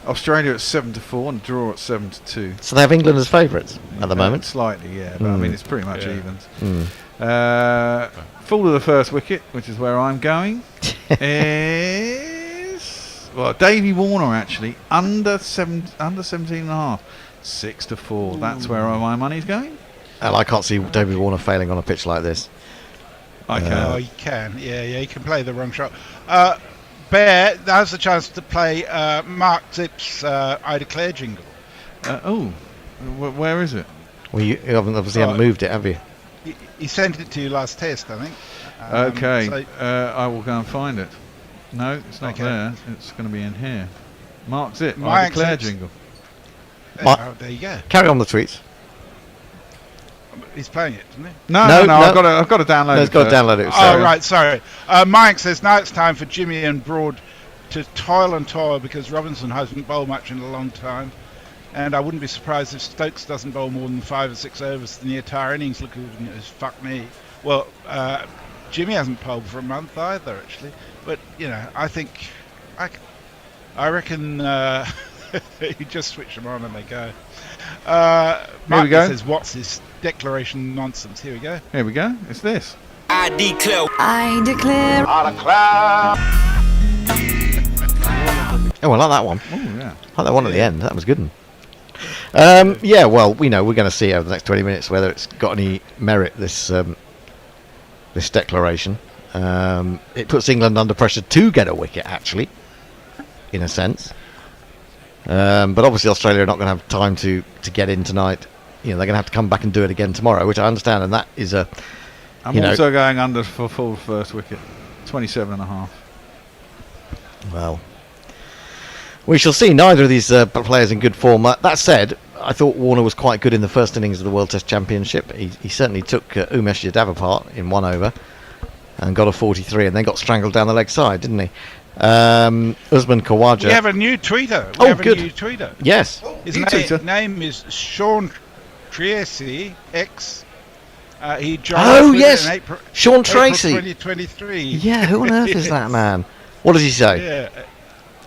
G: Australia at 7-4 and draw at 7-2.
E: So they have England as favourites at the moment?
G: Slightly, yeah. But I mean, it's pretty much evens. Fall of the first wicket, which is where I'm going, is... Well, Davey Warner, actually, under 17.5. 6-4. That's where my money's going.
E: And I can't see David Warner failing on a pitch like this.
G: I can.
N: You can. Yeah, you can play the wrong shot. Bear, now's the chance to play Mark Zip's I Declare jingle.
G: Where is it?
E: Well, you obviously haven't moved it, have you?
N: He sent it to you last test, I think.
G: Okay, I will go and find it. No, it's not there. It's going to be in here. Mark Zip, I Declare jingle.
N: There you go.
E: Carry on the tweets.
N: He's playing it, isn't he?
G: No. I've got to download it.
E: He's got to download it.
N: Oh, right, sorry. Mike says, now it's time for Jimmy and Broad to toil and toil because Robinson hasn't bowled much in a long time. And I wouldn't be surprised if Stokes doesn't bowl more than 5 or 6 overs in the entire innings. Look as fuck me. Well, Jimmy hasn't bowled for a month either, actually. But, I reckon you just switch them on and they go.
G: Here we go.
N: Says, what's this declaration nonsense? Here we go.
G: Here we go. It's this.
J: I declare.
E: Oh, I like that one.
G: Oh, yeah.
E: I like that one at the end. That was good one. Yeah, well, we know we're going to see over the next 20 minutes whether it's got any merit, this declaration. It puts England under pressure to get a wicket, actually, in a sense. But obviously Australia are not going to have time to get in tonight. They're going to have to come back and do it again tomorrow, which I understand, and that is a...
G: I'm also going under for full first wicket. 27.5.
E: Well, we shall see. Neither of these players in good form. That said, I thought Warner was quite good in the first innings of the World Test Championship. He certainly took Umesh Yadav apart in 1 over and got a 43, and then got strangled down the leg side, didn't he? Usman Khawaja.
N: We have a new tweeter.
E: Good. Yes.
N: His name is Sean Tracy X. He joined in April,
E: Sean Tracy.
N: April 2023.
E: Yeah, who on earth is that man? What does he say?
N: Yeah.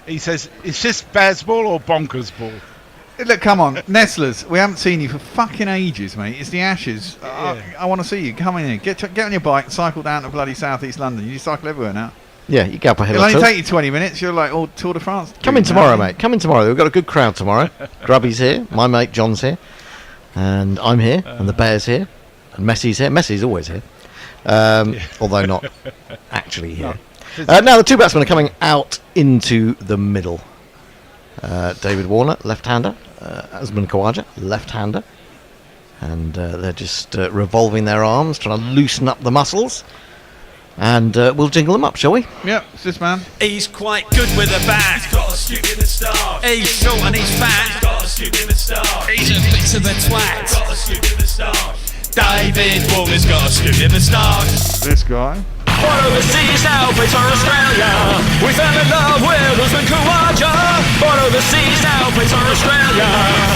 N: He says, is this Baz ball or bonkers ball?
G: Look, come on, Nestlers. We haven't seen you for fucking ages, mate. It's the Ashes. I want to see you. Come in here. Get on your bike, cycle down to bloody South East London. You cycle everywhere now.
E: Yeah, you go up a hill.
G: It'll only take you 20 minutes. You're like all Tour de France.
E: Come in tomorrow, mate. Come in tomorrow. We've got a good crowd tomorrow. Grubby's here. My mate John's here. And I'm here. And the Bear's here. And Messi's here. Messi's always here. Although not actually here. Now the two batsmen are coming out into the middle. David Warner, left-hander. Usman Khawaja, left-hander. And they're just revolving their arms, trying to loosen up the muscles. And we'll jingle them up, shall we?
G: Yep, it's this man.
J: He's quite good with a bat. He's got a stick in the start. He's short and he's fat. He's got a stick in the start. He's a bit of a twat. He's got a stick in the start. David Warner's got a scoop in the start.
G: This guy.
J: One overseas now plays for Australia. We fell in love with Usman Khawaja. One overseas now plays for Australia.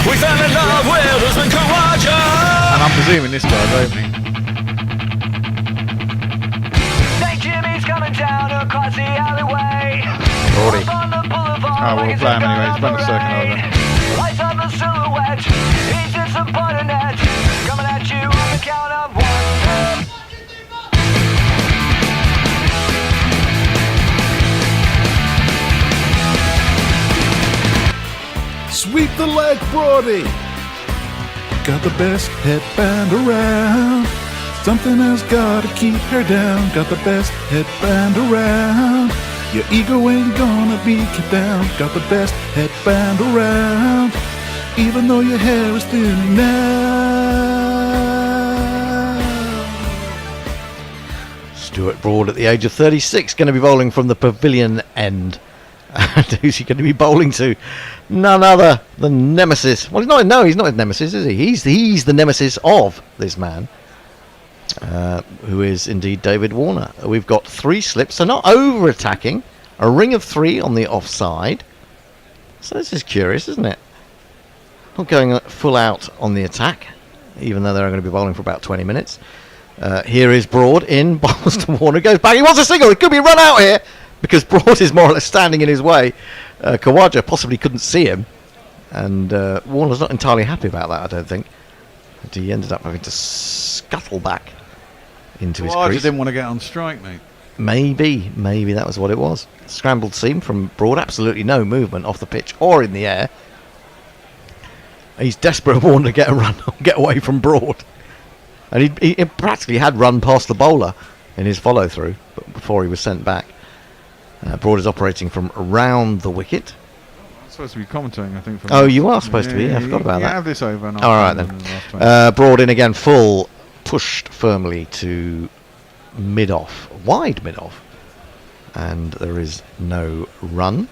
J: We fell in love with Usman Khawaja.
G: And I'm presuming this guy's opening.
J: St. Jimmy's coming down across the alleyway.
E: Already.
G: Oh, we'll play him anyway. It's been a second over.
J: Lights up the silhouette. He's disappointed net. Coming at you on the count of 1.
D: Sweep the leg, Brody. Got the best headband around. Something has got to keep her down. Got the best headband around. Your ego ain't gonna be kept down. Got the best headband around. Even though your hair is thinning now.
E: Stuart Broad at the age of 36, going to be bowling from the pavilion end. And who's he going to be bowling to? None other than Nemesis. Well, he's not his nemesis, is he? He's the nemesis of this man, who is indeed David Warner. We've got 3 slips, so not over-attacking. A ring of 3 on the offside. So this is curious, isn't it? Not going full out on the attack, even though they're going to be bowling for about 20 minutes. Here is Broad in, bowls to Warner, goes back. He wants a single. He could be run out here, because Broad is more or less standing in his way. Khawaja possibly couldn't see him, and Warner's not entirely happy about that, I don't think. But he ended up having to scuttle back into his crease.
G: Didn't want to get on strike, mate.
E: Maybe that was what it was. Scrambled seam from Broad, absolutely no movement off the pitch or in the air. He's desperate, Warner, to get a run, get away from Broad. And he practically had run past the bowler in his follow-through before he was sent back. Broad is operating from around the wicket.
G: I'm supposed to be commentating, I think.
E: Oh, you are supposed to be. Yeah, I forgot about that.
G: Have this over. And
E: all right then. Broad in again, full, pushed firmly to mid-off, wide mid-off, and there is no run.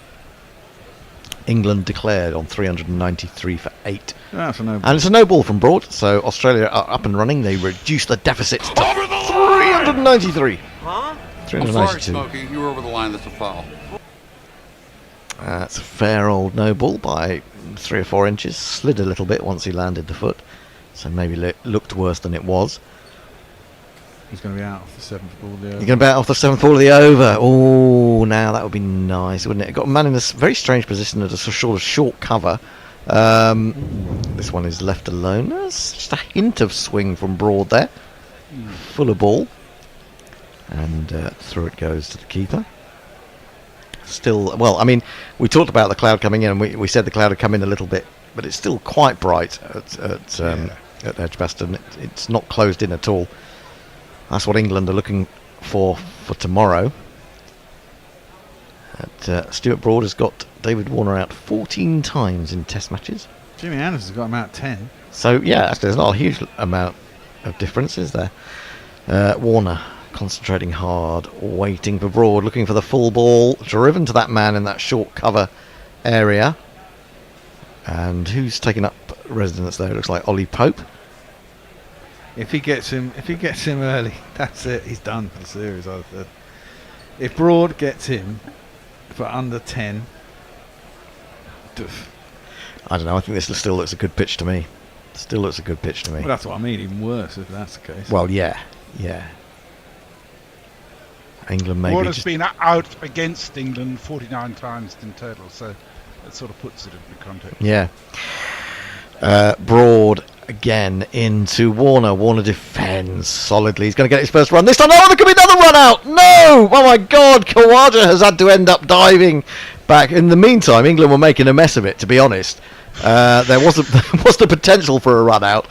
E: England declared on 393 for 8.
G: That's a no ball.
E: And it's a no ball from Broad, so Australia are up and running. They reduce the deficit to 393.
A: Huh?
E: 392.
A: I'm sorry, Smokey. You were over the line. That's a foul.
E: It's a fair old no ball by 3 or 4 inches. Slid a little bit once he landed the foot, so maybe looked worse than it was.
G: He's going to be out off the 7th ball of the over.
E: You're going to be out off the 7th ball of the over. Oh, now that would be nice, wouldn't it? Got a man in a very strange position at a sort of short cover. This one is left alone. There's just a hint of swing from Broad there. Full of ball. And through it goes to the keeper. Still, well, I mean, we talked about the cloud coming in, and we said the cloud had come in a little bit, but it's still quite bright at Edgbaston. It's not closed in at all. That's what England are looking for tomorrow. Stuart Broad has got David Warner out 14 times in Test matches.
G: Jimmy Anderson's got him out 10.
E: So, yeah, actually, there's not a huge amount of difference, is there? Warner concentrating hard, waiting for Broad, looking for the full ball, driven to that man in that short cover area. And who's taking up residence there? It looks like Ollie Pope.
G: If he gets him early, that's it. He's done for the series. If Broad gets him for under 10,
E: I don't know. I think this still looks a good pitch to me. Still looks a good pitch to me.
G: Well, that's what I mean. Even worse if that's the case.
E: Well, yeah. England maybe.
N: Warner's been out against England 49 times in total, so that sort of puts it into context.
E: Yeah. Broad again into Warner. Warner defends solidly. He's going to get his first run this time. Oh, there could be another run out. No! Oh my God! Khawaja has had to end up diving back. In the meantime, England were making a mess of it. To be honest, there was the potential for a run out,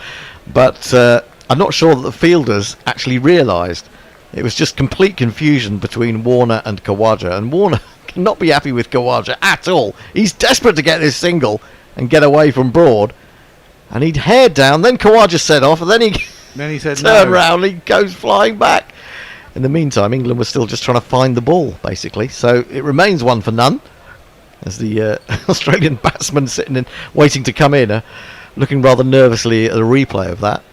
E: but I'm not sure that the fielders actually realised. It was just complete confusion between Warner and Khawaja, and Warner cannot be happy with Khawaja at all. He's desperate to get this single and get away from Broad. And he'd head down, then Khawaja set off, and then he
G: said
E: turn
G: no.
E: round, and he goes flying back. In the meantime, England was still just trying to find the ball, basically. So it remains 1 for none, as the Australian batsman sitting in, waiting to come in, looking rather nervously at a replay of that,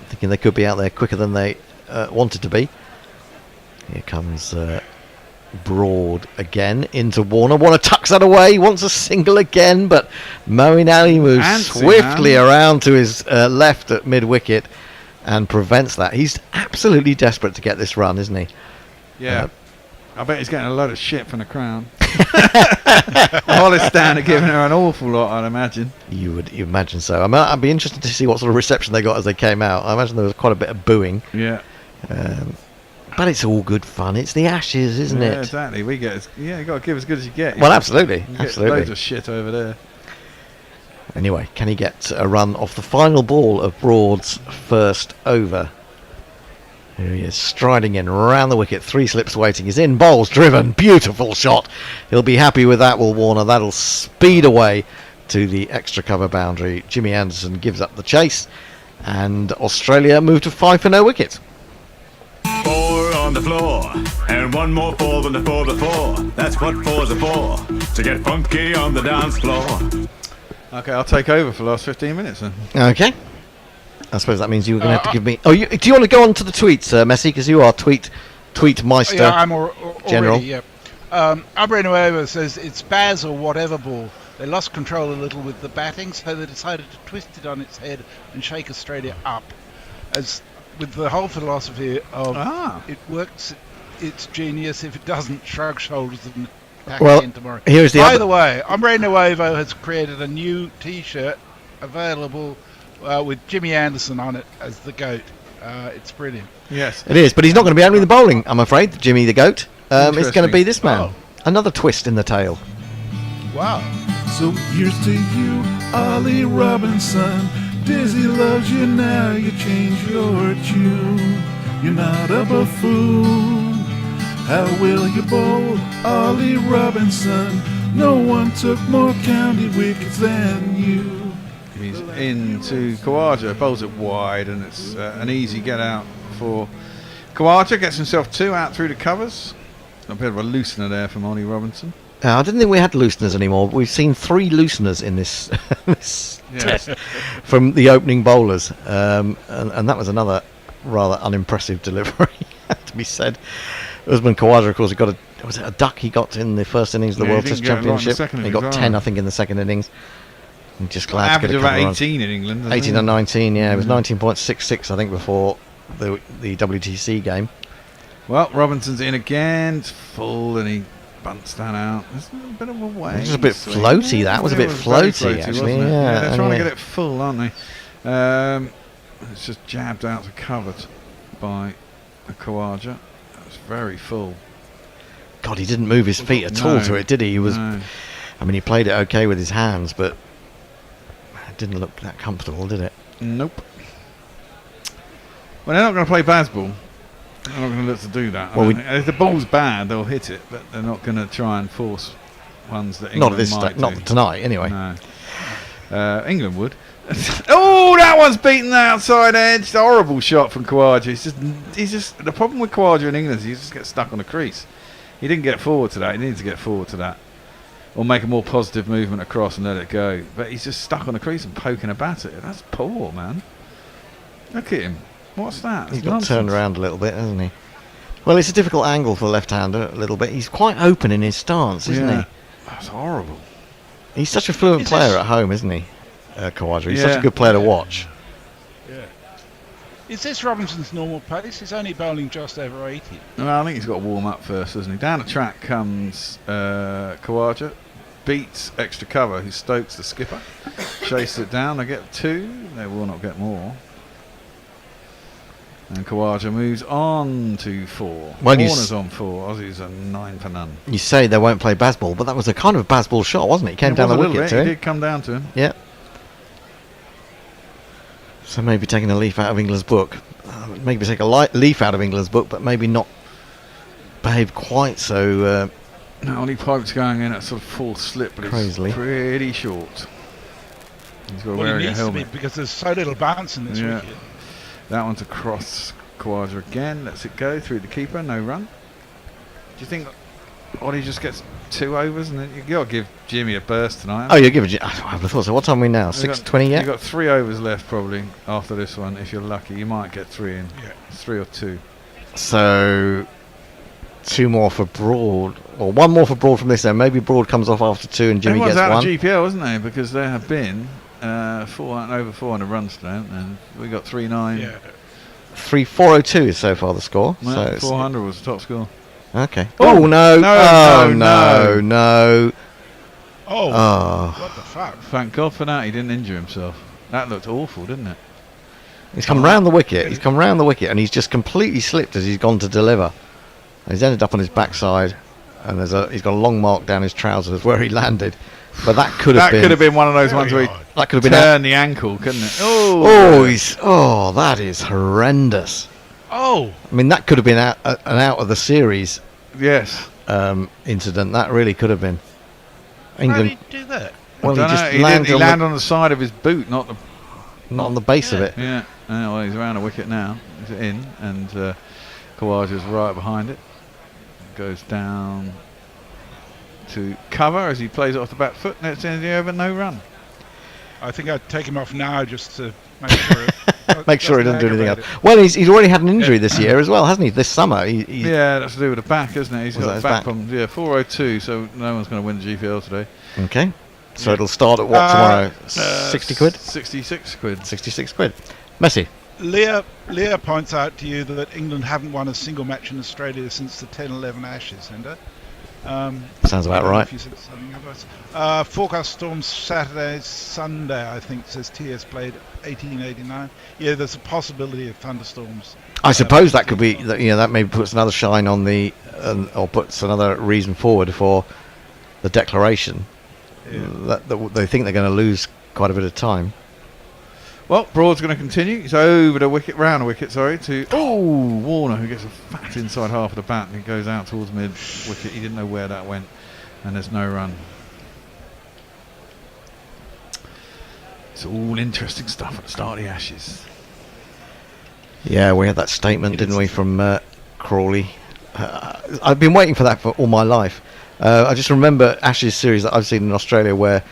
E: thinking they could be out there quicker than they wanted to be. Here comes Broad again into Warner. Warner tucks that away, wants a single again, but Moeen Ali moves swiftly around to his left at mid-wicket and prevents that. He's absolutely desperate to get this run, isn't he?
G: Yeah. I bet he's getting a load of shit from the Crown. Hollis down are giving her an awful lot, I'd imagine.
E: You imagine so. I mean, I'd be interested to see what sort of reception they got as they came out. I imagine there was quite a bit of booing.
G: Yeah.
E: But it's all good fun. It's the Ashes, isn't it?
G: Yeah, exactly. You got to give as good as you get.
E: Well, absolutely.
G: You get loads of shit over there.
E: Anyway, can he get a run off the final ball of Broad's first over? Here he is, striding in, round the wicket, 3 slips waiting. He's in, bowls, driven, beautiful shot. He'll be happy with that, will Warner. That'll speed away to the extra cover boundary. Jimmy Anderson gives up the chase, and Australia move to 5 for no wickets.
W: 4 on the floor, and 1 more 4 than the 4 before. That's what 4s are for, to get funky on the dance floor.
G: Okay, I'll take over for the last 15 minutes then.
E: Okay. I suppose that means you were going to have to give me... Oh, do you want to go on to the tweets, Messi? Because you are tweet meister.
N: Yeah, I'm
E: General.
N: already, yeah. Abranueva says it's Baz or whatever ball. They lost control a little with the batting, so they decided to twist it on its head and shake Australia up. As with the whole philosophy of it works, it's genius. If it doesn't, shrug shoulders and pack again tomorrow.
E: Here's the
N: By the way, Abranueva has created a new T-shirt available with Jimmy Anderson on it as the GOAT. It's brilliant.
G: Yes,
E: it is, but he's not going to be handling the bowling, I'm afraid, Jimmy the GOAT. It's going to be this man. Another twist in the tail.
N: Wow.
D: So here's to you, Ollie Robinson. Dizzy loves you now, you change your tune. You're not a buffoon. How will you bowl, Ollie Robinson? No one took more county wickets than you.
G: He's into Khawaja, bowls it wide, and it's an easy get out for Khawaja. Gets himself 2 out through the covers. A bit of a loosener there from Ollie Robinson.
E: I didn't think we had looseners anymore. We've seen 3 looseners in this, test from the opening bowlers, and that was another rather unimpressive delivery, to be said. Usman Khawaja, of course, he got was it a duck he got in the first innings of the
G: Yeah, he
E: World
G: didn't
E: Test
G: get a lot in the
E: Championship?
G: second
E: He
G: innings
E: got
G: either.
E: 10, I think, in the second innings. I'm just glad to
G: Average
E: get a
G: of about
E: couple of runs.
G: 18 in England, doesn't
E: 18
G: he?
E: and 19, yeah. It was
G: Mm.
E: 19.66, I think, before the WTC game.
G: Well, Robinson's in again. It's full, and he bunts that out. It's a bit of a way.
E: It was a bit floaty, that was a bit
G: very
E: floaty, actually,
G: wasn't it?
E: yeah,
G: they're trying to
E: yeah.
G: get it full, aren't they? It's just jabbed out to covered by a Khawaja. That was very full.
E: God, he didn't move his feet at all to it, did he? He was.
G: No.
E: I mean, he played it okay with his hands, but it didn't look that comfortable, did it?
G: Nope. Well, they're not going to play baseball. They're not going to look to do that.
E: Well,
G: If the ball's bad, they'll hit it, but they're not going to try and force ones that
E: Not
G: England
E: at this
G: might
E: not
G: do.
E: tonight, anyway.
G: No. England would. Oh, that one's beaten the outside edge. Horrible shot from Khawaja. He's just the problem with Khawaja in England is he just gets stuck on the crease. He didn't get forward to that. He needs to get forward to that, or make a more positive movement across and let it go. But he's just stuck on the crease and poking a bat at it. That's poor, man. Look at him. What's that?
E: He's
G: That's
E: got
G: nonsense.
E: turned around a little bit, hasn't he? Well, it's a difficult angle for the left-hander, a little bit. He's quite open in his stance, isn't
G: Yeah.
E: he?
G: That's horrible.
E: He's such a fluent
N: Is
E: player
N: this-
E: at home, isn't he, Khawaja? He's such
G: Yeah.
E: a good player to watch.
N: Is this Robinson's normal pace? He's only bowling just over 80.
G: Well, I think he's got to warm up first, doesn't he? Down the track comes Khawaja, beats extra cover, who Stokes the skipper, chases it down. They get 2. They will not get more. And Khawaja moves on to 4.
E: Well, you
G: Warner's on 4. Aussies are 9 for none.
E: You say they won't play baseball, but that was a kind of a baseball shot, wasn't it? He came
G: It
E: down
G: was
E: the
G: a little
E: wicket
G: bit.
E: to
G: He
E: him.
G: did come down to him.
E: Yeah. So maybe taking a leaf out of England's book. Maybe take a leaf out of England's book, but maybe not behave quite so...
G: No, only pipes going in at sort of 4th slip, but
E: Crazily.
G: it's pretty short. He's got to
N: Well,
G: wear
N: he
G: a
N: needs to be
G: helmet.
N: because there's so little bounce in this wicket.
G: That one's across Khawaja again. Lets it go through the keeper. No run. Do you think Ollie just gets 2 overs and then you got to give Jimmy a burst tonight?
E: Oh, you give it... I would have thought so. What time are we now?
G: We've
E: 6:20 yet?
G: You've got 3 overs left probably after this one. If you're lucky, you might get 3 in.
N: Yeah.
G: 3 or 2.
E: So 2 more for Broad, or 1 more for Broad from this end. Maybe Broad comes off after 2 and Jimmy
G: Everyone's
E: gets
G: out
E: 1.
G: of GPL, isn't they? Because there have been over 400 runs today, and we got 3-9.
N: Yeah.
E: 402 is so far the score.
G: Well,
E: So it's-
G: 400 was the top score.
E: Okay.
G: Oh,
E: Oh no!
G: no,
E: Oh
G: no,
E: no! No!
N: Oh,
E: Oh.
N: what the fuck?
G: Thank God for that. He didn't injure himself. That looked awful, didn't it?
E: He's come round the wicket. He's come round the wicket, and he's just completely slipped as he's gone to deliver. He's ended up on his backside, and he's got a long mark down his trousers where he landed. But that could have been.
G: That could have been one of those ones where he
E: That could have been.
G: turned the ankle, couldn't it?
E: Oh, that is horrendous.
N: Oh,
E: I mean, that could have been an out of the series.
G: Yes.
E: Incident. That really could have been.
N: how
E: England.
N: did he do that?
E: Well, he
G: Dunno,
E: just
G: he
E: landed
G: landed on the side of his boot, not
E: on the base of it.
G: Yeah. Well, he's around a wicket now. He's in, and Khawaja's right behind it. Goes down to cover as he plays it off the back foot. Next end of the over, no run.
N: I think I'd take him off now just to make sure.
E: Make sure he doesn't do anything else.
N: aggravate
E: Well, he's already had an injury this year as well, hasn't he? This summer. He's
G: Yeah, that's to do with the back, isn't it? He's
E: Was
G: got
E: that
G: a
E: his
G: back
E: back?
G: problem. Yeah, 402, so no one's going to win the GPL today.
E: Okay. So it'll start at what tomorrow? 60 quid?
G: 66 quid.
E: 66 quid. Messi.
N: Leah points out to you that England haven't won a single match in Australia since the 10-11 Ashes, Ender.
E: Sounds about right.
N: If you said something otherwise. Forecast storms Saturday, Sunday, I think, says TS played 1889. Yeah, there's a possibility of thunderstorms.
E: I suppose that could be, that maybe puts another shine on the, or puts another reason forward for the declaration that they think they're going to lose quite a bit of time.
G: Well, Broad's going to continue. He's over the wicket, round the wicket, to Warner, who gets a fat inside half of the bat, and he goes out towards mid wicket. He didn't know where that went, and there's no run. It's all interesting stuff at the start of the Ashes.
E: Yeah, we had that statement, didn't we, from Crawley. I've been waiting for that for all my life. I just remember Ashes series that I've seen in Australia where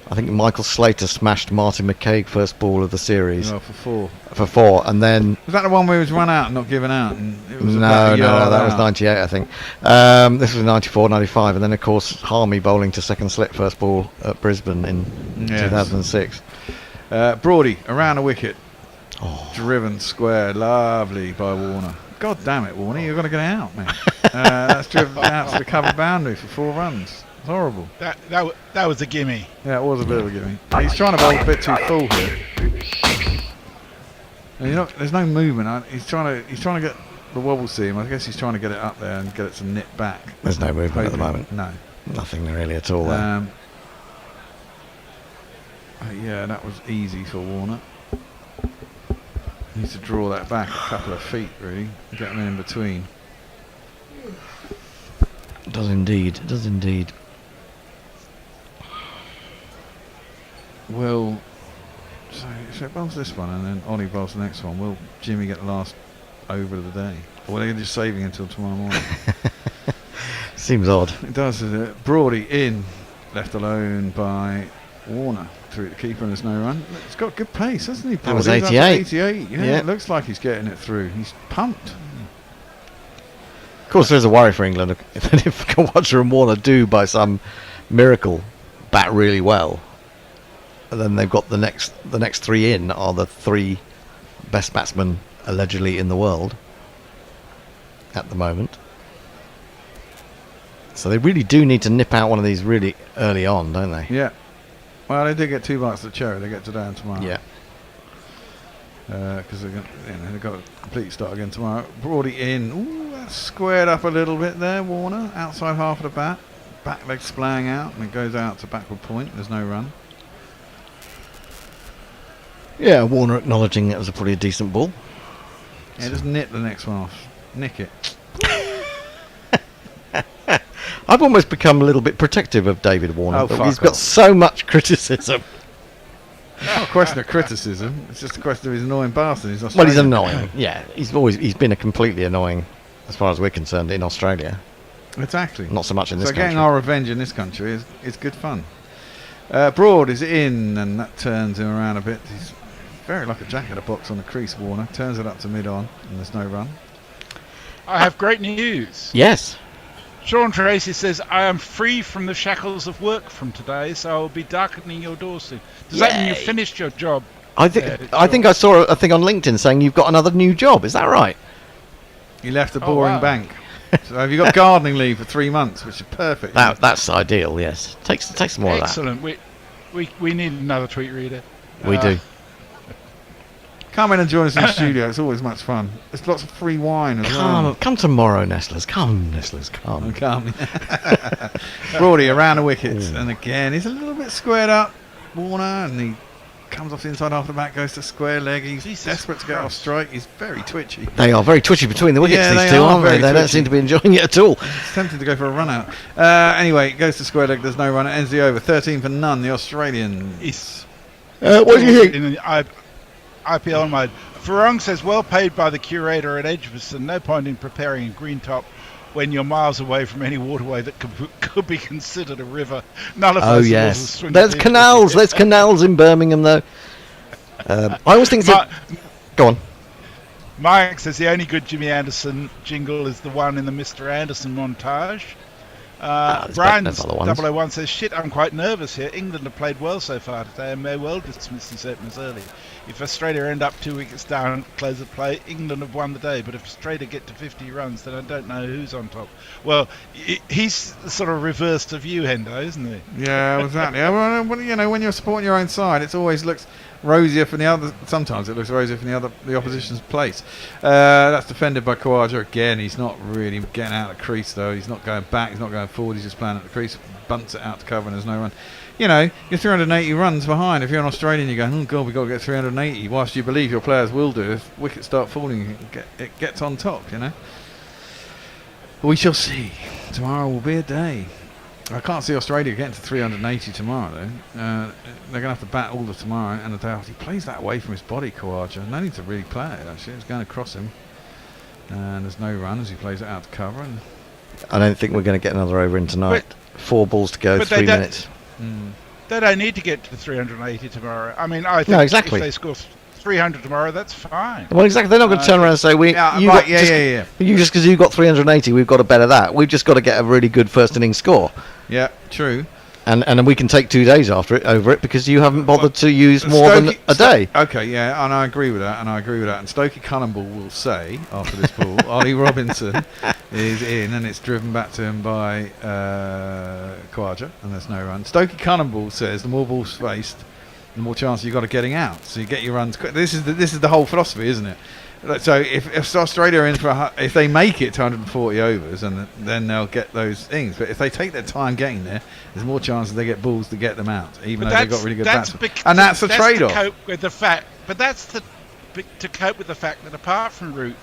E: I think Michael Slater smashed Martin McCaig first ball of the series.
G: Oh, for 4.
E: For 4, and then...
G: Was that the one where he was run out and not given out? And it was
E: No, that was 98, I think. This was 94, 95, and then, of course, Harmy bowling to second slip first ball at Brisbane in 2006.
G: Brody, around a wicket. Driven square, lovely by Warner. God damn it, Warner, you're going to get out, man. That's driven out to the cover boundary for 4 runs. It's horrible.
N: That was a gimme.
G: Yeah, it was a bit of a gimme. He's trying to bowl a bit too full here. And there's no movement. He's trying to get the wobble seam. I guess he's trying to get it up there and get it to nip back.
E: There's no movement at the moment.
G: No.
E: Nothing really at all there.
G: Yeah, that was easy for Warner. Needs to draw that back a couple of feet, really. Get him in between.
E: Does indeed.
G: Will, so it bowls this one and then Ollie bowls the next one. Will Jimmy get the last over of the day? Or are they just saving until tomorrow morning?
E: Seems odd.
G: It does, doesn't it? Brody in, left alone by Warner. Through the keeper and there's no run. It's got good pace, hasn't he?
E: That was
G: Brody?
E: 88.
G: 88, yeah. It looks like he's getting it through. He's pumped.
E: Of course, there's a worry for England. If Khawaja and Warner do, by some miracle, bat really well, and then they've got the next 3 in are the 3 best batsmen allegedly in the world at the moment. So they really do need to nip out one of these really early on, don't they?
G: Yeah. Well, they did get 2 bites of the cherry. They get to down tomorrow.
E: Yeah.
G: Because they've got a complete start again tomorrow. Brody in. Ooh, that's squared up a little bit there, Warner. Outside half of the bat. Back leg splaying out, and it goes out to backward point. There's no run.
E: Yeah, Warner acknowledging it was probably a decent ball.
G: Yeah, just nip the next one off. Nick it.
E: I've almost become a little bit protective of David Warner.
G: Oh,
E: but
G: fuck
E: he's got
G: off.
E: so much criticism.
G: It's not a question of criticism. It's just a question of his annoying bastard. He's
E: Well, he's annoying. Yeah, he's been a completely annoying, as far as we're concerned, in Australia.
G: Exactly.
E: Not so much in this
G: So
E: country.
G: getting our revenge in this country is good fun. Broad is in, and that turns him around a bit. He's very like a jack at a box on the crease, Warner. Turns it up to mid-on, and there's no run.
N: I have great news.
E: Yes.
N: Sean Tracy says, I am free from the shackles of work from today, so I will be darkening your door soon. Does that mean you finished your job?
E: I think I saw a thing on LinkedIn saying you've got another new job. Is that right?
G: He left a boring bank. So have you got gardening leave for 3 months, which is perfect.
E: That's ideal. Yes, takes some more
N: Excellent. We need another tweet reader.
E: of that. We do.
G: Come in and join us in the studio. It's always much fun. There's lots of free wine as well.
E: Come tomorrow, Nestlers. Come, Nestlers. Come.
G: Come. Brody around the wickets, and again he's a little bit squared up, Warner, and he comes off the inside half the back, goes to square leg. He's desperate to get off strike. He's very twitchy.
E: They are very twitchy between the wickets,
G: Yeah,
E: these
G: they
E: two,
G: are
E: aren't they?
G: very
E: They don't
G: twitchy.
E: seem to be enjoying it at all.
G: It's tempting to go for a run out. Anyway, it goes to square leg. There's no run. It ends the over. 13 for none. The Australians.
E: What do you think?
N: In the IPL mode. Farong says, well paid by the curator at Edgbaston. No point in preparing a green top when you're miles away from any waterway that could be considered a river. None of
E: Oh
N: us
E: yes,
N: swim
E: there's
N: in.
E: canals. There's canals in Birmingham, though. I always think. Go on.
N: Mike says the only good Jimmy Anderson jingle is the one in the Mr. Anderson montage. Brian's 001 says, shit, I'm quite nervous here. England have played well so far today and may well dismiss these openers early. If Australia end up 2 wickets down at close of play, England have won the day. But if Australia get to 50 runs, then I don't know who's on top. Well, he's sort of reversed of you, Hendo, isn't he?
G: Yeah, exactly. Well, when you're supporting your own side, it always looks rosier from the other. Sometimes it looks rosier from the opposition's place. That's defended by Khawaja again. He's not really getting out of the crease though. He's not going back. He's not going forward. He's just playing at the crease. Bunts it out to cover, and there's no run. You're 380 runs behind. If you're an Australian, you're going, oh God, we've got to get 380. Whilst you believe your players will do, if wickets start falling, it gets on top. We shall see. Tomorrow will be a day. I can't see Australia getting to 380 tomorrow, though. They're going to have to bat all of tomorrow and the day after. He plays that away from his body, Khawaja. No need to really play it, actually. It's going across him. And there's no run as he plays it out to cover. And
E: I don't think we're going to get another over in tonight. 4 balls to go, 3 minutes.
N: They don't need to get to 380 tomorrow. I mean, I think
E: No, exactly.
N: if they score 300 tomorrow, that's fine.
E: Well, exactly. They're not going to turn around and say, you just because you got 380, we've got to better that. We've just got to get a really good first innings score.
G: Yeah, true.
E: And then we can take 2 days over it because you haven't bothered to use more than a day.
G: Okay, yeah, and I agree with that, and Stokey Cannonball will say, after this ball, Ollie Robinson is in, and it's driven back to him by Khawaja, and there's no run. Stokey Cannonball says the more balls faced, the more chance you've got of getting out. So you get your runs quick. This is the whole philosophy, isn't it? So if Australia are in for if they make it to 140 overs, and then they'll get those things. But if they take their time getting there, there's more chances they get balls to get them out, even though they've got really good batsmen. And that's the trade-off.
N: To cope with the fact, but that's to cope with the fact that apart from Root,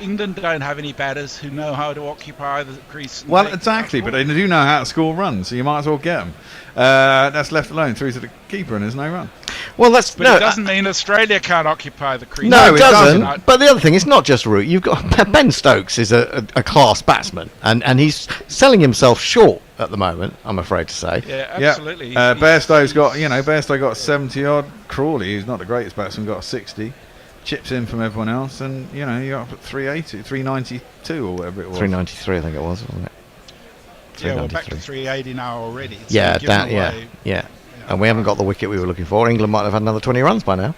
N: England don't have any batters who know how to occupy the crease.
G: Well, exactly, but they do know how to score runs, so you might as well get them. That's left alone through to the keeper, and there's no run.
E: Well,
N: it doesn't mean Australia can't occupy the crease.
E: No, it doesn't. But the other thing, it's not just Root. You've got Ben Stokes is a class batsman, and he's selling himself short at the moment, I'm afraid to say.
N: Yeah, absolutely.
G: Yeah. Bairstow's got 70 odd. Crawley, who's not the greatest batsman, got 60. Chips in from everyone else, and you're up at 380, 392 or whatever it was.
E: 393, I think it was, wasn't it?
N: Yeah, we're back to 380 now already.
E: Yeah, and we haven't got the wicket we were looking for. England might have had another 20 runs by now.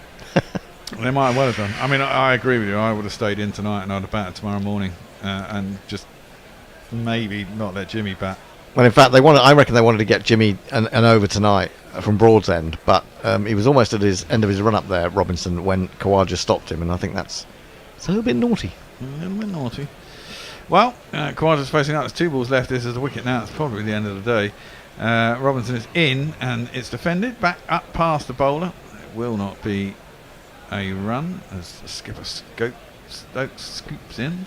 G: They might well have done. I mean, I agree with you. I would have stayed in tonight, and I'd have batted tomorrow morning, and just maybe not let Jimmy bat.
E: Well, in fact, I reckon they wanted to get Jimmy an over tonight from Broadsend, but he was almost at his end of his run up there, Robinson, when Khawaja stopped him, and I think it's a little bit naughty.
G: A little bit naughty. Well, Khawaja's facing out. There's 2 balls left. This is the wicket now. It's probably the end of the day. Robinson is in, and it's defended back up past the bowler. It will not be a run as the skipper Stokes scoops in.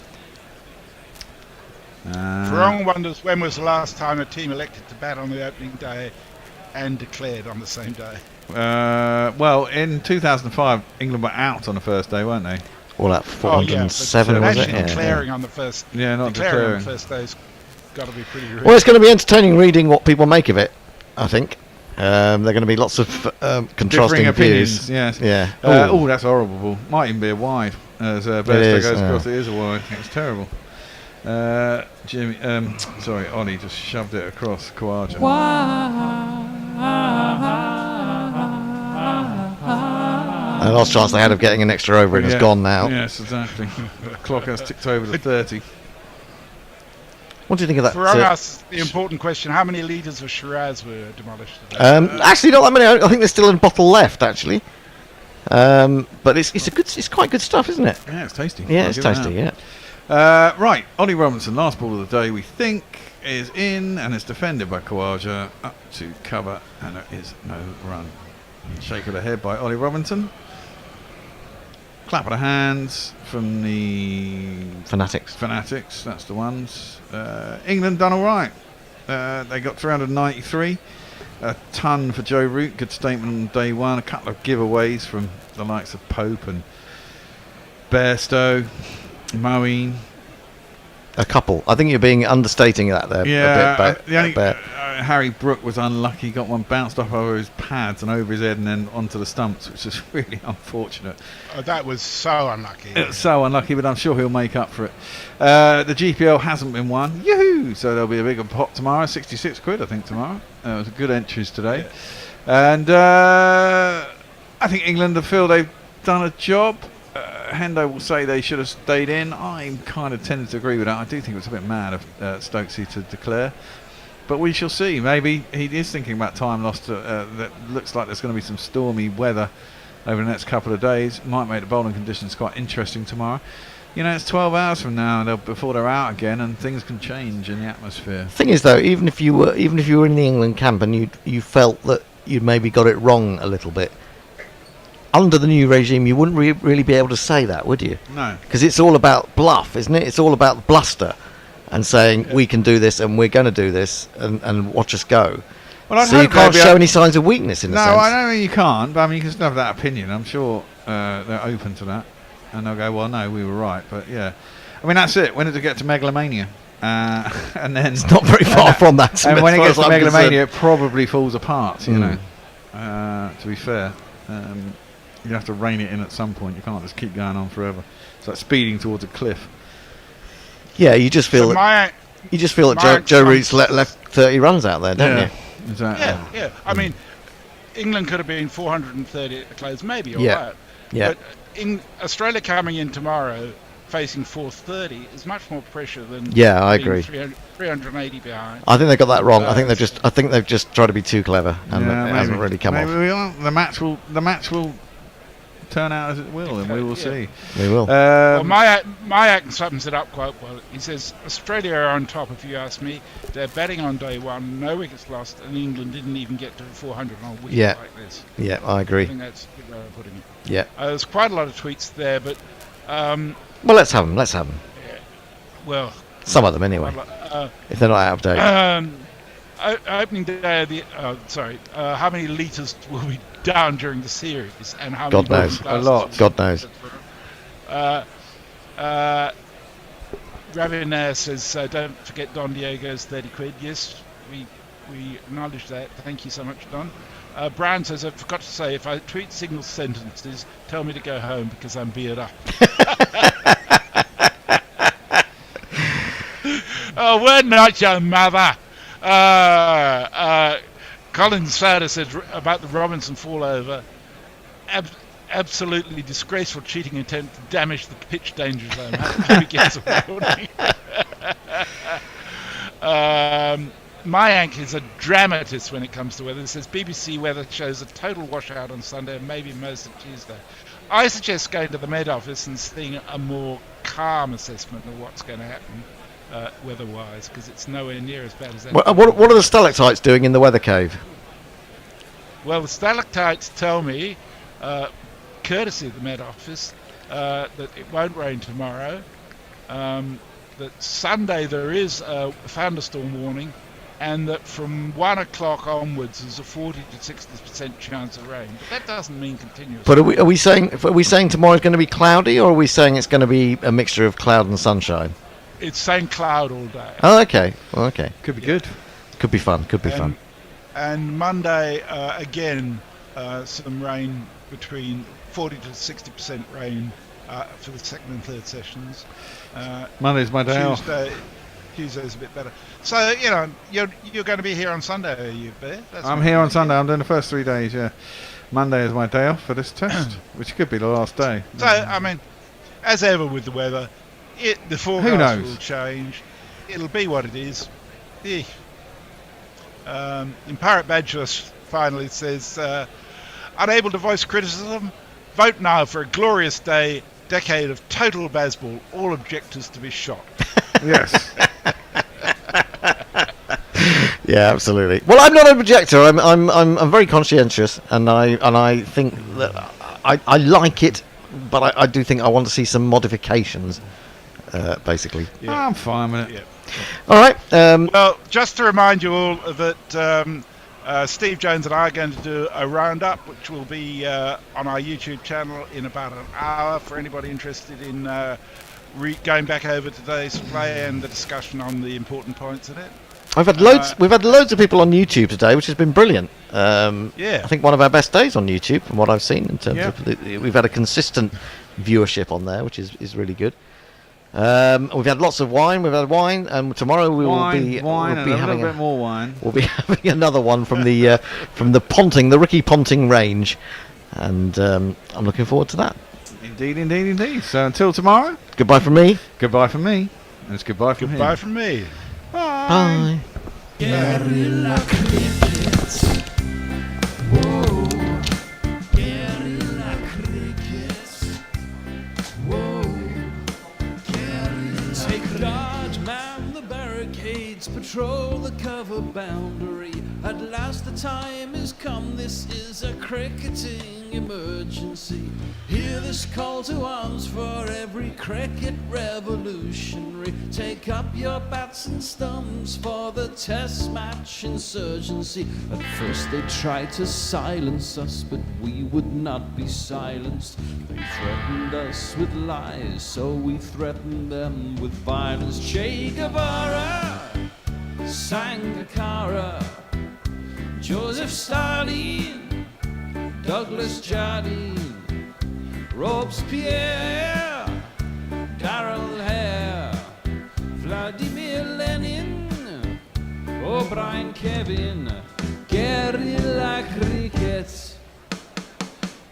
N: Ferrong wonders when was the last time a team elected to bat on the opening day and declared on the same day.
G: Well, in 2005, England were out on the first day, weren't they?
E: Well, at 407, was it?
N: Declaring on the first.
G: Yeah, not
N: declaring on the first day's got to be pretty.
E: Well, it's going to be entertaining reading what people make of it. I think there are going to be lots of contrasting
G: opinions.
E: Views.
G: Yes.
E: Yeah.
G: Oh, that's horrible. Might even be a wide as Bairstow goes across. It is a wide. It's terrible. Jimmy, Ollie just shoved it across Khawaja.
E: The last chance they had of getting an extra over has gone now.
G: Yes, exactly. The clock has ticked over to 30.
E: What do you think of that?
N: For us, the important question: how many litres of Shiraz were demolished today?
E: Actually, not that many. I think there's still a bottle left, actually. But it's quite good stuff, isn't it?
G: Yeah, it's tasty.
E: Yeah, it's tasty. Yeah.
G: Right, Ollie Robinson, last ball of the day, we think, is in, and it's defended by Khawaja up to cover, and there is no run. Shake of the head by Ollie Robinson. Clap of the hands from the
E: Fanatics.
G: That's the ones. England done all right. They got 393. A ton for Joe Root. Good statement on day 1. A couple of giveaways from the likes of Pope and Bairstow. Moeen.
E: A couple. I think you're being understating that there.
G: Yeah,
E: a bit.
G: Harry Brook was unlucky. Got one bounced off over his pads and over his head and then onto the stumps, which is really unfortunate.
N: That was so unlucky.
G: It's so unlucky, but I'm sure he'll make up for it. The GPL hasn't been won. Yoo-hoo! So there'll be a bigger pot tomorrow. 66 quid, I think, tomorrow. It was good entries today. Yeah. And I think England feel they've done a job. Hendo will say they should have stayed in. I'm kind of tending to agree with that. I do think it was a bit mad of Stokesy to declare. But we shall see. Maybe he is thinking about time lost. That looks like there's going to be some stormy weather over the next couple of days. Might make the bowling conditions quite interesting tomorrow. It's 12 hours from now before they're out again, and things can change in the atmosphere.
E: Thing is, though, even if you were in the England camp and you felt that you'd maybe got it wrong a little bit, under the new regime, you wouldn't really be able to say that, would you?
G: No.
E: Because it's all about bluff, isn't it? It's all about bluster and saying, we can do this and we're going to do this and watch us go.
G: Well,
E: so you can't show any signs of weakness in a sense.
G: No, I don't mean you can't, but I mean, you can still have that opinion. I'm sure they're open to that. And they'll go, well, no, we were right. But, yeah. I mean, that's it. When did it get to megalomania? And then
E: it's not very far from that.
G: And when it gets to
E: I'm
G: Megalomania,
E: concerned.
G: it probably falls apart. You know, to be fair, you have to rein it in at some point. You can't just keep going on forever. It's like speeding towards a cliff.
E: Yeah, you just feel
N: So
E: that Joe Root's left 30 runs out there, don't you?
G: Exactly.
N: Yeah. I mean, England could have been 430 at the close, maybe, all
E: Yeah.
N: right.
E: Yeah.
N: But in Australia coming in tomorrow, facing 430 is much more pressure than
E: Yeah, I
N: being
E: agree.
N: 380 behind.
E: I think they got that wrong. I think they've just tried to be too clever, and it hasn't really come off.
G: The match will turn out as it will, and we will see.
E: We will.
N: Well, Mayak sums it up quite well. He says, Australia are on top, if you ask me. They're batting on day one, no wickets lost, and England didn't even get to 400 on a wicket like this.
E: Yeah, I agree.
N: I think that's a good way of putting it.
E: Yeah.
N: There's quite a lot of tweets there, but...
E: well, let's have them.
N: Yeah, well...
E: Some of them, anyway. If they're not out of date.
N: Opening day of the... how many litres will be down during the series, and how
E: God
N: many...
E: knows. A lot. God knows.
N: Rabinair says, don't forget Don Diego's 30 quid. Yes, we acknowledge that. Thank you so much, Don. Brian says, I forgot to say, if I tweet single sentences, tell me to go home because I'm beard up. Oh, we're not your mother. Colin Soda said about the Robinson fallover, absolutely disgraceful cheating attempt to damage the pitch danger zone. Maybe gets a warning. Mayank is a dramatist when it comes to weather. It says BBC weather shows a total washout on Sunday and maybe most of Tuesday. I suggest going to the Met Office and seeing a more calm assessment of what's going to happen weather-wise, because it's nowhere near as bad as that.
E: What are the stalactites doing in the weather cave?
N: Well, the stalactites tell me, courtesy of the Met Office, that it won't rain tomorrow, that Sunday there is a thunderstorm warning, and that from 1 o'clock onwards there's a 40 to 60% chance of rain. But that doesn't mean continuous.
E: But are we saying tomorrow's going to be cloudy, or are we saying it's going to be a mixture of cloud and sunshine?
N: It's saying cloud all day.
E: Oh, okay. Well, okay.
G: Could be good.
E: Could be fun. Could be fun.
N: And Monday, again, some rain between 40 to 60% rain for the second and third sessions.
G: Monday's my day off.
N: Tuesday's a bit better. So, you're going to be here on Sunday, are you, Bear?
G: I'm here on Sunday. I'm doing the first 3 days, yeah. Monday is my day off for this test, which could be the last day.
N: So, I mean, as ever with the weather, the forecast will change. It'll be what it is. In Parrot Badgerous finally says, unable to voice criticism, vote now for a glorious decade of total baseball, all objectors to be shot.
G: Yes.
E: Yeah, absolutely. Well, I'm not an objector. I'm very conscientious, and I think that I like it, but I do think I want to see some modifications. Basically.
G: Yeah. I'm fine with it.
N: Yeah.
E: All right.
N: Well, just to remind you all that Steve Jones and I are going to do a roundup, which will be on our YouTube channel in about an hour for anybody interested in going back over today's play and the discussion on the important points in it.
E: We've had loads of people on YouTube today, which has been brilliant. I think one of our best days on YouTube, from what I've seen, in terms of we've had a consistent viewership on there, which is really good. We've had lots of wine. We've had wine, and tomorrow we will be having a
G: bit more wine.
E: We'll be having another one from the Ponting, the Ricky Ponting range, and I'm looking forward to that.
G: Indeed. So until tomorrow,
E: goodbye from me.
G: Goodbye from me, and it's goodbye from him.
N: Goodbye from me.
E: Bye.
R: Guerrilla crickets. Whoa. Guerrilla crickets. Whoa. Guerrilla. Take guard, man the barricades, patrol the cover boundary. At last the time is come, this is a cricketing emergency. Hear this call to arms for every cricket revolutionary. Take up your bats and stumps for the test match insurgency. At first they tried to silence us, but we would not be silenced. They threatened us with lies, so we threatened them with violence. Che Guevara, Sangakkara, Joseph Stalin, Douglas Jardine, Robespierre, Darrell Hare, Vladimir Lenin, O'Brien Kevin, guerrilla cricket.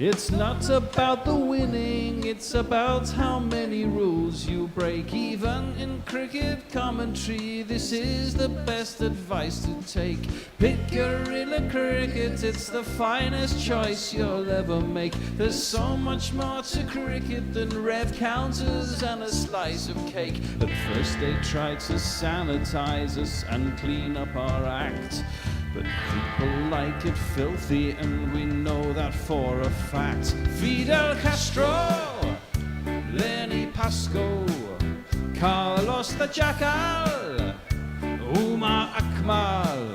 R: It's not about the winning, it's about how many rules you break. Even in cricket commentary, this is the best advice to take. Pick guerrilla cricket, it's the finest choice you'll ever make. There's so much more to cricket than rev counters and a slice of cake. At first they tried to sanitize us and clean up our act, but people like it filthy, and we know that for a fact. Fidel Castro, Lenny Pascoe, Carlos the Jackal, Umar Akmal,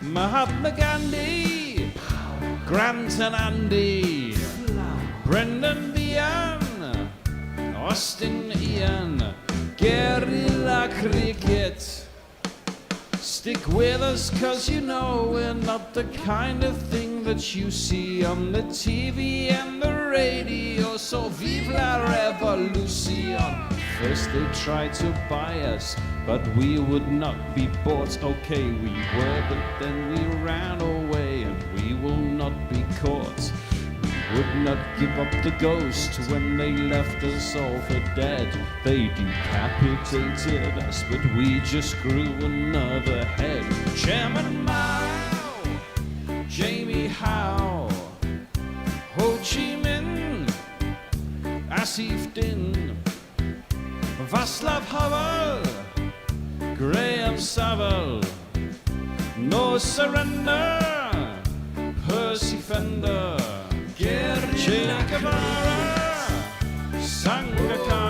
R: Mahatma Gandhi, Grant and Andy, Brendan Behan, Austin Ian, guerrilla cricket. Stick with us, cause you know we're not the kind of thing that you see on the TV and the radio. So vive la revolution. First they tried to buy us, but we would not be bought. Okay, we were, but then we ran away, and we will not be caught. Would not give up the ghost when they left us all for dead. They decapitated us, but we just grew another head. Chairman Mao, Jamie Howe, Ho Chi Minh, Asif Din, Václav Havel, Graham Saville, No Surrender, Percy Fender, Che Guevara, Sangakkara.